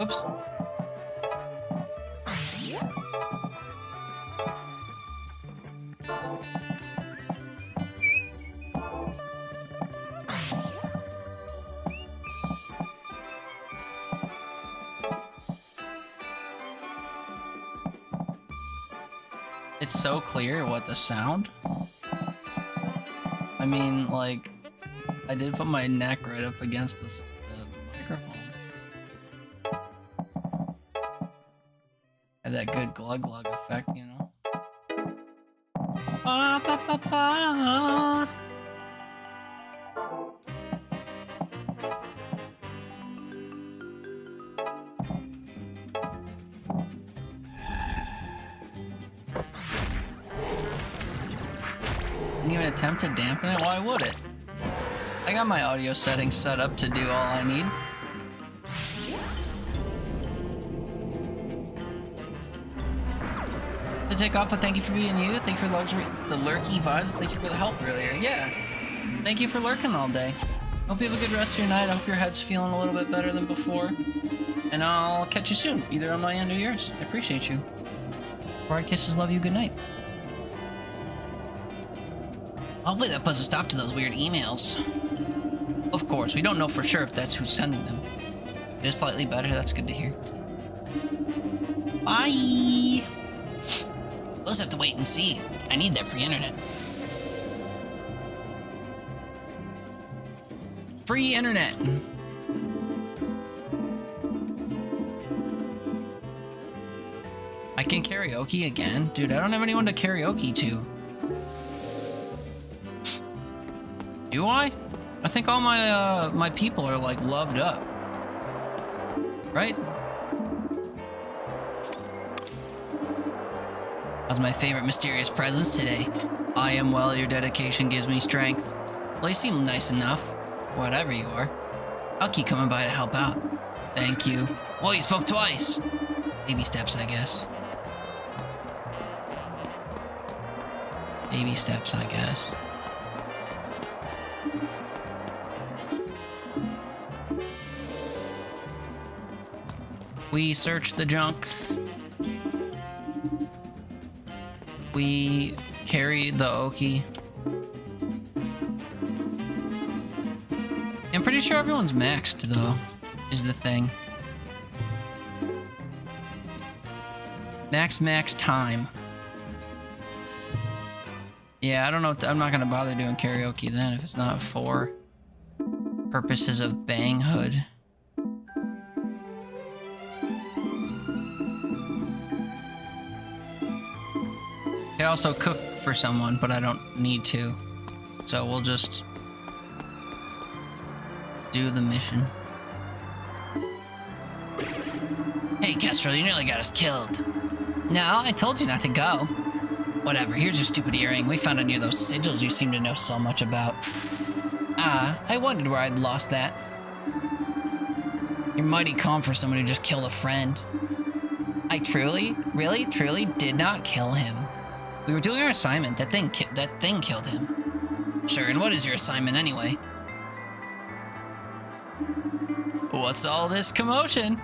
Oops. It's so clear what the sound. I mean, like, I did put my neck right up against the microphone. Had that good glug glug effect, you know. Didn't even attempt to dampen it? Why would it? I got my audio settings set up to do all I need. To take off, but thank you for being you. Thank you for the lurky vibes. Thank you for the help earlier. Yeah. Thank you for lurking all day. Hope you have a good rest of your night. I hope your head's feeling a little bit better than before. And I'll catch you soon, either on my end or yours. I appreciate you. Before kisses love you goodnight. Hopefully that puts a stop to those weird emails. Of course, we don't know for sure if that's who's sending them. It is slightly better, that's good to hear. Bye! We'll just have to wait and see. I need that free internet. Free internet! I can karaoke again? Dude, I don't have anyone to karaoke to. Do I? I think all my my people are like loved up. Right? That was my favorite mysterious presence today. I am well, your dedication gives me strength. Well, you seem nice enough. Whatever you are. I'll keep coming by to help out. Thank you. Well, you spoke twice. Baby steps, I guess. Baby steps, I guess. We search the junk. We carry the Oki. I'm pretty sure everyone's maxed, though, is the thing. Max time. Yeah, I don't know. I'm not gonna bother doing karaoke then if it's not for purposes of banghood. Could also cook for someone, but I don't need to. So we'll just do the mission. Hey, Kestrel, you nearly got us killed. No, I told you not to go. Whatever, here's your stupid earring. We found it near those sigils you seem to know so much about. Ah, I wondered where I'd lost that. You're mighty calm for someone who just killed a friend. I truly did not kill him. We were doing our assignment. That thing killed him. Sure, and what is your assignment anyway? What's all this commotion?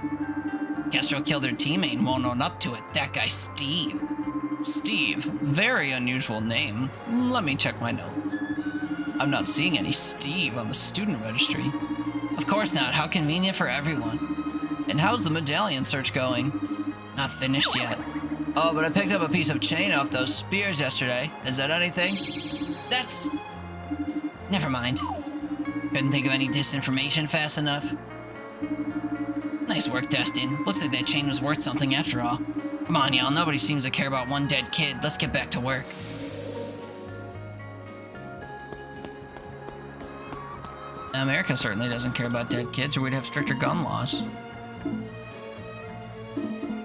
Kestrel killed her teammate and won't own up to it. That guy, Steve. Steve, very unusual name. Let me check my notes. I'm not seeing any Steve on the student registry. Of course not. How convenient for everyone. And how's the medallion search going? Not finished yet. Oh, but I picked up a piece of chain off those spears yesterday. Is that anything? That's... Never mind. Couldn't think of any disinformation fast enough. Nice work, Destin. Looks like that chain was worth something after all. Come on, y'all. Nobody seems to care about one dead kid. Let's get back to work. America certainly doesn't care about dead kids, or we'd have stricter gun laws.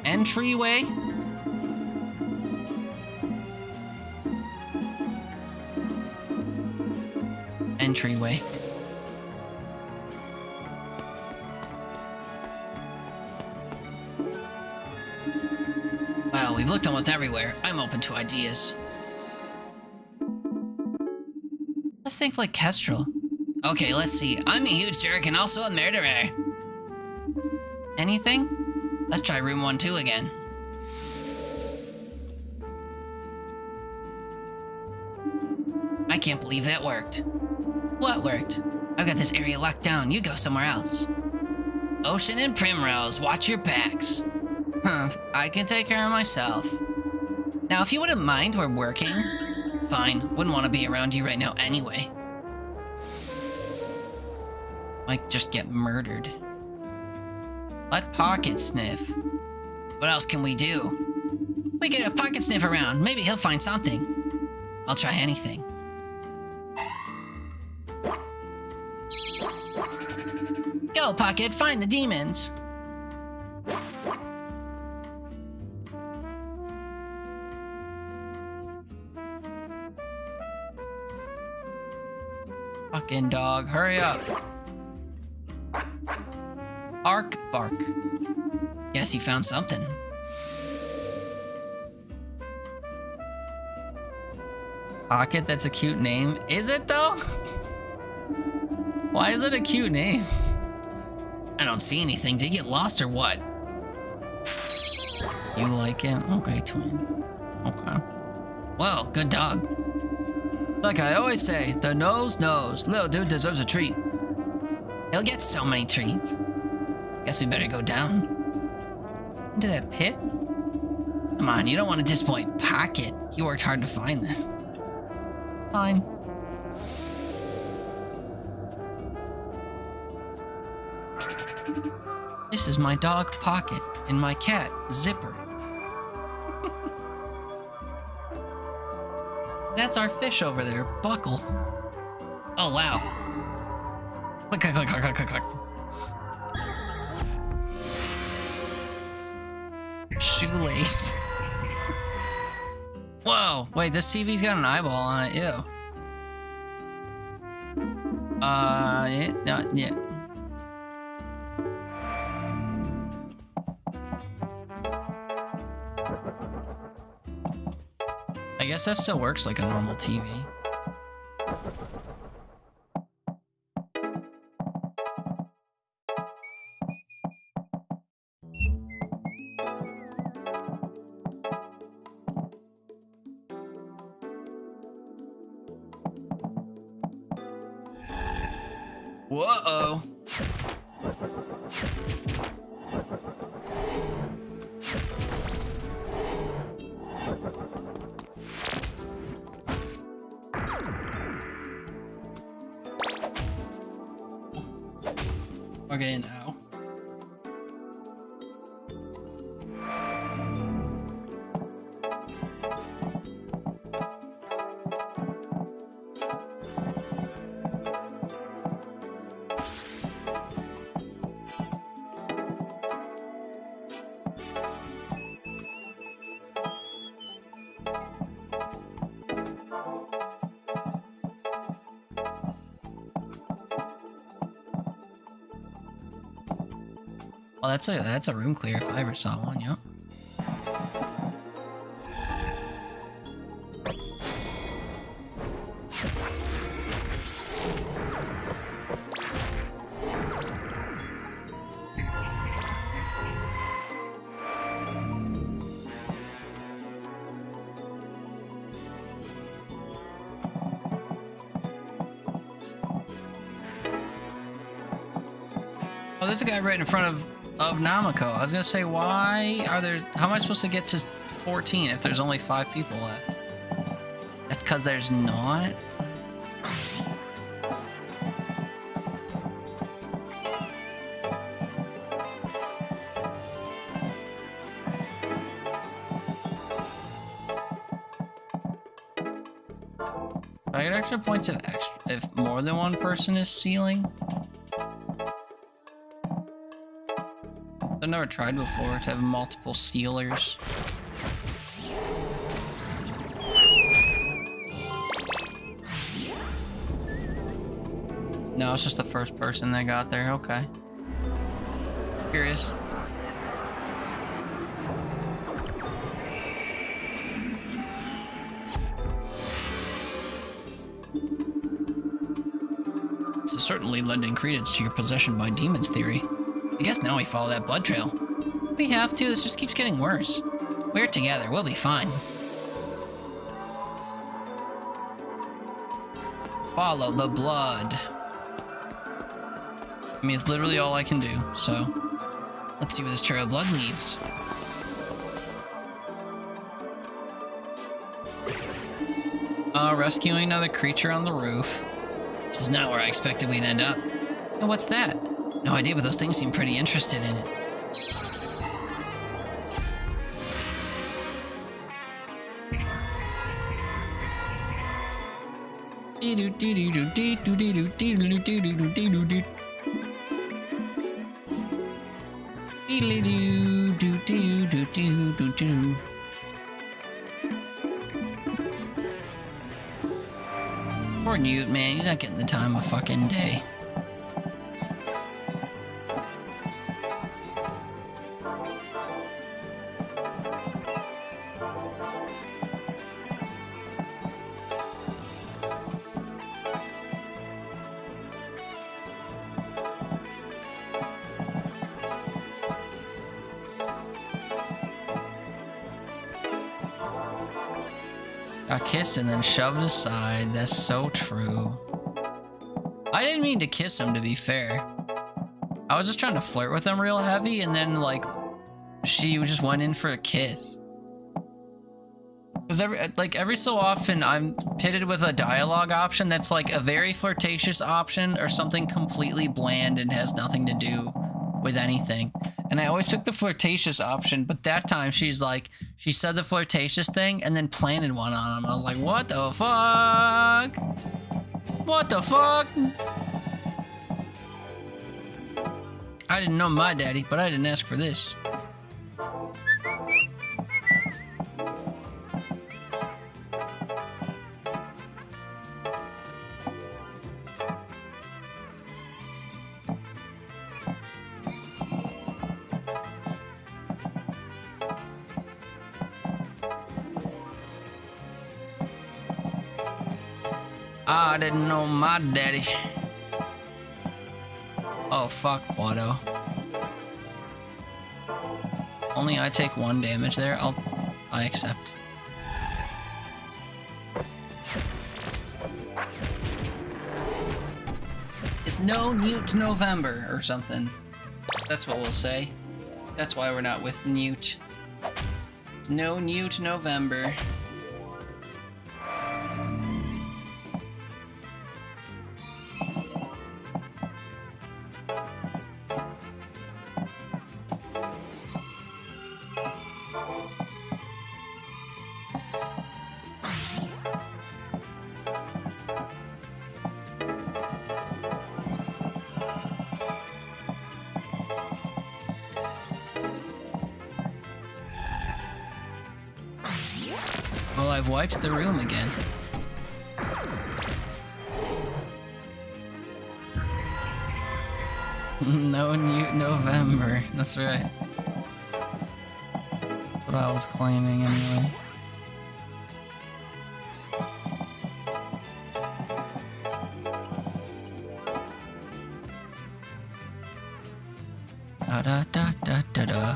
Entryway? Entryway. Well, we've looked almost everywhere. I'm open to ideas. Let's think like Kestrel. Okay, let's see. I'm a huge jerk and also a murderer. Anything? Let's try room 1-2 again. I can't believe that worked. What worked? I've got this area locked down. You go somewhere else. Ocean and Primrose, watch your backs. Huh, I can take care of myself. Now, if you wouldn't mind, we're working. Fine, wouldn't want to be around you right now anyway. Might just get murdered. Let Pocket sniff. What else can we do? We get a Pocket sniff around. Maybe he'll find something. I'll try anything. Go, Pocket, find the demons. Fucking dog, hurry up. Ark bark. Guess he found something. Pocket, that's a cute name. Is it though? Why is it a cute name? I don't see anything. Did you get lost or what? You like it? Okay, twin. Okay. Whoa, good dog. Like I always say, the nose knows. Little dude deserves a treat. He'll get so many treats. Guess we better go down. Into that pit? Come on, you don't want to disappoint Pocket. He worked hard to find this. Fine. This is my dog Pocket and my cat Zipper. That's our fish over there, Buckle. Oh wow. Click, click, click, click, click, click. Shoelace. Whoa, wait, this TV's got an eyeball on it, ew. Yeah. I guess that still works like a normal TV. Whoa. Okay, now. Well, that's a room clear if I ever saw one, yeah. Oh, there's a guy right in front of Namiko. I was gonna say, why are there? How am I supposed to get to 14 if there's only 5 people left? That's because there's not. I get extra points if more than one person is sealing. I've never tried before to have multiple sealers. No, it's just the first person that got there. Okay. Curious. This is certainly lending credence to your possession by demons theory. I guess now we follow that blood trail. We have to, this just keeps getting worse. We're together, we'll be fine. Follow the blood. I mean, it's literally all I can do, so let's see where this trail of blood leads. Rescuing another creature on the roof. This is not where I expected we'd end up. And what's that? No idea, but those things seem pretty interested in it. Poor Newt, man, he's not getting the time of fucking day. Got kissed and then shoved aside. That's so true. I didn't mean to kiss him, to be fair. I was just trying to flirt with him real heavy, and then, like, she just went in for a kiss. Because every so often, I'm pitted with a dialogue option that's, like, a very flirtatious option or something completely bland and has nothing to do with anything. And I always pick the flirtatious option, but that time she said the flirtatious thing and then planted one on him. I was like, what the fuck? What the fuck? I didn't know my daddy, but I didn't ask for this. I didn't know my daddy. Oh, fuck, Watto. Only I take 1 damage there. I accept. It's no Newt November or something. That's what we'll say. That's why we're not with Newt. It's no Newt November. Well, I've wiped the room again. No Newt November. That's right. That's what I was claiming anyway. Da da da da da da.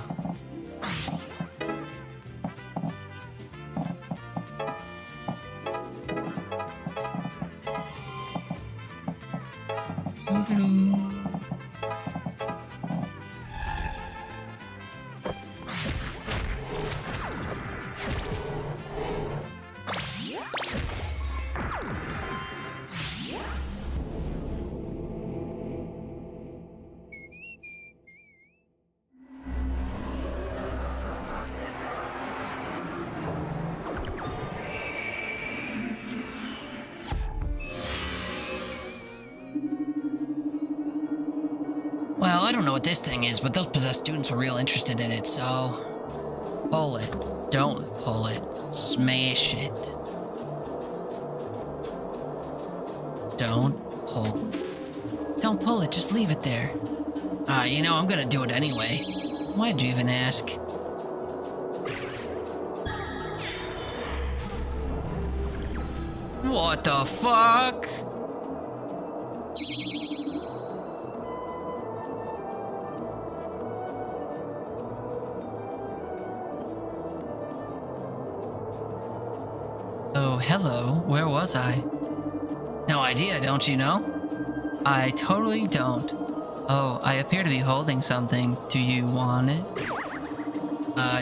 Well, I don't know what this thing is, but those possessed students were real interested in it, so... Pull it. Don't pull it. Smash it. Don't pull it. Don't pull it, just leave it there. You know, I'm gonna do it anyway. Why'd you even ask? What the fuck? Oh, hello. Where was I? No idea, don't you know? I totally don't. Oh, I appear to be holding something. Do you want it?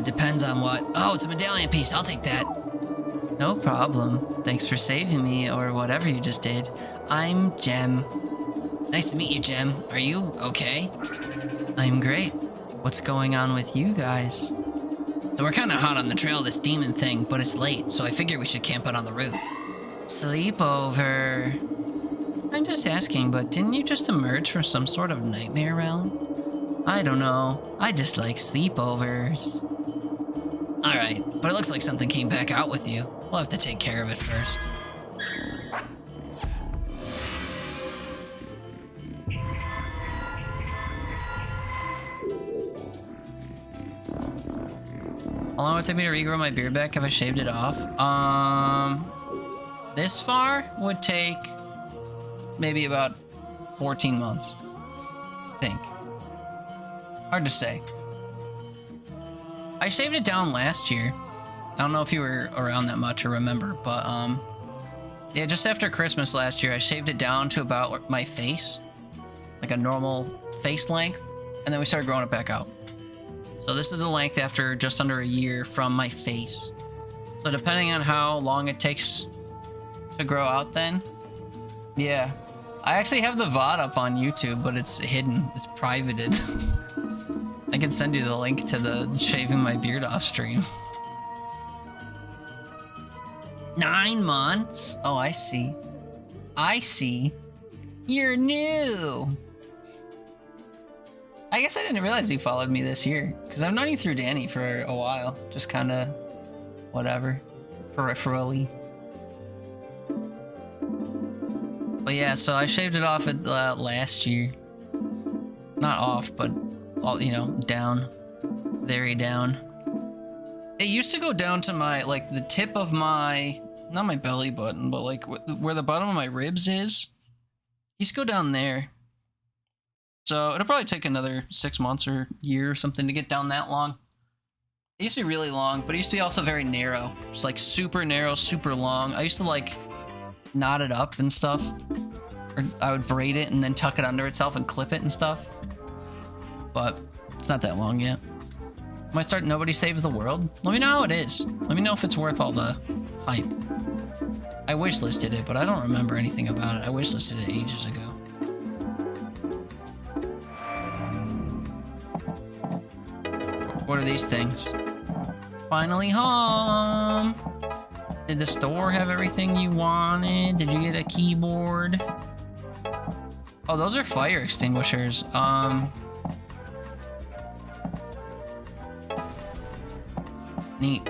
Depends on what. Oh, it's a medallion piece. I'll take that. No problem. Thanks for saving me, or whatever you just did. I'm Gem. Nice to meet you, Gem. Are you okay? I'm great. What's going on with you guys? So we're kind of hot on the trail of this demon thing, but it's late, so I figure we should camp out on the roof. Sleepover. I'm just asking, but didn't you just emerge from some sort of nightmare realm? I don't know. I just like sleepovers. Alright, but it looks like something came back out with you. We'll have to take care of it first. How long would it take me to regrow my beard back if I shaved it off? This far would take maybe about 14 months. I think. Hard to say. I shaved it down last year, I don't know if you were around that much or remember, but yeah, just after Christmas last year, I shaved it down to about my face, like a normal face length, and then we started growing it back out. So this is the length after just under a year from my face. So depending on how long it takes to grow out then, yeah. I actually have the VOD up on YouTube, but it's hidden. It's privated. I can send you the link to the shaving my beard off stream. 9 months? Oh, I see. I see. You're new. I guess I didn't realize you followed me this year, because I've known you through Danny for a while. Just kind of whatever, peripherally. But yeah, so I shaved it off last year. Not off, but, you know, down. Very down. It used to go down to my, like, the tip of my, not my belly button, but like where the bottom of my ribs is. It used to go down there. So it'll probably take another 6 months or year or something to get down that long. It used to be really long, but it used to be also very narrow. Just like super narrow, super long. I used to like knot it up and stuff. Or I would braid it and then tuck it under itself and clip it and stuff. But it's not that long yet. Might start Nobody Saves the World. Let me know how it is. Let me know if it's worth all the hype. I wishlisted it, but I don't remember anything about it. I wishlisted it ages ago. What are these things? Finally home! Did the store have everything you wanted? Did you get a keyboard? Oh, those are fire extinguishers. Neat.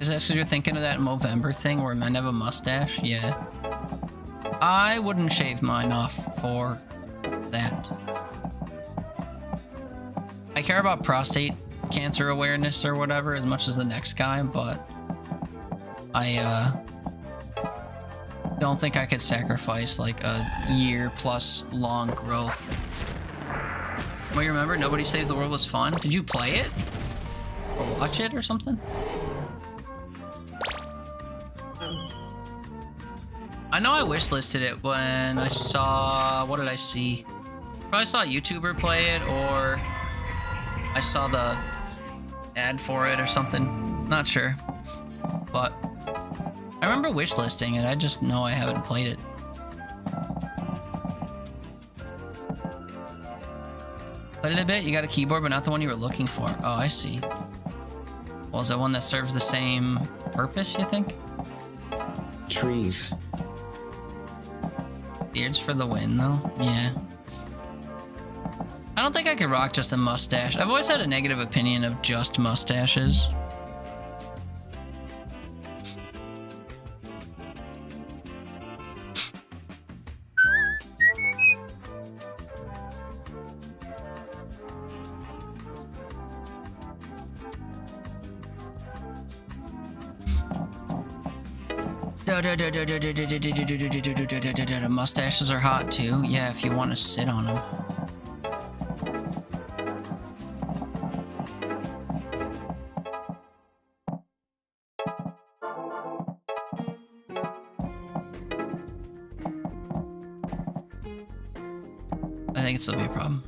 Is that because you're thinking of that Movember thing where men have a mustache? Yeah. I wouldn't shave mine off for that. I care about prostate cancer awareness or whatever as much as the next guy, but I don't think I could sacrifice like a year plus long growth. Well, you remember Nobody Saves the World was fun? Did you play it? Or watch it or something? I know I wishlisted it when I saw... What did I see? Probably saw a YouTuber play it, or I saw the ad for it or something. Not sure. But I remember wishlisting it. I just know I haven't played it. Played it a bit? You got a keyboard, but not the one you were looking for. Oh, I see. Well, is that one that serves the same purpose, you think? Trees. Beards for the win, though? Yeah. I don't think I could rock just a mustache. I've always had a negative opinion of just mustaches. Mustaches are hot too. Yeah, if you want to sit on them. I think it'll be a problem.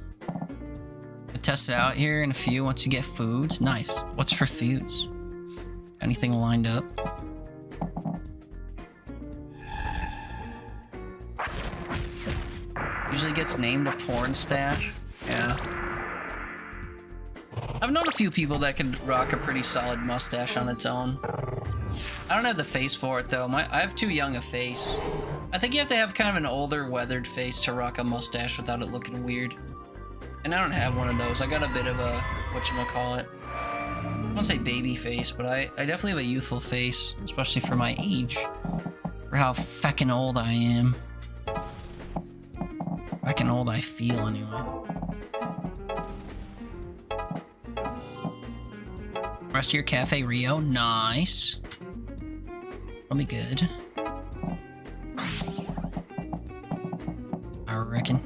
We'll test it out here in a few once you get foods. Nice. What's for foods? Anything lined up? Usually gets named a porn stash. Yeah. I've known a few people that could rock a pretty solid mustache on its own. I don't have the face for it though. I have too young a face. I think you have to have kind of an older, weathered face to rock a mustache without it looking weird. And I don't have one of those. I got a bit of a, whatchamacallit. I won't say baby face, but I definitely have a youthful face, especially for my age. For how feckin' old I am. Feckin' old I feel, anyway. Rest of your Cafe Rio, nice. That'll be good. I reckon.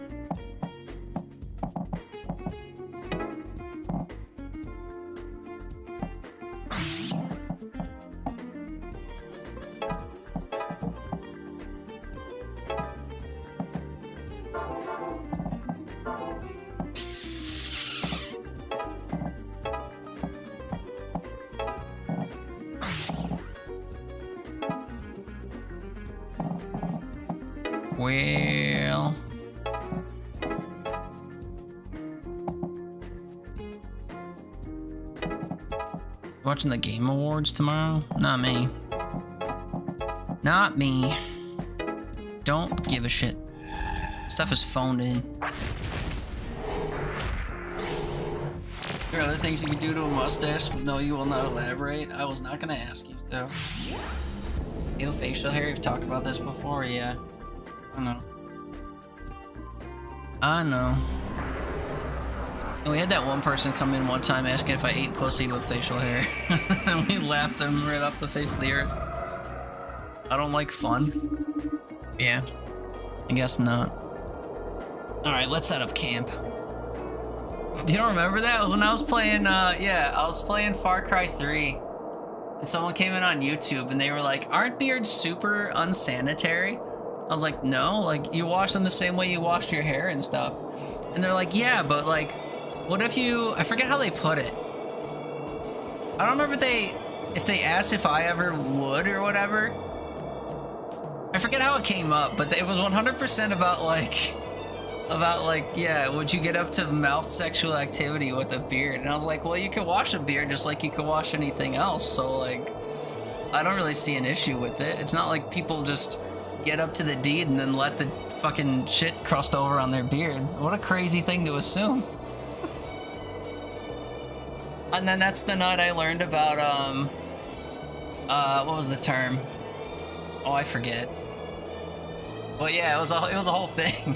Well. Watching the Game Awards tomorrow? Not me. Not me. Don't give a shit. Stuff is phoned in. There are other things you can do to a mustache, but no, you will not elaborate. I was not gonna ask you to. You have facial hair? You've talked about this before, yeah. I know. I know. And we had that one person come in one time asking if I ate pussy with facial hair. And we laughed him right off the face of the earth. I don't like fun. Yeah. I guess not. Alright, let's set up camp. You don't remember that? It was when I was playing, yeah, I was playing Far Cry 3. And someone came in on YouTube and they were like, aren't beards super unsanitary? I was like, no, like, you wash them the same way you washed your hair and stuff. And they're like, yeah, but like, what if you, I forget how they put it. I don't remember if they asked if I ever would or whatever. I forget how it came up, but it was 100% about like, yeah, would you get up to mouth sexual activity with a beard? And I was like, well, you could wash a beard just like you could wash anything else. So like, I don't really see an issue with it. It's not like people just get up to the deed and then let the fucking shit crust over on their beard. What a crazy thing to assume. And then that's the night I learned about, what was the term? Oh, I forget. But yeah, it was a whole thing.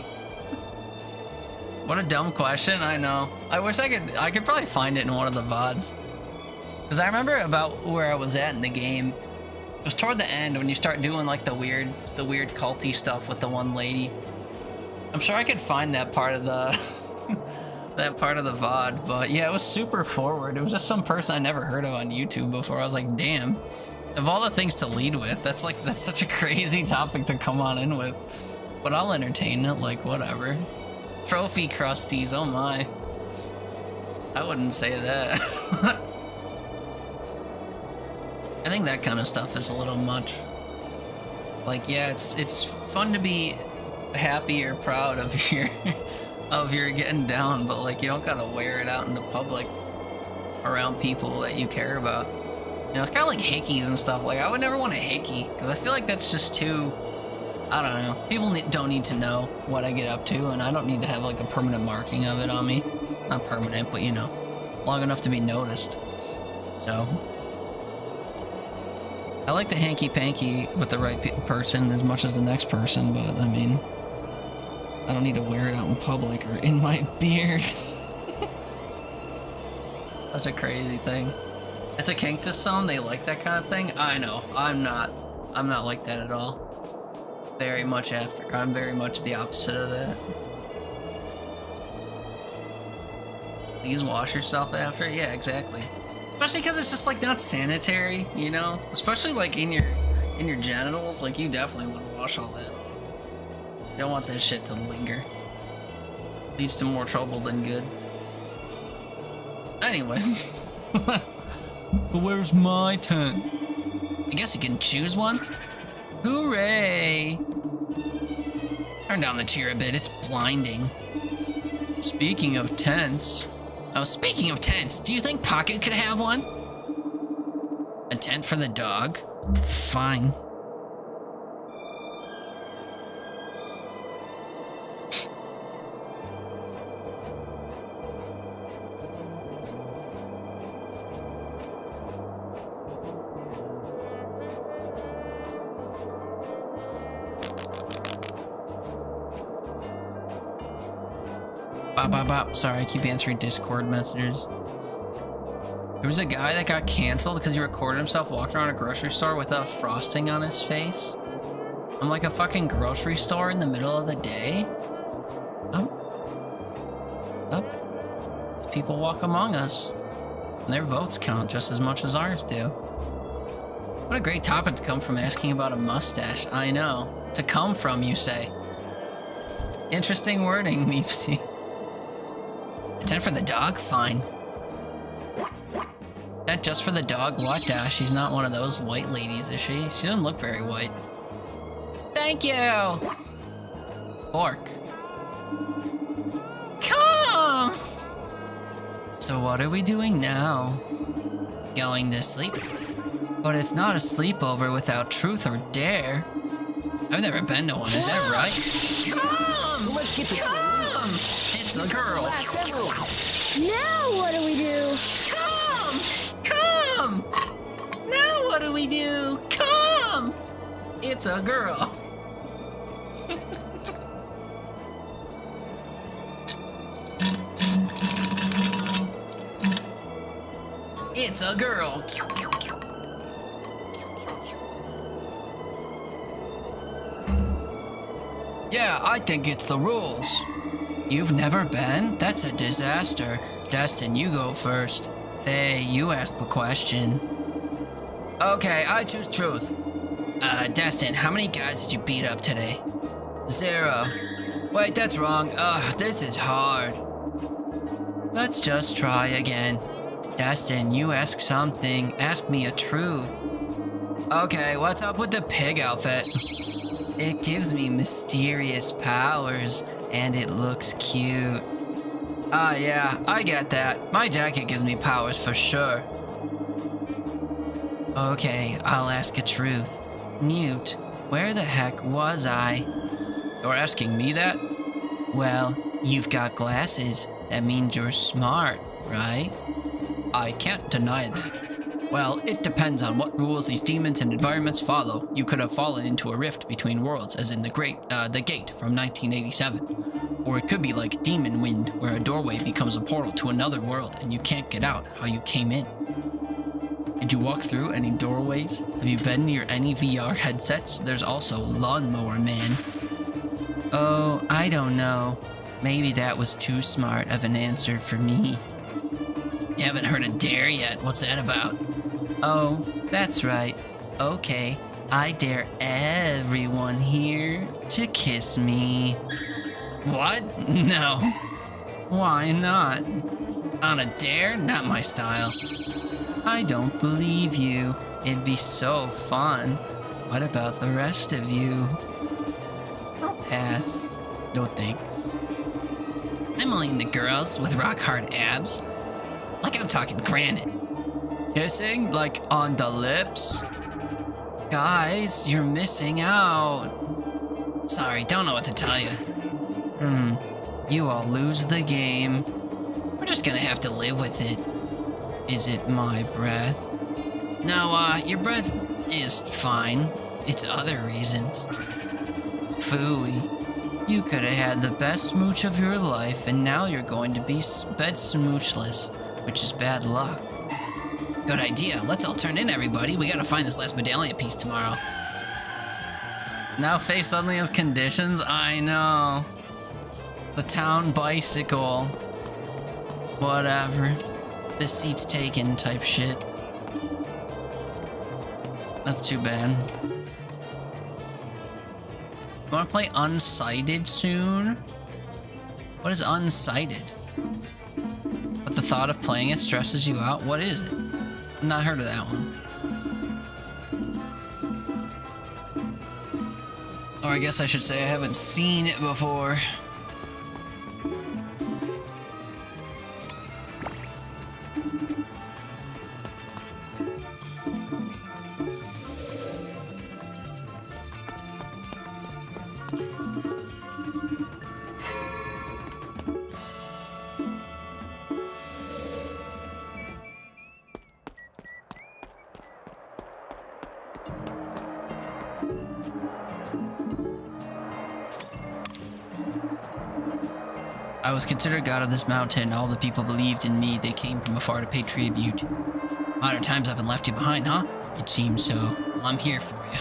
What a dumb question, I know. I wish I could probably find it in one of the VODs. Because I remember about where I was at in the game. It was toward the end when you start doing like the weird culty stuff with the one lady. I'm sure I could find that part of the that part of the VOD, but yeah, it was super forward. It was just some person I never heard of on YouTube before. I was like, damn. Of all the things to lead with, that's such a crazy topic to come on in with. But I'll entertain it, like whatever. Trophy crusties, oh my. I wouldn't say that. I think that kind of stuff is a little much. Like, yeah, it's fun to be happy or proud of your getting down, but like you don't gotta wear it out in the public around people that you care about. You know, it's kind of like hickeys and stuff. Like, I would never want a hickey because I feel like that's just too, I don't know. People don't need to know what I get up to, and I don't need to have like a permanent marking of it on me. Not permanent, but you know, long enough to be noticed. So, I like the hanky-panky with the right person as much as the next person, but I mean, I don't need to wear it out in public or in my beard. Such a crazy thing. It's a kink to some, they like that kind of thing. I know, I'm not like that at all. I'm very much the opposite of that. Please wash yourself after? Yeah, exactly. Especially because it's just like not sanitary, you know? Especially like in your genitals, like you definitely want to wash all that. You don't want that shit to linger. Leads to more trouble than good. Anyway. But where's my tent? I guess you can choose one. Hooray! Turn down the tier a bit, it's blinding. Speaking of tents. Oh, speaking of tents, do you think Pocket could have one? A tent for the dog? Fine. Sorry, I keep answering Discord messages. There was a guy that got canceled because he recorded himself walking around a grocery store without frosting on his face. I'm like a fucking grocery store in the middle of the day. These people walk among us. And their votes count just as much as ours do. What a great topic to come from asking about a mustache. I know. To come from, you say. Interesting wording, Meepsy. Tent for the dog? Fine. Tent just for the dog? What? She's not one of those white ladies, is she? She doesn't look very white. Thank you! Fork. Come! So what are we doing now? Going to sleep? But it's not a sleepover without truth or dare. I've never been to one, is that right? Come! So let's get to Come! It's a girl. Now what do we do? Come! Come! Now what do we do? Come! It's a girl. It's a girl. Yeah, I think it's the rules. You've never been? That's a disaster. Destin, you go first. Faye, you ask the question. Okay, I choose truth. Destin, how many guys did you beat up today? 0. Wait, that's wrong. Ugh, this is hard. Let's just try again. Destin, you ask something. Ask me a truth. Okay, what's up with the pig outfit? It gives me mysterious powers, and it looks cute. Ah, yeah, I get that. My jacket gives me powers for sure. Okay, I'll ask a truth. Newt, where the heck was I? You're asking me that? Well, you've got glasses. That means you're smart, right? I can't deny that. Well, it depends on what rules these demons and environments follow. You could have fallen into a rift between worlds, as in the Gate from 1987. Or it could be like Demon Wind, where a doorway becomes a portal to another world and you can't get out how you came in. Did you walk through any doorways? Have you been near any VR headsets? There's also Lawnmower Man. Oh, I don't know. Maybe that was too smart of an answer for me. You haven't heard of dare yet. What's that about? Oh, that's right. Okay, I dare everyone here to kiss me. What? No. Why not? On a dare? Not my style. I don't believe you. It'd be so fun. What about the rest of you? I'll pass. No thanks. I'm only into girls with rock hard abs. Like I'm talking granite. Kissing? Like on the lips? Guys, you're missing out. Sorry, don't know what to tell you. You all lose the game. We're just gonna have to live with it. Is it my breath? No, your breath is fine. It's other reasons. Phooey. You could have had the best smooch of your life, and now you're going to be bed smoochless, which is bad luck. Good idea. Let's all turn in, everybody. We gotta find this last medallion piece tomorrow. Now Faye suddenly has conditions? I know. The town bicycle. Whatever. The seat's taken type shit. That's too bad. You wanna play Unsighted soon? What is Unsighted? But the thought of playing it stresses you out? What is it? I've not heard of that one. Or I guess I should say I haven't seen it before. I was considered god of this mountain. All the people believed in me. They came from afar to pay tribute. Modern times haven't left you behind, huh? It seems so. Well, I'm here for you.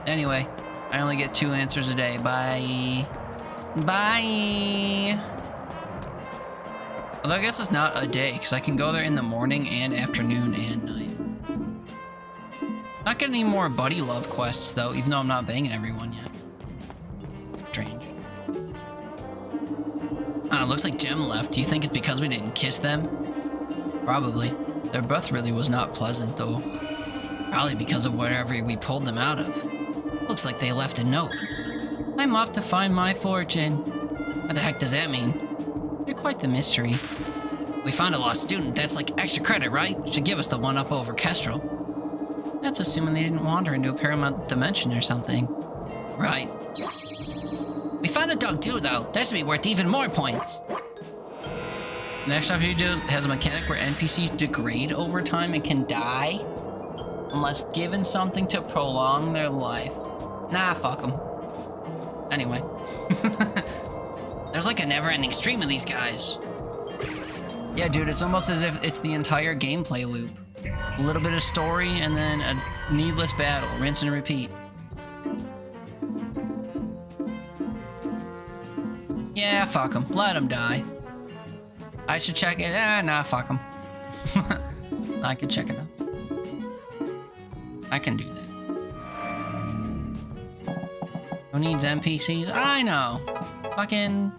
Anyway, I only get 2 answers a day. Bye. Bye. Although I guess it's not a day, because I can go there in the morning and afternoon and night. Not getting any more buddy love quests, though, even though I'm not banging everyone yet. Strange. Looks like Jem left. Do you think it's because we didn't kiss them? Probably. Their breath really was not pleasant, though. Probably because of wherever we pulled them out of. Looks like they left a note. I'm off to find my fortune. What the heck does that mean? You're quite the mystery. We found a lost student. That's like extra credit, right? Should give us the one-up over Kestrel. That's assuming they didn't wander into a paramount dimension or something. Right. We found a dog too, though. That should be worth even more points. Next up, you do has a mechanic where NPCs degrade over time and can die unless given something to prolong their life. Nah, fuck them. Anyway. There's like a never-ending stream of these guys. Yeah, dude, it's almost as if it's the entire gameplay loop. A little bit of story and then a needless battle. Rinse and repeat. Yeah, fuck them. Let them die. I should check it. Nah, fuck them. I can check it out. I can do that. Who needs NPCs? I know. Fucking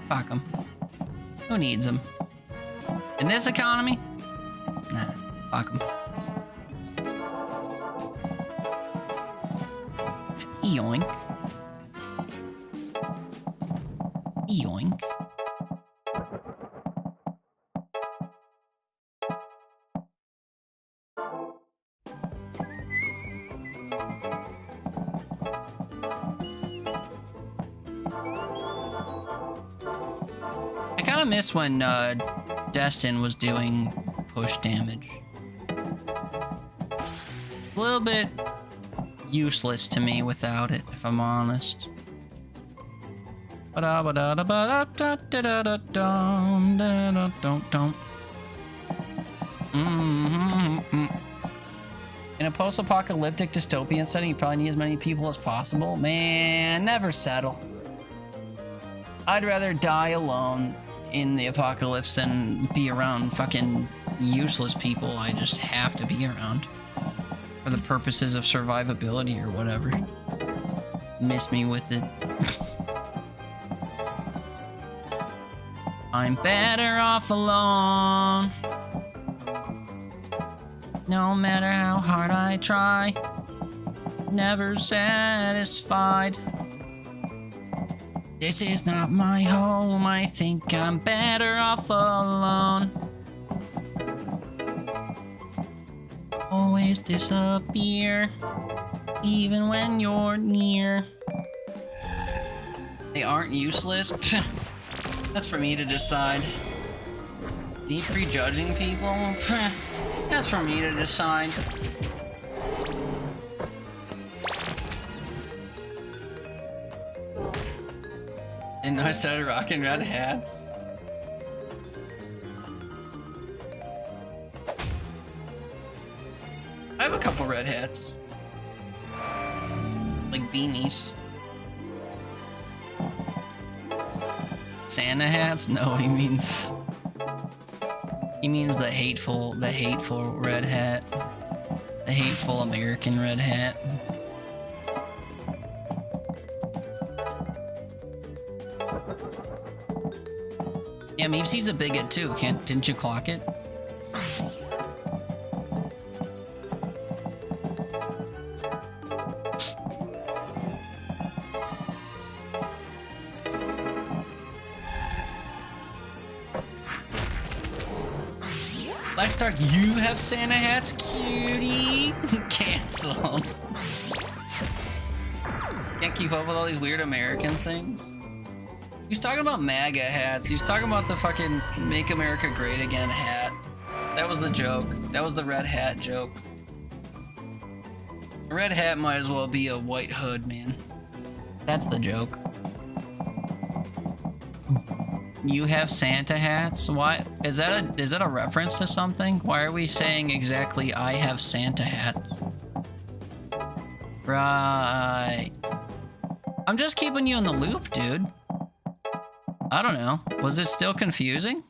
fuck them. Who needs them? In this economy? Nah, fuck them. Yoink. Yoink. I kind of miss when Destin was doing push damage. A little bit useless to me without it, if I'm honest. In a post-apocalyptic dystopian setting, you probably need as many people as possible. Man, never settle. I'd rather die alone in the apocalypse than be around fucking useless people I just have to be around for the purposes of survivability or whatever. Miss me with it. I'm better off alone. No matter how hard I try, never satisfied. This is not my home, I think I'm better off alone. Always disappear, even when you're near. They aren't useless? That's for me to decide. Me prejudging people? That's for me to decide. And I started rocking red hats. I have a couple red hats. Like beanies. Santa hats? No, he means the hateful red hat. The hateful American red hat. Yeah, Meepsy's a bigot too. Didn't you clock it? Blackstar, you have Santa hats, cutie. Cancelled. Can't keep up with all these weird American things. He was talking about MAGA hats. He was talking about the fucking Make America Great Again hat. That was the joke. That was the red hat joke. A red hat might as well be a white hood, man. That's the joke. You have Santa hats? Why is that a reference to something? Why are we saying exactly I have Santa hats? Right. I'm just keeping you in the loop, dude. I don't know. Was it still confusing?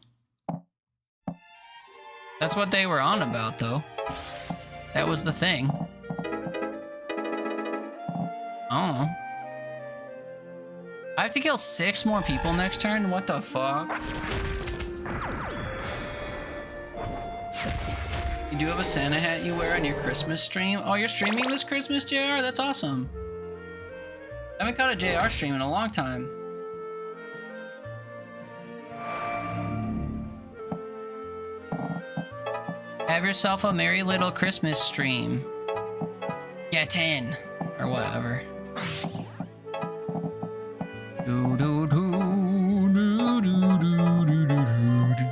That's what they were on about, though. That was the thing. Oh. I have to kill 6 more people next turn? What the fuck? You do have a Santa hat you wear on your Christmas stream? Oh, you're streaming this Christmas, JR? That's awesome. I haven't caught a JR stream in a long time. Have yourself a merry little Christmas stream. Get in. Or whatever. Do do do do do do do do do.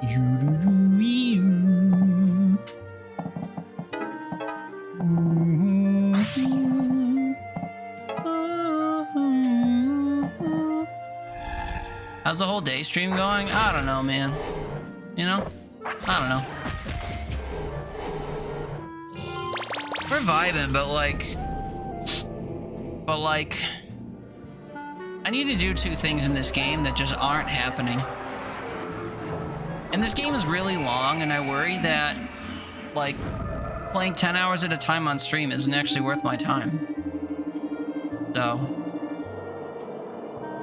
You do do you. How's the whole day stream going? I don't know, man. You know? I don't know. We're vibing, but like, I need to do two things in this game that just aren't happening. And this game is really long, and I worry that, like, playing 10 hours at a time on stream isn't actually worth my time. So,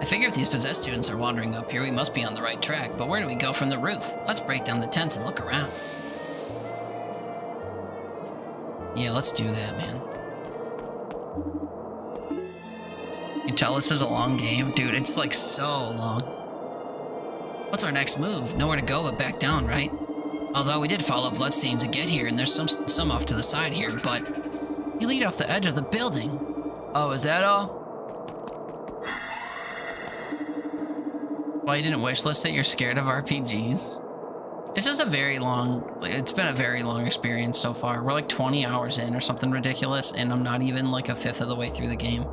I figure if these possessed students are wandering up here, we must be on the right track. But where do we go from the roof? Let's break down the tents and look around. Yeah, let's do that, man. You tell this is a long game? Dude, it's like so long. What's our next move? Nowhere to go but back down, right? Although we did follow bloodstains to get here, and there's some off to the side here, but you lead off the edge of the building. Oh, is that all? Why you didn't wishlist it? You're scared of RPGs? It's just a very long, it's been a very long experience so far. We're like 20 hours in or something ridiculous, and I'm not even like a fifth of the way through the game.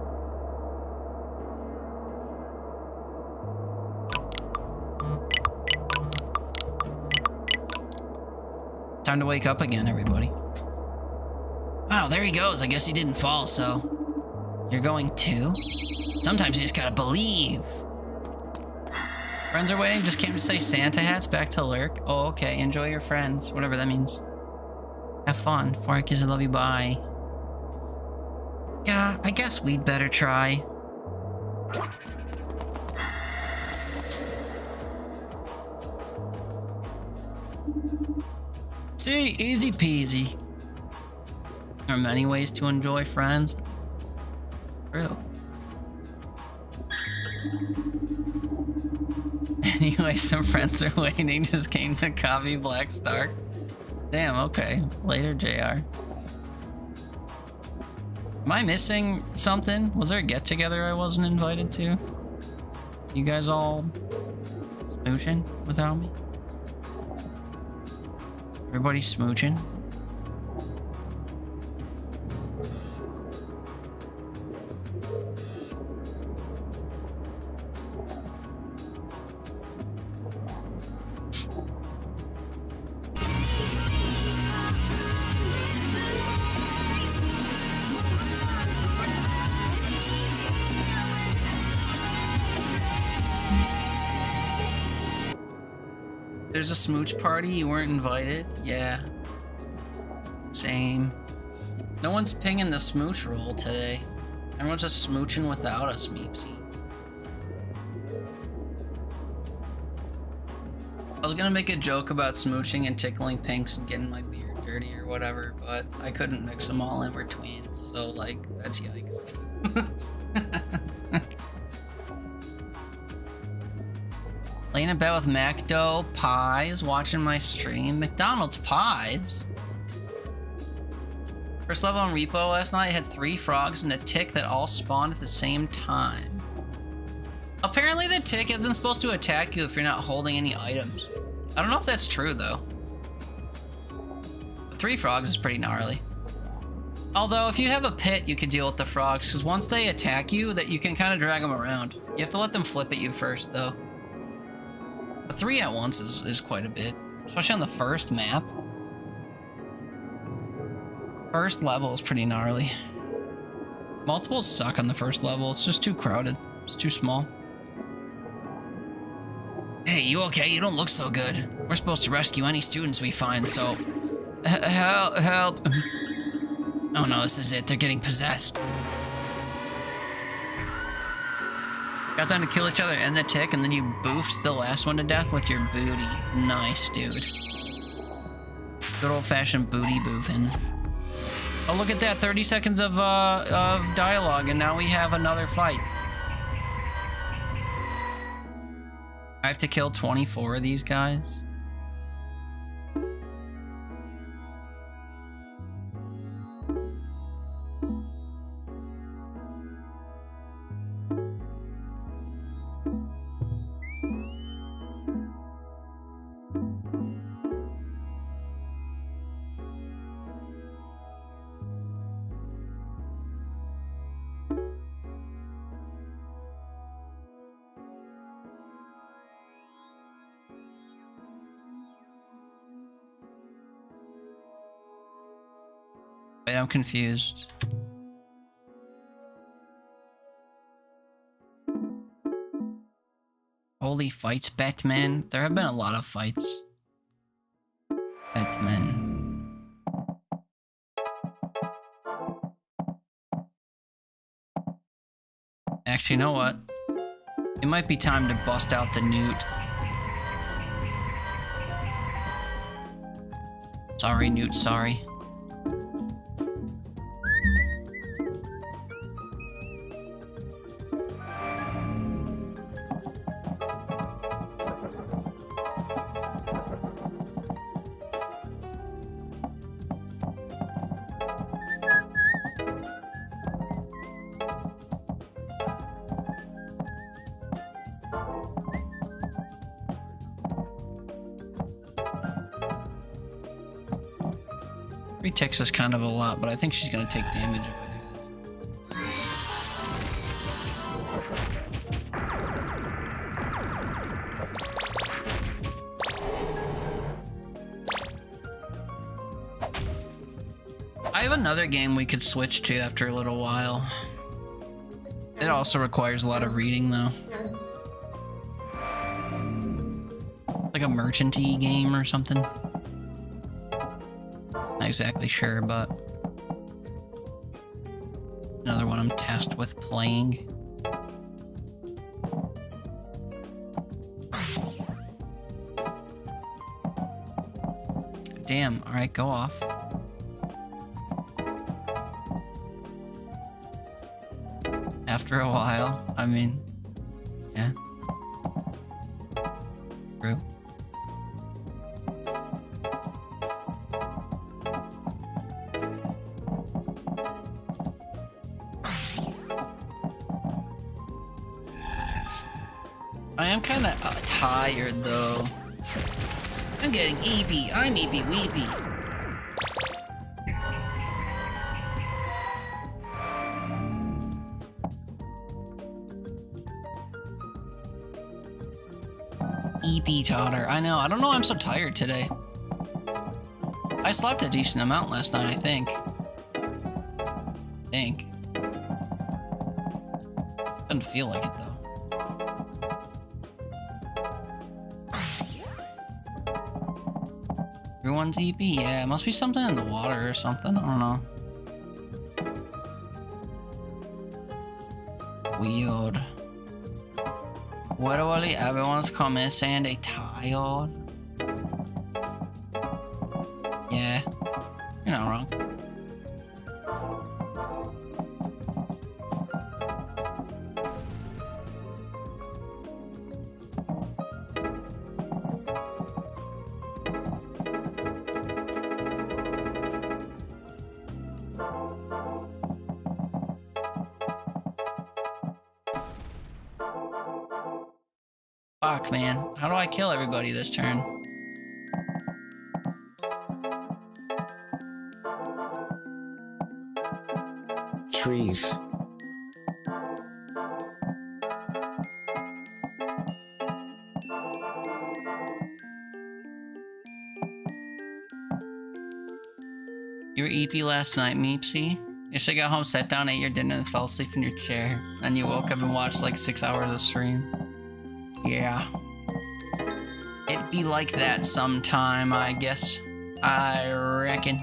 Time to wake up again, everybody. Wow, there he goes. I guess he didn't fall, so... You're going too? Sometimes you just gotta believe. Friends are waiting, just came to say Santa hat's back to lurk. Oh, okay, enjoy your friends, whatever that means. Have fun, 4 kids, I love you, bye. Yeah, I guess we'd better try. See, easy peasy. There are many ways to enjoy friends. True. Anyway, some friends are waiting. Just came to copy Black Star. Damn, okay. Later, JR. Am I missing something? Was there a get-together I wasn't invited to? You guys all smooching without me? Everybody smooching? There's a smooch party, you weren't invited? Yeah. Same. No one's pinging the smooch roll today. Everyone's just smooching without us, Meepsy. I was gonna make a joke about smooching and tickling pinks and getting my beard dirty or whatever, but I couldn't mix them all in. We're twins, so like, that's yikes. Laying in bed with McDo pies, watching my stream. McDonald's pies? First level on Repo last night had 3 frogs and a tick that all spawned at the same time. Apparently the tick isn't supposed to attack you if you're not holding any items. I don't know if that's true though. But 3 frogs is pretty gnarly. Although if you have a pit, you can deal with the frogs, because once they attack you, that you can kind of drag them around. You have to let them flip at you first though. But 3 at once is quite a bit, especially on the first map. First level is pretty gnarly. Multiples suck on the first level. It's just too crowded. It's too small. Hey, you okay? You don't look so good. We're supposed to rescue any students we find, so... Help! Oh no, this is it. They're getting possessed. Got them to kill each other and the tick, and then you boofed the last one to death with your booty. Nice, dude. Good old-fashioned booty boofing. Oh, look at that. 30 seconds of dialogue, and now we have another fight. I have to kill 24 of these guys. Wait, I'm confused. Holy fights, Batman. There have been a lot of fights. Batman. Actually, you know what? It might be time to bust out the Newt. Sorry, Newt, sorry. Three ticks is kind of a lot, but I think she's gonna take damage if I do this. I have another game we could switch to after a little while. It also requires a lot of reading, though. Like a merchant-y game or something. Not exactly sure, but another one I'm tasked with playing. Damn, alright, go off. After a while, I mean, yeah. True. I am kind of tired, though. I'm getting eepy. I'm eepy weepy. Eepy totter. I know. I don't know why I'm so tired today. I slept a decent amount last night, I think. Doesn't feel like it, though. Everyone's EP? Yeah, it must be something in the water or something. I don't know. Weird. Literally everyone's coming saying they tired. Yeah, you're not wrong. Fuck, man. How do I kill everybody this turn? Trees. You were EP last night, Meepsy. You should go home, sat down, ate your dinner, and fell asleep in your chair. Then you woke up and watched like 6 hours of stream. Yeah. It'd be like that sometime, I guess. I reckon.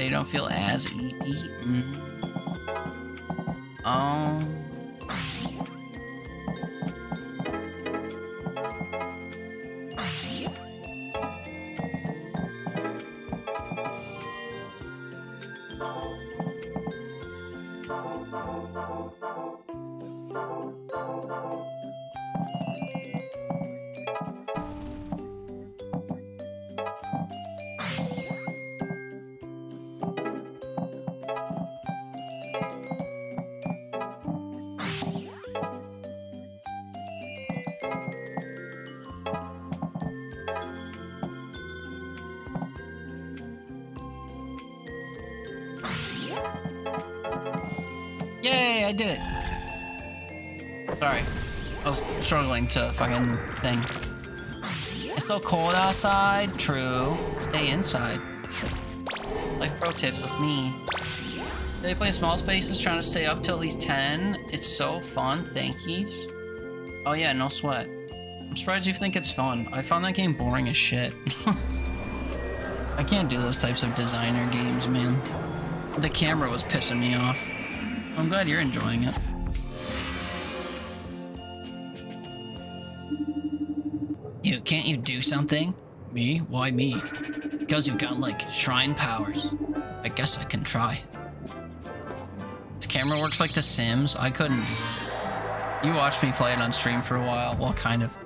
you don't feel as eaten. Yay, I did it. Sorry. I was struggling to fucking thing. It's so cold outside. True. Stay inside. Life pro tips with me. They play in small spaces, trying to stay up till at least 10. It's so fun. Thank yous. Oh yeah, no sweat. I'm surprised you think it's fun. I found that game boring as shit. I can't do those types of designer games, man. The camera was pissing me off. I'm glad you're enjoying it. Can't you do something? Me? Why me? Because you've got, like, shrine powers. I guess I can try. This camera works like The Sims. I couldn't... You watched me play it on stream for a while. Well, kind of.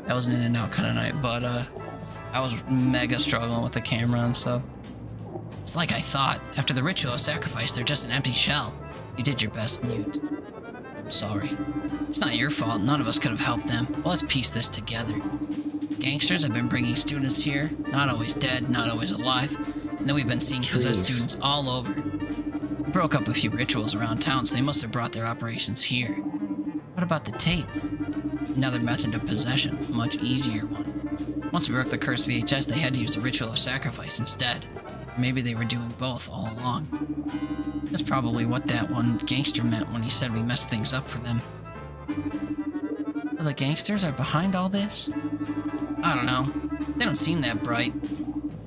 That was an in and out kind of night, but, I was mega struggling with the camera and stuff. It's like I thought. After the ritual of sacrifice, they're just an empty shell. You did your best, Newt. I'm sorry. It's not your fault. None of us could have helped them. Well, let's piece this together. Gangsters have been bringing students here. Not always dead, not always alive. And then we've been seeing possessed students all over. We broke up a few rituals around town, so they must have brought their operations here. What about the tape? Another method of possession. A much easier one. Once we broke the cursed VHS, they had to use the ritual of sacrifice instead. Maybe they were doing both all along. That's probably what that one gangster meant when he said we messed things up for them. So the gangsters are behind all this? I don't know. They don't seem that bright.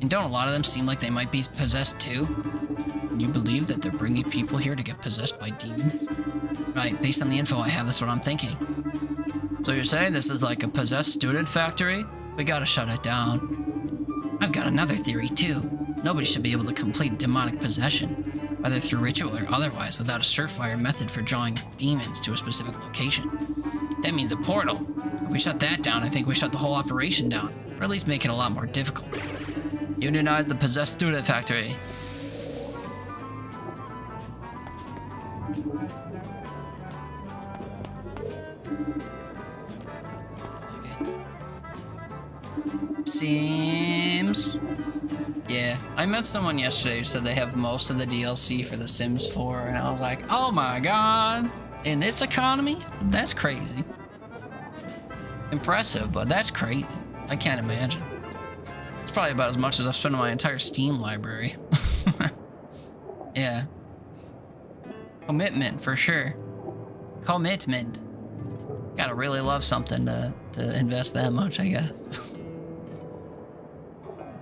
And don't a lot of them seem like they might be possessed too? You believe that they're bringing people here to get possessed by demons? Right, based on the info I have, that's what I'm thinking. So you're saying this is like a possessed student factory? We gotta shut it down. I've got another theory too. Nobody should be able to complete demonic possession, whether through ritual or otherwise, without a surefire method for drawing demons to a specific location. That means a portal. If we shut that down, I think we shut the whole operation down, or at least make it a lot more difficult. Unionize the possessed student factory. Okay. Sims. Yeah, I met someone yesterday who said they have most of the DLC for The Sims 4, and I was like, oh my god, in this economy? That's crazy. Impressive, but that's crazy. I can't imagine. It's probably about as much as I've spent on my entire Steam library. Yeah. Commitment, for sure. Commitment. Gotta really love something to invest that much, I guess.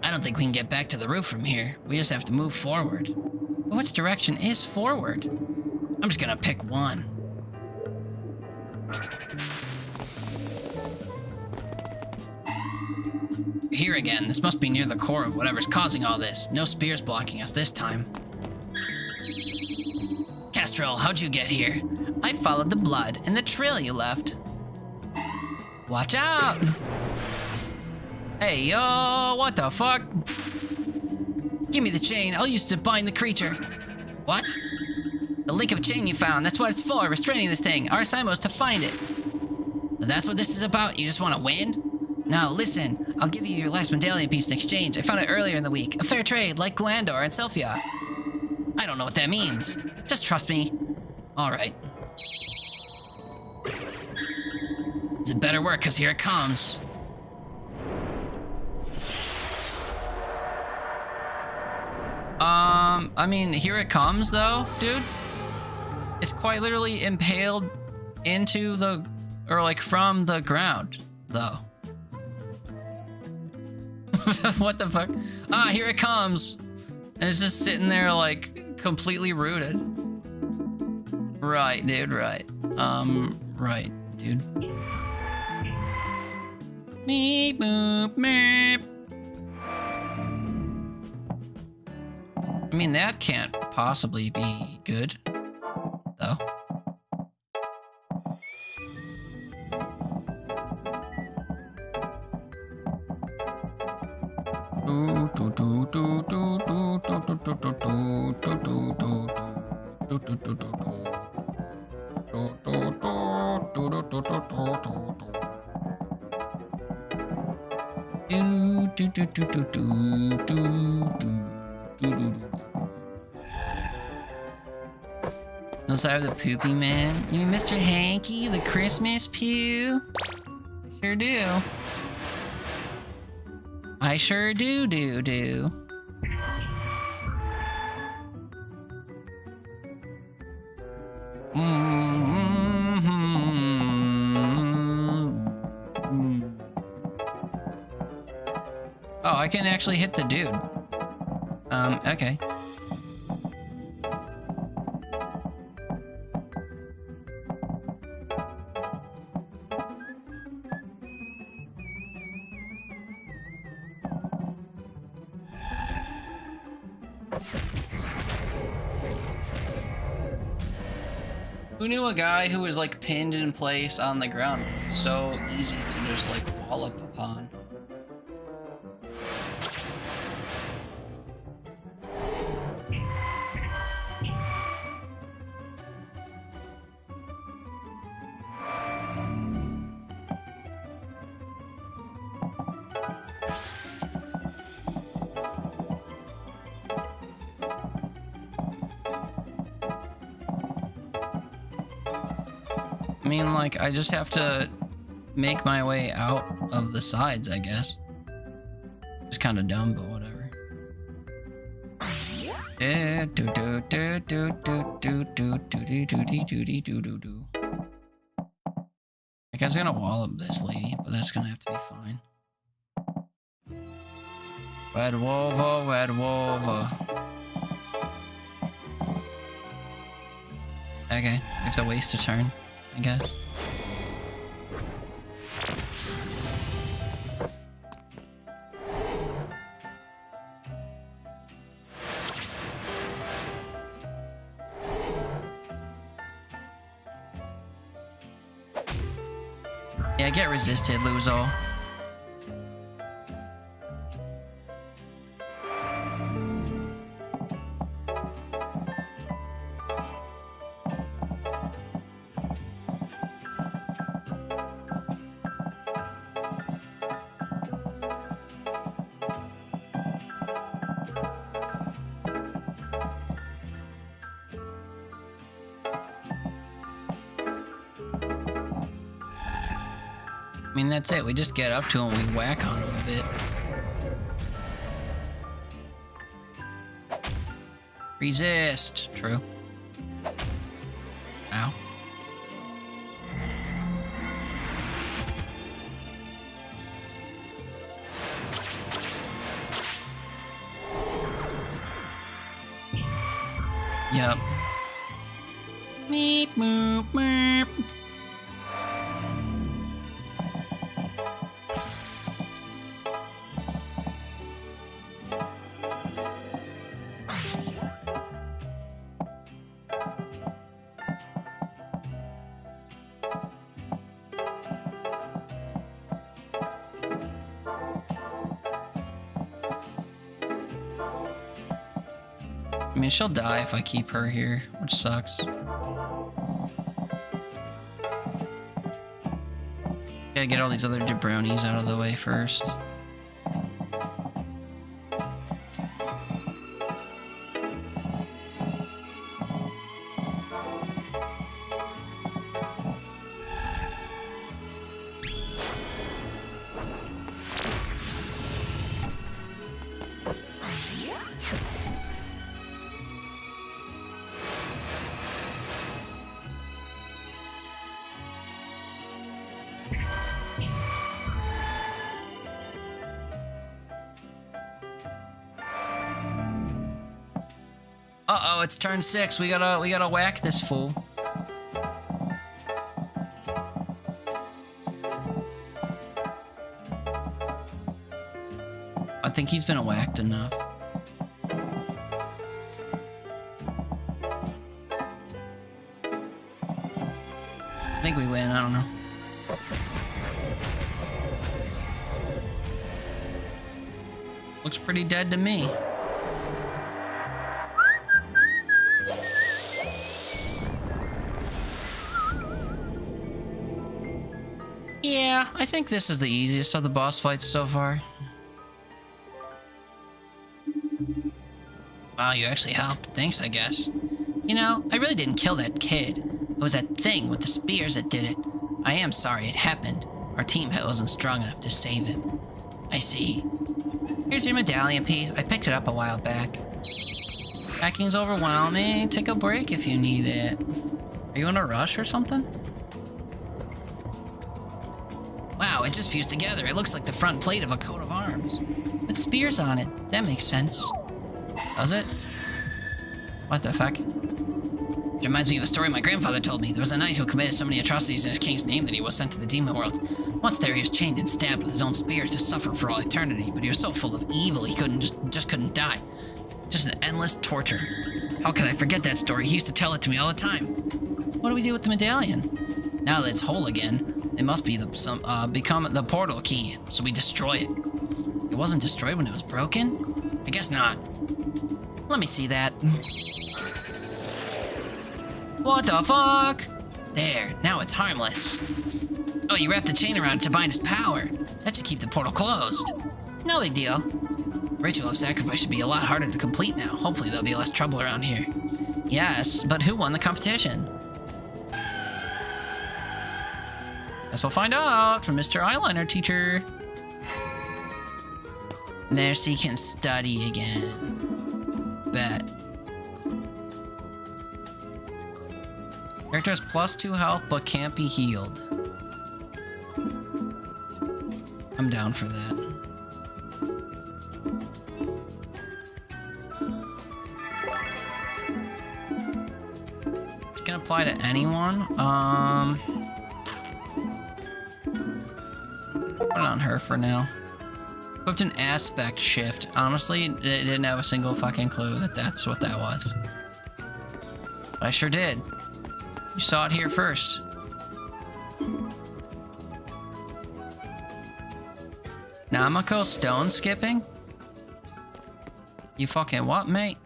I don't think we can get back to the roof from here. We just have to move forward. But which direction is forward? I'm just gonna pick one. Here again. This must be near the core of whatever's causing all this. No spears blocking us this time. Castrol, how'd you get here? I followed the blood and the trail you left. Watch out! Hey, yo, what the fuck? Give me the chain. I'll use it to bind the creature. What? The link of chain you found. That's what it's for, restraining this thing. Our assignment was to find it. So that's what this is about? You just want to win? No, listen. I'll give you your last medallion piece in exchange. I found it earlier in the week. A fair trade, like Glandor and Selphia. I don't know what that means. Just trust me. All right. This better work, because here it comes. I mean, here it comes, though, dude. It's quite literally impaled into the, or like from the ground, though. What the fuck? Ah, here it comes. And it's just sitting there like completely rooted. Right, dude, right. Right, dude. Meep boop meep. I mean, that can't possibly be good, though. Unless I have the poopy man. You mean Mr. Hanky, the Christmas pew? Sure do. I sure do. Oh, I can actually hit the dude. Okay. Who knew a guy who was like pinned in place on the ground? So easy to just like wallop upon. I mean, like, I just have to make my way out of the sides, I guess. It's kind of dumb, but whatever. I guess I'm gonna wallop this lady, but that's gonna have to be fine. Wed wolva, wed wolva. Okay, I have to waste a turn, I guess. Yeah, get resisted, lose all. I mean, that's it. We just get up to him, we whack on him a bit. Resist. True. Ow. Yep. Meep, moop, meep. I mean, she'll die if I keep her here, which sucks. Gotta get all these other jabronis out of the way first. Uh-oh, it's turn 6. We gotta whack this fool. I think he's been whacked enough. I think we win, I don't know. Looks pretty dead to me. Yeah, I think this is the easiest of the boss fights so far. Wow, you actually helped. Thanks, I guess. You know, I really didn't kill that kid. It was that thing with the spears that did it. I am sorry it happened. Our team wasn't strong enough to save him. I see. Here's your medallion piece. I picked it up a while back. Hacking's overwhelming. Take a break if you need it. Are you in a rush or something? Wow, it just fused together. It looks like the front plate of a coat of arms. With spears on it. That makes sense. Does it? What the fuck? It reminds me of a story my grandfather told me. There was a knight who committed so many atrocities in his king's name that he was sent to the demon world. Once there, he was chained and stabbed with his own spears to suffer for all eternity, but he was so full of evil he just couldn't die. Just an endless torture. How could I forget that story? He used to tell it to me all the time. What do we do with the medallion? Now that it's whole again, it must be become the portal key, so we destroy it. It wasn't destroyed when it was broken? I guess not. Let me see that. What the fuck? There, now it's harmless. Oh, you wrapped the chain around it to bind its power. That should keep the portal closed. No big deal. Ritual of Sacrifice should be a lot harder to complete now. Hopefully there'll be less trouble around here. Yes, but who won the competition? Guess we'll find out from Mr. Eyeliner Teacher. Mercy can study again. Bet. Character has +2 health, but can't be healed. I'm down for that. It's gonna apply to anyone. Put it on her for now. Equipped an aspect shift. Honestly, it didn't have a single fucking clue that that's what that was. But I sure did. You saw it here first. Namako stone skipping? You fucking what, mate?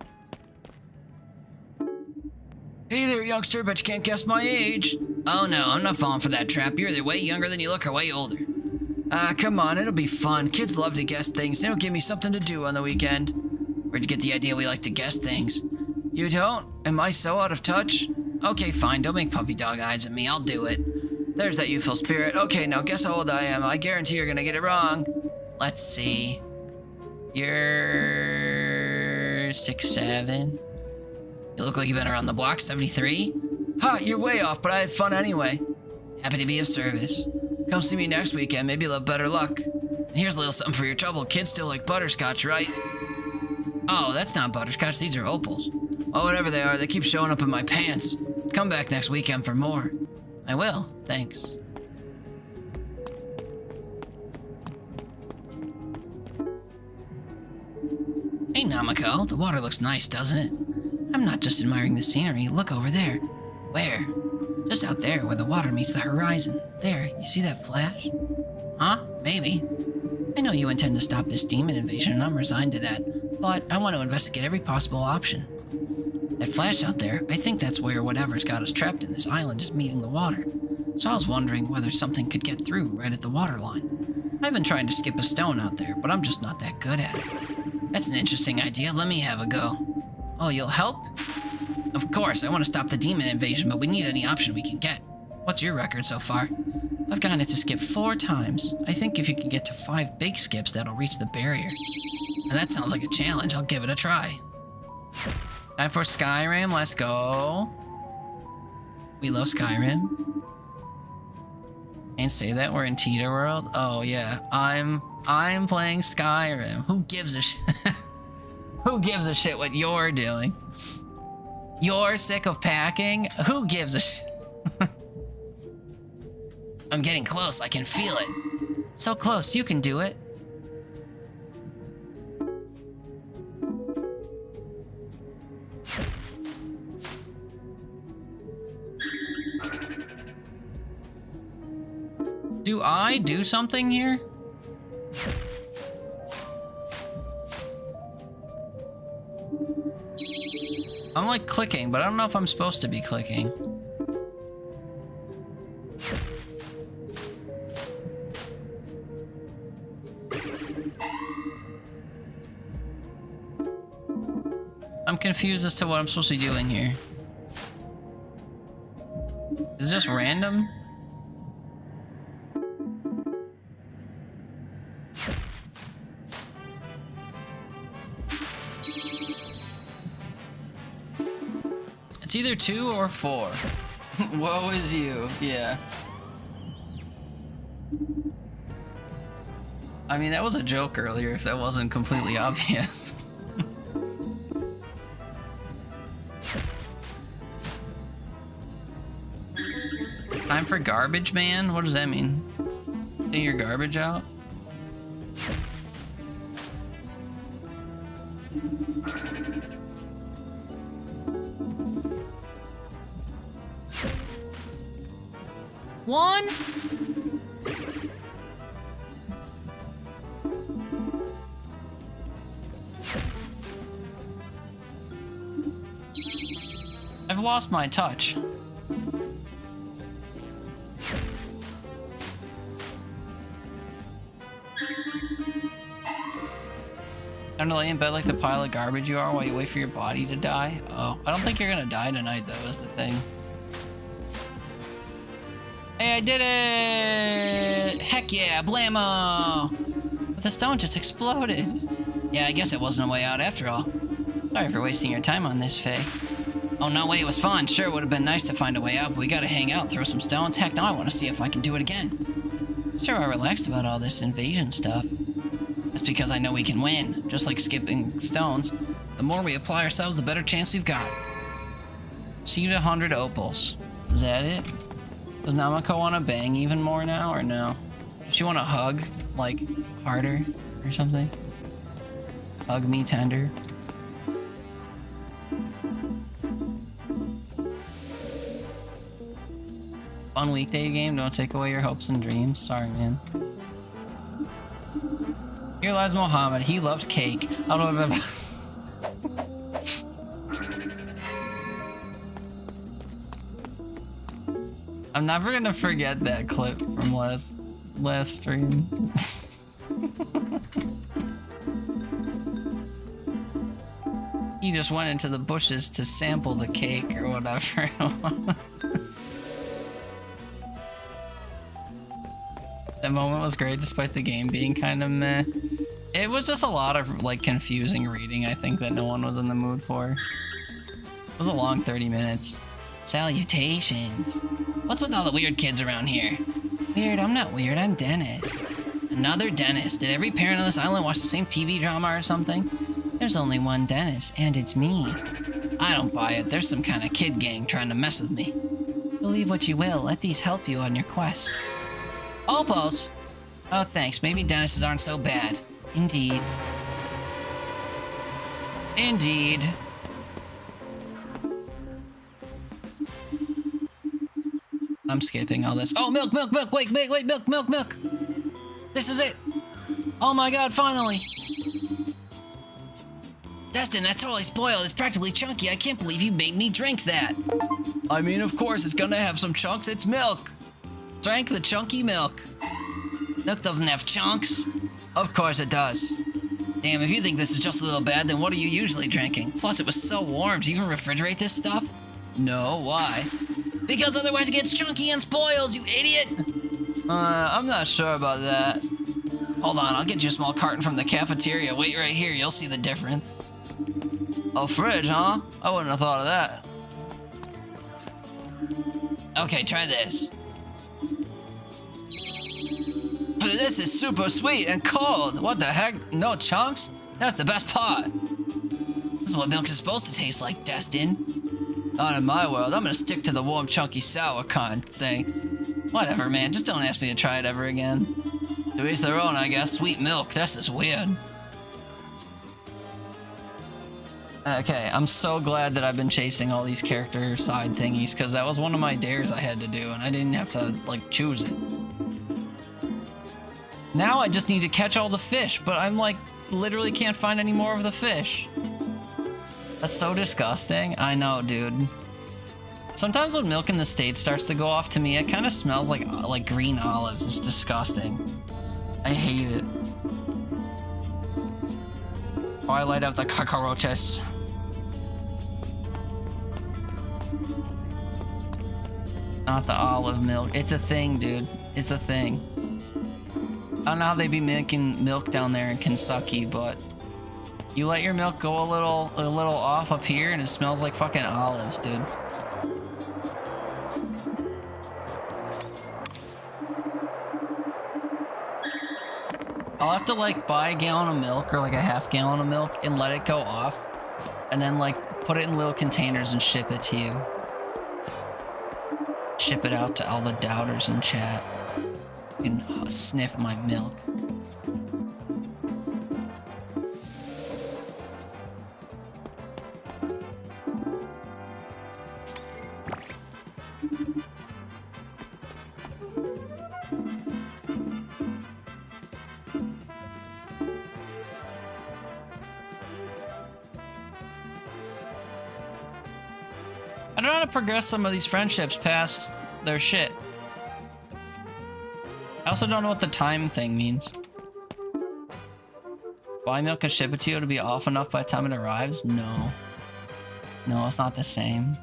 Hey there, youngster, but you can't guess my age. Oh no, I'm not falling for that trap. You're either way younger than you look or way older. Ah, come on, it'll be fun. Kids love to guess things. They don't give me something to do on the weekend. Where'd you get the idea we like to guess things? You don't? Am I so out of touch? Okay, fine, don't make puppy dog eyes at me. I'll do it. There's that youthful spirit. Okay, now guess how old I am. I guarantee you're gonna get it wrong. Let's see. You're 6'7". You look like you've been around the block. 73? Ha, you're way off, but I had fun anyway. Happy to be of service. Come see me next weekend, maybe you'll have better luck. And here's a little something for your trouble. Kids still like butterscotch, right? Oh, that's not butterscotch, these are opals. Oh, whatever they are, they keep showing up in my pants. Come back next weekend for more. I will, thanks. Hey, Namako, the water looks nice, doesn't it? I'm not just admiring the scenery, look over there. Where? Just out there, where the water meets the horizon. There, you see that flash? Huh? Maybe. I know you intend to stop this demon invasion, and I'm resigned to that, but I want to investigate every possible option. That flash out there, I think that's where whatever's got us trapped in this island is meeting the water. So I was wondering whether something could get through right at the water line. I've been trying to skip a stone out there, but I'm just not that good at it. That's an interesting idea, let me have a go. Oh, you'll help? Of course, I want to stop the demon invasion, but we need any option we can get. What's your record so far? I've gotten it to skip 4 times. I think if you can get to 5 big skips, that'll reach the barrier. And that sounds like a challenge, I'll give it a try. Time for Skyrim, let's go. We love Skyrim. Can't say that, we're in Teeter World. Oh yeah, I'm playing Skyrim. Who gives a shit? Who gives a shit what you're doing? You're sick of packing? Who gives a sh... I'm getting close. I can feel it. So close, you can do it. Do I do something here? I'm like clicking, but I don't know if I'm supposed to be clicking. I'm confused as to what I'm supposed to be doing here. Is it just random? It's either 2 or 4. Woe is you, yeah. I mean, that was a joke earlier if that wasn't completely obvious. Time for garbage, man? What does that mean? Take your garbage out? One? I've lost my touch. Time to lay in bed like the pile of garbage you are while you wait for your body to die? Oh, I don't think you're gonna die tonight though, is the thing. Hey, I did it! Heck yeah, blammo! But the stone just exploded. Yeah, I guess it wasn't a way out after all. Sorry for wasting your time on this, Faye. Oh, no way, it was fun. Sure, it would have been nice to find a way out, but we gotta hang out, throw some stones. Heck, now I want to see if I can do it again. Sure, I relaxed about all this invasion stuff. That's because I know we can win. Just like skipping stones. The more we apply ourselves, the better chance we've got. See you to 100 opals. Is that it? Does Namako want to bang even more now, or no? Does she want to hug, like, harder or something? Hug me tender. Fun weekday game, don't take away your hopes and dreams. Sorry, man. Here lies Mohammed. He loves cake. I don't know. I'm never gonna forget that clip from last stream. He just went into the bushes to sample the cake or whatever. That moment was great despite the game being kind of meh. It was just a lot of like confusing reading, I think, that no one was in the mood for. It was a long 30 minutes. Salutations. What's with all the weird kids around here? Weird? I'm not weird, I'm Dennis. Another Dennis. Did every parent on this island watch the same TV drama or something? There's only one Dennis, and it's me. I don't buy it. There's some kind of kid gang trying to mess with me. Believe what you will. Let these help you on your quest. Opals? Oh, thanks. Maybe Dennis's aren't so bad. Indeed. Indeed. I'm skipping all this. Oh, milk, milk, milk. Wait, milk, milk, milk. This is it. Oh my god, finally. Destin, that's totally spoiled. It's practically chunky. I can't believe you made me drink that. I mean, of course, it's gonna have some chunks. It's milk. Drank the chunky milk. Milk doesn't have chunks. Of course it does. Damn, if you think this is just a little bad, then what are you usually drinking? Plus, it was so warm. Do you even refrigerate this stuff? No, why? Because otherwise it gets chunky and spoils, you idiot! I'm not sure about that. Hold on, I'll get you a small carton from the cafeteria. Wait right here, you'll see the difference. A fridge, huh? I wouldn't have thought of that. Okay, try this. This is super sweet and cold. What the heck? No chunks? That's the best part. This is what milk is supposed to taste like, Destin. Not in my world. I'm gonna stick to the warm, chunky, sour kind. Thanks. Whatever, man. Just don't ask me to try it ever again. To each their own, I guess. Sweet milk. That's just weird. Okay, I'm so glad that I've been chasing all these character side thingies, because that was one of my dares I had to do, and I didn't have to, like, choose it. Now I just need to catch all the fish, but I'm, like, literally can't find any more of the fish. That's so disgusting. I know, dude. Sometimes when milk in the States starts to go off, to me, it kind of smells like green olives. It's disgusting. I hate it. Twilight of the cockroaches. Not the olive milk. It's a thing, dude. It's a thing. I don't know how they be making milk down there in Kentucky, but you let your milk go a little off up here and it smells like fucking olives, dude. I'll have to like buy a gallon of milk or like a half gallon of milk and let it go off and then like put it in little containers and ship it to you. Ship it out to all the doubters in chat. You can sniff my milk. I don't know how to progress some of these friendships past their shit. I also don't know what the time thing means. Buy milk and ship it to you to be off enough by the time it arrives? No. No, it's not the same.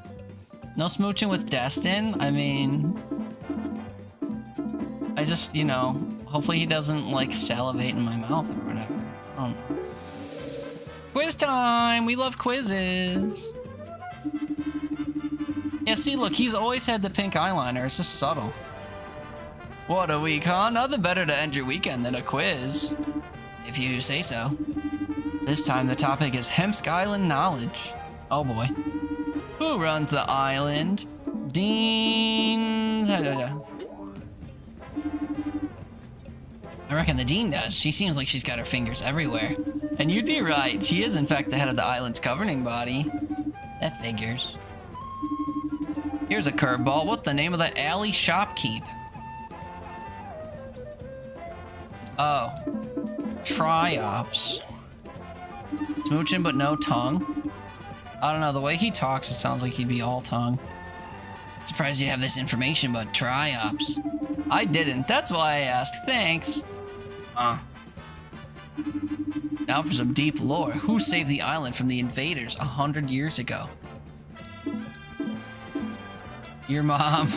No smooching with Destin? I mean... I just, you know, hopefully he doesn't, like, salivate in my mouth or whatever. I don't know. Quiz time! We love quizzes! Yeah, see, look, he's always had the pink eyeliner. It's just subtle. What a week, huh? Nothing better to end your weekend than a quiz. If you say so. This time the topic is Hemsk Island knowledge. Oh boy. Who runs the island? Dean... I reckon the Dean does. She seems like she's got her fingers everywhere. And you'd be right. She is, in fact, the head of the island's governing body. That figures. Here's a curveball. What's the name of the alley shopkeep? Oh. Triops. Smooching but no tongue. I don't know. The way he talks, it sounds like he'd be all tongue. Surprised you have this information, but triops. I didn't. That's why I asked. Thanks. Now for some deep lore. Who saved the island from the invaders 100 years ago? Your mom.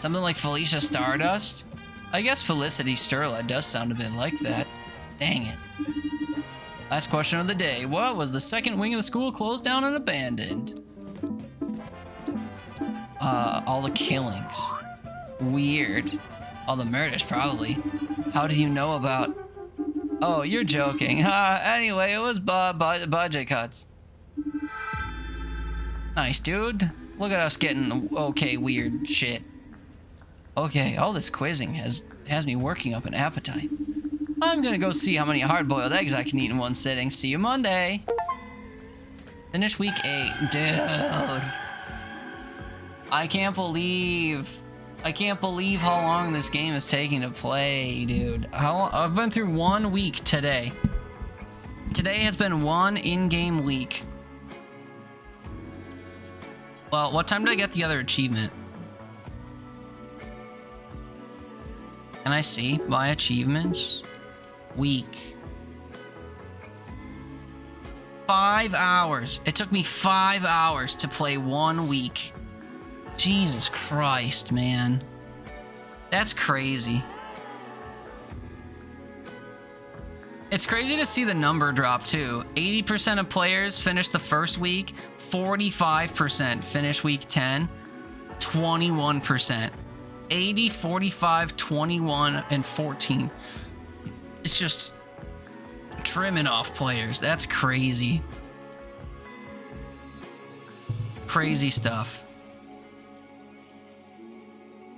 Something like Felicia Stardust? I guess Felicity Sterla does sound a bit like that. Dang it. Last question of the day. What was the second wing of the school closed down and abandoned? All the killings. Weird. All the murders, probably. How do you know about... Oh, you're joking. Anyway, it was budget cuts. Nice, dude. Look at us getting okay weird shit. Okay, all this quizzing has me working up an appetite. I'm gonna go see how many hard-boiled eggs I can eat in one sitting. See you Monday. Finish week 8. Dude. I can't believe how long this game is taking to play, dude. I've been through 1 week today. Today has been one in-game week. Well, what time did I get the other achievement? Can I see my achievements? Week. 5 hours. It took me 5 hours to play 1 week. Jesus Christ, man. That's crazy. It's crazy to see the number drop too. 80% of players finish the first week, 45% finish week 10, 21%. 80, 45, 21, and 14. It's just trimming off players. That's crazy. Crazy stuff.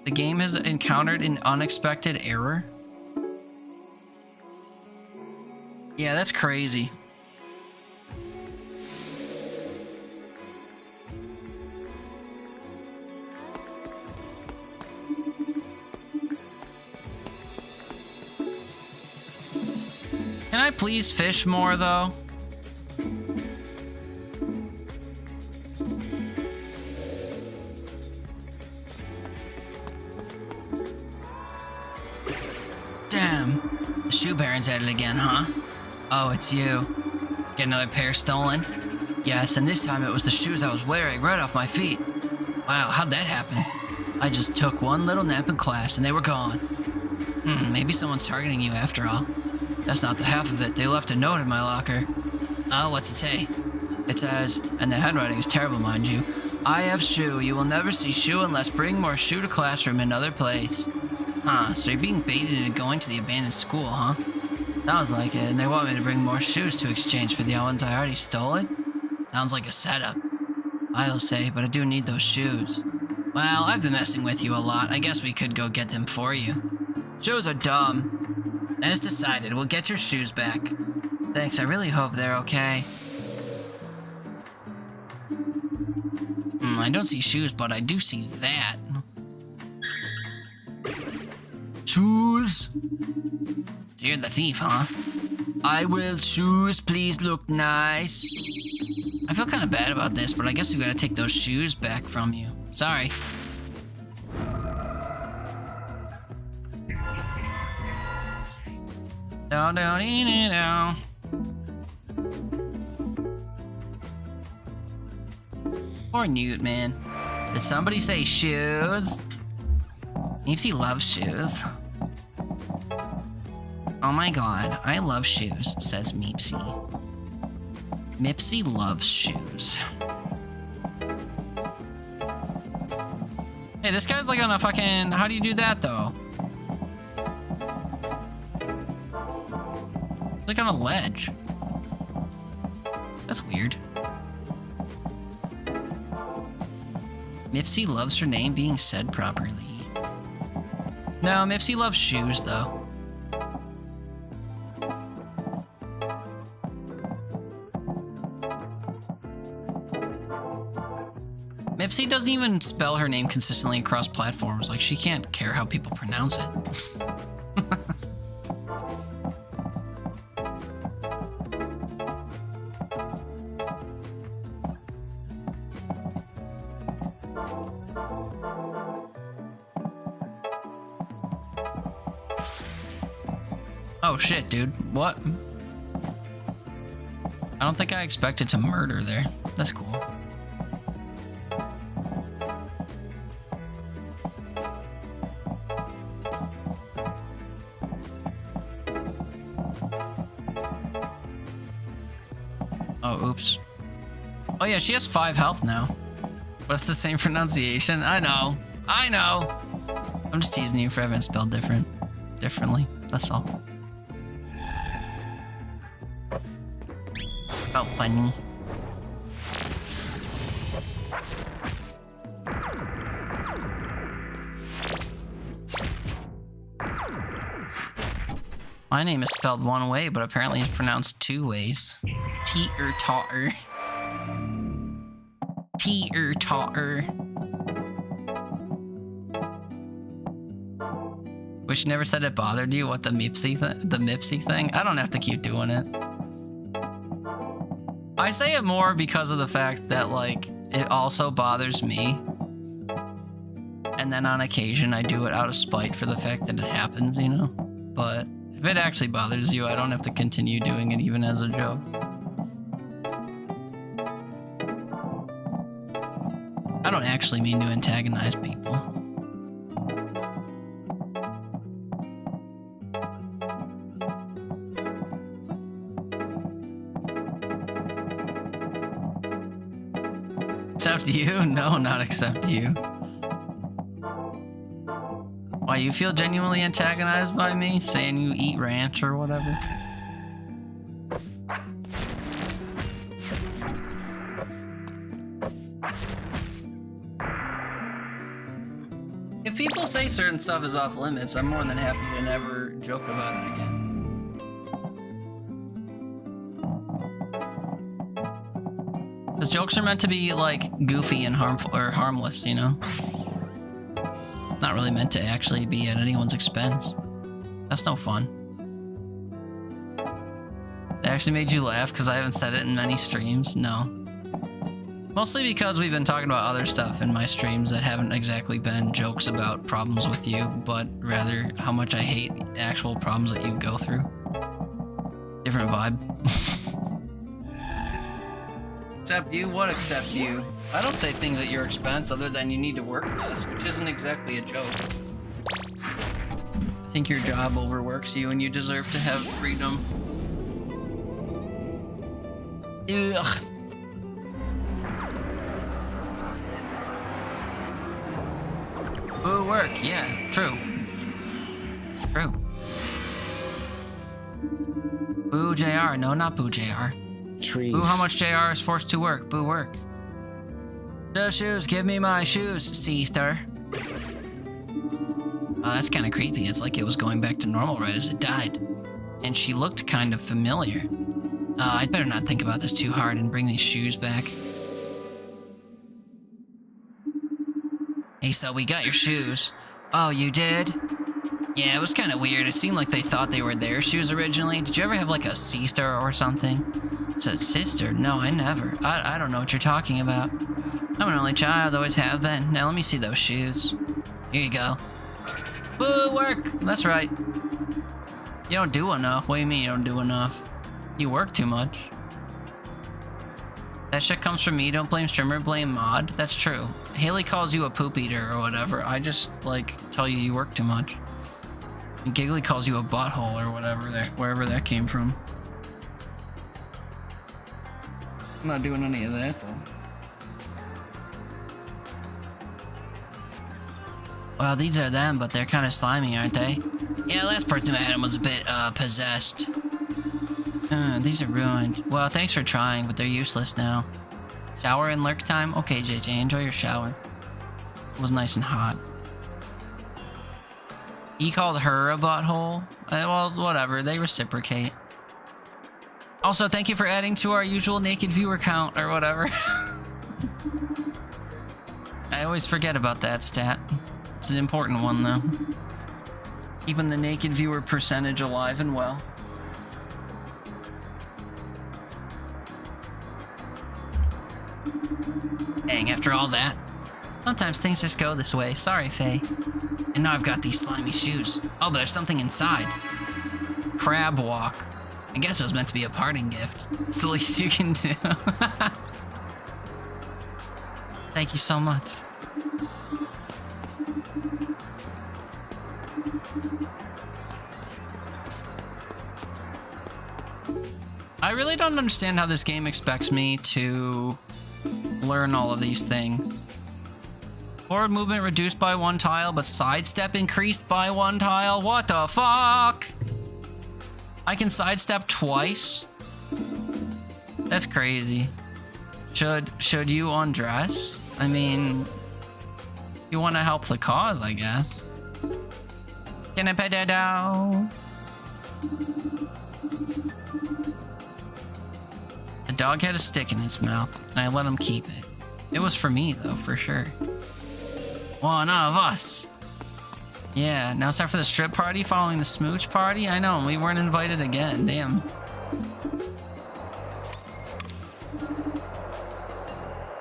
The game has encountered an unexpected error. Yeah, that's crazy. Can I please fish more, though? Damn. The shoe baron's at it again, huh? Oh, it's you. Get another pair stolen? Yes, and this time it was the shoes I was wearing right off my feet. Wow, how'd that happen? I just took one little nap in class and they were gone. Maybe someone's targeting you after all. That's not the half of it. They left a note in my locker. Oh, what's it say? It says, and the handwriting is terrible, mind you. I have shoe. You will never see shoe unless bring more shoe to classroom in another place. Huh, so you're being baited into going to the abandoned school, huh? Sounds like it, and they want me to bring more shoes to exchange for the ones I already stolen? Sounds like a setup. I'll say, but I do need those shoes. Well, I've been messing with you a lot. I guess we could go get them for you. Shoes are dumb. Then it's decided. We'll get your shoes back. Thanks, I really hope they're okay. I don't see shoes, but I do see that. Shoes? So you're the thief, huh? I will shoes, please look nice. I feel kind of bad about this, but I guess we gotta take those shoes back from you. Sorry. Down. Poor Newt, man. Did somebody say shoes? Meepsy loves shoes. Oh my god, I love shoes, says Meepsy. Mipsy loves shoes. Hey, this guy's like on a fucking... How do you do that, though? It's like on a ledge. That's weird. Mipsy loves her name being said properly. No, Mipsy loves shoes, though. Mipsy doesn't even spell her name consistently across platforms. Like, she can't care how people pronounce it. Oh shit, dude. What? I don't think I expected to murder there. That's cool. Oh, oops. Oh yeah, she has 5 health now. But it's the same pronunciation. I know. I'm just teasing you for having it spelled differently. That's all. Felt funny. My name is spelled one way, but apparently it's pronounced 2 ways. Teeter-totter. Teeter-totter. Wish you never said it bothered you, what the Mipsy thing? I don't have to keep doing it. I say it more because of the fact that, like, it also bothers me. And then on occasion I do it out of spite for the fact that it happens, you know? But if it actually bothers you, I don't have to continue doing it even as a joke. I don't actually mean to antagonize people. Except you? No, not except you. Why, you feel genuinely antagonized by me? Saying you eat ranch or whatever? people say certain stuff is off limits, I'm more than happy to never joke about it again. Because jokes are meant to be like goofy and harmful or harmless, you know? Not really meant to actually be at anyone's expense. That's no fun. It actually made you laugh because I haven't said it in many streams? No. Mostly because we've been talking about other stuff in my streams that haven't exactly been jokes about problems with you, but rather how much I hate the actual problems that you go through. Different vibe. Except you? What except you? I don't say things at your expense other than you need to work less, which isn't exactly a joke. I think your job overworks you and you deserve to have freedom. Ugh. Boo work, yeah, true. True. Boo JR, no, not boo JR. Trees. Boo how much JR is forced to work, boo work. The shoes, give me my shoes, sister. Oh, that's kind of creepy. It's like it was going back to normal right as it died. And she looked kind of familiar. I'd better not think about this too hard and bring these shoes back. Hey, so we got your shoes. Oh, you did? Yeah, it was kind of weird. It seemed like they thought they were their shoes originally. Did you ever have like a sister or something? Said sister? No, I never. I don't know what you're talking about. I'm an only child, always have been. Now let me see those shoes. Here you go. Boo, work! That's right. You don't do enough. What do you mean you don't do enough? You work too much. That shit comes from me. Don't blame streamer, blame mod. That's true. Haley calls you a poop eater or whatever. I just, like, tell you you work too much. And Giggly calls you a butthole or whatever, wherever that came from. I'm not doing any of that, though. Well, these are them, but they're kind of slimy, aren't they? Yeah, last person I had was a bit, possessed. These are ruined. Well, thanks for trying, but they're useless now. Shower and lurk time? Okay, JJ, enjoy your shower. It was nice and hot. He called her a butthole? Well, whatever, they reciprocate. Also, thank you for adding to our usual naked viewer count, or whatever. I always forget about that stat. It's an important one, though. Keeping the naked viewer percentage alive and well. Dang, after all that. Sometimes things just go this way. Sorry, Faye. And now I've got these slimy shoes. Oh, but there's something inside. Crab walk. I guess it was meant to be a parting gift. It's the least you can do. Thank you so much. I really don't understand how this game expects me to learn all of these things. Forward movement reduced by 1 tile, but sidestep increased by 1 tile? What the fuck? I can sidestep twice? That's crazy. Should you undress? I mean, you want to help the cause, I guess. Can I pet that out? The dog had a stick in his mouth, and I let him keep it. It was for me, though, for sure. One of us. Yeah, now it's time for the strip party following the smooch party? I know, we weren't invited again, damn.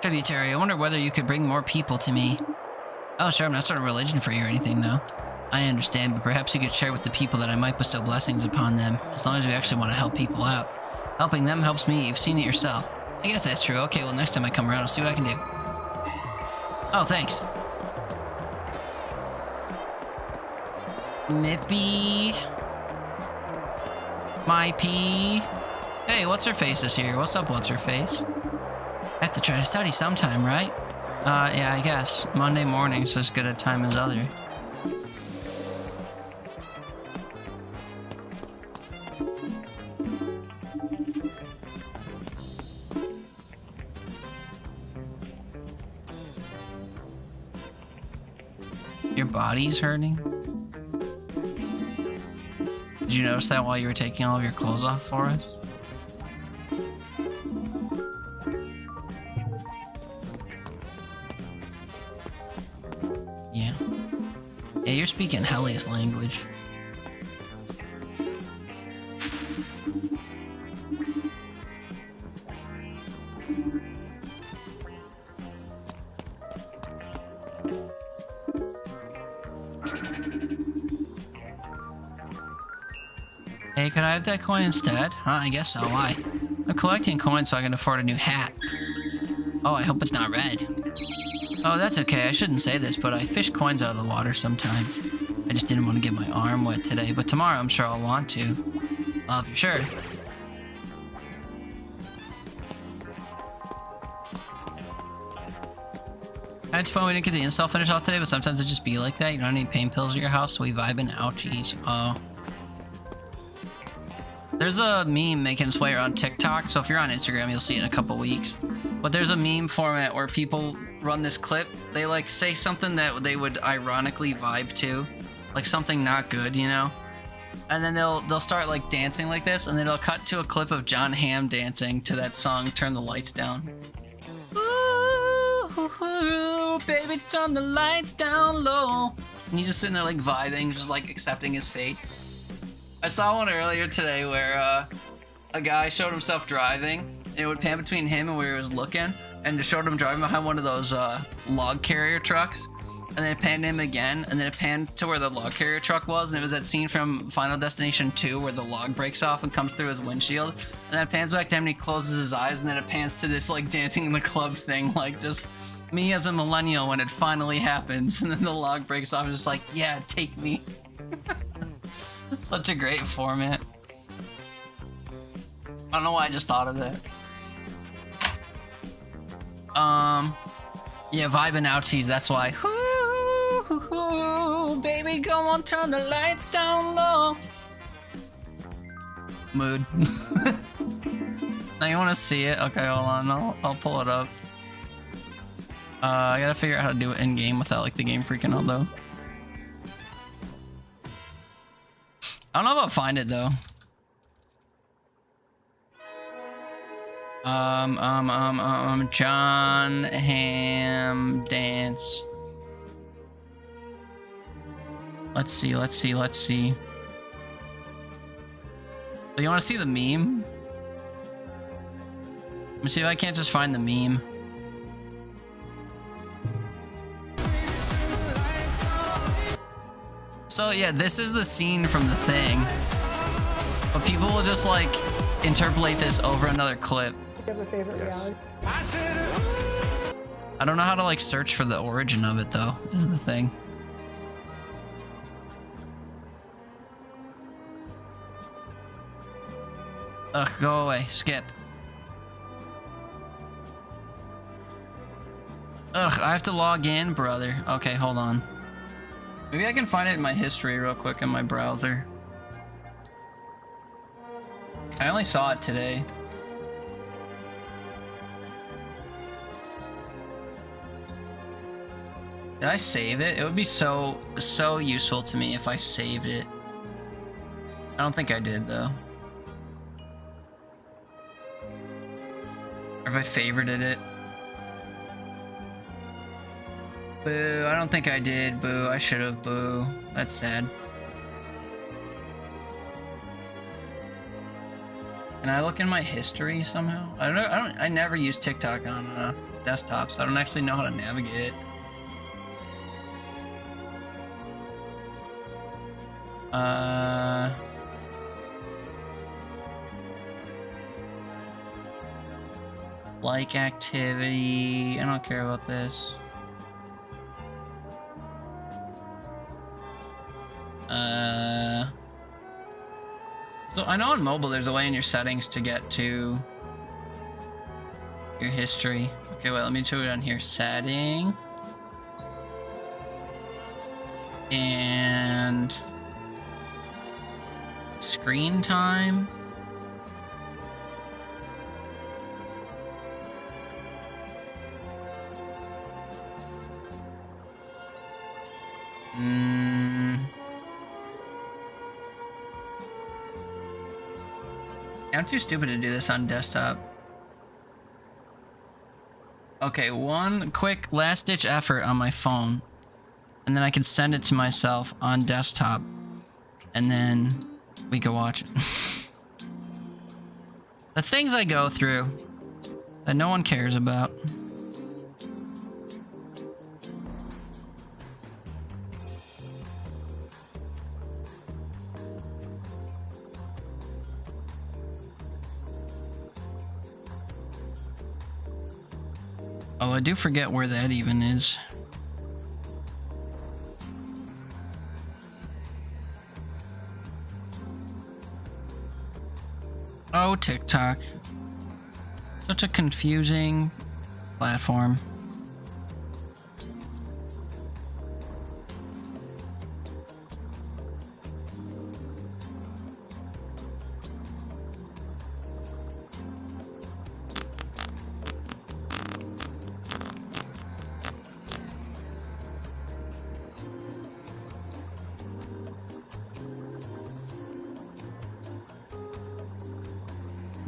Tributary, I wonder whether you could bring more people to me. Oh, sure, I'm not starting a religion for you or anything, though. I understand, but perhaps you could share with the people that I might bestow blessings upon them, as long as we actually want to help people out. Helping them helps me, you've seen it yourself. I guess that's true. Okay, well, next time I come around, I'll see what I can do. Oh, thanks. Mippy. My pee. Hey, what's her face is here? What's up, what's her face? I have to try to study sometime, right? Yeah, I guess. Monday morning's as good a time as other. Your body's hurting? Did you notice that while you were taking all of your clothes off for us? Yeah. Yeah, you're speaking Hellish language. Hey, could I have that coin instead? Huh, I guess so. Why? I'm collecting coins so I can afford a new hat. Oh, I hope it's not red. Oh, that's okay. I shouldn't say this, but I fish coins out of the water sometimes. I just didn't want to get my arm wet today, but tomorrow I'm sure I'll want to. For sure. It's fun we didn't get the install finish off today, but sometimes it just be like that. You don't need pain pills at your house, so we vibing. Ouchies. Oh. There's a meme making its way around TikTok, so if you're on Instagram, you'll see it in a couple weeks. But there's a meme format where people run this clip. They like say something that they would ironically vibe to, like something not good, you know? And then they'll start like dancing like this, and then it'll cut to a clip of John Hamm dancing to that song, Turn the Lights Down. Ooh, baby, turn the lights down low. And he's just sitting there like vibing, just like accepting his fate. I saw one earlier today where a guy showed himself driving, and it would pan between him and where he was looking, and it showed him driving behind one of those log carrier trucks, and then it panned him again, and then it panned to where the log carrier truck was, and it was that scene from Final Destination 2 where the log breaks off and comes through his windshield, and then it pans back to him and he closes his eyes, and then it pans to this like dancing in the club thing, like just me as a millennial when it finally happens, and then the log breaks off and just like, yeah, take me. Such a great format. I don't know why I just thought of that. Yeah, vibing ouchies, that's why. Ooh, baby, come on, turn the lights down low. Mood. Now you wanna see it? Okay, hold on, I'll pull it up. I gotta figure out how to do it in game without like the game freaking out though. I don't know if I'll find it though. John Hamm dance. Let's see. Do you want to see the meme? Let me see if I can't just find the meme. So yeah, this is the scene from The Thing, but people will just like interpolate this over another clip. You have a favorite reality? I don't know how to like search for the origin of it though, is the thing. Ugh, go away, skip. Ugh, I have to log in, brother. Okay, hold on. Maybe I can find it in my history real quick in my browser. I only saw it today. Did I save it? It would be so useful to me if I saved it. I don't think I did though. Or if I favorited it. Boo, I don't think I did. Boo, I should have. Boo. That's sad. Can I look in my history somehow? I never use TikTok on desktop, so I don't actually know how to navigate it. Like activity. I don't care about this. So I know on mobile there's a way in your settings to get to your history. Okay, wait, let me do it on here. Setting. And screen time. I'm too stupid to do this on desktop. Okay, one quick last-ditch effort on my phone, and then I can send it to myself on desktop, and then we can watch it. The things I go through that no one cares about. Oh, I do forget where that even is. Oh, TikTok. Such a confusing platform.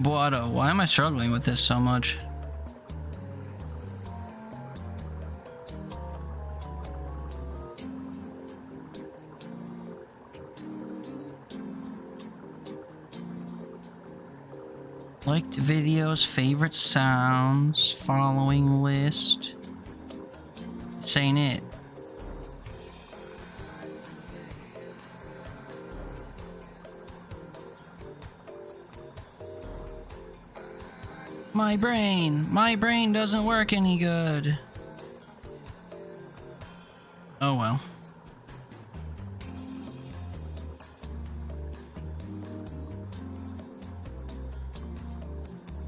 What? Why am I struggling with this so much? Liked videos, favorite sounds, following list. This ain't it. My brain doesn't work any good. Oh well.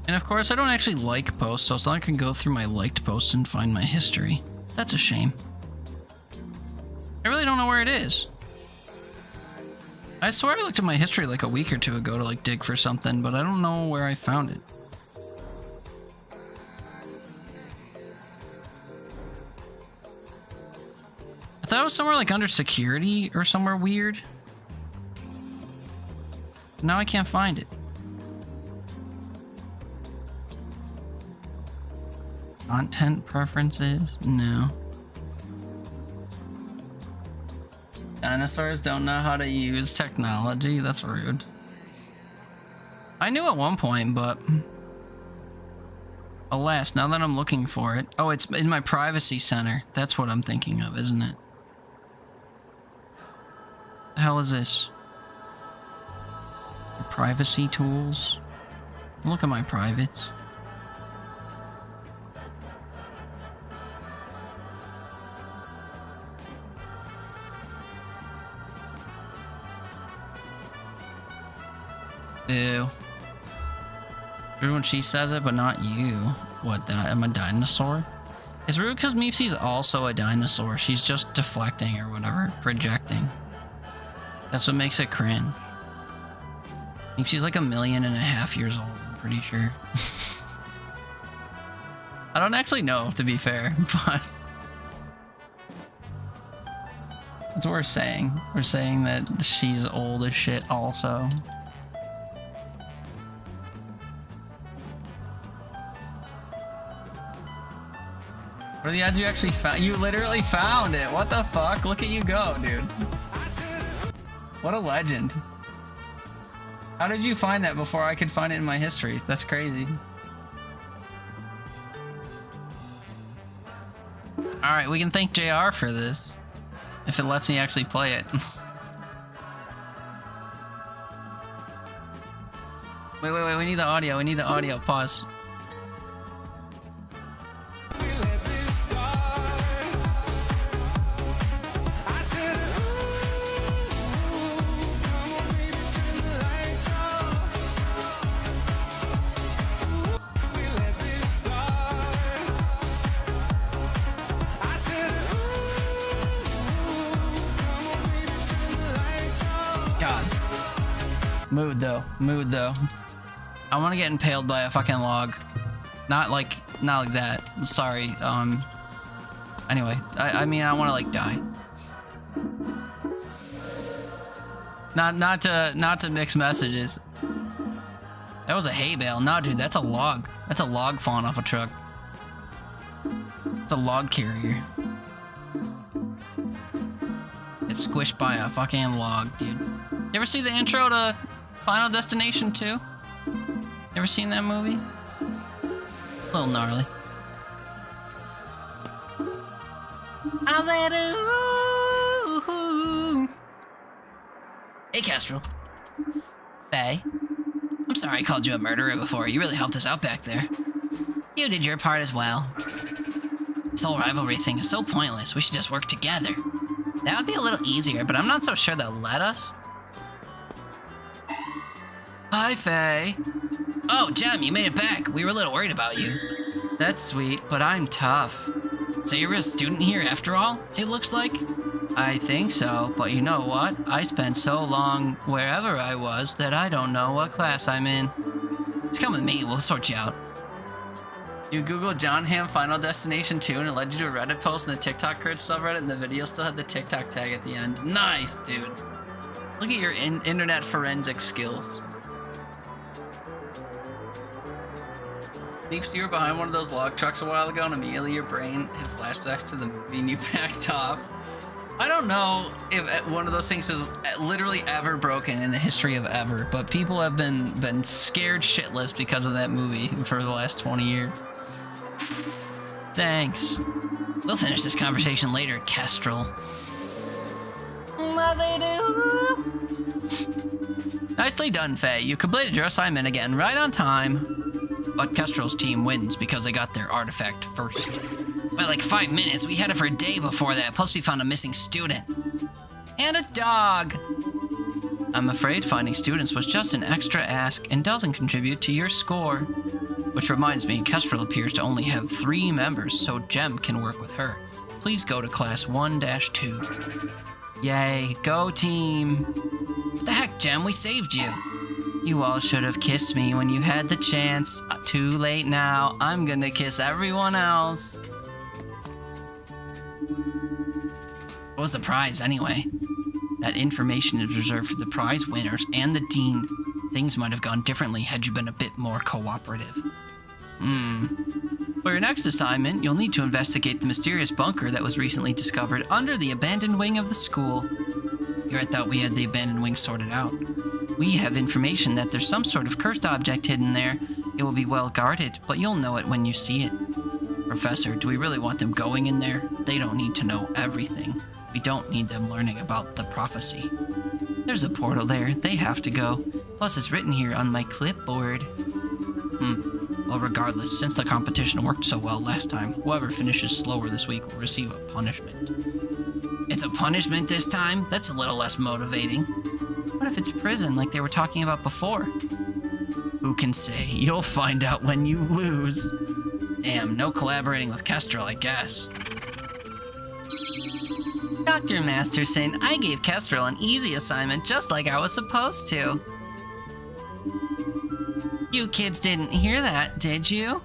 And of course, I don't actually like posts, so it's not like I can go through my liked posts and find my history. That's a shame. I really don't know where it is. I swear I looked at my history like a week or two ago to like dig for something, but I don't know where I found it. I thought it was somewhere like under security or somewhere weird. Now I can't find it. Content preferences? No. Dinosaurs don't know how to use technology? That's rude. I knew at one point, but... alas, now that I'm looking for it... Oh, it's in my privacy center. That's what I'm thinking of, isn't it? The hell is this? Privacy tools? Look at my privates. Ew. Rude when she says it, but not you. What, that I'm a dinosaur? It's rude because Meepsy's also a dinosaur. She's just deflecting or whatever, projecting. That's what makes it cringe. Meepsy's like 1.5 million years old, I'm pretty sure. I don't actually know, to be fair, but... that's what we're saying. We're saying that she's old as shit also. What are the odds you actually found? You literally found it. What the fuck? Look at you go, dude. What a legend. How did you find that before I could find it in my history? That's crazy. Alright, we can thank JR for this. If it lets me actually play it. Wait, we need the audio. We need the audio. Pause. Mood though. I want to get impaled by a fucking log. Not like that. Sorry. Anyway, I mean, I want to like die. Not to mix messages. That was a hay bale. No, dude, that's a log. That's a log falling off a truck. It's a log carrier. It's squished by a fucking log, dude. You ever see the intro to Final Destination 2? Ever seen that movie? A little gnarly. How's that? Hey, Kestrel. Faye. I'm sorry I called you a murderer before. You really helped us out back there. You did your part as well. This whole rivalry thing is so pointless. We should just work together. That would be a little easier, but I'm not so sure they'll let us. Hi, Faye. Oh, Jem, you made it back. We were a little worried about you. That's sweet, but I'm tough. So you're a student here after all, it looks like? I think so, but you know what? I spent so long wherever I was that I don't know what class I'm in. Just come with me, we'll sort you out. You Googled John Hamm Final Destination 2 and it led you to a Reddit post and the TikTok crit subreddit and the video still had the TikTok tag at the end. Nice, dude. Look at your internet forensic skills. Deeps, you were behind one of those log trucks a while ago and immediately your brain had flashbacks to the movie and you backed off. I don't know if one of those things is literally ever broken in the history of ever, but people have been scared shitless because of that movie for the last 20 years. Thanks. We'll finish this conversation later, Kestrel. Nicely done, Faye. You completed your assignment again, right on time. But Kestrel's team wins because they got their artifact first. By like 5 minutes, we had it for a day before that, plus we found a missing student. And a dog! I'm afraid finding students was just an extra ask and doesn't contribute to your score. Which reminds me, Kestrel appears to only have 3 members, so Jem can work with her. Please go to class 1-2. Yay, go team! What the heck, Jem? We saved you! You all should have kissed me when you had the chance. Too late now. I'm gonna kiss everyone else. What was the prize, anyway? That information is reserved for the prize winners and the dean. Things might have gone differently had you been a bit more cooperative. For your next assignment, you'll need to investigate the mysterious bunker that was recently discovered under the abandoned wing of the school. Here I thought we had the abandoned wing sorted out. We have information that there's some sort of cursed object hidden there. It will be well guarded, but you'll know it when you see it. Professor, do we really want them going in there? They don't need to know everything. We don't need them learning about the prophecy. There's a portal there. They have to go. Plus, it's written here on my clipboard. Well, regardless, since the competition worked so well last time, whoever finishes slower this week will receive a punishment. It's a punishment this time? That's a little less motivating. What if it's prison like they were talking about before? Who can say? You'll find out when you lose. Damn, no collaborating with Kestrel, I guess. Dr. Masterson, I gave Kestrel an easy assignment just like I was supposed to. You kids didn't hear that, did you?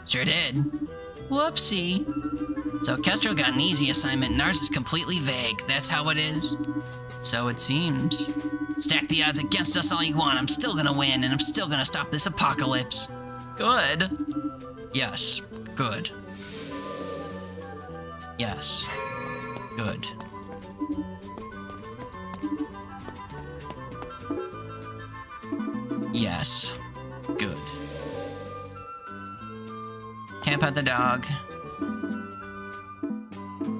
Sure did. Whoopsie. So Kestrel got an easy assignment and ours is completely vague. That's how it is? So it seems. Stack the odds against us all you want. I'm still gonna win and I'm still gonna stop this apocalypse. Good. Yes, good. Yes, good. Yes, good. Can't pet the dog.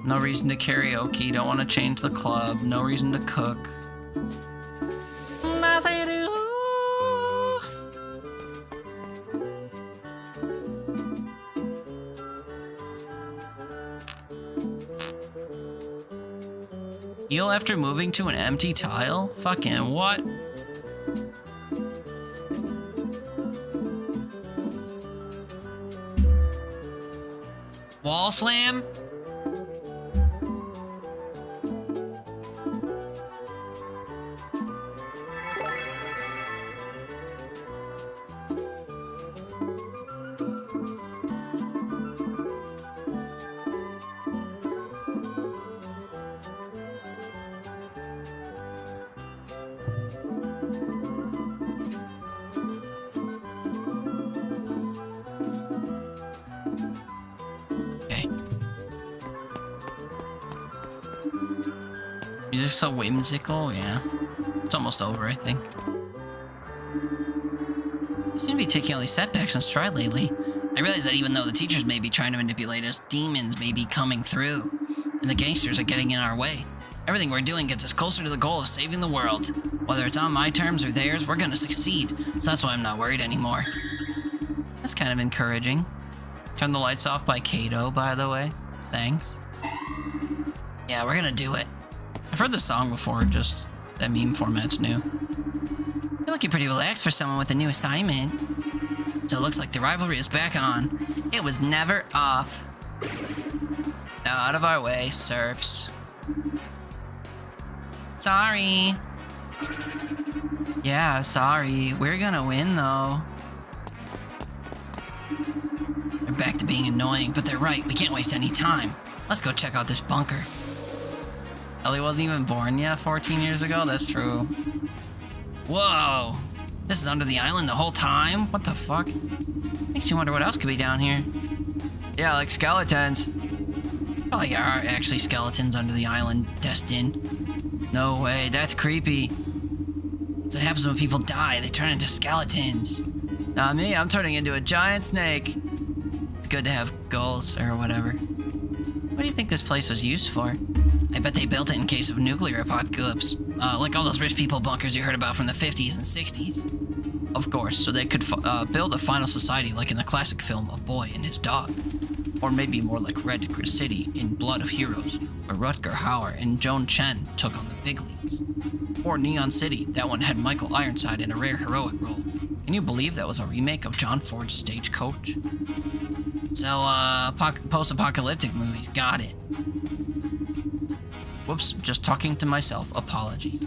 No reason to karaoke, don't want to change the club, no reason to cook. Nothing to do. Heal after moving to an empty tile? Fucking what? Wall slam? Music's so whimsical, yeah. It's almost over, I think. You seem to be taking all these setbacks in stride lately. I realize that even though the teachers may be trying to manipulate us, demons may be coming through, and the gangsters are getting in our way. Everything we're doing gets us closer to the goal of saving the world. Whether it's on my terms or theirs, we're gonna succeed, so that's why I'm not worried anymore. That's kind of encouraging. Turn the lights off by Kato, by the way. Thanks. Yeah, we're gonna do it. I've heard the song before, just that meme format's new. You're looking pretty relaxed for someone with a new assignment. So it looks like the rivalry is back on. It was never off. Now out of our way, serfs. Sorry. Yeah, sorry. We're gonna win, though. They're back to being annoying, but they're right. We can't waste any time. Let's go check out this bunker. Ellie wasn't even born yet 14 years ago? That's true. Whoa! This is under the island the whole time? What the fuck? Makes you wonder what else could be down here. Yeah, like skeletons. Oh, yeah, are actually skeletons under the island, Destin. No way, that's creepy. That's what happens when people die, they turn into skeletons. Not me, I'm turning into a giant snake. It's good to have goals, or whatever. What do you think this place was used for? I bet they built it in case of nuclear apocalypse. Like all those rich people bunkers you heard about from the 50s and 60s. Of course, so they could build a final society like in the classic film A Boy and His Dog. Or maybe more like Red City in Blood of Heroes, where Rutger Hauer and Joan Chen took on the big leagues. Or Neon City, that one had Michael Ironside in a rare heroic role. Can you believe that was a remake of John Ford's Stagecoach? So, post-apocalyptic movies, got it. Whoops, just talking to myself, apologies.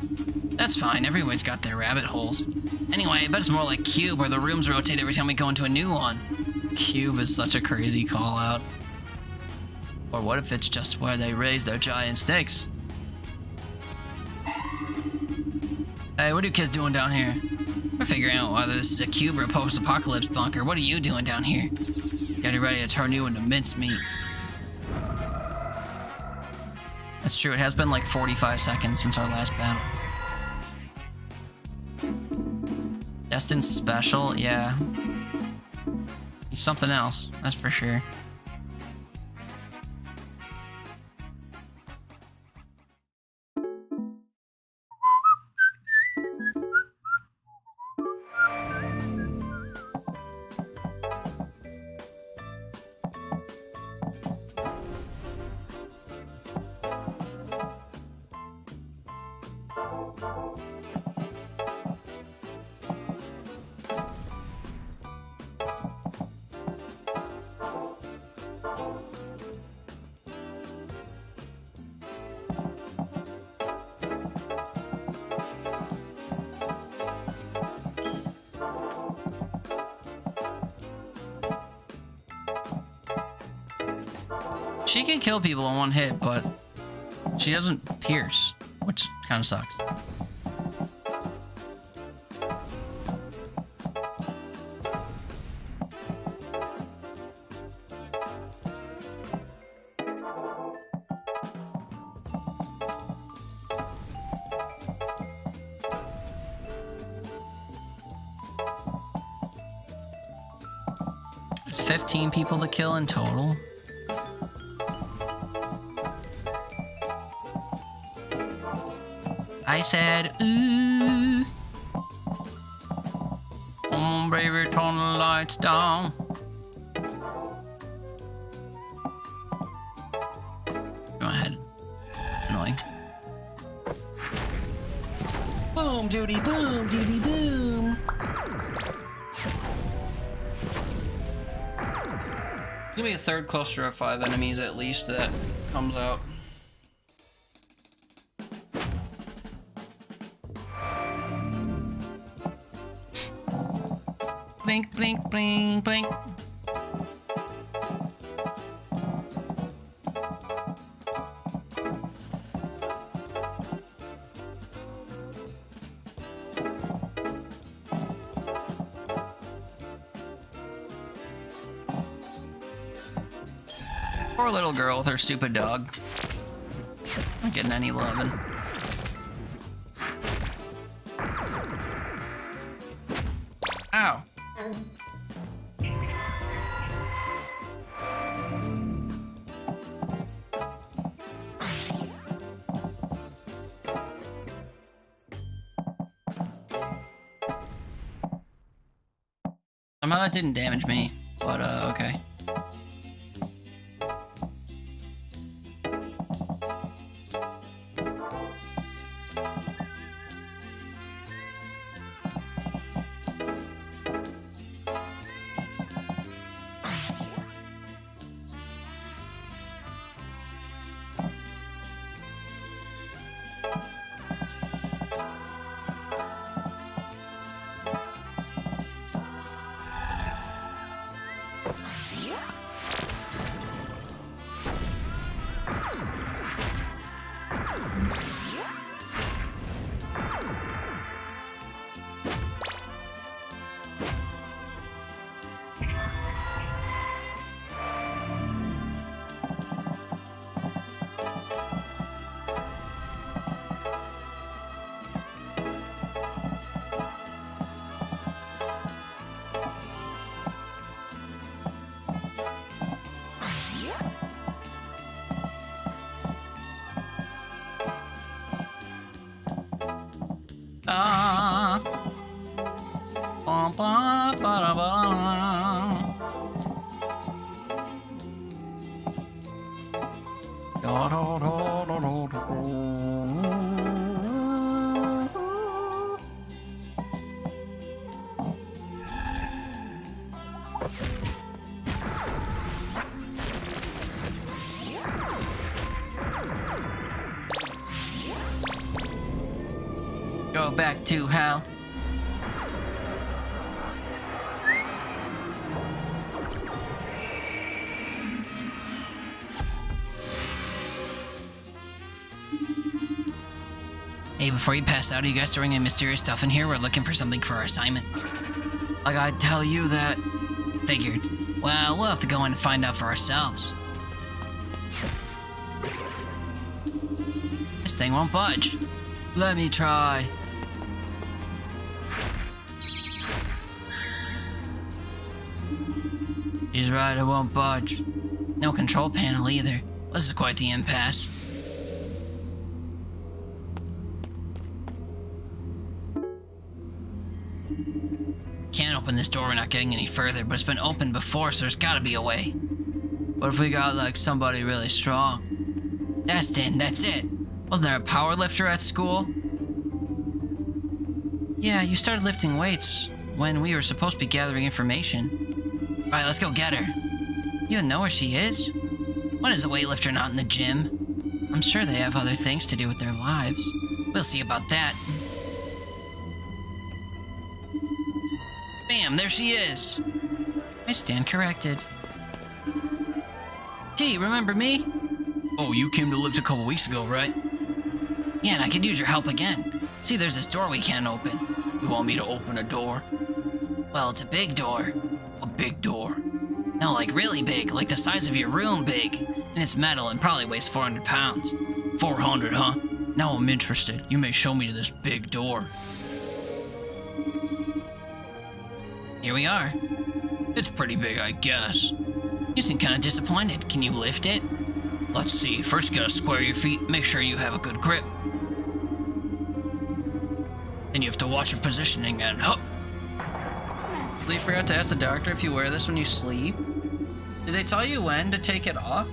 That's fine, everyone's got their rabbit holes. Anyway, I bet it's more like Cube, where the rooms rotate every time we go into a new one. Cube is such a crazy call-out. Or what if it's just where they raise their giant snakes? Hey, what are you kids doing down here? We're figuring out whether this is a cube or a post-apocalypse bunker. What are you doing down here? Getting ready to turn you into mincemeat. That's true, it has been like 45 seconds since our last battle. Destin's special? Yeah. He's something else, that's for sure. She can kill people in one hit, but she doesn't pierce, which kind of sucks. There's 15 people to kill in total. I said, ooh. Come on, baby, turn the lights down. Go ahead. Annoying. Boom, doody, boom, doody, boom. Give me a third cluster of 5 enemies at least that comes out. Blink, blink, blink, blink. Poor little girl with her stupid dog. Not getting any loving. Ow. Somehow that didn't damage me, but okay. Go back to hell. Hey, before you pass out, are you guys throwing any mysterious stuff in here? We're looking for something for our assignment. Like I tell you that. Figured. Well, we'll have to go in and find out for ourselves. This thing won't budge. Let me try. He's right, it won't budge. No control panel either. This is quite the impasse. Can't open this door, we're not getting any further, but it's been opened before, so there's gotta be a way. What if we got, like, somebody really strong? Destin, that's it. Wasn't there a power lifter at school? Yeah, you started lifting weights when we were supposed to be gathering information. Alright, let's go get her. You even know where she is? When is a weightlifter not in the gym? I'm sure they have other things to do with their lives. We'll see about that. Bam, there she is. I stand corrected. T, remember me? Oh, you came to lift a couple weeks ago, right? Yeah, and I could use your help again. See, there's this door we can't open. You want me to open a door? Well, it's a big door. A big door? No, like really big, like the size of your room big. And it's metal and probably weighs 400 pounds. 400, huh? Now I'm interested. You may show me to this big door. Here we are. It's pretty big, I guess. You seem kind of disappointed. Can you lift it? Let's see. First, you gotta square your feet. Make sure you have a good grip. Then you have to watch your positioning and hup. Lee forgot to ask the doctor if you wear this when you sleep. Did they tell you when to take it off?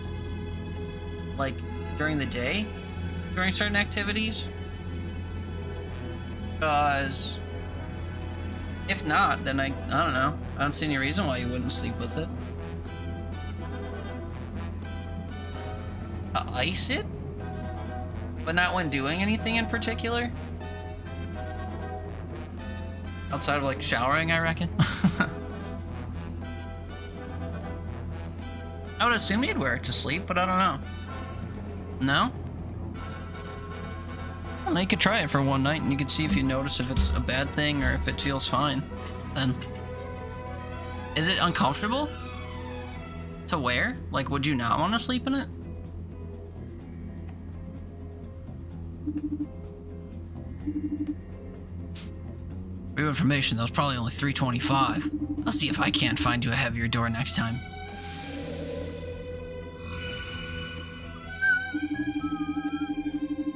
Like, during the day? During certain activities? Because... if not, then I don't know. I don't see any reason why you wouldn't sleep with it. Ice it? But not when doing anything in particular? Outside of, like, showering, I reckon. I would assume you'd wear it to sleep, but I don't know. No? Well, you could try it for one night and you could see if you notice if it's a bad thing or if it feels fine. Then. Is it uncomfortable to wear? Like, would you not want to sleep in it? For your information, that was probably only $3.25. I'll see if I can't find you a heavier door next time.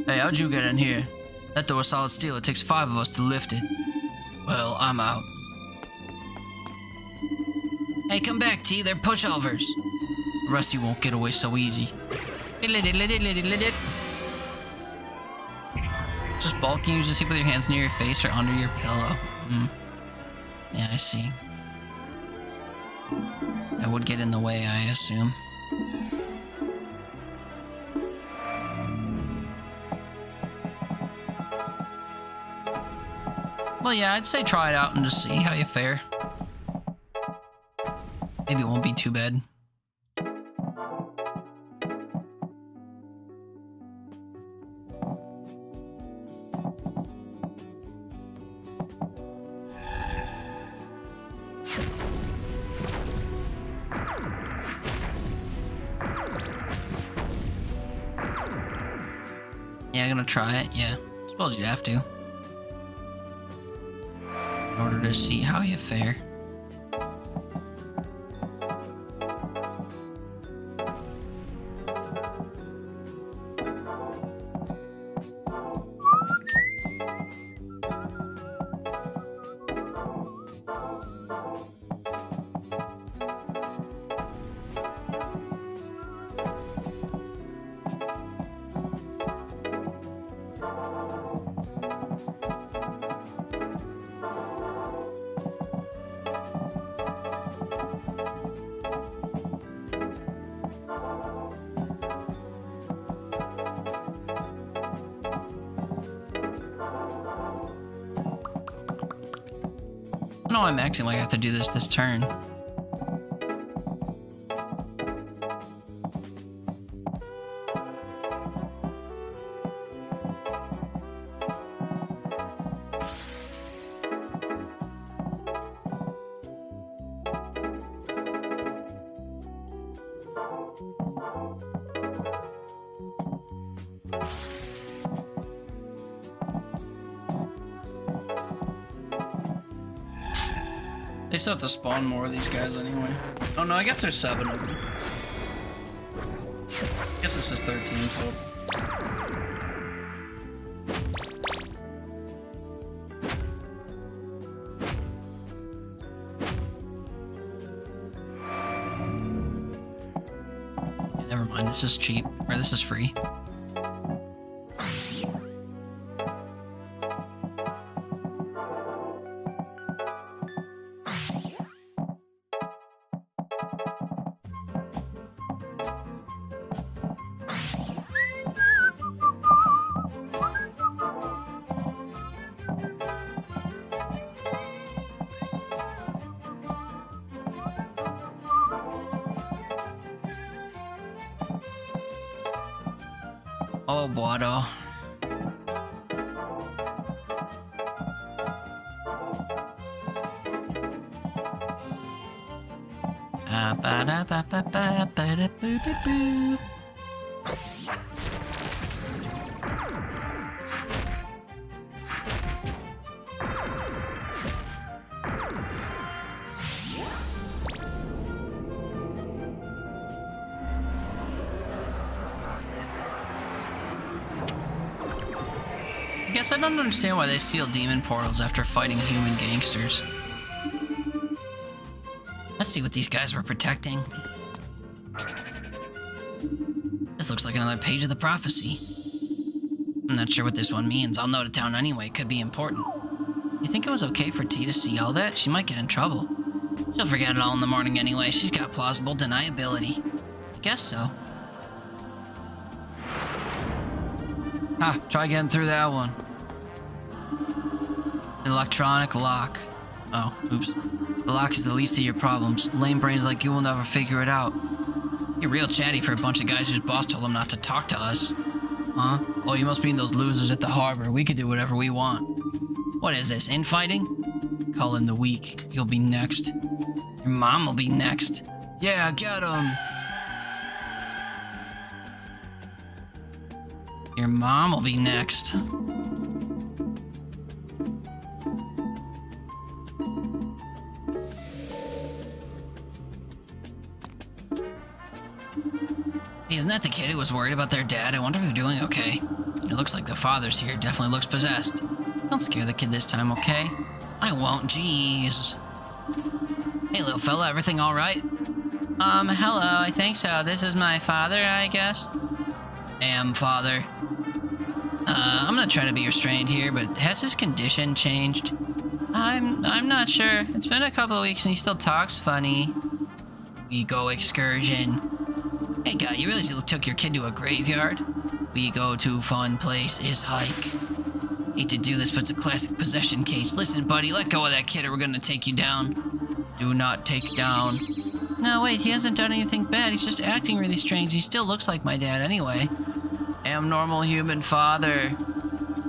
Hey, how'd you get in here? That door was solid steel. It takes 5 of us to lift it. Well, I'm out. Hey, come back, T. They're pushovers. The rest of you won't get away so easy. Just bulking, you just sleep with your hands near your face or under your pillow. Yeah, I see. That would get in the way, I assume. Well, yeah, I'd say try it out and just see how you fare. Maybe it won't be too bad. Yeah, I'm gonna try it, yeah. Suppose you'd have to. In order to see how you fare. I know I'm acting like I have to do this turn. They still have to spawn more of these guys anyway. Oh no, I guess there's 7 of them. I guess this is 13 total. Yeah, never mind, this is cheap. Or this is free. Oh, Boado. I guess I don't understand why they seal demon portals after fighting human gangsters. Let's see what these guys were protecting. This looks like another page of the prophecy. I'm not sure what this one means. I'll note it down anyway. Could be important. You think it was okay for T to see all that? She might get in trouble. She'll forget it all in the morning anyway. She's got plausible deniability. I guess so. Ah, try getting through that one. Electronic lock. Oh, oops. The lock is the least of your problems. Lame brains like you will never figure it out. You're real chatty for a bunch of guys whose boss told them not to talk to us. Huh? Oh, you must mean those losers at the harbor. We can do whatever we want. What is this, infighting? Call in the weak. You'll be next. Your mom will be next. Yeah, get him. Your mom will be next. Isn't that the kid who was worried about their dad? I wonder if they're doing okay. It looks like the father's here. Definitely looks possessed. Don't scare the kid this time, okay? I won't, jeez. Hey, little fella, everything all right? Hello, I think so. This is my father, I guess? Father. I'm not trying to be restrained here, but has his condition changed? I'm not sure. It's been a couple of weeks and he still talks funny. We go excursion. Hey, guy, you really took your kid to a graveyard? We go to fun places hike. Hate to do this, but it's a classic possession case. Listen, buddy, let go of that kid or we're gonna take you down. Do not take down. No, wait, he hasn't done anything bad. He's just acting really strange. He still looks like my dad anyway. Am normal human father.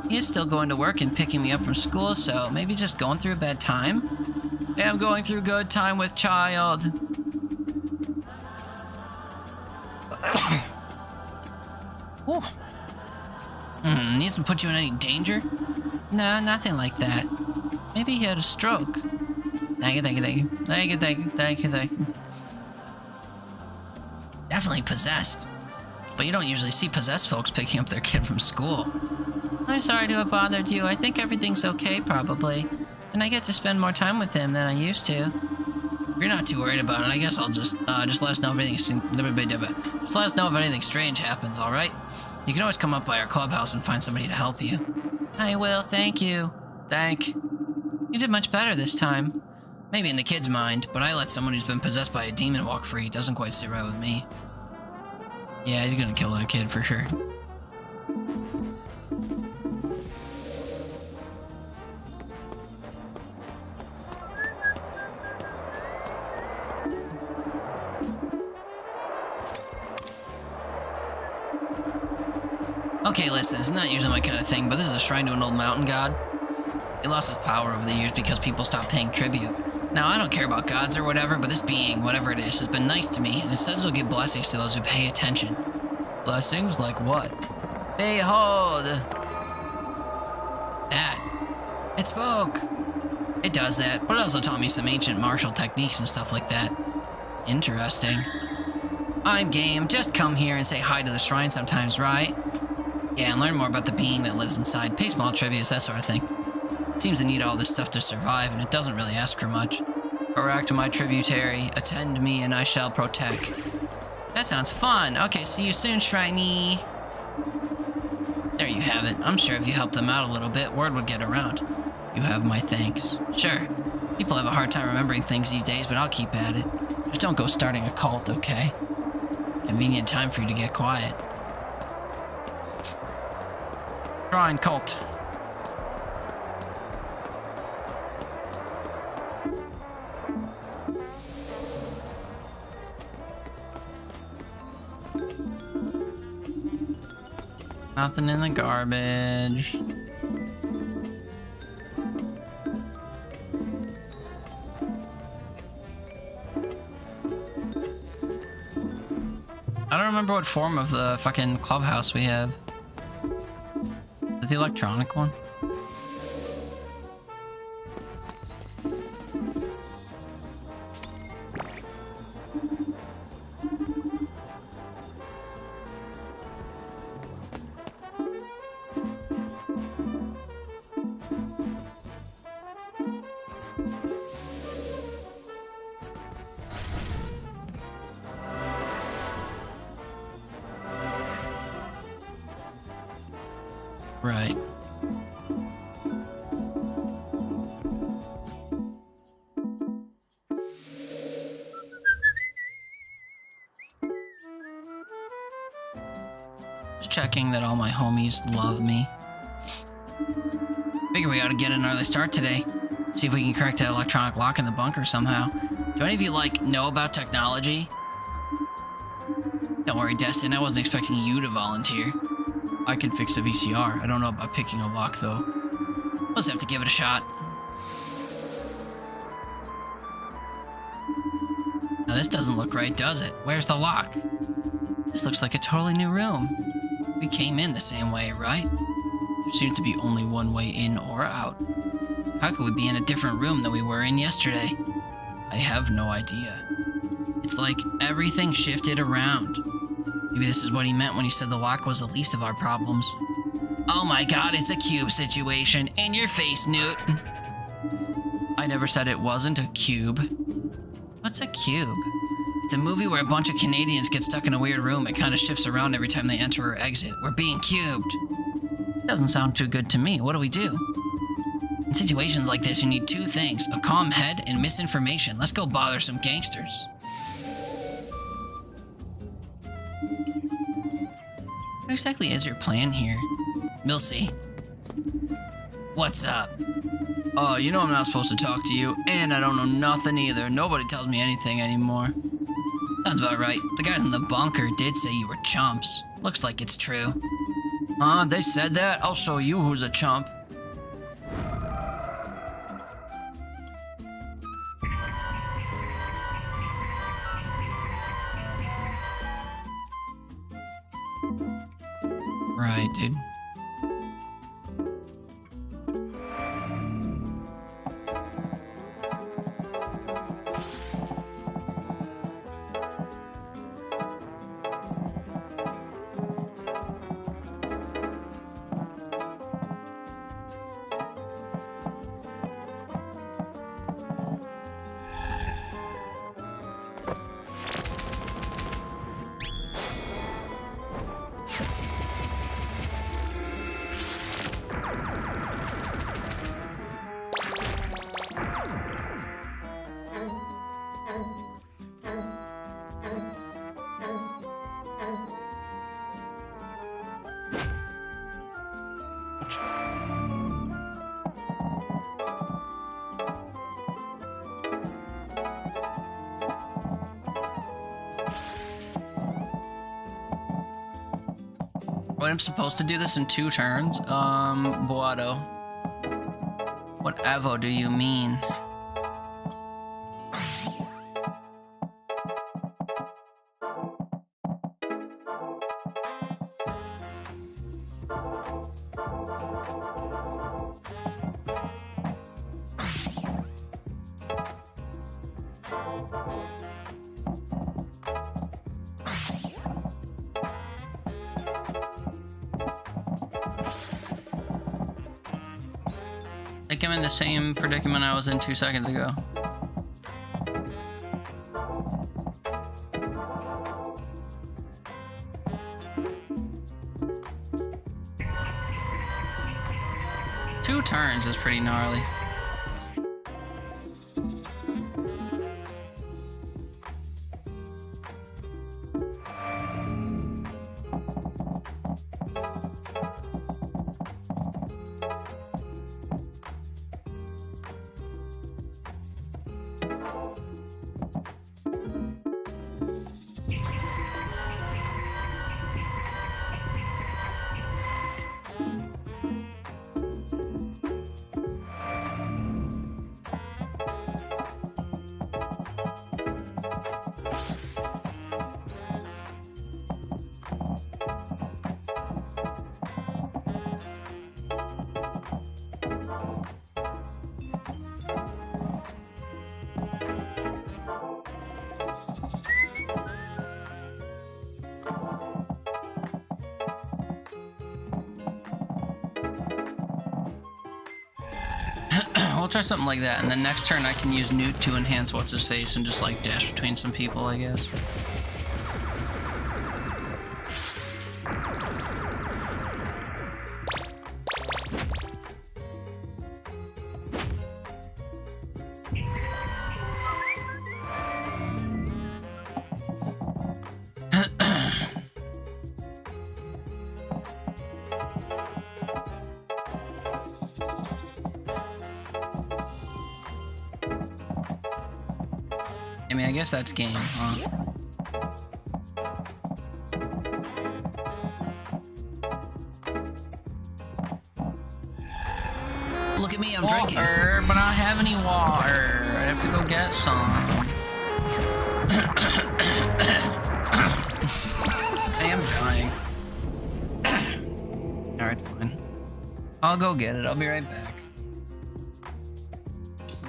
He is still going to work and picking me up from school, so maybe just going through a bad time? Am going through good time with child. Ooh. Needs to put you in any danger? No, nothing like that. Maybe he had a stroke. Thank you, thank you, thank you. Thank you, thank you, thank you, thank you. Definitely possessed. But you don't usually see possessed folks picking up their kid from school. I'm sorry to have bothered you. I think everything's okay, probably. And I get to spend more time with him than I used to. If you're not too worried about it, I guess I'll just let us know if anything strange happens, alright? You can always come up by our clubhouse and find somebody to help you. I will, thank you. You did much better this time. Maybe in the kid's mind, but I let someone who's been possessed by a demon walk free. It doesn't quite sit right with me. Yeah, he's gonna kill that kid for sure. Okay, listen, it's not usually my kind of thing, but this is a shrine to an old mountain god. It lost its power over the years because people stopped paying tribute. Now, I don't care about gods or whatever, but this being, whatever it is, has been nice to me, and it says it'll give blessings to those who pay attention. Blessings? Like what? Behold! That. It spoke! It does that, but it also taught me some ancient martial techniques and stuff like that. Interesting. I'm game. Just come here and say hi to the shrine sometimes, right? Yeah, and learn more about the being that lives inside. Pay small tributes, that sort of thing. It seems to need all this stuff to survive, and it doesn't really ask for much. Correct, my tributary. Attend me, and I shall protect. That sounds fun. Okay, see you soon, Shriney. There you have it. I'm sure if you helped them out a little bit, word would get around. You have my thanks. Sure. People have a hard time remembering things these days, but I'll keep at it. Just don't go starting a cult, okay? Convenient time for you to get quiet. Shrine cult. Nothing in the garbage. I don't remember what form of the fucking clubhouse we have. Is it the electronic one? Right. Just checking that all my homies love me. Figure we ought to get an early start today. See if we can crack that electronic lock in the bunker somehow. Do any of you, know about technology? Don't worry, Destin, I wasn't expecting you to volunteer. I can fix a VCR. I don't know about picking a lock, though. We'll just have to give it a shot. Now, this doesn't look right, does it? Where's the lock? This looks like a totally new room. We came in the same way, right? There seems to be only one way in or out. How could we be in a different room than we were in yesterday? I have no idea. It's like everything shifted around. Maybe this is what he meant when he said the lock was the least of our problems. Oh my god, it's a cube situation. In your face, Newt. I never said it wasn't a cube. What's a cube? It's a movie where a bunch of Canadians get stuck in a weird room. It kind of shifts around every time they enter or exit. We're being cubed. Doesn't sound too good to me. What do we do? In situations like this, you need two things. A calm head and misinformation. Let's go bother some gangsters. What exactly is your plan here? We'll see. What's up? Oh, you know I'm not supposed to talk to you, and I don't know nothing either. Nobody tells me anything anymore. Sounds about right. The guys in the bunker did say you were chumps. Looks like it's true. Huh? They said that? I'll show you who's a chump. Right, dude. What, I'm supposed to do this in 2 turns? Boato. What Evo do you mean? I think I'm in the same predicament I was in 2 seconds ago. Two turns is pretty gnarly. We'll try something like that, and then next turn I can use Newt to enhance what's-his-face and just like dash between some people, I guess. I mean, I guess that's game, huh? Look at me, I'm drinking. But I don't have any water. I'd have to go get some. I am dying. Alright, fine. I'll go get it. I'll be right back.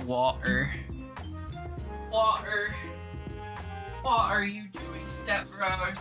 Water. What are you doing, stepbrother?